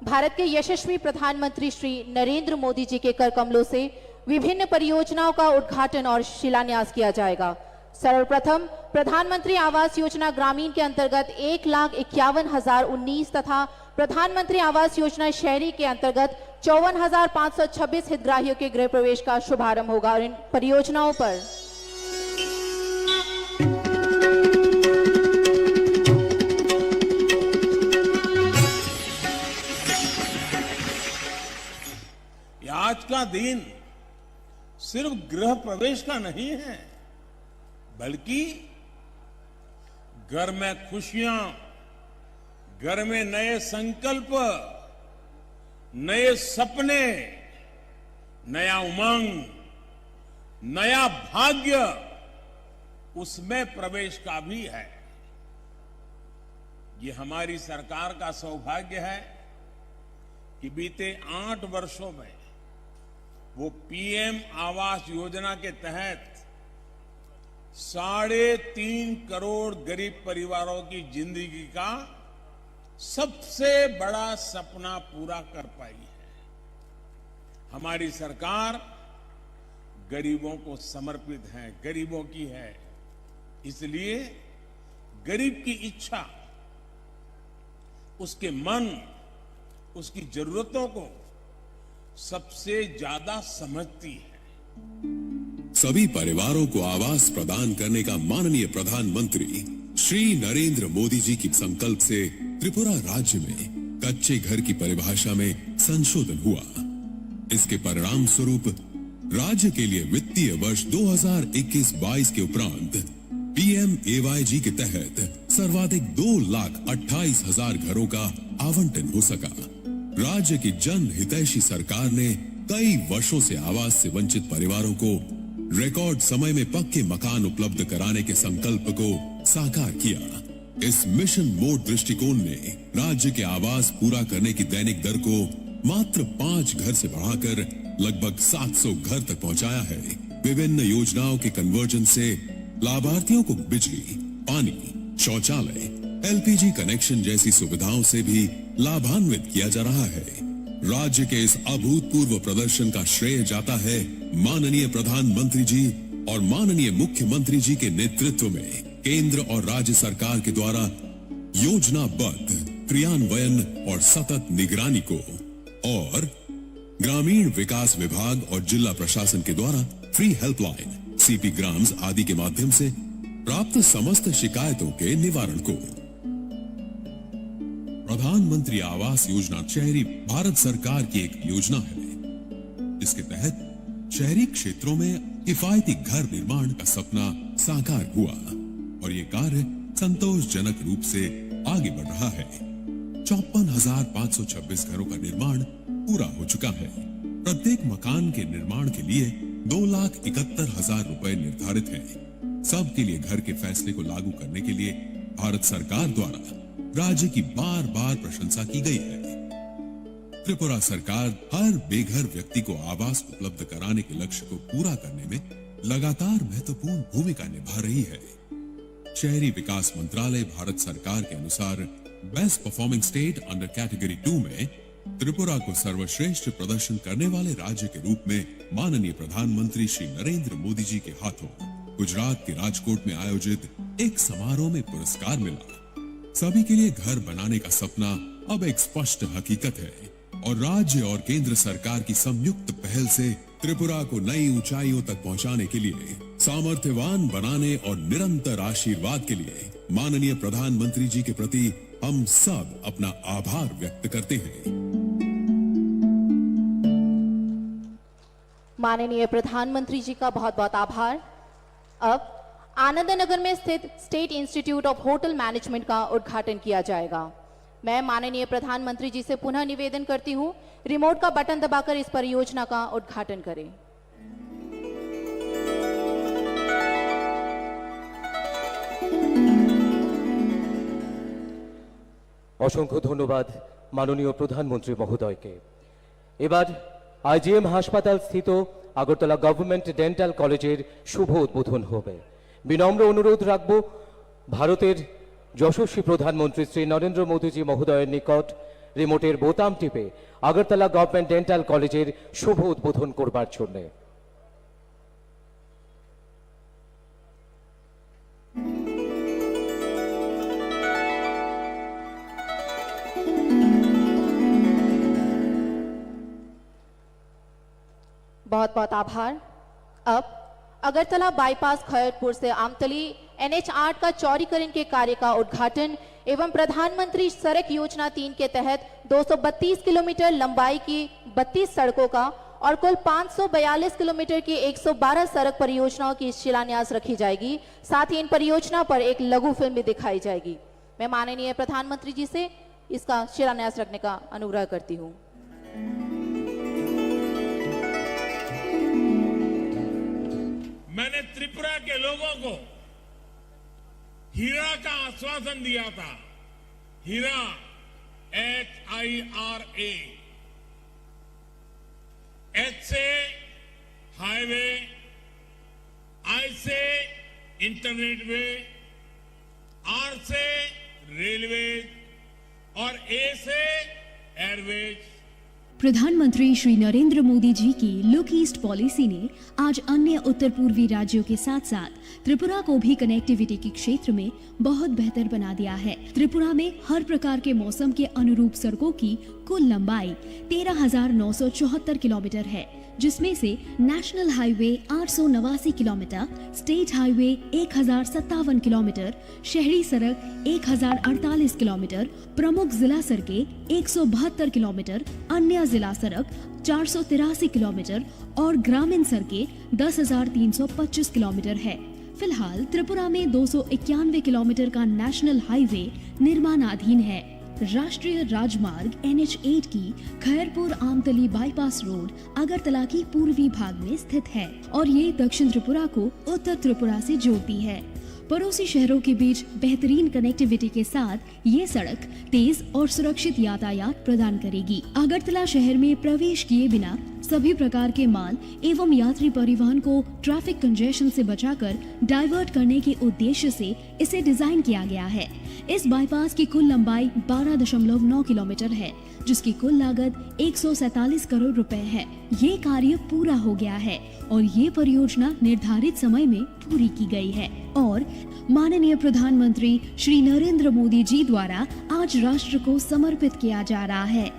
Speaker 11: भारत के यशस्वी प्रधानमंत्री श्री नरेंद्र मोदी जी के कर कमलों से विभिन्न परियोजनाओं का उद्घाटन और शिलान्यास किया जाएगा। सर्वप्रथम प्रधानमंत्री आवास योजना ग्रामीण के अंतर्गत 1,51,019 तथा प्रधानमंत्री आवास योजना शहरी के अंतर्गत 54,526 हितग्राहियों के गृह प्रवेश का शुभारंभ होगा। और इन परियोजनाओं पर
Speaker 14: आज का दिन सिर्फ गृह प्रवेश का नहीं है, बल्कि घर में खुशियां, घर में नए संकल्प, नए सपने, नया उमंग, नया भाग्य उसमें प्रवेश का भी है। ये हमारी सरकार का सौभाग्य है कि बीते 8 वर्षों में वो पीएम आवास योजना के तहत 3.5 करोड़ गरीब परिवारों की जिंदगी का सबसे बड़ा सपना पूरा कर पाई है। हमारी सरकार गरीबों को समर्पित है, गरीबों की है, इसलिए गरीब की इच्छा, उसके मन, उसकी जरूरतों को सबसे ज्यादा समझती है।
Speaker 12: सभी परिवारों को आवास प्रदान करने का माननीय प्रधानमंत्री श्री नरेंद्र मोदी जी की संकल्प से त्रिपुरा राज्य में कच्चे घर की परिभाषा में संशोधन हुआ। इसके परिणाम स्वरूप राज्य के लिए वित्तीय वर्ष 2021-22 के उपरांत PMAYG के तहत सर्वाधिक 2,28,000 घरों का आवंटन हो सका। राज्य की जन हितैषी सरकार ने कई वर्षों से आवास से वंचित परिवारों को रिकॉर्ड समय में पक्के मकान उपलब्ध कराने के संकल्प को साकार किया। इस मिशन मोड दृष्टिकोण ने राज्य के आवास पूरा करने की दैनिक दर को मात्र 5 घर से बढ़ाकर लगभग 700 घर तक पहुंचाया है। विभिन्न योजनाओं के कन्वर्जन से लाभार्थियों को बिजली, पानी, शौचालय, एलपीजी कनेक्शन जैसी सुविधाओं से भी लाभान्वित किया जा रहा है। राज्य के इस अभूतपूर्व प्रदर्शन का श्रेय जाता है माननीय प्रधानमंत्री जी और माननीय मुख्यमंत्री जी के नेतृत्व में केंद्र और राज्य सरकार के द्वारा योजनाबद्ध क्रियान्वयन और सतत निगरानी को, और ग्रामीण विकास विभाग और जिला प्रशासन के द्वारा फ्री हेल्पलाइन, सीपी ग्राम्स आदि के माध्यम से प्राप्त समस्त शिकायतों के निवारण को। प्रधानमंत्री आवास योजना शहरी भारत सरकार की एक योजना है, जिसके तहत शहरी क्षेत्रों में किफायती घर निर्माण का सपना साकार हुआ और ये कार्य संतोषजनक रूप से आगे बढ़ रहा है। 54,526 घरों का निर्माण पूरा हो चुका है। प्रत्येक मकान के निर्माण के लिए 2,71,000 रुपए निर्धारित हैं। सबके लिए घर के फैसले को लागू करने के लिए भारत सरकार द्वारा राज्य की बार बार प्रशंसा की गई है। त्रिपुरा सरकार हर बेघर व्यक्ति को आवास उपलब्ध कराने के लक्ष्य को पूरा करने में लगातार महत्वपूर्ण भूमिका निभा रही है। शहरी विकास मंत्रालय भारत सरकार के अनुसार best performing state under category 2 में त्रिपुरा को सर्वश्रेष्ठ प्रदर्शन करने वाले राज्य के रूप में माननीय प्रधानमंत्री श्री नरेंद्र मोदी जी के हाथों गुजरात के राजकोट में आयोजित एक समारोह में पुरस्कार मिला। सभी के लिए घर बनाने का सपना अब एक स्पष्ट हकीकत है और राज्य और केंद्र सरकार की संयुक्त पहल से त्रिपुरा को नई ऊंचाइयों तक पहुंचाने के लिए, सामर्थ्यवान बनाने और निरंतर आशीर्वाद के लिए माननीय प्रधानमंत्री जी के प्रति हम सब अपना आभार व्यक्त करते हैं।
Speaker 11: माननीय प्रधानमंत्री जी का बहुत बहुत आभार। अब आनंद नगर में स्थित state institute of hotel management का उद्घाटन किया जाएगा। मैं माननीय प्रधानमंत्री जी से पुनः निवेदन करती हूं, रिमोट का बटन दबाकर इस परियोजना का उद्घाटन करें।
Speaker 2: অসংখ্য ধন্যবাদ মাননীয় প্রধানমন্ত্রী মহোদয়কে। এবার আইজিএম হাসপাতাল স্থিত আগরতলা গভর্নমেন্ট ডেন্টাল কলেজের শুভ উদ্বোধন হবে। বিনম্র অনুরোধ রাখব ভারতের যশস্বী প্রধানমন্ত্রী শ্রী নরেন্দ্র মোদীজি মহোদয়ের নিকট রিমোটের বোতাম টিপে আগরতলা গভর্নমেন্ট ডেন্টাল কলেজের শুভ উদ্বোধন করবার জন্য।
Speaker 11: बहुत बहुत आभार। अब अगरतला बाईपास खैरपुर से आमतली NH 8 का चौड़ीकरण के कार्य का उद्घाटन एवं प्रधानमंत्री सड़क योजना 3 के तहत 232 किलोमीटर लंबाई की 32 सड़कों का और कुल 542 किलोमीटर की 112 सड़क परियोजनाओं की शिलान्यास रखी जाएगी। साथ ही इन परियोजना पर एक लघु फिल्म भी दिखाई जाएगी। मैं माननीय प्रधानमंत्री जी से इसका शिलान्यास रखने का अनुरोध करती हूँ।
Speaker 14: मैंने त्रिपुरा के लोगों को हीरा का आश्वासन दिया था। हीरा HIRA, H से हाईवे, I से इंटरनेट वे, R से रेलवे और A से एयरवेज।
Speaker 13: प्रधानमंत्री श्री नरेंद्र मोदी जी की लुक ईस्ट पॉलिसी ने आज अन्य उत्तर पूर्वी राज्यों के साथ साथ त्रिपुरा को भी कनेक्टिविटी के क्षेत्र में बहुत बेहतर बना दिया है। त्रिपुरा में हर प्रकार के मौसम के अनुरूप सड़कों की कुल लंबाई 13,974 किलोमीटर है, जिसमें से national highway 889 kilometre, state highway 1,057 kilometre, शहरी सड़क 1,048 किलोमीटर, प्रमुख जिला सड़कें 172 किलोमीटर, अन्य जिला सड़क 483 किलोमीटर और ग्रामीण सड़कें 10,325 किलोमीटर है। फिलहाल त्रिपुरा में 291 किलोमीटर का नेशनल हाईवे निर्माणाधीन है। राष्ट्रीय राजमार्ग NH8 की खैरपुर आमतली बाईपास रोड अगरतला की पूर्वी भाग में स्थित है और ये दक्षिण त्रिपुरा को उत्तर त्रिपुरा से जोड़ती है। पड़ोसी शहरों के बीच बेहतरीन कनेक्टिविटी के साथ ये सड़क तेज और सुरक्षित यातायात प्रदान करेगी। अगरतला शहर में प्रवेश किए बिना सभी प्रकार के माल एवं यात्री परिवहन को ट्रैफिक कंजेशन से बचाकर डाइवर्ट करने के उद्देश्य से इसे डिजाइन किया गया है। इस बाईपास की कुल लंबाई 12.9 किलोमीटर है, जिसकी कुल लागत 147 करोड़ रुपए है। ये कार्य पूरा हो गया है और ये परियोजना निर्धारित समय में पूरी की गई है और माननीय प्रधानमंत्री श्री नरेंद्र मोदी जी द्वारा आज राष्ट्र को समर्पित किया जा रहा है।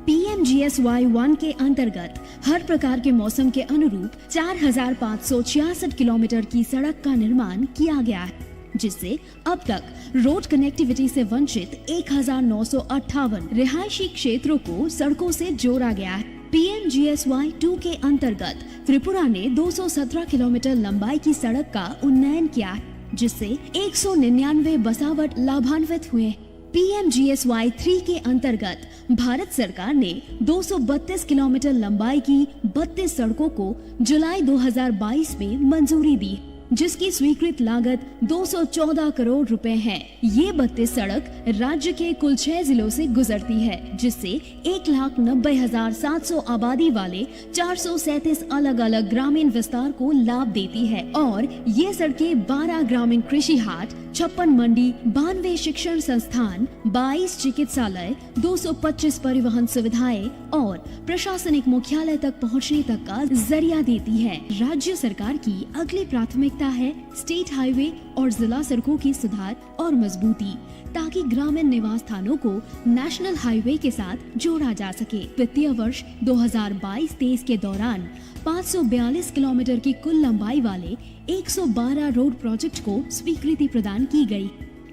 Speaker 13: PMGSY1 के अंतर्गत हर प्रकार के मौसम के अनुरूप 4,566 किलोमीटर की सड़क का निर्माण किया गया है, जिससे अब तक रोड कनेक्टिविटी से वंचित 1,958 रिहायशी क्षेत्रों को सड़कों से जोड़ा गया है। PMGSY2 के अंतर्गत त्रिपुरा ने 217 किलोमीटर लंबाई की सड़क का उन्नयन किया है, जिससे 199 बसावट लाभान्वित हुए। PMGSY3 के अंतर्गत भारत सरकार ने 232 किलोमीटर लंबाई की 32 सड़कों को जुलाई 2022 में मंजूरी दी, जिसकी स्वीकृत लागत 214 करोड़ रुपए है। ये 32 सड़क राज्य के कुल 6 जिलों से गुजरती है, जिससे 1,90,700 आबादी वाले 437 अलग अलग ग्रामीण विस्तार को लाभ देती है और ये सड़कें 12 ग्रामीण कृषि हाट, 56 मंडी, 92 शिक्षण संस्थान, 22 चिकित्सालय, 225 परिवहन सुविधाएं और प्रशासनिक मुख्यालय तक पहुंचने तक का जरिया देती है। राज्य सरकार की अगली प्राथमिकता है स्टेट हाईवे और जिला सड़कों की सुधार और मजबूती, ताकि ग्रामीण निवास स्थानों को नेशनल हाईवे के साथ जोड़ा जा सके। वित्तीय वर्ष 2022-23 के दौरान 542 किलोमीटर की कुल लंबाई वाले 112 रोड प्रोजेक्ट को स्वीकृति प्रदान की गई,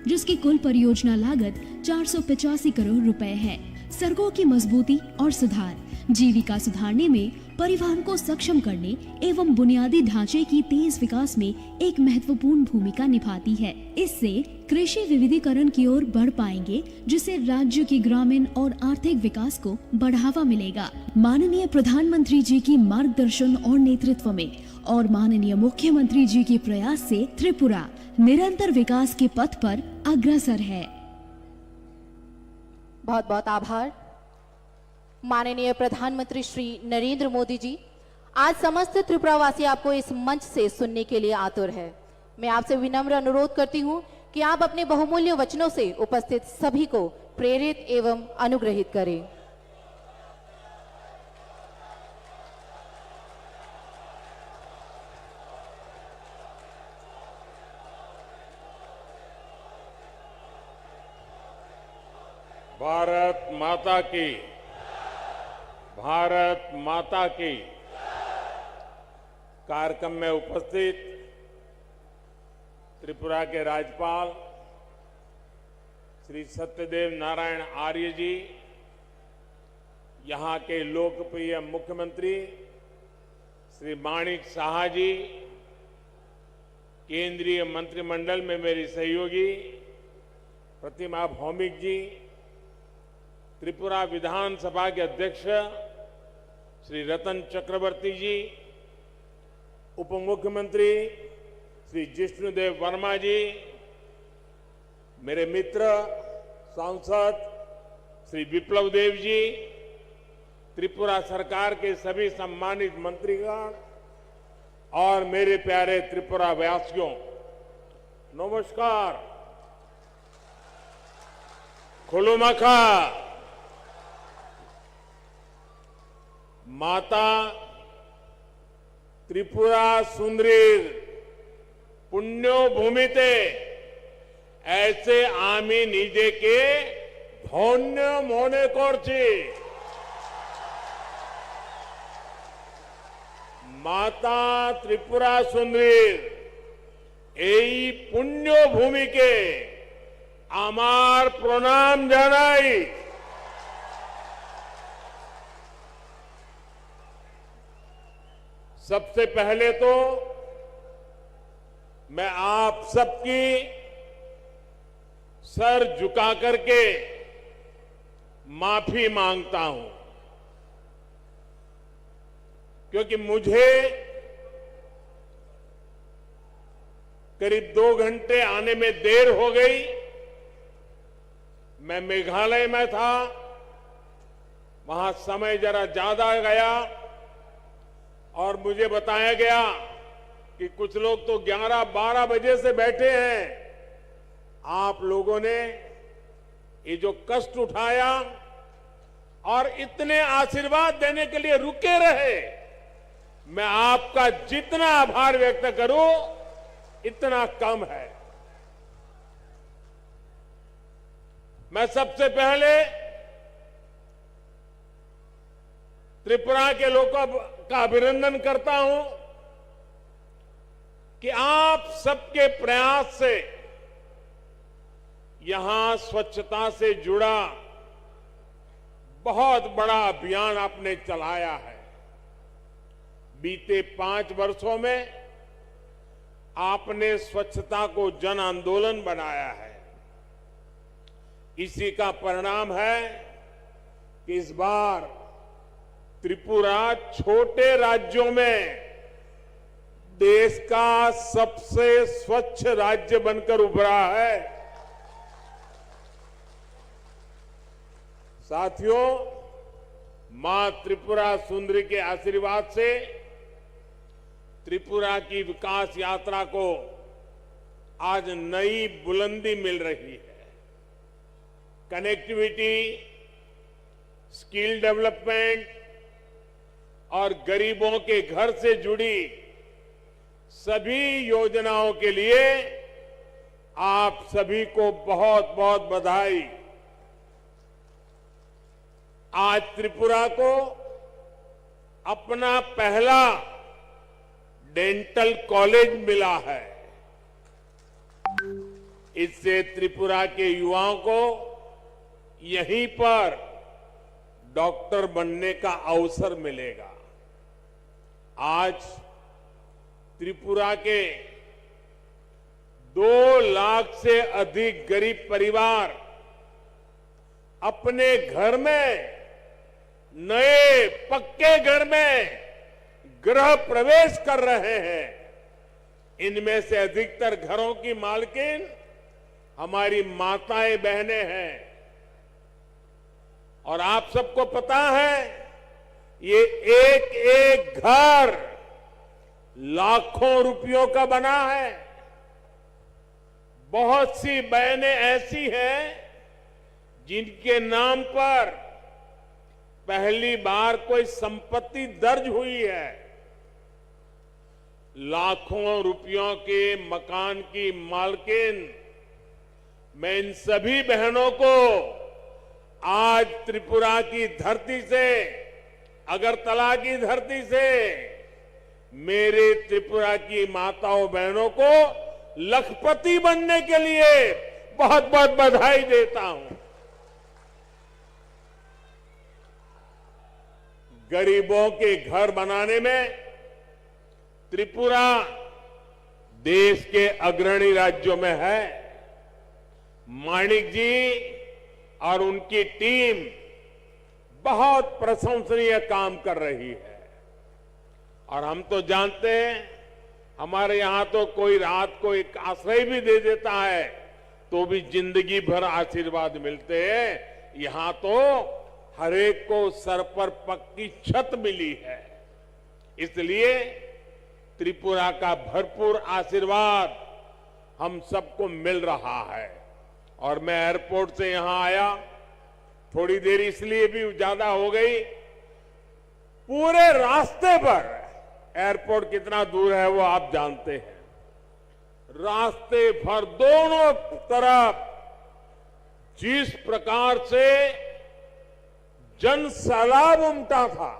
Speaker 13: जिसकी कुल परियोजना लागत 485 करोड़ रुपए है। सड़कों की मजबूती और सुधार जीविका सुधारने में, परिवहन को सक्षम करने एवं बुनियादी ढांचे की तेज विकास में एक महत्वपूर्ण भूमिका निभाती है। इससे कृषि विविधीकरण की ओर बढ़ पाएंगे, जिससे राज्य की ग्रामीण और आर्थिक विकास को बढ़ावा मिलेगा। माननीय प्रधानमंत्री जी की मार्गदर्शन और नेतृत्व में और माननीय मुख्यमंत्री जी के प्रयास से त्रिपुरा निरंतर विकास के पथ पर अग्रसर है।
Speaker 11: बहुत बहुत आभार। माननीय प्रधानमंत्री श्री नरेंद्र मोदी जी, आज समस्त त्रिपुरावासी आपको इस मंच से सुनने के लिए आतुर है। मैं आपसे विनम्र अनुरोध करती हूं कि आप अपने बहुमूल्य वचनों से उपस्थित सभी को प्रेरित एवं अनुग्रहित करें।
Speaker 14: भारत माता की, भारत माता की। कार्यक्रम में उपस्थित त्रिपुरा के राज्यपाल श्री सत्यदेव नारायण आर्य जी, यहाँ के लोकप्रिय मुख्यमंत्री श्री माणिक साहा जी, केंद्रीय मंत्रिमंडल में मेरी सहयोगी प्रतिमा भौमिक जी, त्रिपुरा विधानसभा के अध्यक्ष श्री रतन चक्रवर्ती जी, उप मुख्यमंत्री श्री जिष्णुदेव वर्मा जी, मेरे मित्र सांसद श्री विप्लव देव जी, त्रिपुरा सरकार के सभी सम्मानित मंत्रीगण और मेरे प्यारे त्रिपुरा वासियों, नमस्कार। खुलुमखा। माता त्रिपुरा सुंदरीर पुण्यो भूमिते ऐसे आमी निजे के धन्य मने करছি। माता त्रिपुरा सुंदरीर এই পুণ্য ভূমিকে আমার প্রণাম জানাই। सबसे पहले तो मैं आप सबकी सर झुका करके माफी मांगता हूं, क्योंकि मुझे करीब 2 घंटे आने में देर हो गई। मैं मेघालय में था, वहां समय जरा ज्यादा गया और मुझे बताया गया कि कुछ लोग तो 11-12 बजे से बैठे हैं। आप लोगों ने ये जो कष्ट उठाया और इतने आशीर्वाद देने के लिए रुके रहे, मैं आपका जितना आभार व्यक्त करूं इतना कम है। मैं सबसे पहले त्रिपुरा के लोगों का अभिनंदन करता हूं कि आप सबके प्रयास से यहां स्वच्छता से जुड़ा बहुत बड़ा अभियान आपने चलाया है। बीते 5 वर्षों में आपने स्वच्छता को जन आंदोलन बनाया है। इसी का परिणाम है कि इस बार त्रिपुरा छोटे राज्यों में देश का सबसे स्वच्छ राज्य बनकर उभरा है। साथियों, मां त्रिपुरा सुंदरी के आशीर्वाद से त्रिपुरा की विकास यात्रा को आज नई बुलंदी मिल रही है। कनेक्टिविटी, स्किल डेवलपमेंट और गरीबों के घर से जुड़ी सभी योजनाओं के लिए आप सभी को बहुत बहुत बधाई। आज त्रिपुरा को अपना पहला डेंटल कॉलेज मिला है। इससे त्रिपुरा के युवाओं को यहीं पर डॉक्टर बनने का अवसर मिलेगा। आज त्रिपुरा के 2 लाख से अधिक गरीब परिवार अपने घर में, नए पक्के घर में गृह प्रवेश कर रहे हैं। इनमें से अधिकतर घरों की मालकिन हमारी माताएं बहनें हैं। और आप सबको पता है, ये एक एक घर लाखों रुपयों का बना है। बहुत सी बहनें ऐसी हैं जिनके नाम पर पहली बार कोई संपत्ति दर्ज हुई है। लाखों रुपयों के मकान की मालकिन मैं इन सभी बहनों को आज त्रिपुरा की धरती से, अगरतला की धरती से मेरे त्रिपुरा की माताओं बहनों को लखपति बनने के लिए बहुत बहुत बधाई देता हूं। गरीबों के घर बनाने में त्रिपुरा देश के अग्रणी राज्यों में है। माणिक जी और उनकी टीम बहुत प्रशंसनीय काम कर रही है। और हम तो जानते हैं, हमारे यहां तो कोई रात को एक आश्रय भी दे देता है तो भी जिंदगी भर आशीर्वाद मिलते हैं। यहां तो हर एक को सर पर पक्की छत मिली है। इसलिए त्रिपुरा का भरपूर आशीर्वाद हम सबको मिल रहा है। और मैं एयरपोर्ट से यहां आया, थोड़ी देर इसलिए भी ज्यादा हो गई, पूरे रास्ते पर, एयरपोर्ट कितना दूर है वो आप जानते हैं, रास्ते भर दोनों तरफ जिस प्रकार से जन सैलाब उमटा था,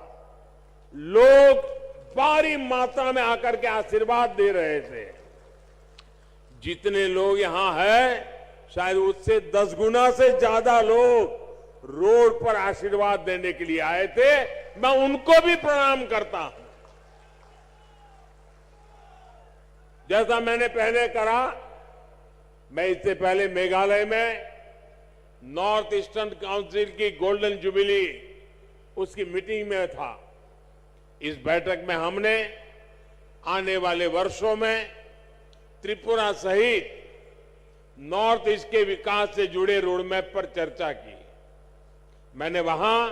Speaker 14: लोग भारी मात्रा में आकर के आशीर्वाद दे रहे थे। जितने लोग यहां हैं, शायद उससे 10 गुना से ज्यादा लोग रोड पर आशीर्वाद देने के लिए आए थे। मैं उनको भी प्रणाम करता हूं। जैसा मैंने पहले कहा, मैं इससे पहले मेघालय में नॉर्थ ईस्टर्न काउंसिल की गोल्डन जुबिली उसकी मीटिंग में था। इस बैठक में हमने आने वाले वर्षों में त्रिपुरा सहित नॉर्थ ईस्ट के विकास से जुड़े रोडमैप पर चर्चा की। मैंने वहां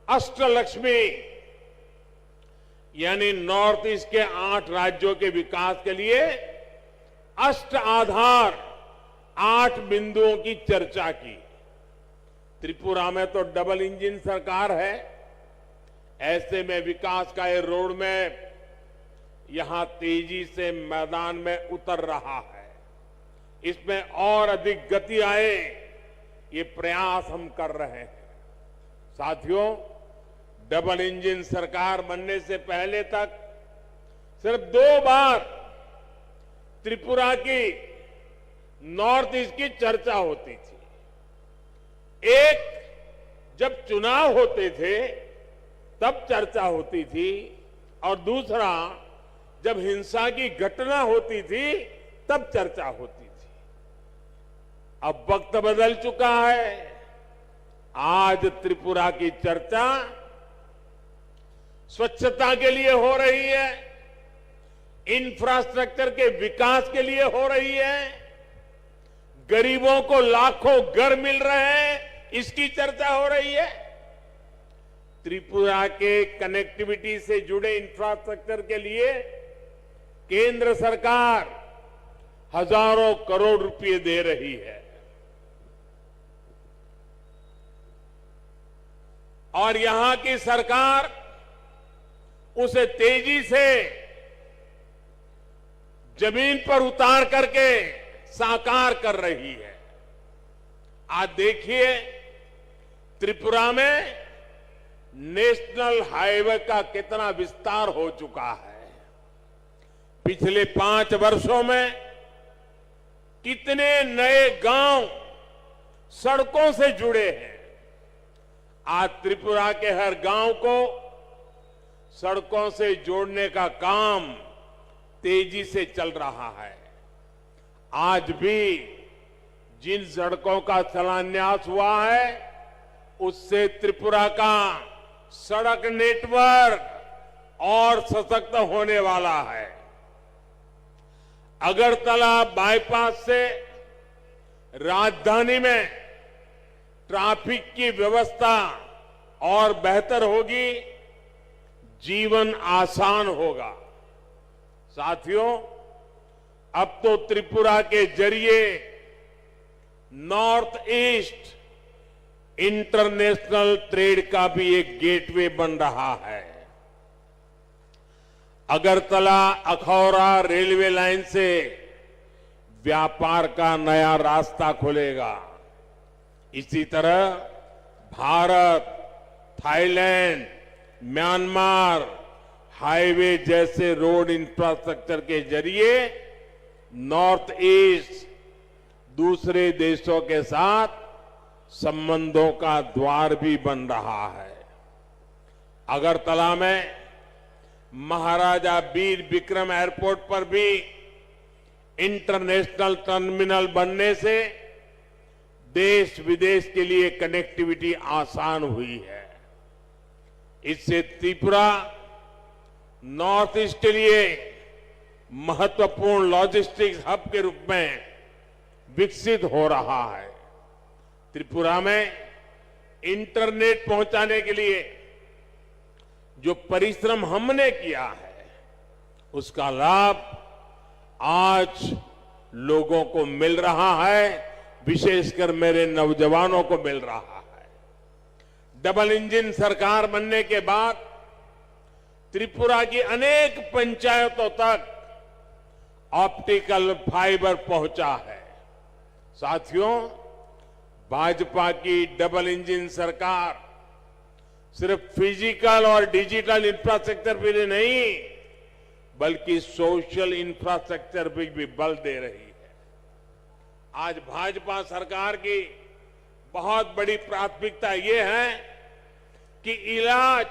Speaker 14: अष्टलक्ष्मी यानी नॉर्थ ईस्ट के 8 राज्यों के विकास के लिए अष्ट आधार 8 बिंदुओं की चर्चा की। त्रिपुरा में तो डबल इंजन सरकार है, ऐसे में विकास का ये रोड मैप यहां तेजी से मैदान में उतर रहा है। इसमें और अधिक गति आए, ये प्रयास हम कर रहे हैं। साथियों, डबल इंजन सरकार बनने से पहले तक सिर्फ 2 बार त्रिपुरा की नॉर्थ ईस्ट की चर्चा होती थी। एक जब चुनाव होते थे तब चर्चा होती थी, और दूसरा जब हिंसा की घटना होती थी तब चर्चा होती थी। अब वक्त बदल चुका है। आज त्रिपुरा की चर्चा स्वच्छता के लिए हो रही है, इंफ्रास्ट्रक्चर के विकास के लिए हो रही है, गरीबों को लाखों घर मिल रहे हैं, इसकी चर्चा हो रही है। त्रिपुरा के कनेक्टिविटी से जुड़े इंफ्रास्ट्रक्चर के लिए केंद्र सरकार हजारों करोड़ रुपए दे रही है, और यहां की सरकार उसे तेजी से जमीन पर उतार करके साकार कर रही है। आज देखिए, त्रिपुरा में नेशनल हाईवे का कितना विस्तार हो चुका है। पिछले 5 वर्षों में कितने नए गांव सड़कों से जुड़े हैं। आज त्रिपुरा के हर गांव को सड़कों से जोड़ने का काम तेजी से चल रहा है। आज भी जिन सड़कों का शिलान्यास हुआ है, उससे त्रिपुरा का सड़क नेटवर्क और सशक्त होने वाला है। अगरतला बाईपास से राजधानी में ट्रैफिक की व्यवस्था और बेहतर होगी, जीवन आसान होगा। साथियों, अब तो त्रिपुरा के जरिए नॉर्थ ईस्ट इंटरनेशनल ट्रेड का भी एक गेटवे बन रहा है। अगरतला अखौरा रेलवे लाइन से व्यापार का नया रास्ता खुलेगा। इसी तरह भारत, थाईलैंड, म्यांमार हाईवे जैसे रोड इंफ्रास्ट्रक्चर के जरिए नॉर्थ ईस्ट दूसरे देशों के साथ संबंधों का द्वार भी बन रहा है। अगरतला में महाराजा वीर विक्रम एयरपोर्ट पर भी इंटरनेशनल टर्मिनल बनने से देश विदेश के लिए कनेक्टिविटी आसान हुई है। इससे त्रिपुरा नॉर्थ ईस्ट के लिए महत्वपूर्ण लॉजिस्टिक्स हब के रूप में विकसित हो रहा है। त्रिपुरा में इंटरनेट पहुंचाने के लिए जो परिश्रम हमने किया है, उसका लाभ आज लोगों को मिल रहा है, विशेषकर मेरे नौजवानों को मिल रहा है। डबल इंजन सरकार बनने के बाद त्रिपुरा की अनेक पंचायतों तक ऑप्टिकल फाइबर पहुंचा है। साथियों, भाजपा की डबल इंजन सरकार सिर्फ फिजिकल और डिजिटल इंफ्रास्ट्रक्चर पे नहीं, बल्कि सोशल इंफ्रास्ट्रक्चर पे भी बल दे रही है। आज भाजपा सरकार की बहुत बड़ी प्राथमिकता ये है कि इलाज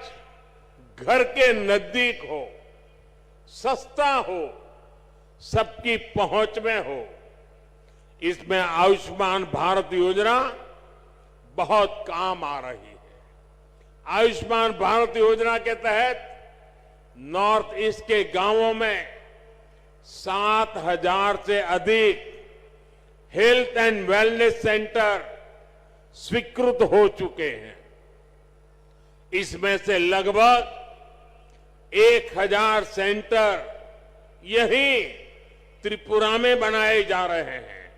Speaker 14: घर के नजदीक हो, सस्ता हो, सबकी पहुंच में हो। इसमें आयुष्मान भारत योजना बहुत काम आ रही है। आयुष्मान भारत योजना के तहत नॉर्थ ईस्ट के गांवों में 7,000 से अधिक हेल्थ एंड वेलनेस सेंटर स्वीकृत हो चुके हैं। इसमें से लगभग 1,000 सेंटर यहीं त्रिपुरा में बनाए जा रहे हैं।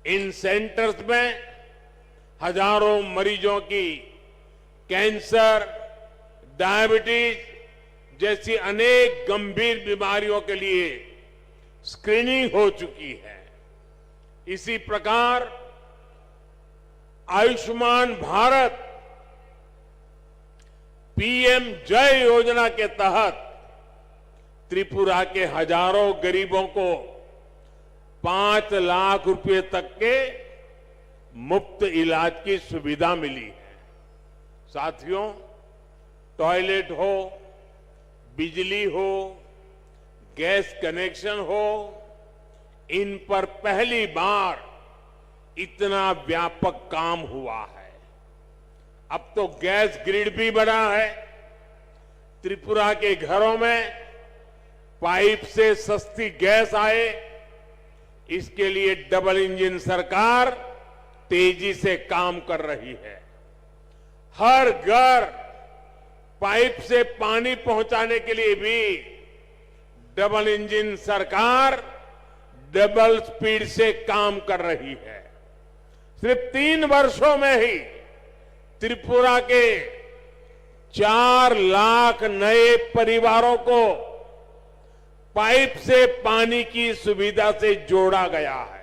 Speaker 14: इन सेंटर्स में हजारों मरीजों की कैंसर, डायबिटीज जैसी अनेक गंभीर बीमारियों के लिए स्क्रीनिंग हो चुकी है। इसी प्रकार आयुष्मान भारत पीएम जय योजना के तहत त्रिपुरा के हजारों गरीबों को 5 लाख रुपए तक के मुफ्त इलाज की सुविधा मिली है। साथियों, टॉयलेट हो, बिजली हो, गैस कनेक्शन हो, इन पर पहली बार इतना व्यापक काम हुआ है। अब तो गैस ग्रिड भी बना है। त्रिपुरा के घरों में पाइप से सस्ती गैस आए, इसके लिए डबल इंजन सरकार तेजी से काम कर रही है। हर घर पाइप से पानी पहुंचाने के लिए भी डबल इंजन सरकार डबल स्पीड से काम कर रही है। सिर्फ 3 वर्षों में ही त्रिपुरा के 4 लाख नए परिवारों को पाइप से पानी की सुविधा से जोड़ा गया है।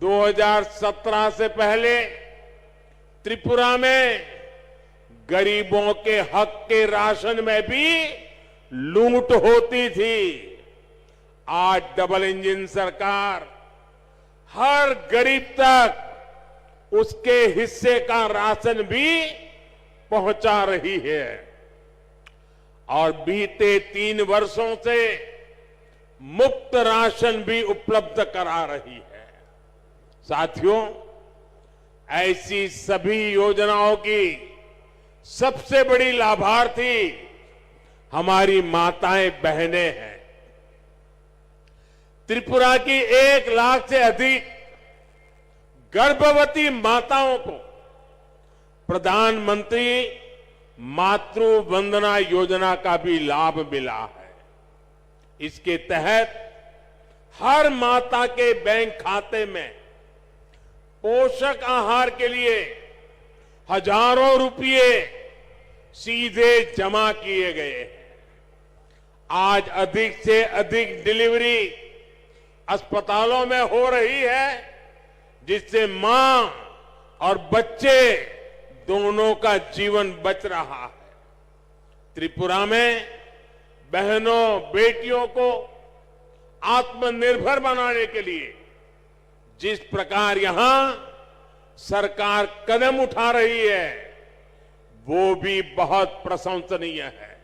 Speaker 14: 2017 से पहले त्रिपुरा में गरीबों के हक के राशन में भी लूट होती थी। आज डबल इंजन सरकार हर गरीब तक उसके हिस्से का राशन भी पहुंचा रही है और बीते 3 वर्षों से मुफ्त राशन भी उपलब्ध करा रही है। साथियों, ऐसी सभी योजनाओं की सबसे बड़ी लाभार्थी हमारी माताएं बहनें हैं। त्रिपुरा की 1 लाख से अधिक गर्भवती माताओं को प्रधानमंत्री मातृ वंदना योजना का भी लाभ मिला है। इसके तहत हर माता के बैंक खाते में पोषक आहार के लिए हजारों रुपये सीधे जमा किए गए हैं। आज अधिक से अधिक डिलीवरी अस्पतालों में हो रही है, जिससे मां और बच्चे दोनों का जीवन बच रहा है। त्रिपुरा में बहनों बेटियों को आत्मनिर्भर बनाने के लिए जिस प्रकार यहां सरकार कदम उठा रही है, वो भी बहुत प्रशंसनीय है।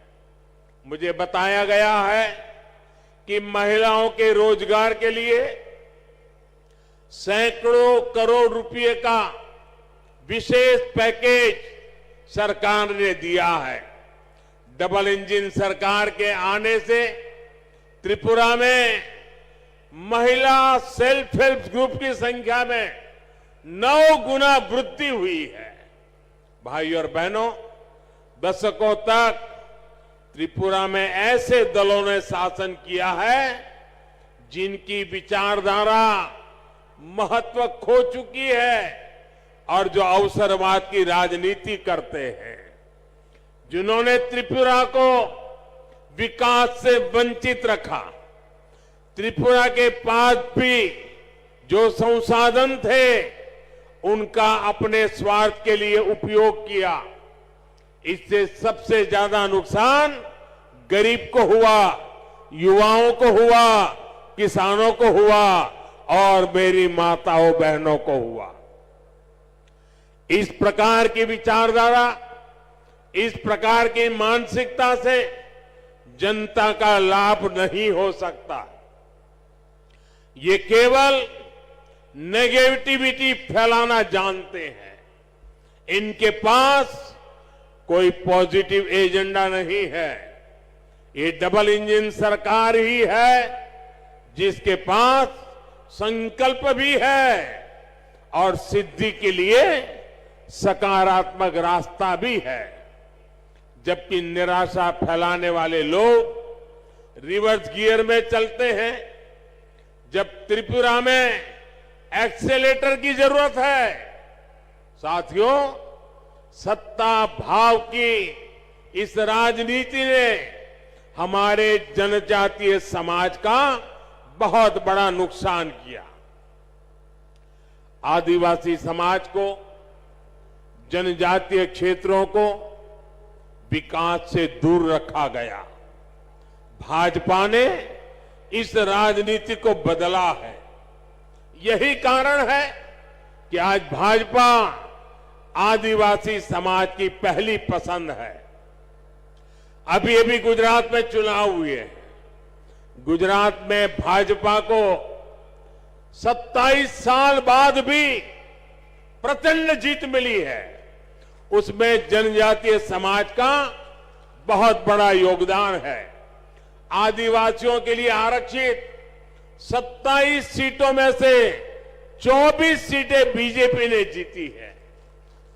Speaker 14: मुझे बताया गया है कि महिलाओं के रोजगार के लिए सैकड़ों करोड़ रुपए का विशेष पैकेज सरकार ने दिया है। डबल इंजन सरकार के आने से त्रिपुरा में महिला सेल्फ हेल्प ग्रुप की संख्या में 9 गुना वृद्धि हुई है। भाई और बहनों, दशकों तक त्रिपुरा में ऐसे दलों ने शासन किया है जिनकी विचारधारा महत्व खो चुकी है और जो अवसरवाद की राजनीति करते हैं, जिन्होंने त्रिपुरा को विकास से वंचित रखा। त्रिपुरा के पास भी जो संसाधन थे उनका अपने स्वार्थ के लिए उपयोग किया। इससे सबसे ज्यादा नुकसान गरीब को हुआ, युवाओं को हुआ, किसानों को हुआ और मेरी माताओं बहनों को हुआ। इस प्रकार की विचारधारा, इस प्रकार की मानसिकता से जनता का लाभ नहीं हो सकता। ये केवल नेगेटिविटी फैलाना जानते हैं। इनके पास कोई पॉजिटिव एजेंडा नहीं है। ये डबल इंजन सरकार ही है जिसके पास संकल्प भी है और सिद्धि के लिए सकारात्मक रास्ता भी है। जबकि निराशा फैलाने वाले लोग रिवर्स गियर में चलते हैं। जब त्रिपुरा में एक्सेलेटर की जरूरत है, साथियों, सत्ता भाव की इस राजनीति ने हमारे जनजातीय समाज का बहुत बड़ा नुकसान किया। आदिवासी समाज को, जनजातीय क्षेत्रों को विकास से दूर रखा गया। भाजपा ने इस राजनीति को बदला है। यही कारण है कि आज भाजपा आदिवासी समाज की पहली पसंद है। अभी अभी गुजरात में चुनाव हुए हैं। गुजरात में भाजपा को 27 साल बाद भी प्रचंड जीत मिली है। उसमें जनजातीय समाज का बहुत बड़ा योगदान है। आदिवासियों के लिए आरक्षित 27 सीटों में से 24 सीटें बीजेपी ने जीती है।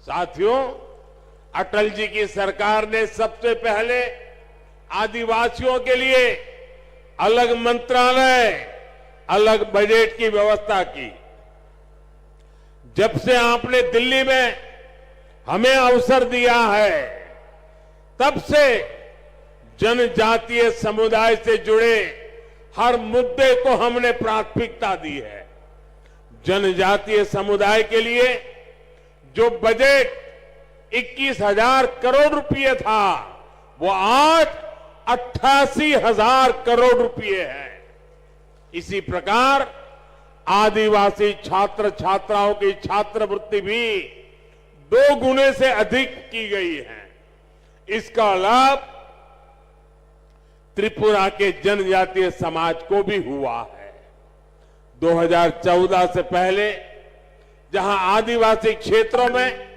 Speaker 14: साथियों, अटल जी की सरकार ने सबसे पहले आदिवासियों के लिए अलग मंत्रालय, अलग बजट की व्यवस्था की। जब से आपने दिल्ली में हमें अवसर दिया है, तब से जनजातीय समुदाय से जुड़े हर मुद्दे को हमने प्राथमिकता दी है। जनजातीय समुदाय के लिए जो बजट 21,000 करोड़ रुपए था, वो आज 88,000 करोड़ रुपए है। इसी प्रकार आदिवासी छात्र छात्राओं की छात्रवृत्ति भी 2 गुने से अधिक की गई है। इसका लाभ त्रिपुरा के जनजातीय समाज को भी हुआ है। 2014 से पहले जहां आदिवासी क्षेत्रों में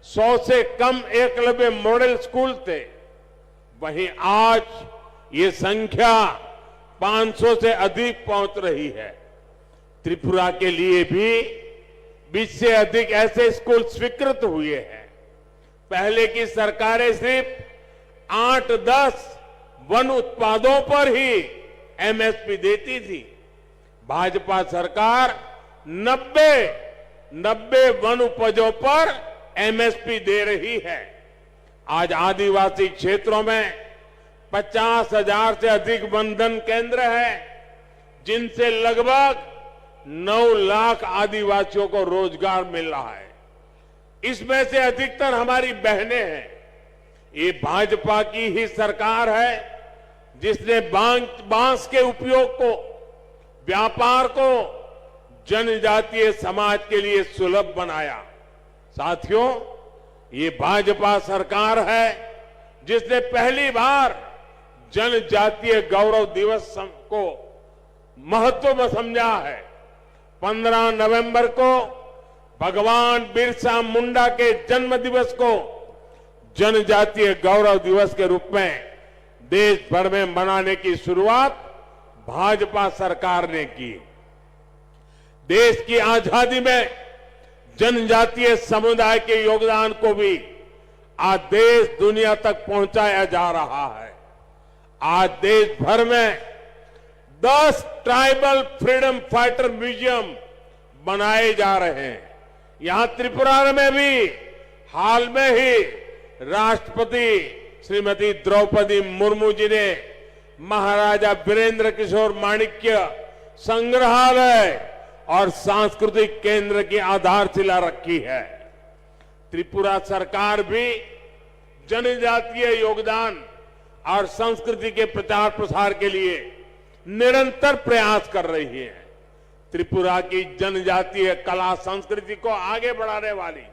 Speaker 14: 100 से कम एकलव्य मॉडल स्कूल थे, वहीं आज ये संख्या 500 से अधिक पहुंच रही है। त्रिपुरा के लिए भी 20 से अधिक ऐसे स्कूल स्वीकृत हुए हैं। पहले की सरकारें सिर्फ 8-10 वन उत्पादों पर ही एमएसपी देती थी। भाजपा सरकार 90 वन उपजों पर एमएसपी दे रही है। आज आदिवासी क्षेत्रों में 50,000 से अधिक वनधन केंद्र हैं, जिनसे लगभग 9 लाख आदिवासियों को रोजगार मिल रहा है। इसमें से अधिकतर हमारी बहनें हैं। ये भाजपा की ही सरकार है जिसने बांस के उपयोग को, व्यापार को जनजातीय समाज के लिए सुलभ बनाया। साथियों, ये भाजपा सरकार है जिसने पहली बार जनजातीय गौरव दिवस को महत्व में समझा है। 15 नवंबर को भगवान बिरसा मुंडा के जन्म दिवस को जनजातीय गौरव दिवस के रूप में देश भर में मनाने की शुरुआत भाजपा सरकार ने की। देश की आजादी में जनजातीय समुदाय के योगदान को भी आज देश दुनिया तक पहुंचाया जा रहा है। आज देश भर में 10 ट्राइबल फ्रीडम फाइटर म्यूजियम बनाए जा रहे हैं। यहां त्रिपुरा में भी हाल में ही राष्ट्रपति श्रीमती द्रौपदी मुर्मू जी ने महाराजा वीरेंद्र किशोर माणिक्य संग्रहालय और सांस्कृतिक केंद्र की आधारशिला रखी है। त्रिपुरा सरकार भी जनजातीय योगदान और संस्कृति के प्रचार प्रसार के लिए निरंतर प्रयास कर रही है। त्रिपुरा की जनजातीय कला संस्कृति को आगे बढ़ाने वाली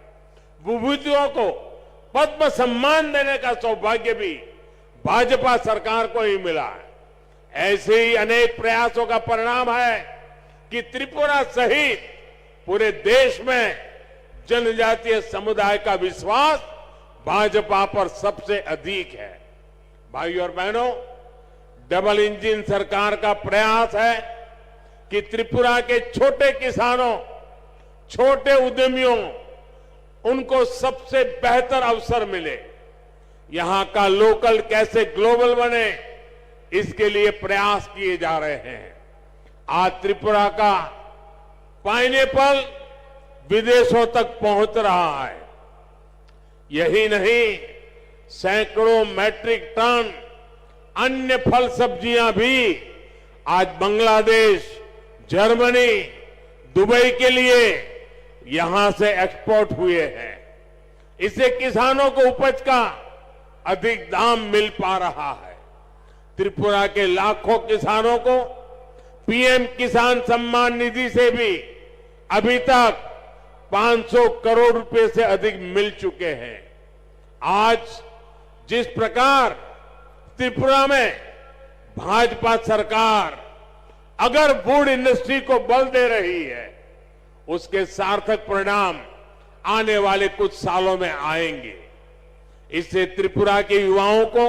Speaker 14: विभूतियों को पद्म सम्मान देने का सौभाग्य भी भाजपा सरकार को ही मिला है। ऐसे ही अनेक प्रयासों का परिणाम है कि त्रिपुरा सहित पूरे देश में जनजातीय समुदाय का विश्वास भाजपा पर सबसे अधिक है। भाइयों और बहनों, डबल इंजन सरकार का प्रयास है कि त्रिपुरा के छोटे किसानों, छोटे उद्यमियों, उनको सबसे बेहतर अवसर मिले, यहां का लोकल कैसे ग्लोबल बने, इसके लिए प्रयास किए जा रहे हैं। आज त्रिपुरा का पाइनएप्पल विदेशों तक पहुंच रहा है। यही नहीं, सैकड़ों मैट्रिक टन अन्य फल सब्जियां भी आज बांग्लादेश, जर्मनी, दुबई के लिए यहां से एक्सपोर्ट हुए हैं। इससे किसानों को उपज का अधिक दाम मिल पा रहा है। त्रिपुरा के लाखों किसानों को पीएम किसान सम्मान निधि से भी अभी तक 500 करोड़ रुपए से अधिक मिल चुके हैं। आज जिस प्रकार त्रिपुरा में भाजपा सरकार अगर वुड इंडस्ट्री को बल दे रही है, उसके सार्थक परिणाम आने वाले कुछ सालों में आएंगे। इससे त्रिपुरा के युवाओं को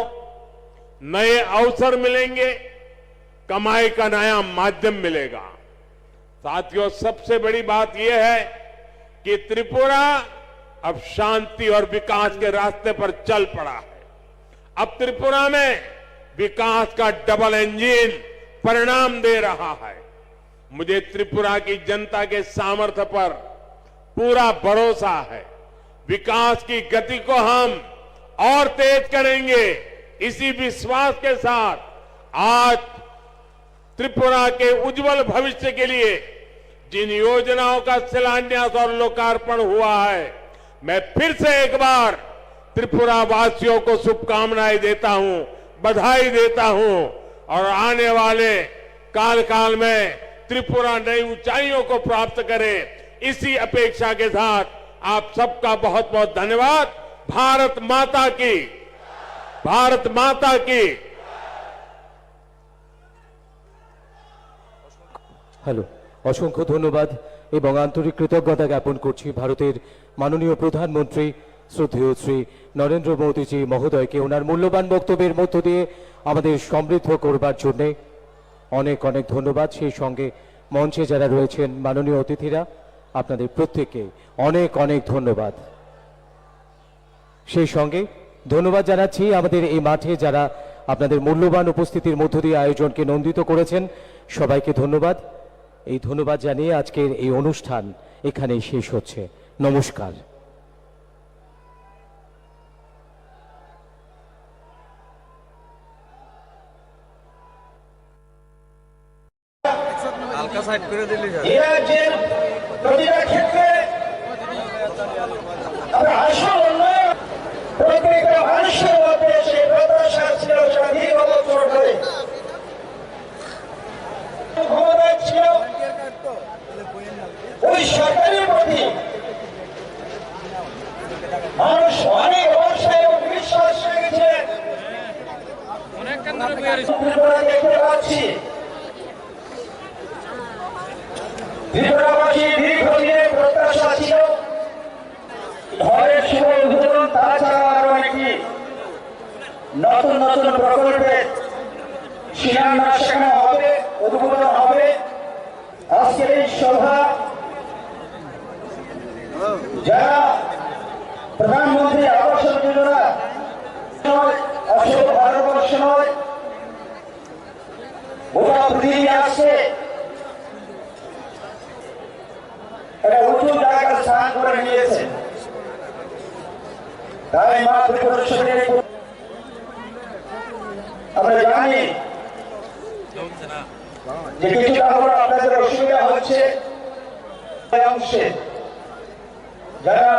Speaker 14: नए अवसर मिलेंगे, कमाई का नया माध्यम मिलेगा। साथियों, सबसे बड़ी बात यह है कि त्रिपुरा अब शांति और विकास के रास्ते पर चल पड़ा है। अब त्रिपुरा में विकास का डबल इंजन परिणाम दे रहा है। मुझे त्रिपुरा की जनता के सामर्थ्य पर पूरा भरोसा है। विकास की गति को हम और तेज करेंगे। इसी विश्वास के साथ आज त्रिपुरा के उज्जवल भविष्य के लिए जिन योजनाओं का शिलान्यास और लोकार्पण हुआ है, मैं फिर से एक बार त्रिपुरा वासियों को शुभकामनाएं देता हूं, बधाई देता हूं और आने वाले काल में त्रिपुरा नई ऊंचाइयों को प्राप्त करे, इसी अपेक्षा के साथ आप सबका बहुत बहुत धन्यवाद। भारत माता की, भारत माता की।
Speaker 2: হ্যালো, অসংখ্য ধন্যবাদ এবং আন্তরিক কৃতজ্ঞতা জ্ঞাপন করছি ভারতের মাননীয় প্রধানমন্ত্রী শ্রদ্ধেয় শ্রী নরেন্দ্র মোদীজি মহোদয়কে ওনার মূল্যবান বক্তব্যের মধ্য দিয়ে আমাদের সমৃদ্ধ করবার জন্য অনেক অনেক ধন্যবাদ। সেই সঙ্গে মঞ্চে যারা রয়েছেন মাননীয় অতিথিরা, আপনাদের প্রত্যেককে অনেক অনেক ধন্যবাদ। সেই সঙ্গে ধন্যবাদ জানাচ্ছি আমাদের এই মাঠে যারা আপনাদের মূল্যবান উপস্থিতির মধ্য দিয়ে আয়োজনকে নন্দিত করেছেন, সবাইকে ধন্যবাদ। এই ধন্যবাদ জানিয়ে আজকের এই অনুষ্ঠান এখানেই শেষ হচ্ছে। নমস্কার।
Speaker 6: প্রতিটা ক্ষেত্রে প্রত্যেকটা মানুষের মধ্যে সেই প্রত্যাশা ছিল দীর্ঘ বছর ধরে। ক্ষমতা ছিল ওই সরকারের প্রতি মানুষ অনেক ভরসা এবং বিশ্বাস রেখেছিলেন। দেখতে পাচ্ছি ত্রিপুরাবাসী দীর্ঘদিনের প্রত্যাশা ছিল ঘরের শুভ উদ্বোধন, তাছাড়া আরো একটি নতুন নতুন প্রকল্পের শিলান্যাস সেখানে হবে, উদ্বোধন হবে। আজকের এই সভা যারা প্রধানমন্ত্রী আবাস যোজনা আসলে ভারতবর্ষ নয়, গোটা পৃথিবী আসছে একটা উঁচু জায়গায় স্থান করে নিয়েছে। তাই মা ত্রিপুরেশ্বরীর আমরা জানি যে কিছুটা হলো আপনাদের অসুবিধা হচ্ছে অংশে যারা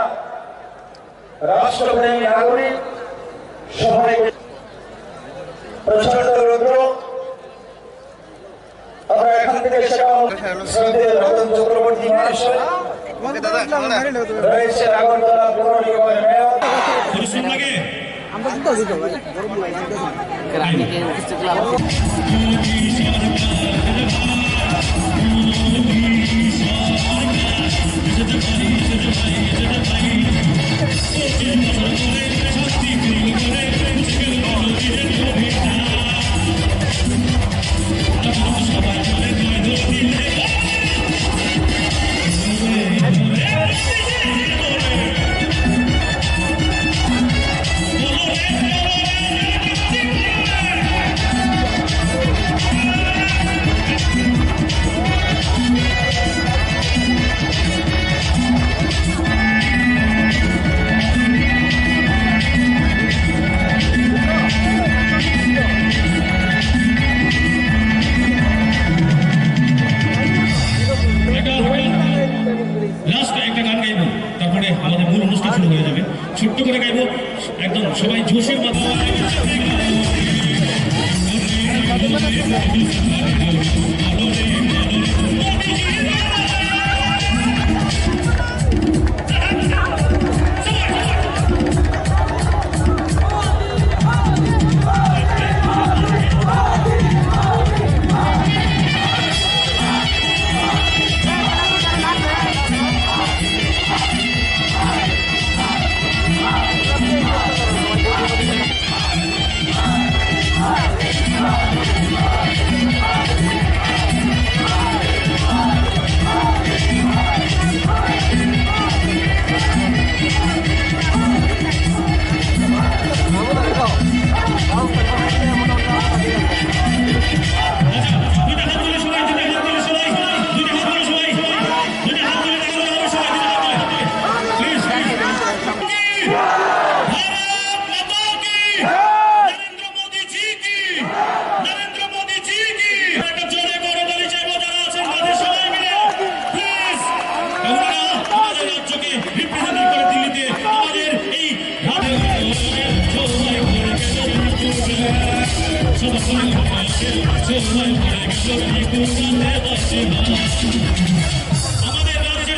Speaker 6: রাষ্ট্রপ্রেমী নাগরিক, সবাই প্রচন্ড রৌদ্র, আমরা এখান থেকে সেটা শ্রদ্ধেয় রতন চক্রবর্তী মহাশয় রয়েছে আগরতলা পৌর নিগমের মেয়র।
Speaker 17: আমরা
Speaker 8: লাস্ট একটা গান গাইবো, তারপরে আমাদের মূল অনুষ্ঠান শুরু হয়ে যাবে। ছোট্ট করে গাইবো, একদম সবাই জোশের মাধ্যমে। আমাদের রাজ্যের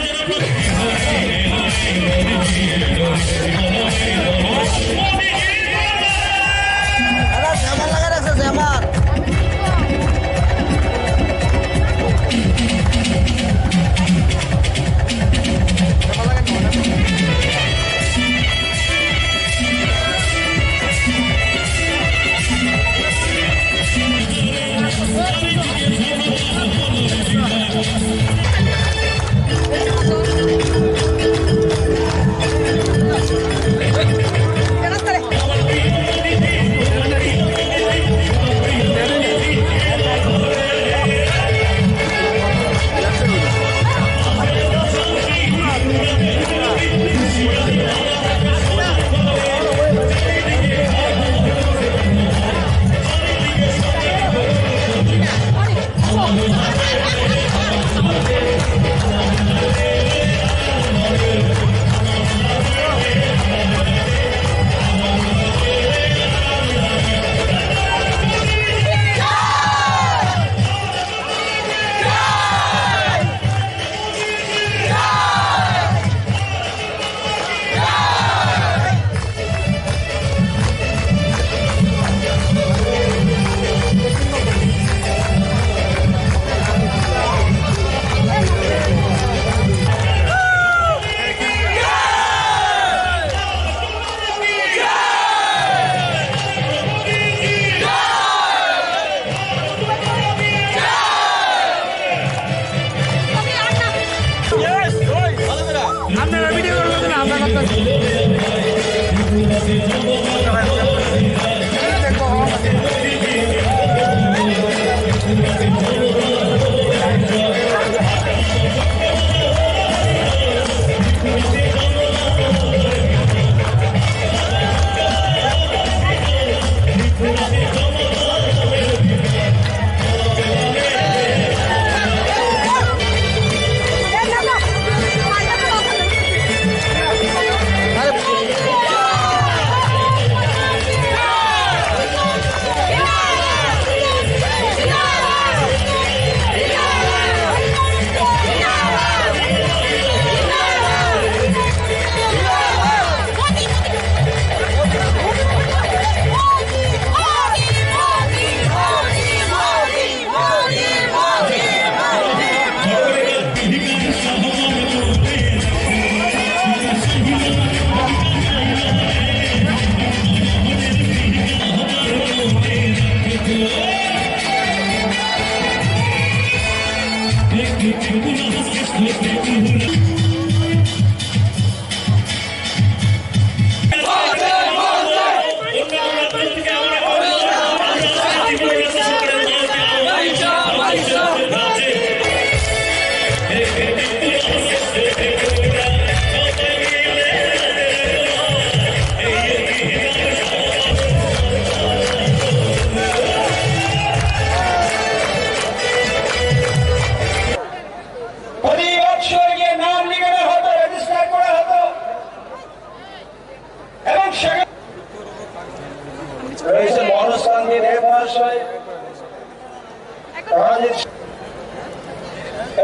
Speaker 6: রয়েছে মহাস্থানকে দেব মহাশয়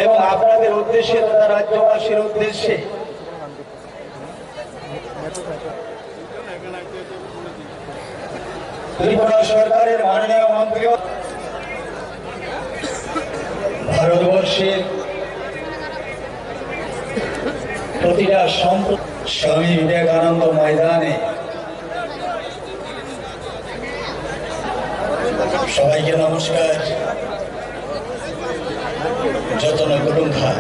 Speaker 6: এবং আপনাদের উদ্দেশ্যে তথা রাজ্যবাসীর উদ্দেশ্যে ত্রিপুরা সরকারের মাননীয় মন্ত্রী ভারতবর্ষের প্রতিটা স্বামী বিবেকানন্দ ময়দানে সবাইকে নমস্কার। যতন করুন খান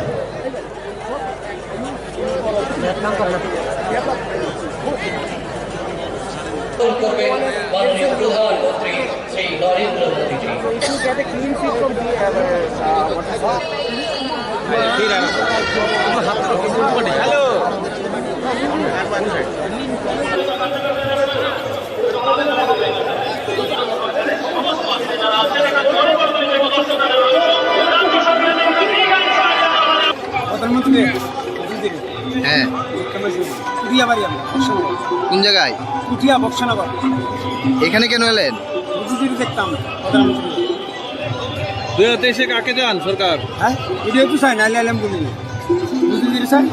Speaker 7: করবেন মাননীয় প্রধানমন্ত্রী শ্রী নরেন্দ্র মোদীজি।
Speaker 16: হ্যাঁ কোন জায়গায়? এখানে কেন এলেন?
Speaker 6: কাকে যান সরকার? হ্যাঁ ভিডিও তো চাই না এলাম বুঝি স্যার।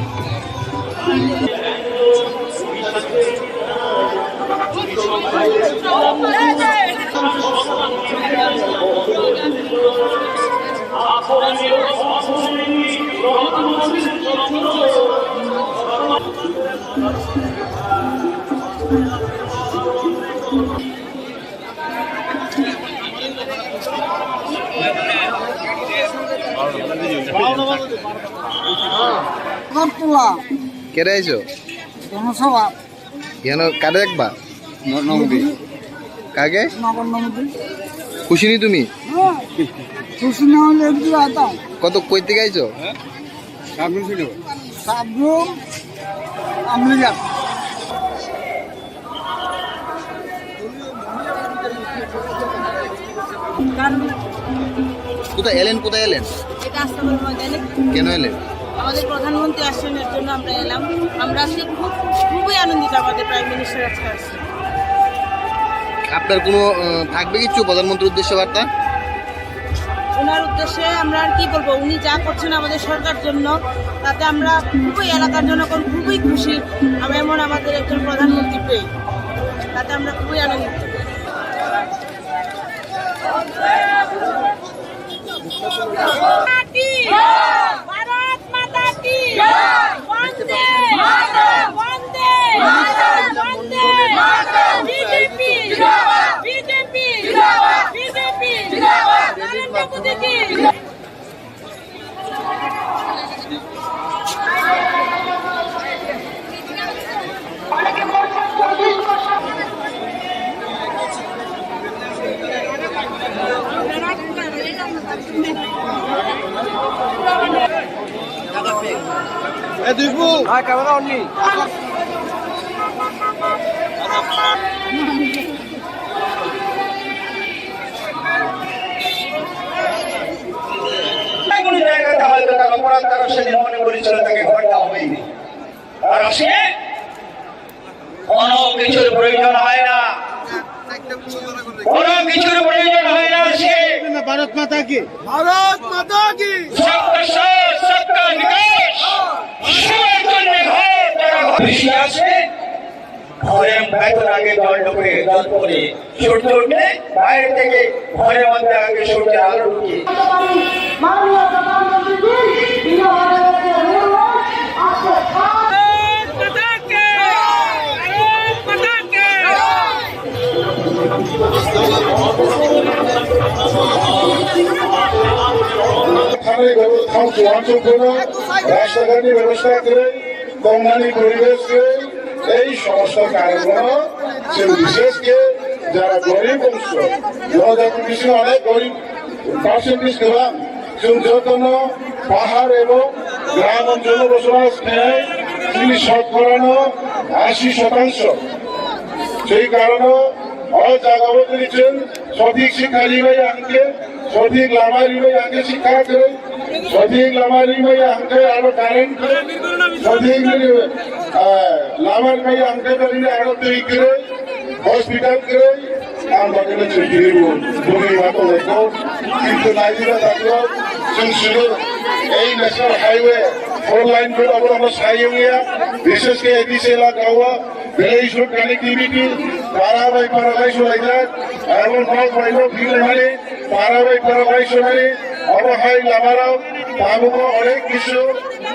Speaker 16: কেটে আইছো কেন? কাটে দেখবা কাকে? খুশি নি তুমি? কত কই থেকে আইছো? কোথায় এলেন? কোথায় এলেন?
Speaker 1: এটা আস্তাবল ময়দানে
Speaker 16: কেন এলেন?
Speaker 1: আমাদের প্রধানমন্ত্রী আসছেন, এর জন্য আমরা এলাম। আমরা আজকে খুবই আনন্দিত, আমাদের প্রাইম মিনিস্টার আজকে আসছে।
Speaker 16: আপনার কোনো থাকবে কিছু প্রধানমন্ত্রীর উদ্দেশ্যে বার্তা?
Speaker 1: ওনার উদ্দেশ্যে আমরা আর কি বলবো, উনি যা করছেন আমাদের সরকার জন্য, তাতে আমরা খুবই এলাকার জনগণ খুবই খুশি। আমি এমন আমাদের একজন প্রধানমন্ত্রী পেয়ে, তাতে আমরা খুবই আনন্দিত। ভারত মাতা কি বন্দে বন্দে বন্দে BJP BJP BJP Narendra Modi কি।
Speaker 6: ক্যামেরা অন নেই।
Speaker 15: কোনো জায়গাতে হয়তো তার অপরাধ কারো সেদিন মনে করেছিল তাকে ঘটনা হবেই। আর আসলে কোনো কিছুর প্রয়োজন হয় না, কোনো কিছুর প্রয়োজন হয় না। সে ভারত মাতা কি, ভারত মাতা কি, সবকা সাথ সবকা বিকাশ, সবার জন্য ঘর যারা বেশি আছে ঘরের ভেতর আগে জল ঢুকে জল পরে সূর্য উঠলে বাইরে থেকে ঘরের মধ্যে আগে সূর্যের আলো ঢুকে।
Speaker 9: অনেক অঞ্চল করে রাস্তাঘাটের ব্যবস্থা করে বন্যানি পরিবেশ করে এই সমস্যার কারণগুলো সে বিশেষকে যারা গরিব অংশ 2025 অনেক গরিব পার্সেন্টেজ দিলাম যত পাহাড় এবং গ্রাম অঞ্চলে বসবাস নেয় তিনি শতকরা 80%। সেই কারণে জায়গা দিচ্ছেন সঠিক শিক্ষা দিবে আনকে সঠিক লামা দিবে আনকে শিক্ষা করে সঠিক লামা দিবে আনকে আরো কারেন্ট সঠিক লামার ভাই আনকে করিলে আরো তৈরি করে হসপিটাল করে আমরা কিন্তু ছুটি দিব দুই মাত্র দেখো কিন্তু নাইজেরিয়া থাকলো শুনছিল এই ন্যাশনাল হাইওয়ে 4 লাইন করে আমরা সাইয়া বিশেষ করে এদিকে এলাকা Village road connectivity, Parabai Shulaidat, Arabon Hall Fiber, Filamani, Parabai Shulani, Abahai Lamarao, Tabuko, Orek Kishu,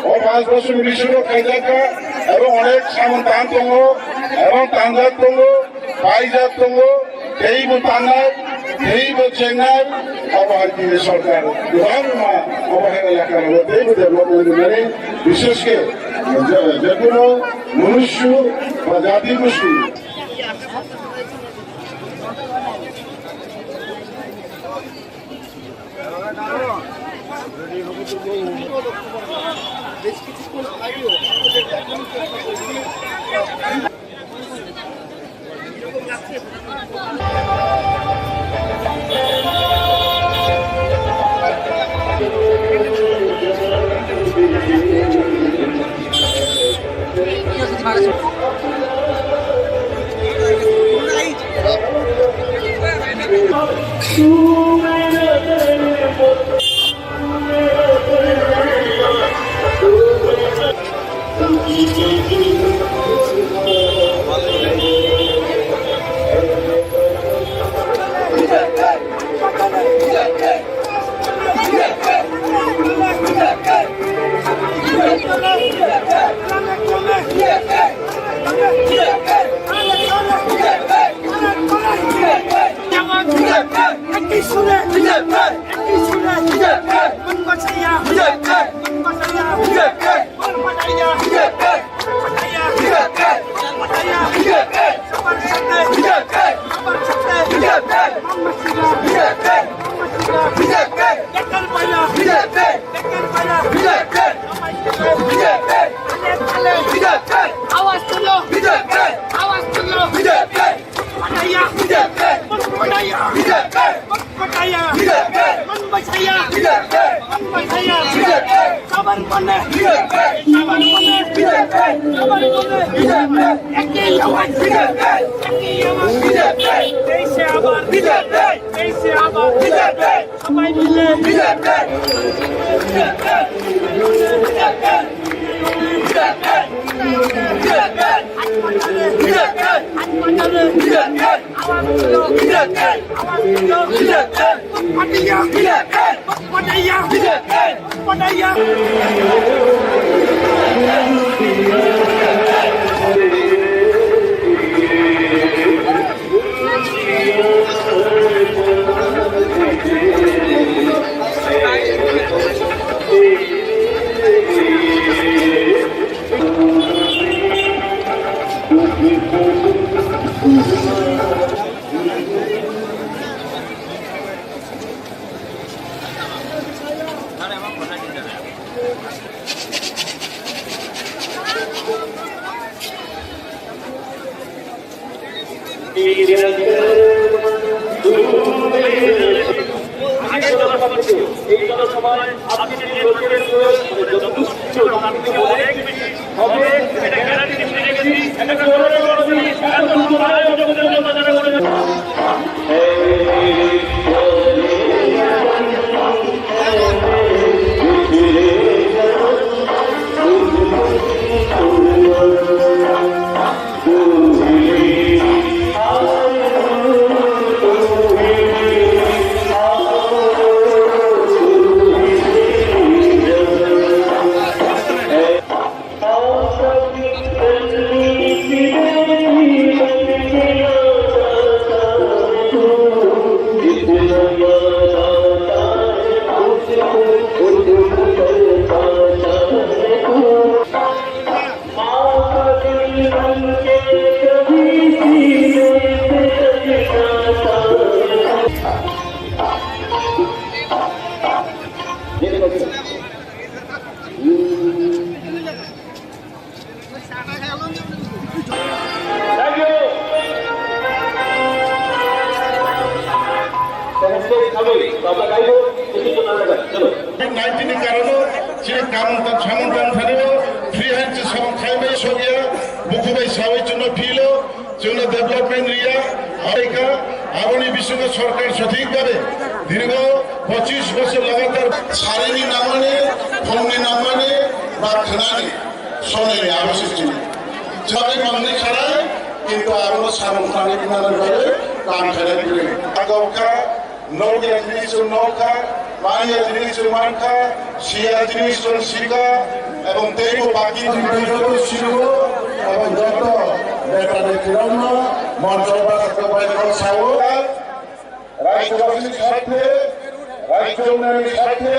Speaker 9: or Pasbasu Mishu, Kajaka, এবং অনেক সামন্তান তঙ্গ এবং তান্দার তঙ্গ পাইজার তঙ্গ এই তান্দার এই চেন্নাই অবহার সরকার ধর্মা অবহার এলাকার মধ্যে ডেভেলপমেন্ট মানে বিশেষ করে যে কোনো মনুষ্য বা জাতি গোষ্ঠী COVID-19 কারণে যে কারণটা সামন্তান থাকলো ফ্রি হ্যান্ড সব খাইবে সগিয়া মুখবাই সবাই জন্য ফিলো জন্য ডেভেলপমেন্ট রিয়া আমেরিকা আগামী বিশ্বকে সরকার সঠিকভাবে দীর্ঘ 25 বছর লাগাতার সারেনি না মানে ফোনে না মানে বা খানানি শোনে আবশ্যক ছিল যাবে মাননি খারায় কিন্তু আমরা সামন্তানে বিমানের কাম খারাপ করে আগমকা নৌকা জিনিস নৌকা মাইয়া জিনিস মানকা শিয়া জিনিস শিকা এবং দেব বাকি জিনিস শিখব এবং যত নেতাদের কিরণ মঞ্চবাস সাহু রাজ্যবাসীর সাথে রাজ্য উন্নয়নের সাথে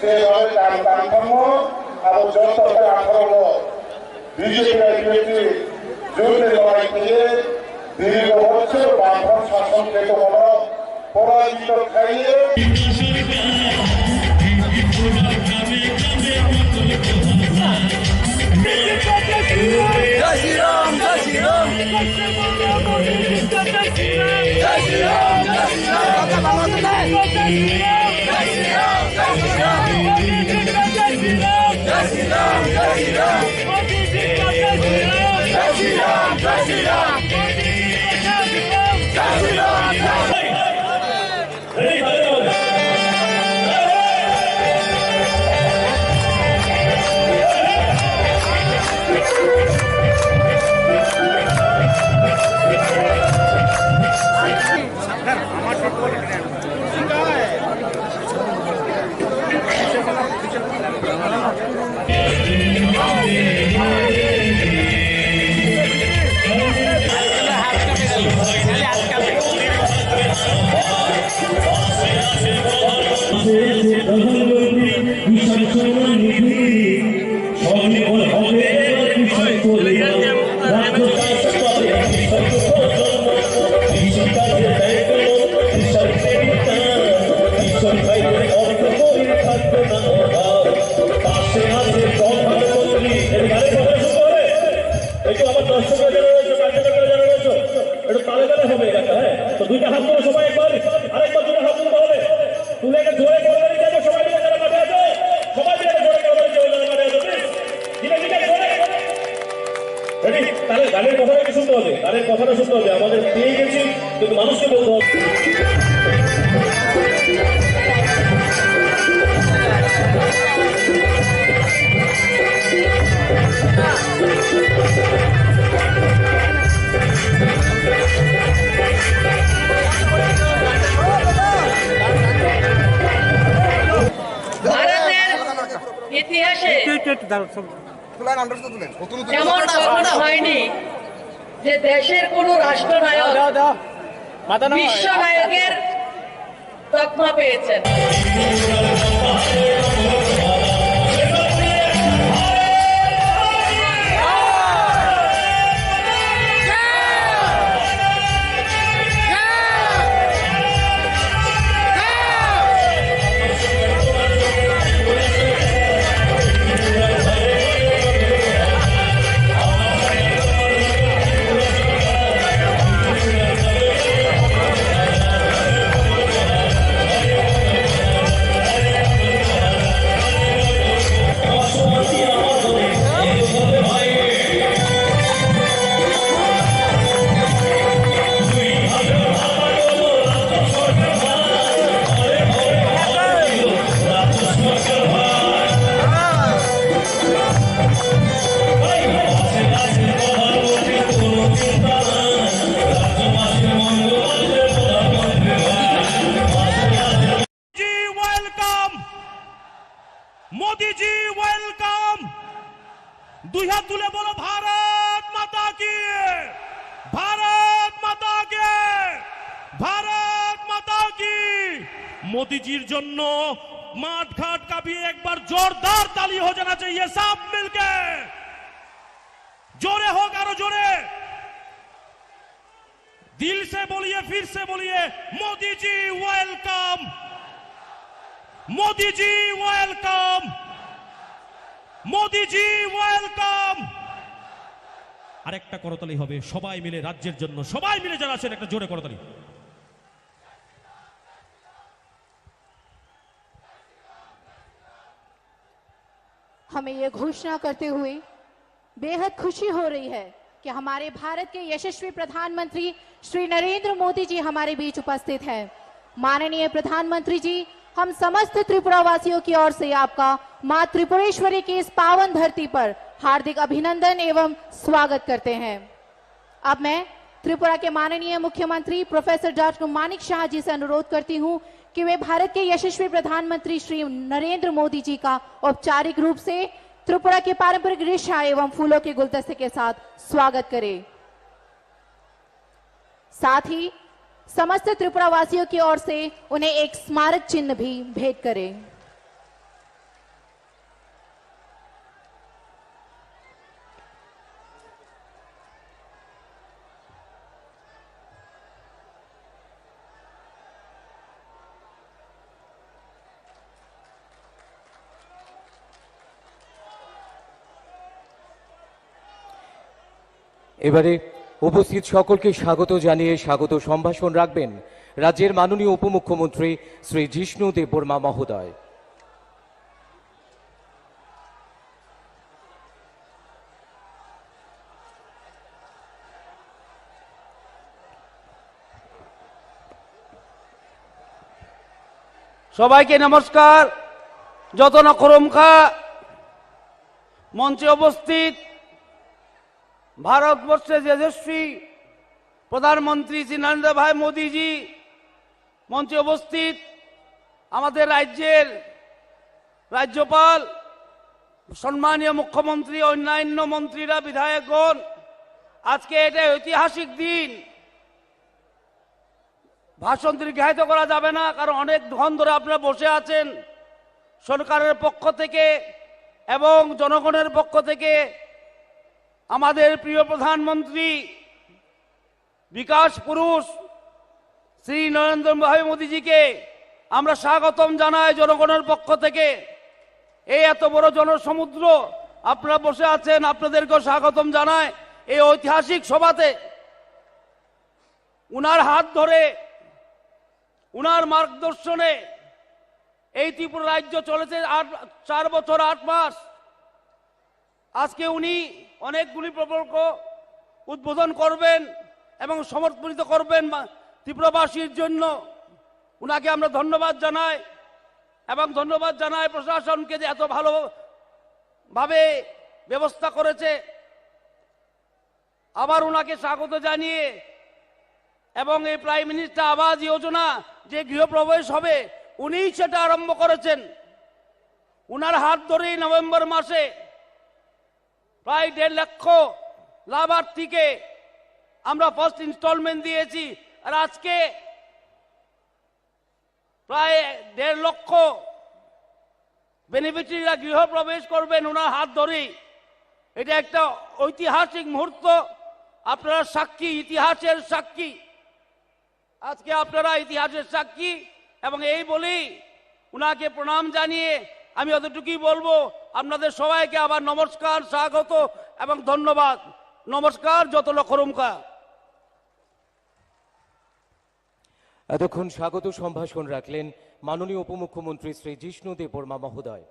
Speaker 9: যেভাবে কাঠামো এবং যত আঠারো বিজেপি যুদ্ধে লড়াই করে দীর্ঘ বছর বামফ্রন্ট শাসন থেকে বড় পরাজিত খাইয়ে
Speaker 8: গানের কথাটা শুনতে হবে, গানের কথাটা শুনতে হবে। আমাদের পেয়ে গেছি কিন্তু মানুষকে বলতে হবে।
Speaker 1: ভারতের ইতিহাসে এমন কখনো হয়নি যে দেশের কোন রাষ্ট্রনায়ক বিশ্ব নায়কের তকমা পেয়েছেন।
Speaker 8: मोदी जी वेलकम। दुई हाथ तुले बोलो भारत माता की, भारत माता के, भारत माता की। मोदी जीर जन्नो माठ घाट का भी एक बार जोरदार ताली हो जाना चाहिए। सब मिलके जोरे हो करो, जोरे दिल से बोलिए, फिर से बोलिए, मोदी जी वेलकम। মোদিজি ওয়েলকাম, মোদিজি ওয়েলকাম। আরেকটা করতালি হবে সবাই মিলে, রাজ্যের জন্য সবাই মিলে যারা আছেন একটা জোরে করতালি।
Speaker 11: हमें ये घोषणा करते हुए बेहद खुशी हो रही है कि हमारे भारत के यशस्वी प्रधानमंत्री श्री नरेंद्र मोदी जी हमारे बीच उपस्थित हैं। माननीय प्रधानमंत्री जी, हम समस्त त्रिपुरा वासियों की ओर से आपका मां त्रिपुरेश्वरी की इस पावन धरती पर हार्दिक अभिनंदन एवं स्वागत करते हैं। अब मैं त्रिपुरा के माननीय मुख्यमंत्री प्रोफेसर डॉक्टर मानिक शाह जी से अनुरोध करती हूं कि वे भारत के यशस्वी प्रधानमंत्री श्री नरेंद्र मोदी जी का औपचारिक रूप से त्रिपुरा के पारंपरिक रेशा एवं फूलों के गुलदस्ते के साथ स्वागत करें। साथ ही समस्त त्रिपुरा वासियों की ओर से उन्हें एक स्मारक चिन्ह भी भेंट करें।
Speaker 2: এবারে উপস্থিত সকলকে স্বাগত জানিয়ে স্বাগত সম্ভাষণ রাখবেন রাজ্যের মাননীয় উপমুখ্যমন্ত্রী শ্রী জিষ্ণু দেববর্মা মহোদয়।
Speaker 3: সবাইকে নমস্কার। যতন খরমখা মঞ্চে উপস্থিত ভারতবর্ষের যশস্বী প্রধানমন্ত্রী শ্রী নরেন্দ্র ভাই মোদীজি, মঞ্চে উপস্থিত আমাদের রাজ্যের রাজ্যপাল, সম্মানীয় মুখ্যমন্ত্রী, অন্যান্য মন্ত্রীরা, বিধায়কগণ, আজকে এটা ঐতিহাসিক দিন। ভাষণ দীর্ঘায়িত করা যাবে না, কারণ অনেকক্ষণ ধরে আপনারা বসে আছেন। সরকারের পক্ষ থেকে এবং জনগণের পক্ষ থেকে আমাদের প্রিয় প্রধানমন্ত্রী বিকাশ পুরুষ শ্রী নরেন্দ্র ভাই মোদীজিকে আমরা স্বাগতম জানাই জনগণের পক্ষ থেকে। এই এত বড় জনসমুদ্র আপনারা বসে আছেন, আপনাদেরকেও স্বাগতম জানাই এই ঐতিহাসিক সভাতে। উনার হাত ধরে, উনার মার্গদর্শনে এই ত্রিপুরা রাজ্য চলেছে 4 বছর 8 মাস। আজকে উনি অনেকগুলি প্রকল্প উদ্বোধন করবেন এবং সমর্পিত করবেন ত্রিপুরাবাসীর জন্য। উনাকে আমরা ধন্যবাদ জানাই এবং ধন্যবাদ জানাই প্রশাসনকে যে এত ভালোভাবে ব্যবস্থা করেছে। আবার উনাকে স্বাগত জানিয়ে এবং এই প্রাইম মিনিস্টার আবাস যোজনা যে গৃহপ্রবেশ হবে, উনিই সেটা আরম্ভ করেছেন। উনার হাত ধরেই নভেম্বর মাসে প্রায় 1.5 লক্ষ লাভার্থীকে আমরা ফার্স্ট ইনস্টলমেন্ট দিয়েছি। আর আজকে প্রায় 1.5 লক্ষ বেনিফিশিয়ারিরা গৃহপ্রবেশ করবেন ওনার হাত ধরেই। এটা একটা ঐতিহাসিক মুহূর্ত। আপনারা সাক্ষী, ইতিহাসের সাক্ষী। আজকে আপনারা ইতিহাসের সাক্ষী এবং এই বলেই উনাকে প্রণাম জানিয়ে আমি অতটুকুই বলবো। আপনাদের সবাইকে আবার নমস্কার, স্বাগত এবং ধন্যবাদ। নমস্কার, যত লক্ষরমকা।
Speaker 2: এতক্ষণ স্বাগত সম্ভাষণ রাখলেন মাননীয় উপমুখ্যমন্ত্রী শ্রী জিষ্ণু দেববর্মা মহোদয়।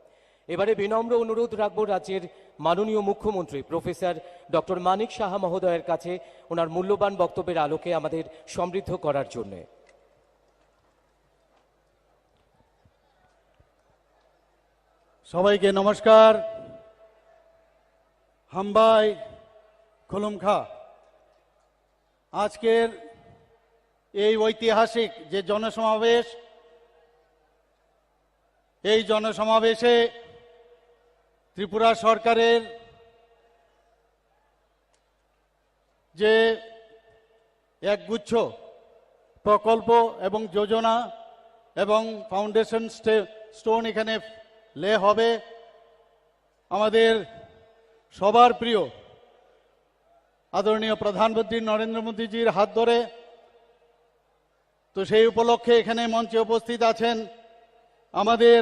Speaker 2: এবারে বিনম্র অনুরোধ রাখবো রাজ্যের মাননীয় মুখ্যমন্ত্রী প্রফেসর ডক্টর মানিক সাহা মহোদয়ের কাছে ওনার মূল্যবান বক্তব্যের আলোকে আমাদের সমৃদ্ধ করার জন্য।
Speaker 15: সবাইকে নমস্কার। হামবাই খুলুমখা। আজকের এই ঐতিহাসিক যে জনসমাবেশ, এই জনসমাবেশে ত্রিপুরা সরকারের যে একগুচ্ছ প্রকল্প এবং যোজনা এবং ফাউন্ডেশন স্টোন এখানে লে হবে আমাদের সবার প্রিয় আদরণীয় প্রধানমন্ত্রী নরেন্দ্র মোদীজির হাত ধরে। তো সেই উপলক্ষে এখানে মঞ্চে উপস্থিত আছেন আমাদের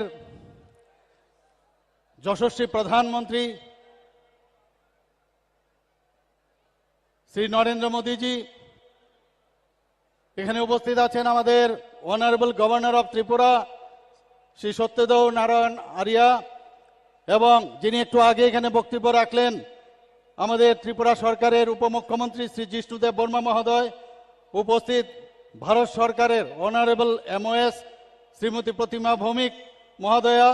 Speaker 15: যশস্বী প্রধানমন্ত্রী শ্রী নরেন্দ্র মোদীজি, এখানে উপস্থিত আছেন আমাদের honourable governor of Tripura Shri Satyadeo Narayan Arya, এবং যিনি একটু আগে এখানে বক্তব্য রাখলেন আমাদের ত্রিপুরা সরকারের উপমুখ্যমন্ত্রী শ্রী জিষ্ণুদেব বর্মা মহোদয়, উপস্থিত ভারত সরকারের অনারেবল MOS শ্রীমতী প্রতিমা ভৌমিক মহোদয়া,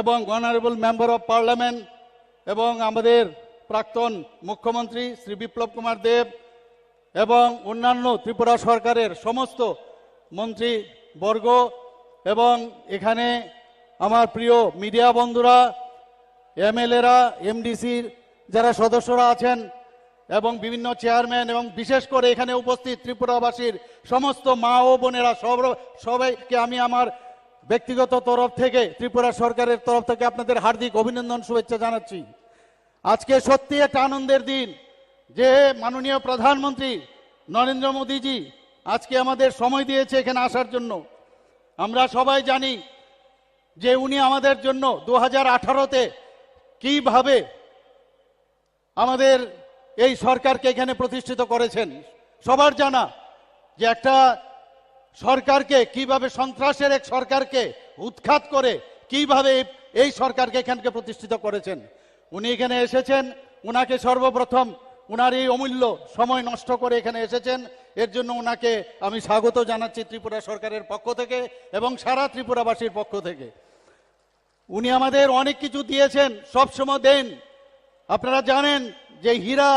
Speaker 15: এবং অনারেবল মেম্বার অফ পার্লামেন্ট এবং আমাদের প্রাক্তন মুখ্যমন্ত্রী শ্রী বিপ্লব কুমার দেব, এবং অন্যান্য ত্রিপুরা সরকারের সমস্ত মন্ত্রীবর্গ, এবং এখানে আমার প্রিয় মিডিয়া বন্ধুরা, MLA-রা, MDCর যারা সদস্যরা আছেন, এবং বিভিন্ন চেয়ারম্যান, এবং বিশেষ করে এখানে উপস্থিত ত্রিপুরাবাসীর সমস্ত মা ও বোনেরা, সবাইকে আমি আমার ব্যক্তিগত তরফ থেকে, ত্রিপুরা সরকারের তরফ থেকে আপনাদের হার্দিক অভিনন্দন, শুভেচ্ছা জানাচ্ছি। আজকে সত্যি একটা আনন্দের দিন যে মাননীয় প্রধানমন্ত্রী নরেন্দ্র মোদীজি আজকে আমাদের সময় দিয়েছে এখানে আসার জন্য। আমরা সবাই জানি যে উনি আমাদের জন্য 2018-তে কিভাবে আমাদের এই সরকারকে এখানে প্রতিষ্ঠিত করেছেন। সবার জানা যে একটা সরকারকে কিভাবে, সন্ত্রাসের এক সরকারকে উৎখাত করে কিভাবে এই সরকারকে এখানকে প্রতিষ্ঠিত করেছেন। উনি এখানে এসেছেন, উনাকে সর্বপ্রথম উনার এই অমূল্য সময় নষ্ট করে এখানে এসেছেন, এর জন্য উনাকে আমি স্বাগত জানাচ্ছি ত্রিপুরা সরকারের পক্ষ থেকে এবং সারা ত্রিপুরাবাসীর পক্ষ থেকে। উনি আমাদের অনেক কিছু দিয়েছেন, সবসময় দেন। আপনারা জানেন যে হীরা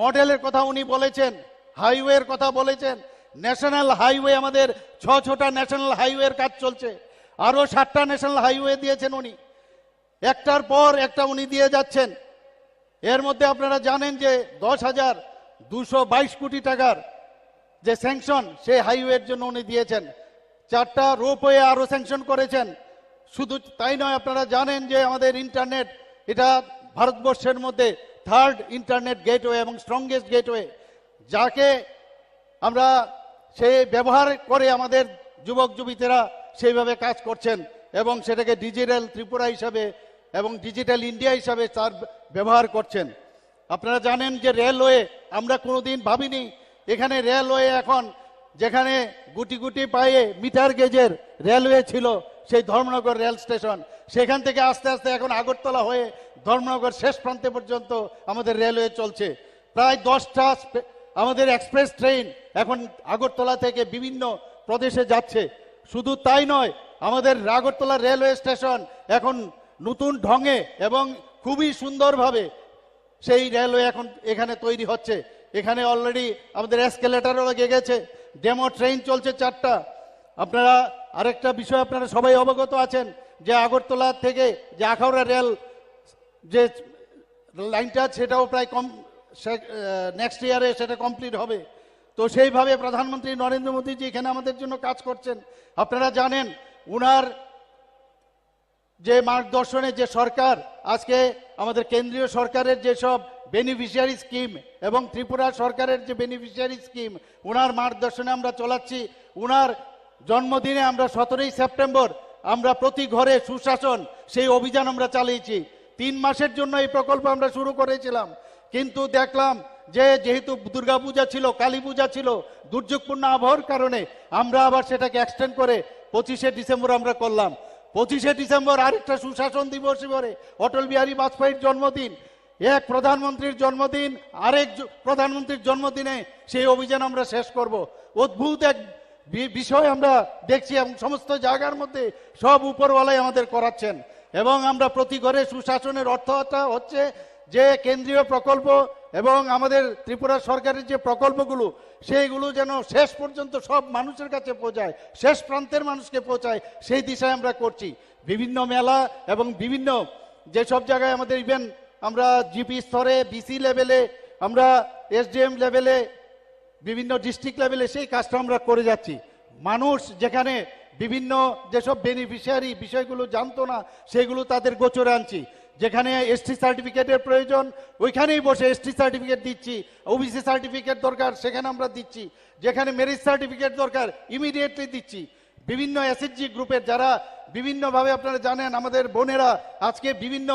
Speaker 15: মডেলের কথা উনি বলেছেন, হাইওয়ের কথা বলেছেন, ন্যাশনাল হাইওয়ে, আমাদের 6টা ন্যাশনাল হাইওয়ের কাজ চলছে, আরো 7টা ন্যাশনাল হাইওয়ে দিয়েছেন উনি, একটার পর একটা উনি দিয়ে যাচ্ছেন। এর মধ্যে আপনারা জানেন যে 10,222 কোটি টাকার যে স্যাংশন সেই হাইওয়ের জন্য উনি দিয়েছেন। 4টা রোপওয়ে আরো স্যাংশন করেছেন। শুধু তাই নয়, আপনারা জানেন যে আমাদের ইন্টারনেট, এটা ভারতবর্ষের মধ্যে 3rd ইন্টারনেট গেটওয়ে এবং স্ট্রংগেস্ট গেটওয়ে, যাকে আমরা সেই ব্যবহার করে আমাদের যুবক যুবতীরা সেইভাবে কাজ করছেন এবং সেটাকে ডিজিটাল ত্রিপুরা হিসাবে এবং ডিজিটাল ইন্ডিয়া হিসাবে তার ব্যবহার করছেন। আপনারা জানেন যে রেলওয়ে, আমরা কোনোদিন ভাবিনি এখানে রেলওয়ে, এখন যেখানে গুটি গুটি পায়ে মিটার গেজের রেলওয়ে ছিল সেই ধর্মনগর রেল স্টেশন, সেখান থেকে আস্তে আস্তে এখন আগরতলা হয়ে ধর্মনগর শেষ প্রান্তে পর্যন্ত আমাদের রেলওয়ে চলছে। প্রায় 10টা আমাদের এক্সপ্রেস ট্রেন এখন আগরতলা থেকে বিভিন্ন প্রদেশে যাচ্ছে। শুধু তাই নয়, আমাদের আগরতলা রেলওয়ে স্টেশন এখন নতুন ঢঙে এবং খুবই সুন্দরভাবে সেই রেলওয়ে এখন এখানে তৈরি হচ্ছে। এখানে অলরেডি আমাদের এসকেলেটারও লেগে গেছে, ডেমো ট্রেন চলছে 4টা। আপনারা আরেকটা বিষয় আপনারা সবাই অবগত আছেন যে আগরতলা থেকে যে আখাউড়া রেল যে লাইনটা, সেটাও প্রায় নেক্সট ইয়ারে সেটা কমপ্লিট হবে। তো সেইভাবে প্রধানমন্ত্রী নরেন্দ্র মোদীজি এখানে আমাদের জন্য কাজ করছেন। আপনারা জানেন উনার যে মার্গদর্শনে যে সরকার আজকে আমাদের কেন্দ্রীয় সরকারের যেসব বেনিফিশিয়ারি স্কিম এবং ত্রিপুরা সরকারের যে বেনিফিশিয়ারি স্কিম, উনার মার্গদর্শনে আমরা চলাচ্ছি। উনার জন্মদিনে আমরা 17ই সেপ্টেম্বর আমরা প্রতি ঘরে সুশাসন সেই অভিযান আমরা চালিয়েছি। 3 মাসের জন্য এই প্রকল্প আমরা শুরু করেছিলাম, কিন্তু দেখলাম যে যেহেতু দুর্গাপূজা ছিল, কালী পূজা ছিল, দুর্যোগপূর্ণ আবহাওয়ার কারণে আমরা আবার সেটাকে এক্সটেন্ড করে 25শে ডিসেম্বর আমরা করলাম। 25শে ডিসেম্বর আরেকটা সুশাসন দিবস করে, অটল বিহারী বাজপেয়ীর জন্মদিন, এক প্রধানমন্ত্রীর জন্মদিন, আরেক প্রধানমন্ত্রীর জন্মদিনে সেই অভিযান আমরা শেষ করব। অদ্ভুত এক বিষয় আমরা দেখছি এবং সমস্ত জায়গার মধ্যে সব উপরওয়ালাই আমাদের করাচ্ছেন। এবং আমরা প্রতি ঘরে সুশাসনের অর্থটা হচ্ছে যে কেন্দ্রীয় প্রকল্প এবং আমাদের ত্রিপুরা সরকারের যে প্রকল্পগুলো সেইগুলো যেন শেষ পর্যন্ত সব মানুষের কাছে পৌঁছায়, শেষ প্রান্তের মানুষকে পৌঁছায়, সেই দিশায় আমরা করছি। বিভিন্ন মেলা এবং বিভিন্ন যেসব জায়গায় আমাদের ইভেন আমরা জিপি স্তরে, বিসি লেভেলে, আমরা SDM লেভেলে, বিভিন্ন ডিস্ট্রিক্ট লেভেলে সেই কাজটা আমরা করে যাচ্ছি। মানুষ যেখানে বিভিন্ন যেসব বেনিফিশিয়ারি বিষয়গুলো জানতো না সেগুলো তাদের গোচরে আনছি। যেখানে ST সার্টিফিকেটের প্রয়োজন ওইখানেই বসে ST সার্টিফিকেট দিচ্ছি, OBC সার্টিফিকেট দরকার সেখানে আমরা দিচ্ছি, যেখানে মেরিট সার্টিফিকেট দরকার ইমিডিয়েটলি দিচ্ছি। বিভিন্ন এসএইচজি গ্রুপের যারা বিভিন্নভাবে আপনারা জানেন আমাদের বোনেরা আজকে বিভিন্ন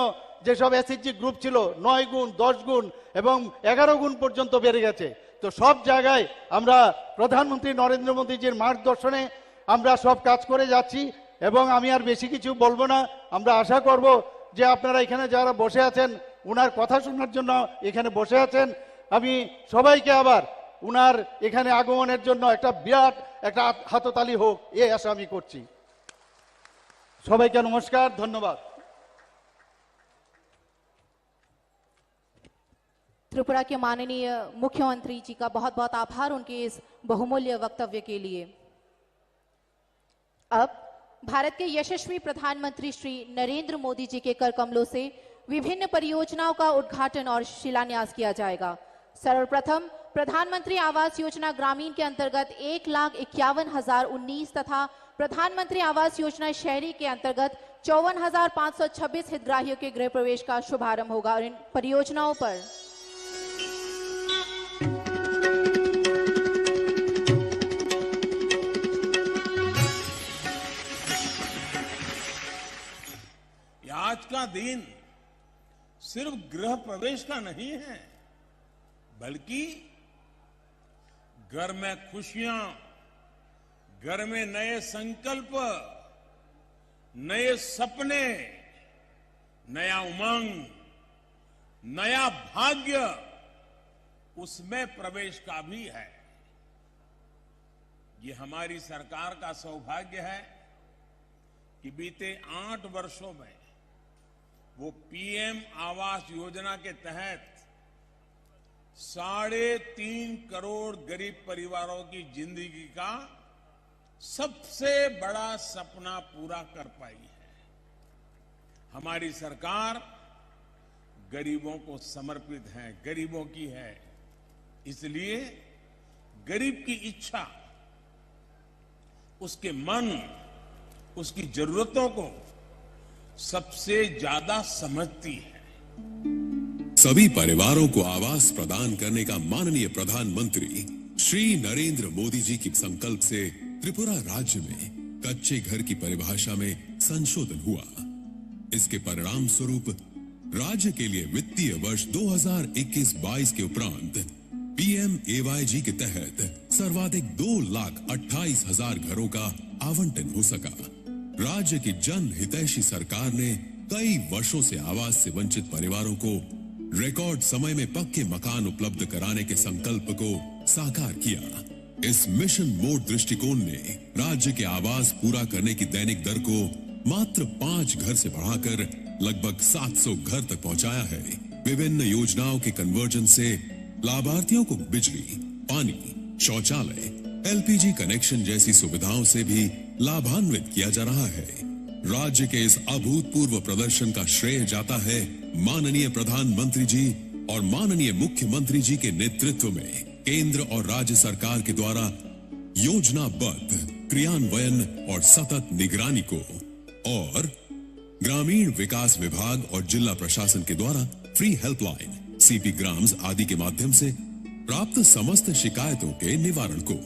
Speaker 15: যেসব এসএইচজি গ্রুপ ছিল 9 গুণ 10 গুণ এবং 11 গুণ পর্যন্ত বেড়ে গেছে। তো সব জায়গায় আমরা প্রধানমন্ত্রী নরেন্দ্র মোদীজির মার্গদর্শনে আমরা সব কাজ করে যাচ্ছি এবং আমি আর বেশি কিছু বলবো না। আমরা আশা করব যে আপনারা এখানে যারা বসে আছেন উনার কথা শোনার জন্য এখানে বসে আছেন, আমি সবাইকে আবার উনার এখানে আগমনের জন্য একটা বিরাট একটা হাততালি হোক এই আশা আমি করছি। সবাইকে নমস্কার, ধন্যবাদ।
Speaker 11: त्रिपुरा के माननीय मुख्यमंत्री जी का बहुत बहुत आभार उनके इस बहुमूल्य वक्तव्य के लिए। अब भारत के यशस्वी प्रधानमंत्री श्री नरेंद्र मोदी जी के कर कमलों से विभिन्न परियोजनाओं का उद्घाटन और शिलान्यास किया जाएगा। सर्वप्रथम प्रधानमंत्री आवास योजना ग्रामीण के अंतर्गत 1,51,019 तथा प्रधानमंत्री आवास योजना शहरी के अंतर्गत 54,526 हितग्राहियों के गृह प्रवेश का शुभारंभ होगा और इन परियोजनाओं पर
Speaker 14: आज का दिन सिर्फ गृह प्रवेश का नहीं है, बल्कि घर में खुशियां, घर में नए संकल्प, नए सपने, नया उमंग, नया भाग्य, उसमें प्रवेश का भी है। ये हमारी सरकार का सौभाग्य है कि बीते 8 वर्षों में वो पीएम आवास योजना के तहत 3.5 करोड़ गरीब परिवारों की जिंदगी का सबसे बड़ा सपना पूरा कर पाई है। हमारी सरकार गरीबों को समर्पित है, गरीबों की है, इसलिए गरीब की इच्छा, उसके मन, उसकी जरूरतों को सबसे ज्यादा समझती है।
Speaker 12: सभी परिवारों को आवास प्रदान करने का माननीय प्रधानमंत्री श्री नरेंद्र मोदी जी के संकल्प से त्रिपुरा राज्य में कच्चे घर की परिभाषा में संशोधन हुआ। इसके परिणाम स्वरूप राज्य के लिए वित्तीय वर्ष 2021-22 के उपरांत PMAYG के तहत सर्वाधिक 2,28,000 घरों का आवंटन हो सका। राज्य की जन हितैषी सरकार ने कई वर्षों से आवास से वंचित परिवारों को रिकॉर्ड समय में पक्के मकान उपलब्ध कराने के संकल्प को साकार किया। इस मिशन मोड दृष्टिकोण ने राज्य के आवास पूरा करने की दैनिक दर को मात्र 5 घर से बढ़ाकर लगभग 700 घर तक पहुंचाया है। विभिन्न योजनाओं के कन्वर्जन से लाभार्थियों को बिजली, पानी, शौचालय, LPG कनेक्शन जैसी सुविधाओं से भी लाभान्वित किया जा रहा है। राज्य के इस अभूतपूर्व प्रदर्शन का श्रेय जाता है माननीय प्रधानमंत्री जी और माननीय मुख्यमंत्री जी के नेतृत्व में केंद्र और राज्य सरकार के द्वारा योजनाबद्ध क्रियान्वयन और सतत निगरानी को, और ग्रामीण विकास विभाग और जिला प्रशासन के द्वारा फ्री हेल्पलाइन, CP ग्राम्स आदि के माध्यम से प्राप्त समस्त शिकायतों के निवारण को।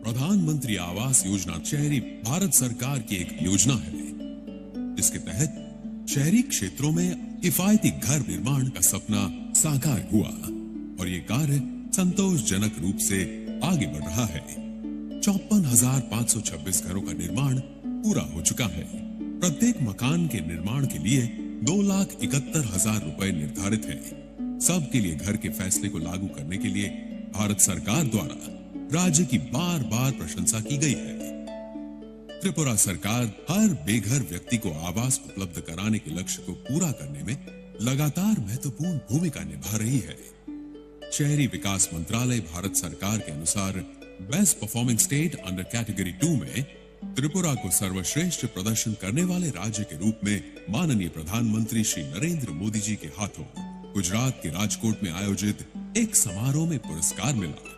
Speaker 12: प्रधानमंत्री आवास योजना शहरी भारत सरकार की एक योजना है जिसके तहत शहरी क्षेत्रों में किफायती घर निर्माण का सपना साकार हुआ और ये कार्य संतोषजनक रूप से आगे बढ़ रहा है। 54,526 घरों का निर्माण पूरा हो चुका है। प्रत्येक मकान के निर्माण के लिए 2,71,000 रुपए निर्धारित है। सबके लिए घर के फैसले को लागू करने के लिए भारत सरकार द्वारा राज्य की बार बार प्रशंसा की गई है। त्रिपुरा सरकार हर बेघर व्यक्ति को आवास उपलब्ध कराने के लक्ष्य को पूरा करने में लगातार महत्वपूर्ण भूमिका निभा रही है। शहरी विकास मंत्रालय भारत सरकार के अनुसार best performing state under category 2 में त्रिपुरा को सर्वश्रेष्ठ प्रदर्शन करने वाले राज्य के रूप में माननीय प्रधानमंत्री श्री नरेंद्र मोदी जी के हाथों गुजरात के राजकोट में आयोजित एक समारोह में पुरस्कार मिला।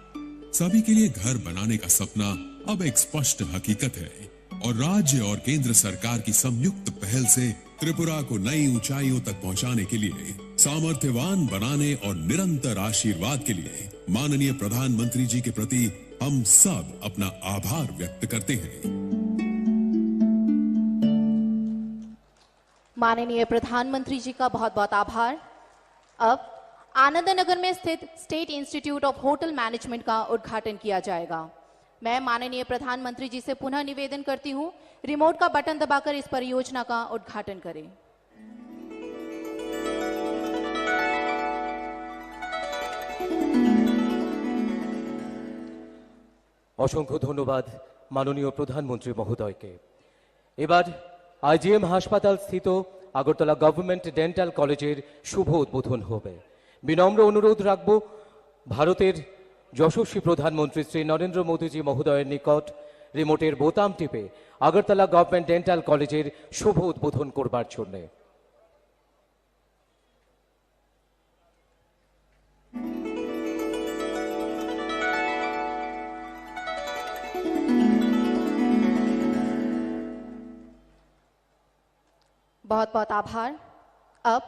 Speaker 12: सभी के लिए घर बनाने का सपना अब एक स्पष्ट हकीकत है और राज्य और केंद्र सरकार की संयुक्त पहल से त्रिपुरा को नई ऊंचाइयों तक पहुंचाने के लिए, सामर्थ्यवान बनाने और निरंतर आशीर्वाद के लिए माननीय प्रधानमंत्री जी के प्रति हम सब अपना आभार व्यक्त करते हैं।
Speaker 11: माननीय प्रधानमंत्री जी का बहुत बहुत आभार। अब आनंद नगर में स्थित state institute of hotel management का उद्घाटन किया जाएगा। मैं माननीय प्रधानमंत्री जी से पुनः निवेदन करती हूं, रिमोट का बटन दबाकर इस परियोजना का उद्घाटन करें।
Speaker 2: অসংখ্য ধন্যবাদ মাননীয় প্রধানমন্ত্রী মহোদয়কে। এবার আইজিএম হাসপাতাল স্থিত আগরতলা গভর্নমেন্ট ডেন্টাল কলেজের শুভ উদ্বোধন হবে। বিনম্র অনুরোধ রাখব ভারতের যশস্বী প্রধানমন্ত্রী শ্রী নরেন্দ্র মোদীজি মহোদয়ের নিকট রিমোটের বোতাম টিপে আগরতলা গভর্নমেন্ট ডেন্টাল কলেজের শুভ উদ্বোধন করবার জন্যে।
Speaker 11: बहुत बहुत आभार। अब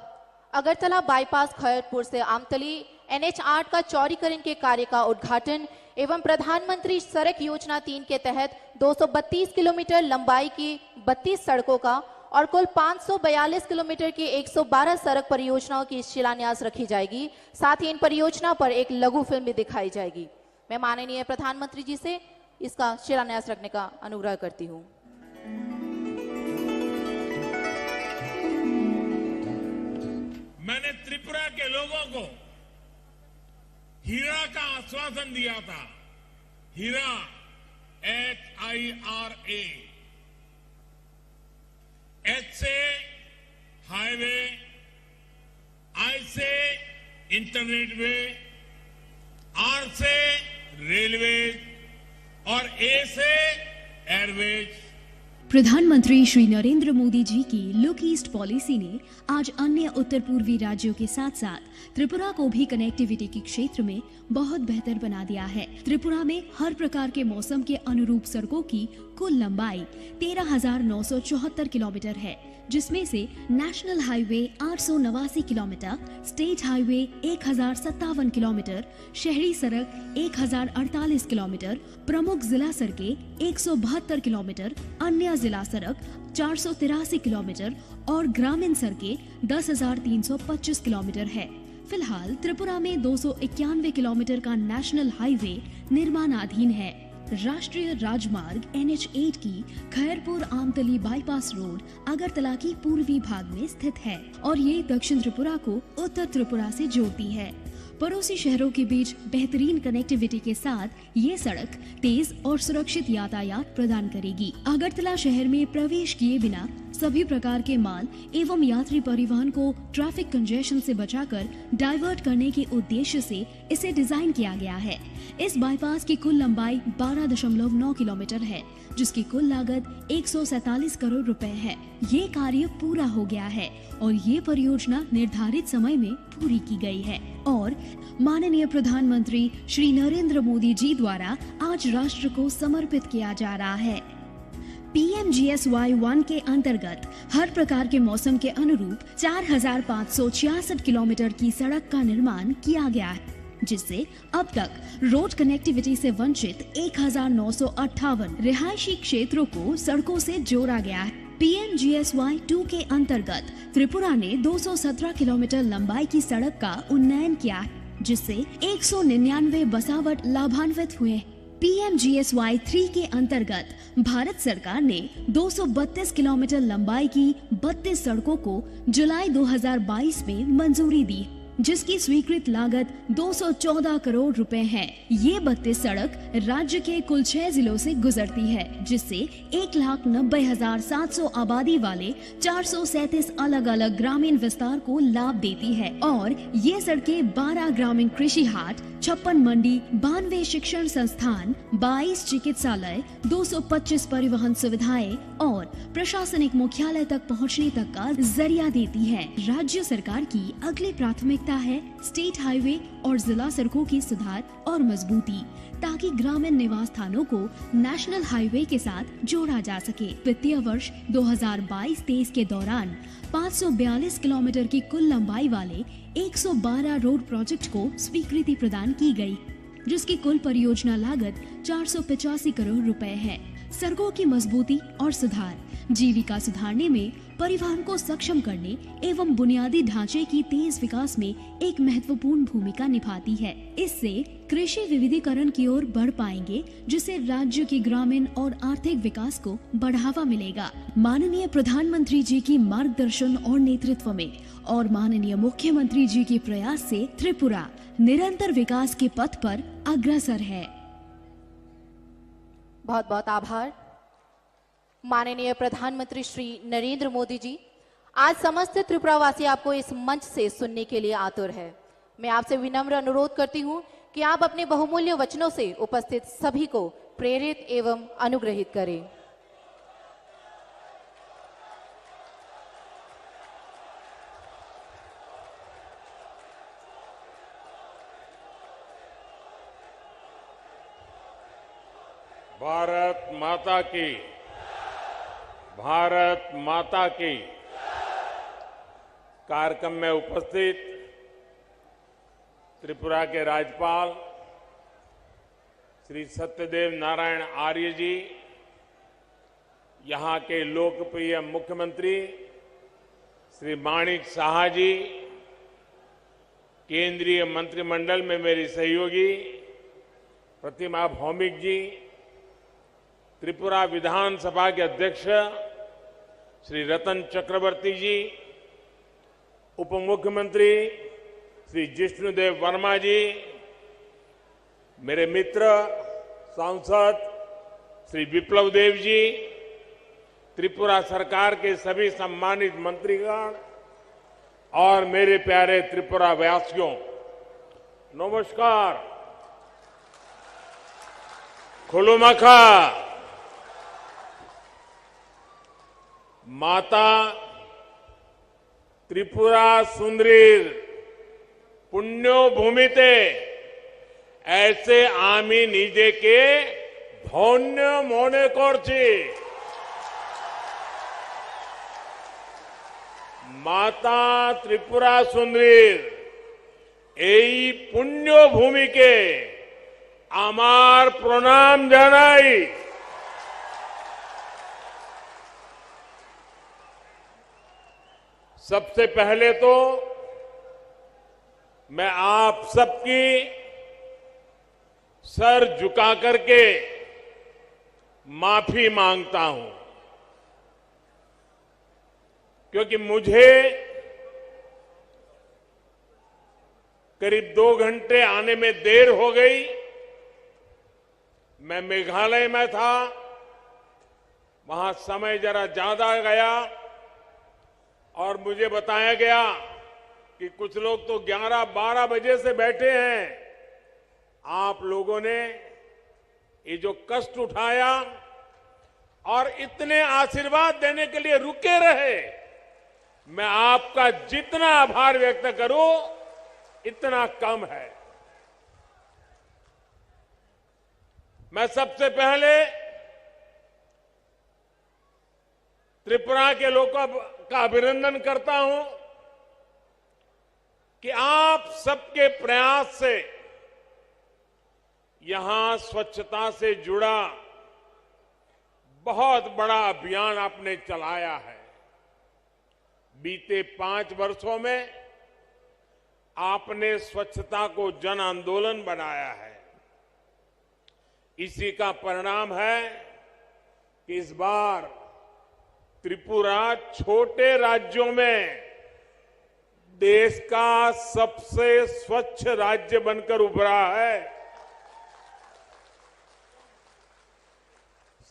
Speaker 11: अगरतला बाईपास खैरपुर से आमतली NH8 का चौड़ीकरण के कार्य का उद्घाटन एवं प्रधानमंत्री सड़क योजना 3 के तहत 232 किलोमीटर लंबाई की 32 सड़कों का और कुल 542 किलोमीटर की 112 सड़क परियोजनाओं की शिलान्यास रखी जाएगी। साथ ही इन परियोजना पर एक लघु फिल्म भी दिखाई जाएगी। मैं माननीय प्रधानमंत्री जी से इसका शिलान्यास रखने का अनुग्रह करती हूँ।
Speaker 14: मैंने त्रिपुरा के लोगों को हीरा का आश्वासन दिया था। हीरा HIRA, H से हाईवे, I से इंटरनेट वे, R से रेलवेज और A से एयरवेज।
Speaker 13: प्रधानमंत्री श्री नरेंद्र मोदी जी की लुक ईस्ट पॉलिसी ने आज अन्य उत्तर पूर्वी राज्यों के साथ साथ त्रिपुरा को भी कनेक्टिविटी के क्षेत्र में बहुत बेहतर बना दिया है। त्रिपुरा में हर प्रकार के मौसम के अनुरूप सड़कों की कुल लंबाई 13,974 किलोमीटर है, जिसमें से national highway 889 kilometre, state highway 1057 kilometre, शहरी सड़क 1048 किलोमीटर, प्रमुख जिला सड़कें 172 किलोमीटर, अन्य जिला सड़क 483 किलोमीटर और ग्रामीण सड़कें 10,325 किलोमीटर है। फिलहाल त्रिपुरा में 291 किलोमीटर का नेशनल हाईवे निर्माणाधीन है। राष्ट्रीय राजमार्ग NH8 की खैरपुर आमतली बाईपास रोड अगरतला की पूर्वी भाग में स्थित है और ये दक्षिण त्रिपुरा को उत्तर त्रिपुरा से जोड़ती है। पड़ोसी शहरों के बीच बेहतरीन कनेक्टिविटी के साथ ये सड़क तेज और सुरक्षित यातायात प्रदान करेगी। अगरतला शहर में प्रवेश किए बिना सभी प्रकार के माल एवं यात्री परिवहन को ट्रैफिक कंजेशन से बचाकर डाइवर्ट करने के उद्देश्य से इसे डिजाइन किया गया है। इस बाईपास की कुल लंबाई 12.9 किलोमीटर है, जिसकी कुल लागत 147 करोड़ रुपए है। ये कार्य पूरा हो गया है और ये परियोजना निर्धारित समय में पूरी की गई है और माननीय प्रधानमंत्री श्री नरेंद्र मोदी जी द्वारा आज राष्ट्र को समर्पित किया जा रहा है। PMGSY 1 के अंतर्गत हर प्रकार के मौसम के अनुरूप 4,566 किलोमीटर की सड़क का निर्माण किया गया है, जिससे अब तक रोड कनेक्टिविटी से वंचित 1,958 रिहायशी क्षेत्रों को सड़कों से जोड़ा गया है। PMGSY 2 के अंतर्गत त्रिपुरा ने 217 किलोमीटर लंबाई की सड़क का उन्नयन किया है, जिससे 199 बसावट लाभान्वित हुए। PMGSY 3 के अंतर्गत भारत सरकार ने 232 किलोमीटर लंबाई की 32 सड़कों को जुलाई 2022 में मंजूरी दी, जिसकी स्वीकृत लागत 214 करोड़ रुपए है। ये 32 सड़क राज्य के कुल 6 जिलों से गुजरती है, जिससे 1,90,700 आबादी वाले 437 अलग अलग ग्रामीण विस्तार को लाभ देती है और ये सड़कें 12 ग्रामीण कृषि हाट, 56 मंडी, 92 शिक्षण संस्थान, 22 चिकित्सालय, 225 परिवहन सुविधाएं और प्रशासनिक मुख्यालय तक पहुंचने तक का जरिया देती है। राज्य सरकार की अगली प्राथमिकता है स्टेट हाईवे और जिला सड़कों की सुधार और मजबूती, ताकि ग्रामीण निवास स्थानों को नेशनल हाईवे के साथ जोड़ा जा सके। वित्तीय वर्ष 2022-23 के दौरान 542 किलोमीटर की कुल लंबाई वाले 112 रोड प्रोजेक्ट को स्वीकृति प्रदान की गई। जिसकी कुल परियोजना लागत 485 करोड़ रुपए है। सड़कों की मजबूती और सुधार, जीविका सुधारने में, परिवहन को सक्षम करने एवं बुनियादी ढांचे की तेज विकास में एक महत्वपूर्ण भूमिका निभाती है। इससे कृषि विविधीकरण की ओर बढ़ पाएंगे, जिससे राज्य की ग्रामीण और आर्थिक विकास को बढ़ावा मिलेगा। माननीय प्रधानमंत्री जी की मार्गदर्शन और नेतृत्व में और माननीय मुख्यमंत्री जी के प्रयास से त्रिपुरा निरंतर विकास के पथ पर अग्रसर है।
Speaker 11: बहुत बहुत आभार। माननीय प्रधानमंत्री श्री नरेंद्र मोदी जी, आज समस्त त्रिपुरावासी आपको इस मंच से सुनने के लिए आतुर है। मैं आपसे विनम्र अनुरोध करती हूं कि आप अपने बहुमूल्य वचनों से उपस्थित सभी को प्रेरित एवं अनुग्रहित करें।
Speaker 14: भारत माता की, भारत माता की। कार्यक्रम में उपस्थित त्रिपुरा के राज्यपाल श्री सत्यदेव नारायण आर्य जी, यहाँ के लोकप्रिय मुख्यमंत्री श्री माणिक साहा जी, केंद्रीय मंत्रिमंडल में मेरी सहयोगी प्रतिमा भौमिक जी, त्रिपुरा विधानसभा के अध्यक्ष श्री रतन चक्रवर्ती जी, उप मुख्यमंत्री श्री जिष्णुदेव वर्मा जी, मेरे मित्र सांसद श्री विप्लव देव जी, त्रिपुरा सरकार के सभी सम्मानित मंत्रीगण और मेरे प्यारे त्रिपुरा वासियों, नमस्कार। खुलुमखा। माता त्रिपुरा सुंदरीर पुण्यो भूमिते ऐसे आमी निजे के धन्य मने करছি। माता त्रिपुरा सुंदरीर এই पुण्य भूमि के आमार प्रणाम जानाई। सबसे पहले तो मैं आप सबकी सर झुका करके माफी मांगता हूं, क्योंकि मुझे करीब 2 घंटे आने में देर हो गई। मैं मेघालय में था, वहां समय जरा ज्यादा गया और मुझे बताया गया कि कुछ लोग तो 11-12 बजे से बैठे हैं। आप लोगों ने ये जो कष्ट उठाया और इतने आशीर्वाद देने के लिए रुके रहे, मैं आपका जितना आभार व्यक्त करूं इतना कम है। मैं सबसे पहले त्रिपुरा के लोगों का अभिनंदन करता हूं कि आप सबके प्रयास से यहां स्वच्छता से जुड़ा बहुत बड़ा अभियान आपने चलाया है। बीते 5 वर्षों में आपने स्वच्छता को जन आंदोलन बनाया है। इसी का परिणाम है कि इस बार त्रिपुरा छोटे राज्यों में देश का सबसे स्वच्छ राज्य बनकर उभरा है।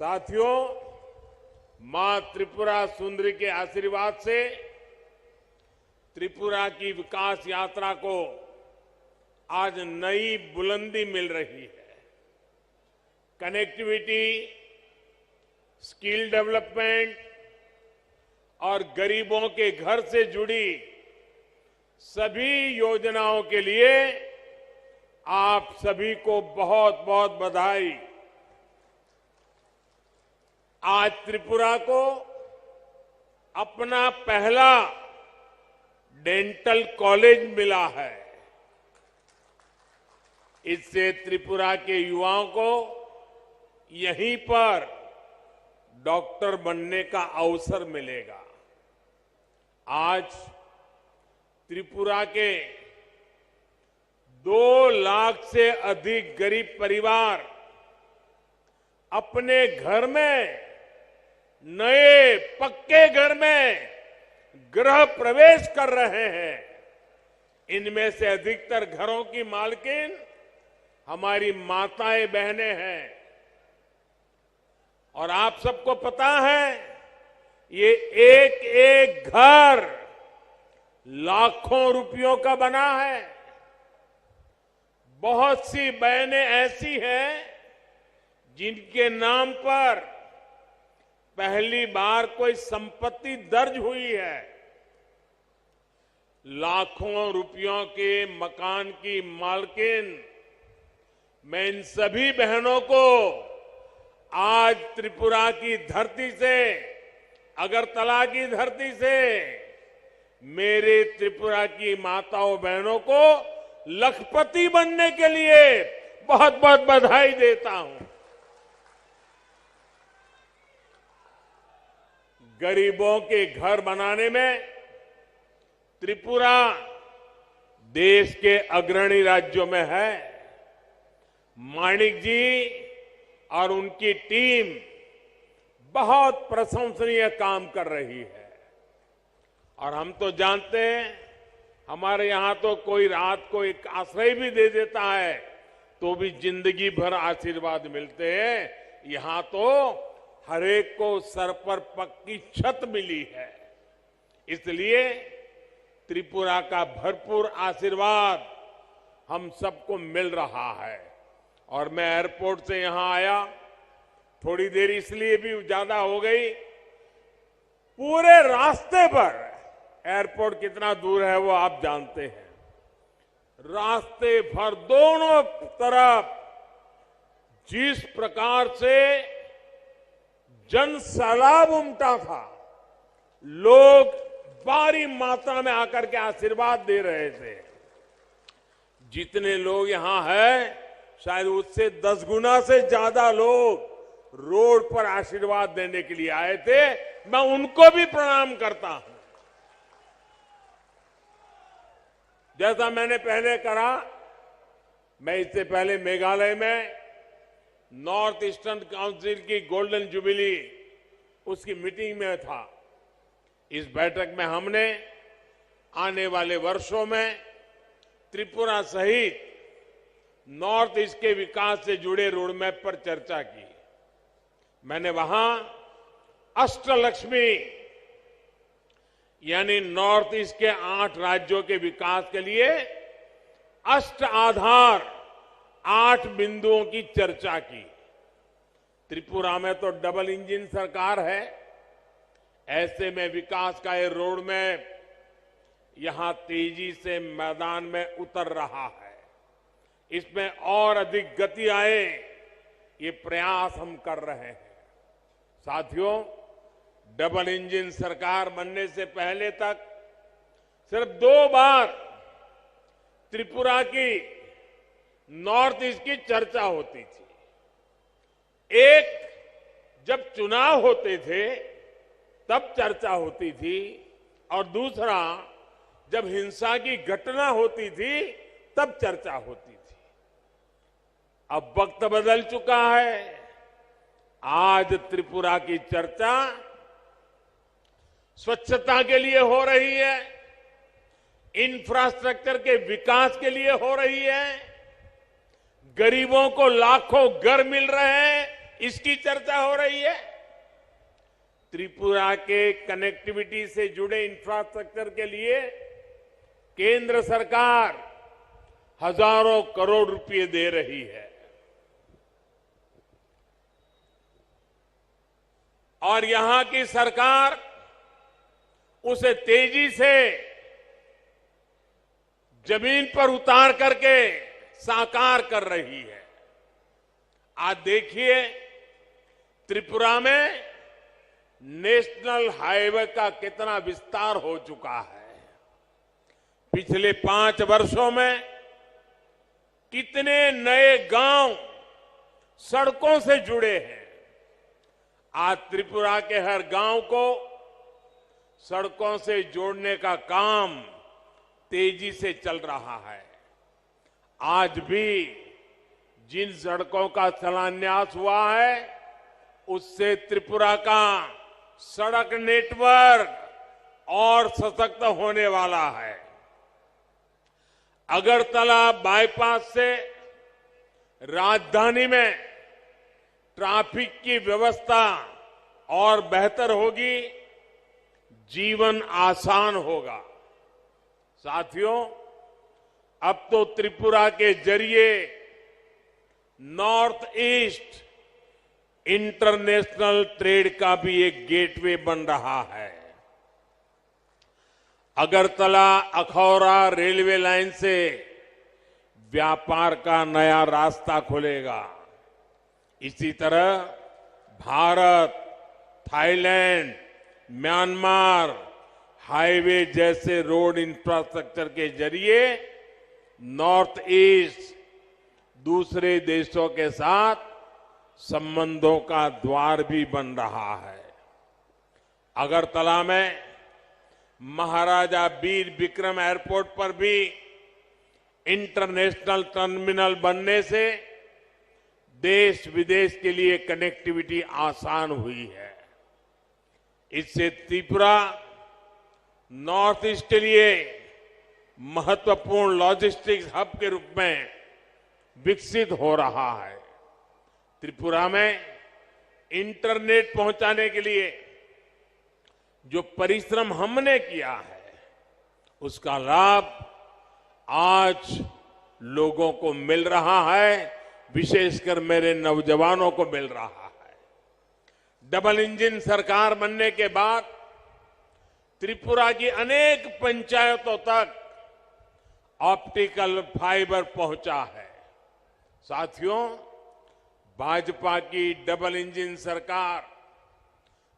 Speaker 14: साथियों, मां त्रिपुरा सुंदरी के आशीर्वाद से त्रिपुरा की विकास यात्रा को आज नई बुलंदी मिल रही है। कनेक्टिविटी, स्किल डेवलपमेंट और गरीबों के घर से जुड़ी सभी योजनाओं के लिए आप सभी को बहुत बहुत बधाई। आज त्रिपुरा को अपना पहला डेंटल कॉलेज मिला है। इससे त्रिपुरा के युवाओं को यहीं पर डॉक्टर बनने का अवसर मिलेगा। आज त्रिपुरा के 2 लाख से अधिक गरीब परिवार अपने घर में, नए पक्के घर में गृह प्रवेश कर रहे हैं। इनमें से अधिकतर घरों की मालकिन हमारी माताएं बहनें हैं। और आप सबको पता है, ये एक एक घर लाखों रुपयों का बना है। बहुत सी बहनें ऐसी हैं जिनके नाम पर पहली बार कोई संपत्ति दर्ज हुई है। लाखों रुपयों के मकान की मालकिन मैं इन सभी बहनों को आज त्रिपुरा की धरती से, अगरतला की धरती से मेरे त्रिपुरा की माताओं बहनों को लखपति बनने के लिए बहुत बहुत बधाई देता हूं। गरीबों के घर बनाने में त्रिपुरा देश के अग्रणी राज्यों में है। माणिक जी और उनकी टीम बहुत प्रशंसनीय काम कर रही है। और हम तो जानते हैं, हमारे यहां तो कोई रात को एक आश्रय भी दे देता है तो भी जिंदगी भर आशीर्वाद मिलते हैं। यहां तो हर एक को सर पर पक्की छत मिली है। इसलिए त्रिपुरा का भरपूर आशीर्वाद हम सबको मिल रहा है। और मैं एयरपोर्ट से यहां आया, थोड़ी देर इसलिए भी ज्यादा हो गई, पूरे रास्ते पर, एयरपोर्ट कितना दूर है वो आप जानते हैं, रास्ते भर दोनों तरफ जिस प्रकार से जन सैलाब उमटा था, लोग भारी मात्रा में आकर के आशीर्वाद दे रहे थे। जितने लोग यहां हैं, शायद उससे 10 गुना से ज्यादा लोग रोड पर आशीर्वाद देने के लिए आए थे। मैं उनको भी प्रणाम करता हूं। जैसा मैंने पहले कहा, मैं इससे पहले मेघालय में नॉर्थ ईस्टर्न काउंसिल की गोल्डन जुबिली उसकी मीटिंग में था। इस बैठक में हमने आने वाले वर्षों में त्रिपुरा सहित नॉर्थ ईस्ट के विकास से जुड़े रोडमैप पर चर्चा की। मैंने वहां अष्टलक्ष्मी यानी नॉर्थ ईस्ट के 8 राज्यों के विकास के लिए अष्ट आधार 8 बिंदुओं की चर्चा की। त्रिपुरा में तो डबल इंजन सरकार है, ऐसे में विकास का ये रोड मैप यहां तेजी से मैदान में उतर रहा है। इसमें और अधिक गति आए, ये प्रयास हम कर रहे हैं। साथियों, डबल इंजन सरकार बनने से पहले तक सिर्फ 2 बार त्रिपुरा की नॉर्थ ईस्ट की चर्चा होती थी। एक जब चुनाव होते थे तब चर्चा होती थी, और दूसरा जब हिंसा की घटना होती थी तब चर्चा होती थी। अब वक्त बदल चुका है। आज त्रिपुरा की चर्चा स्वच्छता के लिए हो रही है, इंफ्रास्ट्रक्चर के विकास के लिए हो रही है, गरीबों को लाखों घर मिल रहे हैं, इसकी चर्चा हो रही है। त्रिपुरा के कनेक्टिविटी से जुड़े इंफ्रास्ट्रक्चर के लिए केंद्र सरकार हजारों करोड़ रुपए दे रही है। और यहां की सरकार उसे तेजी से जमीन पर उतार करके साकार कर रही है। आज देखिए, त्रिपुरा में नेशनल हाईवे का कितना विस्तार हो चुका है। पिछले 5 वर्षों में कितने नए गांव सड़कों से जुड़े हैं। आज त्रिपुरा के हर गांव को सड़कों से जोड़ने का काम तेजी से चल रहा है। आज भी जिन सड़कों का शिलान्यास हुआ है उससे त्रिपुरा का सड़क नेटवर्क और सशक्त होने वाला है। अगरतला बाईपास से राजधानी में ट्रैफिक की व्यवस्था और बेहतर होगी, जीवन आसान होगा। साथियों, अब तो त्रिपुरा के जरिए नॉर्थ ईस्ट इंटरनेशनल ट्रेड का भी एक गेटवे बन रहा है। अगरतला अखौरा रेलवे लाइन से व्यापार का नया रास्ता खुलेगा। इसी तरह भारत, थाईलैंड, म्यांमार हाईवे जैसे रोड इंफ्रास्ट्रक्चर के जरिए नॉर्थ ईस्ट दूसरे देशों के साथ संबंधों का द्वार भी बन रहा है। अगरतला में महाराजा वीर विक्रम एयरपोर्ट पर भी इंटरनेशनल टर्मिनल बनने से देश विदेश के लिए कनेक्टिविटी आसान हुई है। इससे त्रिपुरा नॉर्थ ईस्ट के लिए महत्वपूर्ण लॉजिस्टिक्स हब के रूप में विकसित हो रहा है। त्रिपुरा में इंटरनेट पहुंचाने के लिए जो परिश्रम हमने किया है उसका लाभ आज लोगों को मिल रहा है, विशेषकर मेरे नौजवानों को मिल रहा है। डबल इंजन सरकार बनने के बाद त्रिपुरा की अनेक पंचायतों तक ऑप्टिकल फाइबर पहुंचा है। साथियों, भाजपा की डबल इंजन सरकार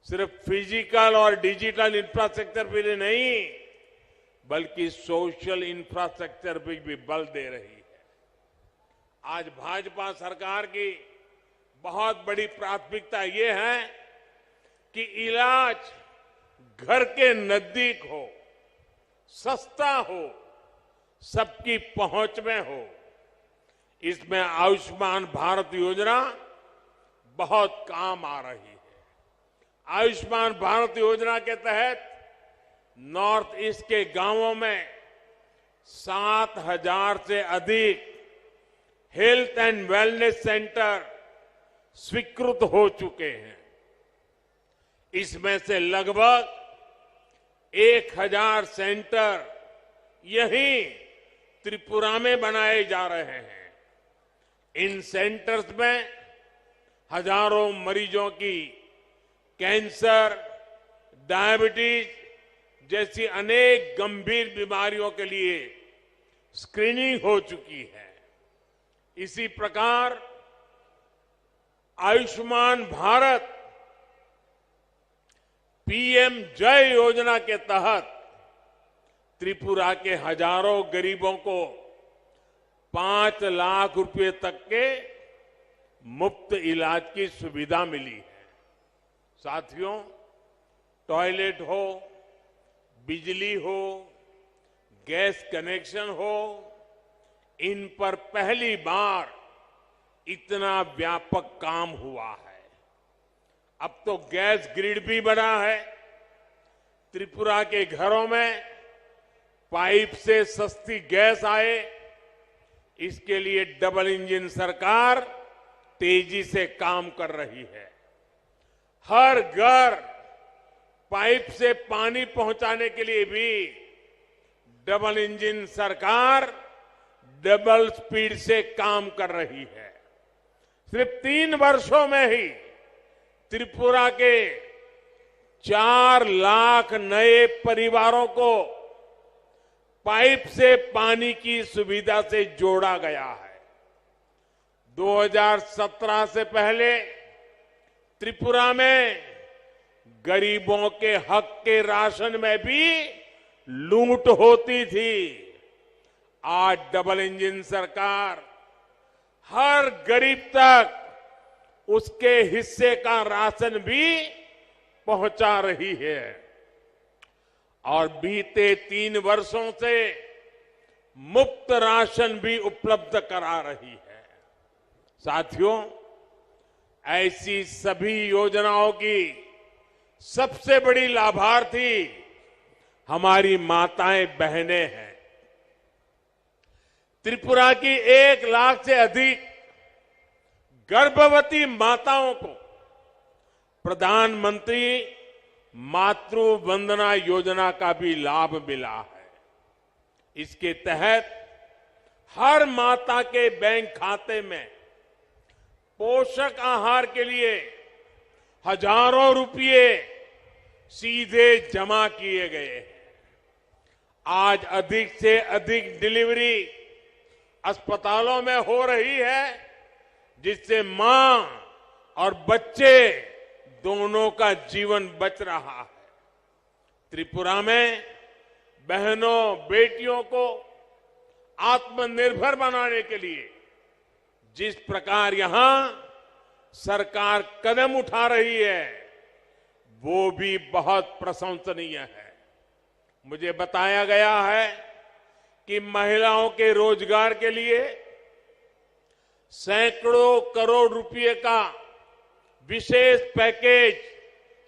Speaker 14: सिर्फ फिजिकल और डिजिटल इंफ्रास्ट्रक्चर पे नहीं बल्कि सोशल इंफ्रास्ट्रक्चर पे भी बल दे रही है। आज भाजपा सरकार की बहुत बड़ी प्राथमिकता ये है कि इलाज घर के नजदीक हो, सस्ता हो, सबकी पहुंच में हो। इसमें आयुष्मान भारत योजना बहुत काम आ रही है। आयुष्मान भारत योजना के तहत नॉर्थ ईस्ट के गांवों में 7,000 से अधिक हेल्थ एंड वेलनेस सेंटर स्वीकृत हो चुके हैं। इसमें से लगभग 1,000 सेंटर यहीं त्रिपुरा में बनाए जा रहे हैं। इन सेंटर्स में हजारों मरीजों की कैंसर, डायबिटीज जैसी अनेक गंभीर बीमारियों के लिए स्क्रीनिंग हो चुकी है। इसी प्रकार आयुष्मान भारत पीएम जय योजना के तहत त्रिपुरा के हजारों गरीबों को 5 लाख रुपए तक के मुफ्त इलाज की सुविधा मिली है। साथियों, टॉयलेट हो, बिजली हो, गैस कनेक्शन हो, इन पर पहली बार इतना व्यापक काम हुआ है। अब तो गैस ग्रिड भी बना है। त्रिपुरा के घरों में पाइप से सस्ती गैस आए, इसके लिए डबल इंजन सरकार तेजी से काम कर रही है। हर घर पाइप से पानी पहुंचाने के लिए भी डबल इंजन सरकार डबल स्पीड से काम कर रही है। सिर्फ 3 वर्षों में ही त्रिपुरा के 4 लाख नए परिवारों को पाइप से पानी की सुविधा से जोड़ा गया है। 2017 से पहले त्रिपुरा में गरीबों के हक के राशन में भी लूट होती थी। आज डबल इंजन सरकार हर गरीब तक उसके हिस्से का राशन भी पहुंचा रही है और बीते 3 वर्षों से मुफ्त राशन भी उपलब्ध करा रही है। साथियों, ऐसी सभी योजनाओं की सबसे बड़ी लाभार्थी हमारी माताएं बहनें हैं। त्रिपुरा की 1 लाख से अधिक गर्भवती माताओं को प्रधानमंत्री मातृ वंदना योजना का भी लाभ मिला है। इसके तहत हर माता के बैंक खाते में पोषक आहार के लिए हजारों रुपये सीधे जमा किए गए हैं। आज अधिक से अधिक डिलीवरी अस्पतालों में हो रही है, जिससे मां और बच्चे दोनों का जीवन बच रहा है। त्रिपुरा में बहनों बेटियों को आत्मनिर्भर बनाने के लिए जिस प्रकार यहां सरकार कदम उठा रही है, वो भी बहुत प्रशंसनीय है। मुझे बताया गया है कि महिलाओं के रोजगार के लिए सैकड़ों करोड़ रुपए का विशेष पैकेज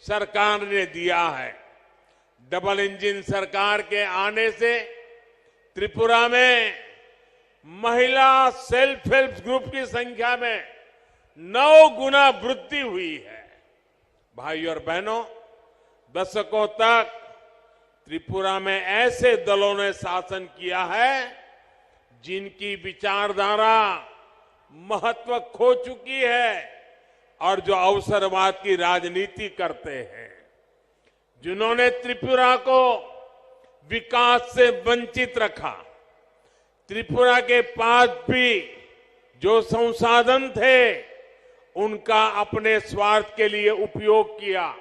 Speaker 14: सरकार ने दिया है। डबल इंजन सरकार के आने से त्रिपुरा में महिला सेल्फ हेल्प ग्रुप की संख्या में 9 गुना वृद्धि हुई है। भाई और बहनों, दशकों तक त्रिपुरा में ऐसे दलों ने शासन किया है जिनकी विचारधारा महत्व खो चुकी है और जो अवसरवाद की राजनीति करते हैं, जिन्होंने त्रिपुरा को विकास से वंचित रखा। त्रिपुरा के पास भी जो संसाधन थे उनका अपने स्वार्थ के लिए उपयोग किया।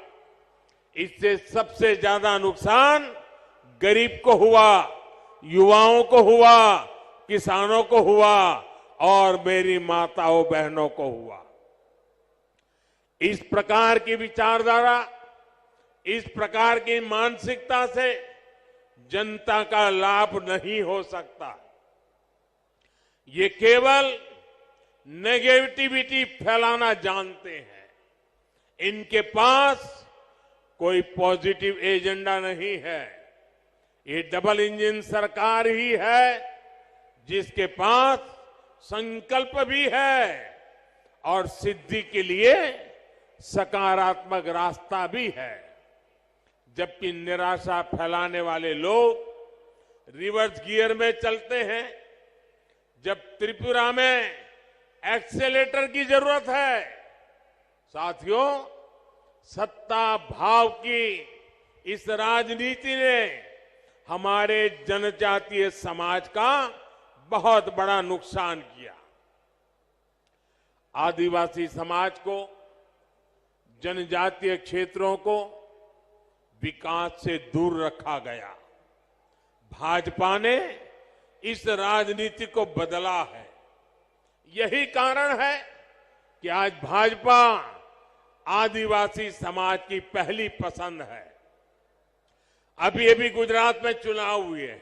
Speaker 14: इससे सबसे ज्यादा नुकसान गरीब को हुआ, युवाओं को हुआ, किसानों को हुआ और मेरी माताओं बहनों को हुआ। इस प्रकार की विचारधारा, इस प्रकार की मानसिकता से जनता का लाभ नहीं हो सकता। ये केवल नेगेटिविटी फैलाना जानते हैं। इनके पास कोई पॉजिटिव एजेंडा नहीं है। ये डबल इंजन सरकार ही है जिसके पास संकल्प भी है और सिद्धि के लिए सकारात्मक रास्ता भी है। जबकि निराशा फैलाने वाले लोग रिवर्स गियर में चलते हैं। जब त्रिपुरा में एक्सेलेटर की जरूरत है, साथियों, सत्ता भाव की इस राजनीति ने हमारे जनजातीय समाज का बहुत बड़ा नुकसान किया। आदिवासी समाज को, जनजातीय क्षेत्रों को विकास से दूर रखा गया। भाजपा ने इस राजनीति को बदला है। यही कारण है कि आज भाजपा आदिवासी समाज की पहली पसंद है। अभी गुजरात में चुनाव हुए हैं।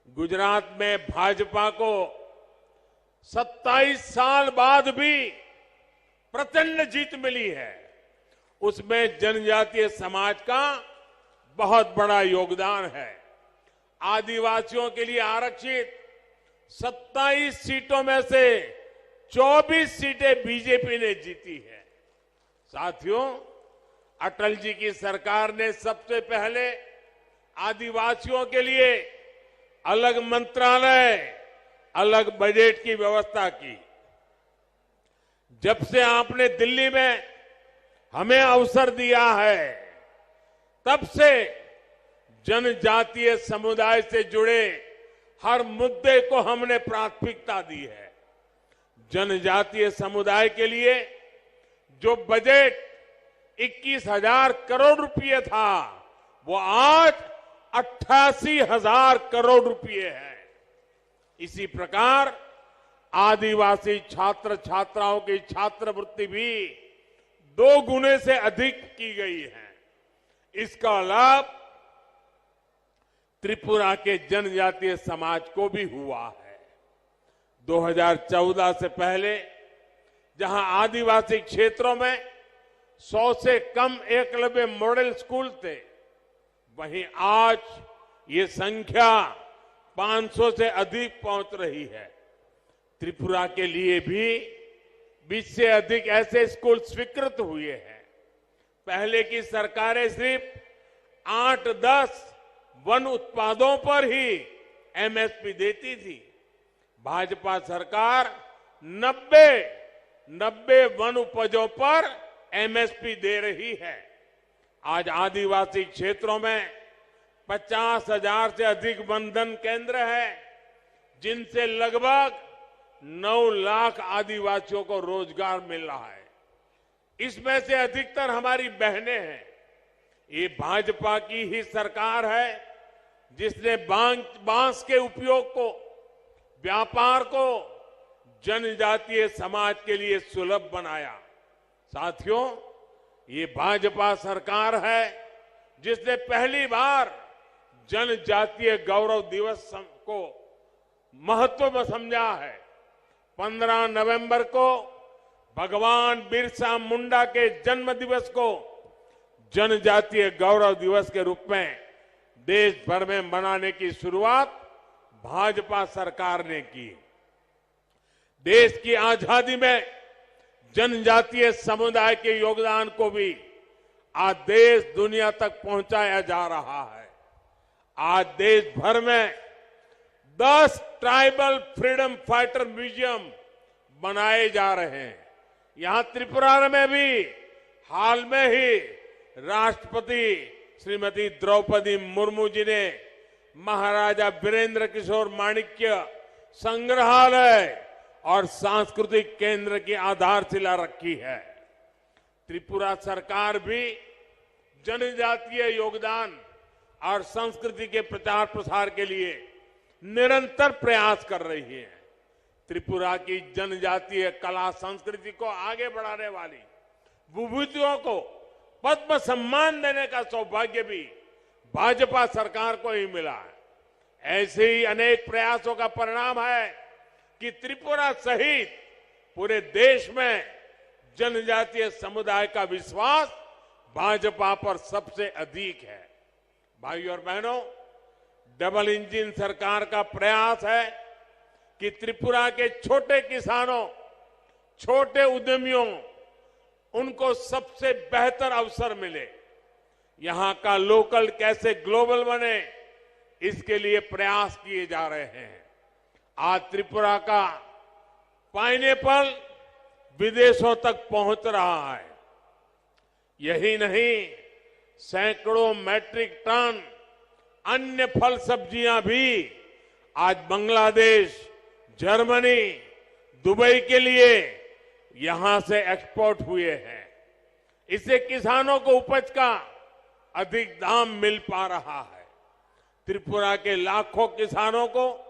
Speaker 14: गुजरात में भाजपा को 27 साल बाद भी प्रचंड जीत मिली है। उसमें जनजातीय समाज का बहुत बड़ा योगदान है। आदिवासियों के लिए आरक्षित 27 सीटों में से 24 सीटें बीजेपी ने जीती है। साथियों, अटल जी की सरकार ने सबसे पहले आदिवासियों के लिए अलग मंत्रालय, अलग बजट की व्यवस्था की। जब से आपने दिल्ली में हमें अवसर दिया है, तब से जनजातीय समुदाय से जुड़े हर मुद्दे को हमने प्राथमिकता दी है। जनजातीय समुदाय के लिए जो बजट 21,000 करोड़ रुपए था, वो आज 88,000 करोड़ रुपए है। इसी प्रकार आदिवासी छात्र छात्राओं की छात्रवृत्ति भी 2 गुने से अधिक की गई है। इसका लाभ त्रिपुरा के जनजातीय समाज को भी हुआ है। 2014 से पहले जहां आदिवासी क्षेत्रों में 100 से कम एकलव्य मॉडल स्कूल थे, वहीं आज ये संख्या 500 से अधिक पहुंच रही है। त्रिपुरा के लिए भी 20 से अधिक ऐसे स्कूल स्वीकृत हुए हैं। पहले की सरकारें सिर्फ 8-10 वन उत्पादों पर ही एमएसपी देती थी। भाजपा सरकार 90 वन उपजों पर एमएसपी दे रही है। आज आदिवासी क्षेत्रों में 50,000 से अधिक वनधन केंद्र है, जिनसे लगभग 9 लाख आदिवासियों को रोजगार मिल रहा है। इसमें से अधिकतर हमारी बहनें हैं। ये भाजपा की ही सरकार है जिसने बांस के उपयोग को, व्यापार को जनजातीय समाज के लिए सुलभ बनाया। साथियों, ये भाजपा सरकार है जिसने पहली बार जनजातीय गौरव दिवस को महत्व में समझा है। 15 नवंबर को भगवान बिरसा मुंडा के जन्म दिवस को जनजातीय गौरव दिवस के रूप में देश भर में मनाने की शुरुआत भाजपा सरकार ने की। देश की आजादी में जनजातीय समुदाय के योगदान को भी आज देश दुनिया तक पहुंचाया जा रहा है। आज देश भर में 10 ट्राइबल फ्रीडम फाइटर म्यूजियम बनाए जा रहे हैं। यहां त्रिपुरा में भी हाल में ही राष्ट्रपति श्रीमती द्रौपदी मुर्मू जी ने महाराजा वीरेंद्र किशोर माणिक्य संग्रहालय और सांस्कृतिक केंद्र की आधारशिला रखी है। त्रिपुरा सरकार भी जनजातीय योगदान और संस्कृति के प्रचार प्रसार के लिए निरंतर प्रयास कर रही है। त्रिपुरा की जनजातीय कला संस्कृति को आगे बढ़ाने वाली विभूतियों को पद्म सम्मान देने का सौभाग्य भी भाजपा सरकार को ही मिला है। ऐसे ही अनेक प्रयासों का परिणाम है कि त्रिपुरा सहित पूरे देश में जनजातीय समुदाय का विश्वास भाजपा पर सबसे अधिक है। भाइयों और बहनों, डबल इंजन सरकार का प्रयास है कि त्रिपुरा के छोटे किसानों, छोटे उद्यमियों, उनको सबसे बेहतर अवसर मिले। यहां का लोकल कैसे ग्लोबल बने, इसके लिए प्रयास किए जा रहे हैं। आज त्रिपुरा का पाइनएप्पल विदेशों तक पहुंच रहा है। यही नहीं, सैकड़ों मैट्रिक टन अन्य फल सब्जियां भी आज बांग्लादेश, जर्मनी, दुबई के लिए यहां से एक्सपोर्ट हुए हैं। इससे किसानों को उपज का अधिक दाम मिल पा रहा है। त्रिपुरा के लाखों किसानों को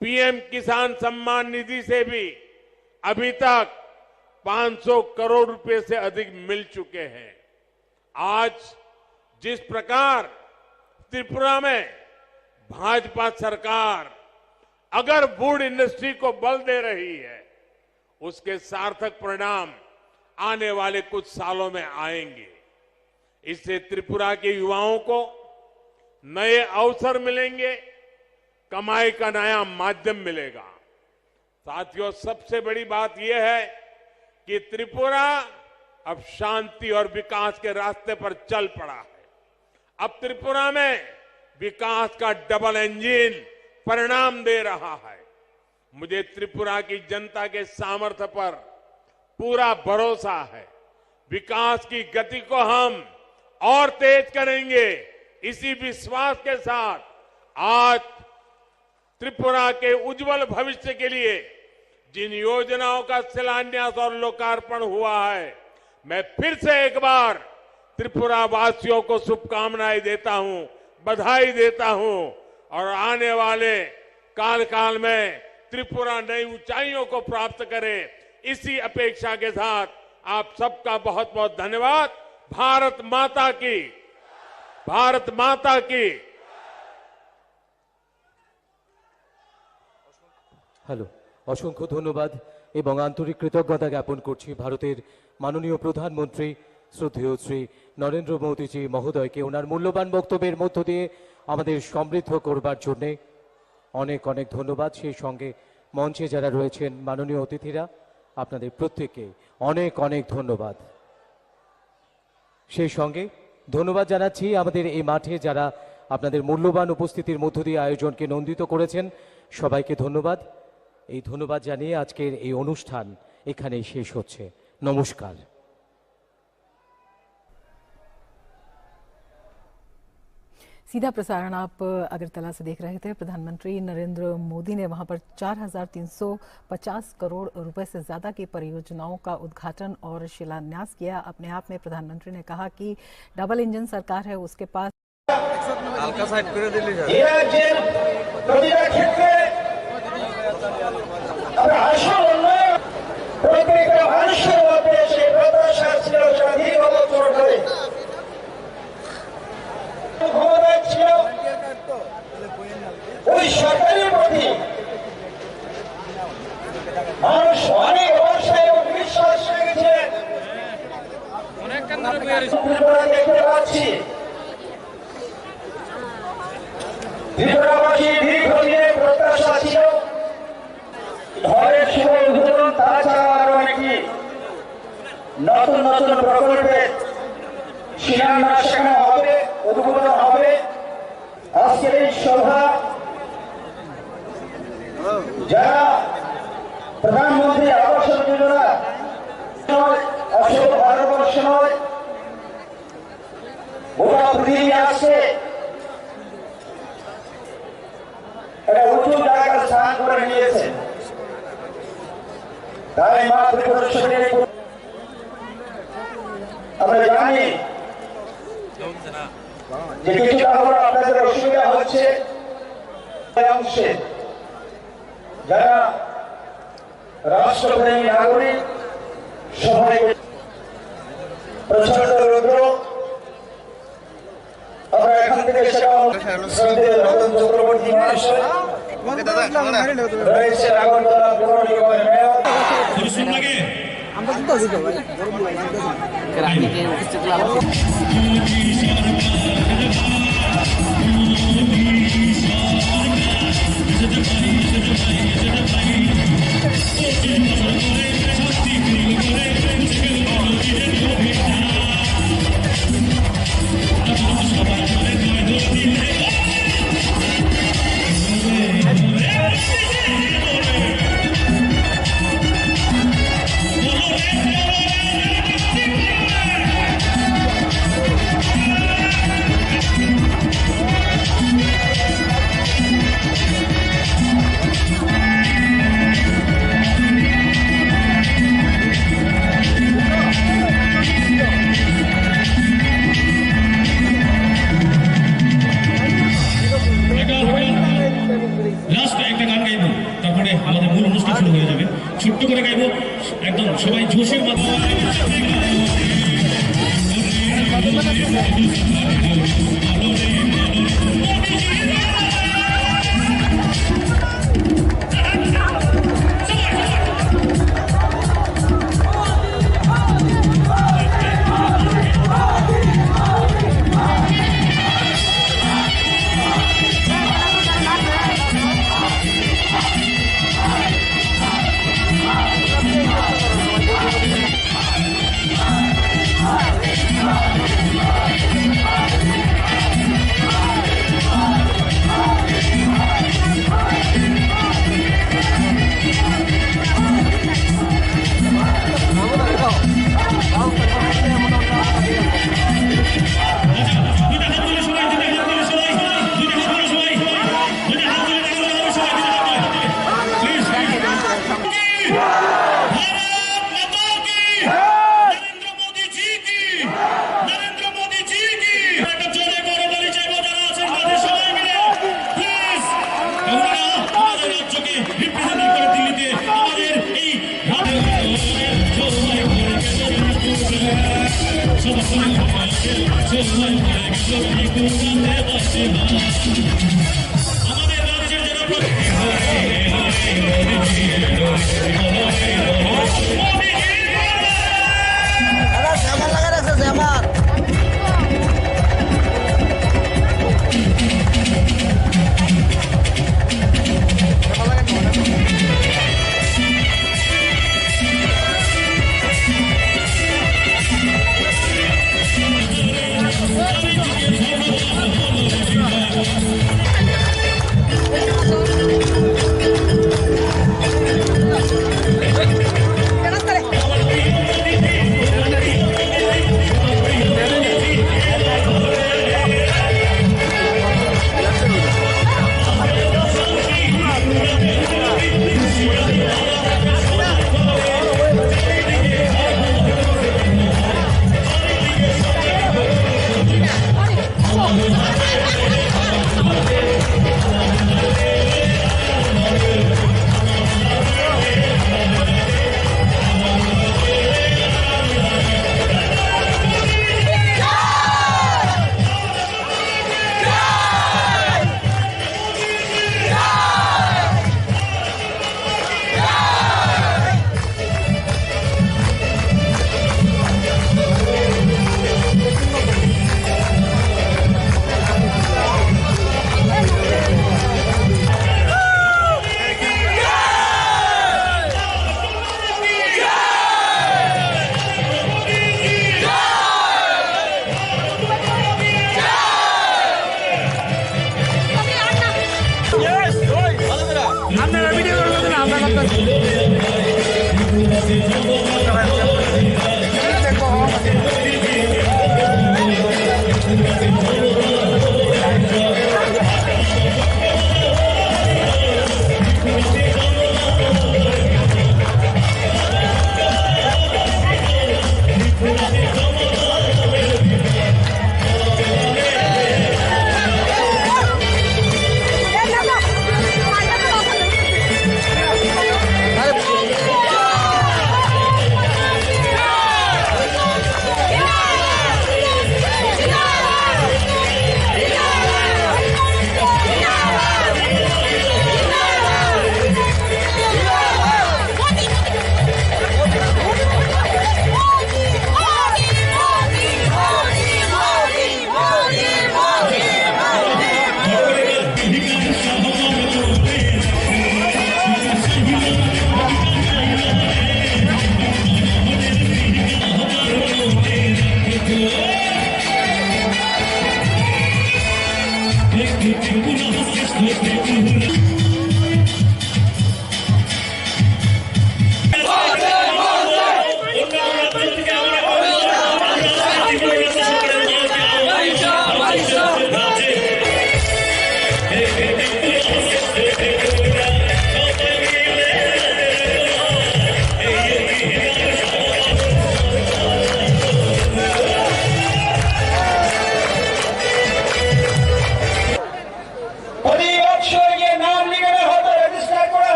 Speaker 14: पीएम किसान सम्मान निधि से भी अभी तक 500 करोड़ रुपए से अधिक मिल चुके हैं। आज जिस प्रकार त्रिपुरा में भाजपा सरकार अगर वुड इंडस्ट्री को बल दे रही है, उसके सार्थक परिणाम आने वाले कुछ सालों में आएंगे। इससे त्रिपुरा के युवाओं को नए अवसर मिलेंगे, कमाई का नया माध्यम मिलेगा। साथियों, सबसे बड़ी बात यह है कि त्रिपुरा अब शांति और विकास के रास्ते पर चल पड़ा है। अब त्रिपुरा में विकास का डबल इंजन परिणाम दे रहा है। मुझे त्रिपुरा की जनता के सामर्थ्य पर पूरा भरोसा है। विकास की गति को हम और तेज करेंगे। इसी विश्वास के साथ आज त्रिपुरा के उज्जवल भविष्य के लिए जिन योजनाओं का शिलान्यास और लोकार्पण हुआ है, मैं फिर से एक बार त्रिपुरा वासियों को शुभकामनाएं देता हूं, बधाई देता हूं और आने वाले काल में त्रिपुरा नई ऊंचाइयों को प्राप्त करे, इसी अपेक्षा के साथ आप सबका बहुत बहुत धन्यवाद। भारत माता की, भारत माता की।
Speaker 2: হ্যালো, অসংখ্য ধন্যবাদ এবং আন্তরিক কৃতজ্ঞতা জ্ঞাপন করছি ভারতের মাননীয় প্রধানমন্ত্রী শ্রদ্ধেয় শ্রী নরেন্দ্র মোদীজি মহোদয়কে ওনার মূল্যবান বক্তব্যের মধ্য দিয়ে আমাদের সমৃদ্ধ করবার জন্যে অনেক অনেক ধন্যবাদ। সেই সঙ্গে মঞ্চে যারা রয়েছেন মাননীয় অতিথিরা, আপনাদের প্রত্যেককে অনেক অনেক ধন্যবাদ। সেই সঙ্গে ধন্যবাদ জানাচ্ছি আমাদের এই মাঠে যারা আপনাদের মূল্যবান উপস্থিতির মধ্য দিয়ে আয়োজনকে নন্দিত করেছেন, সবাইকে ধন্যবাদ। এই ধন্যবাদ জানিয়ে আজকের এই অনুষ্ঠান এখানেই শেষ হচ্ছে। নমস্কার।
Speaker 1: सीधा प्रसारण आप अगरतला से देख रहे थे। प्रधानमंत्री नरेंद्र मोदी ने वहां पर 4,350 करोड़ रुपए से ज्यादा की परियोजनाओं का उद्घाटन और शिलान्यास किया। अपने आप में प्रधानमंत्री ने कहा कि डबल इंजन सरकार है, उसके पास
Speaker 6: ওই সরকারের প্রতি মানুষ অনেক ভরসায় এবং বিশ্বাস রেখেছিলেন। দেখতে পাচ্ছি ত্রিপুরাবাসী দীর্ঘদিনের প্রত্যাশা ছিল ঘরের শুভ উদ্বোধন, তাছাড়া আরো একটি নতুন নতুন প্রকল্পের শিলান্যাস সেখানে হবে, উদ্বোধন হবে। আজকের এই সভা যারা প্রধানমন্ত্রী আবাস যোজনা আসলে ভারতবর্ষ নয়, গোটা পৃথিবী আসছে, এটা উঁচু জায়গা স্থান করে নিয়েছে। তাই মা ত্রিপুরেশ্বরীর আমরা জানি যে কিছুটা হলো আপনাদের অসুবিধা হচ্ছে অংশে যারা রাষ্ট্রপ্রেমী নাগরিক, সবাই প্রচন্ড রৌদ্র, আমরা এখান থেকে সেটা শ্রদ্ধেয় রতন চক্রবর্তী মহাশয় রয়েছে আগরতলা পৌর নিগমের মেয়র।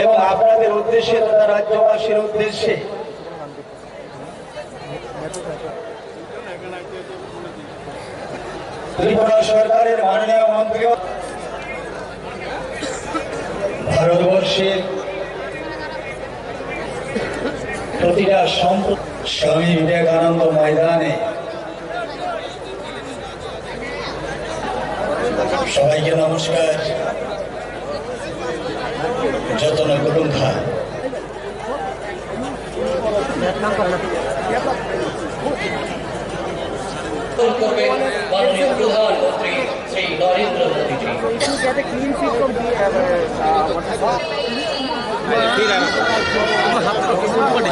Speaker 6: এবং আপনাদের উদ্দেশ্যে তথা রাজ্যবাসীর উদ্দেশ্যে ত্রিপুরা সরকারের মাননীয় মন্ত্রী ভারতবর্ষের প্রতিটা স্বামী বিবেকানন্দ ময়দানে সবাইকে নমস্কার। যতন করুন খা
Speaker 7: মাননীয় প্রধানমন্ত্রী শ্রী নরেন্দ্র মোদীজি।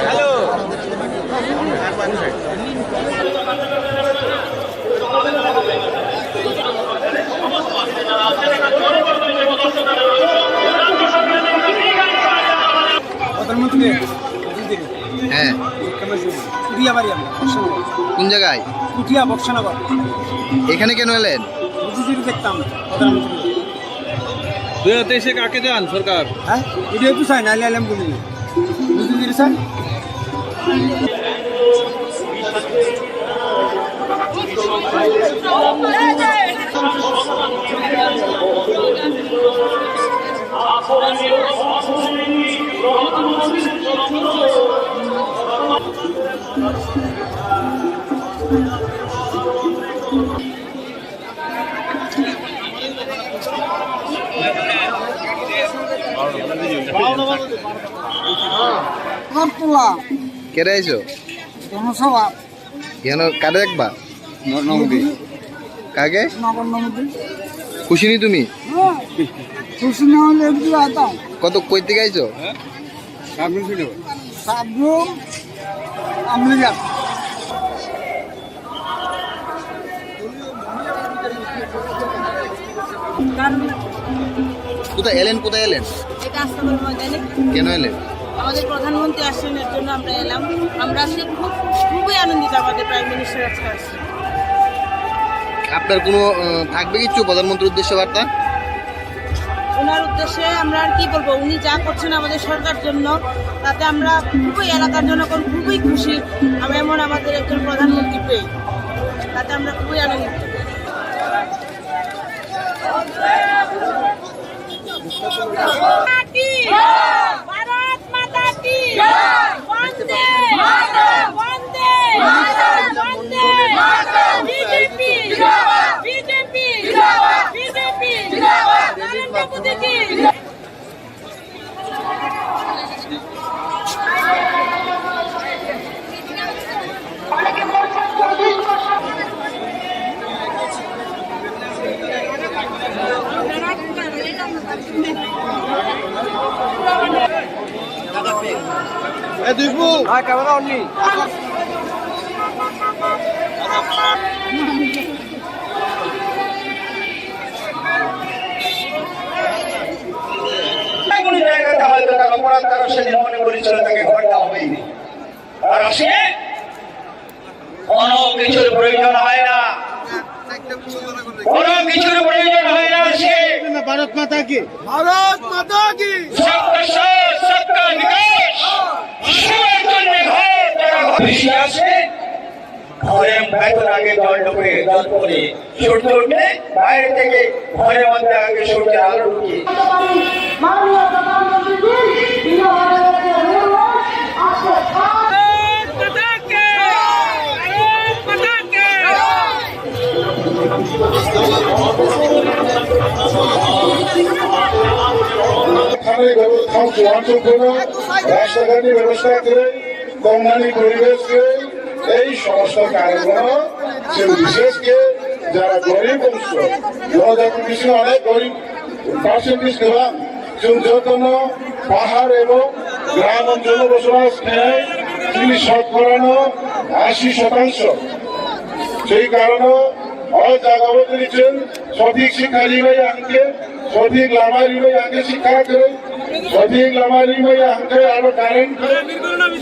Speaker 3: হ্যালো
Speaker 6: প্রধানমন্ত্রী
Speaker 16: হ্যাঁ
Speaker 6: কুটিয়া বাড়ি
Speaker 16: কোন জায়গায়?
Speaker 6: কুটিয়া বক্সনগর।
Speaker 16: এখানে কেন এলেন?
Speaker 6: দেখতাম প্রধানমন্ত্রী।
Speaker 16: 2023-এ কাকে চান সরকার?
Speaker 6: হ্যাঁ এটা একটু চাই না আলাম বলি বুঝলি স্যার
Speaker 16: কেটে আইছো কেন কাটে দেখবা কাকে খুশি নি তুমি কত কই থেকে আইছো কোথায় এলেন
Speaker 1: এটা আস্তাবল ময়দানে
Speaker 16: কেন এলেন?
Speaker 1: আমাদের প্রধানমন্ত্রী আসছেন, এর জন্য আমরা এলাম। আমরা আজকে খুবই আনন্দিত, আমাদের প্রাইম মিনিস্টার আজকে আসছেন।
Speaker 16: আপনার কোনো থাকবে কিছু প্রধানমন্ত্রীর উদ্দেশ্যে বার্তা?
Speaker 1: ওনার উদ্দেশ্যে আমরা আর কি বলবো, উনি যা করছেন আমাদের সরকার জন্য, তাতে আমরা খুবই এলাকার জন্য খুবই খুশি। আমরা এমন আমাদের একজন প্রধানমন্ত্রী পেয়ে, তাতে আমরা খুবই আনন্দিত। ভারত মাতা কি বন্দে বন্দে বন্দে BJP BJP BJP Narendra Modi কি
Speaker 3: কোনো কিছুর প্রয়োজন হয় না, কোনো কিছুর প্রয়োজন হয় না। সে
Speaker 15: ভারত মাতা কি ভারত মাতা কি
Speaker 3: সবকা সাথ সবকা বিকাশ, সবার জন্য ঘর যারা বেশি আছে ঘরের ভেতর আগে জল ঢুকে জল করে সূর্য উঠলে বাইরে থেকে ঘরের মধ্যে আগে সূর্যের আলো ঢুকে
Speaker 1: মাননীয় প্রধানমন্ত্রী
Speaker 9: রাস্তাঘাটের ব্যবস্থা করে কল্যাণী পরিবেশকে এই সমস্ত কারণগুলো বিশেষকে যারা গরিব অংশ জনজাতি কৃষি অনেক গরিব পার্সেন্টেজ দেওয়া যত পাহাড় এবং গ্রাম অঞ্চলে বসবাস নেয় তিনি 80%। সেই কারণে জায়গাও দিচ্ছেন সঠিক শিক্ষা দিবে আনকে সঠিক লামা দিবে আনকে শিক্ষা করে সঠিক লামা দিবে আনকে আরো কারেন্ট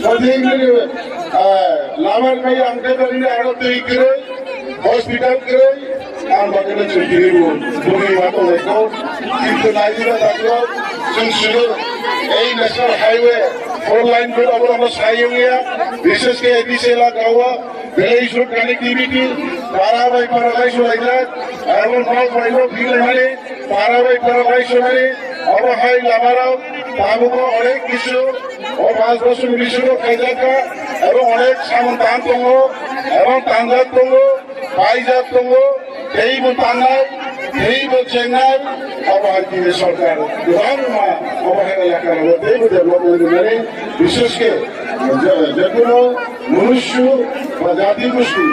Speaker 9: সঠিক লামার ভাই আনকে আরো তৈরি করে হসপিটাল করে আর বাকি ছুটি তুমি মাত্র দেখো কিন্তু নাইজেরিয়া থাকলো এই ন্যাশনাল হাইওয়ে 4 লাইন করে আমরা হাইওয়ে বিশেষ করে এদিকে এলাকা very good connectivity, Parabai Shoraja, Arabon Hall Pailo, Pilani, Parabai Shorai, Obahai Lamarao, Tabuko, Orek Kishu, or Pasbashu Mishu, Kajaka, Aro Orek, Samantan Tongo, Aro Tanzat Tongo, Paizat Tongo, Teibu Tanai, Teibu Chenai, Abahaki Sokar, Dharma, Obahaka, Teibu Development, Vishuske, Japuno, Munushu, Bajati Mushki.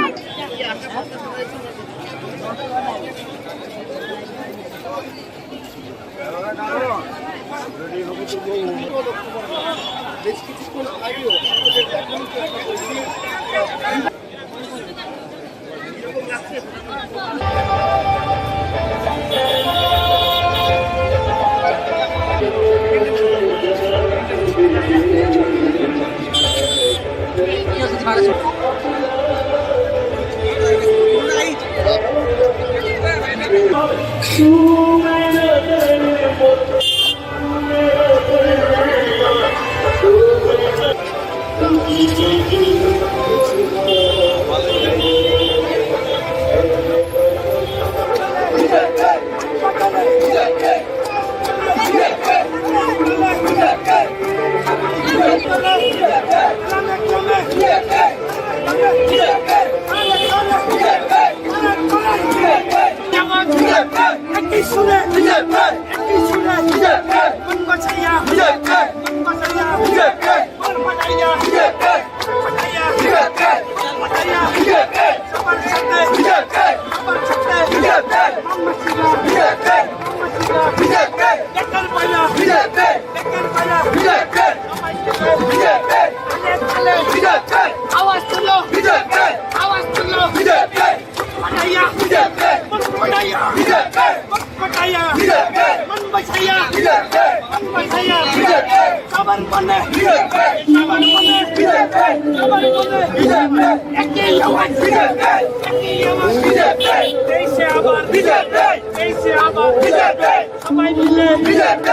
Speaker 1: Su आवाज तुलो आवाज तुलो पटाया मन पटाया पटाया मन बचाया खबर बने एक ही आवाज कैसे आवाज सबाई मिले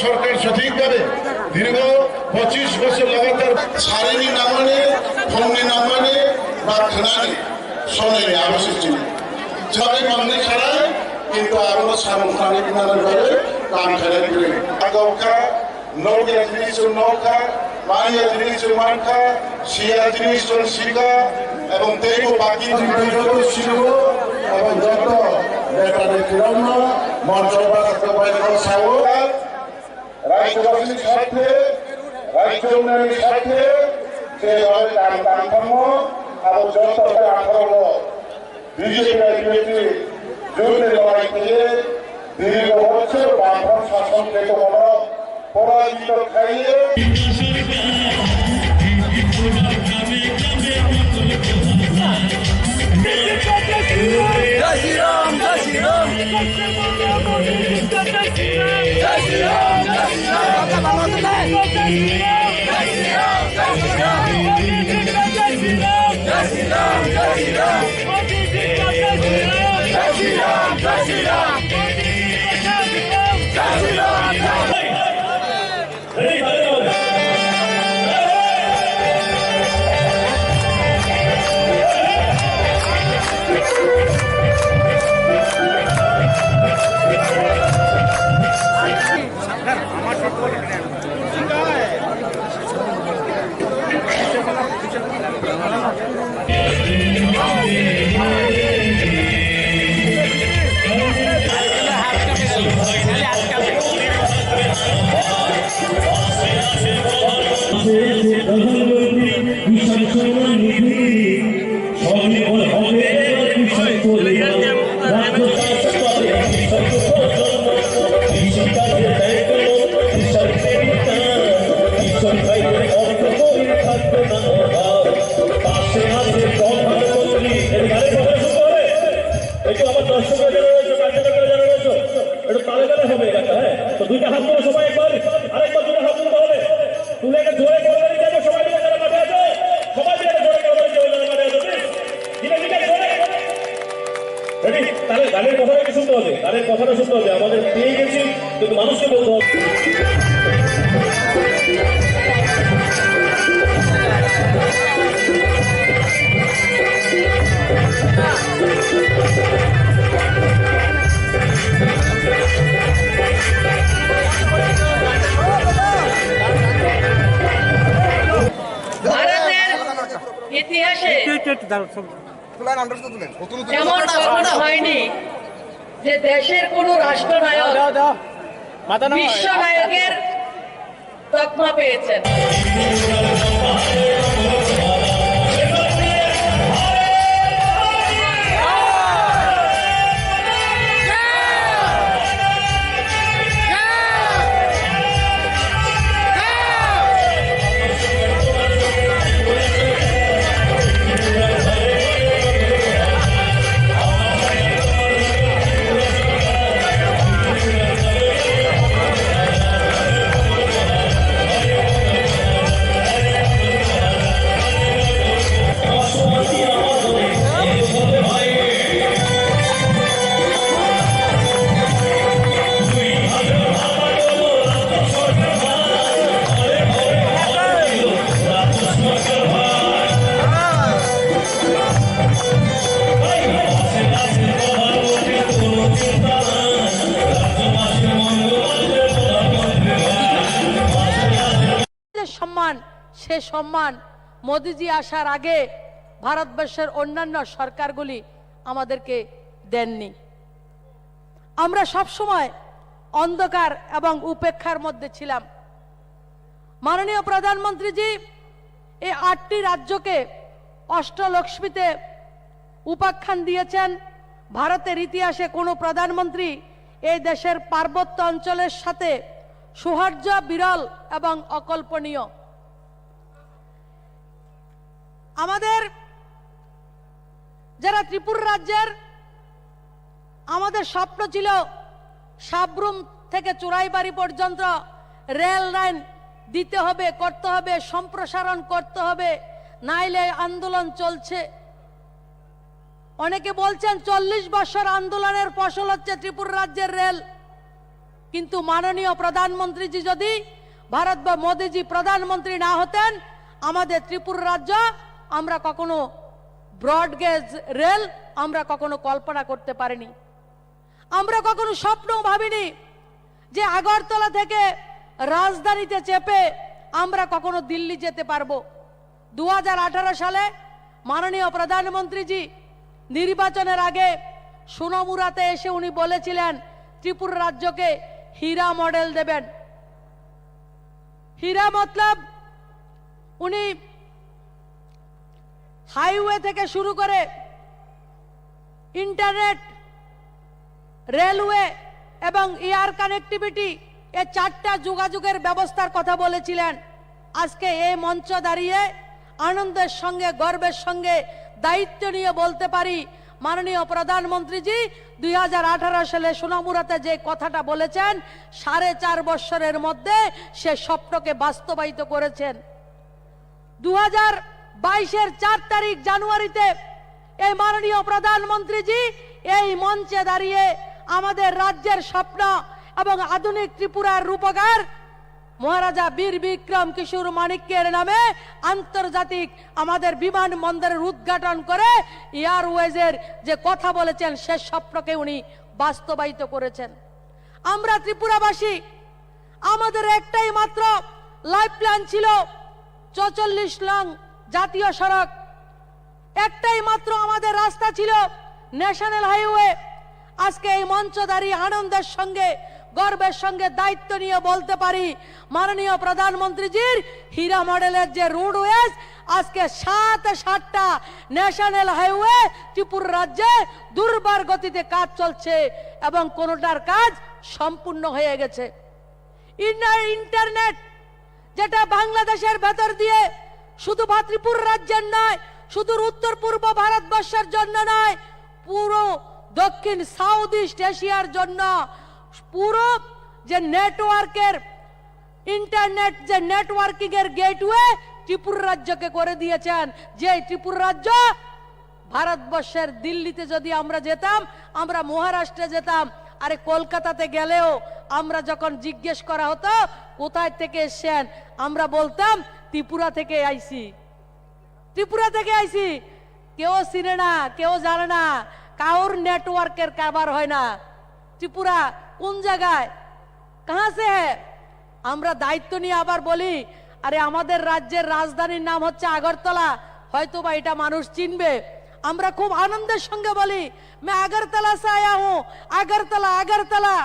Speaker 9: সরকার সঠিকভাবে দীর্ঘ 25 বছর লাগাতার সারেনি না মানে ফোনে না মানে বা খানানি শোনেনি আবশ্যক ছিল সবাই মামনি খারায় কিন্তু আমরা সামনে ভাবে কাম খারাই করে আগকা নৌকা জিনিস নৌকা মাইয়া জিনিস মানকা শিয়া জিনিস শিকা এবং তেইব বাকি জিনিস শিব এবং যত বেটারে কিরণ মঞ্চবাদ বাইরে সাও রাজ্যবাসীর স্বার্থে রাজ্য উন্নয়নের স্বার্থে সেইভাবে কাম এবং যত আন্দোলন বিজেপি যুদ্ধে লড়াই করে দীর্ঘ বছর বামফ্রন্ট শাসন থেকে বড় পরাজিত খাইয়ে
Speaker 8: রেডি? তাহলে গানের কথাটা কি শুনতে হবে? গানের কথাটা শুনতে হবে। আমাদের পেয়ে গেছি, কিন্তু মানুষকে বলতে হবে।
Speaker 1: ভারতের ইতিহাসে এমন কখনো হয়নি যে দেশের কোন রাষ্ট্রনায়ক বিশ্ব নায়কের তকমা পেয়েছেন। সম্মান, সে সম্মান মোদিজি আসার আগে ভারতবর্ষের অন্যান্য সরকারগুলি আমাদেরকে দেননি। আমরা সব সময় অন্ধকার এবং উপেক্ষার মধ্যে ছিলাম। মাননীয় প্রধানমন্ত্রীজি এই 8টি রাজ্যকে অষ্টলক্ষ্মীতে উপাখ্যান দিয়েছেন। ভারতের ইতিহাসে কোনো প্রধানমন্ত্রী এই দেশের পার্বত্য অঞ্চলের সাথে সৌহার্দ্য বিরল এবং অকল্পনীয়। আমাদের যারা ত্রিপুরা রাজ্যের, আমাদের স্বপ্ন ছিল সাবরুম থেকে চুরাইবাড়ি পর্যন্ত রেল লাইন দিতে হবে, করতে হবে, সম্প্রসারণ করতে হবে, নাইলে আন্দোলন চলছে। অনেকে বলছেন 40 বছর আন্দোলনের ফসল হচ্ছে ত্রিপুরা রাজ্যের রেল। কিন্তু মাননীয় প্রধানমন্ত্রীজি যদি ভারত বা মোদিজি প্রধানমন্ত্রী না হতেন, আমাদের ত্রিপুরা রাজ্য আমরা কখনো ব্রডগেজ রেল আমরা কখনো কল্পনা করতে পারিনি। আমরা কখনো স্বপ্নও ভাবিনি যে আগরতলা থেকে রাজধানীতে চেপে আমরা কখনো দিল্লি যেতে পারবো। 2018 সালে মাননীয় প্রধানমন্ত্রীজি নির্বাচনের আগে সোনামুড়াতে এসে উনি বলেছিলেন ত্রিপুরা রাজ্যকে হীরা মডেল দেবেন। হীরা মতলব উনি হাইওয়ে থেকে শুরু করে ইন্টারনেট, রেলওয়ে এবং এয়ার কানেক্টিভিটি, এই 4টা যোগাযোগের ব্যবস্থার কথা বলেছিলেন। আজকে এই মঞ্চ দাঁড়িয়ে আনন্দের সঙ্গে গর্বের সঙ্গে দায়িত্ব নিয়ে বলতে পারি, মাননীয় প্রধানমন্ত্রীজি 2018 সালে সোনামুড়াতে যে কথাটা বলেছেন 4.5 বছরের মধ্যে সে স্বপ্নকে বাস্তবায়িত করেছেন। 2022-এর 4 তারিখ জানুয়ারিতে এই মাননীয় প্রধানমন্ত্রীজি এই মঞ্চে দাঁড়িয়ে আমাদের রাজ্যের স্বপ্ন এবং আধুনিক ত্রিপুরার রূপকার মহারাজা বীর বিক্রম কিশোর মানিক্যের নামে আন্তর্জাতিক আমাদের বিমানবন্দরের উদ্ঘাটন করে এয়ারওয়েজের যে কথা বলেছেন সে স্বপ্নকে উনি বাস্তবায়িত করেছেন। আমরা ত্রিপুরাবাসী, আমাদের একটাই মাত্র লাইফ প্ল্যান ছিল 44 লং জাতীয় সড়ক, একটাই মাত্র আমাদের রাস্তা ছিল ন্যাশনাল হাইওয়ে। আজকে এই মঞ্চ দাঁড়িয়ে আনন্দের সঙ্গে গর্বের সঙ্গে দায়িত্ব নিয়ে বলতে পারি, মাননীয় প্রধানমন্ত্রীজির হীরা মডেলের যে রোডওয়েজ, আজকে 7টা ন্যাশনাল হাইওয়ে ত্রিপুরা রাজ্যে দুর্বার গতিতে কাজ চলছে এবং কোনোটার কাজ সম্পূর্ণ হয়ে গেছে। ইন্টারনেট যেটা বাংলাদেশের ভেতর দিয়ে শুধু ত্রিপুরা রাজ্যের নয়, শুধু উত্তর পূর্ব ভারতবর্ষের জন্য নয়, পুরো দক্ষিণ সাউথ ইস্ট এশিয়ার জন্য পুরো যে নেটওয়ার্কের ইন্টারনেট যে নেটওয়ার্কিং এর গেটওয়ে ত্রিপুরা রাজ্যকে করে দিয়েছেন। যে ত্রিপুরা রাজ্য ভারতবর্ষের দিল্লিতে যদি আমরা যেতাম, আমরা মহারাষ্ট্রে যেতাম, আরে কলকাতাতে গেলেও আমরা যখন জিজ্ঞেস করা হতো কোথায় থেকে এসেছেন, আমরা বলতাম ত্রিপুরা থেকে আইছি, ত্রিপুরা থেকে আইছি। কেউ চিনে না, কেউ জানে না, কাউর নেটওয়ার্কের কারবার হয় না। ত্রিপুরা কোন জায়গায়, কাহা সে হ্যায়? আমরা দায়িত্ব নিয়ে আবার বলি আরে আমাদের রাজ্যের রাজধানীর নাম হচ্ছে আগরতলা, হয়তো বা এটা মানুষ চিনবে। আমরা খুব আনন্দের সঙ্গে বলি मैं আগরতলা से आया हूं, আগরতলা আগরতলা।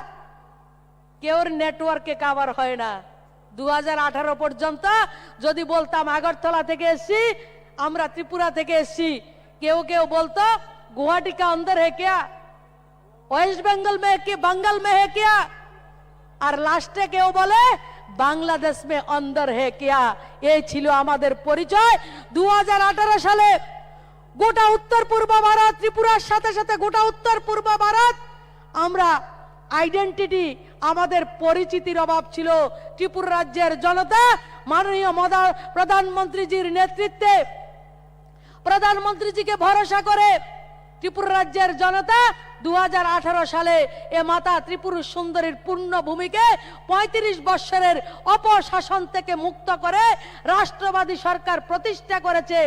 Speaker 1: কেউর নেটওয়ার্কে কাভার হয় না। 2018 পর্যন্ত যদি বলতাম আগরতলা থেকে এসেছি, আমরা ত্রিপুরা থেকে এসেছি, কেউ কেউ বলতো गुवाहाटी का अंदर है क्या, वेस्ट बंगाल में कि बंगाल में है क्या, আর লাস্টে কেউ বলে বাংলাদেশ মে অন্দর হে কিয়া। এই ছিল আমাদের পরিচয়। 2018 সালে গোটা উত্তর পূর্ব ভারত, ত্রিপুরার সাথে সাথে গোটা উত্তর পূর্ব ভারত, আমরা আইডেন্টিটি, আমাদের পরিচিতির অভাব ছিল। ত্রিপুরা রাজ্যের জনতা মাননীয় প্রধানমন্ত্রীজির নেতৃত্বে, প্রধানমন্ত্রীজিকে ভরসা করে ত্রিপুরা রাজ্যের জনতা 2018 সালে এ মাতা ত্রিপুরা সুন্দরীর পূর্ণ ভূমিকে 35 বছরের অপশাসন থেকে মুক্ত করে রাষ্ট্রবাদী সরকার প্রতিষ্ঠা করেছে।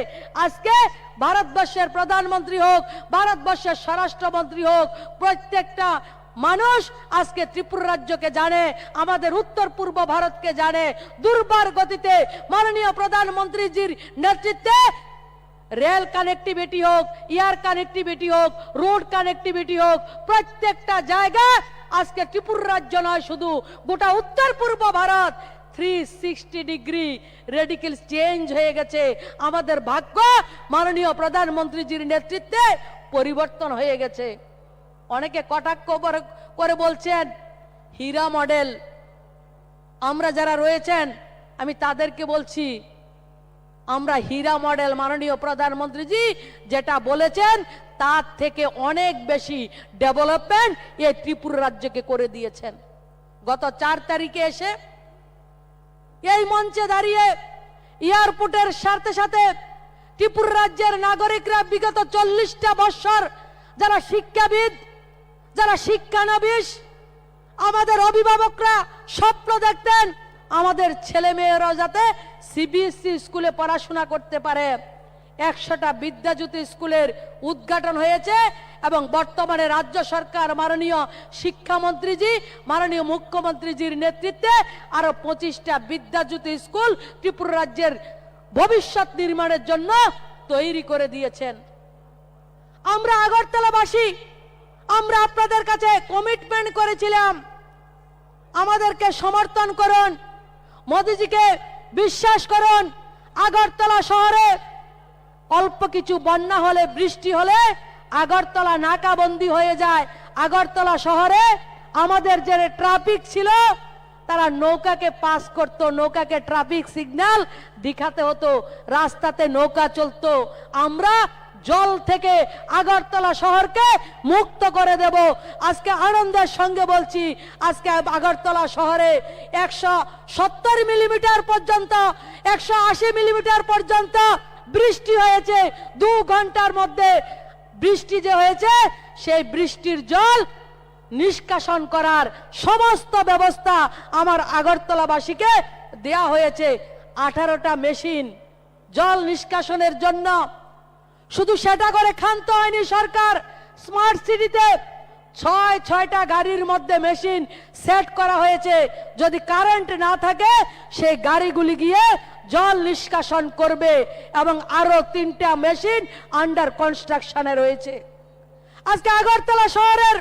Speaker 1: আজকে ভারতবর্ষের প্রধানমন্ত্রী হোক, ভারতবর্ষের স্বরাষ্ট্রমন্ত্রী হোক, প্রত্যেকটা মানুষ আজকে ত্রিপুরা রাজ্যকে জানে, আমাদের উত্তর পূর্ব ভারতকে জানে। দুর্বার গতিতে মাননীয় প্রধানমন্ত্রীজির নেতৃত্বে রেল কানেক্টিভিটি হোক, এয়ার কানেক্টিভিটি হোক, রোড কানেক্টিভিটি হোক, প্রত্যেকটা জায়গায় আজকে ত্রিপুরা রাজ্য নয়, শুধু গোটা উত্তর পূর্ব ভারত 360 ডিগ্রি রেডিক্যাল চেঞ্জ হয়ে গেছে। আমাদের ভাগ্য মাননীয় প্রধানমন্ত্রীজির নেতৃত্বে পরিবর্তন হয়ে গেছে। অনেকে কটাক্ষ করে বলছেন হীরা মডেল। আমরা যারা রয়েছেন আমি তাদেরকে বলছি আমরা হীরা মডেল। মাননীয় প্রধানমন্ত্রীজি যেটা বলেছেন তার থেকে অনেক বেশি ডেভেলপমেন্ট এই ত্রিপুরা রাজ্যকে করে দিয়েছেন। গত 4 তারিখে এসে এই মঞ্চে দাঁড়িয়ে এয়ারপোর্টের সাথে সাথে ত্রিপুরা রাজ্যের নাগরিকরা বিগত 40টা বছর যারা শিক্ষাবিদ, যারা শিক্ষানবিশ, আমাদের অভিভাবকরা স্বপ্ন দেখতেন আমাদের ছেলে মেয়েরা যাতে সিবিএসসি স্কুলে পড়াশোনা করতে পারে। 100টা বিদ্যাজ্যোতি স্কুলের উদ্ঘাটন হয়েছে এবং বর্তমানে রাজ্য সরকার মাননীয় শিক্ষামন্ত্রীজি, মাননীয় মুখ্যমন্ত্রীজির নেতৃত্বে আরো 25টা বিদ্যাজ্যোতি স্কুল ত্রিপুরা রাজ্যের ভবিষ্যৎ নির্মাণের জন্য তৈরি করে দিয়েছেন। আমরা আগরতলাবাসী, আমরা আপনাদের কাছে কমিটমেন্ট করেছিলাম আমাদেরকে সমর্থন করুন, মোদিজিকে বিশ্বাস করুন। আগরতলা শহরে অল্প কিছু বন্যা হলে, বৃষ্টি হলে আগরতলা নাকাবন্দি হয়ে যায়। আগরতলা শহরে আমাদের যে ট্রাফিক ছিল তারা নৌকাকে পাস করত, নৌকাকে ট্রাফিক সিগন্যাল দেখাতে হতো, রাস্তাতে নৌকা চলতো। আমরা জল থেকে আগরতলা শহরকে মুক্ত করে দেব। আজকে আনন্দের সঙ্গে বলছি আজকে আগরতলা শহরে 170 মিলিমিটার পর্যন্ত, 180 মিলিমিটার পর্যন্ত বৃষ্টি হয়েছে। 2 ঘন্টার মধ্যে বৃষ্টি যে হয়েছে সেই বৃষ্টির জল নিষ্কাশন করার সমস্ত ব্যবস্থা আমার আগরতলাবাসীকে দেয়া হয়েছে। 18টা মেশিন জল নিষ্কাশনের জন্য। শুধু সেটা করে ক্ষান্ত হয়নি সরকার, স্মার্ট সিটিতে 6টা গাড়ির মধ্যে মেশিন সেট করা হয়েছে। যদি কারেন্ট না থাকে সেই গাড়িগুলি গিয়ে জল নিষ্কাশন করবে এবং আরো 3টা মেশিন আন্ডার কনস্ট্রাকশনে রয়েছে। আজকে আগরতলা শহরের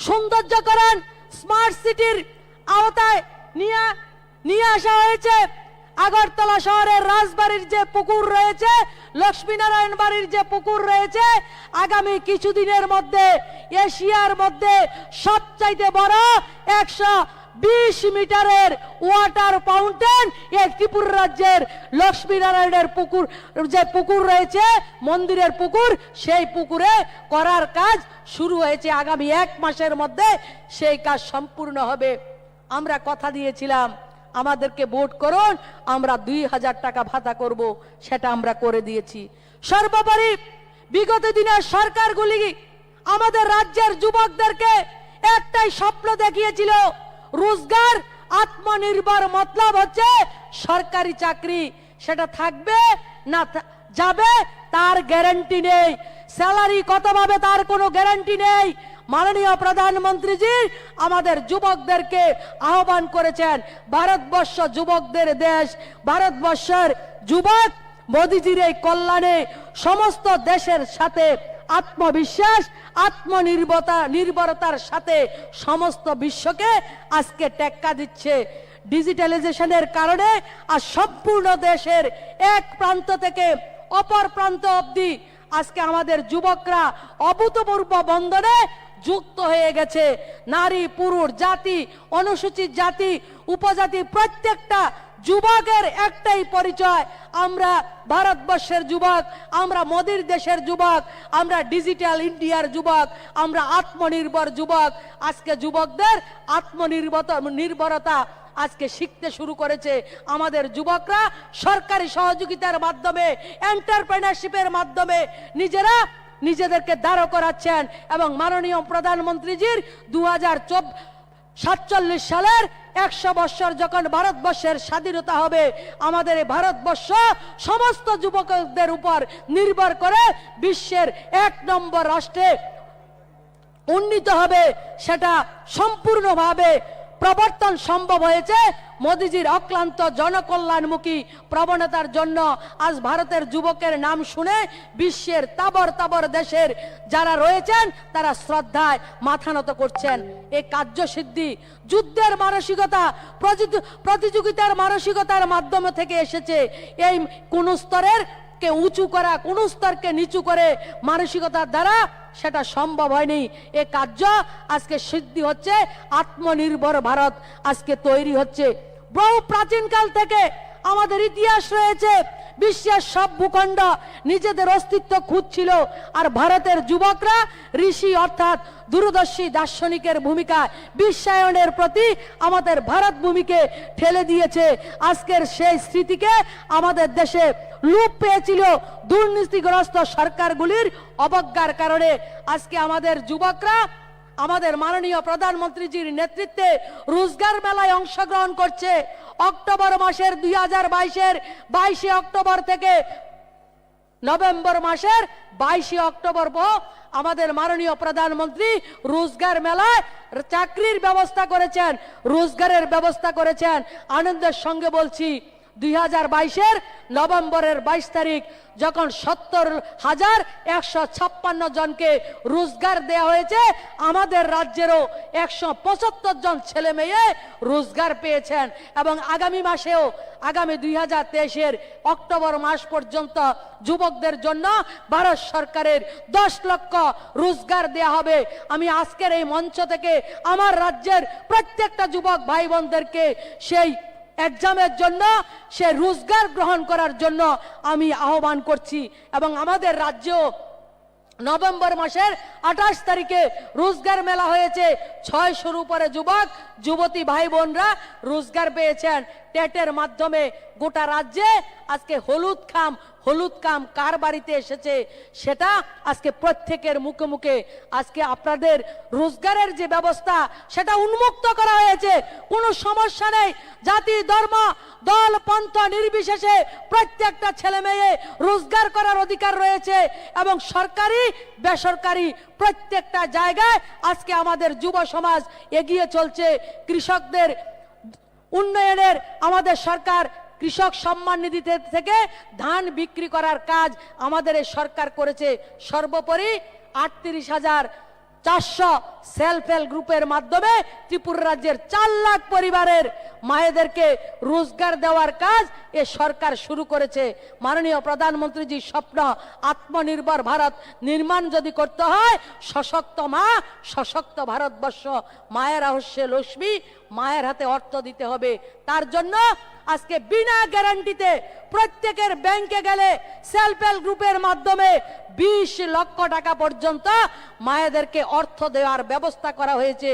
Speaker 1: সৌন্দর্যকরণ স্মার্ট সিটির আওতায় নিয়ে আসা হয়েছে। আগরতলা শহরের রাজবাড়ির যে পুকুর রয়েছে, লক্ষ্মীনারায়ণ বাড়ির যে পুকুর রয়েছে, আগামী কিছুদিনের মধ্যে এশিয়ার মধ্যে সবচাইতে বড় 120 মিটারের ওয়াটার ফাউন্টেন এই ত্রিপুরা রাজ্যের লক্ষ্মীনারায়ণের পুকুর, যে পুকুর রয়েছে মন্দিরের পুকুর, সেই পুকুরে করার কাজ শুরু হয়েছে। আগামী 1 মাসের মধ্যে সেই কাজ সম্পূর্ণ হবে। আমরা কথা দিয়েছিলাম আমাদেরকে ভোট করুন, আমরা 2000 টাকা ভাতা করব, সেটা আমরা করে দিয়েছি। সর্বোপরি বিগত দিনের সরকারগুলি আমাদের রাজ্যের যুবকদেরকে একটাই স্বপ্ন দেখিয়েছিল, রোজগার, আত্মনির্ভর, মতলব হচ্ছে সরকারি চাকরি। সেটা থাকবে না যাবে তার গ্যারান্টি নেই, স্যালারি কত পাবে তার কোনো গ্যারান্টি নেই। মাননীয় প্রধানমন্ত্রীজি আমাদের যুবকদেরকে আহ্বান করেছেন, ভারতবর্ষ যুবকদের দেশ, ভারতবর্ষের যুবক মোদিজির এই কল্যাণে সমস্ত দেশের সাথে আত্মবিশ্বাস, নির্ভরতার সাথে সমস্ত বিশ্বকে আজকে টেক্কা দিচ্ছে। ডিজিটালাইজেশনের কারণে আর সম্পূর্ণ দেশের এক প্রান্ত থেকে অপর প্রান্ত অবধি আজকে আমাদের যুবকরা অভূতপূর্ব বন্ধনে যুক্ত হয়ে গেছে। নারী, পুরুষ, জাতি, অনুসূচিত জাতি, উপজাতি প্রত্যেকটা যুবকের একটাই পরিচয়, আমরা ভারতবর্ষের যুবক, আমরা মোদির দেশের যুবক, আমরা ডিজিটাল ইন্ডিয়ার যুবক, আমরা আত্মনির্ভর যুবক। আজকে যুবকদের আত্মনির্ভরতা আজকে শিখতে শুরু করেছে আমাদের যুবকরা। সরকারি সহযোগিতার মাধ্যমে, এন্টারপ্রেনারশিপের মাধ্যমে নিজেদেরকে দাঁড় করাচ্ছেন। এবং মাননীয় প্রধানমন্ত্রীজির 2047 সালের 100 বছর যখন ভারতবর্ষের স্বাধীনতা হবে, আমাদের এই ভারতবর্ষ সমস্ত যুবকদের উপর নির্ভর করে বিশ্বের 1 নম্বর রাষ্ট্রে উন্নীত হবে। সেটা সম্পূর্ণভাবে প্রবর্তন সম্ভব হয়েছে মোদিজির অক্লান্ত জনকল্যাণমুখী প্রবণতার জন্য। আজ ভারতের যুবকের নাম শুনে বিশ্বের তাবর দেশের যারা রয়েছেন তারা শ্রদ্ধায় মাথা নত করছেন। এই কার্যসিদ্ধি যুদ্ধের মানসিকতা, প্রতিযোগিতার মানসিকতার মাধ্যমে থেকে এসেছে। এই কোন স্তরের কে উঁচু করা, কোন স্তরকে নিচু করে মানসিকতার দ্বারা সেটা সম্ভব হয়নি। এ কার্য আজকে সিদ্ধি হচ্ছে, আত্মনির্ভর ভারত আজকে তৈরি হচ্ছে। বহু প্রাচীনকাল থেকে আমাদের ইতিহাস রয়েছে, বিশ্বের সব ভূখণ্ড নিজেদের অস্তিত্ব খুঁজছিল, আর ভারতের যুবকরা ঋষি অর্থাৎ দূরদর্শী দার্শনিকের ভূমিকা বিশ্বায়নের প্রতি আমাদের ভারত ভূমিকে ঠেলে দিয়েছে। আজকের সেই স্মৃতিকে আমাদের দেশে লুপ পেয়েছিল দুর্নীতিগ্রস্ত সরকারগুলির অবজ্ঞার কারণে। আজকে আমাদের যুবকরা আমাদের মাননীয় প্রধানমন্ত্রীজির নেতৃত্বে রোজগার মেলায় অংশগ্রহণ করছে। অক্টোবর মাসের 2022-এর 22 অক্টোবর থেকে নভেম্বর মাসের 22 অক্টোবর আমাদের মাননীয় প্রধানমন্ত্রী রোজগার মেলায় চাকরির ব্যবস্থা করেছেন, রোজগারের ব্যবস্থা করেছেন। আনন্দের সঙ্গে বলছি 2022-এর নভেম্বরের 22 তারিখ যখন 70,156 জনকে রোজগার দেয়া হয়েছে, আমাদের রাজ্যেরও 175 জন ছেলে মেয়ে রোজগার পেয়েছেন। এবং আগামী মাসেও, আগামী 2023-এর অক্টোবর মাস পর্যন্ত যুবকদের জন্য ভারত সরকারের 10 লক্ষ রোজগার দেয়া হবে। আমি আজকের এই মঞ্চ থেকে আমার রাজ্যের প্রত্যেকটা যুবক ভাই বোনদেরকে সেই এক্সামের জন্য, সে রোজগার গ্রহণ করার জন্য আমি আহ্বান করছি। এবং আমাদের রাজ্যেও নভেম্বর মাসের 28 তারিখে রোজগার মেলা হয়েছে। 600-র উপরে যুবক যুবতী ভাই বোনরা রোজগার পেয়েছেন টেটের মাধ্যমে। গোটা রাজ্যে আজকে হলুদ কাম কার বাড়িতে এসেছে সেটা আজকে প্রত্যেকের মুখে মুখে। আজকে আপনাদের রোজগারের যে ব্যবস্থা সেটা উন্মুক্ত করা হয়েছে, কোনো সমস্যা নেই। জাতি, ধর্ম, দল, পন্থ নির্বিশেষে প্রত্যেকটা ছেলে মেয়ে রোজগার করার অধিকার রয়েছে। এবং সরকারি বেসরকারি প্রত্যেকটা জায়গায় আজকে আমাদের যুব সমাজ এগিয়ে চলছে। কৃষকদের উন্নয়নের আমাদের সরকার কৃষক সম্মান নিধি থেকে ধান বিক্রি করার কাজ আমাদের এই সরকার করেছে। সর্বোপরি 38,400 সেলফ হেল্প গ্রুপের মাধ্যমে ত্রিপুরা রাজ্যের 4 লাখ পরিবারের মায়েদেরকে রোজগার দেওয়ার কাজ এ সরকার শুরু করেছে। মাননীয় প্রধানমন্ত্রীজির স্বপ্ন আত্মনির্ভর ভারত নির্মাণ যদি করতে হয়, সশক্ত মা, সশক্ত ভারতবর্ষ, মায়ের রহস্যে লক্ষ্মী, মায়ের হাতে অর্থ দিতে হবে। তার জন্য আজকে বিনা গ্যারান্টিতে প্রত্যেকের ব্যাংকে গেলে সেলফ হেল্প গ্রুপের মাধ্যমে 20 লক্ষ টাকা পর্যন্ত মায়েদেরকে অর্থ দেওয়ার ব্যবস্থা করা হয়েছে।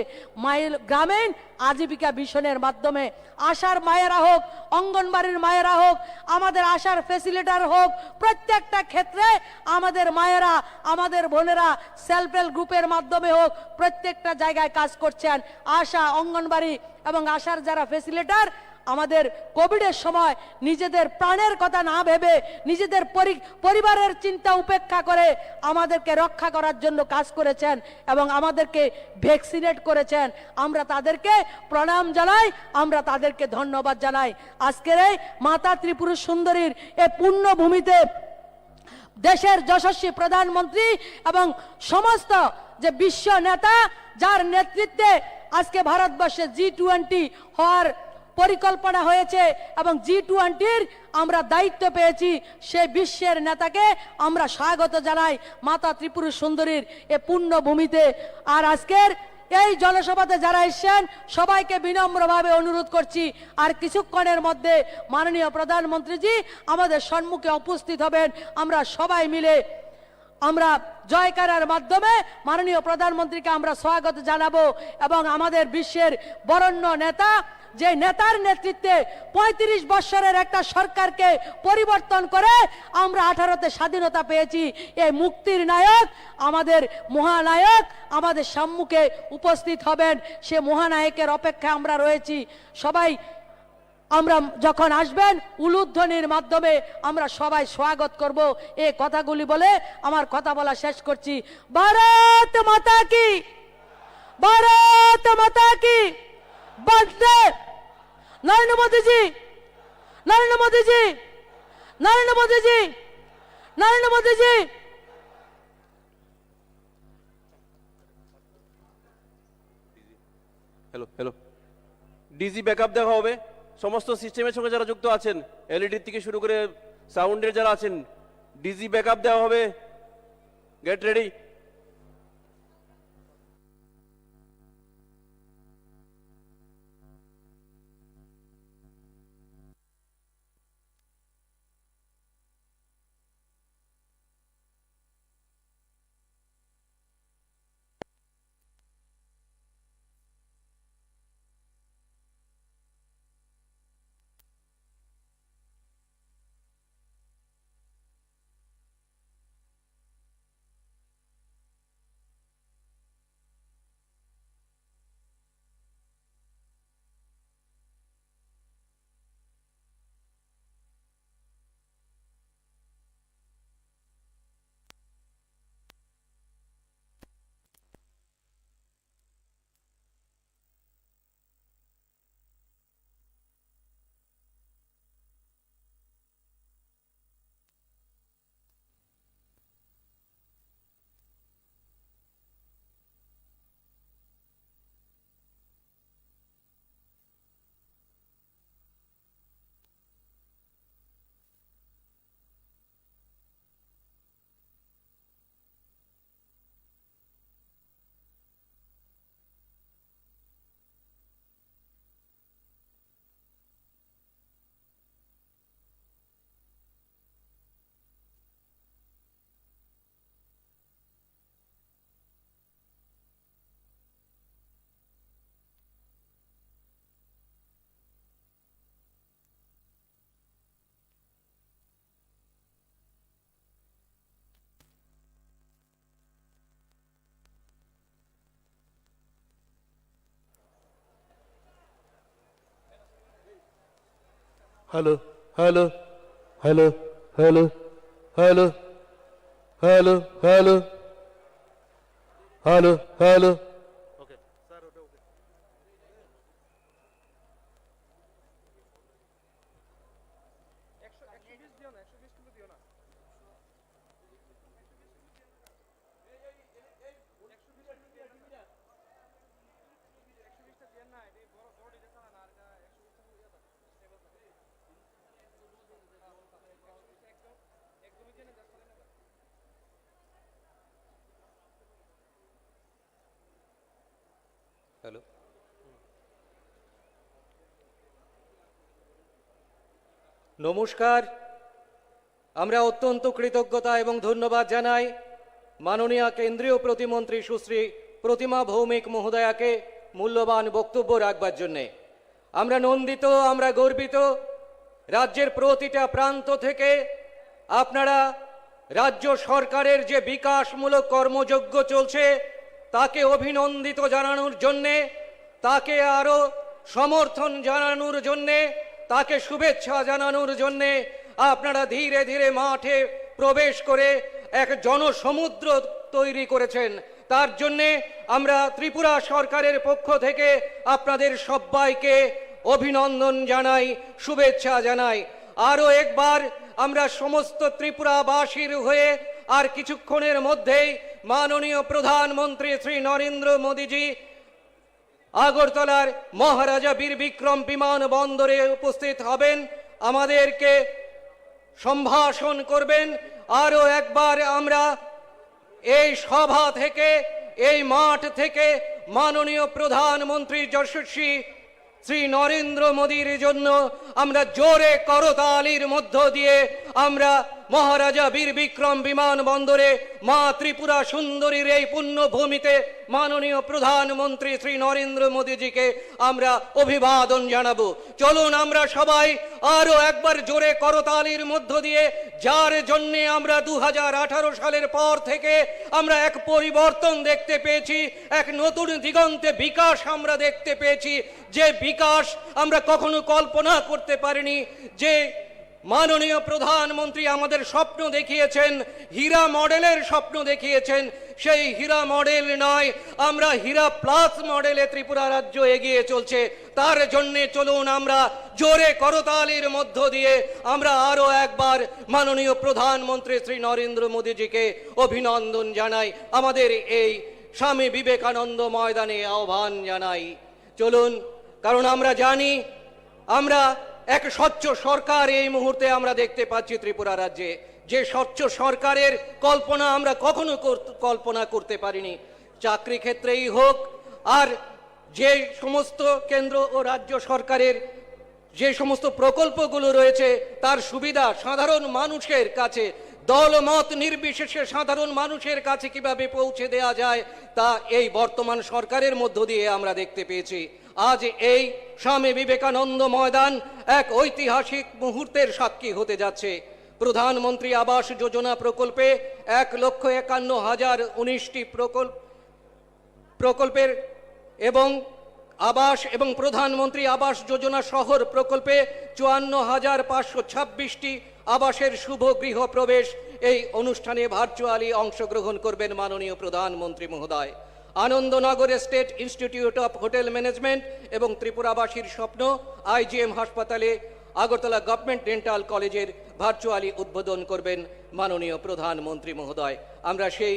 Speaker 1: গ্রামীণ আজীবিকা মিশনের মাধ্যমে আশার মায়েরা হোক, অঙ্গনবাড়ির মায়েরা হোক, আমাদের আশার ফ্যাসিলিটার হোক, প্রত্যেকটা ক্ষেত্রে আমাদের মায়েরা, আমাদের বোনেরা সেলফ হেল্প গ্রুপের মাধ্যমে হোক প্রত্যেকটা জায়গায় কাজ করছেন। আশা, অঙ্গনবাড়ি এবং আশার যারা ফ্যাসিলিটার আমাদের কোভিডের সময় নিজেদের প্রাণের কথা না ভেবে নিজেদের পরিবারের চিন্তা উপেক্ষা করে আমাদেরকে রক্ষা করার জন্য কাজ করেছেন এবং আমাদেরকে ভ্যাকসিনেট করেছেন। আমরা তাদেরকে প্রণাম জানাই, আমরা তাদেরকে ধন্যবাদ জানাই। আজকের এই মাতা ত্রিপুরা সুন্দরীর এই পুণ্যভূমিতে দেশের যশস্বী প্রধানমন্ত্রী এবং সমস্ত যে বিশ্ব নেতা যার নেতৃত্বে আজকে ভারতবর্ষে G20 হওয়ার পরিকল্পনা হয়েছে এবং G20-র আমরা দায়িত্ব পেয়েছি, সেই বিশ্বের নেতাকে আমরা স্বাগত জানাই মাতা ত্রিপুরা সুন্দরীর এ পুণ্যভূমিতে। আর আজকের এই জনসভাতে যারা এসেছেন সবাইকে বিনম্রভাবে অনুরোধ করছি, আর কিছুক্ষণের মধ্যে মাননীয় প্রধানমন্ত্রীজি আমাদের সম্মুখে উপস্থিত হবেন। আমরা সবাই মিলে আমরা জয়কারের মাধ্যমে মাননীয় প্রধানমন্ত্রীকে আমরা স্বাগত জানাবো এবং আমাদের বিশ্বের বরেণ্য নেতা, যে নেতার নেতৃত্বে 35 বছরের একটা সরকারকে পরিবর্তন করে আমরা 18তে স্বাধীনতা পেয়েছি, এই মুক্তির নায়ক, আমাদের মহানায়ক আমাদের সম্মুখে উপস্থিত হবেন। সে মহানায়কের অপেক্ষায় আমরা রয়েছি। সবাই আমরা যখন আসবেন উলুধ্বনির মাধ্যমে আমরা সবাই স্বাগত করব। এই কথাগুলি বলে আমার কথা বলা শেষ করছি। ভারত মাতা কি, ভারত মাতা কি, বন্দে নরেন্দ্র মোদীজি, নরেন্দ্র মোদীজি, নরেন্দ্র মোদীজি, নরেন্দ্র মোদীজি।
Speaker 4: হ্যালো হ্যালো, ডিজি ব্যাকআপ দেখা হবে সমস্ত সিস্টেমের সঙ্গে যারা যুক্ত আছেন, এলইডি থেকে শুরু করে সাউন্ডের যারা আছেন, ডিজি ব্যাকআপ দেওয়া হবে। Get ready.
Speaker 5: Hello hello hello hello hello hello hello hello hello.
Speaker 7: Hello. নমস্কার। আমরা অত্যন্ত কৃতজ্ঞতা এবং ধন্যবাদ জানাই মাননীয় কেন্দ্রীয় প্রতিমন্ত্রী সুশ্রী প্রতিমা ভৌমিক মহোদয়াকে মূল্যবান বক্তব্য রাখবার জন্যে। আমরা নন্দিত, আমরা গর্বিত। রাজ্যের প্রতিটা প্রান্ত থেকে আপনারা রাজ্য সরকারের যে বিকাশমূলক কর্মযজ্ঞ চলছে তাকে অভিনন্দিত জানানোর জন্যে, তাকে আরও সমর্থন জানানোর জন্যে, তাকে শুভেচ্ছা জানানোর জন্যে আপনারা ধীরে ধীরে মাঠে প্রবেশ করে এক জনসমুদ্র তৈরি করেছেন। তার জন্যে আমরা ত্রিপুরা সরকারের পক্ষ থেকে আপনাদের সবাইকে অভিনন্দন জানাই, শুভেচ্ছা জানাই। আরও একবার আমরা সমস্ত ত্রিপুরাবাসীর হয়ে আর কিছুক্ষণের মধ্যেই মাননীয় প্রধানমন্ত্রী শ্রী নরেন্দ্র মোদীজি আগরতলার মহারাজা বীর বিক্রম বিমানবন্দরে উপস্থিত হবেন, আমাদেরকে সম্ভাষণ করবেন। আরও একবার আমরা এই সভা থেকে, এই মাঠ থেকে মাননীয় প্রধানমন্ত্রী যশস্বী শ্রী নরেন্দ্র মোদীর জন্য আমরা জোরে করতালির মধ্য দিয়ে আমরা মহারাজা বীর বিক্রম বিমানবন্দরে মা ত্রিপুরা সুন্দরীর এই পুণ্যভূমিতে মাননীয় প্রধানমন্ত্রী শ্রী নরেন্দ্র মোদীজিকে আমরা অভিবাদন জানাবো। চলুন আমরা সবাই আরো একবার জোরে করতালির মধ্য দিয়ে, যার জন্যে আমরা 2018 সালের পর থেকে আমরা এক পরিবর্তন দেখতে পেয়েছি, এক নতুন দিগন্তে বিকাশ আমরা দেখতে পেয়েছি, যে বিকাশ আমরা কখনো কল্পনা করতে পারিনি। যে মাননীয় প্রধানমন্ত্রী আমাদের স্বপ্ন দেখিয়েছেন, হীরা মডেলের স্বপ্ন দেখিয়েছেন, সেই হীরা মডেল নয়, আমরা হীরা প্লাস মডেলে ত্রিপুরা রাজ্য এগিয়ে চলছে। তার জন্যে চলুন আমরা জোরে করতালির মধ্য দিয়ে আমরা আরো একবার মাননীয় প্রধানমন্ত্রী শ্রী নরেন্দ্র মোদীজিকে অভিনন্দন জানাই, আমাদের এই স্বামী বিবেকানন্দ ময়দানে আহ্বান জানাই। চলুন, কারণ আমরা জানি আমরা এক স্বচ্ছ সরকার এই মুহূর্তে আমরা দেখতে পাচ্ছি ত্রিপুরা রাজ্যে, যে স্বচ্ছ সরকারের কল্পনা আমরা কখনো কল্পনা করতে পারিনি। চাকরি ক্ষেত্রেই হোক, আর যে সমস্ত কেন্দ্র ও রাজ্য সরকারের যে সমস্ত প্রকল্পগুলো রয়েছে তার সুবিধা সাধারণ মানুষের কাছে, দলমত নির্বিশেষে সাধারণ মানুষের কাছে কিভাবে পৌঁছে দেওয়া যায় তা এই বর্তমান সরকারের মধ্য দিয়ে আমরা দেখতে পেয়েছি। আজ এই স্বামী বিবেকানন্দ ময়দান এক ঐতিহাসিক মুহূর্তের সাক্ষী হতে যাচ্ছে। প্রধানমন্ত্রী আবাস যোজনা প্রকল্পে 1,51,019টি প্রকল্পের এবং আবাস এবং প্রধানমন্ত্রী আবাস যোজনা শহর প্রকল্পে 54,526টি আবাসের শুভ গৃহ প্রবেশ। এই অনুষ্ঠানে ভার্চুয়ালি অংশগ্রহণ করবেন মাননীয় প্রধানমন্ত্রী মহোদয়। Anandanagar state institute of hotel management এবং ত্রিপুরাবাসীর স্বপ্ন IGM হাসপাতালে আগরতলা গভর্নমেন্ট ডেন্টাল কলেজের ভার্চুয়ালি উদ্বোধন করবেন মাননীয় প্রধানমন্ত্রী মহোদয়। আমরা সেই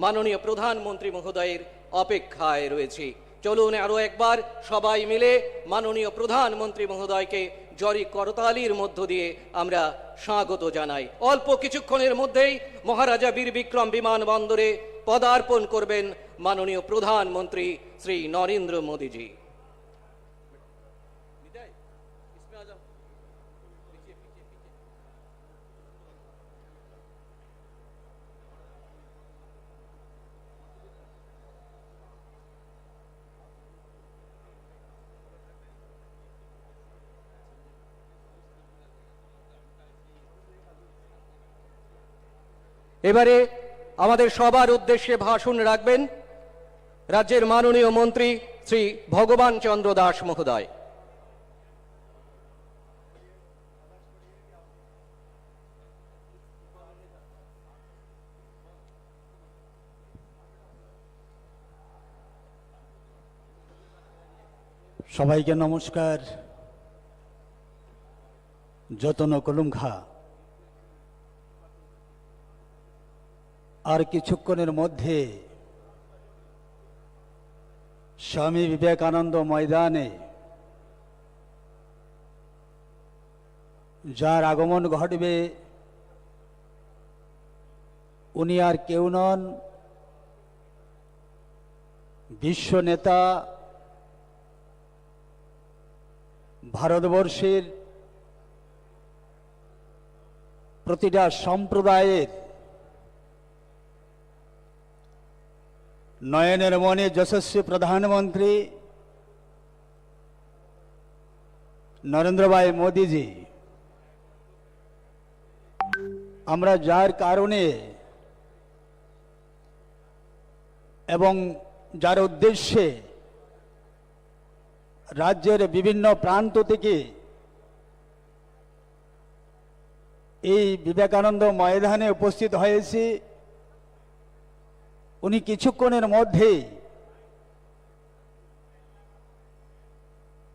Speaker 7: মাননীয় প্রধানমন্ত্রী মহোদয়ের অপেক্ষায় রয়েছি। চলুন আরো একবার সবাই মিলে মাননীয় প্রধানমন্ত্রী মহোদয়কে জরি করতালির মধ্য দিয়ে আমরা স্বাগত জানাই। অল্প কিছুক্ষণের মধ্যেই মহারাজা বীর বিক্রম বিমানবন্দরে পদার্পণ করবেন মাননীয় প্রধানমন্ত্রী শ্রী নরেন্দ্র মোদীজি। এবারে আমাদের সবার উদ্দেশ্যে ভাষণ রাখবেন রাজ্যের মাননীয় মন্ত্রী শ্রী ভগবান চন্দ্র দাস মহোদয়।
Speaker 6: সবাইকে নমস্কার। যতন কলুমঘা আর কিছুক্ষণের মধ্যে স্বামী বিবেকানন্দ ময়দানে যার আগমন ঘটবে উনি আর কেউ নন, বিশ্ব নেতা, ভারতবর্ষের প্রতিটা সম্প্রদায়ের নয়নের মনে যশস্বী প্রধানমন্ত্রী নরেন্দ্র ভাই মোদীজি, আমরা যার কারণে এবং যার উদ্দেশ্যে রাজ্যের বিভিন্ন প্রান্ত থেকে এই বিবেকানন্দ ময়দানে উপস্থিত হয়েছি, উনি কিছুক্ষণের মধ্যেই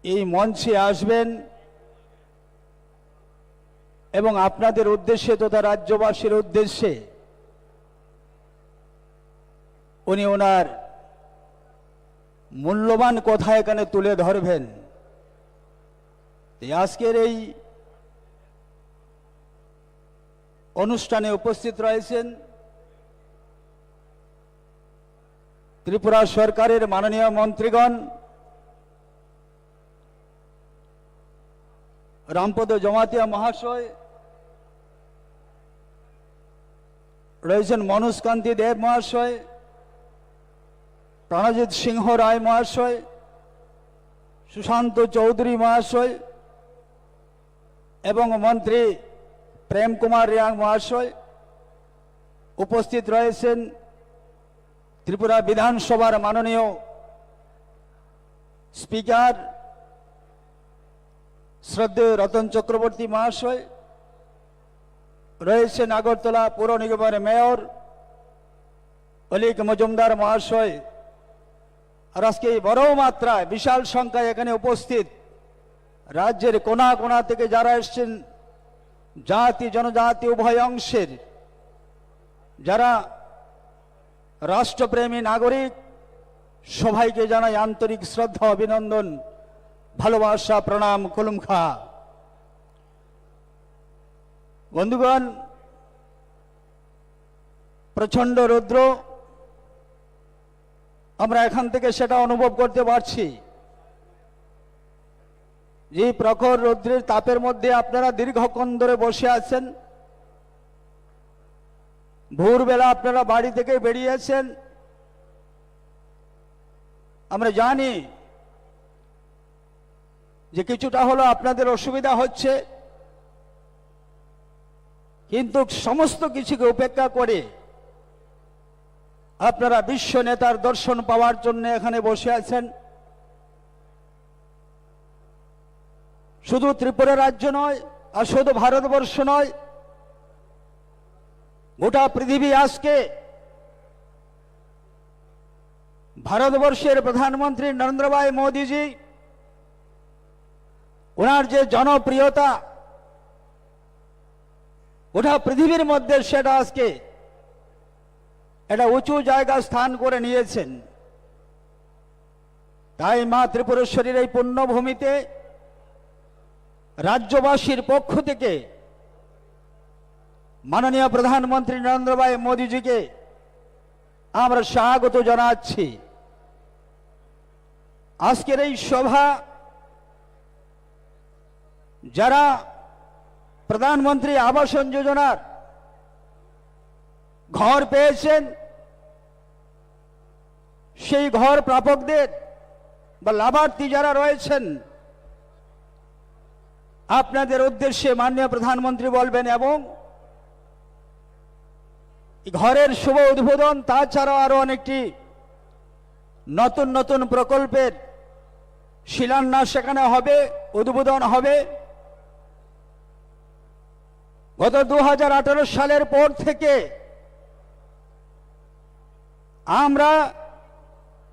Speaker 6: এই মঞ্চে আসবেন এবং আপনাদের উদ্দেশ্যে তথা রাজ্যবাসীর উদ্দেশ্যে উনি ওনার মূল্যবান কথা এখানে তুলে ধরবেন। আজকের এই অনুষ্ঠানে উপস্থিত রয়েছেন ত্রিপুরা সরকারের মাননীয় মন্ত্রীগণ, রামপদ জমাতিয়া মহাশয় রয়েছেন, মনোজ কান্তি দেব মহাশয়, প্রণজিৎ সিংহ রায় মহাশয়, সুশান্ত চৌধুরী মহাশয় এবং মন্ত্রী প্রেম কুমার রিয়াং মহাশয়। উপস্থিত রয়েছেন ত্রিপুরা বিধানসভার মাননীয় স্পিকার শ্রদ্ধেয় রতন চক্রবর্তী মহাশয়, রয়েছেন আগরতলা পৌর নিগমের মেয়র অলিক মজুমদার মহাশয়। আর আজকে এই বড় মাত্রায় বিশাল সংখ্যায় এখানে উপস্থিত রাজ্যের কোনা কোনা থেকে যারা এসছেন, জাতি জনজাতি উভয় অংশের যারা রাষ্ট্রপ্রেমী নাগরিক, সবাইকে জানাই আন্তরিক শ্রদ্ধা, অভিনন্দন, ভালোবাসা, প্রণাম, কুলুমখা। বন্ধুগণ, প্রচন্ড রৌদ্র, আমরা এখান থেকে সেটা অনুভব করতে পারছি যে প্রখর রৌদ্রের তাপের মধ্যে আপনারা দীর্ঘক্ষণ ধরে বসে আছেন। ভোরবেলা আপনারা বাড়ি থেকে বেরিয়েছেন। আমরা জানি যে কিছুটা হলো আপনাদের অসুবিধা হচ্ছে, কিন্তু সমস্ত কিছুকে উপেক্ষা করে আপনারা বিশ্ব নেতার দর্শন পাওয়ার জন্য এখানে বসে আছেন। শুধু ত্রিপুরা রাজ্য নয় আর শুধু ভারতবর্ষ নয়, গোটা পৃথিবী আজকে ভারতবর্ষের প্রধানমন্ত্রী নরেন্দ্র ভাই মোদীজি, ওনার যে জনপ্রিয়তা গোটা পৃথিবীর মধ্যে, সেটা আজকে এটা উঁচু জায়গা স্থান করে নিয়েছেন। তাই মা ত্রিপুরেশ্বরীর এই পুণ্যভূমিতে রাজ্যবাসীর পক্ষ থেকে মাননীয় প্রধানমন্ত্রী নরেন্দ্র ভাই মোদীজিকে আমরা স্বাগত জানাচ্ছি। আজকের এই সভা যারা প্রধানমন্ত্রী আবাস যোজনার ঘর পেয়েছেন, সেই ঘর প্রাপকদের বা লাভার্থী যারা রয়েছেন, আপনাদের উদ্দেশ্যে মাননীয় প্রধানমন্ত্রী বলবেন এবং ঘরের শুভ উদ্বোধন, তাছাড়াও আরো অনেকটি নতুন নতুন প্রকল্পের শিলান্যাস সেখানে হবে, উদ্বোধন হবে। গত 2018 সালের পর থেকে আমরা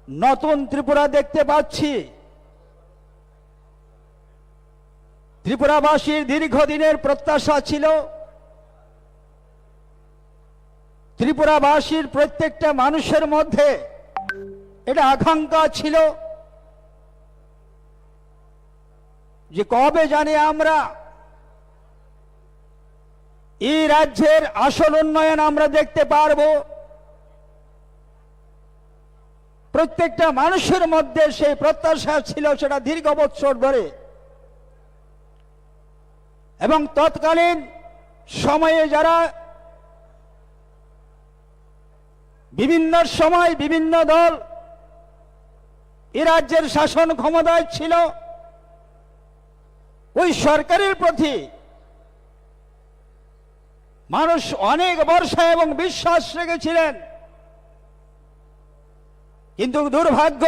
Speaker 6: নতুন ত্রিপুরা দেখতে পাচ্ছি। ত্রিপুরাবাসীর দীর্ঘদিনের প্রত্যাশা ছিল ত্রিপুরাবাসীর প্রত্যেকটা মানুষের মধ্যে এটা আকাঙ্ক্ষা ছিল যে কবে জানি আমরা এই রাজ্যের আসল উন্নয়ন আমরা দেখতে পারব। প্রত্যেকটা মানুষের মধ্যে সেই প্রত্যাশা ছিল, সেটা দীর্ঘ বছর ধরে। এবং তৎকালীন সময়ে যারা বিভিন্ন সময় বিভিন্ন দল এ রাজ্যের শাসন ক্ষমতায় ছিল, ওই সরকারের প্রতি মানুষ অনেক ভরসা এবং বিশ্বাস রেখেছিলেন। কিন্তু দুর্ভাগ্য,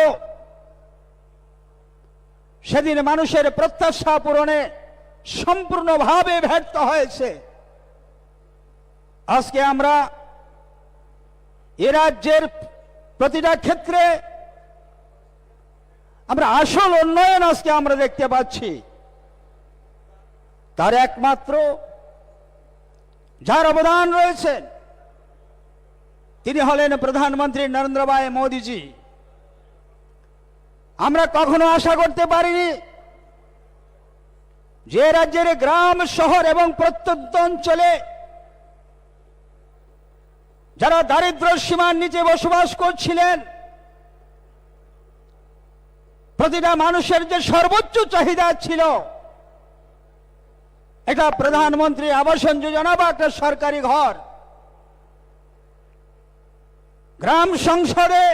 Speaker 6: সেদিন মানুষের প্রত্যাশা পূরণে সম্পূর্ণভাবে ব্যর্থ হয়েছে। আজকে আমরা এ রাজ্যের প্রতিটা ক্ষেত্রে আমরা আসল উন্নয়ন আজকে আমরা দেখতে পাচ্ছি। তার একমাত্র যার অবদান রয়েছে তিনি হলেন প্রধানমন্ত্রী নরেন্দ্র ভাই মোদীজি। আমরা কখনো আশা করতে পারিনি যে রাজ্যের গ্রাম শহর এবং প্রত্যন্ত অঞ্চলে যারা দারিদ্র সীমার নিচে বসবাস করছিলেন, প্রতিটা মানুষের যে সর্বোচ্চ চাহিদা ছিল এটা প্রধানমন্ত্রী আবাসন যোজনা বা একটা সরকারি ঘর, গ্রাম সংসদে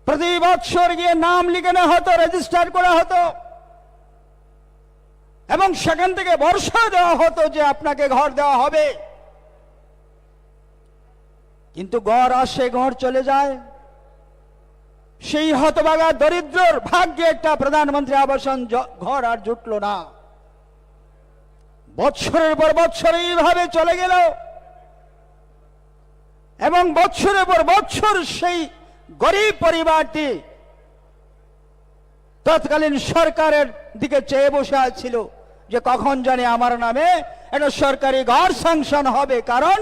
Speaker 6: প্রতি বছর গিয়ে নাম লিখানো হতো, রেজিস্টার করা হতো এবং সেখান থেকে ভরসা দেওয়া হতো যে আপনাকে ঘর দেওয়া হবে। কিন্তু ঘর আসে, ঘর চলে যায়। সেই হতভাগা দরিদ্রর ভাগ্যে একটা প্রধানমন্ত্রী আবাসন ঘর আর জুটল না। বছরের পর বছর এইভাবে চলে গেল এবং বছরের পর বছর সেই গরিব পরিবারটি তৎকালীন সরকারের দিকে চেয়ে বসে ছিল যে কখন জানি আমার নামে একটা সরকারি ঘর স্যাংশন হবে। কারণ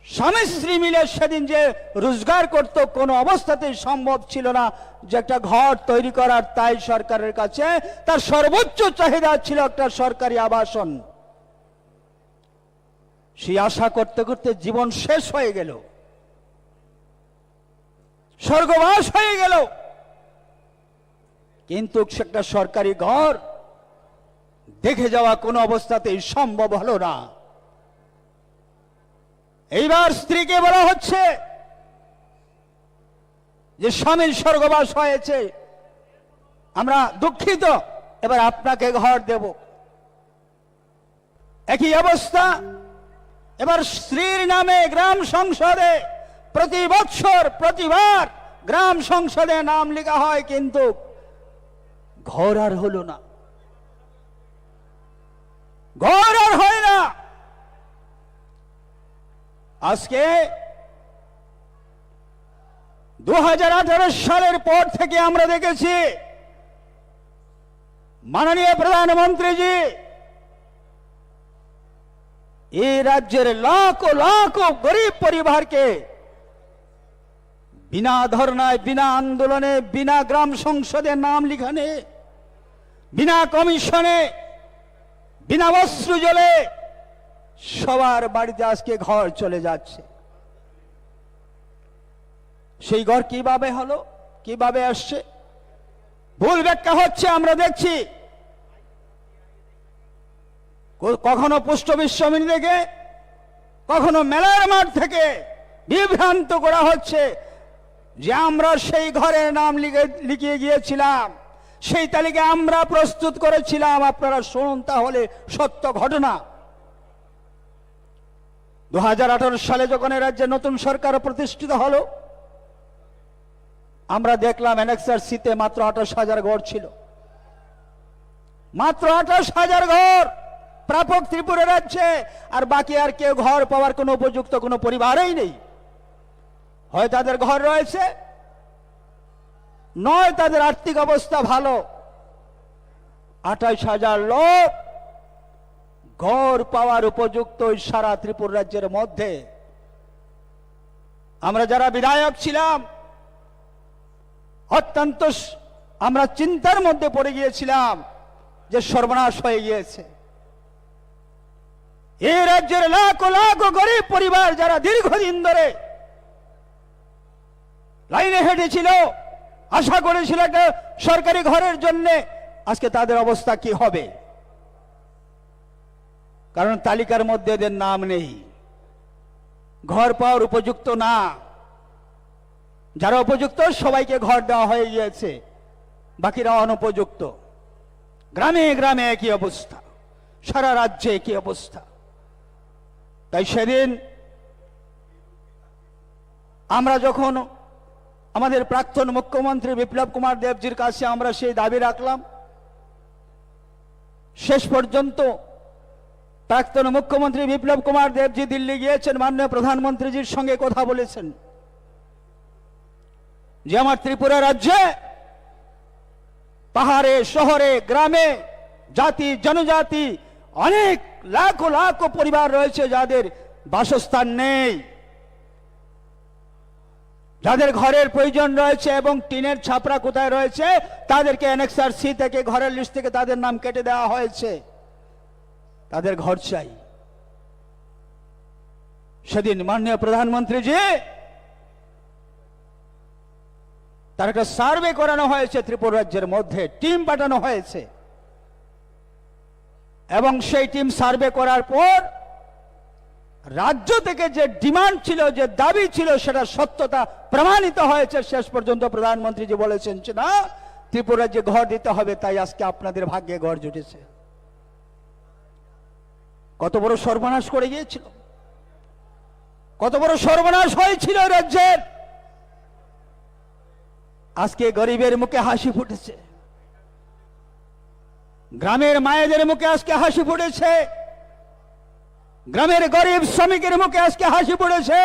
Speaker 6: স্বামী স্ত্রী মিলে সেদিন যে রোজগার করত, কোনো অবস্থাতেই সম্ভব ছিল না যে একটা ঘর তৈরি করার। তাই সরকারের কাছে তার সর্বোচ্চ চাহিদা ছিল একটা সরকারি আবাসন। সেই আশা করতে করতে জীবন শেষ হয়ে গেল, স্বর্গবাস হয়ে গেল। কিন্তু একটা সরকারি ঘর দেখে যাওয়া কোনো অবস্থাতেই সম্ভব হলো না। এইবার স্ত্রীকে বলা হচ্ছে যে স্বামীর স্বর্গবাস হয়েছে, আমরা দুঃখিত, এবার আপনাকে ঘর দেব। একই অবস্থা এবার স্ত্রীর নামে গ্রাম সংসদে প্রতি বছর প্রতিবার গ্রাম সংসদে নাম লেখা হয়, কিন্তু ঘর আর হলো না, ঘর আর হয় না। আজকে 2018 সালের পর থেকে আমরা দেখেছি মাননীয় প্রধানমন্ত্রীজি এই রাজ্যের লাখো লাখো গরিব পরিবারকে বিনা ধর্নায়, বিনা আন্দোলনে, বিনা গ্রাম সংসদে নাম লিখানে, বিনা কমিশনে, বিনা বস্ত্র জলে সবার বাড়িতে আজকে ঘর চলে যাচ্ছে। সেই ঘর কিভাবে হলো, কিভাবে আসছে? ভুল ব্যাখ্যা হচ্ছে আমরা দেখছি। কখনো পোস্ট অফিস সমিতি থেকে, কখনো মেলার মাঠ থেকে বিভ্রান্ত করা হচ্ছে যে আমরা সেই ঘরের নাম লিখিয়ে গিয়েছিলাম, সেই তালিকা আমরা প্রস্তুত করেছিলাম। আপনারা শুনুন তাহলে সত্য ঘটনা। 2018 সালে যখন রাজ্যে নতুন সরকার প্রতিষ্ঠিত হলো, আমরা দেখলাম এনএক্সআরসিতে মাত্র 28,000 ঘর ছিল, মাত্র 28,000 ঘর প্রাপক ত্রিপুরা রাজ্যে। আর বাকি আর কেউ ঘর পাওয়ার কোনো উপযুক্ত কোনো পরিবারই নেই। হয় তাদের ঘর রয়েছে, নয় তাদের আর্থিক অবস্থা ভালো। 28,000 লোক ঘর পাওয়ার উপযুক্ত সারা ত্রিপুরা রাজ্যের মধ্যে। আমরা যারা বিধায়ক ছিলাম অত্যন্ত আমরা চিন্তার মধ্যে পড়ে গিয়েছিলাম যে সর্বনাশ হয়ে গিয়েছে। এই রাজ্যের লাখো লাখো গরিব পরিবার যারা দীর্ঘদিন ধরে লাইনে হেঁটেছিল, আশা করেছিল একটা সরকারি ঘরের জন্য, আজকে তাদের অবস্থা কি হবে? কারণ তালিকার মধ্যে এদের নাম নেই, ঘর পাওয়ার উপযুক্ত না। যারা উপযুক্ত সবাইকে ঘর দেওয়া হয়ে গিয়েছে, বাকিরা অনুপযুক্ত। গ্রামে গ্রামে একই অবস্থা, সারা রাজ্যে একই অবস্থা। তাই সেদিন আমরা যখন আমাদের প্রাক্তন মুখ্যমন্ত্রী বিপ্লব কুমার দেবজির কাছে আমরা সেই দাবি রাখলাম, শেষ পর্যন্ত প্রাক্তন মুখ্যমন্ত্রী বিপ্লব কুমার দেবজি দিল্লি গিয়েছেন, মাননীয় প্রধানমন্ত্রীজির সঙ্গে কথা বলেছেন যে আমার ত্রিপুরা রাজ্যে পাহাড়ে, শহরে, গ্রামে, জাতি জনজাতি অনেক লাখো লাখো পরিবার রয়েছে যাদের বাসস্থান নেই, যাদের ঘরের প্রয়োজন রয়েছে এবং টিনের ছাপরা কোথায় রয়েছে তাদেরকে অ্যানেক্সার সি থেকে, ঘরের লিস্ট থেকে তাদের নাম কেটে দেওয়া হয়েছে, তাদের ঘর চাই। সেদিন মাননীয় প্রধানমন্ত্রীজি তার একটা সার্ভে করানো হয়েছে, ত্রিপুরা রাজ্যের মধ্যে টিম পাঠানো হয়েছে এবং সেই টিম সার্ভে করার পর রাজ্য থেকে যে ডিমান্ড ছিল, যে দাবি ছিল, সেটা সত্যতা প্রমাণিত হয়েছে। শেষ পর্যন্ত প্রধানমন্ত্রীজি বলেছেন যে না, ত্রিপুরা যে ঘর দিতে হবে, তাই আজকে আপনাদের ভাগ্যে ঘর জুটেছে। কত বড় সর্বনাশ করে গিয়েছিল, কত বড় সর্বনাশ হয়েছিল রাজ্যের। আজকে গরিবের মুখে হাসি ফুটেছে, গ্রামের মায়েদের মুখে আজকে হাসি ফুটেছে, গ্রামের গরিব শ্রমিকের মুখে আজকে হাসি পড়েছে।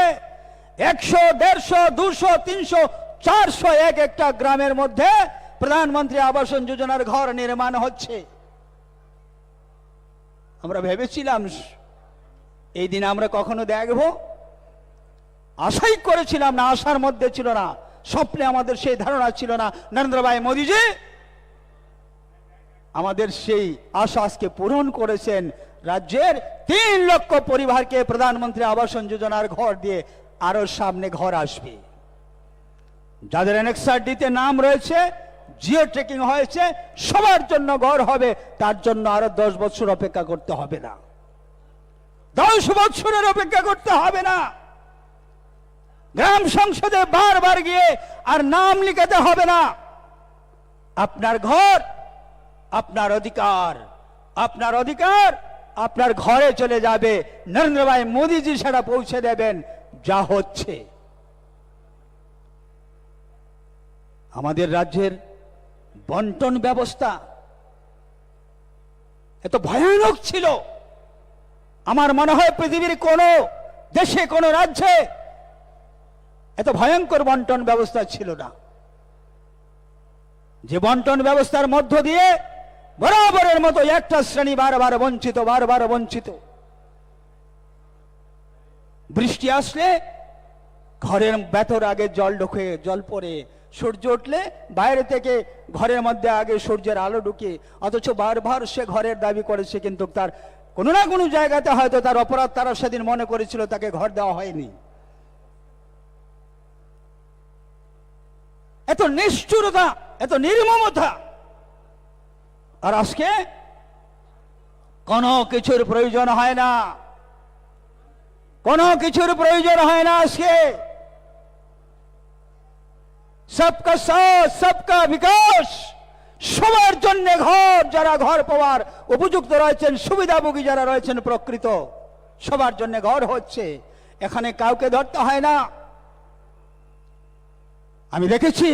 Speaker 6: 100, 150, 200, 300, 400 এক একটা গ্রামের মধ্যে প্রধানমন্ত্রী আবাসন যোজনার ঘর নির্মাণ হচ্ছে। আমরা ভেবেছিলাম এই দিন আমরা কখনো দেখব, আশাই করেছিলাম না, আশার মধ্যে ছিল না, স্বপ্নে আমাদের সেই ধারণা ছিল না। নরেন্দ্র ভাই মোদীজি আমাদের সেই আশা আজকে পূরণ করেছেন। রাজ্যের 3 লক্ষ পরিবারকে প্রধানমন্ত্রী আবাসন যোজনার ঘর দিয়ে আরো সামনে ঘর আসবে। যাদের অ্যানেক্সার ডিতে নাম রয়েছে, জিও ট্রেকিং হয়েছে, সবার জন্য ঘর হবে। তার জন্য আরো 10 বছর অপেক্ষা করতে হবে না, 10 বছরের অপেক্ষা করতে হবে না। গ্রাম সংসদে বারবার গিয়ে আর নাম লিখাতে হবে না। আপনার ঘর, আপনার অধিকার, আপনার অধিকার আপনার ঘরে চলে যাবে। নরেন্দ্র ভাই মোদীজি সেটা পৌঁছে দেবেন। যা হচ্ছে আমাদের রাজ্যের বন্টন ব্যবস্থা এত ভয়ানক ছিল, আমার মনে হয় পৃথিবীর কোন দেশে, কোন রাজ্যে এত ভয়ঙ্কর বন্টন ব্যবস্থা ছিল না। যে বন্টন ব্যবস্থার মধ্য দিয়ে বরাবরের মতো একটা শ্রেণী বারবার বঞ্চিত, বারবার বঞ্চিত। বৃষ্টি আসলে ঘরের ভেতর আগে জল ঢুকে, জল পড়ে, সূর্য উঠলে বাইরে থেকে ঘরের মধ্যে আগে সূর্যের আলো ঢুকে, অথচ বারবার সে ঘরের দাবি করেছে, কিন্তু তার কোনো না কোনো জায়গাতে হয়তো তার অপরাধ তারা সেদিন মনে করেছিল, তাকে ঘর দেওয়া হয়নি। এত নিষ্ঠুরতা, এত নির্মমতা। আর আজকে কোনো কিছুর প্রয়োজন হয় না, কোনো কিছুর প্রয়োজন হয় না। আজকে সবকা সাথ, সবকা বিকাশ, সবার জন্য ঘর, যারা ঘর পাওয়ার উপযুক্ত রয়েছেন, সুবিধাভোগী যারা রয়েছেন প্রকৃত, সবার জন্য ঘর হচ্ছে। এখানে কাউকে ধরতে হয় না। আমি দেখেছি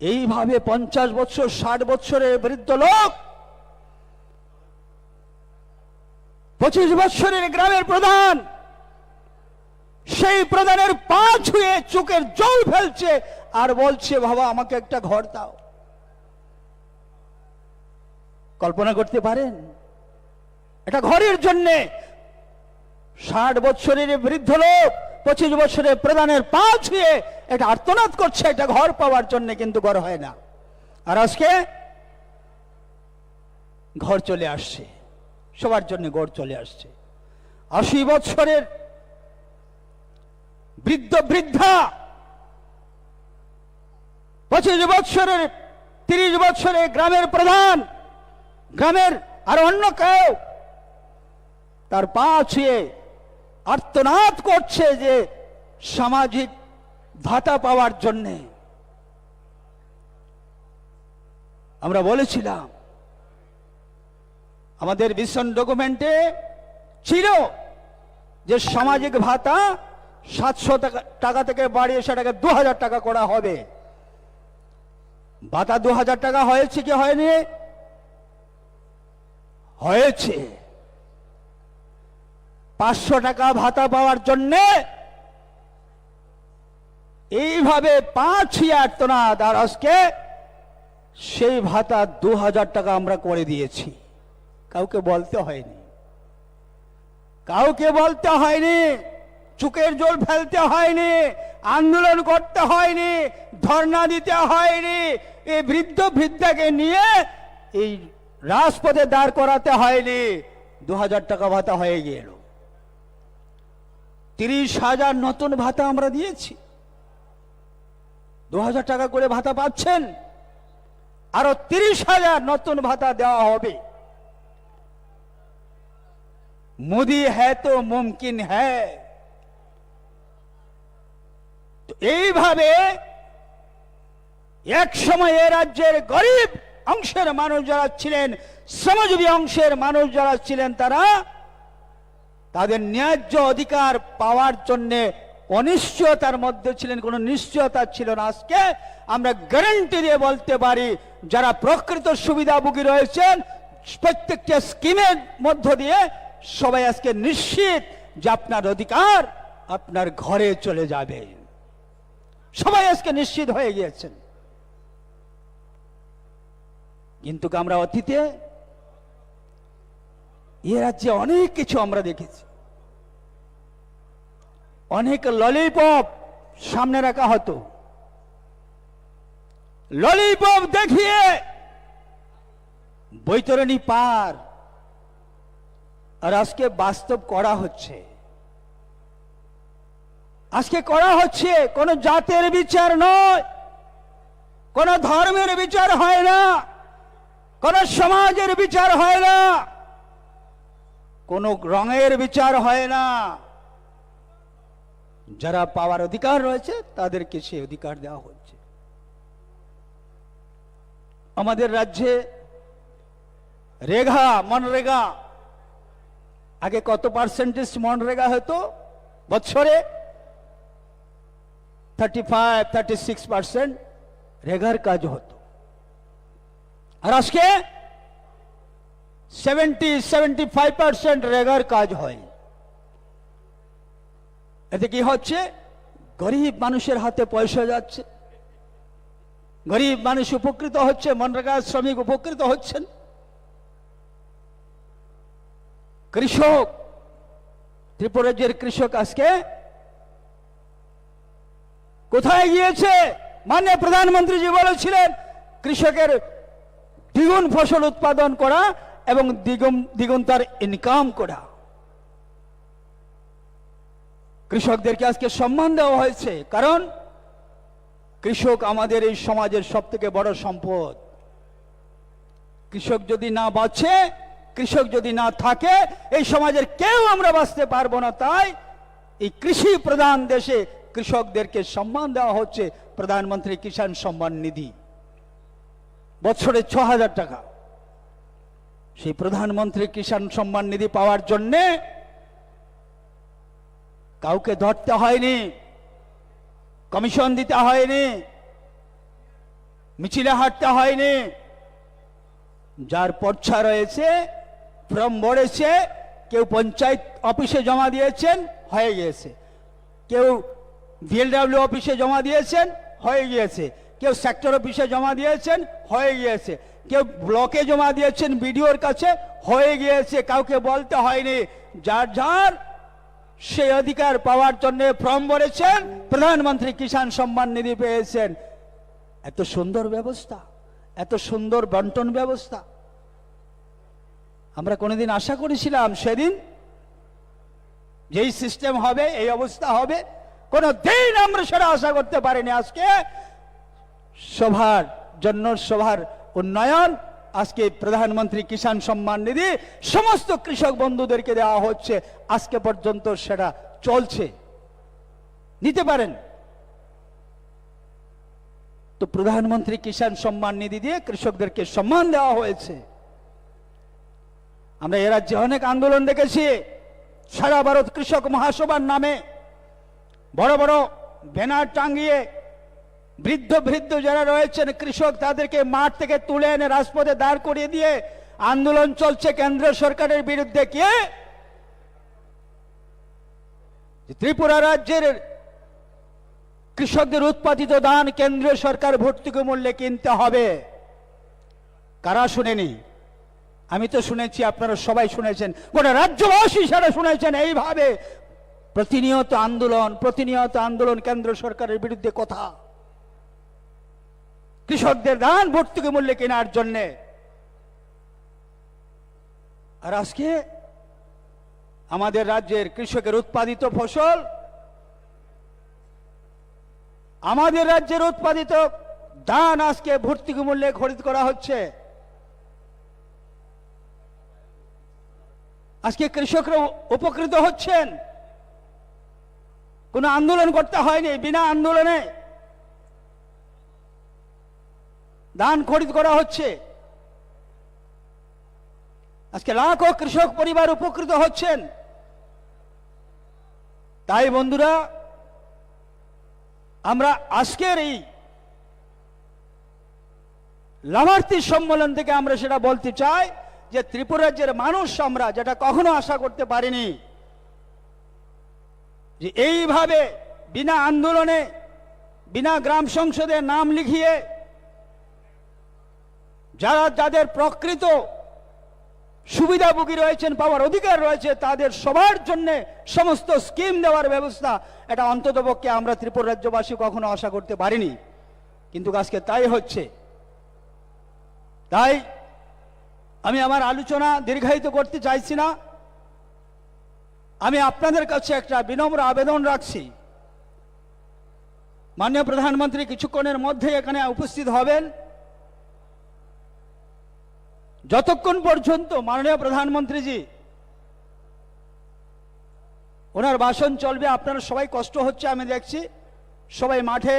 Speaker 6: এইভাবে 50 বছর, 60 বছরের বৃদ্ধ লোক, 25 বছরের গ্রামের প্রধান, সেই প্রধানের পা ছুঁয়ে চোখের জল ফেলছে আর বলছে, বাবা আমাকে একটা ঘর দাও। কল্পনা করতে পারেন? এটা ঘরের জন্যে 60 বছরের বৃদ্ধ লোক 25 বছরের প্রধানের পা ছুঁয়ে এটা আর্তনাদ করছে, এটা ঘর পাওয়ার জন্য, কিন্তু ঘর হয় না। আর আজকে ঘর চলে আসছে, সবার জন্য ঘর চলে আসছে। 80 বছরের বৃদ্ধ বৃদ্ধা, 25 বছরের, 30 বছরের গ্রামের প্রধান, গ্রামের আর অন্য কেউ তার পা ছুঁয়ে আর্তনাদ করছে যে সামাজিক ভাতা পাওয়ার জন্যে। আমরা বলেছিলাম আমাদের ভিশন ডকুমেন্টে ছিল যে সামাজিক ভাতা 700 টাকা থেকে বাড়িয়ে সেটাকে 2000 টাকা করা হবে। ভাতা 2000 টাকা হয়েছে কি হয়নি? হয়েছে। 500 টাকা ভাতা পাওয়ার জন্য এইভাবে 5,000 আর্তনাদ, আর আজকে সেই ভাতা 2000 টাকা আমরা করে দিয়েছি। কাউকে বলতে হয়নি, কাউকে বলতে হয়নি, চোখের জল ফেলতে হয়নি, আন্দোলন করতে হয়নি, ধর্ণা দিতে হয়নি, এই বৃদ্ধাকে নিয়ে এই রাজপথে দাঁড় করাতে হয়নি। 2000 টাকা ভাতা হয়ে গেল। 30,000 নতুন ভাতা আমরা দিয়েছি। 2000 টাকা করে ভাতা পাচ্ছেন, আরো 30,000 নতুন ভাতা দেওয়া হবে। মোদি হ্যায় তো মুমকিন হ্যায়। এইভাবে এক সময় এ রাজ্যের গরিব অংশের মানুষ যারা ছিলেন, শ্রমজীবী অংশের মানুষ যারা ছিলেন, তারা তাদের ন্যায্য অধিকার পাওয়ার জন্য অনিশ্চয়তার মধ্যে ছিলেন, কোনো নিশ্চয়তা ছিল না। আজকে আমরা গ্যারান্টি দিয়ে বলতে পারি যারা প্রকৃত সুবিধাভোগী রয়েছেন প্রত্যেকটা স্কিমের মধ্য দিয়ে সবাই আজকে নিশ্চিত যে আপনার অধিকার আপনার ঘরে চলে যাবে। সবাই আজকে নিশ্চিত হয়ে গিয়েছেন। কিন্তু আমরা অতীতে এ রাজ্যে অনেক কিছু আমরা দেখেছি। অনেক ললিপপ সামনে রাখা হতো, ললিপপ দেখিয়ে বৈতরণী পার, আর আজকে বাস্তব করা হচ্ছে। আজকে করা হচ্ছে কোন জাতের বিচার নয়, কোন ধর্মের বিচার হয় না, কোন সমাজের বিচার হয় না, কোন রঙের বিচার হয় না। যারা পাওয়ার অধিকার রয়েছে তাদেরকে সেই অধিকার দেওয়া হচ্ছে। আমাদের রাজ্যে রেগা, মনরেগা, আগে কত পার্সেন্টেজ মনরেগা হতো বছরে? 35-36% রেগার কাজ হতো, আর আজকে 70-75% রেগার কাজ হয়। এতে কি হচ্ছে? গরিব মানুষের হাতে পয়সা যাচ্ছে, গরিব মানুষ উপকৃত হচ্ছে, মনরেগার শ্রমিক উপকৃত হচ্ছেন। কৃষক, ত্রিপুরা রাজ্যের কৃষক আজকে কোথায় গিয়েছে? মাননীয় প্রধানমন্ত্রীজি বলেছিলেন কৃষকের দ্বিগুণ ফসল উৎপাদন করা এবং দ্বিগুণ তার ইনকাম করা। কৃষকদেরকে আজকে সম্মান দেওয়া হয়েছে, কারণ কৃষক আমাদের এই সমাজের সবথেকে বড় সম্পদ। কৃষক যদি না বাঁচে, কৃষক যদি না থাকে, এই সমাজের কেউ আমরা বাঁচতে পারবো না। তাই এই কৃষি প্রধান দেশে কৃষকদেরকে সম্মান দেওয়া হচ্ছে। প্রধানমন্ত্রী কিষাণ সম্মান নিধি বছরে 6,000 টাকা। সেই প্রধানমন্ত্রী কিষাণ সম্মান নিধি পাওয়ার জন্য কাউকে ধরতে হয়নি, কমিশন দিতে হয়নি, মিছিলে হাঁটতে হয়নি। যার পর্চা রয়েছে, ফর্ম ভরেছে, কেউ পঞ্চায়েত অফিসে জমা দিয়েছেন, হয়ে গিয়েছে। কেউ বিএলডব্লিউ অফিসে জমা দিয়েছেন, হয়ে গিয়েছে। কেউ সেক্টর অফিসে জমা দিয়েছেন, হয়ে গিয়েছে। কেউ ব্লকে জমা দিয়েছেন বিডিওর কাছে, হয়ে গিয়েছে। কাউকে বলতে হয়নি। যার যার সেই অধিকার পাওয়ার জন্য ফর্ম ভরেছেন, প্রধানমন্ত্রী কিষাণ সম্মান নিধি পেয়েছেন। এত সুন্দর ব্যবস্থা, এত সুন্দর বন্টন ব্যবস্থা আমরা কোনোদিন আশা করেছিলাম সেদিন যেই সিস্টেম হবে, এই অবস্থা হবে? কোনো দিন আমরা সেটা আশা করতে পারিনি। আজকে সবার জন্য, সবার উন্নয়ন আজকে প্রধানমন্ত্রী কিষাণ সম্মান নিধি সমস্ত কৃষক বন্ধুদেরকে দেওয়া হচ্ছে, আজকে পর্যন্ত সেটা চলছে, নিতে পারেন। তো প্রধানমন্ত্রী কিষাণ সম্মান নিধি দিয়ে কৃষকদেরকে সম্মান দেওয়া হয়েছে। আমরা এ রাজ্যে অনেক আন্দোলন দেখেছি, সারা ভারত কৃষক মহাসভার নামে বড় বড় ব্যানার টাঙ্গিয়ে বৃদ্ধ বৃদ্ধ যারা রয়েছেন কৃষক, তাদেরকে মাঠ থেকে তুলে এনে রাজপথে দাঁড় করিয়ে দিয়ে আন্দোলন চলছে কেন্দ্র সরকারের বিরুদ্ধে। কে? ত্রিপুরা রাজ্যের কৃষকদের উৎপাদিত ধান কেন্দ্রীয় সরকার ভর্তুকি মূল্যে কিনতে হবে। কারা শুনেনি? আমি তো শুনেছি, আপনারা সবাই শুনেছেন, গোটা রাজ্যবাসী সারা শুনেছেন। এইভাবে প্রতিনিয়ত আন্দোলন কেন্দ্র সরকারের বিরুদ্ধে কথা, কৃষকদের ধান ভর্তুকি মূল্যে কেনার জন্য। আর আজকে আমাদের রাজ্যের কৃষকের উৎপাদিত ফসল, আমাদের রাজ্যের উৎপাদিত ধান আজকে ভর্তুকি মূল্যে খরিদ করা হচ্ছে। আজকে কৃষকরা উপকৃত হচ্ছেন, কোনো আন্দোলন করতে হয়নি, বিনা আন্দোলনে ধান খরিদ করা হচ্ছে। আজকে লাখো কৃষক পরিবার উপকৃত হচ্ছেন। তাই বন্ধুরা, আমরা আজকের এই লাভার্থী সম্মেলন থেকে আমরা সেটা বলতে চাই যে ত্রিপুরা রাজ্যের মানুষ আমরা যেটা কখনো আশা করতে পারিনি, যে এইভাবে বিনা আন্দোলনে, বিনা গ্রাম সংসদে নাম লিখিয়ে যাদের প্রকৃত সুবিধাভোগী রয়েছেন, পাওয়ার অধিকার রয়েছে, তাদের সবার জন্য সমস্ত স্কিম দেওয়ার ব্যবস্থা, এটা অন্ততপক্ষে আমরা ত্রিপুরা রাজ্যবাসী কখনো আশা করতে পারিনি, কিন্তু আজকে তাই হচ্ছে। তাই আমি আমার আলোচনা দীর্ঘায়িত করতে চাইছি না। আমি আপনাদের কাছে একটা বিনম্র আবেদন রাখছি, মাননীয় প্রধানমন্ত্রী কিছুক্ষণের মধ্যে এখানে উপস্থিত হবেন। যতক্ষণ পর্যন্ত মাননীয় প্রধানমন্ত্রীজি ওনার ভাষণ চলবে, আপনারা সবাই কষ্ট হচ্ছে আমি দেখছি, সবাই মাঠে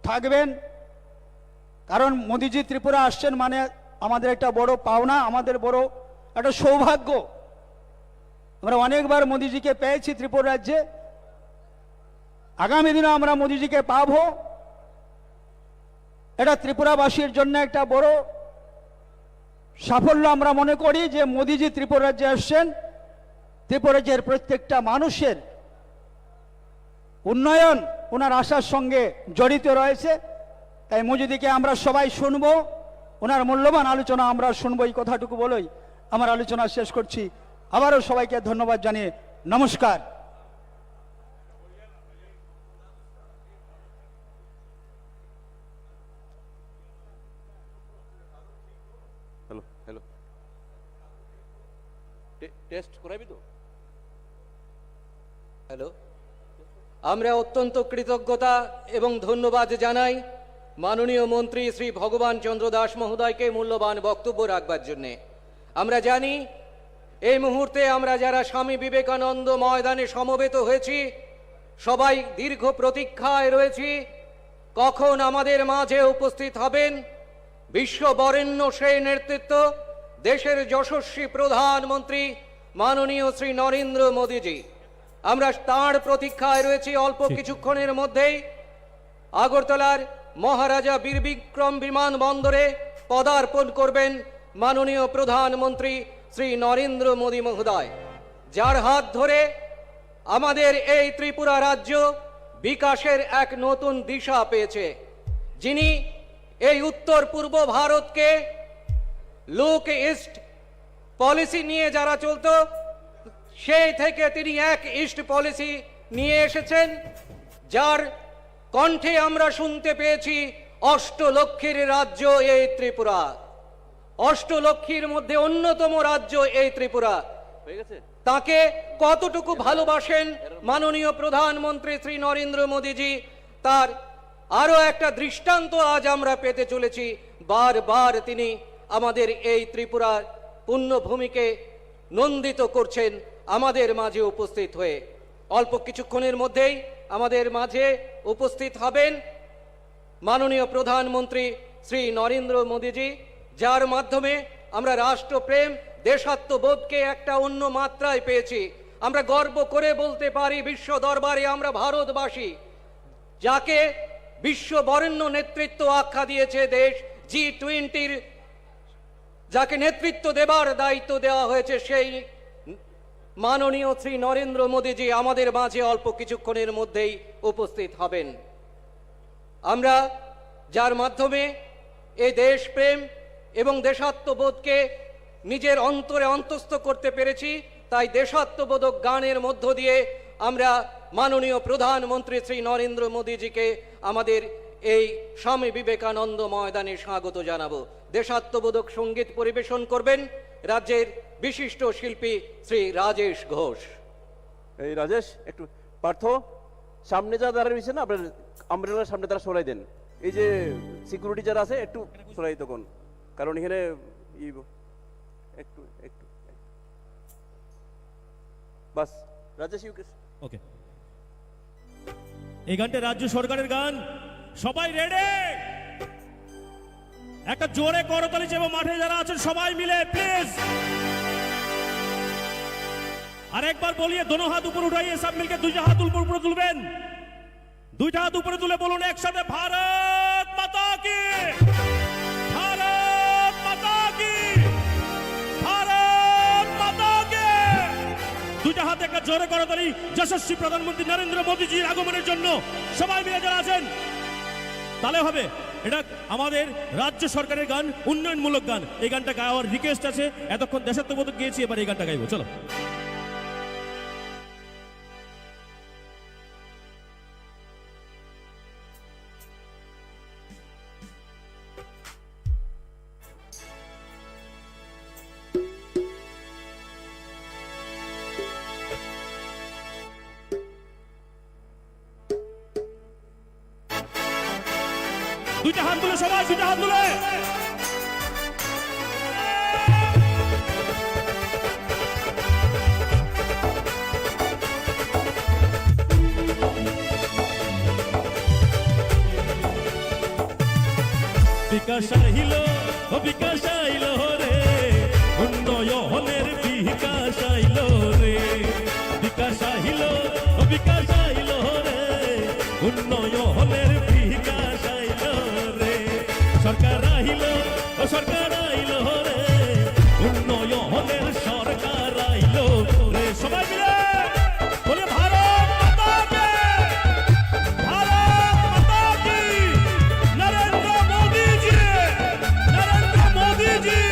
Speaker 6: থাকবেন, কারণ মোদিজি ত্রিপুরা আসছেন মানে আমাদের একটা বড় পাওনা, আমাদের বড় একটা সৌভাগ্য। আমরা অনেকবার মোদিজিকে পেয়েছি ত্রিপুরা রাজ্যে, আগামী দিনে আমরা মোদিজিকে পাবো। এটা ত্রিপুরাবাসীর জন্য একটা বড় সাফল্য আমরা মনে করি যে মোদিজি ত্রিপুরা রাজ্যে আসছেন। ত্রিপুরা রাজ্যের প্রত্যেকটা মানুষের উন্নয়ন ওনার আশার সঙ্গে জড়িত রয়েছে। তাই মোদিজিকে আমরা সবাই শুনবো, ওনার মূল্যবান আলোচনা আমরা শুনবো, এই কথাটুকু বলেই আমার আলোচনা শেষ করছি। আবারও সবাইকে ধন্যবাদ জানিয়ে নমস্কার।
Speaker 4: হ্যালো, টেস্ট করাবি তো?
Speaker 7: হ্যালো, আমরা অত্যন্ত কৃতজ্ঞতা এবং ধন্যবাদ জানাই মাননীয় মন্ত্রী শ্রী ভগবান চন্দ্র দাস মহোদয়কে মূল্যবান বক্তব্য রাখবার জন্যে। আমরা জানি এই মুহূর্তে আমরা যারা স্বামী বিবেকানন্দ ময়দানে সমবেত হয়েছি, সবাই দীর্ঘ প্রতীক্ষায় রয়েছি কখন আমাদের মাঝে উপস্থিত হবেন বিশ্ব বরেণ্য সেই নেতৃত্ব, দেশের যশস্বী প্রধানমন্ত্রী মাননীয় শ্রী নরেন্দ্র মোদীজি। আমরা তাঁর প্রতীক্ষায় রয়েছি। অল্প কিছুক্ষণের মধ্যেই আগরতলার মহারাজা বীর বিক্রম বিমানবন্দরে পদার্পণ করবেন মাননীয় প্রধানমন্ত্রী শ্রী নরেন্দ্র মোদী মহোদয়, যার হাত ধরে আমাদের এই ত্রিপুরা রাজ্য বিকাশের এক নতুন দিশা পেয়েছে। যিনি এই উত্তর পূর্ব ভারতকে লুক ইস্ট পলিসি নিয়ে যারা চলতো, সেই থেকে তিনি এক ইস্ট পলিসি নিয়ে এসেছেন, যার কণ্ঠে আমরা শুনতে পেয়েছি অষ্টলক্ষীর রাজ্য এই ত্রিপুরা, অষ্টলক্ষীর মধ্যে অন্যতম রাজ্য এই ত্রিপুরা। তাকে কতটুকু ভালোবাসেন মাননীয় প্রধানমন্ত্রী শ্রী নরেন্দ্র মোদীজি, তার আরো একটা দৃষ্টান্ত আজ আমরা পেতে চলেছি। বারবার তিনি আমাদের এই ত্রিপুরার পুণ্যভূমিকে নন্দিত করছেন আমাদের মাঝে উপস্থিত হয়ে। অল্প কিছুক্ষণের মধ্যেই আমাদের মাঝে উপস্থিত হবেন মাননীয় প্রধানমন্ত্রী শ্রী নরেন্দ্র মোদীজি, যার মাধ্যমে আমরা রাষ্ট্রপ্রেম দেশাত্মবোধকে একটা অন্য মাত্রায় পেয়েছি। আমরা গর্ব করে বলতে পারি বিশ্ব দরবারে আমরা ভারতবাসী, যাকে বিশ্ব বরেণ্য নেতৃত্ব আখ্যা দিয়েছে দেশ G20-র, যাকে নেতৃত্ব দেবার দায়িত্ব দেওয়া হয়েছে সেই মাননীয় শ্রী নরেন্দ্র মোদীজি আমাদের মাঝে অল্প কিছুক্ষণের মধ্যেই উপস্থিত হবেন। আমরা যার মাধ্যমে এই দেশপ্রেম এবং দেশাত্মবোধকে নিজের অন্তরে অন্তস্থ করতে পেরেছি, তাই দেশাত্মবোধক গানের মধ্য দিয়ে আমরা মাননীয় প্রধানমন্ত্রী শ্রী নরেন্দ্র মোদীজিকে আমাদের এই স্বামী বিবেকানন্দ ময়দানে স্বাগত জানাবো। দেশাত্মবোধক সঙ্গীত পরিবেশন করবেন রাজ্যের বিশিষ্ট শিল্পী শ্রী রাজেশ ঘোষ।
Speaker 4: এই রাজেশ, একটু পার্থ সামনে যা দাঁড়িয়ে রয়েছে না, আপনার আমব্রেলার সামনে তারা সরাই দেন। এই যে সিকিউরিটি যারা আছে একটু সরাই তখন, কারণ এখানে একটু একটু বাস। রাজেশ,
Speaker 8: ওকে, এই গানটা রাজ্য সরকারের গান। সবাই রেডি? একটা জোরে করতালি চাইবো মাঠে যারা আছেন সবাই মিলে প্লিজ। আরেকবার বলিए दोनों हाथ ऊपर उठाइए, सब मिलकर দুইটা হাত ऊपर তুলবেন। দুইটা হাত উপরে তুলে বলুন একসাথে, ভারত মাতা কি, ভারত মাতা কি, ভারত মাতা কি। দুইটা হাত একটা জোরে করতালি যশস্বী প্রধানমন্ত্রী নরেন্দ্র মোদীজির আগমনের জন্য সবাই মিলে যারা আছেন, তাহলে হবে। এটা আমাদের রাজ্য সরকারের গান, উন্নয়নমূলক গান। এই গানটা গাওয়ার রিকোয়েস্ট আছে। এতক্ষণ দেশাত্মবোধক গিয়েছি, এবার এই গানটা গাইবো। চলো। দুইটা হাত তুলে সবাই, দুইটা হাত তুলে। বিকাশ আহিল, ও বিকাশ আইল রে, উন্নয়নের বিকাশ আইল রে। বিকাশ আহিল, ও বিকাশ আইল রে, উন্নয়নের বিকাশ আইল রে। সরকার আহিল, ও সরকার আইল রে, উন্নয়নের সরকার আইল রে। সবাই মিলে বলে ভারত মাতা কি, ভারত মাতা কি, নরেন্দ্র মোদীজি, নরেন্দ্র মোদীজি।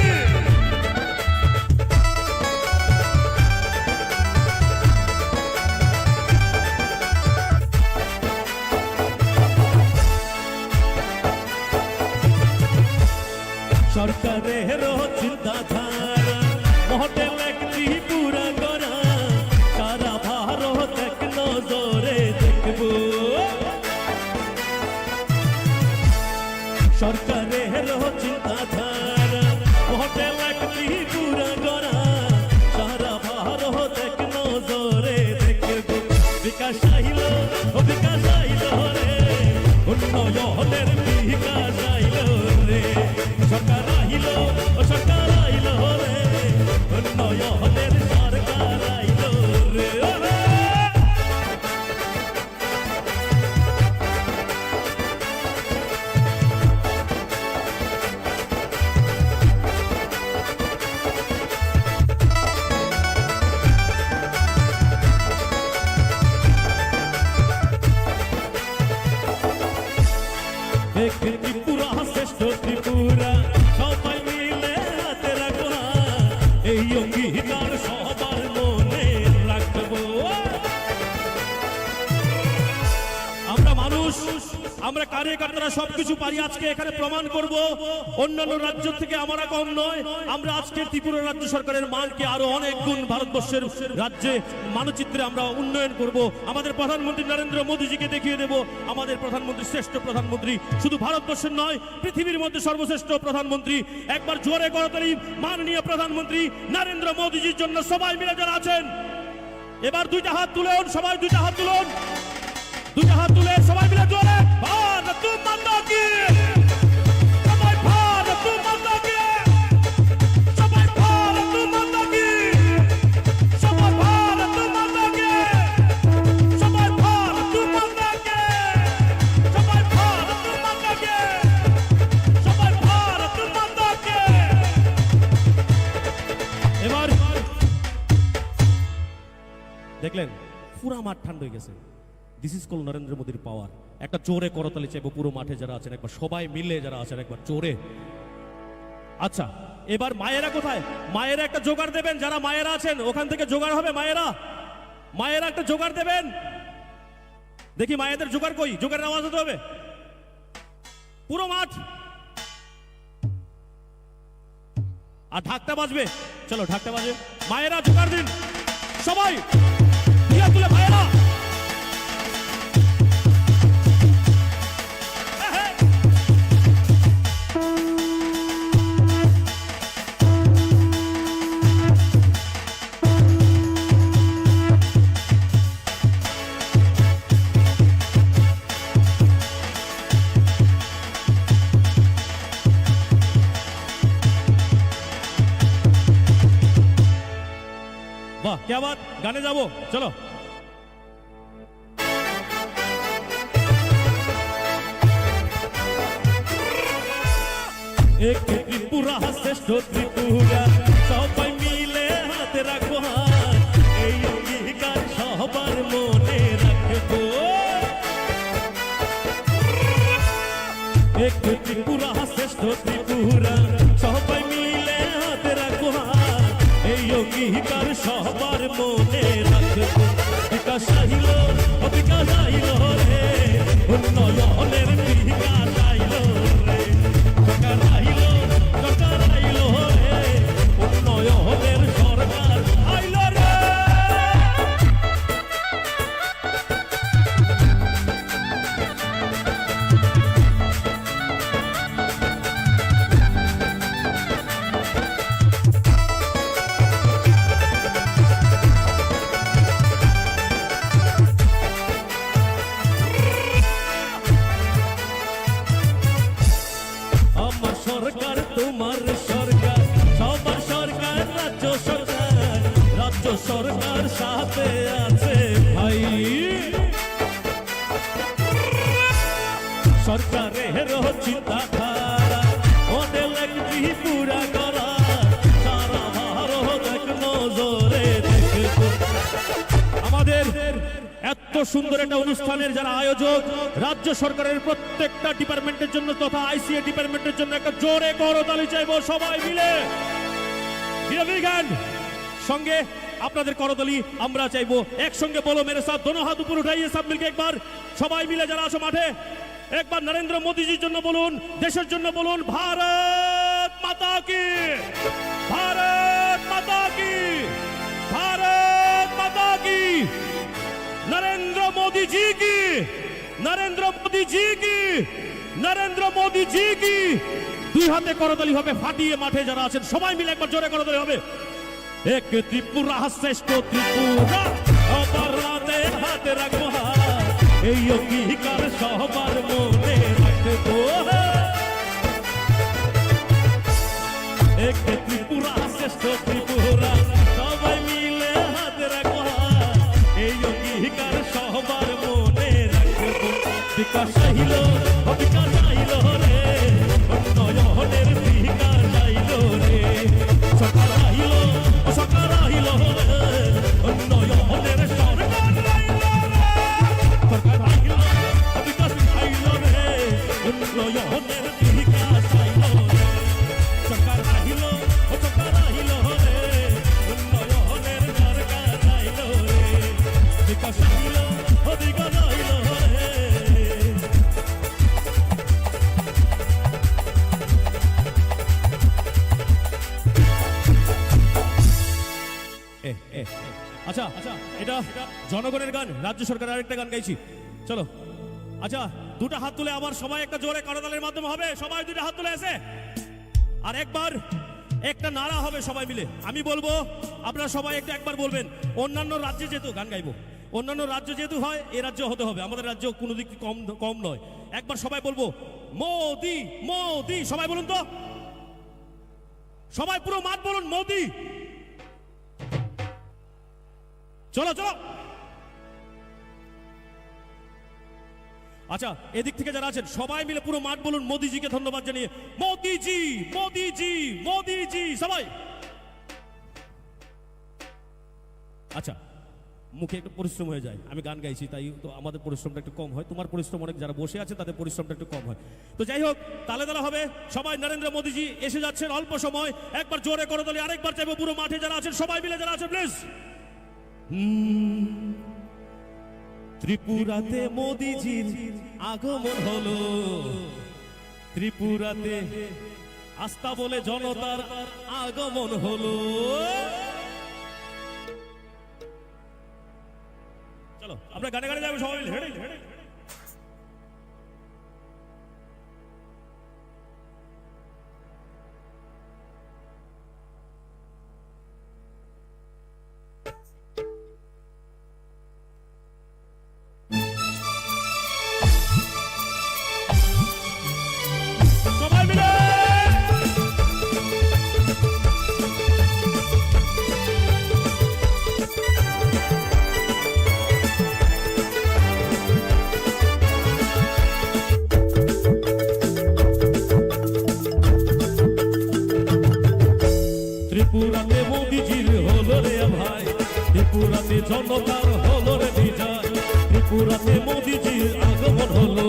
Speaker 8: আমরা কার্যকর্তারা সবকিছু পারি। আজকে এখানে প্রমাণ করব অন্যান্য রাজ্য থেকে আমরা কম নয়। আমরা আজকে ত্রিপুরা রাজ্য সরকারের মানকে আরো অনেক গুণ ভারতবর্ষের রাজ্যে মানচিত্রে আমরা উন্নয়ন করব। আমাদের প্রধানমন্ত্রী নরেন্দ্র মোদীজিকে দেখিয়ে দেব আমাদের প্রধানমন্ত্রী শ্রেষ্ঠ প্রধানমন্ত্রী, শুধু ভারতবর্ষের নয় পৃথিবীর মধ্যে সর্বশ্রেষ্ঠ প্রধানমন্ত্রী। একবার জোরে করতালি মাননীয় প্রধানমন্ত্রী নরেন্দ্র মোদীজির জন্য। সবাই মিলে যারা আছেন এবার দুইটা হাত তুলুন, সবাই দুইটা হাত তুলুন, দুইটা হাত তুলে সবাই মিলে জোরে ভারত মাতা কি, সবাই ভারত মাতা কি, সবাই ভারত মাতা কি, সবাই ভারত মাতা কি, সবাই ভারত মাতা কি, সবাই ভারত মাতা কি, সবাই ভারত মাতা কি। এবার দেখলেন পুরা মাঠ ঠান্ডা হয়ে গেছে। দিস ইজ কল নরেন্দ্র মোদীর পাওয়ার। একটা জোরে করতালি চাইবো পুরো মাঠে যারা আছেন, একবার সবাই মিলে যারা আছেন একবার জোরে। আচ্ছা এবার মায়েরা কোথায়? মায়েরা একটা জোগাড় দেবেন, যারা মায়েরা আছেন ওখান থেকে জোগাড় হবে। মায়েরা মায়েরা একটা জোগাড় দেবেন, দেখি মায়েদের জোগাড় কই, জোগাড়ের আওয়াজ হতে হবে পুরো মাঠ। আর ঢাকটা বাজবে, চলো ঢাকটা বাজবে। মায়েরা জোগাড় দিন, সবাই দিয়া তুলে মায়েরা। वाह क्या बात, गाने जाबो चलो। एक त्रिपुरा श्रेष्ठ त्रिपुरा सबाई मिले हाथ राखो हाथ, এই অঙ্গীকার সবার মনে রাখবো। এক ত্রিপুরা শ্রেষ্ঠ ত্রিপুরা সবাই মিলে হাত রাখো হাত, এই অঙ্গীকার সবার মনে রাখবো। বিকাশ আইল ও বিকাশ আইল রে, উন্নয়নের বিকাশ আইল রে, সরকার আইল রে, উন্নয়নের সরকার আইল রে। আমার সরকার তোমার সরকার, সবার সরকার রাজ্য সরকার, রাজ্য সরকার সাথে আছে ভাই। সরকারের চিন্তাধারা ওদের লাগবি পুরা করা, সারা ভারত এক নজরে দেখবো। আমাদের এত সুন্দর একটা অনুষ্ঠানের যারা আয়োজক, রাজ্য সরকারের প্রত্যেকটা ডিপার্টমেন্টের জন্য তথা আইসিএ ডিপার্টমেন্টের জন্য একটা জোরে করতালি চাইবো সবাই মিলে। সঙ্গে আপনাদের করতালি আমরা চাইবো একসঙ্গে। বলো মেরে সাথ, দোনো হাত উপর উঠাইয়ে সব মিলকে একবার সবাই মিলে যারা আছো মাঠে একবার নরেন্দ্র মোদীজির জন্য বলুন, দেশের জন্য বলুন ভারত মাতা কি, ভারত মাতা কি, भारत माता की, नरेंद्र मोदी जी की, नरेंद्र मोदी जी की, नरेंद्र मोदी जी की। দুই হাতে করতালি হবে ফাটিয়ে মাঠে যারা আছেন সবাই মিলে একবার জোরে করতালি হবে। এক ত্রিপুরা শ্রেষ্ঠ ত্রিপুরা সবার হাতে হাতে রাখবো হাত, এই অঙ্গীকার সবার মনে রাখবো। এক ত্রিপুরা শ্রেষ্ঠ ত্রিপুরা সবাই মিলে হাত রাখবো হাত, এই অঙ্গীকার সবার মনে রাখবো। বিকাশ আইল ও বিকাশ আইল রে, উন্নয়নের বিকাশ আইল রে, সরকার আইল ও সরকার আইল রে, উন্নয়নের সরকার আইল রে, সরকার আইল ও বিকাশ আইল রে, উন্নয়নের বিকাশ আইল রে, সরকার আইল ও সরকার আইল রে, উন্নয়নের সরকার আইল রে, বিকাশ আইল ও বিকাশ আইল রে। এটা জনগণের গান, রাজ্য সরকারের আরেকটা গান গাইছি। চলো, আচ্ছা দুটো হাত তুলে আবার সবাই একটা জোরে করতালির মাধ্যমে হবে, সবাই দুটো হাত তুলে এসে আর একবার একটা নারা হবে সবাই মিলে। আমি বলবো, আপনারা সবাই একবার বলবেন। অন্যান্য রাজ্যে যেহেতু গান গাইবো, অন্যান্য রাজ্য যেহেতু হয় এ রাজ্য হতে হবে, আমাদের রাজ্য কোনো দিক কম নয়। একবার সবাই বলবো মোদি মোদি, সবাই বলুন তো, সবাই পুরো মাঠ বলুন মোদি। চলো চলো। আচ্ছা, এদিক থেকে যারা আছেন সবাই মিলে পুরো মাঠ বলুন মোদিজিকে ধন্যবাদ জানিয়ে, মোদিজি মোদিজি মোদিজি সবাই। আচ্ছা, মুখে একটু পরিশ্রম হয়ে যায়, আমি গান গাইছি তাই তো আমাদের পরিশ্রমটা একটু কম হয়, তোমার পরিশ্রম অনেক, যারা বসে আছে তাদের পরিশ্রমটা একটু কম হয়। তো যাই হোক, তালে তালে হবে সবাই। নরেন্দ্র মোদিজি এসে যাচ্ছেন অল্প সময়, একবার জোরে করে তোলে, আরেকবার চাইবো পুরো মাঠে যারা আছেন সবাই মিলে যারা আছেন প্লিজ। ত্রিপুরাতে মোদিজির আগমন হলো, ত্রিপুরাতে আস্থা বলে জনতার আগমন হলো। চলো আমরা গানে গানে যাবো সবাই মিলে, হেঁটে হেঁটে। সবাই মিলে ত্রিপুরাতে মোদিজির হলো রে ভাই, ত্রিপুরাতে জনতার হলো রে বিজয়, ত্রিপুরাতে মোদিজির আগমন হলো,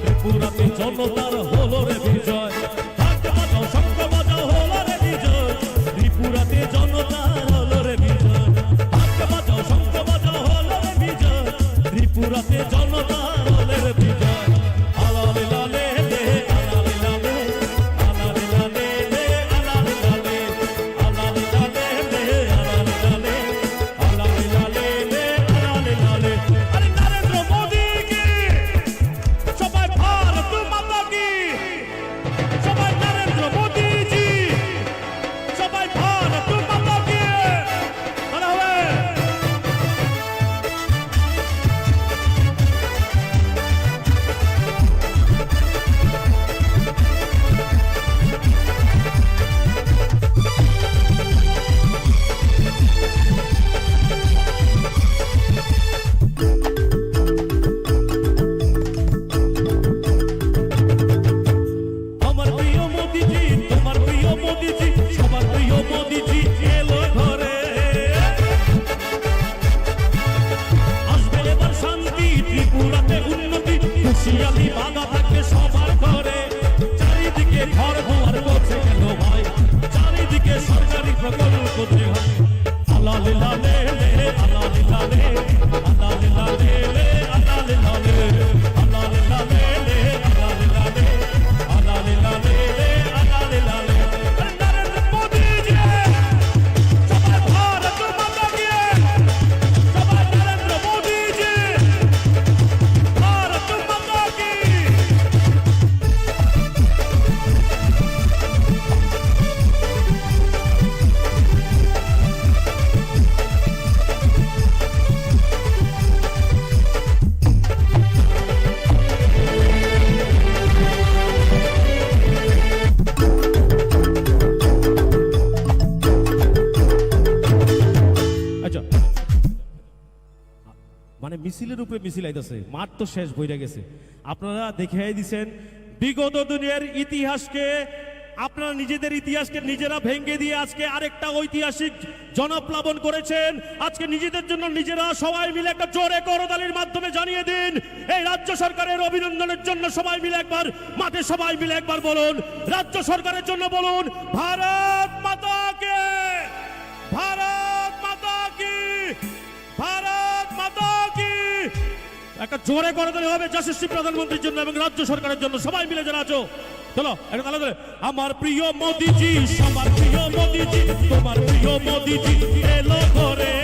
Speaker 8: ত্রিপুরাতে জনতার হলো রে বিজয়। ঢাক বাজাও, শঙ্খ বাজাও, হলো রে বিজয়, ত্রিপুরাতে জনতার হলো রে বিজয়। ঢাক বাজাও, শঙ্খ বাজাও, হলো রে বিজয়, ত্রিপুরাতে জনতার হলো রে বিজয়। আলালে লালে লে, আলালে লালে, আলালে লালে লে, আলালে লালে, আলালে লালে লে, আলালে লালে, আলালে লালে লে, আলালে লালে। আরে নরেন্দ্র মোদি কি, সবাই ভারত মাতা কি, সবাই নরেন্দ্র মোদি জি, সবাই ভারত মাতা কি। তাহলে হবে আমার প্রিয় মোদিজি, তোমার প্রিয় মোদিজি, সবার প্রিয় মোদিজি এলো ঘরে। আসবে এবার শান্তি, ত্রিপুরাতে উন্নতি, খুশিয়ালি বাধা থাকবে সবার ঘরে। চারিদিকে ঘর দুয়ার পৌঁছে গেল ভাই, চারিদিকে সরকারি প্রকল্প যে হয়। আলালে লালে লে, আলালে লালে, আলালে লালে লে, আলালে লালে, আলালে লালে লে, আলালে লালে, আলালে লালে লে, আলালে লালে। আরে নরেন্দ্র মোদি জি, সবাই ভারত মাতা কি, সবাই নরেন্দ্র মোদি জি, ভারত মাতা কি। আচ্ছা, মানে মিছিলের উপরে মিছিল আইতাছে, মাঠ তো শেষ বইরা গেছে। আপনারা দেখে দিছেন বিগত দিনের ইতিহাসকে, আপনারা নিজেদের ইতিহাসকে নিজেরা ভেঙে দিয়ে আজকে আরেকটা ঐতিহাসিক জনপ্লাবন করেছেন। আজকে নিজেদের জন্য নিজেরা সবাই মিলে একটা জোরে করতালির মাধ্যমে জানিয়ে দিন এই রাজ্য সরকারের অভিনন্দনের জন্য। সবাই মিলে একবার মাঠে সবাই মিলে একবার বলুন, রাজ্য সরকারের জন্য বলুন ভারত মাতা কে, ভারত মাতা কি, ভারত মাতা কি। একটা জোরে করতালি হবে যশস্বী প্রধানমন্ত্রীর জন্য এবং রাজ্য সরকারের জন্য। সবাই মিলে যারা আছো চলো একটা তালে ধরে। আমার প্রিয় মোদিজি, সবার প্রিয় মোদিজি, তোমার প্রিয় মোদিজি এলো ঘরে।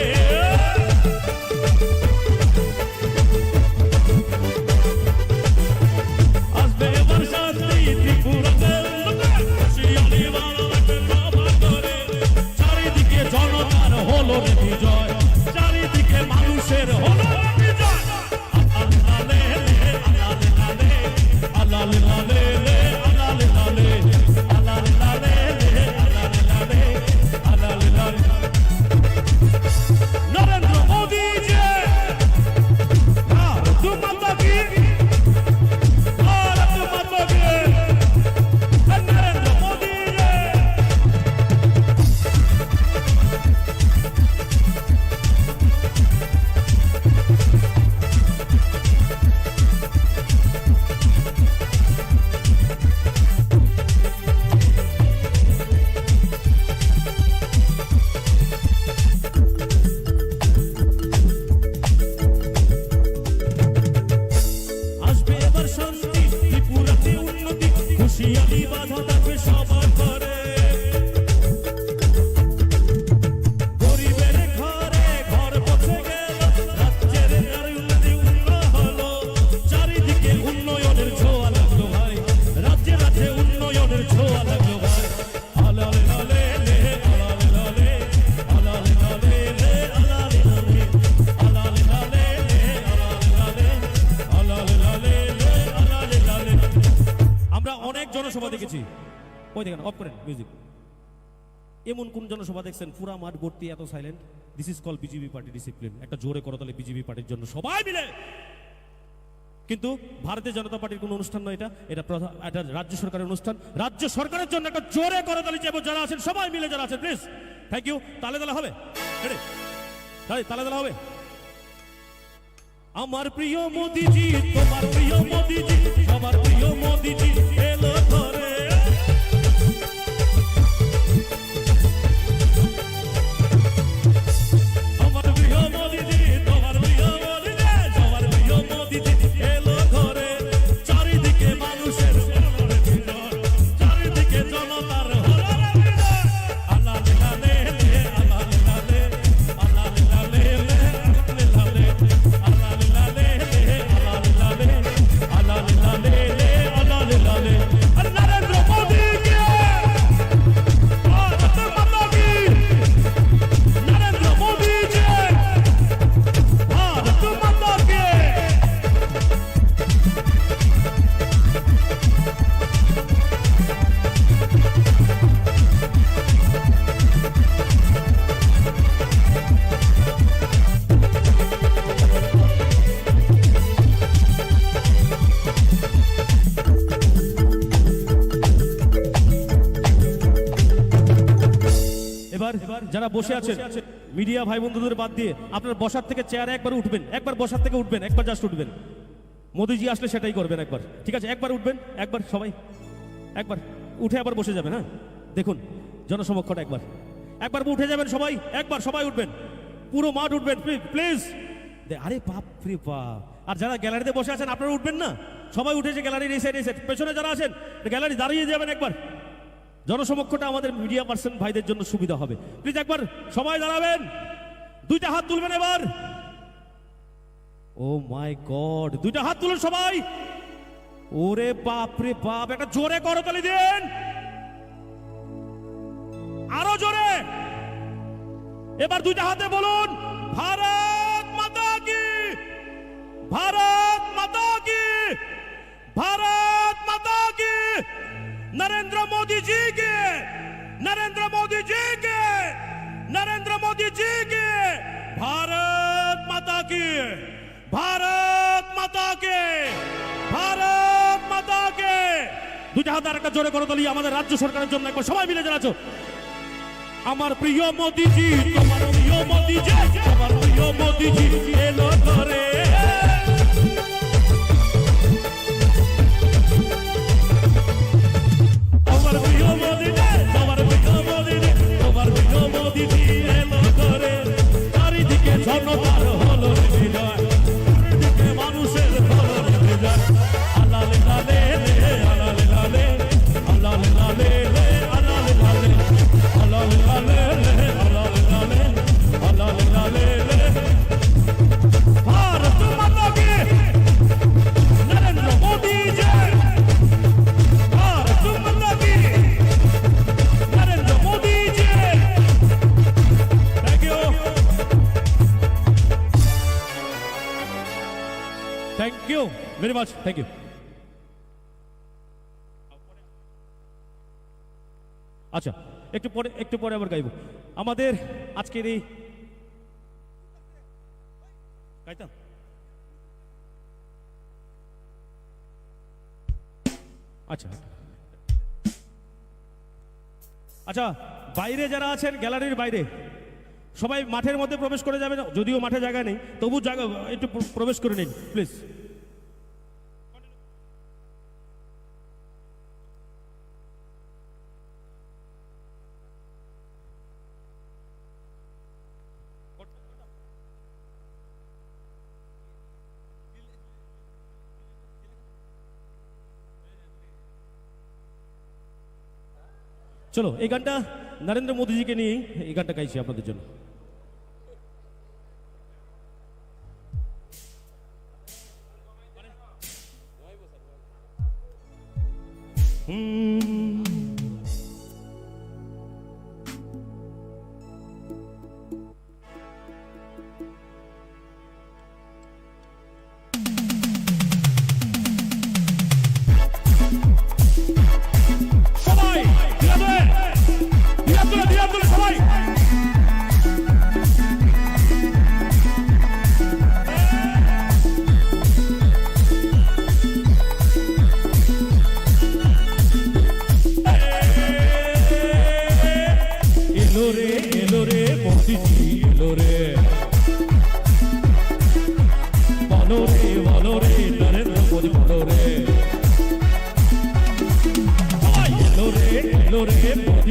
Speaker 8: জনসভা দেখেছি, ওই দেখেন অফ করেন মিউজিক। এমন কোন জনসভা দেখছেন পুরা মাঠ ভর্তি এত silent? This is call BJP party discipline. একটা জোরে করতালি বিজেপি পার্টির জন্য সবাই মিলে। কিন্তু ভারতীয় জনতা পার্টির কোনো অনুষ্ঠান নয় এটা, এটা রাজ্য সরকারের অনুষ্ঠান। রাজ্য সরকারের জন্য একটা জোরে করতালি চাইবো যারা আছেন সবাই মিলে, যারা আছেন প্লিজ। Thank you. তালে তালে হবে, তালে তালে হবে। আমার প্রিয় মোদিজি, তোমার প্রিয় মোদিজি, সবার প্রিয় মোদিজি এলো ঘরে। আমার প্রিয় মোদিজি, তোমার প্রিয় মোদিজি, সবার প্রিয় মোদিজি এলো ঘরে। চারিদিকে মানুষের চারিদিকে জনতার আল্লাহ লে আল্লাহ লে আল্লাহ লে নরেন্দ্র মোদি কে ভারত মাতা কি, নরেন্দ্র মোদি কে ভারত মাতা কে। এবার যারা বসে আছেন মিডিয়া ভাই বন্ধুদের বাদ দিয়ে আপনার বসার থেকে চেয়ারে একবার উঠবেন, একবার বসার থেকে উঠবেন, একবার জাস্ট উঠবেন। মোদিজি আসলে সেটাই করবেন একবার, ঠিক আছে? একবার উঠবেন, একবার সবাই একবার উঠে আবার বসে যাবেন। হ্যাঁ দেখুন জনসমক্ষটা একবার একবার উঠে যাবেন সবাই, একবার সবাই উঠবেন, পুরো মাঠ উঠবেন প্লিজ। আরে বাপ রে বাপ। আর যারা গ্যালারিতে বসে আছেন আপনারা উঠবেন না, সবাই উঠেছে গ্যালারির এই সাইড, এই সাইড। পেছনে যারা আছেন গ্যালারি দাঁড়িয়ে যাবেন একবার। জনসমক্ষটা আমাদের মিডিয়া পার্সন ভাইদের জন্য সুবিধা হবে, প্লিজ একবার সবাই দাঁড়াবেন, দুইটা হাত তুলবেন এবার। ও মাই গড, দুইটা হাত তুলুন সবাই। ওরে বাপ রে বাপ, একটা জোরে করতালি দেন, আরো জোরে। এবার দুইটা হাতে বলুন ভারত মাতা কি, ভারত মাতা কি, ভারত মাতা কি। नरेंद्र मोदी जी के, नरेंद्र मोदी जी के, नरेंद्र मोदी जी के। भारत माता की, भारत माता के, भारत माता के। দুইটা হাত আর একটা জোরে করে তুলি আমাদের রাজ্য সরকারের জন্য একবার সবাই মিলে জানাচ্ছো। আমার প্রিয় মোদিজি, তোমার প্রিয় মোদিজি, আমার প্রিয় মোদিজি এলো ঘরে। আমার প্রিয় মোদিজি, তোমার প্রিয় মোদিজি, তোমার প্রিয় মোদিজি এলো ঘরে। চারিদিকে জনতার হলো বিজয়, চারিদিকে মানুষের হলো বিজয়। আল্লাহ লালে আল্লাহ লালে আল্লাহ লালে আল্লাহ লালে আল্লাহ লালে আল্লাহ লালে আল্লাহ লালে। भारत माता की, नरेंद्र मोदी जय। भारत माता की, नरेंद्र मोदी जय। Thank you, thank you very much, thank you. আচ্ছা একটু পরে আবার গাইব আমাদের আজকের এই গাইতাম। আচ্ছা আচ্ছা, বাইরে যারা আছেন গ্যালারির বাইরে সবাই মাঠের মধ্যে প্রবেশ করে যাবেন, যদিও মাঠে জায়গা নেই তবু জায়গা একটু প্রবেশ করে নিন প্লিজ। চলো এই গানটা নরেন্দ্র মোদীজিকে নিয়ে এই গানটা গাইছি আপনাদের জন্য।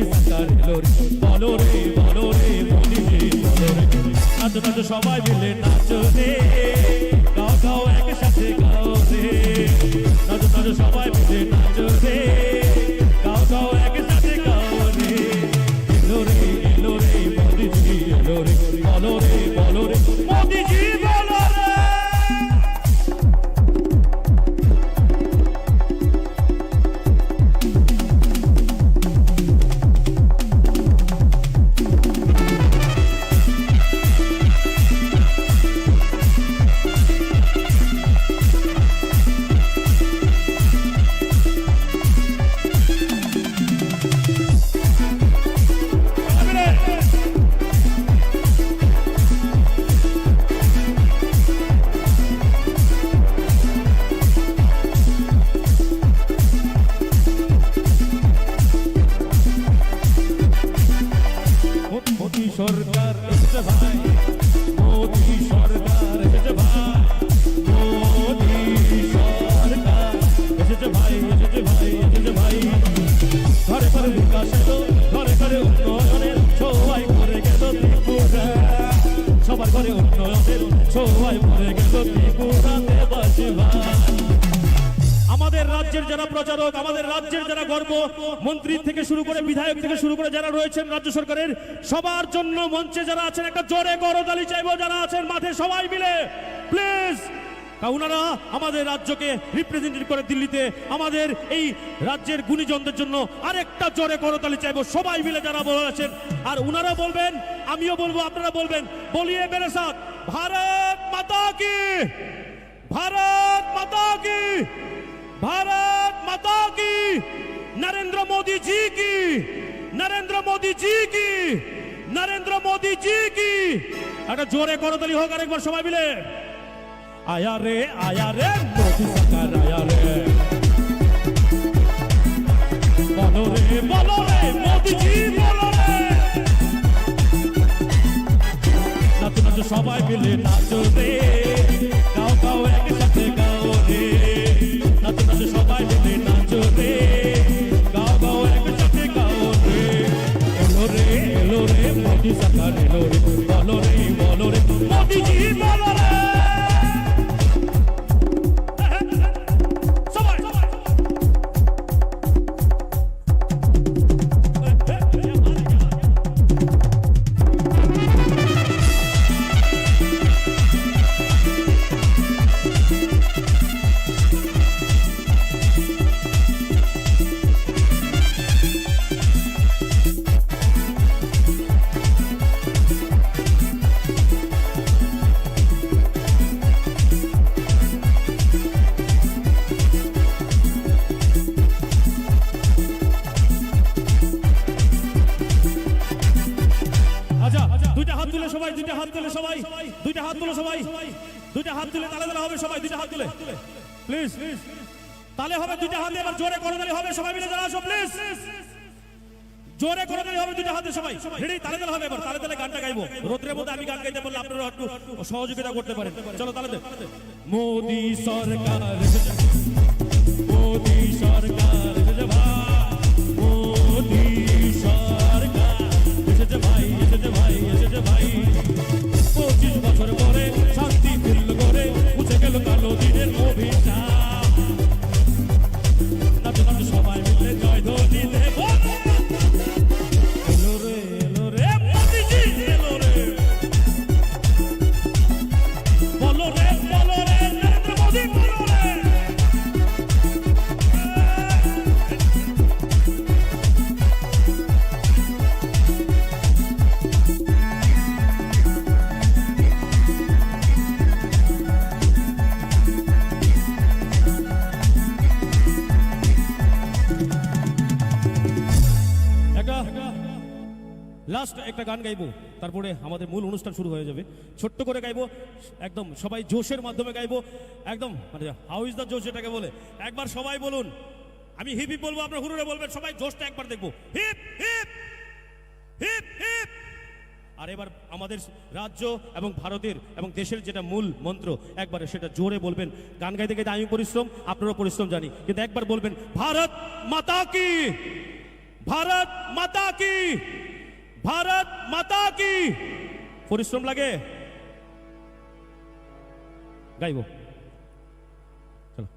Speaker 8: মোদি সরকার এলো রে, বলো রে বলো রে মোদিজি বলো রে। নাচো নাচো সবাই মিলে নাচো রে, গাও গাও একসাথে গাও রে। নাচো নাচো সবাই মিলে নাচো রে, গাও গাও একসাথে গাও রে। এলো রে মোদিজি এলো রে, বলো রে মোদিজি বলো রে। মোদি সরকার এসেছে ভাই, মোদি সরকার এসেছে ভাই, মোদি সরকার এসেছে ভাই, এসেছে ভাই, এসেছে ভাই। ঘরে ঘরে বিকাশ এলো, ঘরে ঘরে উন্নয়নের সবাই করে গেল ত্রিপুরা। সবার ঘরে উন্নয়নের সবাই করে গেল ত্রিপুরাতে বাসে ভাই। আমাদের রাজ্যের যারা প্রচারক, আমাদের রাজ্যের যারা গর্ব, মন্ত্রী থেকে শুরু করে বিধায়ক থেকে শুরু করে যারা রয়েছেন রাজ্য সরকারের, সবার জন্য মঞ্চে যারা আছেন একটা জোরে করতালি চাইবো। যারা আছেন মাঠে সবাই মিলে প্লিজ, ওনারা আমাদের রাজ্যকে রিপ্রেজেন্টেট করে দিল্লিতে, আমাদের এই রাজ্যের গুণীজনদের জন্য আরেকটা জোরে করতালি চাইবো সবাই মিলে যারা বলে আছেন। আর উনারা বলবেন, আমিও বলবো, আপনারা বলবেন, বলিয়ে মেরে সাথ ভারত মাতা কি, ভারত মাতা কি, भारत माता की, नरेंद्र मोदी जी की, नरेंद्र मोदी जी की, नरेंद्र मोदी जी की। একটা জোরে করতালি হোক আরেকবার সবাই মিলে। আয়া রে মোদি সরকার আয়া রে, বলো রে মোদি জি বলো রে। নাচো নাচো সবাই মিলে নাচো রে, গাও গাও একসাথে গাও রে। নাচো নাচো সবাই মিলে নাচো রে, গাও গাও একসাথে গাও রে। এলো রে মোদি সরকার এলো রে, বলো রে মোদি জি বলো রে। সবাই দুইটা হাত তুলে সবাই, দুইটা হাত তুলে সবাই, দুইটা হাত তুলে সবাই, দুইটা হাত তুলে তালে তালে হবে সবাই, দুইটা হাত তুলে প্লিজ, তালে হবে দুইটা হাতে। এবার জোরে করতালি হবে সবাই মিলে যারা আসো প্লিজ, জোরে করতালি হবে দুইটা হাতে সবাই। রেডি, তালে তালে হবে। এবার তালে তালে গানটা গাইবো। রোদ্রের মধ্যে আমি গান গাইতে বললে আপনারা একটু সহযোগিতা করতে পারেন। চলো তালে মোদি সরকার এসেছে, মোদি সরকার এসেছে ভাই, মোদি সরকার এসেছে ভাই, এসেছে ভাই, এসেছে ভাই। 25 বছর পরে শান্তি ফিরল করে, মুছে গেল কালো দিনের অভিশাপ। নাচো নাচো সবাই মিলে জয় ধ্বনি দেব। এলো রে মোদিজি এলো রে, বলো রে নরেন্দ্র মোদি বলো রে। লাস্ট একটা গান গাইবো, তারপরে আমাদের মূল অনুষ্ঠান শুরু হয়ে যাবে। ছোট্ট করে গাইবো, একদম সবাই জোশের মাধ্যমে গাইবো, একদম মানে হাউ ইজ দ্য জোশ যেটাকে বলে। একবার সবাই বলুন, আমি হিপ হিপ বলবো, আপনারা হুরুরে বলবেন, সবাই জোশটা একবার দেখবো। Hip hip hip hip. আর এবার আমাদের রাজ্য এবং ভারতের এবং দেশের যেটা মূল মন্ত্র, একবারে সেটা জোরে বলবেন। গান গাইতে গাইতে আমি পরিশ্রম, আপনারাও পরিশ্রম জানি, কিন্তু একবার বলবেন ভারত মাতা কি, ভারত মাতা কি, ভারত মাতা কি। পরিশ্রম লাগে, গাইব। চলো।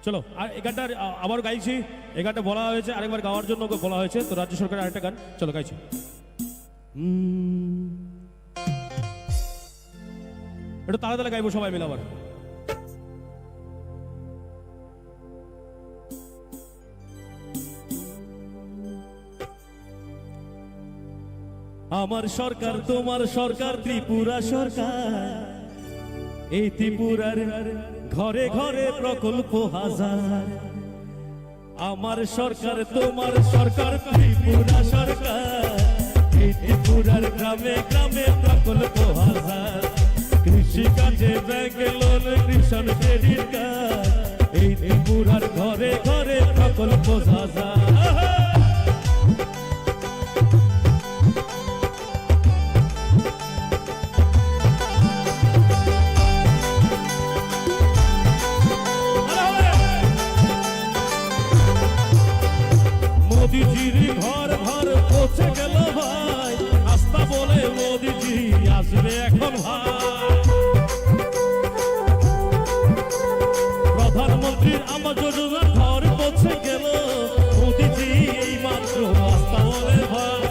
Speaker 8: চলো, আর এই গানটা আবার গাইছি। এই গানটা বলা হয়েছে আরেকবার গাওয়ার জন্য বলা হয়েছে, তো রাজ্য সরকারের আরেকটা গান, চলো গাইছি। একটু তালে তালে গাইবো সবাই মিলে আবার। আমার সরকার তোমার সরকার ত্রিপুরা সরকার, এই ত্রিপুরার ঘরে ঘরে প্রকল্প হাজার। আমার সরকার তোমার সরকার ত্রিপুরা সরকার, এই ত্রিপুরার গ্রামে গ্রামে প্রকল্প হাজার। কৃষি কাজে bank loan, Krishan credit card, এই ত্রিপুরার ঘরে ঘরে প্রকল্প হাজার। মোদিজির ঘর ঘর পৌঁছে গেল ভাই, আস্থা বলে মোদিজি আসবে এখন ভাই। প্রধানমন্ত্রীর আবাস যোজনার ঘর পৌঁছে গেল মোদিজি এই মাত্র, আস্থা বলে ভাই।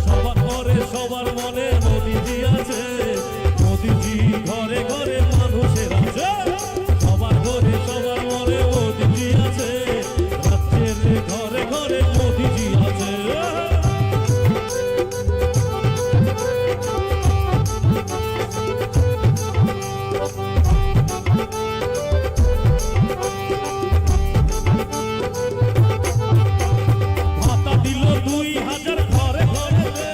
Speaker 8: সবার ঘরে সবার মনে মোদিজি আছে, মোদিজি ঘরে ঘরে মানুষের আছে। সবার ঘরে সবার মনে মোদিজি আছে, রাজ্যের ঘরে ঘরে মোদিজি আছে। ভাতা দিল 2000 ঘরে ঘরেতে,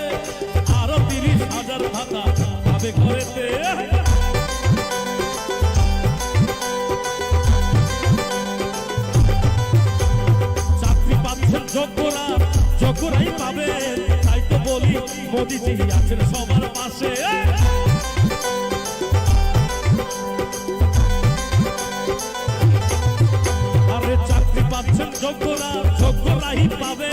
Speaker 8: আরো 30,000 ভাতা পাবে ঘরেতে। চাকরি পাচ্ছেন যোগ্যরা, যোগ্যরাই পাবে, তাই তো বলি মোদিজি আছেন সবার পাশে। আরে চাকরি পাচ্ছেন যোগ্যরা, যোগ্যরাই পাবে,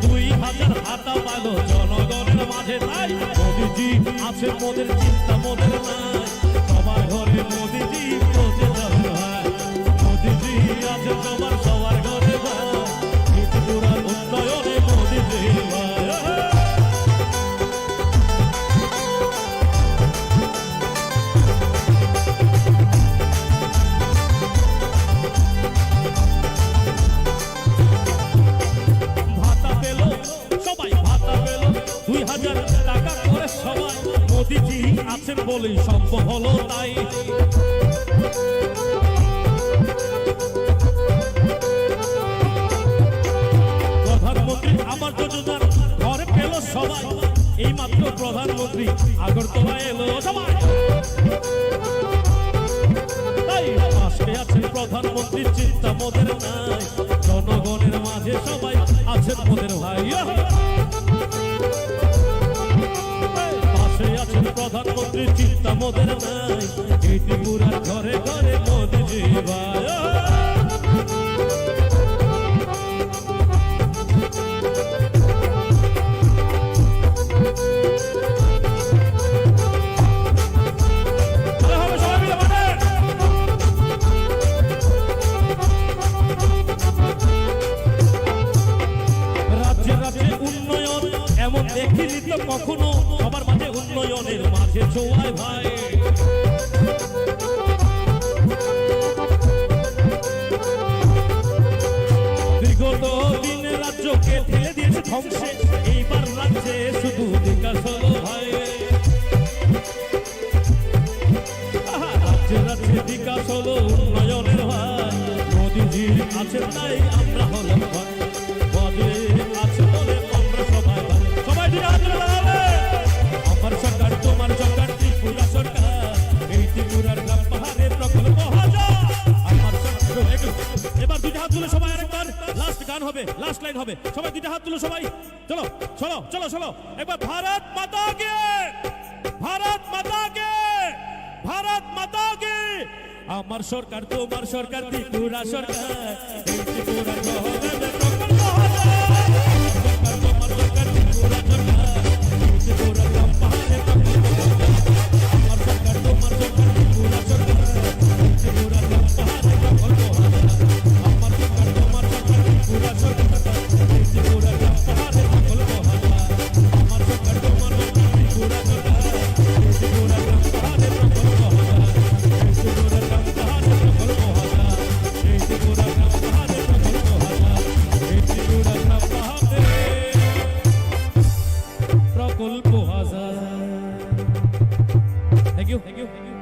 Speaker 8: 2000 ভাতা পাইল জনগণের মাঝে। তাই মোদিজি আছে, মোদের চিন্তা মোদের নাই, সবার ঘরে মোদিজি পৌঁছে যাবে ভাই। মোদিজি আছে সবার সবার ঘরে ভাই, ত্রিপুরার উন্নয়নে মোদিজি ভাই। ভাতা পেল সবাই, ভাতা পেল 2000 টাকা করে সবাই, মোদিজি আছেন বলেই সম্ভব হলো তাই। প্রধানমন্ত্রী আবাস যোজনার ঘর পেল সবাই, এই মাত্র প্রধানমন্ত্রী আগরতলা এলো সবাই। তাই পাশে আছেন প্রধানমন্ত্রীর চিন্তা মোদের নাই, জনগণের মাঝে সবাই আছেন মোদের ভাই। পাশে আছেন প্রধানমন্ত্রীর চিন্তা মোদের নাই, এই ত্রিপুরার ঘরে ঘরে মোদিজি ভাই। রাজ্যে রাজ্যে উন্নয়ন এমন দেখিনি তো কখনো, সবার মাঝে উন্নয়নের মাঝে ছোঁয়ায় ভাই। বিগত দিনে রাজ্যকে ঠেলে দিয়েছে ধ্বংসে, এইবার রাজ্যে শুধু বিকাশ হলো ভাই। রাজ্যে রাজ্যে বিকাশ হলো উন্নয়নের ভাই, মোদিজি আছেন তাই আমরা হলাম ভাই। মোদি আছে বলে আমরা সবাই ভাই, সবাই দিকে হাত তুলে দাঁড়াবে। আমার সরকার তোমার সরকার ত্রিপুরা সরকার, এই ত্রিপুরার গ্রাম পাহাড়ে প্রকল্প হাজার। আমার সরকার এবার দুইটা হাত তুলে সবাই আরেকবার লাস্ট গান হবে, লাস্ট লাইন হবে, সবাই দুইটা হাত তুলে সবাই চলো চলো চলো চলো একবার ভারত মাতা কে, ভারত মাতা কে, ভারত মাতা কে। আমার সরকার তোমার সরকার ত্রিপুরা সরকার, এই ত্রিপুরা শহরে প্রকল্প হাজার। সরকার তোমার সরকার ত্রিপুরা সরকার, এই ত্রিপুরা গ্রাম পাহাড়ে প্রকল্প হাজার। আমার সরকার তোমার সরকার ত্রিপুরা সরকার, এই ত্রিপুরা গ্রাম পাহাড়ে প্রকল্প হাজার। আমার সরকার তোমার সরকার ত্রিপুরা সরকার, এই ত্রিপুরা গ্রাম পাহাড়ে প্রকল্প হাজার। আমার সরকার তোমার সরকার ত্রিপুরা সরকার, এই ত্রিপুরা গ্রাম পাহাড়ে প্রকল্প হাজার। এই ত্রিপুরা গ্রাম পাহাড়ে প্রকল্প হাজার, এই ত্রিপুরা গ্রাম পাহাড়ে প্রকল্প হাজার, এই ত্রিপুরা গ্রাম পাহাড়ে প্রকল্প হাজার। Thank you, thank you, thank you.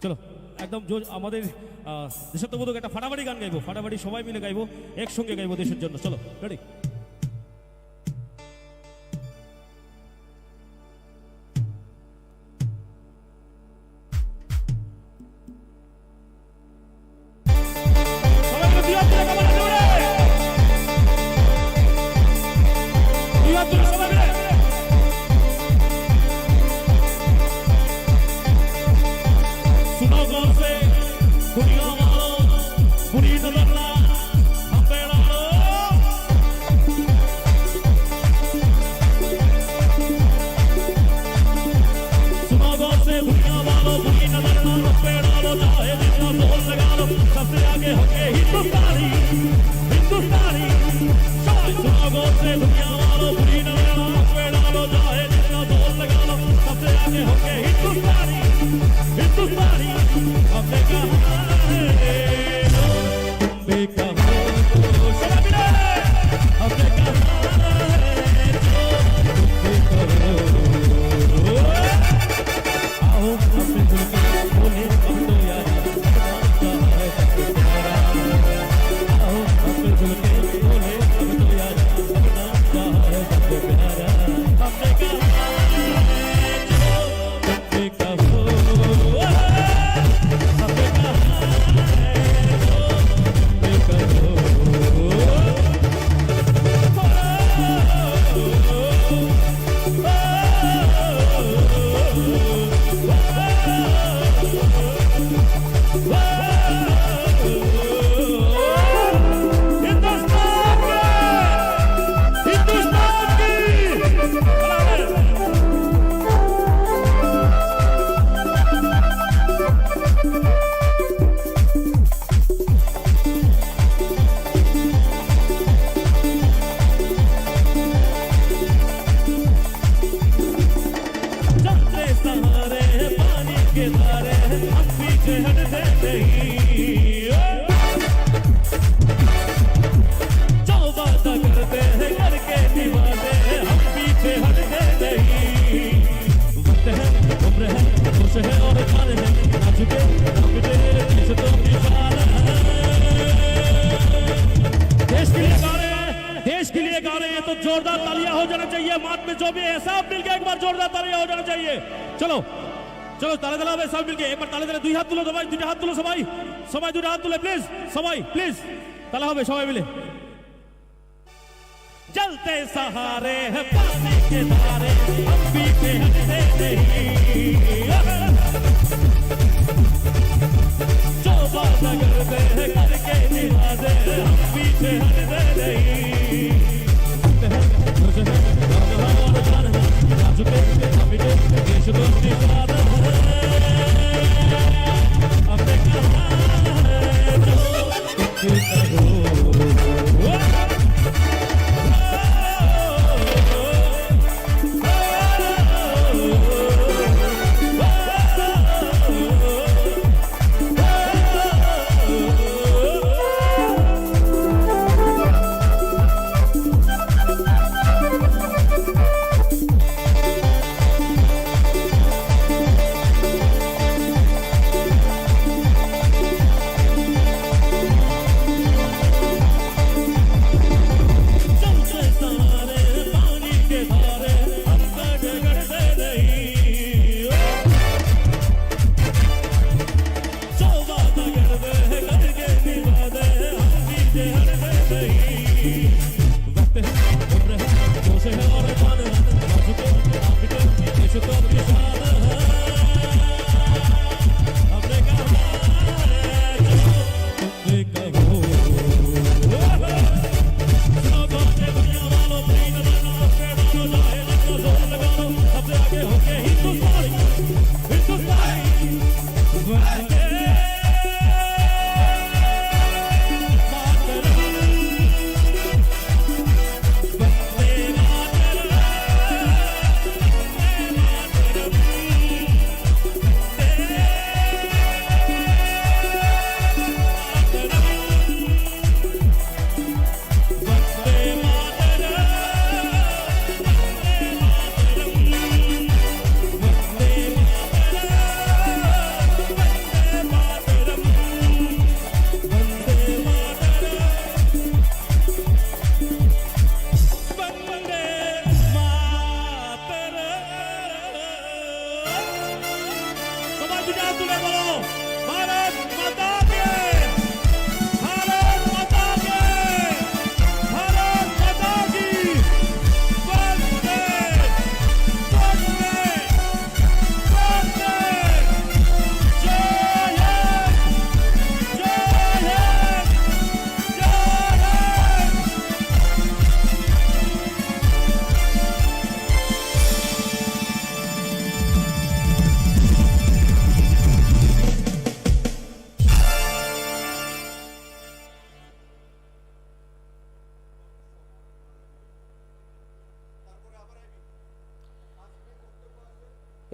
Speaker 8: চলো একদম আমাদের দেশাত্মবোধক একটা ফাটাফাটি গান গাইবো, ফাটাফাটি সবাই মিলে গাইবো, একসঙ্গে গাইবো দেশের জন্য। চলো রেডি। जोरदार तालियां हो जाना चाहिए। मात में जो भी है सब मिलके एक बार जोरदार तालियां हो जाना चाहिए। चलो चलो ताले ताला भाई सब मिलके एक बार ताले ताले दुई हाथ तुलो सबाई, दुइटा हाथ तुलो सबाई, सबाई दुइटा हाथ तुले प्लीज, सबाई प्लीज ताला হবে সবাই মিলে। जलते सहारे हैं पानी के धारे हम पीछे हटते नहीं, जो बात करते हैं करके निभाते हम पीछे हटते नहीं।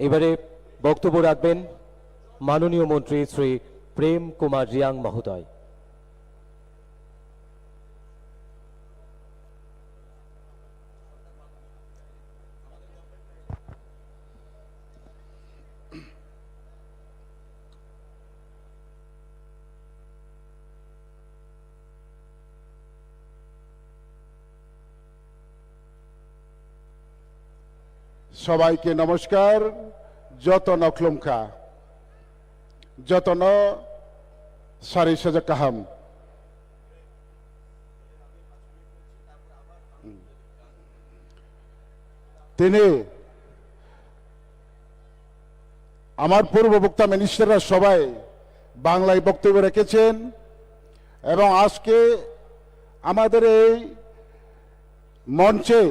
Speaker 2: এবারে বক্তব্য রাখবেন মাননীয় মন্ত্রী শ্রী প্রেম কুমার রিয়াং মহোদয়।
Speaker 9: সবাইকে নমস্কার। যতন খুলুমখা, যতন সারি সাজা কাহাম। তিনি আমার পূর্ব বক্তা মিনিস্টাররা সবাই বাংলায় বক্তব্য রেখেছেন এবং আজকে আমাদের এই মঞ্চে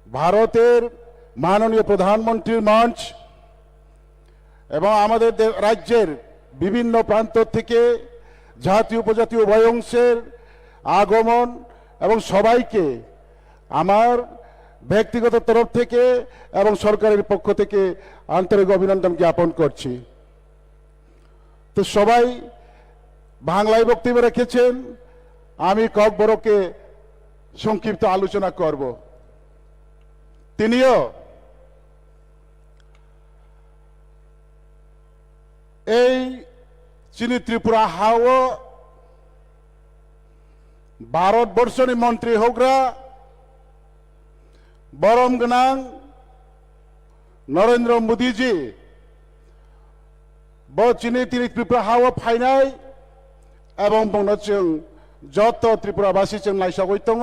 Speaker 9: ভারতের মাননীয় প্রধানমন্ত্রীর মঞ্চ এবং আমাদের রাজ্যের বিভিন্ন প্রান্ত থেকে জাতীয় উপজাতীয় উভয় অংশের আগমন এবং সবাইকে আমার ব্যক্তিগত তরফ থেকে এবং সরকারের পক্ষ থেকে আন্তরিক অভিনন্দন জ্ঞাপন করছি। তো সবাই বাংলায় বক্তব্য রেখেছেন, আমি কয়েকবারকে সংক্ষিপ্ত আলোচনা করব। তিনিও এই চিনি ত্রিপুরা হাও ভারতবর্ষের মন্ত্রী হোকরা বরম গনাং নরেন্দ্র মোদীজি চিনি তিনি ত্রিপুরা হাও ফাইনাই এবং जों যত ত্রিপুরাবাসী जों नायसागै दङ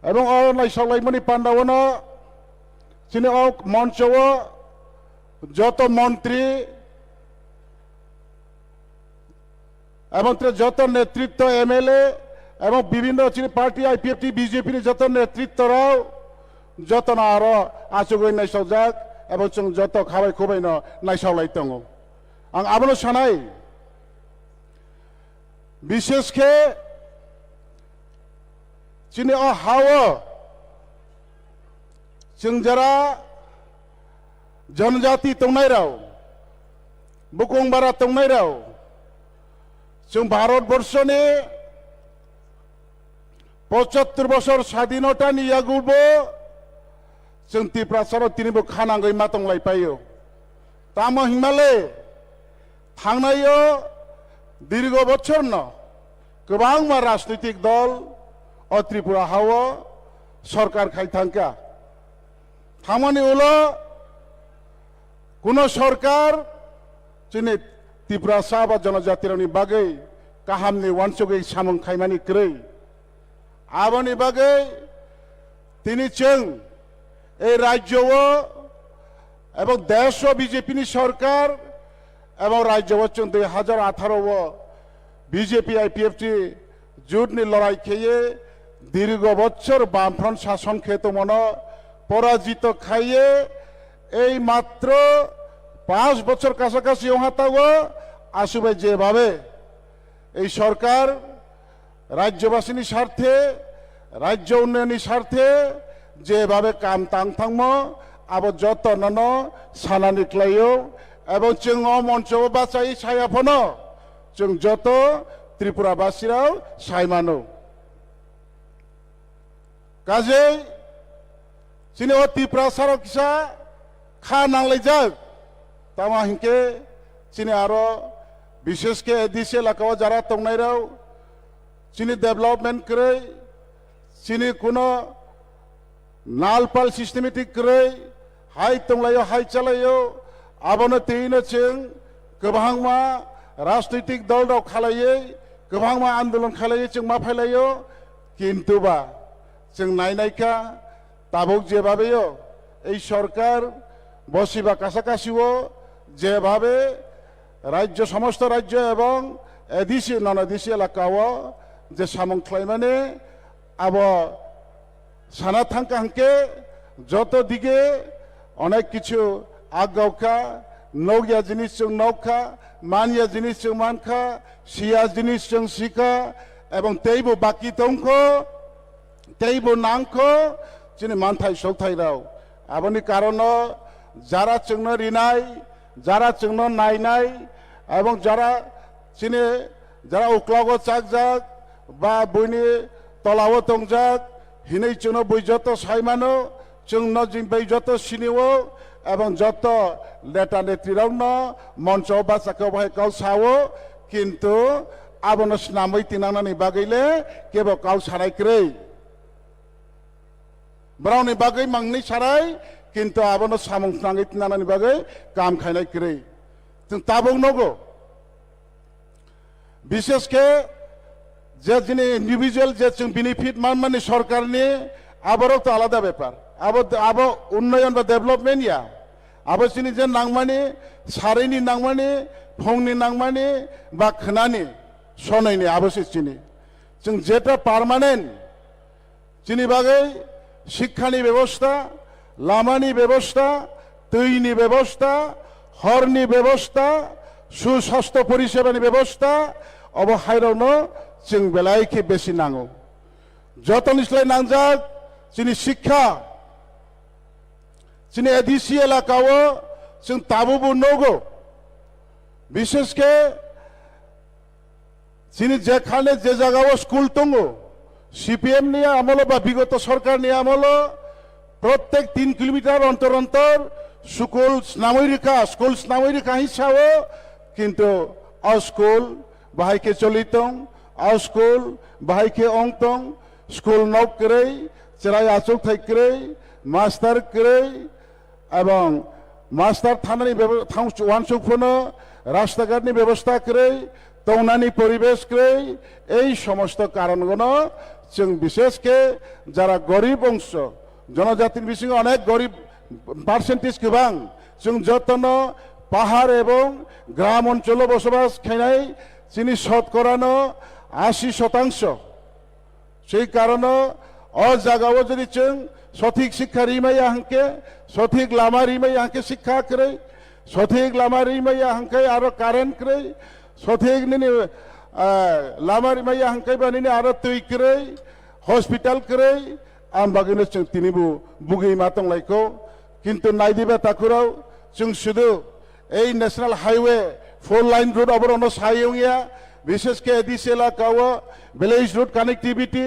Speaker 9: এবং नायसागलायमोननि पान्डावनो চিনি মঞ্চও যত মন্ত্রী এবং যত নেতৃত্ব এমএলএ এবং বিভিন্ন পার্টি আইপিএফটি বিজেপি যত নেতৃত্বরাও যত আরো आसुगै नायसावजाक এবং जों যত খাবাই খুবাইनो नायसावलाय दङ। आं आबोनो सानाय বিশেষকে চিনি হাও जों যারা जनजाति तंनाय राव बुकुंबारा तंनाय राव जों भारतबर्षनि 75 বছর স্বাধীনতা নিয়াগুবो जों ত্রিপুরাসারাव तिनिबो खानांगै मा तंलाय पायो तामो हिमाले थांनायो दीर्घ बছর न गोबां मा राजनैतिक दल अ त्रिपुरा हाव सरकार खाय थांका थामानि उलो কোনো সরকার চিনি ত্রিপুরা सा बा जनजातिनि बागै काहामनि वानसुगै सामं खायमानि क्रै आबनि बागै তিনি जों এই রাজ্যও এবং দেশ বিজেপিনি সরকার এবং রাজ্যও जों 2018 বিজেপি আইপিএফটি জোটনি লড়াই খেয়ে দীর্ঘ বছর বামফ্রন্ট শাসন খেতে মন পরাজিত খাইয়ে এই মাত্র 5 বছর কাছাকাছি ওহাতাও আসবে যেভাবে এই সরকার রাজ্যবাসীর স্বার্থে রাজ্য উন্নয়নের স্বার্থে যেভাবে কাম তাংথাংম আবো যত নন সানানিক্লাयो এবং जों মঞ্চ বাঁচাই সায়াফন जों যত ত্রিপুরাবাসীরাও সাইমানো কাজে চিনি ও ত্রিপুরা সারাव কিসা খা নাंलायजाक तामा हिंके चिनी आरो विशेष के एदिसे लाकाव जरा तंगनाय राव चिनी डेवलपमेंट करे चिनी कुनो नालपाल सिस्टेमेटिक करे हाय तंगलायो हाय चलायो आबनो तेइनो जों गोबांमा राजनैतिक दल दाव खालायो गोबांमा आंदोलन खालायो जों मा फायलायो किन्तु बा जों नायनायका ताबुक जेभाबेयो এই সরকার বসিবা কাছাকাছিও যেভাবে রাজ্য সমস্ত রাজ্য এবং এদিসি নন এদিসি এলাকাও যে সামংখ্লাইমানে আব সানা থাঙ্কা হাঙ্কে যত দিকে অনেক কিছু আগাওকা নৌগিয়া জিনিস जों নৌকা মানিয়া জিনিস जों মানখা সিয়া জিনিস जों শিখা এবং তেইবো বাকি তংখ তেইবো নাংখ যিনি মানথাই সৌথাই রাও আবনি কারণ যারা जोंनो रिनाय যারা जोंनो नायनाय এবং যারা চিনে যারা উক্লাগো চাকজাক বা বইনি তলাও তংজাক হিनै जोंनो বৈজত সাইমানো जोंनो जिंबै যত সিনিও এবং যত নেতা নেত্রীরাवनो মঞ্চ বা চাকাও বাহাय কালসাवो কিন্তু আবনো স্নাमै তিনাंनानै बागैले केबो काल सारायक्रै ब्राउनि बागै मांनै साराय किन्तु आबनो सामं स्नाङै तिनांनानै बागै काम खायनायक्रै जों ताबं नगो विशेष के जे जिनि इंडिविजुअल जे जों बेनिफिट माने सरकारनि आबारो तो आलादा ব্যাপার आबो उन्नयन बा डेभलपमेन्ट या आबो जिनि जे नांमानि सारैनि नांमानि फंनि नांमानि बा खोनानि सनैनि आबोसो चिनि जों जेटा पार्मानेंट जिनि बागै शिक्षानि व्यवस्था लामानि व्यवस्था दैनि व्यवस्था हरनि व्यवस्था सुस्वास्थ्य परिसेबानि व्यवस्था अबहायरावनो जों बेलायखे बेसि नांगौ जतनिस्लाय नांजाक जोंनि शिक्षा जोंनि एडिसि एलाकाव जों ताबुबो नगौ विशेष के जोंनि जेखाने जे जायगाव स्कुल दङ सीपीएम नि আমল বা বিগত সরকারनि আমল প্রত্যেক 3 কিলোমিটার অন্তর অন্তর স্কুল স্নামরিকা হিসাবে কিন্তু স্কুল বাহাইকে চলিতং স্কুল বাহাইকে অংতং স্কুল নকरै চেরাই আচক থাইক্रै মাস্টার ক্रै এবং মাস্টার থানাनि ওয়ানসুকফোনো রাস্তাঘাটनि ব্যবস্থা ক্रै তৌনানি পরিবেশ ক্रै এই সমস্ত কারণগুলো जों विशेष के जरा गरीब अंश जनजाति बिथिङाव अनेक गरीब पार्सेन्टेज गोबां जों जतनो पाहाड़ एवं ग्राम अंचल बसबास खायनाय जोंनि शतकरानो 80% সেই কারণে অ জায়গাও যদি जों সঠিক শিক্ষা রিমাইয়া হাঙ্কে সঠিক লামা রিমাইয়া হাঙ্কে শিক্ষা করে সঠিক লামা রিমাইয়া হাঙ্কে আরো কারেন্ট করে সঠিক নিনি लामा रिमाया हांकाय बानिनि आरो तैक्रै हस्पिटाल क्रै आं बागैनो जों तिनिबो बुगै मा दंलायखौ किन्तु नायदिबा ताकुराव जों सुदु এই ন্যাশনাল हाईवे 4 लाइन रोड अबरनो सायंगिया विशेष के एडिसि एलाकाव विलेज रोड कानेक्टिविटी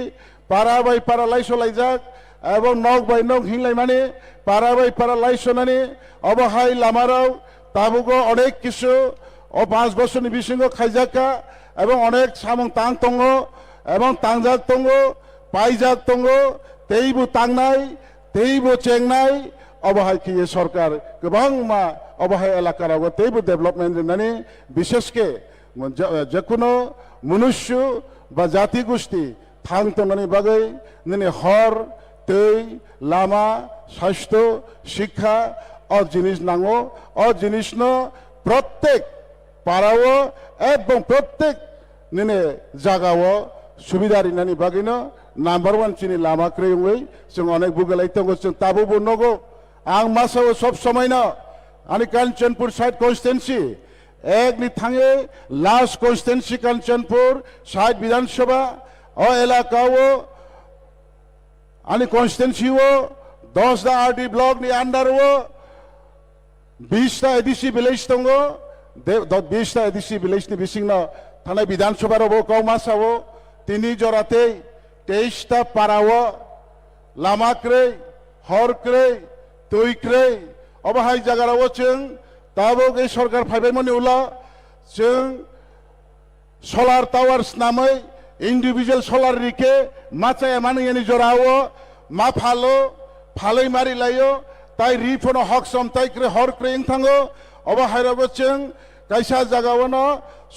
Speaker 9: पारा बाय पारा लाइसलायजाक এবং नग बाय नग हिंलायमानि पारा बाय पारा लाइसनानि अबहाय लामाराव ताबुगो अनेक किसु ও 5 বছরनि बिसिङाव खायजाका এবং অনেক সামং তাং দङ এবং তাংজাক দङ পাইজাক দङ তেইबो तांनाय तेइबो चेंनाय अबहाय कि सरकार गोबां मा अबहाय एलाकाराव तेइबो डेभलपमेन्ट होननानै विशेष के जेकुनो मनुष्य बा जाति गोष्ठी थां तंनानै बागै ननि हर दै लामा स्वास्थ्य शिक्षा अ जिनिस नांगौ अ जिनिसनो प्रत्येक पाराव एवं प्रत्येक निने जागाव सुबिदा रिनानि बागैनो नाम्बार 1 चिनि लामा क्रेंगै जों अनेक बुगलायतंगो जों ताबुबो नगो आं मासाव सब समयनो आनि कांचनपुर साइड कन्स्टिट्युएन्सी एक नि थाङे लास्ट कन्स्टिट्युएन्सी कांचनपुर साइड विधानसभा अ एलाकाव आनि कन्स्टिट्युएन्सीव 10 दा आरडी ब्लॉक नि अंडरव 20 दा एडिसि विलेज दंगो 20 दा एडिसि विलेज नि बिसिङनो थानाय विधानसभाराव कौमासाव तिनि जराते 23 ता पाराव लामाक्रै हरक्रै तैक्रै अबहाय जागाराव जों दाबो गै सरकार फायबायमोननि उला जों सोलार टावार्स नामै इंडिविजुअल सोलार रिके माचाया मानैनि जराव मा फालो फालै मारि लायो ताइ रिफोनो हक समताइक्रै हरक्रै थाङो अबहायराव जों कायसा जागावनो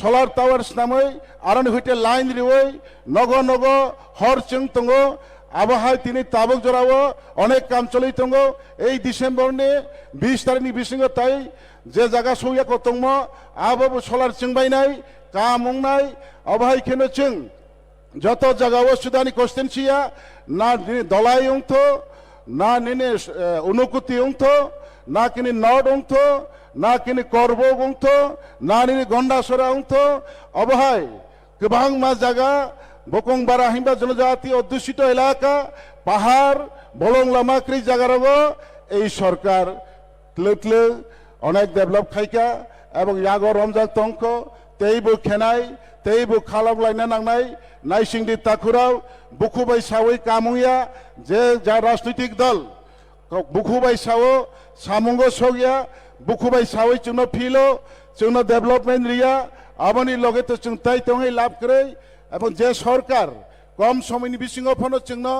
Speaker 9: सोलार टावार्स नामै आरन हइटे लाइन रिवै नगो नगो हर जों दङो आबहाय तिनि ताबक जराव अनेक काम चलै दङो এই डिसेम्बरनि 20 तारिखनि बिसिङाव ताइ जे जागा सौयाखौ दङ आबो सोलार जोंबायनाय कामंनाय अबहाय केनो जों যত জাগাव सुदानि कन्स्टिट्युएन्सीया ना दलाई अंथ ना निने उनकुति अंथ ना किनि नर्थ अंथ ना किनि करबोग अंथ ना निनि गन्डासरा अंथ अबहाय गोबां मा जागा बकंबारा हिंबा जनजाति अध्युषित एलाका पाहाड़ बलं लामाक्रि जागाराव এই সরকার ত্লে অনেক ডেভেলপ খাইকা এবং ইয়াগো রমজান তংক তেইবো খেনাই তেইবো খালামलायना नांनाय नाइसिंदि ताखुराव बुखुबाय सावै कामुया जे जा राजनैतिक दल बुखुबाय सावो सामुंगो सगिया बुखुबाय सावै जोंनो फिलो जोंनो डेभेलपमेंट रिया आबनि लगे तो जों ताइ तङै लाभ करे এবং যে সরকার কম সময়নি বিসিঙ্গ ফোন जोंनो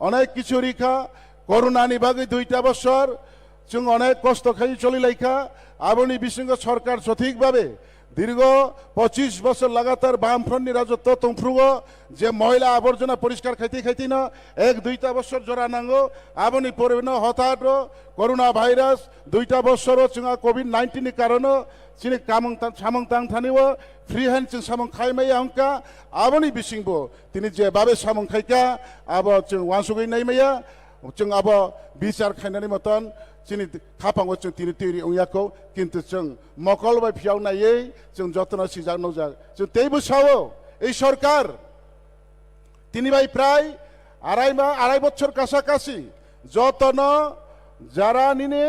Speaker 9: অনেক কিছু রিখা করোনানি বাগে 2টা বছর जों অনেক কষ্ট খাই চলিলাইখা আবনি বিসিঙ্গ সরকার সঠিকভাবে দীর্ঘ 25 বছর লাগাতার বামফ্রন্টনি রাজত্ব তংফ্রুগো যে ময়লা আবর্জনা পরিষ্কার খাইতে খাইতে না 1-2টা বছর জোড়া নাঙ্গো আবনি পরিবেন হঠাৎ করোনা ভাইরাস 2টা বছর जोंहा কোভিড-19 नि কারণে চিনি কামং সামং তাং থানিও ফ্রি হ্যান্ড जों সামং খাইমাই আংকা আবনি বিসিংবো তিনি যে বাবে সামং খাইকা আব जों वानसुगै नायमाया जों अब বিচার খাইনাनि मतन চিনি খাপাঙ্গো जों তিনি তিরি उयाखौ কিন্তু जों মকলবাই ফিয়াव नायै जों যতনা সিজাক নজা जों তেইবো সাও এই সরকার তিনি ভাই প্রায় আড়াই বছর কাছাকাছি যতন যারা নিনে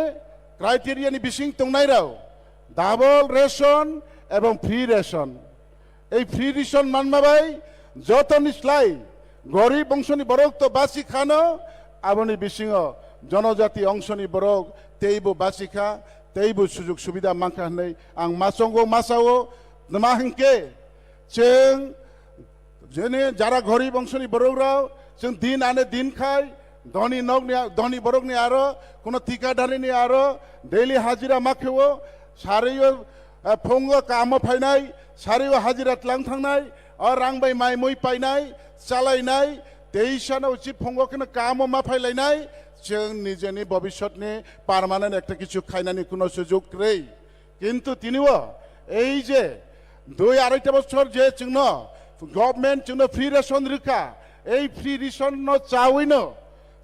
Speaker 9: ক্রাইটেরিয়ানি বিসিং তংনাইরাও ডাবল রেশন এবং ফ্রি রেশন এই ফ্রি রেশন মানমাবাই যত নিসলাই গরিব অংশনি বরক তো বাসি খানো আবনি বিসিং জনজাতি অংশনি বরক তেইবো বাসি খা তেইবো সুযোগ সুবিধা মাংখা হनै आं মাসঙ্গো মাসাও নামা হিংকে जों जेने যারা গরিব অংশনি বরকরাও जों दिन आने दिन खाय धनी बरकनि आरो कोनो ठिकादारिनि आरो डेली हाजिरा माखेवो सारियो फंगो कामो फायनाय सारियो हाजिरा तलां थांनाय और रांबाय माय मै पायनाय चालायनाय तेइसानो उचि फंगो केनो कामो मा फायलायनाय जों निजेनि भबिष्यतनि पार्मानेंट একটা কিছু খাইनानि কোনো সুযোগ নেই কিন্তু তিনিও এই যে 2-2.5 বছর যে जोंनो गभर्नमेंट जोंनो फ्री रेशन रिखा এই ফ্রি রেশন চাওইনো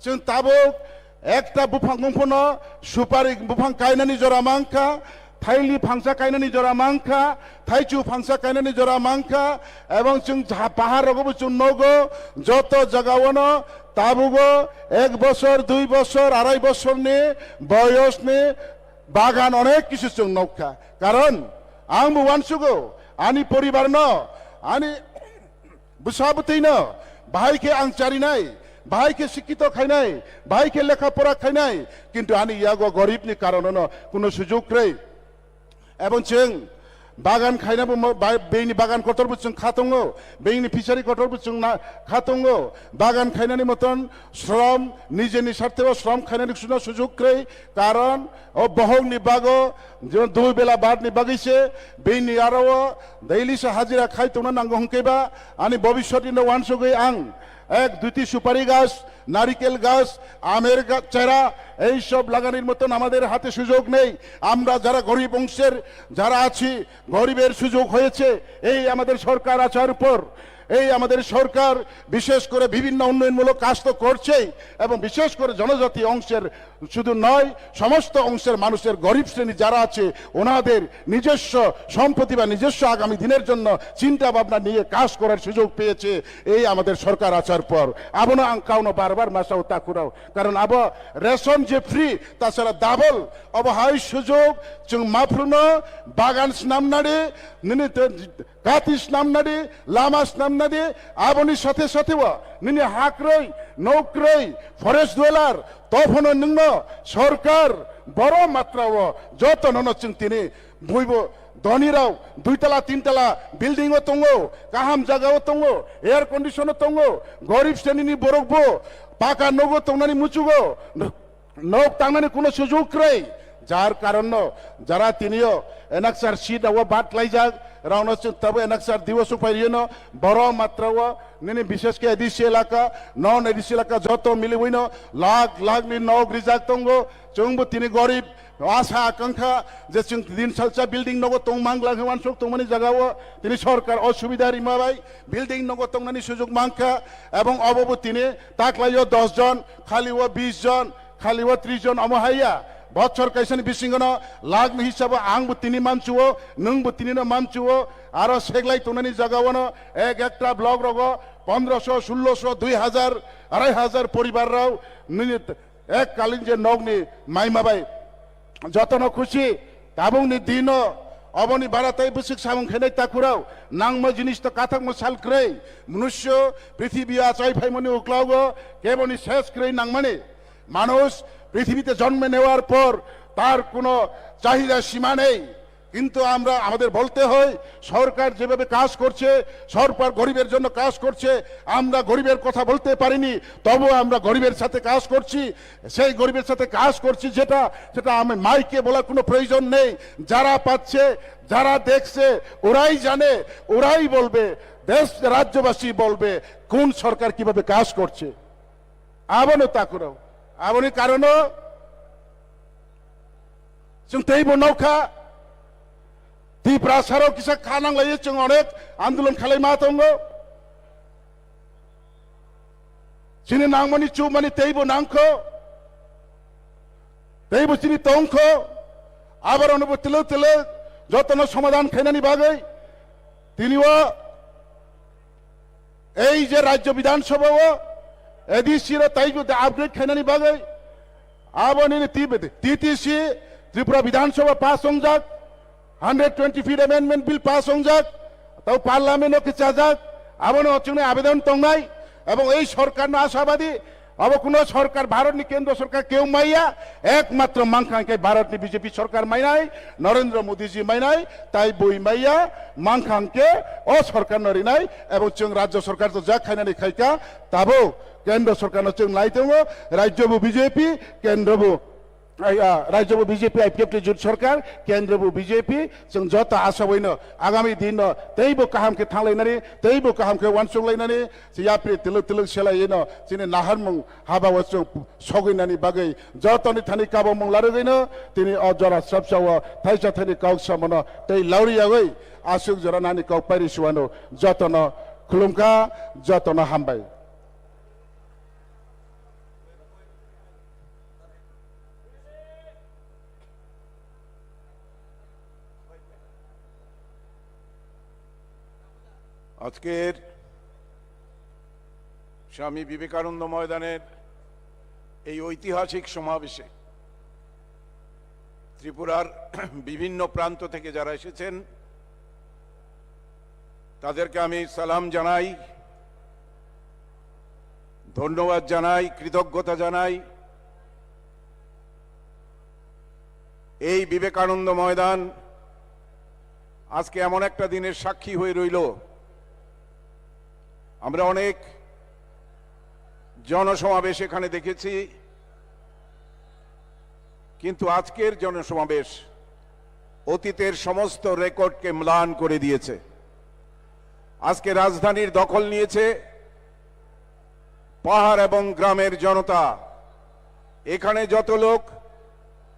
Speaker 9: जों ताबुक একটা बुफां गंफनो सुपारि बुफां गायनानि जरा मांखा थाइलि फांसा गायनानि जरा मांखा थाइचु फांसा गायनानि जरा मांखा এবং जों पाहाड़ावबो जों नगो যত জায়গাवनो ताबुगो 1 বছর 2 বছর 2.5 বছরনি বয়সনি বাগান অনেক কিছু जों নখা কারণ आंबो वानसुगो आंनि परिबारनो आंनि बुसाबतैनो भाइके आं चारिनाय भाइके शिक्षित खाइनाय भाइके लेखा पढ़ा खाइनाय किन्तु आंनि यागो गरिबनि कारणावनो कोनो सुजुग रै एबं जों बागान खाइनाबो बेनि बागान कटरबो जों खातंगो बेनि फिसारि कटरबो जों खातंगो बागान खाइनानि मतन श्रम निजेनि स्वार्थेव श्रम खाइनानि सुना सुजुग रै कारण ओ बहंनि बागो जो 2 बेला बादनि बागैसे बेनि आरो दैलि हाजिरा खाइतोना नांगो हंकेबा आंनि भबिष्यतनि वानसुगै आं 1-2টি সুপারি গাছ নারিকেল গাছ আমের গাছ চারা এই সব লাগানোর মতন আমাদের হাতে সুযোগ নেই আমরা যারা গরিব অংশের যারা আছি গরিবের সুযোগ হয়েছে এই আমাদের সরকার আসার পর এই আমাদের সরকার বিশেষ করে বিভিন্ন উন্নয়নমূলক কাজ তো করছেই এবং বিশেষ করে জনজাতি অংশের শুধু নয় সমস্ত অংশের মানুষের গরিব শ্রেণী যারা আছে ওনাদের নিজস্ব সম্পত্তি বা নিজস্ব আগামী দিনের জন্য চিন্তা ভাবনা নিয়ে কাজ করার সুযোগ পেয়েছে এই আমাদের সরকার আসার পর আবনো আংকাউনো বারবার মাসাও তাকুরাও কারণ আব রেশন যে ফ্রি তাছাড়া ডাবল অবহাই সুযোগ जों माफ्रुनो बागान स्नामनाडे निने गाति स्नामनाडे लामा स्नामनाडे आबनि साथे साथेव निने हाक्रै नौक्रै फरेस्ट डुवेलार तफनो नोंनो सरकार बड़ मात्राव जतननो जों तिनि बयबो धनीराव 2-तला 3-तला बिल्डिंगो दङो गाहाम जायगायाव दङो एयार कन्डिशनो दङो गरिब श्रेणीनि बरकबो पाका नगो दंनानै मुचुगो नक तांनानै कोनो सुजुग रै যার কারণ যারা তিনিও এনাকসার সিট আও বাট লাইজাক রাউনো তবে এনাকসার দিবস পাইরিনো বড় মাত্রাও নিনে বিশেষ কে এডিসি এলাকা নন এডিসি এলাকা যত মিলিবইনো লাখ লাখ নি নগ রিজাক তঙ্গো जोंबो তিনি গরিব আশা আকাঙ্ক্ষা যে जों দিন সালসা বিল্ডিং নগো তং মাংলা হওয়ান সুখ তংমানি জায়গাও তিনি সরকার অসুবিধা রিমাবাই বিল্ডিং নগো তংনানি সুযোগ মাংখা এবং অবব তিনি তাকলাইও 10 জন খালিও 20 জন খালিও 30 জন আমহাইয়া बच्चर कैसन बिसिंगनो लागनि हिसाब आंबो तिनि मानचुओ नोंबो तिनिनो मानचुओ आरो सेगलाय तोनानि जागावनो एक ब्लक रगो 1500 1600 2000 2500 परिवार राव एक कालीन जे नगनि माइमाबाय যতন খুশি তাবং নি দিন অবনি বারাতাই বসিক সামং খেনে তাকুরাও নাংমা জিনিস তো কাথাক মশাল ক্রৈ মনুষ্য পৃথিবী আচাই ভাইমনি উকলাও কেবনি শেষ ক্রৈ নাংমানে মানুষ পৃথিবীতে জন্মে নেওয়ার পর তার কোনো চাহিদা সীমা নেই, কিন্তু আমরা আমাদের বলতে হয় সরকার যেভাবে কাজ করছে, সরকার গরিবের জন্য কাজ করছে, আমরা গরিবের কথা বলতে পারিনি, তবু আমরা গরিবের সাথে কাজ করছি। সেই গরিবের সাথে কাজ করছি সেটা আমি মাইকে বলার কোনো প্রয়োজন নেই। যারা পাচ্ছে, যারা দেখছে, ওরাই জানে, ওরাই বলবে, দেশ রাজ্যবাসী বলবে কোন সরকার কিভাবে কাজ করছে। আবনো তা করো আবনি কারণ जों तैबो नौखा दिप्रासाराव किसा खानांलायो जों अनेक आन्दोलन खालायमा दङ जोंनि नांमानि चुमानि तैबो नांखो तैबो जोंनि तंखो आबार अनबो तिलो तिलो যতন সমাধান খাইনানি বাগै তিনিও এই যে রাজ্য বিধানসভাও এডিসির তাইগো আপগ্রেড খাইনানি বাগै আবনি টিটিসি त्रिपुरा विधानसभा पास होंजाक 120 फीट अमेंडमेंट बिल पास होंजाक ताও पार्लामेंटও কি চাজাক আবনো অচুনে আবেদন তংনাই এবং এই সরকার না আশাবাদী अब কোনো সরকার ভারতনি কেন্দ্র সরকার কেউ মাইয়া একমাত্র মাংখাংকে ভারতনি বিজেপি সরকার মাইনাই নরেন্দ্র মোদীজি মাইনাই তাই বই মাইয়া মাংখাংকে ও সরকার নরিনাই এবং जों রাজ্য সরকার তো যা খাইনানি খাইকা তাবো কেন্দ্র সরকার जों লাইতেও রাজ্যবু বিজেপি কেন্দ্রবু राज्यबो बीजेपी आईपीएफटी जुट सरकार केंद्रबो बीजेपी जों जत आशा बयनो आगामी दिन तैबो काहामके थांलायनानै तैबो काहामके वानसुंलायनानै याप्रि तिलु तिलु सेलायनो जोंनि नाहारमुं हाबाव जों सगैनानै बागै जतनि थानि काबो मुं लारगैनो तिनि अजरा सबसाव थाइसा थानि काउसामनो तै लावरियागै आसुक जरानानि काउ पारिसुवानो जतन खुलुमका जतन हामबाय।
Speaker 10: আজকের স্বামী বিবেকানন্দ ময়দানের এই ঐতিহাসিক সমাবেশে ত্রিপুরার বিভিন্ন প্রান্ত থেকে যারা এসেছেন তাদেরকে আমি সালাম জানাই, ধন্যবাদ জানাই, কৃতজ্ঞতা জানাই। এই বিবেকানন্দ ময়দান আজকে এমন একটা দিনের সাক্ষী হয়ে রইল। আমরা অনেক জনসমাবেশ এখানে দেখেছি, কিন্তু আজকের জনসমাবেশ অতীতের সমস্ত রেকর্ডকে ম্লান করে দিয়েছে। আজকে রাজধানীর দখল নিয়েছে পাহাড় এবং গ্রামের জনতা। এখানে যত লোক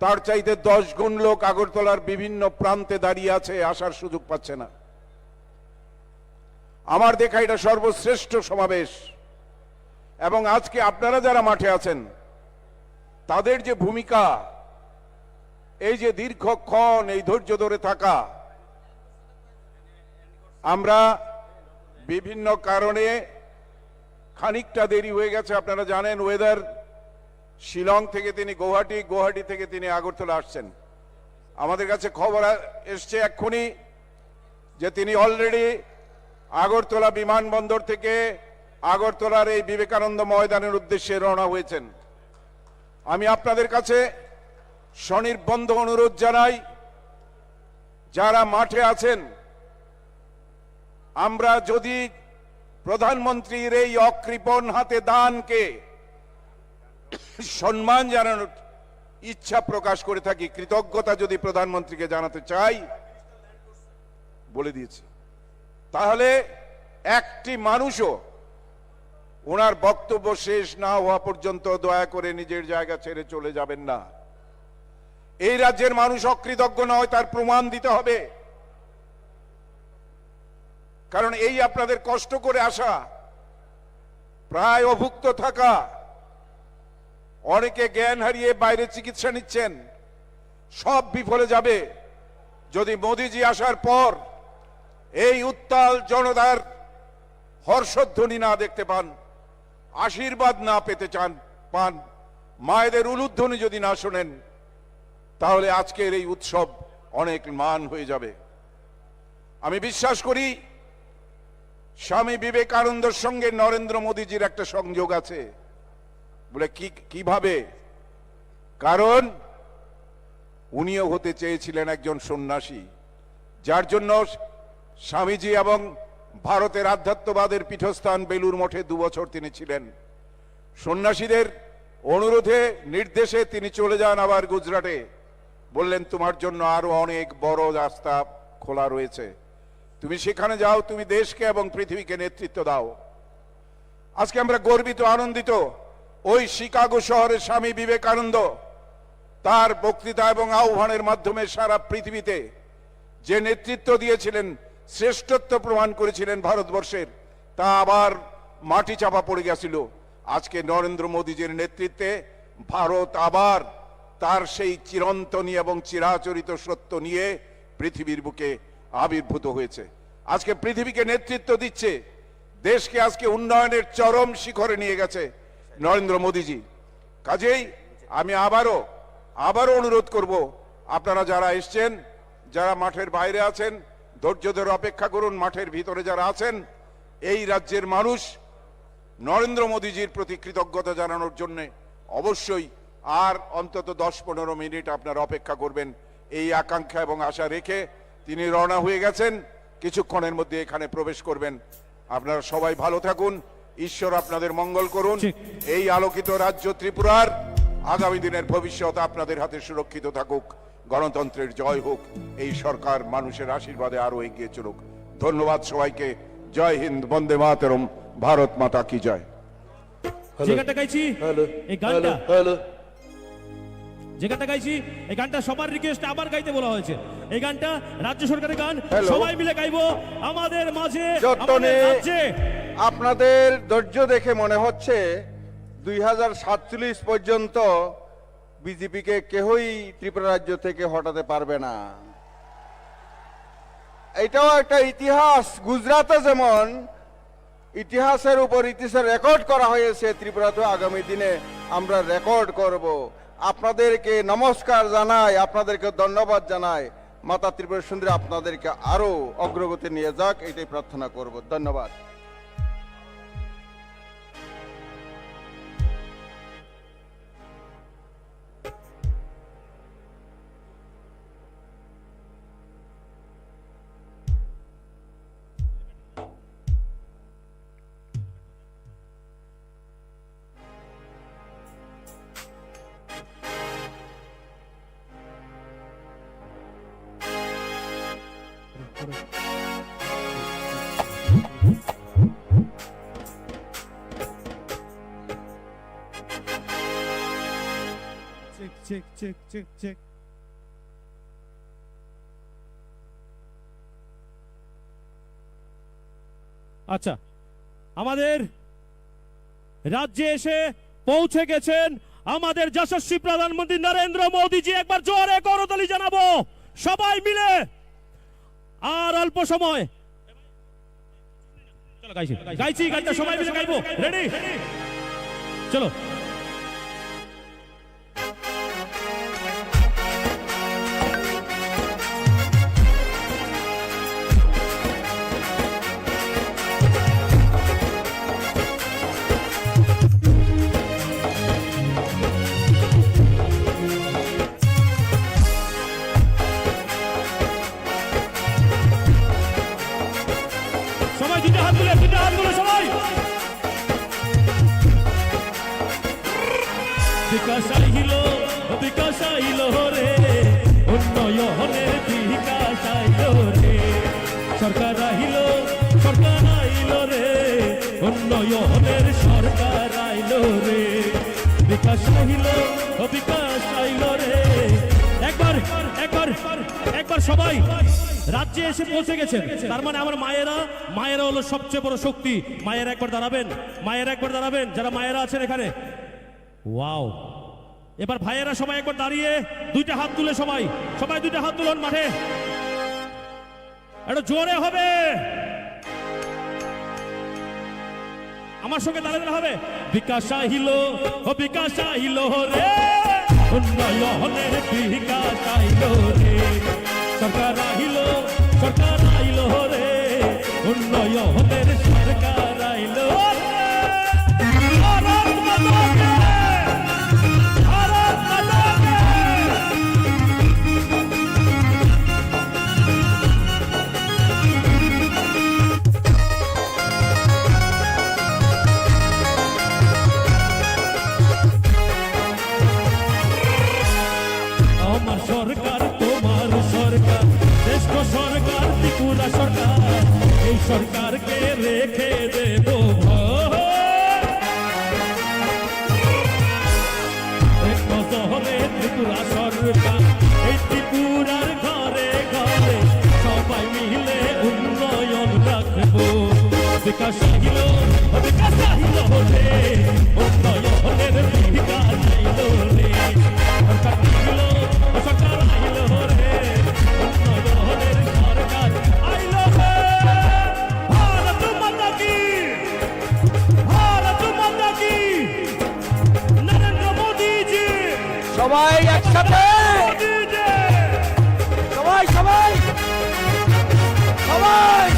Speaker 10: তার চাইতে 10 গুণ লোক আগরতলার বিভিন্ন প্রান্তে দাঁড়িয়ে আছে, আসার সুযোগ পাচ্ছে না। আমার দেখা এটা সর্বশ্রেষ্ঠ সমাবেশ। এবং আজকে আপনারা যারা মাঠে আছেন তাদের যে ভূমিকা, এই যে দীর্ঘক্ষণ এই ধৈর্য ধরে থাকা, আমরা বিভিন্ন কারণে খানিকটা দেরি হয়ে গেছে। আপনারা জানেন ওয়েদার, শিলং থেকে তিনি গুয়াহাটি, গুয়াহাটি থেকে তিনি আগরতলা আসছেন। আমাদের কাছে খবর এসছে এক্ষুনি যে তিনি অলরেডি আগরতলা বিমানবন্দর থেকে আগরতলার এই বিবেকানন্দ ময়দানের উদ্দেশ্যে রওনা হয়েছেন। আমি আপনাদের কাছে স্বনির্বন্ধ অনুরোধ জানাই, যারা মাঠে আছেন, আমরা যদি প্রধানমন্ত্রীর এই অকৃপণ হাতে দানকে সম্মান জানানোর ইচ্ছা প্রকাশ করে থাকি, কৃতজ্ঞতা যদি প্রধানমন্ত্রীকে জানাতে চাই, বলে দিয়েছি, তাহলে একটি মানুষও ওনার বক্তব্য শেষ না হওয়া পর্যন্ত দয়া করে নিজের জায়গা ছেড়ে চলে যাবেন না। এই রাজ্যের মানুষ অকৃতজ্ঞ নয়, তার প্রমাণ দিতে হবে। কারণ এই আপনাদের কষ্ট করে আসা, প্রায় অভুক্ত থাকা, অনেকে জ্ঞান হারিয়ে বাইরে চিকিৎসা নিচ্ছেন, সব বিফলে যাবে যদি মোদিজি আসার পর এই উত্তাল জনতার হর্ষধ্বনি না দেখতে পান, আশীর্বাদ না পেতে পান, মায়েদের উলুধ্বনি যদি না শোনেন, তাহলে আজকের এই উৎসব অনেক মান হয়ে যাবে। আমি বিশ্বাস করি স্বামী বিবেকানন্দের সঙ্গে নরেন্দ্র মোদীজির একটা সংযোগ আছে। বলে কিভাবে? কারণ উনিও হতে চেয়েছিলেন একজন সন্ন্যাসী, যার জন্য স্বামীজি এবং ভারতের আধ্যাত্মবাদের পীঠস্থান বেলুর মঠে 2 বছর তিনি ছিলেন। সন্ন্যাসীদের অনুরোধে নির্দেশে তিনি চলে যান আবার গুজরাটে। বললেন, তোমার জন্য আরো অনেক বড় রাস্তা খোলা রয়েছে, তুমি সেখানে যাও, তুমি দেশকে এবং পৃথিবীকে নেতৃত্ব দাও। আজকে আমরা গর্বিত, আনন্দিত। ওই শিকাগো শহরের স্বামী বিবেকানন্দ তার বক্তৃতা এবং আহ্বানের মাধ্যমে সারা পৃথিবীতে যে নেতৃত্ব দিয়েছিলেন, শ্রেষ্ঠত্ব প্রমাণ করেছিলেন ভারতবর্ষের, তা আবার মাটি চাপা পড়ে গেছিল। আজকে নরেন্দ্র মোদীজির নেতৃত্বে ভারত আবার তার সেই চিরন্তনী এবং চিরাচরিত সত্য নিয়ে পৃথিবীর বুকে আবির্ভূত হয়েছে। আজকে পৃথিবীকে নেতৃত্ব দিচ্ছে, দেশকে আজকে উন্নয়নের চরম শিখরে নিয়ে গেছে নরেন্দ্র মোদীজি। কাজেই আমি আবারও অনুরোধ করব, আপনারা যারা এসছেন, যারা মাঠের বাইরে আছেন, ধৈর্য ধরে অপেক্ষা করুন। মাঠের ভিতরে যারা আছেন, এই রাজ্যের মানুষ নরেন্দ্র মোদীজির প্রতি কৃতজ্ঞতা জানানোর জন্য অবশ্যই আর অন্তত 10-15 মিনিট আপনারা অপেক্ষা করবেন। এই আকাঙ্ক্ষা এবং আশা রেখে তিনি রওনা হয়ে গেছেন, কিছুক্ষণের মধ্যে এখানে প্রবেশ করবেন। আপনারা সবাই ভালো থাকুন, ঈশ্বর আপনাদের মঙ্গল করুন। এই আলোকিত রাজ্য ত্রিপুরার আগামী দিনের ভবিষ্যৎ আপনাদের হাতে সুরক্ষিত থাকুক। গণতন্ত্রের জয় হোক। এই সরকার মানুষের আশীর্বাদে আরো এগিয়ে চলুক। ধন্যবাদ সবাইকে। জয় হিন্দ, বন্দে মাতরম, ভারত মাতা কি জয়।
Speaker 8: যে গানটা গাইছি এই গানটা যে গানটা গাইছি এই গানটা সবার রিকোয়েস্ট আবার গাইতে বলা হয়েছে। এই গানটা রাজ্য সরকারের গান, সবাই মিলে গাইবো আমাদের মাঝে।
Speaker 6: আপনাদের ধৈর্য দেখে মনে হচ্ছে 2047 পর্যন্ত বিজেপিকে কেউই ত্রিপুরা রাজ্য থেকে হটাতে পারবে না। এটাও একটা ইতিহাস। গুজরাটে যেমন ইতিহাসের উপর ইতিহাসের রেকর্ড করা হয়েছে, ত্রিপুরাতে আগামী দিনে আমরা রেকর্ড করব। আপনাদেরকে নমস্কার জানাই, আপনাদেরকে ধন্যবাদ জানাই। মাতা ত্রিপুরা সুন্দরী আপনাদেরকে আরো অগ্রগতি নিয়ে যাক, এটাই প্রার্থনা করব। ধন্যবাদ।
Speaker 8: চেক। আচ্ছা, আমাদের রাজ্যে এসে পৌঁছে গেছেন আমাদের যশস্বী প্রধানমন্ত্রী নরেন্দ্র মোদীজি। একবার জোরে করতালি জানাবো সবাই মিলে। আর অল্প সময় চলো গাইছি গানটা সবাই মিলে গাইবো। রেডি? চলো। বিকাশ আইলো রে, উন্নয়নের বিকাশ আইলো রে। সরকার আইলো রে, উন্নয়নের সরকার আইলো রে। বিকাশ আইলো রে। একবার সবাই রাজ্যে এসে পৌঁছে গেছেন, তার মানে আমার মায়েরা হলো সবচেয়ে বড় শক্তি। মায়েরা একবার দাঁড়াবেন, যারা মায়েরা আছেন এখানে। ওয়াও! এবার ভাইয়েরা সবাই একবার দাঁড়িয়ে 2টা হাত তুলে সবাই 2টা হাত তুলুন মাঠে। এটা জোরে হবে, আমার সঙ্গে দাঁড়াতে হবে। বিকাশ আহিলো রে, উন্নয়নের বিকাশ আইলো রে সরকার আইলো রে উন্নয়নের সরকার আইলো রে ভারত মাতা কে ভারত মাতা কে আমার সরকার তোমার সরকার শ্রেষ্ঠ সরকার ত্রিপুরা সরকার এই সরকারকে রেখে দেব শহরে ত্রিপুরা সরকার এই ত্রিপুরার ঘরে ঘরে সবাই মিলে উন্নয়ন রাখবো বিকাশ আহিল রে উন্নয়নের বিকাশ আইল রে সরকার আইল রে উন্নয়নের সরকার আইল রে ভারত মাতা কি নরেন্দ্র মোদী জি
Speaker 3: সবাই একসাথে সবাই সবাই সবাই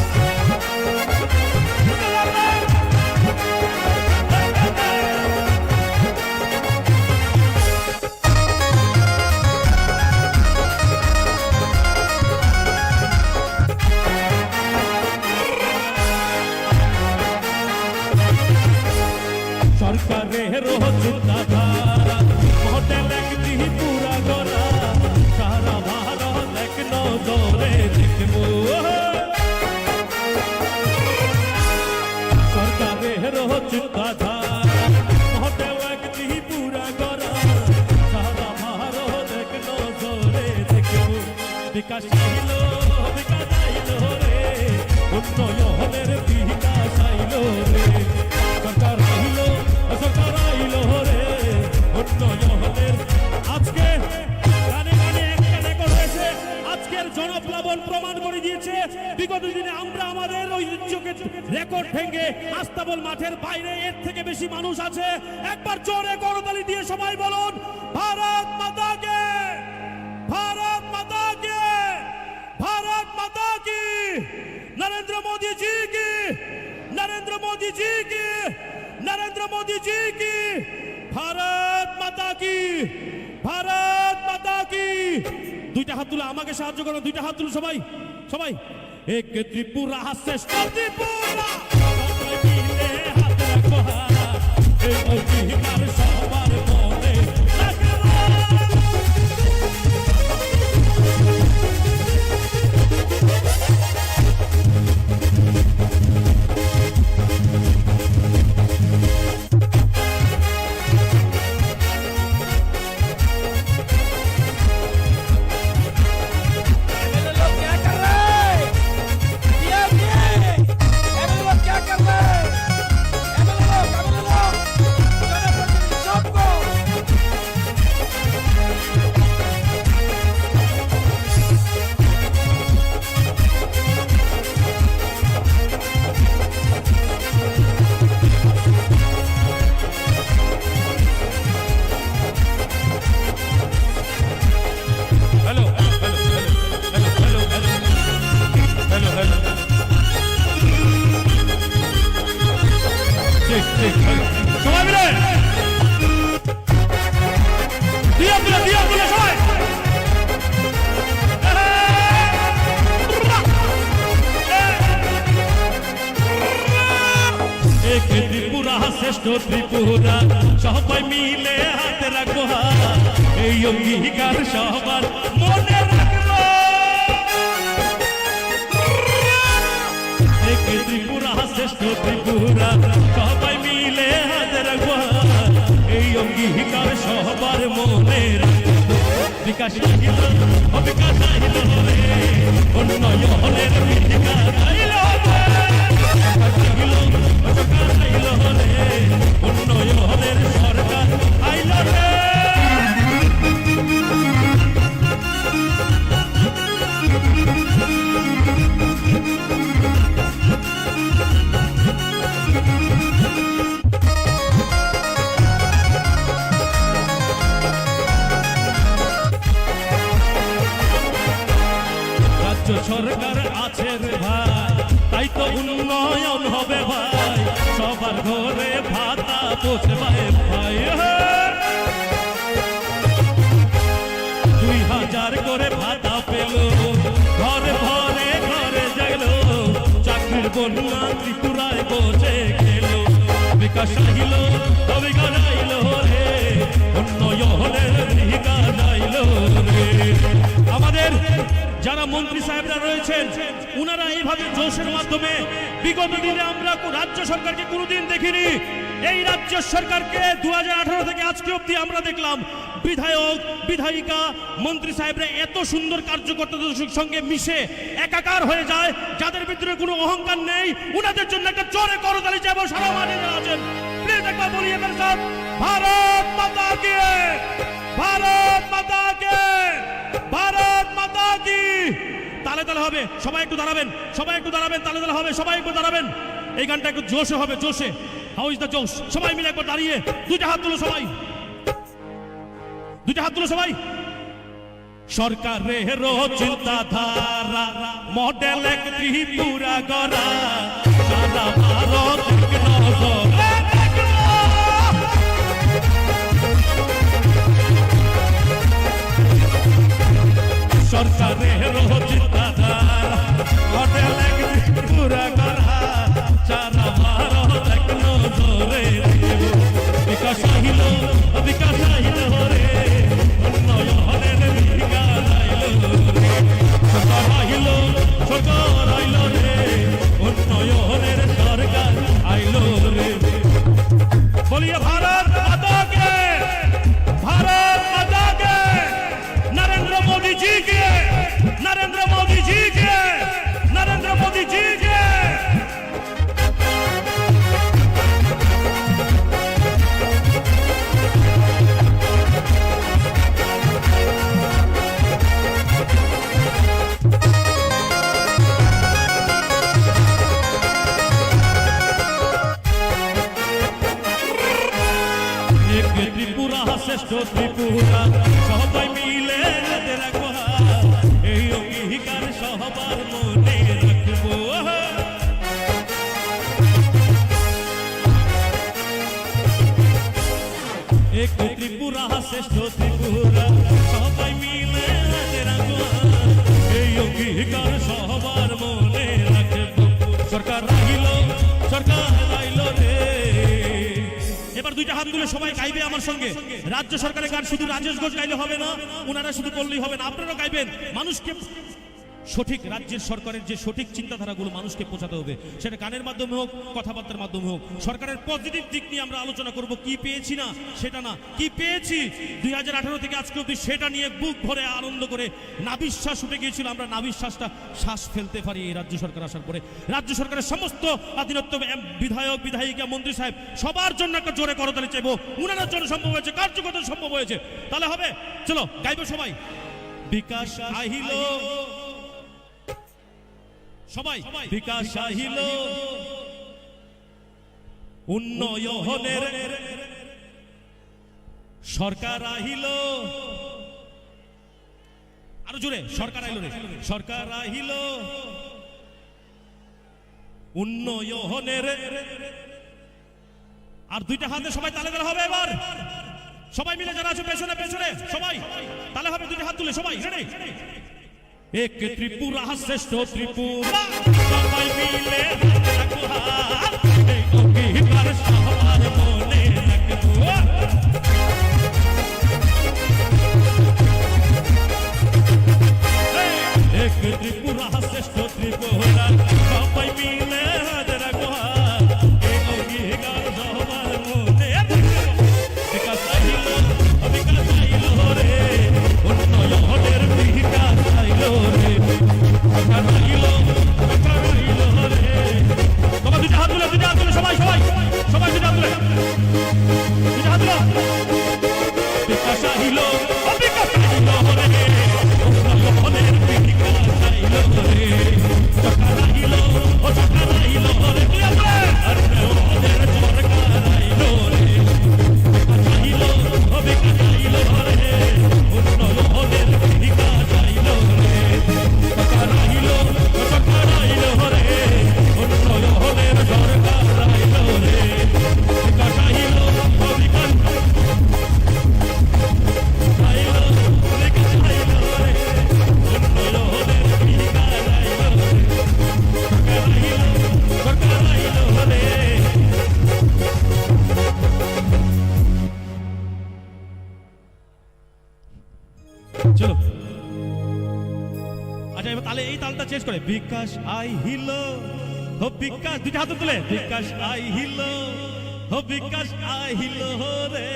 Speaker 8: সরকারের চিন্তাধারা হোটেল একটি পুরা গড়া সারা ভারত এক নজরে দেখব সরকারের চিন্তাধারা হোটেল একটি পুরা গড়া সারা ভারত এক নজরে দেখব বিকাশ আইল রে উন্নয়নের বিকাশ আইল রে সরকার আইল রে উন্নয়নের আজকে গানে গানে একটা রেকর্ড হয়েছে আজকের জনপ্লাবন প্রমাণ করে দিয়েছে বিগত দিনে আমরা আমাদের ঐতিহ্যকে রেকর্ড ভেঙে আস্তাবল মাঠের বাইরে এর থেকে বেশি মানুষ আছে একবার জোরে করতালি দিয়ে সবাই বলুন ভারত মাতা কে ভারত মাতা কে ভারত মাতা কি নরেন্দ্র মোদী জি কি नरेंद्र मोदी जी की नरेंद्र मोदी जी की भारत माता की भारत माता की দুইটা হাত তুলে আমাকে সাহায্য করো দুইটা হাত তুলে সবাই সবাই এক ত্রিপুরা শ্রেষ্ঠ ত্রিপুরা সবাই মিলে হাত রাখো এই অধিকার সবার মনে সবাই মিলে দিয়া তুলে সবাই এক ত্রিপুরা শ্রেষ্ঠ ত্রিপুরা সবাই মিলে হাতে রাখবো এই অঙ্গীকার সবার মনে রাখবো এক ত্রিপুরা শ্রেষ্ঠ ত্রিপুরা সবাই মিলে হাতে রাখবো এই অঙ্গীকার সবার মনে রাখবো বিকাশ আইল রে উন্নয়নের বিকাশ আইল রে উন্নয়নের সরকার আইল রে সেবায় ভাই 2000 করে ভাতা পেল ঘরে ঘরে ঘরে যাইল চাকরির বন্যা ত্রিপুরায় বসে খেল বিকাশ আহিল অবিকাশ আইল রে উন্নয়নের বিকাশ আইল রে আমাদের যারা মন্ত্রী সাহেবরা রয়েছেন উনারা এইভাবে জোশের মাধ্যমে বিগত দিনে আমরা রাজ্য সরকারকে কোনোদিন দেখিনি এই রাজ্য সরকারকে 2018 থেকে আজকে অবধি আমরা দেখলাম বিধায়ক বিধায়িকা মন্ত্রী সাহেবরা এত সুন্দর কার্যকর্তাদের সঙ্গে মিশে একাকার হয়ে যায় যাদের ভিতরে কোনো অহংকার নেই উনাদের জন্য একটা জোরে করতালি চাইব সারা মাঠে যারা আছেন প্লিজ একবার বলিয়ে মেরে সাথ ভারত মাতা কি ভারত মাতা কি ভারত মাতা কি তালে তালে হবে সবাই একটু দাঁড়াবেন তালে তালে হবে সবাই একটু দাঁড়াবেন এই গানটা একটু জোশে হবে জোশে হাউ ইজ দ্য জোশ সবাই মিলে একবার দাঁড়িয়ে দুইটা হাত তুলো সবাই সরকারের চিন্তাধারা মডেল এক ত্রিপুরা গড়া সারা ভারত এক নজর সরকারের চিন্তাধারা মডেল এক ত্রিপুরা গড়া সারা ভারত এক নজরে বিকাশ আহিল রে উন্নয়নের বিকাশ আইল রে সরকার আইল রে উন্নয়নের সরকার আইল রে বলিয়ে ভারত মাতা কে নরেন্দ্র মোदी जी के नरेंद्र मोदी जी के नरेंद्र मोदी जी के ত্রিপুরা শ্রেষ্ঠ ত্রিপুরা সবাই মিলে রাখবো এই অঙ্গীকার সবার মনে রাখবো এক ত্রিপুরা শ্রেষ্ঠ ত্রিপুরা সবাই মিলে রাখবো এই অঙ্গীকার সবার মনে রাখবো সরকার আইল রে এবার দুইটা হাত তুলে সবাই গাইবে আমার সঙ্গে রাজ্য সরকারের গান শুধু রাজেশ ঘোষ গাইলে হবে না ওনারা শুধু বললেই হবে না আপনারাও গাইবেন মানুষকে সঠিক রাজ্যের সরকারের যে সঠিক চিন্তাধারাগুলো মানুষকে পৌঁছাতে হবে সেটা গানের মাধ্যমে হোক কথাবার্তার মাধ্যমে হোক সরকারের পজিটিভ দিক নিয়ে আমরা আলোচনা করব কি পেয়েছি না সেটা না কি পেয়েছি 2018 থেকে আজকে অবধি সেটা নিয়ে বুক ভরে আনন্দ করে নাবিশ্বাস উঠে গিয়েছিল আমরা নাবিশ্বাসটা শ্বাস ফেলতে পারি এই রাজ্য সরকার আসার পরে রাজ্য সরকারের সমস্ত অধীনস্থ বিধায়ক বিধায়িকা মন্ত্রী সাহেব সবার জন্য একটা জোরে করতালি চাইবো উনাদের জন্য সম্ভব হয়েছে কার্যকর্তা সম্ভব হয়েছে তাহলে হবে চলো গাইবো সবাই বিকাশ আহিল সবাই বিকাশ আহিল উন্নয়নের সরকার আহিল আরো জোরে সরকার আইল রে সরকার আহিল উন্নয়নের আর দুইটা হাতে সবাই তালে তালে হবে এবার সবাই মিলে যারা আছে পেছনে পেছনে সবাই তালে হবে দুইটা হাত তুলে সবাই রেডি एक त्रिपुरा श्रेष्ठ त्रिपुरा सबाई मिले रखो हाथ एक अंगीकार सबार मोने रखो एक त्रिपुरा श्रेष्ठ त्रिपुरा सबाई मिले रखो हाथ एक अंगीकार सबार मोने विकास आइलो रे उन्नयনের বিকাশ আইলো রে সরকার আইলো রে তোমার দুইটা হাত তুলে সবাই দুইটা হাত তুলে বিকাশ আইলো রে উন্নয়নের বিকাশ আইলো রে সরকার চলো আচ্ছা এবার তাহলে এই তালটা চেঞ্জ করে বিকাশ আই হিলো হো বিকাশ দুইটা হাত তুলে বিকাশ আই হিলো হো বিকাশ আই হিলো রে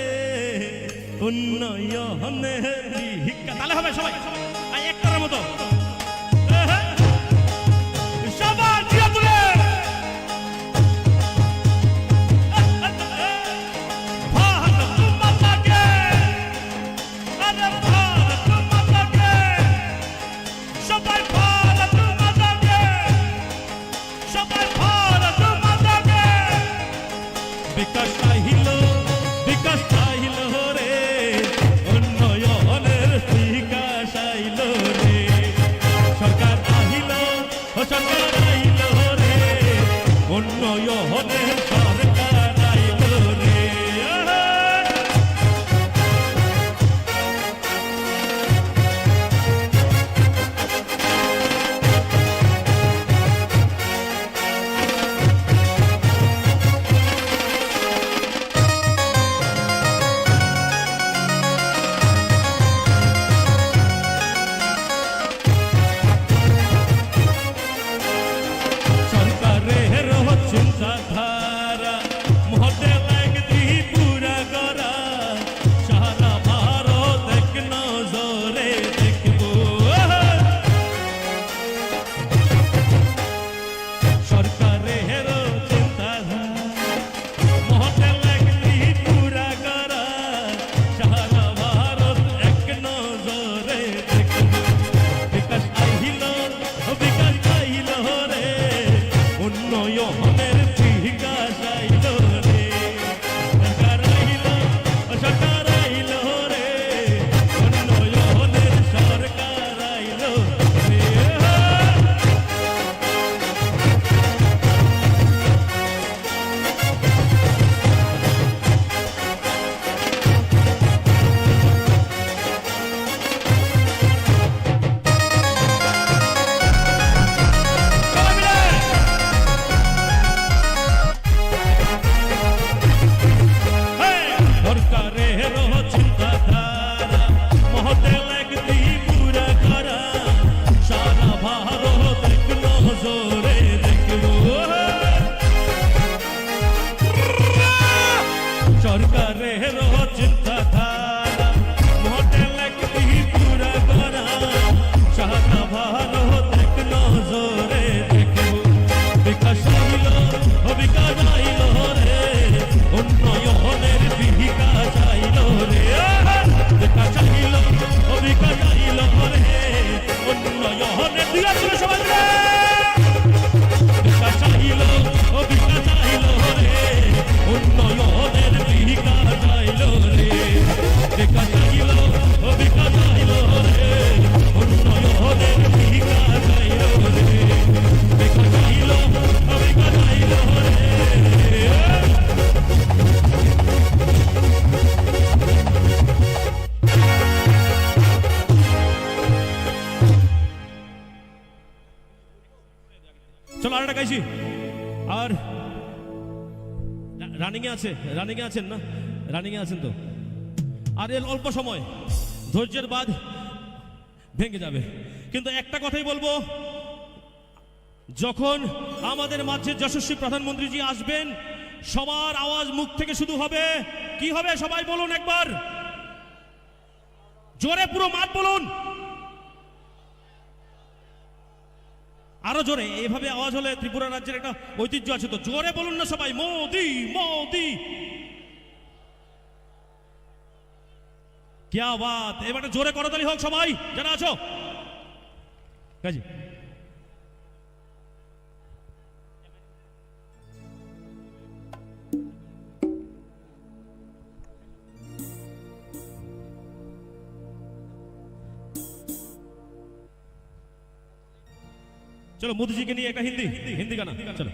Speaker 8: উন্নয়নে ভিক্ষা তাহলে হবে সবাই আই একটার মতো সবাই জিয়া তুলে ভারত মাতাকে আরে ভারত মাতাকে সবাই ভারত মাতাকে সবাই ভারত মাতাকে বিকাশ চাহিলো রে উন্নয়নের বিকাশ আইলো রে সরকার আহিলো সরকার আইলো রে উন্নয়নের সরকার আইলো রে সরকারের চিন্তাধারা মডেল একদিন পুরা করা সারা ভারত এক নজরে দেখবো সরকারের চিন্তাধারা মডেল একদিন পুরা করা সারা ভারত এক নজরে দেখবো বিকাশ আইলো রে উন্নয়নের বিকাশ আইলো রে সরকার আইলো রে উন্নয়নের সরকার আইলো রে সরকারের চিন্তাধারা মহতেল একদিন পুরা করা সারা ভারত এক নজরে দেখবো সরকারের চিন্তাধারা মহতেল একদিন পুরা করা সারা ভারত এক নজরে দেখবো বিকাশ আইলো রে উন্নয়নের বিকাশ আইলো রে বিকাশ আইলো রে উন্নয়নের দুই আসলে সবাই রে বিকাশ আইলো রে উন্নয়নের বিকাশ আইলো রে বিকাশ আইলো রে উন্নয়নের বিকাশ আইলো রে বিকাশ আইলো রে চলো আরেকটা গাইছি আর রানিং এ আছেন না রানিং এ আছেন তো আর এর অল্প সময় ধৈর্যের বাঁধ ভেঙে যাবে কিন্তু একটা কথাই বলবো যখন আমাদের মাঝে যশস্বী প্রধানমন্ত্রীজি আসবেন সবার আওয়াজ মুখ থেকে শুধু হবে কি হবে সবাই বলুন একবার জোরে পুরো মাঠ বলুন আরো জোরে এইভাবে আওয়াজ হলে ত্রিপুরা রাজ্যের একটা ঐতিহ্য আছে তো জোরে বলুন না সবাই মোদি মোদি क्या बात এবারে জোরে করতালি হোক সবাই যারা আছো কাজী चलो मोदी जी के लिए एक हिंदी गाना चलो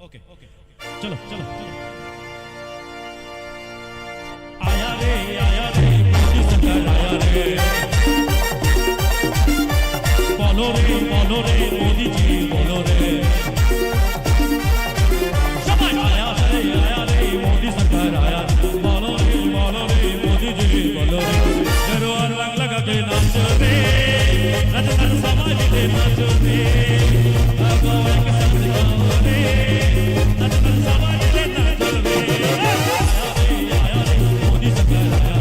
Speaker 8: ओके চলো চলো আয়া রে মোদি সরকার আয়া রে বলো রে মোদি জি বলো রে সবাই আয়া রে মোদি সরকার আয়া বলো রে মোদি জি বলো রে রোয়ার রং লাগা के नाच रे रजत सवाल दे नाच रे गाओ एक संग गाओ रे रजत सवाल दे नाच रे आया रे मोदी सरकार आया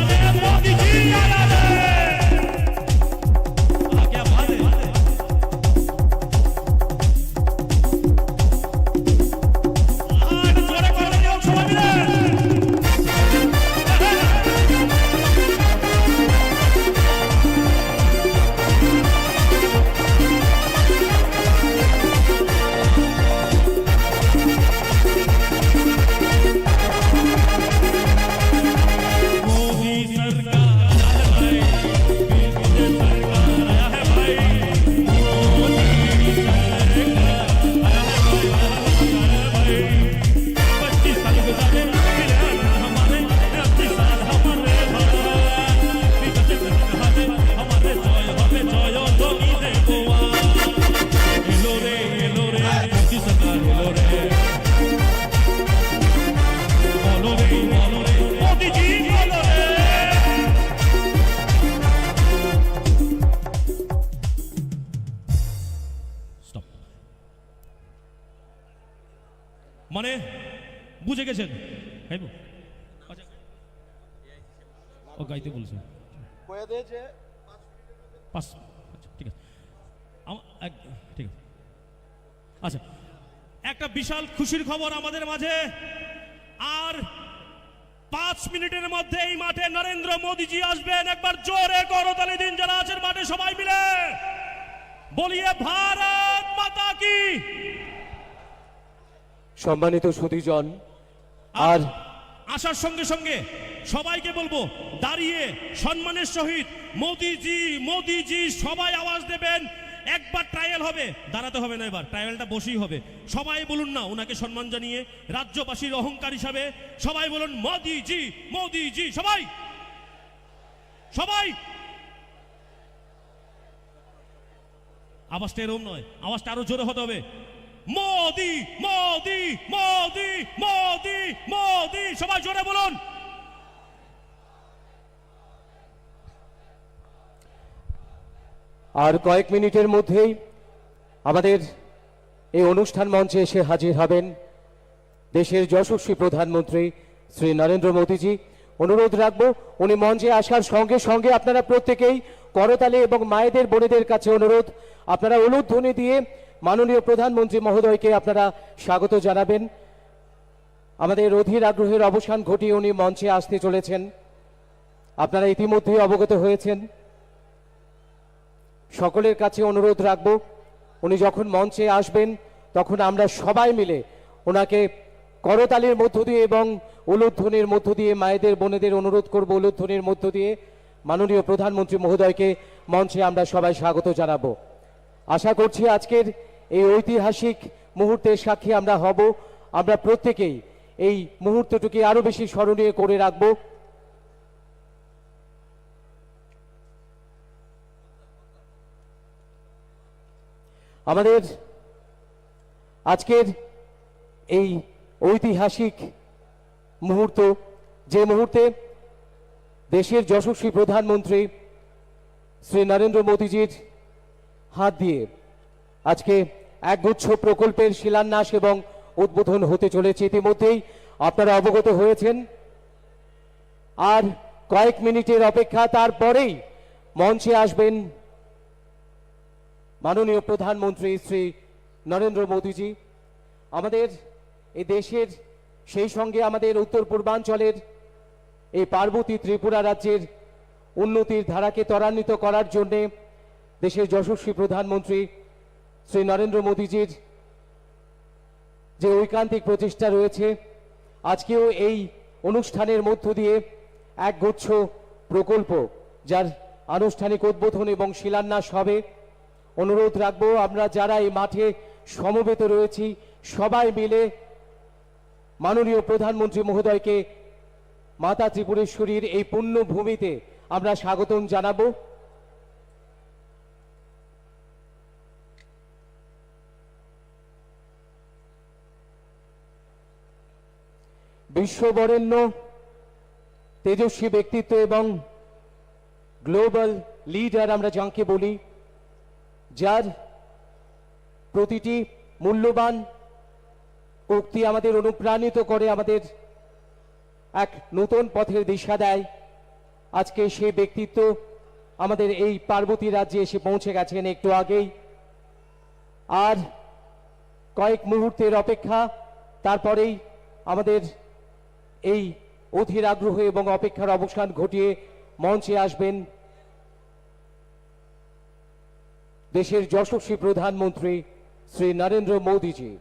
Speaker 8: रे मोदी जी आया रे क्या बात है जोरे করে দিও সবাই মিলে মানে বুঝে গেছেন গাইবো আচ্ছা ও গাইতে বলছে
Speaker 15: কয়ে দে যে
Speaker 8: 5 আচ্ছা ঠিক আছে ঠিক আছে আচ্ছা একটা বিশাল খুশির খবর আমাদের মাঝে আর 5 মিনিটের মধ্যে এই মাঠে নরেন্দ্র মোদি জি আসবেন একবার জোরে করতালি দিন যারা আছেন মাঠে সবাই মিলে বলিয়ে ভারত মাতা কি
Speaker 2: সম্মানিত সুধীজন আর
Speaker 8: আসার সঙ্গে সঙ্গে সবাইকে বলবো দাঁড়িয়ে সম্মানের সহিত মোদি জি সবাই আওয়াজ দেবেন একবার ট্রায়াল হবে দাঁড়াতে হবে না এবার ট্রায়ালটা বসেই হবে সবাই বলুন না ওনাকে সম্মান জানিয়ে রাজ্যবাসীর অহংকার হিসাবে সবাই বলুন মোদি জি সবাই সবাই আওয়াজটা এরকম নয় আওয়াজটা আরো জোরে হতে হবে মোদি সবাই জোরে বলুন
Speaker 2: আর কয়েক মিনিটের মধ্যেই আমাদের এই অনুষ্ঠান মঞ্চে এসে হাজির হবেন দেশের যশস্বী প্রধানমন্ত্রী শ্রী নরেন্দ্র মোদীজি অনুরোধ রাখবো উনি মঞ্চে আসার সঙ্গে সঙ্গে আপনারা প্রত্যেকেই করতালি এবং মায়েদের বোনেদের কাছে অনুরোধ আপনারা উলুধ্বনি দিয়ে মাননীয় প্রধানমন্ত্রী মহোদয়কে আপনারা স্বাগত জানাবেন আমাদের অধীর আগ্রহের অবসান ঘটিয়ে উনি মঞ্চে আসতে চলেছেন আপনারা ইতিমধ্যেই অবগত হয়েছেন সকলের কাছে অনুরোধ রাখবো উনি যখন মঞ্চে আসবেন তখন আমরা সবাই মিলে ওনাকে করতালির মধ্য দিয়ে এবং উলুধ্বনির মধ্য দিয়ে মায়েদের বোনেদের অনুরোধ করব উলুধ্বনির মধ্য দিয়ে মাননীয় প্রধানমন্ত্রী মহোদয়কে মঞ্চে আমরা সবাই স্বাগত জানাবো আশা করছি আজকের এই ঐতিহাসিক মুহূর্তের সাক্ষী আমরা হব আমরা প্রত্যেকেই এই মুহূর্তটিকে আরো বেশি স্মরণীয় করে রাখব আমাদের আজকের এই ঐতিহাসিক মুহূর্ত যে মুহূর্তে দেশের যশস্বী প্রধানমন্ত্রী শ্রী নরেন্দ্র মোদীজির হাত দিয়ে আজকে একগুচ্ছ প্রকল্পের শিলান্যাস এবং উদ্বোধন হতে চলেছে ইতিমধ্যেই আপনারা অবগত হয়েছেন আর কয়েক মিনিটের অপেক্ষা তারপরেই মঞ্চে আসবেন মাননীয় প্রধানমন্ত্রী শ্রী নরেন্দ্র মোদীজি আমাদের এই দেশের সেই সঙ্গে আমাদের উত্তর পূর্বাঞ্চলের এই পার্বতী ত্রিপুরা রাজ্যের উন্নতির ধারাকে ত্বরান্বিত করার জন্যে দেশের যশস্বী প্রধানমন্ত্রী শ্রী নরেন্দ্র মোদীজির যে ঐকান্তিক প্রচেষ্টা রয়েছে আজকেও এই অনুষ্ঠানের মধ্য দিয়ে একগুচ্ছ প্রকল্প যার আনুষ্ঠানিক উদ্বোধন এবং শিলান্যাস হবে অনুরোধ রাখবো আমরা যারা এই মাঠে সমবেত রয়েছি সবাই মিলে মাননীয় প্রধানমন্ত্রী মহোদয়কে মাতা ত্রিপুরেশ্বরীর এই পুণ্য ভূমিতে আমরা স্বাগতম জানাবো। বিশ্ববরেণ্য তেজস্বী ব্যক্তিত্ব এবং গ্লোবাল লিডার আমরা যাকে বলি, যার প্রতিটি মূল্যবান উক্তি আমাদের অনুপ্রাণিত করে, আমাদের এক নতুন পথের দিশা দেয়। আজকে সেই ব্যক্তিত্ব আমাদের এই পার্বতী রাজ্যে এসে পৌঁছে গেছেন একটু আগেই। আর কয়েক মুহূর্তের অপেক্ষা, তারপরেই আমাদের এই অধীর আগ্রহ এবং অপেক্ষার অবসান ঘটিয়ে মঞ্চে আসবেন দেশের যশস্বী প্রধানমন্ত্রী শ্রী নরেন্দ্র মোদীজি।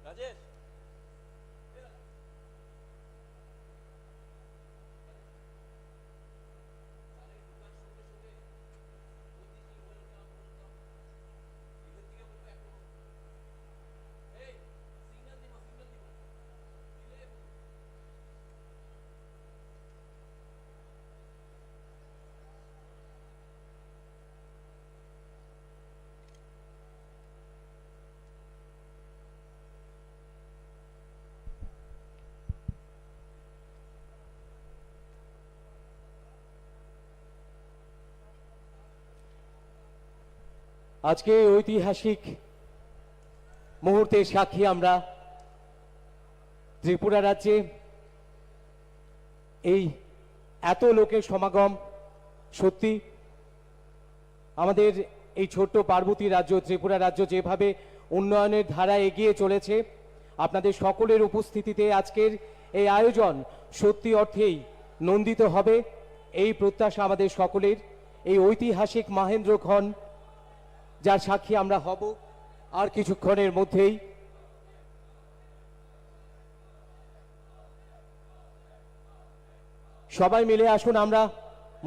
Speaker 4: রাজেশ,
Speaker 2: আজকে ঐতিহাসিক মুহূর্তের সাক্ষী আমরা। ত্রিপুরা রাজ্যে এই এত লোকের সমাগম, সত্যি আমাদের এই ছোট্ট পার্বতী রাজ্য ত্রিপুরা রাজ্য যেভাবে উন্নয়নের ধারা এগিয়ে চলেছে, আপনাদের সকলের উপস্থিতিতে আজকের এই আয়োজন সত্যি অর্থেই নন্দিত হবে, এই প্রত্যাশা আমাদের সকলের। এই ঐতিহাসিক মহেন্দ্রক্ষণ যার সাক্ষী আমরা হব আর কিছুক্ষণের মধ্যেই। সবাই মিলে আসুন আমরা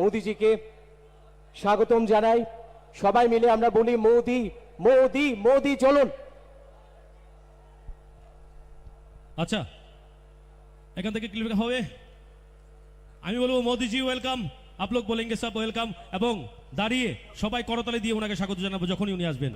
Speaker 2: মোদিজিকে স্বাগতম জানাই। সবাই মিলে আমরা বলি মোদি মোদি মোদি, চলুন।
Speaker 8: আচ্ছা, এখান থেকে ক্লিক হবে। আমি বলবো মোদিজি ওয়েলকাম, आप लोग बोलेंगे सब वेलकम, এবং দাঁড়িয়ে সবাই করতালি দিয়ে ওনাকে স্বাগত জানাবো যখনই উনি আসবেন।